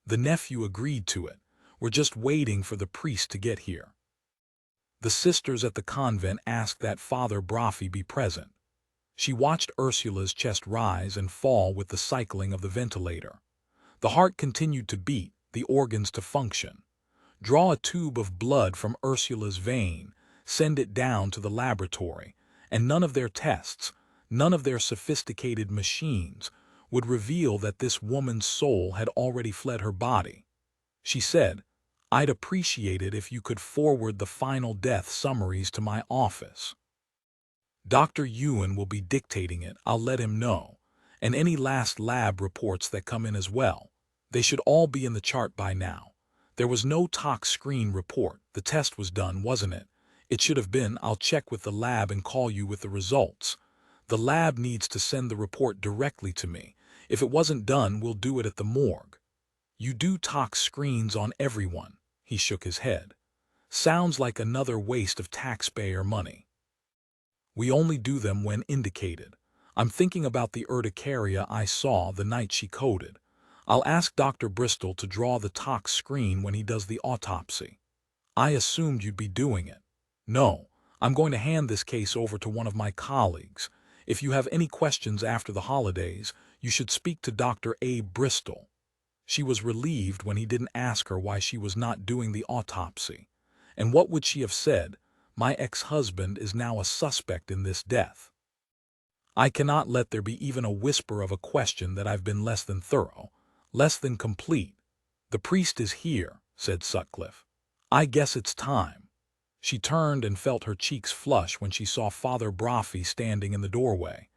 "The nephew agreed to it. We're just waiting for the priest to get here." The sisters at the convent asked that Father Braffi be present. She watched Ursula's chest rise and fall with the cycling of the ventilator. The heart continued to beat, the organs to function. Draw a tube of blood from Ursula's vein, send it down to the laboratory, and none of their tests, none of their sophisticated machines, would reveal that this woman's soul had already fled her body. She said, "I'd appreciate it if you could forward the final death summaries to my office. Dr. Ewan will be dictating it, I'll let him know, and any last lab reports that come in as well. They should all be in the chart by now. There was no tox screen report. The test was done, wasn't it? It should have been. I'll check with the lab and call you with the results. The lab needs to send the report directly to me. If it wasn't done, we'll do it at the morgue." "You do tox screens on everyone," he shook his head. "Sounds like another waste of taxpayer money." "We only do them when indicated. I'm thinking about the urticaria I saw the night she coded. I'll ask Dr. Bristol to draw the tox screen when he does the autopsy." "I assumed you'd be doing it." "No, I'm going to hand this case over to one of my colleagues. If you have any questions after the holidays, you should speak to Dr. Abe Bristol." She was relieved when he didn't ask her why she was not doing the autopsy. And what would she have said? "My ex-husband is now a suspect in this death. I cannot let there be even a whisper of a question that I've been less than thorough, less than complete." "The priest is here," said Sutcliffe. "I guess it's time." She turned and felt her cheeks flush when she saw Father Braffi standing in the doorway.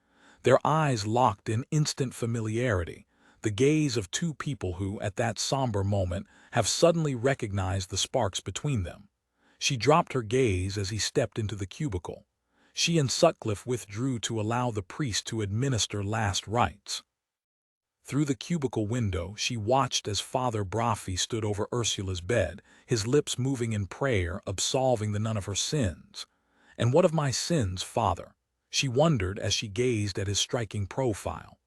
Their eyes locked in instant familiarity, the gaze of two people who, at that somber moment, have suddenly recognized the sparks between them. She dropped her gaze as he stepped into the cubicle. She and Sutcliffe withdrew to allow the priest to administer last rites. Through the cubicle window, she watched as Father Braffi stood over Ursula's bed, his lips moving in prayer, absolving the nun of her sins. "And what of my sins, Father?" she wondered as she gazed at his striking profile.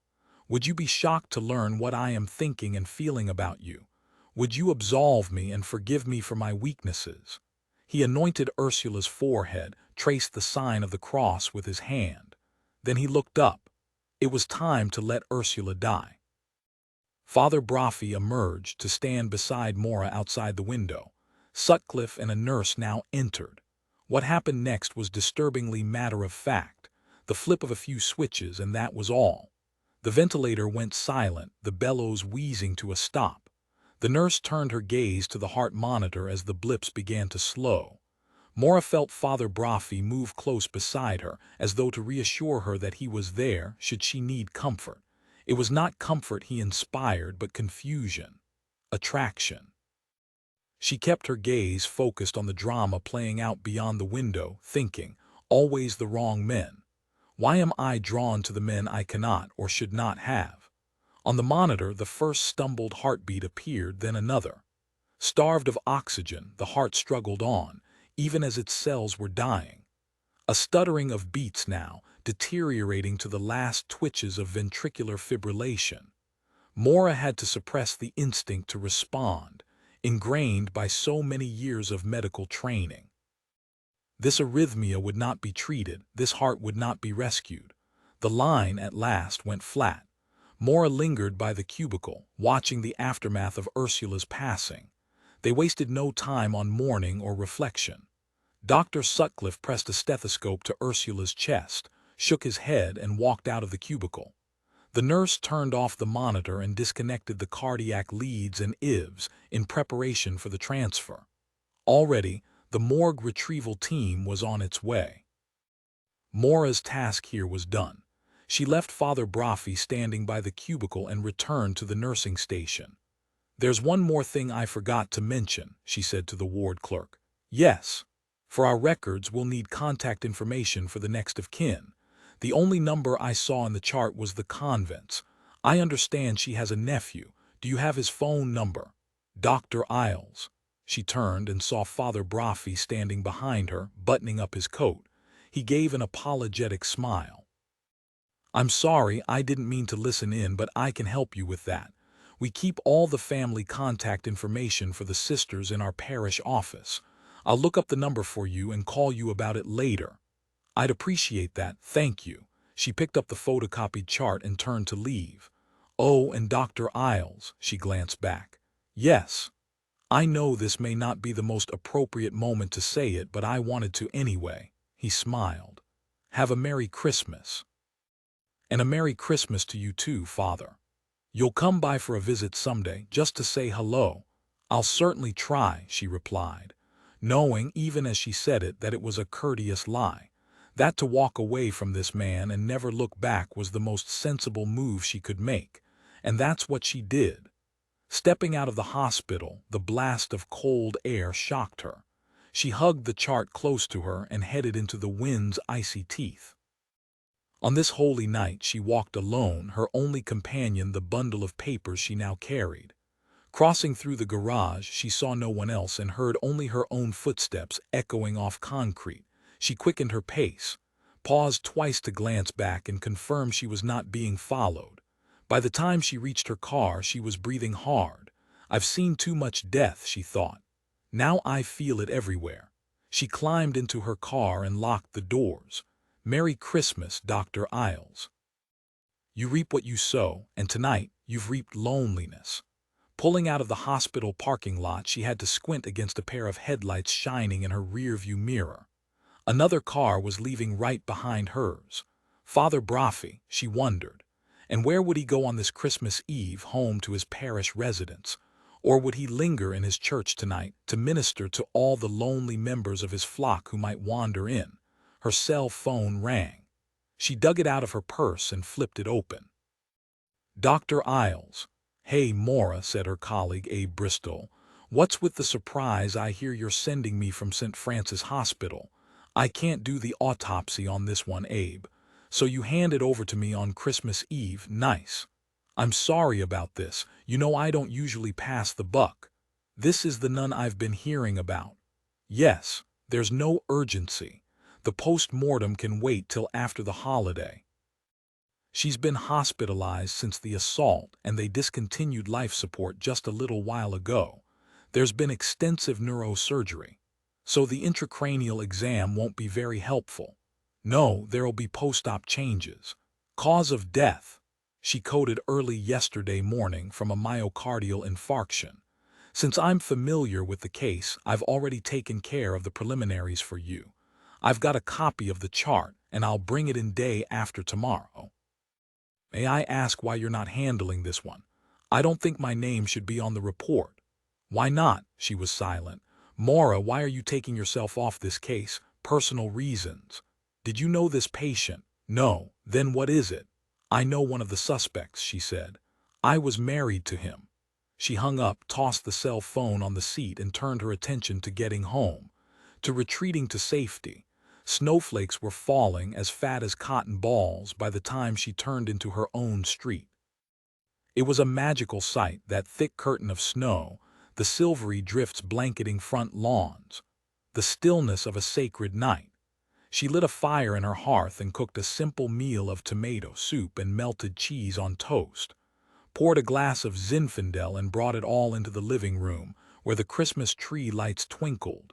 "Would you be shocked to learn what I am thinking and feeling about you? Would you absolve me and forgive me for my weaknesses?" He anointed Ursula's forehead, traced the sign of the cross with his hand. Then he looked up. It was time to let Ursula die. Father Brophy emerged to stand beside Maura outside the window. Sutcliffe and a nurse now entered. What happened next was disturbingly matter-of-fact. The flip of a few switches, and that was all. The ventilator went silent, the bellows wheezing to a stop. The nurse turned her gaze to the heart monitor as the blips began to slow. Maura felt Father Brophy move close beside her, as though to reassure her that he was there should she need comfort. It was not comfort he inspired, but confusion, attraction. She kept her gaze focused on the drama playing out beyond the window, thinking, always the wrong men. Why am I drawn to the men I cannot or should not have? On the monitor, the first stumbled heartbeat appeared, then another. Starved of oxygen, the heart struggled on, even as its cells were dying. A stuttering of beats now, deteriorating to the last twitches of ventricular fibrillation. Maura had to suppress the instinct to respond, ingrained by so many years of medical training. This arrhythmia would not be treated, this heart would not be rescued. The line, at last, went flat. Maura lingered by the cubicle, watching the aftermath of Ursula's passing. They wasted no time on mourning or reflection. Dr. Sutcliffe pressed a stethoscope to Ursula's chest, shook his head, and walked out of the cubicle. The nurse turned off the monitor and disconnected the cardiac leads and IVs in preparation for the transfer. Already, the morgue retrieval team was on its way. Maura's task here was done. She left Father Brophy standing by the cubicle and returned to the nursing station. "There's one more thing I forgot to mention," she said to the ward clerk. "Yes. For our records, we'll need contact information for the next of kin. The only number I saw in the chart was the convent's. I understand she has a nephew. Do you have his phone number? Dr. Isles." She turned and saw Father Brophy standing behind her, buttoning up his coat. He gave an apologetic smile. "I'm sorry, I didn't mean to listen in, but I can help you with that. We keep all the family contact information for the sisters in our parish office. I'll look up the number for you and call you about it later." "I'd appreciate that, thank you." She picked up the photocopied chart and turned to leave. "Oh, and Dr. Isles," she glanced back. "Yes. I know this may not be the most appropriate moment to say it, but I wanted to anyway." He smiled. "Have a Merry Christmas." "And a Merry Christmas to you too, Father. You'll come by for a visit someday, just to say hello." "I'll certainly try," she replied, knowing, even as she said it, that it was a courteous lie. That to walk away from this man and never look back was the most sensible move she could make, and that's what she did. Stepping out of the hospital, the blast of cold air shocked her. She hugged the chart close to her and headed into the wind's icy teeth. On this holy night she walked alone, her only companion the bundle of papers she now carried. Crossing through the garage, she saw no one else and heard only her own footsteps echoing off concrete. She quickened her pace, paused twice to glance back and confirm she was not being followed. By the time she reached her car, she was breathing hard. "I've seen too much death," she thought. "Now I feel it everywhere." She climbed into her car and locked the doors. "Merry Christmas, Dr. Isles. You reap what you sow, and tonight you've reaped loneliness." Pulling out of the hospital parking lot, she had to squint against a pair of headlights shining in her rearview mirror. Another car was leaving right behind hers. Father Brophy, she wondered. And where would he go on this Christmas Eve, home to his parish residence? Or would he linger in his church tonight to minister to all the lonely members of his flock who might wander in? Her cell phone rang. She dug it out of her purse and flipped it open. "Dr. Isles." "Hey, Maura," said her colleague, Abe Bristol. "What's with the surprise? I hear you're sending me from St. Francis Hospital." "I can't do the autopsy on this one, Abe. So you hand it over to me on Christmas Eve, nice." "I'm sorry about this. You know I don't usually pass the buck. This is the nun I've been hearing about." "Yes, there's no urgency. The post-mortem can wait till after the holiday. She's been hospitalized since the assault, and they discontinued life support just a little while ago. There's been extensive neurosurgery, so the intracranial exam won't be very helpful. No, there'll be post-op changes. Cause of death." She coded early yesterday morning from a myocardial infarction. Since I'm familiar with the case, I've already taken care of the preliminaries for you. I've got a copy of the chart, and I'll bring it in day after tomorrow. May I ask why you're not handling this one? I don't think my name should be on the report. Why not? She was silent. Maura, why are you taking yourself off this case? Personal reasons. Did you know this patient? No. Then what is it? I know one of the suspects, she said. I was married to him. She hung up, tossed the cell phone on the seat, and turned her attention to getting home, to retreating to safety. Snowflakes were falling as fat as cotton balls by the time she turned into her own street. It was a magical sight, that thick curtain of snow, the silvery drifts blanketing front lawns, the stillness of a sacred night. She lit a fire in her hearth and cooked a simple meal of tomato soup and melted cheese on toast, poured a glass of Zinfandel and brought it all into the living room, where the Christmas tree lights twinkled.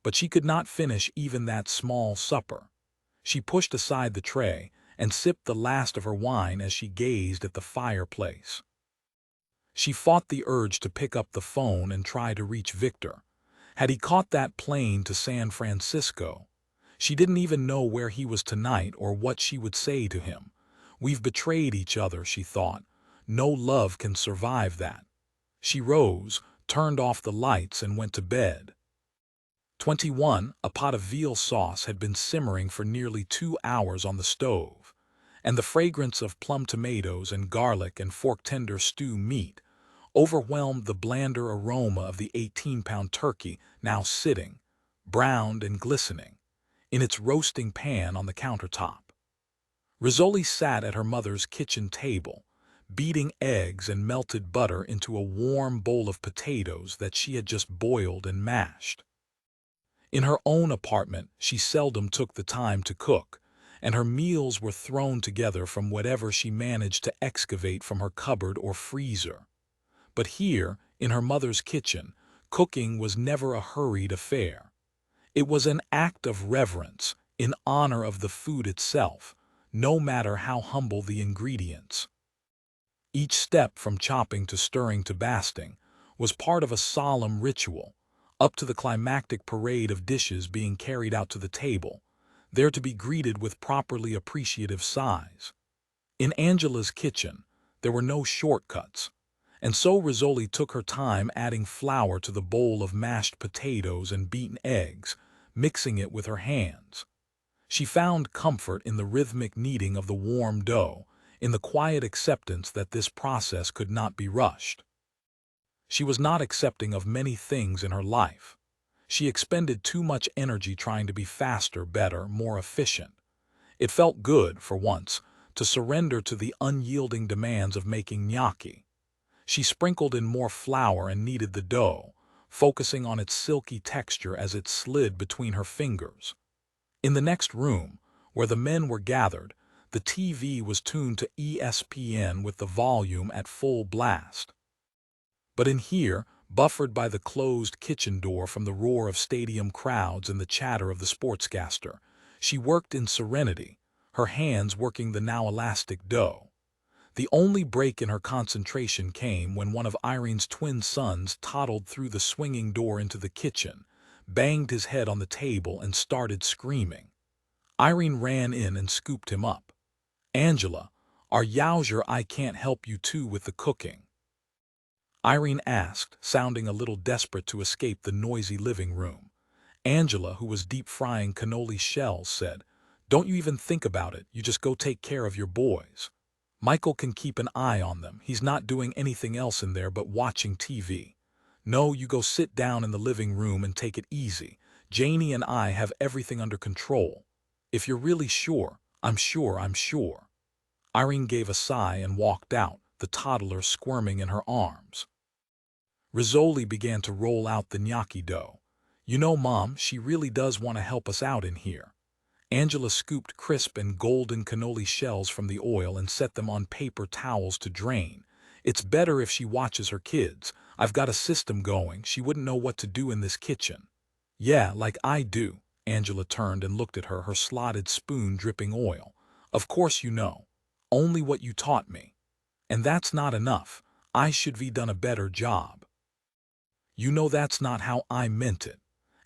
But she could not finish even that small supper. She pushed aside the tray and sipped the last of her wine as she gazed at the fireplace. She fought the urge to pick up the phone and try to reach Victor. Had he caught that plane to San Francisco? She didn't even know where he was tonight or what she would say to him. We've betrayed each other, she thought. No love can survive that. She rose, turned off the lights, and went to bed. 21. A pot of veal sauce had been simmering for nearly 2 hours on the stove, and the fragrance of plum tomatoes and garlic and fork-tender stew meat overwhelmed the blander aroma of the 18-pound turkey now sitting, browned and glistening, in its roasting pan on the countertop. Rizzoli sat at her mother's kitchen table, beating eggs and melted butter into a warm bowl of potatoes that she had just boiled and mashed. In her own apartment, she seldom took the time to cook, and her meals were thrown together from whatever she managed to excavate from her cupboard or freezer. But here, in her mother's kitchen, cooking was never a hurried affair. It was an act of reverence, in honor of the food itself, no matter how humble the ingredients. Each step, from chopping to stirring to basting, was part of a solemn ritual, up to the climactic parade of dishes being carried out to the table, there to be greeted with properly appreciative sighs. In Angela's kitchen, there were no shortcuts, and so Rizzoli took her time adding flour to the bowl of mashed potatoes and beaten eggs, mixing it with her hands. She found comfort in the rhythmic kneading of the warm dough, in the quiet acceptance that this process could not be rushed. She was not accepting of many things in her life. She expended too much energy trying to be faster, better, more efficient. It felt good, for once, to surrender to the unyielding demands of making gnocchi. She sprinkled in more flour and kneaded the dough, focusing on its silky texture as it slid between her fingers. In the next room, where the men were gathered, the TV was tuned to ESPN with the volume at full blast. But in here, buffered by the closed kitchen door from the roar of stadium crowds and the chatter of the sportscaster, she worked in serenity, her hands working the now elastic dough. The only break in her concentration came when one of Irene's twin sons toddled through the swinging door into the kitchen, banged his head on the table, and started screaming. Irene ran in and scooped him up. "Angela, are yowzer I can't help you too with the cooking?" Irene asked, sounding a little desperate to escape the noisy living room. Angela, who was deep-frying cannoli shells, said, "Don't you even think about it, you just go take care of your boys. Michael can keep an eye on them, he's not doing anything else in there but watching TV. No, you go sit down in the living room and take it easy. Janie and I have everything under control. If you're really sure, I'm sure." Irene gave a sigh and walked out, the toddler squirming in her arms. Rizzoli began to roll out the gnocchi dough. "You know, Mom, she really does want to help us out in here." Angela scooped crisp and golden cannoli shells from the oil and set them on paper towels to drain. "It's better if she watches her kids. I've got a system going, she wouldn't know what to do in this kitchen." "Yeah, like I do." Angela turned and looked at her, her slotted spoon dripping oil. "Of course you know. Only what you taught me." And that's not enough. I should be done a better job. You know that's not how I meant it.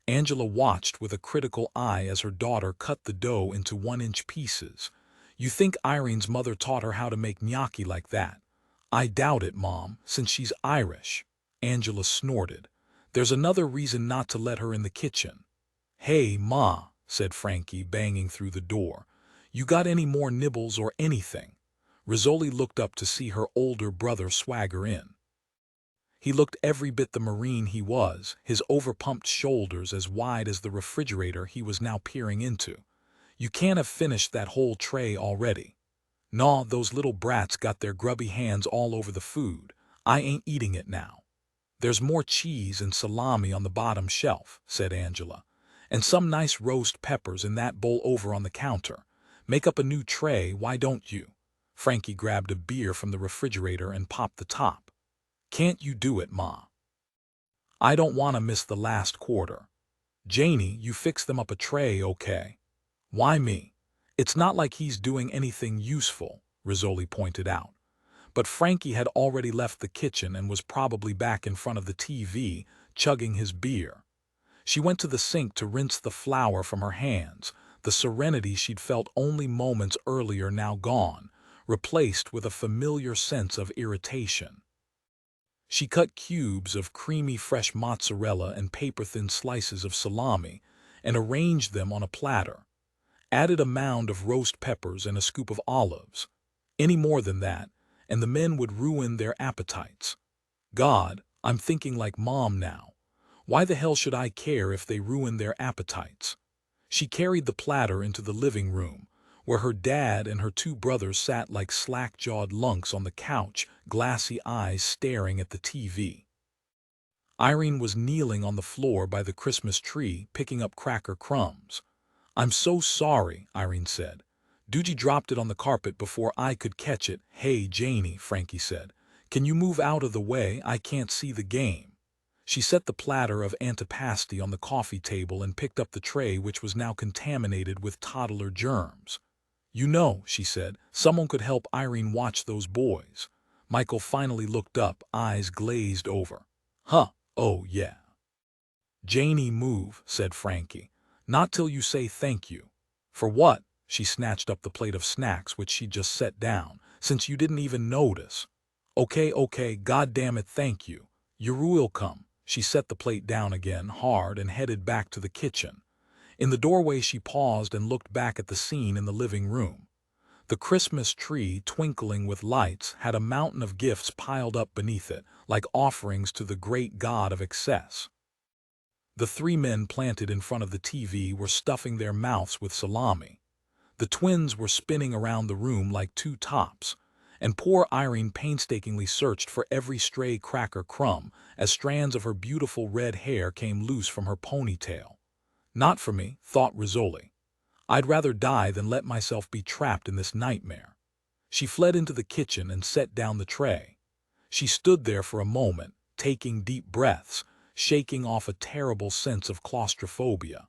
Angela watched with a critical eye as her daughter cut the dough into 1-inch pieces. You think Irene's mother taught her how to make gnocchi like that? I doubt it, Mom, since she's Irish. Angela snorted. There's another reason not to let her in the kitchen. Hey, Ma, said Frankie, banging through the door. You got any more nibbles or anything? Rizzoli looked up to see her older brother swagger in. He looked every bit the Marine he was, his overpumped shoulders as wide as the refrigerator he was now peering into. You can't have finished that whole tray already. Naw, those little brats got their grubby hands all over the food. I ain't eating it now. There's more cheese and salami on the bottom shelf, said Angela. And some nice roast peppers in that bowl over on the counter. Make up a new tray, why don't you? Frankie grabbed a beer from the refrigerator and popped the top. Can't you do it, Ma? I don't want to miss the last quarter. Janie, you fix them up a tray, okay? Why me? It's not like he's doing anything useful, Rizzoli pointed out. But Frankie had already left the kitchen and was probably back in front of the TV, chugging his beer. She went to the sink to rinse the flour from her hands, the serenity she'd felt only moments earlier now gone, replaced with a familiar sense of irritation. She cut cubes of creamy fresh mozzarella and paper-thin slices of salami and arranged them on a platter. Added a mound of roast peppers and a scoop of olives. Any more than that, and the men would ruin their appetites. God, I'm thinking like Mom now. Why the hell should I care if they ruin their appetites? She carried the platter into the living room, where her dad and her 2 brothers sat like slack-jawed lunks on the couch, glassy eyes staring at the TV. Irene was kneeling on the floor by the Christmas tree, picking up cracker crumbs. I'm so sorry, Irene said. Doogie dropped it on the carpet before I could catch it. Hey, Janie, Frankie said. Can you move out of the way? I can't see the game. She set the platter of antipasti on the coffee table and picked up the tray, which was now contaminated with toddler germs. You know, she said, someone could help Irene watch those boys. Michael finally looked up, eyes glazed over. Huh, oh yeah. Janie, move, said Frankie. Not till you say thank you. For what? She snatched up the plate of snacks which she'd just set down, since you didn't even notice. Okay, goddamn it, thank you. You're welcome. She set the plate down again, hard, and headed back to the kitchen. In the doorway she paused and looked back at the scene in the living room. The Christmas tree, twinkling with lights, had a mountain of gifts piled up beneath it, like offerings to the great god of excess. The 3 men planted in front of the TV were stuffing their mouths with salami. The twins were spinning around the room like 2 tops, and poor Irene painstakingly searched for every stray cracker crumb as strands of her beautiful red hair came loose from her ponytail. Not for me, thought Rizzoli. I'd rather die than let myself be trapped in this nightmare. She fled into the kitchen and set down the tray. She stood there for a moment, taking deep breaths, shaking off a terrible sense of claustrophobia.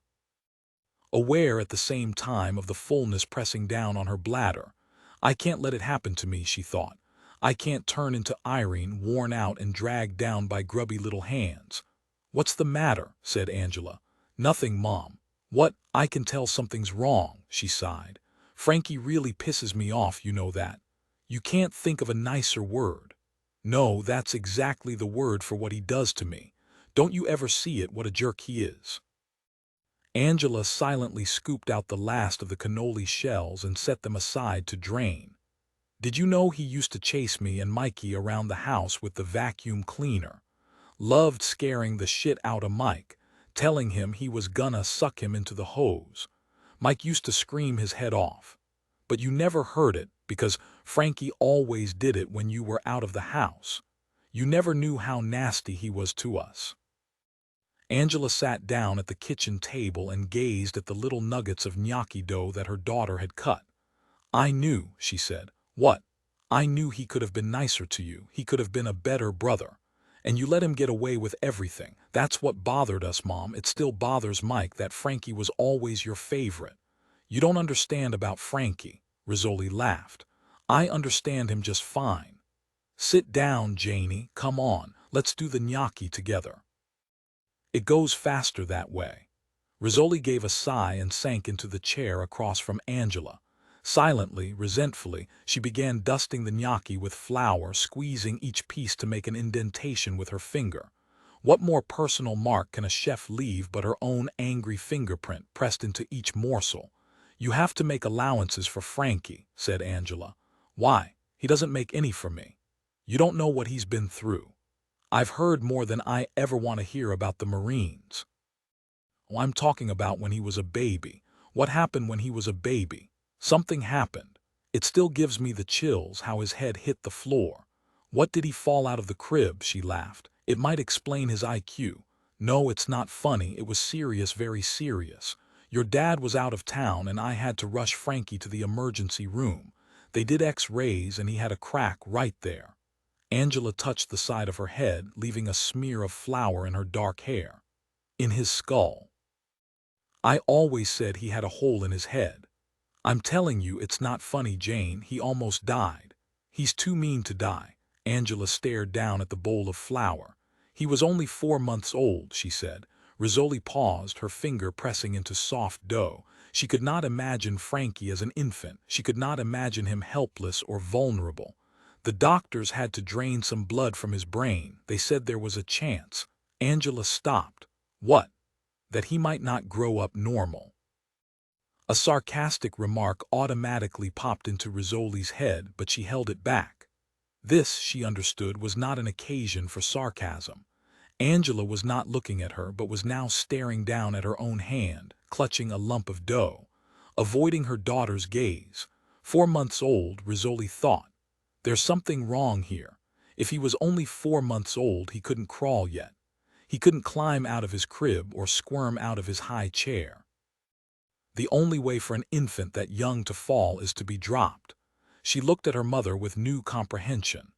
Aware at the same time of the fullness pressing down on her bladder. I can't let it happen to me, she thought. I can't turn into Irene, worn out and dragged down by grubby little hands. What's the matter? Said Angela. Nothing, Mom. What? I can tell something's wrong, she sighed. Frankie really pisses me off, you know that. You can't think of a nicer word. No, that's exactly the word for what he does to me. Don't you ever see it, what a jerk he is? Angela silently scooped out the last of the cannoli shells and set them aside to drain. Did you know he used to chase me and Mikey around the house with the vacuum cleaner? Loved scaring the shit out of Mike, telling him he was gonna suck him into the hose. Mike used to scream his head off. But you never heard it because Frankie always did it when you were out of the house. You never knew how nasty he was to us. Angela sat down at the kitchen table and gazed at the little nuggets of gnocchi dough that her daughter had cut. I knew, she said. What? I knew he could have been nicer to you. He could have been a better brother. And you let him get away with everything. That's what bothered us, Mom. It still bothers Mike that Frankie was always your favorite. You don't understand about Frankie, Rizzoli laughed. I understand him just fine. Sit down, Janie, come on, let's do the gnocchi together. It goes faster that way. Rizzoli gave a sigh and sank into the chair across from Angela. Silently, resentfully, she began dusting the gnocchi with flour, squeezing each piece to make an indentation with her finger. What more personal mark can a chef leave but her own angry fingerprint pressed into each morsel? You have to make allowances for Frankie, said Angela. Why? He doesn't make any for me. You don't know what he's been through. I've heard more than I ever want to hear about the Marines. Oh, I'm talking about when he was a baby. What happened when he was a baby? Something happened. It still gives me the chills how his head hit the floor. What did he fall out of the crib? She laughed. It might explain his IQ. No, it's not funny. It was serious, very serious. Your dad was out of town and I had to rush Frankie to the emergency room. They did X-rays and he had a crack right there. Angela touched the side of her head, leaving a smear of flour in her dark hair. In his skull. I always said he had a hole in his head. I'm telling you, it's not funny, Jane. He almost died. He's too mean to die. Angela stared down at the bowl of flour. He was only 4 months old, she said. Rizzoli paused, her finger pressing into soft dough. She could not imagine Frankie as an infant. She could not imagine him helpless or vulnerable. The doctors had to drain some blood from his brain. They said there was a chance. Angela stopped. What? That he might not grow up normal. A sarcastic remark automatically popped into Rizzoli's head, but she held it back. This, she understood, was not an occasion for sarcasm. Angela was not looking at her, but was now staring down at her own hand, clutching a lump of dough, avoiding her daughter's gaze. 4 months old, Rizzoli thought. There's something wrong here. If he was only 4 months old, he couldn't crawl yet. He couldn't climb out of his crib or squirm out of his high chair. The only way for an infant that young to fall is to be dropped. She looked at her mother with new comprehension.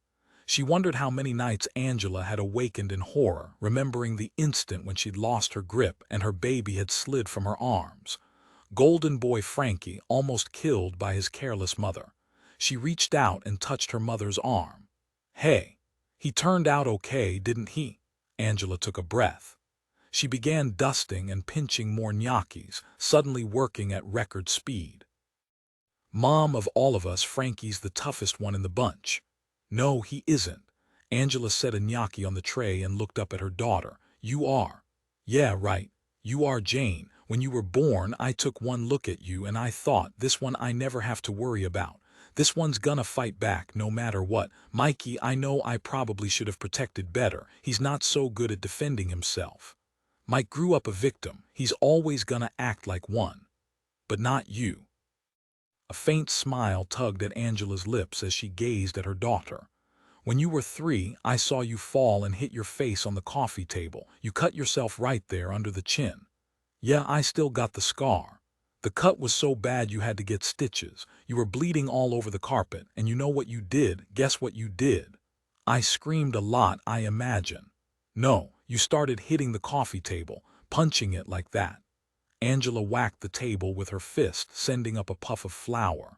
She wondered how many nights Angela had awakened in horror, remembering the instant when she'd lost her grip and her baby had slid from her arms. Golden boy Frankie, almost killed by his careless mother. She reached out and touched her mother's arm. Hey, he turned out okay, didn't he? Angela took a breath. She began dusting and pinching more gnocchis, suddenly working at record speed. Mom, of all of us, Frankie's the toughest one in the bunch. No, he isn't. Angela set a gnocchi on the tray and looked up at her daughter. You are. Yeah, right. You are, Jane. When you were born, I took one look at you and I thought, this one I never have to worry about. This one's gonna fight back no matter what. Mikey, I know I probably should have protected better. He's not so good at defending himself. Mike grew up a victim. He's always gonna act like one. But not you. A faint smile tugged at Angela's lips as she gazed at her daughter. When you were 3, I saw you fall and hit your face on the coffee table. You cut yourself right there under the chin. Yeah, I still got the scar. The cut was so bad you had to get stitches. You were bleeding all over the carpet, and you know what you did? Guess what you did? I screamed a lot, I imagine. No, you started hitting the coffee table, punching it like that. Angela whacked the table with her fist, sending up a puff of flour.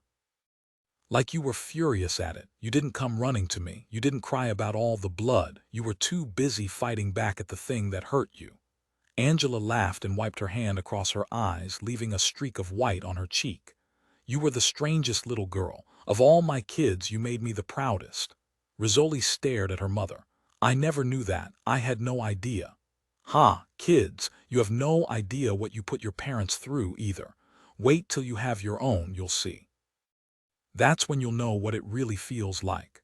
Like you were furious at it. You didn't come running to me. You didn't cry about all the blood. You were too busy fighting back at the thing that hurt you. Angela laughed and wiped her hand across her eyes, leaving a streak of white on her cheek. You were the strangest little girl. Of all my kids, you made me the proudest. Rizzoli stared at her mother. I never knew that. I had no idea. Ha, kids, you have no idea what you put your parents through either. Wait till you have your own, you'll see. That's when you'll know what it really feels like.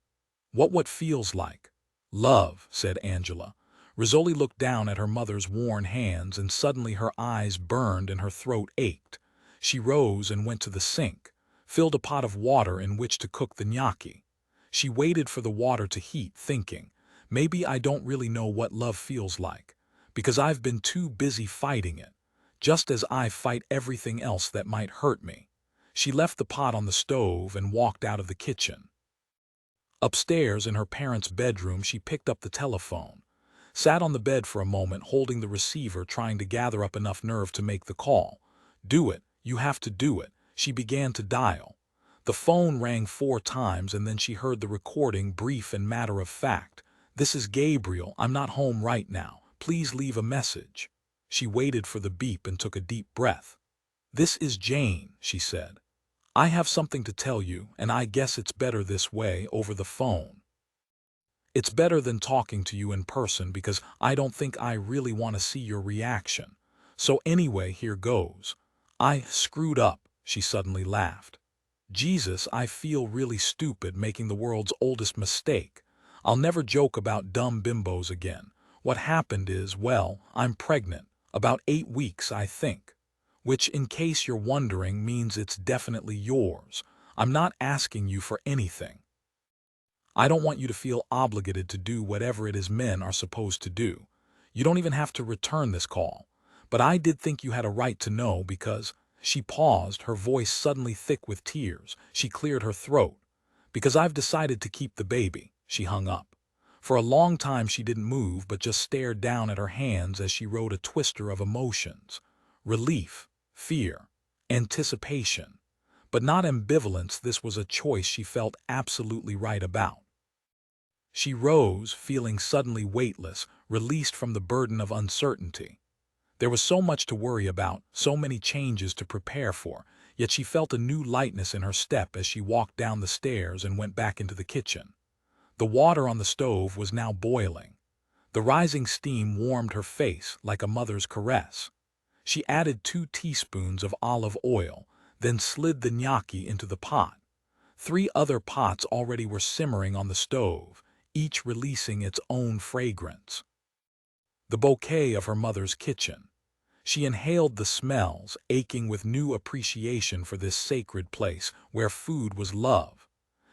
What feels like? Love, said Angela. Rizzoli looked down at her mother's worn hands and suddenly her eyes burned and her throat ached. She rose and went to the sink, filled a pot of water in which to cook the gnocchi. She waited for the water to heat, thinking, maybe I don't really know what love feels like, because I've been too busy fighting it, just as I fight everything else that might hurt me. She left the pot on the stove and walked out of the kitchen. Upstairs in her parents' bedroom, she picked up the telephone, sat on the bed for a moment holding the receiver, trying to gather up enough nerve to make the call. Do it, you have to do it. She began to dial. The phone rang 4 times and then she heard the recording, brief and matter-of-fact. "This is Gabriel. I'm not home right now. Please leave a message." She waited for the beep and took a deep breath. "This is Jane," she said. "I have something to tell you, and I guess it's better this way, over the phone. It's better than talking to you in person because I don't think I really want to see your reaction. So anyway, here goes. I screwed up," she suddenly laughed. "Jesus, I feel really stupid making the world's oldest mistake. I'll never joke about dumb bimbos again. What happened is, well, I'm pregnant. About 8 weeks, I think. Which, in case you're wondering, means it's definitely yours. I'm not asking you for anything. I don't want you to feel obligated to do whatever it is men are supposed to do. You don't even have to return this call. But I did think you had a right to know because—" She paused, her voice suddenly thick with tears. She cleared her throat. "Because I've decided to keep the baby." She hung up. For a long time she didn't move but just stared down at her hands as she wrote a twister of emotions. Relief, fear, anticipation. But not ambivalence. This was a choice she felt absolutely right about. She rose, feeling suddenly weightless, released from the burden of uncertainty. There was so much to worry about, so many changes to prepare for, yet she felt a new lightness in her step as she walked down the stairs and went back into the kitchen. The water on the stove was now boiling. The rising steam warmed her face like a mother's caress. She added 2 teaspoons of olive oil, then slid the gnocchi into the pot. 3 other pots already were simmering on the stove, each releasing its own fragrance. The bouquet of her mother's kitchen. She inhaled the smells, aching with new appreciation for this sacred place where food was love.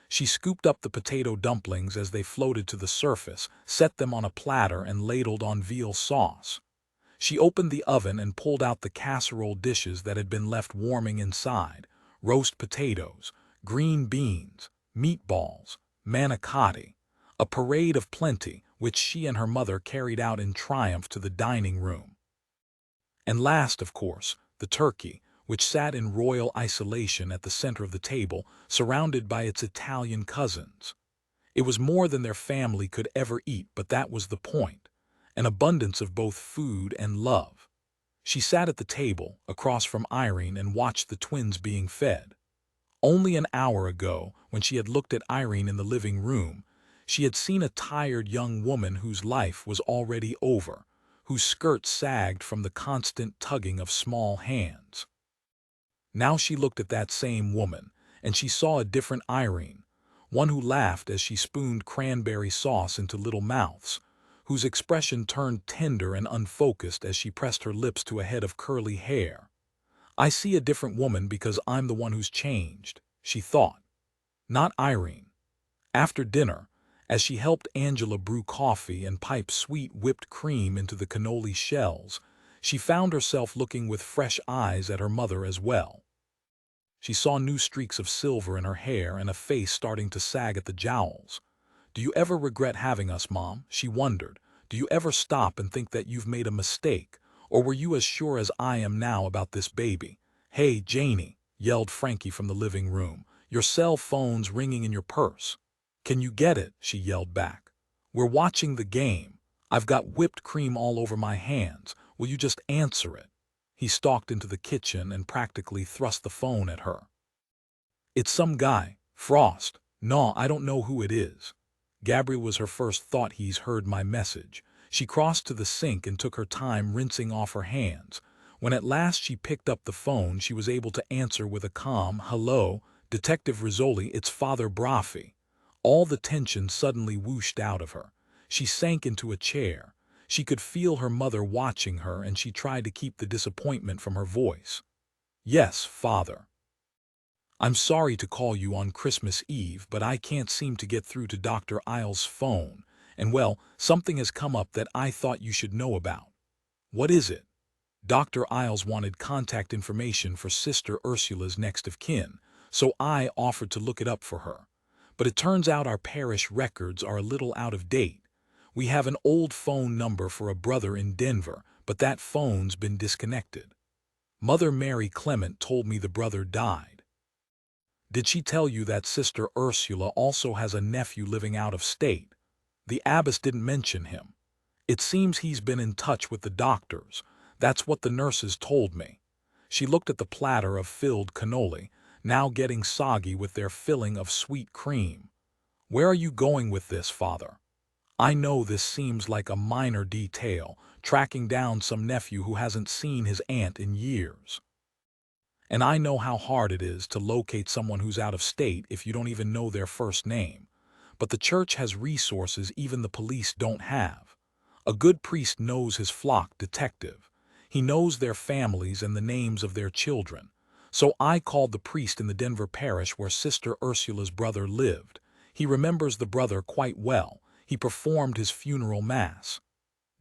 She scooped up the potato dumplings as they floated to the surface, set them on a platter and ladled on veal sauce. She opened the oven and pulled out the casserole dishes that had been left warming inside: roast potatoes, green beans, meatballs, manicotti, a parade of plenty which she and her mother carried out in triumph to the dining room. And last, of course, the turkey, which sat in royal isolation at the center of the table, surrounded by its Italian cousins. It was more than their family could ever eat, but that was the point: an abundance of both food and love. She sat at the table, across from Irene, and watched the twins being fed. Only an hour ago, when she had looked at Irene in the living room, she had seen a tired young woman whose life was already over, whose skirt sagged from the constant tugging of small hands. Now she looked at that same woman, and she saw a different Irene, one who laughed as she spooned cranberry sauce into little mouths, whose expression turned tender and unfocused as she pressed her lips to a head of curly hair. "I see a different woman because I'm the one who's changed," she thought. Not Irene. After dinner, as she helped Angela brew coffee and pipe sweet whipped cream into the cannoli shells, she found herself looking with fresh eyes at her mother as well. She saw new streaks of silver in her hair and a face starting to sag at the jowls. "Do you ever regret having us, Mom?" she wondered. "Do you ever stop and think that you've made a mistake? Or were you as sure as I am now about this baby?" "Hey, Janie," yelled Frankie from the living room. "Your cell phone's ringing in your purse." "Can you get it?" she yelled back. "We're watching the game. I've got whipped cream all over my hands. Will you just answer it?" He stalked into the kitchen and practically thrust the phone at her. "It's some guy. Frost. No, I don't know who it is." Gabrielle was her first thought. "He's heard my message." She crossed to the sink and took her time rinsing off her hands. When at last she picked up the phone, she was able to answer with a calm, "Hello, Detective Rizzoli, it's Father Braffi." All the tension suddenly whooshed out of her. She sank into a chair. She could feel her mother watching her, and she tried to keep the disappointment from her voice. "Yes, Father. I'm sorry to call you on Christmas Eve, but I can't seem to get through to Dr. Isles' phone, and well, something has come up that I thought you should know about." "What is it?" "Dr. Isles wanted contact information for Sister Ursula's next of kin, so I offered to look it up for her. But it turns out our parish records are a little out of date. We have an old phone number for a brother in Denver, but that phone's been disconnected. Mother Mary Clement told me the brother died." Did she tell you that Sister Ursula also has a nephew living out of state? The abbess didn't mention him. It seems he's been in touch with the doctors. That's what the nurses told me. She looked at the platter of filled cannoli, now getting soggy with their filling of sweet cream. Where are you going with this, Father? I know this seems like a minor detail, tracking down some nephew who hasn't seen his aunt in years. And I know how hard it is to locate someone who's out of state if you don't even know their first name. But the church has resources even the police don't have. A good priest knows his flock detective. He knows their families and the names of their children. So I called the priest in the Denver parish where Sister Ursula's brother lived. He remembers the brother quite well. He performed his funeral mass.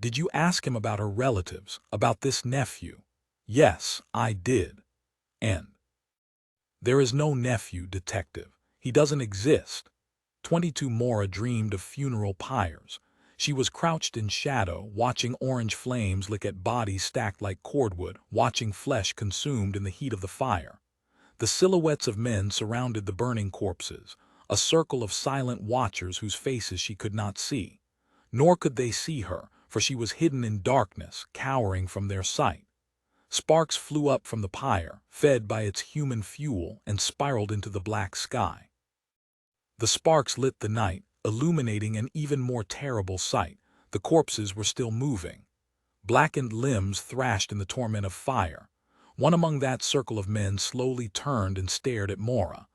Did you ask him about her relatives, about this nephew? Yes, I did. And there is no nephew, detective. He doesn't exist. 22 Maura dreamed of funeral pyres. She was crouched in shadow, watching orange flames lick at bodies stacked like cordwood, watching flesh consumed in the heat of the fire. The silhouettes of men surrounded the burning corpses, a circle of silent watchers whose faces she could not see. Nor could they see her, for she was hidden in darkness, cowering from their sight. Sparks flew up from the pyre, fed by its human fuel, and spiraled into the black sky. The sparks lit the night, illuminating an even more terrible sight. The corpses were still moving. Blackened limbs thrashed in the torment of fire. One among that circle of men slowly turned and stared at Maura.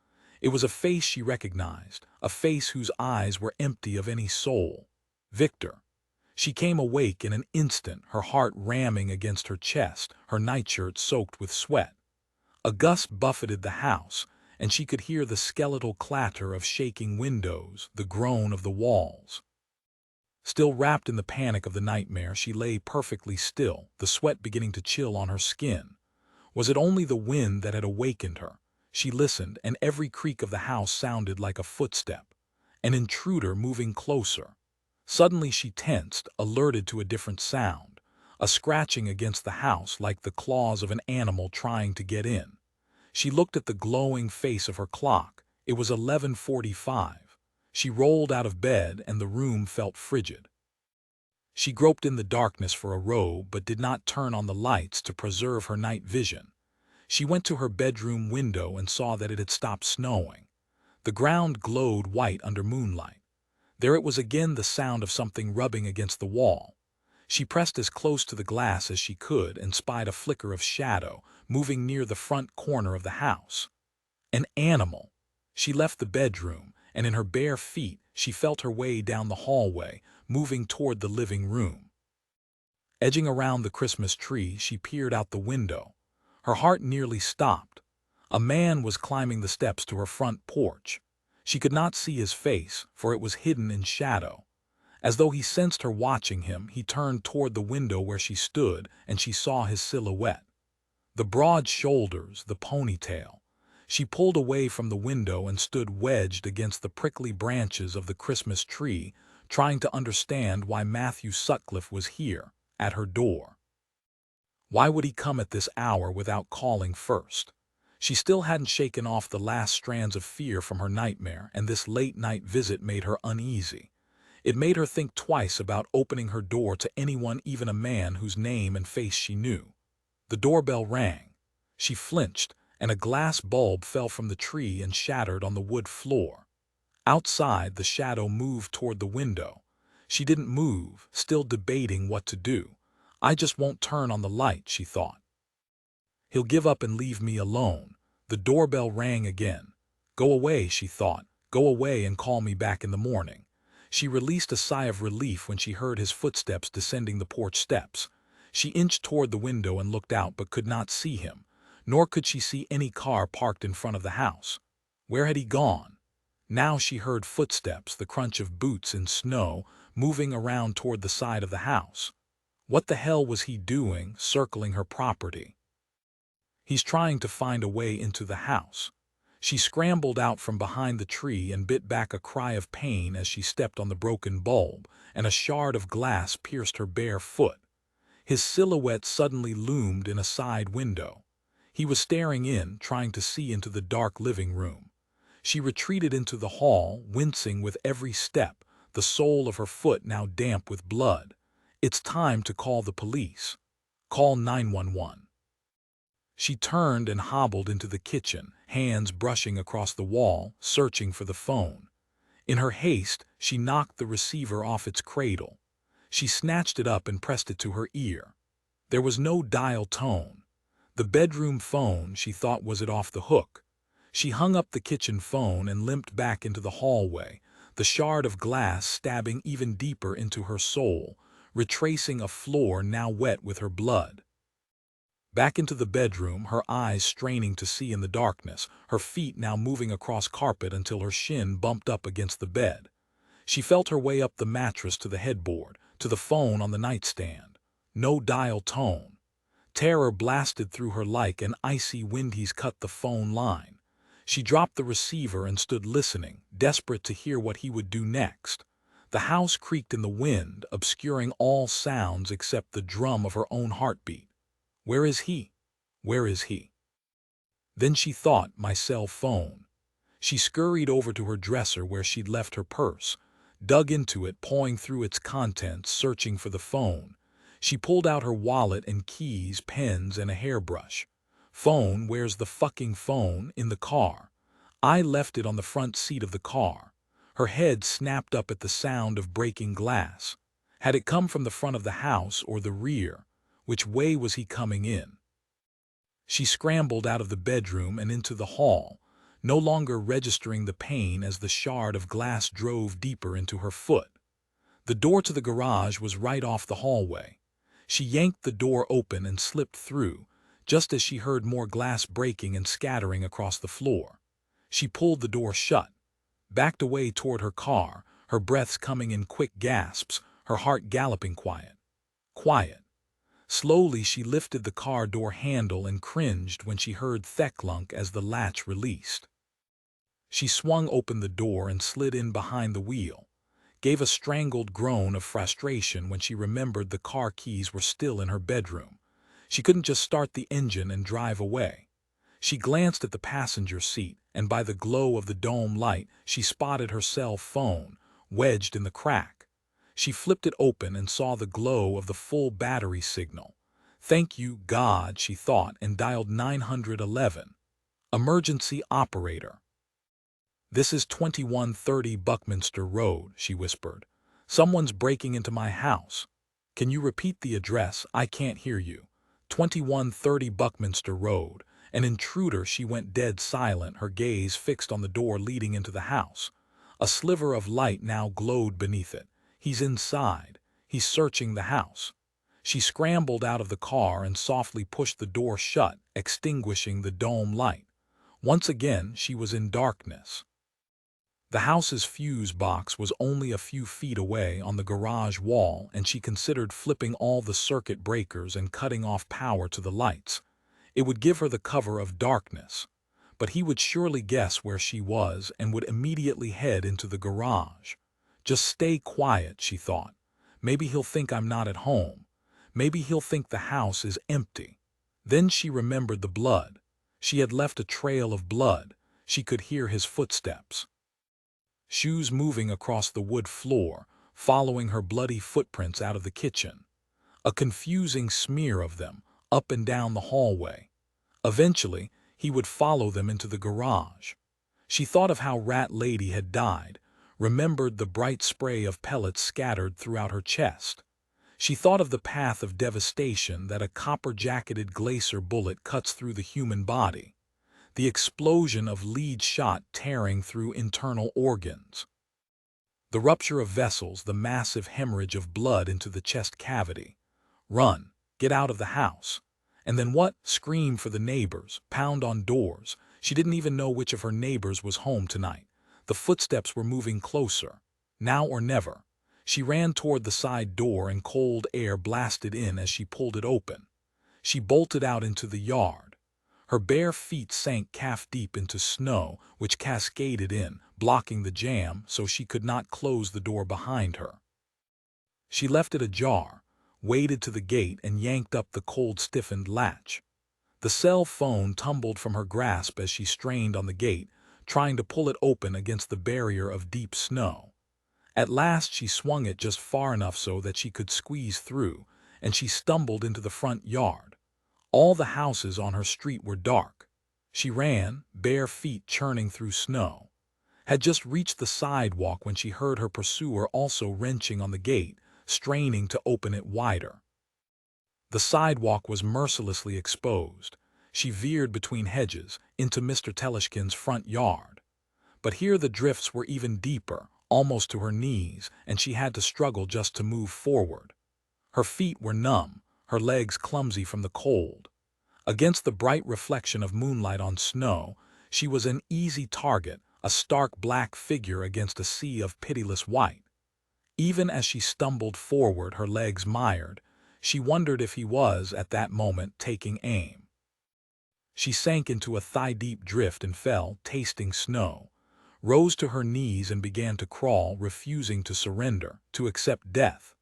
It was a face she recognized, a face whose eyes were empty of any soul. Victor. She came awake in an instant, her heart ramming against her chest, her nightshirt soaked with sweat. A gust buffeted the house, and she could hear the skeletal clatter of shaking windows, the groan of the walls. Still wrapped in the panic of the nightmare, she lay perfectly still, the sweat beginning to chill on her skin. Was it only the wind that had awakened her? She listened, and every creak of the house sounded like a footstep. An intruder moving closer. Suddenly she tensed, alerted to a different sound, a scratching against the house like the claws of an animal trying to get in. She looked at the glowing face of her clock. It was 11:45. She rolled out of bed and the room felt frigid. She groped in the darkness for a robe but did not turn on the lights to preserve her night vision. She went to her bedroom window and saw that it had stopped snowing. The ground glowed white under moonlight. There it was again, the sound of something rubbing against the wall. She pressed as close to the glass as she could and spied a flicker of shadow moving near the front corner of the house. An animal. She left the bedroom, and in her bare feet she felt her way down the hallway, moving toward the living room. Edging around the Christmas tree, she peered out the window. Her heart nearly stopped. A man was climbing the steps to her front porch. She could not see his face, for it was hidden in shadow. As though he sensed her watching him, he turned toward the window where she stood, and she saw his silhouette. The broad shoulders, the ponytail. She pulled away from the window and stood wedged against the prickly branches of the Christmas tree, trying to understand why Matthew Sutcliffe was here, at her door. Why would he come at this hour without calling first? She still hadn't shaken off the last strands of fear from her nightmare, and this late-night visit made her uneasy. It made her think twice about opening her door to anyone, even a man whose name and face she knew. The doorbell rang. She flinched, and a glass bulb fell from the tree and shattered on the wood floor. Outside, the shadow moved toward the window. She didn't move, still debating what to do. I just won't turn on the light, she thought. He'll give up and leave me alone. The doorbell rang again. Go away, she thought. Go away and call me back in the morning. She released a sigh of relief when she heard his footsteps descending the porch steps. She inched toward the window and looked out but could not see him, nor could she see any car parked in front of the house. Where had he gone? Now she heard footsteps, the crunch of boots in snow, moving around toward the side of the house. What the hell was he doing, circling her property? He's trying to find a way into the house. She scrambled out from behind the tree and bit back a cry of pain as she stepped on the broken bulb, and a shard of glass pierced her bare foot. His silhouette suddenly loomed in a side window. He was staring in, trying to see into the dark living room. She retreated into the hall, wincing with every step, the sole of her foot now damp with blood. It's time to call the police. Call 911. She turned and hobbled into the kitchen, hands brushing across the wall, searching for the phone. In her haste, she knocked the receiver off its cradle. She snatched it up and pressed it to her ear. There was no dial tone. The bedroom phone, she thought, was it off the hook. She hung up the kitchen phone and limped back into the hallway, the shard of glass stabbing even deeper into her soul, retracing a floor now wet with her blood. Back into the bedroom, her eyes straining to see in the darkness, her feet now moving across carpet until her shin bumped up against the bed. She felt her way up the mattress to the headboard, to the phone on the nightstand. No dial tone. Terror blasted through her like an icy wind. He's cut the phone line. She dropped the receiver and stood listening, desperate to hear what he would do next. The house creaked in the wind, obscuring all sounds except the drum of her own heartbeat. Where is he? Where is he? Then she thought, my cell phone. She scurried over to her dresser where she'd left her purse, dug into it, pawing through its contents, searching for the phone. She pulled out her wallet and keys, pens, and a hairbrush. Phone, where's the fucking phone? In the car. I left it on the front seat of the car. Her head snapped up at the sound of breaking glass. Had it come from the front of the house or the rear? Which way was he coming in? She scrambled out of the bedroom and into the hall, no longer registering the pain as the shard of glass drove deeper into her foot. The door to the garage was right off the hallway. She yanked the door open and slipped through, just as she heard more glass breaking and scattering across the floor. She pulled the door shut, backed away toward her car, her breaths coming in quick gasps, her heart galloping quiet. Quiet. Slowly she lifted the car door handle and cringed when she heard thecklunk as the latch released. She swung open the door and slid in behind the wheel, gave a strangled groan of frustration when she remembered the car keys were still in her bedroom. She couldn't just start the engine and drive away. She glanced at the passenger seat, and by the glow of the dome light, she spotted her cell phone, wedged in the crack. She flipped it open and saw the glow of the full battery signal. Thank you, God, she thought, and dialed 911. Emergency operator. This is 2130 Buckminster Road, she whispered. Someone's breaking into my house. Can you repeat the address? I can't hear you. 2130 Buckminster Road. An intruder. She went dead silent, her gaze fixed on the door leading into the house. A sliver of light now glowed beneath it. He's inside. He's searching the house. She scrambled out of the car and softly pushed the door shut, extinguishing the dome light. Once again, she was in darkness. The house's fuse box was only a few feet away on the garage wall, and she considered flipping all the circuit breakers and cutting off power to the lights. It would give her the cover of darkness, but he would surely guess where she was and would immediately head into the garage. Just stay quiet, she thought. Maybe he'll think I'm not at home. Maybe he'll think the house is empty. Then she remembered the blood. She had left a trail of blood. She could hear his footsteps. Shoes moving across the wood floor, following her bloody footprints out of the kitchen. A confusing smear of them, up and down the hallway. Eventually, he would follow them into the garage. She thought of how Rat Lady had died, remembered the bright spray of pellets scattered throughout her chest. She thought of the path of devastation that a copper-jacketed glacier bullet cuts through the human body, the explosion of lead shot tearing through internal organs, the rupture of vessels, the massive hemorrhage of blood into the chest cavity. Run, get out of the house. And then what? Scream for the neighbors, pound on doors. She didn't even know which of her neighbors was home tonight. The footsteps were moving closer. Now or never. She ran toward the side door and cold air blasted in as she pulled it open. She bolted out into the yard. Her bare feet sank calf-deep into snow, which cascaded in, blocking the jamb so she could not close the door behind her. She left it ajar, waded to the gate and yanked up the cold stiffened latch. The cell phone tumbled from her grasp as she strained on the gate, trying to pull it open against the barrier of deep snow. At last she swung it just far enough so that she could squeeze through, and she stumbled into the front yard. All the houses on her street were dark. She ran, bare feet churning through snow. Had just reached the sidewalk when she heard her pursuer also wrenching on the gate, straining to open it wider. The sidewalk was mercilessly exposed. She veered between hedges, into Mr. Teleshkin's front yard. But here the drifts were even deeper, almost to her knees, and she had to struggle just to move forward. Her feet were numb, her legs clumsy from the cold. Against the bright reflection of moonlight on snow, she was an easy target, a stark black figure against a sea of pitiless white. Even as she stumbled forward, her legs mired, she wondered if he was, at that moment, taking aim. She sank into a thigh-deep drift and fell, tasting snow, rose to her knees and began to crawl, refusing to surrender, to accept death.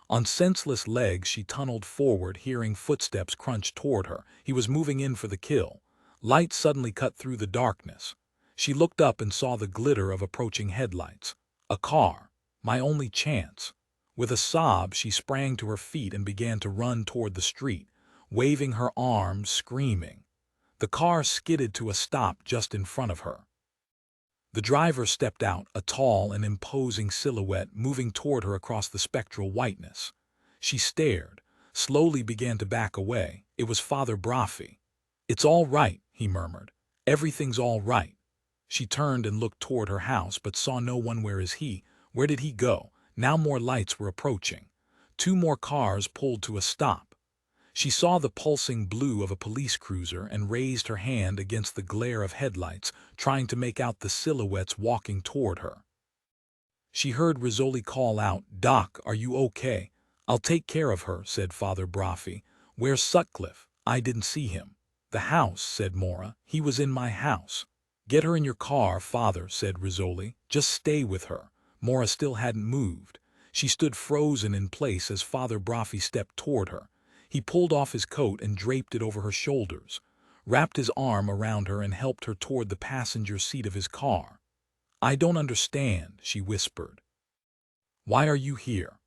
On senseless legs she tunneled forward, hearing footsteps crunch toward her. He was moving in for the kill. Light suddenly cut through the darkness. She looked up and saw the glitter of approaching headlights. A car. My only chance. With a sob, she sprang to her feet and began to run toward the street, waving her arms, screaming. The car skidded to a stop just in front of her. The driver stepped out, a tall and imposing silhouette moving toward her across the spectral whiteness. She stared, slowly began to back away. It was Father Braffi. "It's all right," he murmured. "Everything's all right." She turned and looked toward her house, but saw no one. Where is he? Where did he go? Now more lights were approaching. 2 more cars pulled to a stop. She saw the pulsing blue of a police cruiser and raised her hand against the glare of headlights, trying to make out the silhouettes walking toward her. She heard Rizzoli call out, "Doc, are you okay?" "I'll take care of her," said Father Braffi. "Where's Sutcliffe?" "I didn't see him." "The house," said Maura. "He was in my house." "Get her in your car, Father," said Rizzoli. "Just stay with her." Maura still hadn't moved. She stood frozen in place as Father Braffi stepped toward her. He pulled off his coat and draped it over her shoulders, wrapped his arm around her and helped her toward the passenger seat of his car. "I don't understand," she whispered. "Why are you here?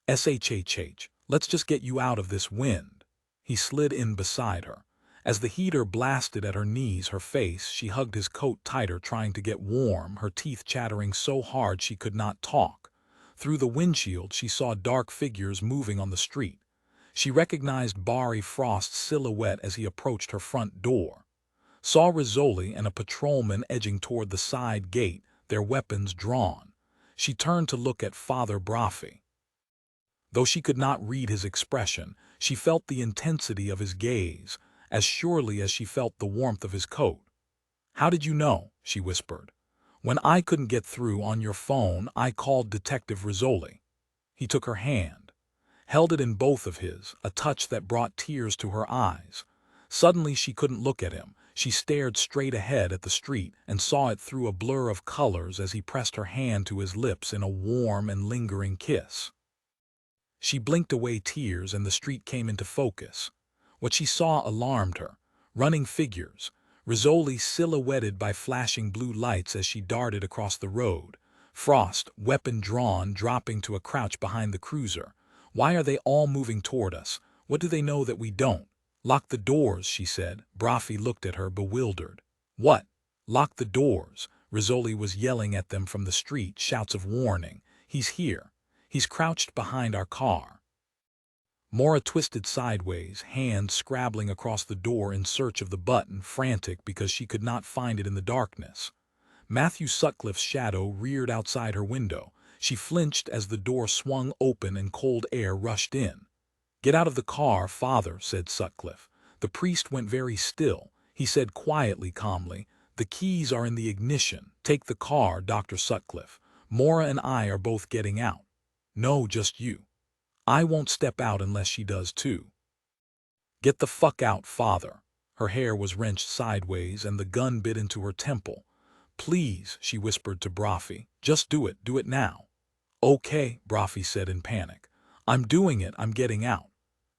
SHHH, let's just get you out of this wind." He slid in beside her. As the heater blasted at her knees, her face, she hugged his coat tighter, trying to get warm, her teeth chattering so hard she could not talk. Through the windshield she saw dark figures moving on the street. She recognized Barry Frost's silhouette as he approached her front door. Saw Rizzoli and a patrolman edging toward the side gate, their weapons drawn. She turned to look at Father Braffi. Though she could not read his expression, she felt the intensity of his gaze, as surely as she felt the warmth of his coat. "How did you know?" she whispered. "When I couldn't get through on your phone, I called Detective Rizzoli." He took her hand, held it in both of his, a touch that brought tears to her eyes. Suddenly she couldn't look at him. She stared straight ahead at the street and saw it through a blur of colors as he pressed her hand to his lips in a warm and lingering kiss. She blinked away tears and the street came into focus. What she saw alarmed her. Running figures, Rizzoli silhouetted by flashing blue lights as she darted across the road. Frost, weapon drawn, dropping to a crouch behind the cruiser. "Why are they all moving toward us? What do they know that we don't?" "Lock the doors," she said. Braffi looked at her, bewildered. "What?" "Lock the doors." Rizzoli was yelling at them from the street, shouts of warning. "He's here. He's crouched behind our car." Maura twisted sideways, hands scrabbling across the door in search of the button, frantic because she could not find it in the darkness. Matthew Sutcliffe's shadow reared outside her window. She flinched as the door swung open and cold air rushed in. "Get out of the car, Father," said Sutcliffe. The priest went very still. He said quietly, calmly, "The keys are in the ignition. Take the car, Dr. Sutcliffe. Maura and I are both getting out." "No, just you." "I won't step out unless she does too." "Get the fuck out, Father." Her hair was wrenched sideways and the gun bit into her temple. "Please," she whispered to Braffi, "just do it now." "Okay," Braffi said in panic. "I'm doing it, I'm getting out."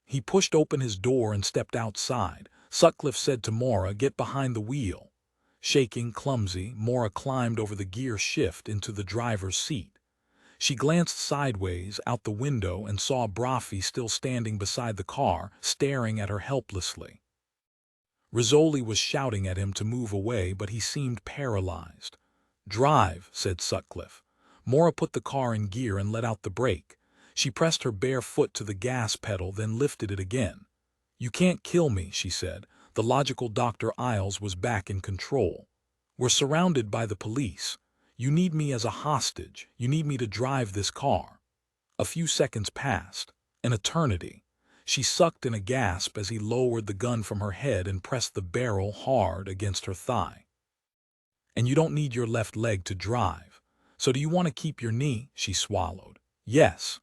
He pushed open his door and stepped outside. Sutcliffe said to Maura, "Get behind the wheel." Shaking, clumsy, Maura climbed over the gear shift into the driver's seat. She glanced sideways out the window and saw Brophy still standing beside the car, staring at her helplessly. Rizzoli was shouting at him to move away, but he seemed paralyzed. "Drive," said Sutcliffe. Maura put the car in gear and let out the brake. She pressed her bare foot to the gas pedal, then lifted it again. "You can't kill me," she said. The logical Dr. Isles was back in control. "We're surrounded by the police. You need me as a hostage. You need me to drive this car." A few seconds passed. An eternity. She sucked in a gasp as he lowered the gun from her head and pressed the barrel hard against her thigh. "And you don't need your left leg to drive. So do you want to keep your knee?" She swallowed. "Yes."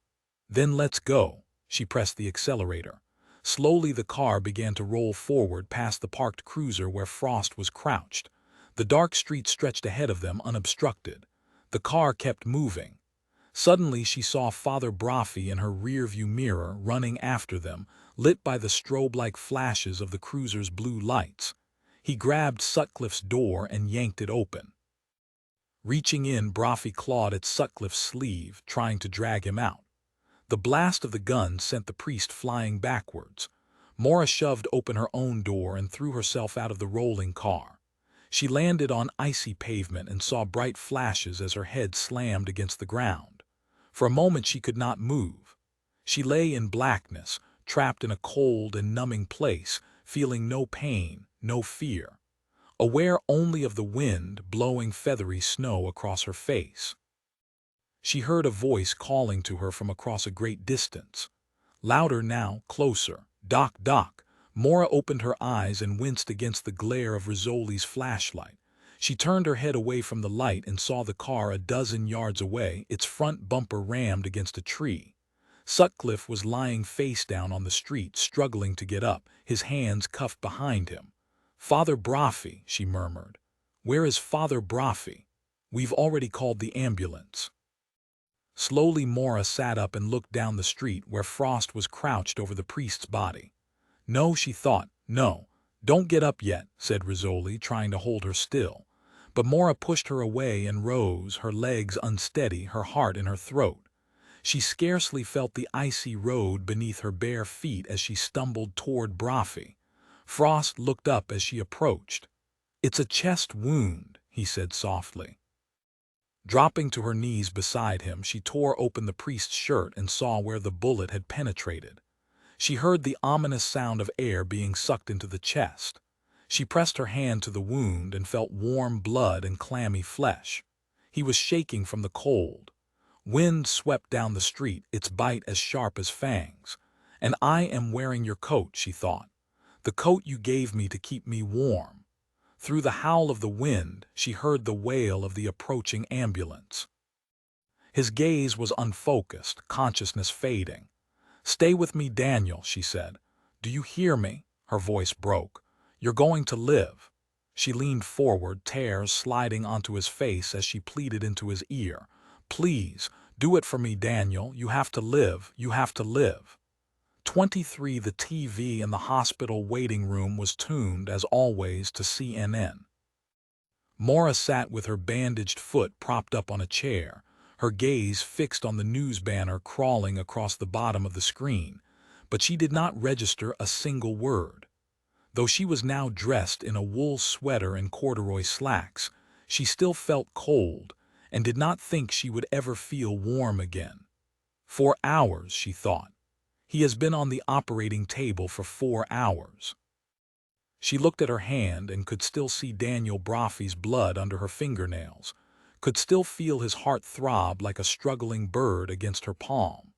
"Then let's go." She pressed the accelerator. Slowly the car began to roll forward past the parked cruiser where Frost was crouched. The dark street stretched ahead of them unobstructed. The car kept moving. Suddenly she saw Father Brophy in her rearview mirror running after them, lit by the strobe-like flashes of the cruiser's blue lights. He grabbed Sutcliffe's door and yanked it open. Reaching in, Brophy clawed at Sutcliffe's sleeve, trying to drag him out. The blast of the gun sent the priest flying backwards. Maura shoved open her own door and threw herself out of the rolling car. She landed on icy pavement and saw bright flashes as her head slammed against the ground. For a moment she could not move. She lay in blackness, trapped in a cold and numbing place, feeling no pain, no fear, aware only of the wind blowing feathery snow across her face. She heard a voice calling to her from across a great distance. Louder now, closer. "Doc, Doc." Maura opened her eyes and winced against the glare of Rizzoli's flashlight. She turned her head away from the light and saw the car a dozen yards away, its front bumper rammed against a tree. Sutcliffe was lying face down on the street, struggling to get up, his hands cuffed behind him. "Father Brophy," she murmured. "Where is Father Brophy? We've already called the ambulance." Slowly Maura sat up and looked down the street where Frost was crouched over the priest's body. "No," she thought, "no. Don't get up yet," said Rizzoli, trying to hold her still. But Maura pushed her away and rose, her legs unsteady, her heart in her throat. She scarcely felt the icy road beneath her bare feet as she stumbled toward Brophy. Frost looked up as she approached. "It's a chest wound," he said softly. Dropping to her knees beside him, she tore open the priest's shirt and saw where the bullet had penetrated. She heard the ominous sound of air being sucked into the chest. She pressed her hand to the wound and felt warm blood and clammy flesh. He was shaking from the cold. Wind swept down the street, its bite as sharp as fangs. "And I am wearing your coat," she thought. "The coat you gave me to keep me warm." Through the howl of the wind, she heard the wail of the approaching ambulance. His gaze was unfocused, consciousness fading. "Stay with me, Daniel," she said. "Do you hear me?" Her voice broke. "You're going to live." She leaned forward, tears sliding onto his face as she pleaded into his ear. "Please, do it for me, Daniel. You have to live. You have to live." 23. The TV in the hospital waiting room was tuned, as always, to CNN. Maura sat with her bandaged foot propped up on a chair, her gaze fixed on the news banner crawling across the bottom of the screen, but she did not register a single word. Though she was now dressed in a wool sweater and corduroy slacks, she still felt cold and did not think she would ever feel warm again. 4 hours, she thought. He has been on the operating table for 4 hours. She looked at her hand and could still see Daniel Brophy's blood under her fingernails, could still feel his heart throb like a struggling bird against her palm.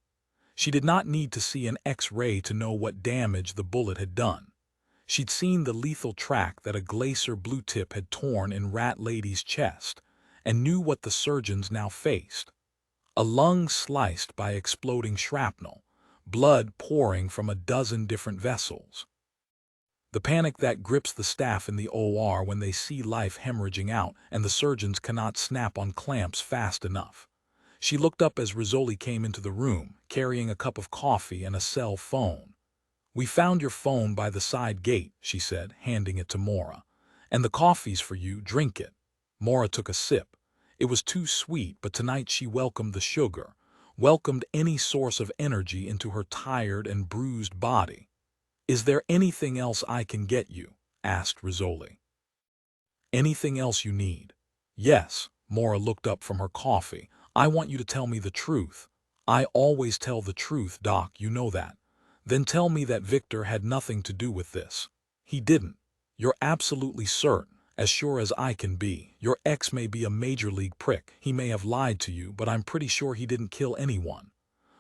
She did not need to see an X-ray to know what damage the bullet had done. She'd seen the lethal track that a Cloister blue tip had torn in Rat Lady's chest, and knew what the surgeons now faced. A lung sliced by exploding shrapnel, blood pouring from a dozen different vessels. The panic that grips the staff in the OR when they see life hemorrhaging out and the surgeons cannot snap on clamps fast enough. She looked up as Rizzoli came into the room, carrying a cup of coffee and a cell phone. "We found your phone by the side gate," she said, handing it to Maura. And the coffee's for you, drink it. Maura took a sip. It was too sweet, but tonight she welcomed the sugar, welcomed any source of energy into her tired and bruised body. "Is there anything else I can get you?" asked Rizzoli. "Anything else you need?" "Yes." Maura looked up from her coffee. "I want you to tell me the truth." "I always tell the truth, Doc, you know that." "Then tell me that Victor had nothing to do with this." "He didn't." "You're absolutely certain?" "As sure as I can be. Your ex may be a major league prick. He may have lied to you, but I'm pretty sure he didn't kill anyone."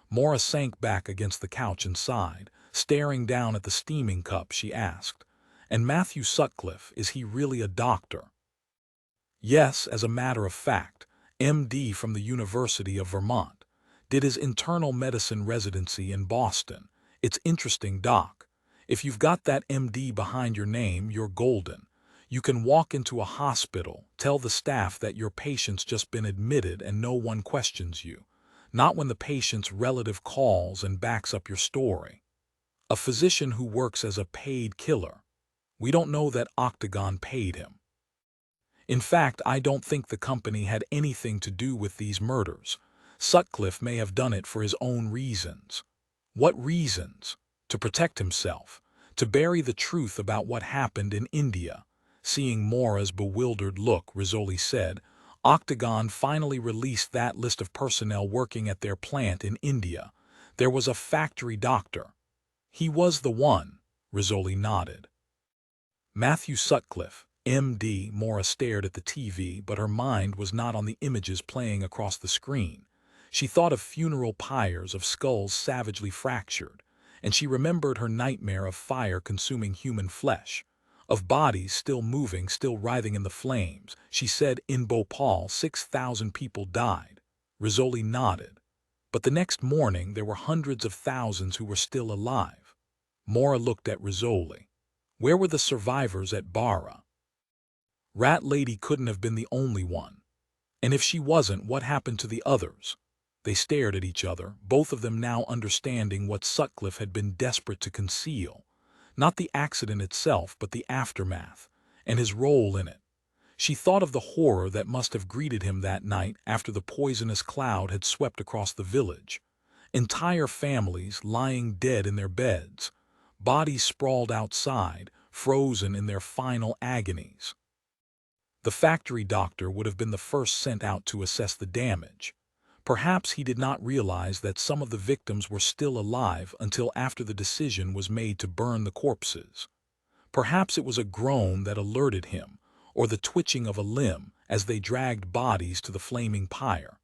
Maura sank back against the couch and sighed. Staring down at the steaming cup, she asked, "And Matthew Sutcliffe, is he really a doctor?" "Yes, as a matter of fact. M.D. from the University of Vermont. Did his internal medicine residency in Boston. It's interesting, Doc. If you've got that M.D. behind your name, you're golden. You can walk into a hospital, tell the staff that your patient's just been admitted and no one questions you. Not when the patient's relative calls and backs up your story. A physician who works as a paid killer. We don't know that Octagon paid him. In fact, I don't think the company had anything to do with these murders. Sutcliffe may have done it for his own reasons." "What reasons?" "To protect himself. To bury the truth about what happened in India." Seeing Maura's bewildered look, Rizzoli said, "Octagon finally released that list of personnel working at their plant in India. There was a factory doctor." "He was the one." Rizzoli nodded. "Matthew Sutcliffe, M.D." Maura stared at the TV, but her mind was not on the images playing across the screen. She thought of funeral pyres, of skulls savagely fractured, and she remembered her nightmare of fire consuming human flesh, of bodies still moving, still writhing in the flames. She said, "In Bhopal, 6,000 people died." Rizzoli nodded. "But the next morning there were hundreds of thousands who were still alive." Maura looked at Rizzoli. "Where were the survivors at Bara?" "Rat Lady couldn't have been the only one." "And if she wasn't, what happened to the others?" They stared at each other, both of them now understanding what Sutcliffe had been desperate to conceal. Not the accident itself, but the aftermath, and his role in it. She thought of the horror that must have greeted him that night after the poisonous cloud had swept across the village. Entire families lying dead in their beds, bodies sprawled outside, frozen in their final agonies. The factory doctor would have been the first sent out to assess the damage. Perhaps he did not realize that some of the victims were still alive until after the decision was made to burn the corpses. Perhaps it was a groan that alerted him, or the twitching of a limb as they dragged bodies to the flaming pyre.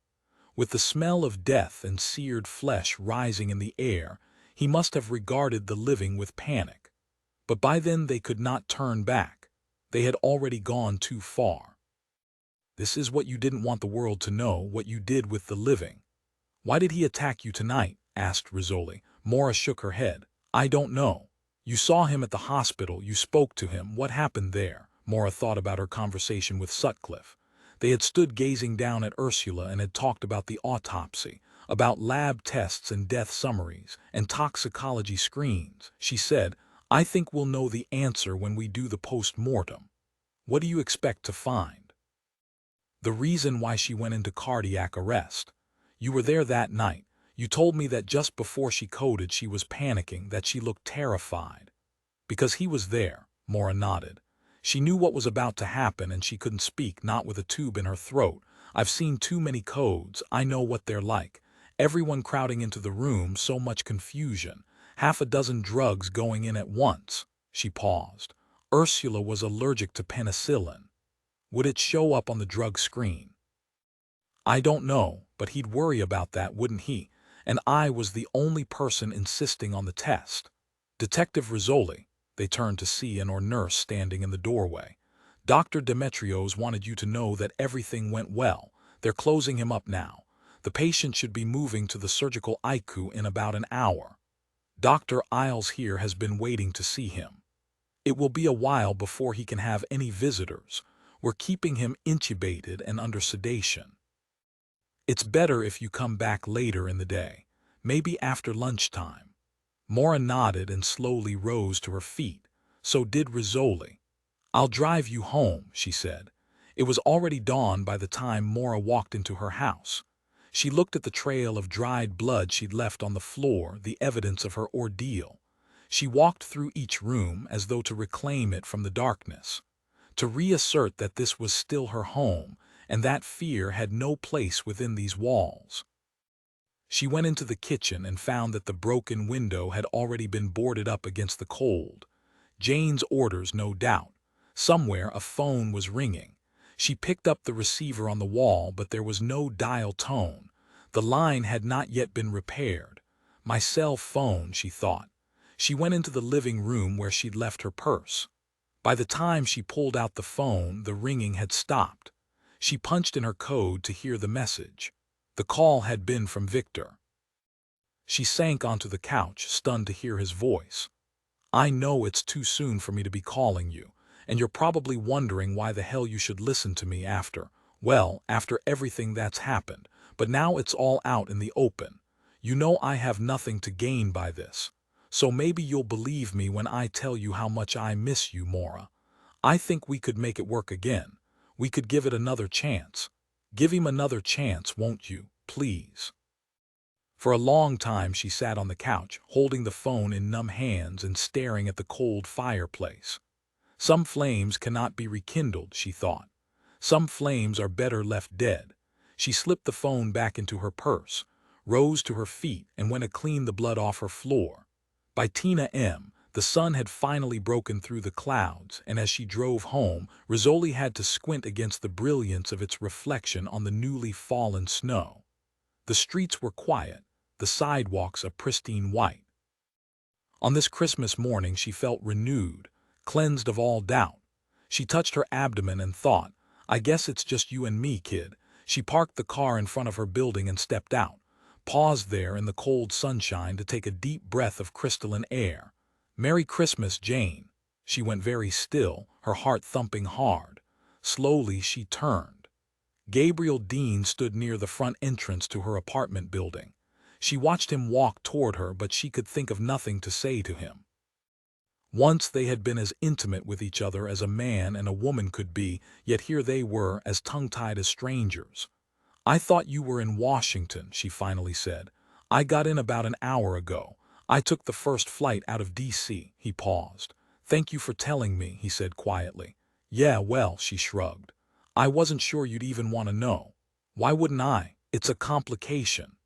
With the smell of death and seared flesh rising in the air, he must have regarded the living with panic. But by then they could not turn back. They had already gone too far. "This is what you didn't want the world to know, what you did with the living." "Why did he attack you tonight?" asked Rizzoli. Maura shook her head. "I don't know." "You saw him at the hospital, you spoke to him. What happened there?" Maura thought about her conversation with Sutcliffe. They had stood gazing down at Ursula and had talked about the autopsy, about lab tests and death summaries, and toxicology screens. She said, "I think we'll know the answer when we do the post-mortem." "What do you expect to find?" "The reason why she went into cardiac arrest. You were there that night. You told me that just before she coded she was panicking, that she looked terrified." "Because he was there," Maura nodded. "She knew what was about to happen and she couldn't speak, not with a tube in her throat. I've seen too many codes, I know what they're like. Everyone crowding into the room, so much confusion. Half a dozen drugs going in at once." She paused. "Ursula was allergic to penicillin. Would it show up on the drug screen?" "I don't know, but he'd worry about that, wouldn't he? And I was the only person insisting on the test." "Detective Rizzoli," they turned to see an nurse standing in the doorway. "Dr. Demetrios wanted you to know that everything went well. They're closing him up now. The patient should be moving to the surgical ICU in about an hour. Dr. Isles here has been waiting to see him. It will be a while before he can have any visitors. We're keeping him intubated and under sedation. It's better if you come back later in the day, maybe after lunchtime." Maura nodded and slowly rose to her feet. So did Rizzoli. "I'll drive you home," she said. It was already dawn by the time Maura walked into her house. She looked at the trail of dried blood she'd left on the floor, the evidence of her ordeal. She walked through each room as though to reclaim it from the darkness, to reassert that this was still her home, and that fear had no place within these walls. She went into the kitchen and found that the broken window had already been boarded up against the cold. Jane's orders, no doubt. Somewhere a phone was ringing. She picked up the receiver on the wall, but there was no dial tone. The line had not yet been repaired. My cell phone, she thought. She went into the living room where she'd left her purse. By the time she pulled out the phone, the ringing had stopped. She punched in her code to hear the message. The call had been from Victor. She sank onto the couch, stunned to hear his voice. "I know it's too soon for me to be calling you, and you're probably wondering why the hell you should listen to me after everything that's happened, but now it's all out in the open. You know I have nothing to gain by this. So maybe you'll believe me when I tell you how much I miss you, Maura. I think we could make it work again. We could give it another chance. Give him another chance, won't you, please?" For a long time she sat on the couch, holding the phone in numb hands and staring at the cold fireplace. Some flames cannot be rekindled, she thought. Some flames are better left dead. She slipped the phone back into her purse, rose to her feet, and went to clean the blood off her floor. By 10 a.m., the sun had finally broken through the clouds, and as she drove home, Rizzoli had to squint against the brilliance of its reflection on the newly fallen snow. The streets were quiet, the sidewalks a pristine white. On this Christmas morning she felt renewed, cleansed of all doubt. She touched her abdomen and thought, "I guess it's just you and me, kid." She parked the car in front of her building and stepped out, paused there in the cold sunshine to take a deep breath of crystalline air. "Merry Christmas, Jane." She went very still, her heart thumping hard. Slowly she turned. Gabriel Dean stood near the front entrance to her apartment building. She watched him walk toward her, but she could think of nothing to say to him. Once they had been as intimate with each other as a man and a woman could be, yet here they were, as tongue-tied as strangers. "I thought you were in Washington," she finally said. "I got in about an hour ago. I took the first flight out of D.C. He paused. "Thank you for telling me," he said quietly. "Yeah, well," she shrugged. "I wasn't sure you'd even want to know." "Why wouldn't I? It's a complication.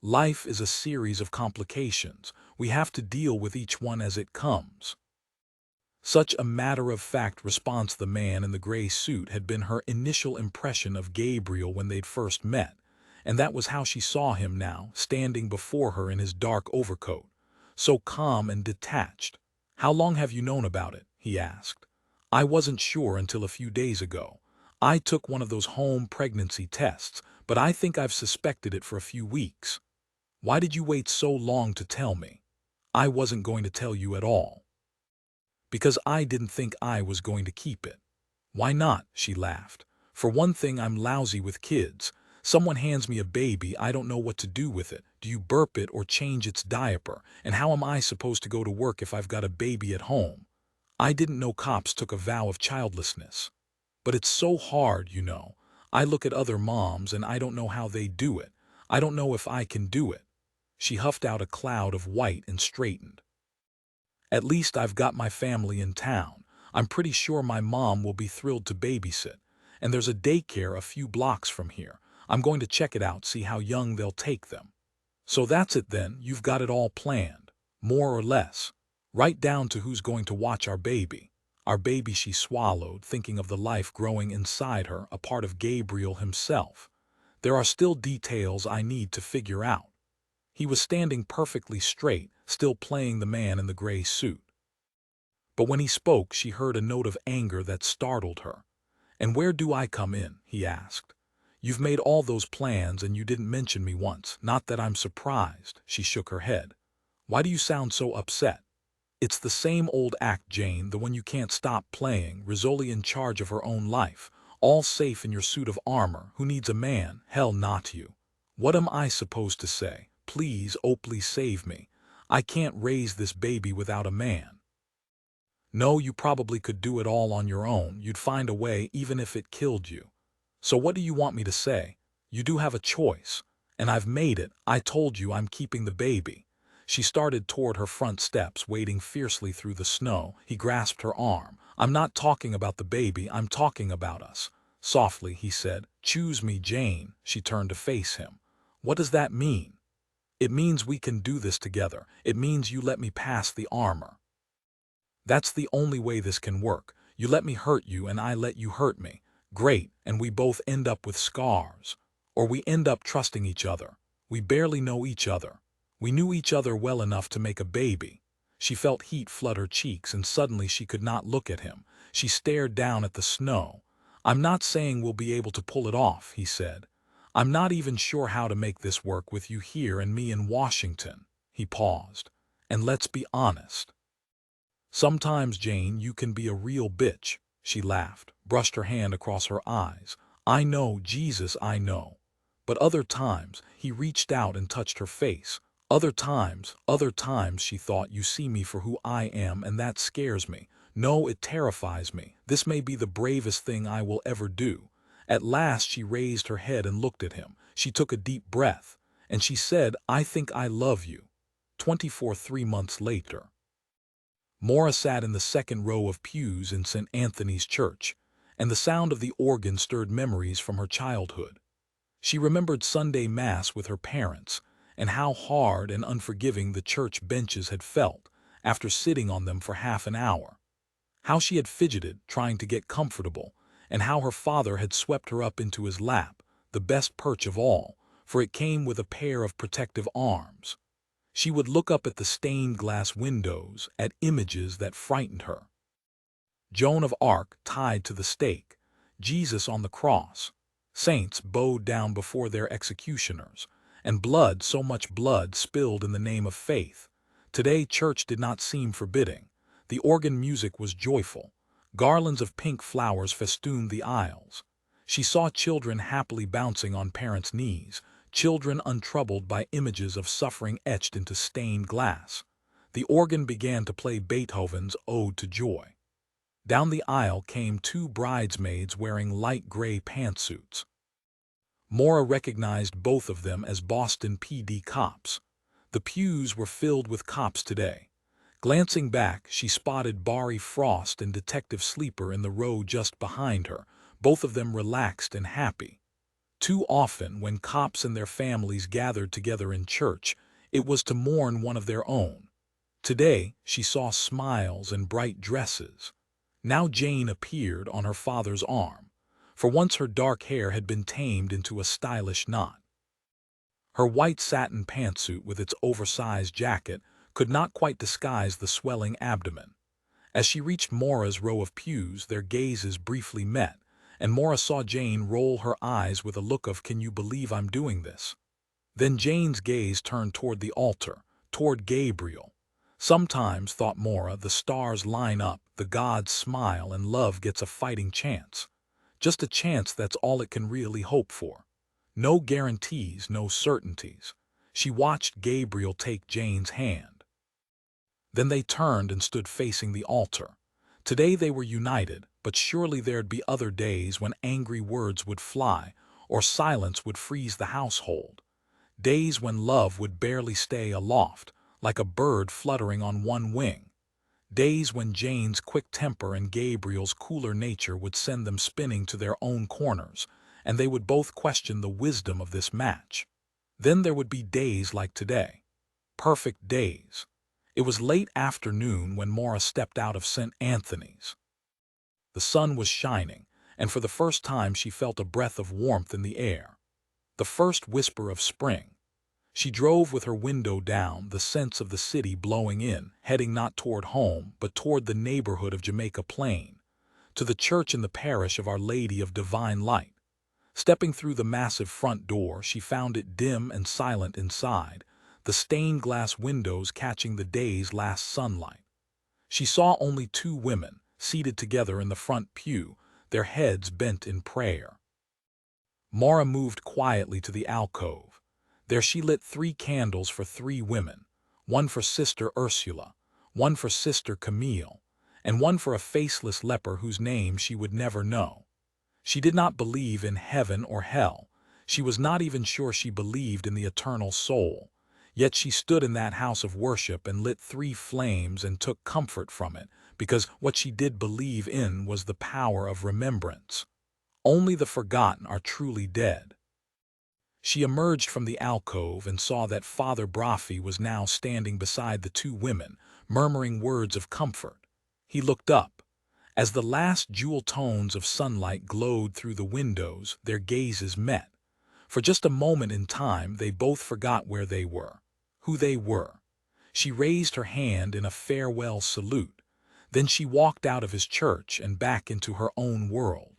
Life is a series of complications. We have to deal with each one as it comes." Such a matter-of-fact response. The man in the gray suit had been her initial impression of Gabriel when they'd first met, and that was how she saw him now, standing before her in his dark overcoat, so calm and detached. "How long have you known about it?" he asked. "I wasn't sure until a few days ago. I took one of those home pregnancy tests, but I think I've suspected it for a few weeks." "Why did you wait so long to tell me?" "I wasn't going to tell you at all. Because I didn't think I was going to keep it." "Why not?" she laughed. "For one thing, I'm lousy with kids. Someone hands me a baby, I don't know what to do with it. Do you burp it or change its diaper? And how am I supposed to go to work if I've got a baby at home? I didn't know cops took a vow of childlessness. But it's so hard, you know. I look at other moms and I don't know how they do it. I don't know if I can do it." She huffed out a cloud of white and straightened. "At least I've got my family in town. I'm pretty sure my mom will be thrilled to babysit. And there's a daycare a few blocks from here. I'm going to check it out, see how young they'll take them." "So that's it then, you've got it all planned. More or less. Right down to who's going to watch our baby." Our baby, she swallowed, thinking of the life growing inside her, a part of Gabriel himself. "There are still details I need to figure out." He was standing perfectly straight, still playing the man in the gray suit. But when he spoke, she heard a note of anger that startled her. "And where do I come in?" he asked. "You've made all those plans and you didn't mention me once. Not that I'm surprised." She shook her head. "Why do you sound so upset?" "It's the same old act, Jane, the one you can't stop playing. Rizzoli in charge of her own life, all safe in your suit of armor. Who needs a man? Hell, not you. What am I supposed to say? Please, oh please save me. I can't raise this baby without a man." No, you probably could do it all on your own. You'd find a way even if it killed you. So what do you want me to say? You do have a choice. And I've made it. I told you I'm keeping the baby. She started toward her front steps, wading fiercely through the snow. He grasped her arm. I'm not talking about the baby, I'm talking about us. Softly, he said, choose me, Jane. She turned to face him. What does that mean? It means we can do this together. It means you let me pass the armor. That's the only way this can work. You let me hurt you and I let you hurt me. Great, and we both end up with scars. Or we end up trusting each other. We barely know each other. We knew each other well enough to make a baby. She felt heat flood her cheeks and suddenly she could not look at him. She stared down at the snow. I'm not saying we'll be able to pull it off, he said. I'm not even sure how to make this work with you here and me in Washington. He paused. And let's be honest. Sometimes, Jane, you can be a real bitch. She laughed, brushed her hand across her eyes. I know, Jesus, I know. But other times, he reached out and touched her face. Other times, she thought, you see me for who I am and that scares me. No, it terrifies me. This may be the bravest thing I will ever do. At last she raised her head and looked at him. She took a deep breath, and she said, I think I love you. 3 months later. Maura sat in the second row of pews in St. Anthony's Church, and the sound of the organ stirred memories from her childhood. She remembered Sunday Mass with her parents, and how hard and unforgiving the church benches had felt after sitting on them for half an hour. How she had fidgeted, trying to get comfortable, and how her father had swept her up into his lap, the best perch of all, for it came with a pair of protective arms. She would look up at the stained glass windows, at images that frightened her. Joan of Arc tied to the stake, Jesus on the cross, saints bowed down before their executioners, and blood, so much blood, spilled in the name of faith. Today church did not seem forbidding. The organ music was joyful. Garlands of pink flowers festooned the aisles. She saw children happily bouncing on parents' knees, children untroubled by images of suffering etched into stained glass. The organ began to play Beethoven's Ode to Joy. Down the aisle came 2 bridesmaids wearing light gray pantsuits. Maura recognized both of them as Boston PD cops. The pews were filled with cops today. Glancing back, she spotted Barry Frost and Detective Sleeper in the row just behind her, both of them relaxed and happy. Too often, when cops and their families gathered together in church, it was to mourn one of their own. Today, she saw smiles and bright dresses. Now Jane appeared on her father's arm. For once her dark hair had been tamed into a stylish knot. Her white satin pantsuit with its oversized jacket could not quite disguise the swelling abdomen. As she reached Maura's row of pews, their gazes briefly met, and Maura saw Jane roll her eyes with a look of, can you believe I'm doing this? Then Jane's gaze turned toward the altar, toward Gabriel. Sometimes, thought Maura, the stars line up, the gods smile, and love gets a fighting chance. Just a chance, that's all it can really hope for. No guarantees, no certainties. She watched Gabriel take Jane's hand. Then they turned and stood facing the altar. Today they were united, but surely there'd be other days when angry words would fly, or silence would freeze the household. Days when love would barely stay aloft, like a bird fluttering on one wing. Days when Jane's quick temper and Gabriel's cooler nature would send them spinning to their own corners, and they would both question the wisdom of this match. Then there would be days like today. Perfect days. It was late afternoon when Maura stepped out of St. Anthony's. The sun was shining, and for the first time she felt a breath of warmth in the air. The first whisper of spring. She drove with her window down, the scents of the city blowing in, heading not toward home, but toward the neighborhood of Jamaica Plain, to the church in the parish of Our Lady of Divine Light. Stepping through the massive front door, she found it dim and silent inside, the stained glass windows catching the day's last sunlight. She saw only 2 women, seated together in the front pew, their heads bent in prayer. Maura moved quietly to the alcove. There she lit 3 candles for 3 women, one for Sister Ursula, one for Sister Camille, and one for a faceless leper whose name she would never know. She did not believe in heaven or hell. She was not even sure she believed in the eternal soul. Yet she stood in that house of worship and lit 3 flames and took comfort from it, because what she did believe in was the power of remembrance. Only the forgotten are truly dead. She emerged from the alcove and saw that Father Braffi was now standing beside the 2 women, murmuring words of comfort. He looked up. As the last jewel tones of sunlight glowed through the windows, their gazes met. For just a moment in time, they both forgot where they were, who they were. She raised her hand in a farewell salute. Then she walked out of his church and back into her own world.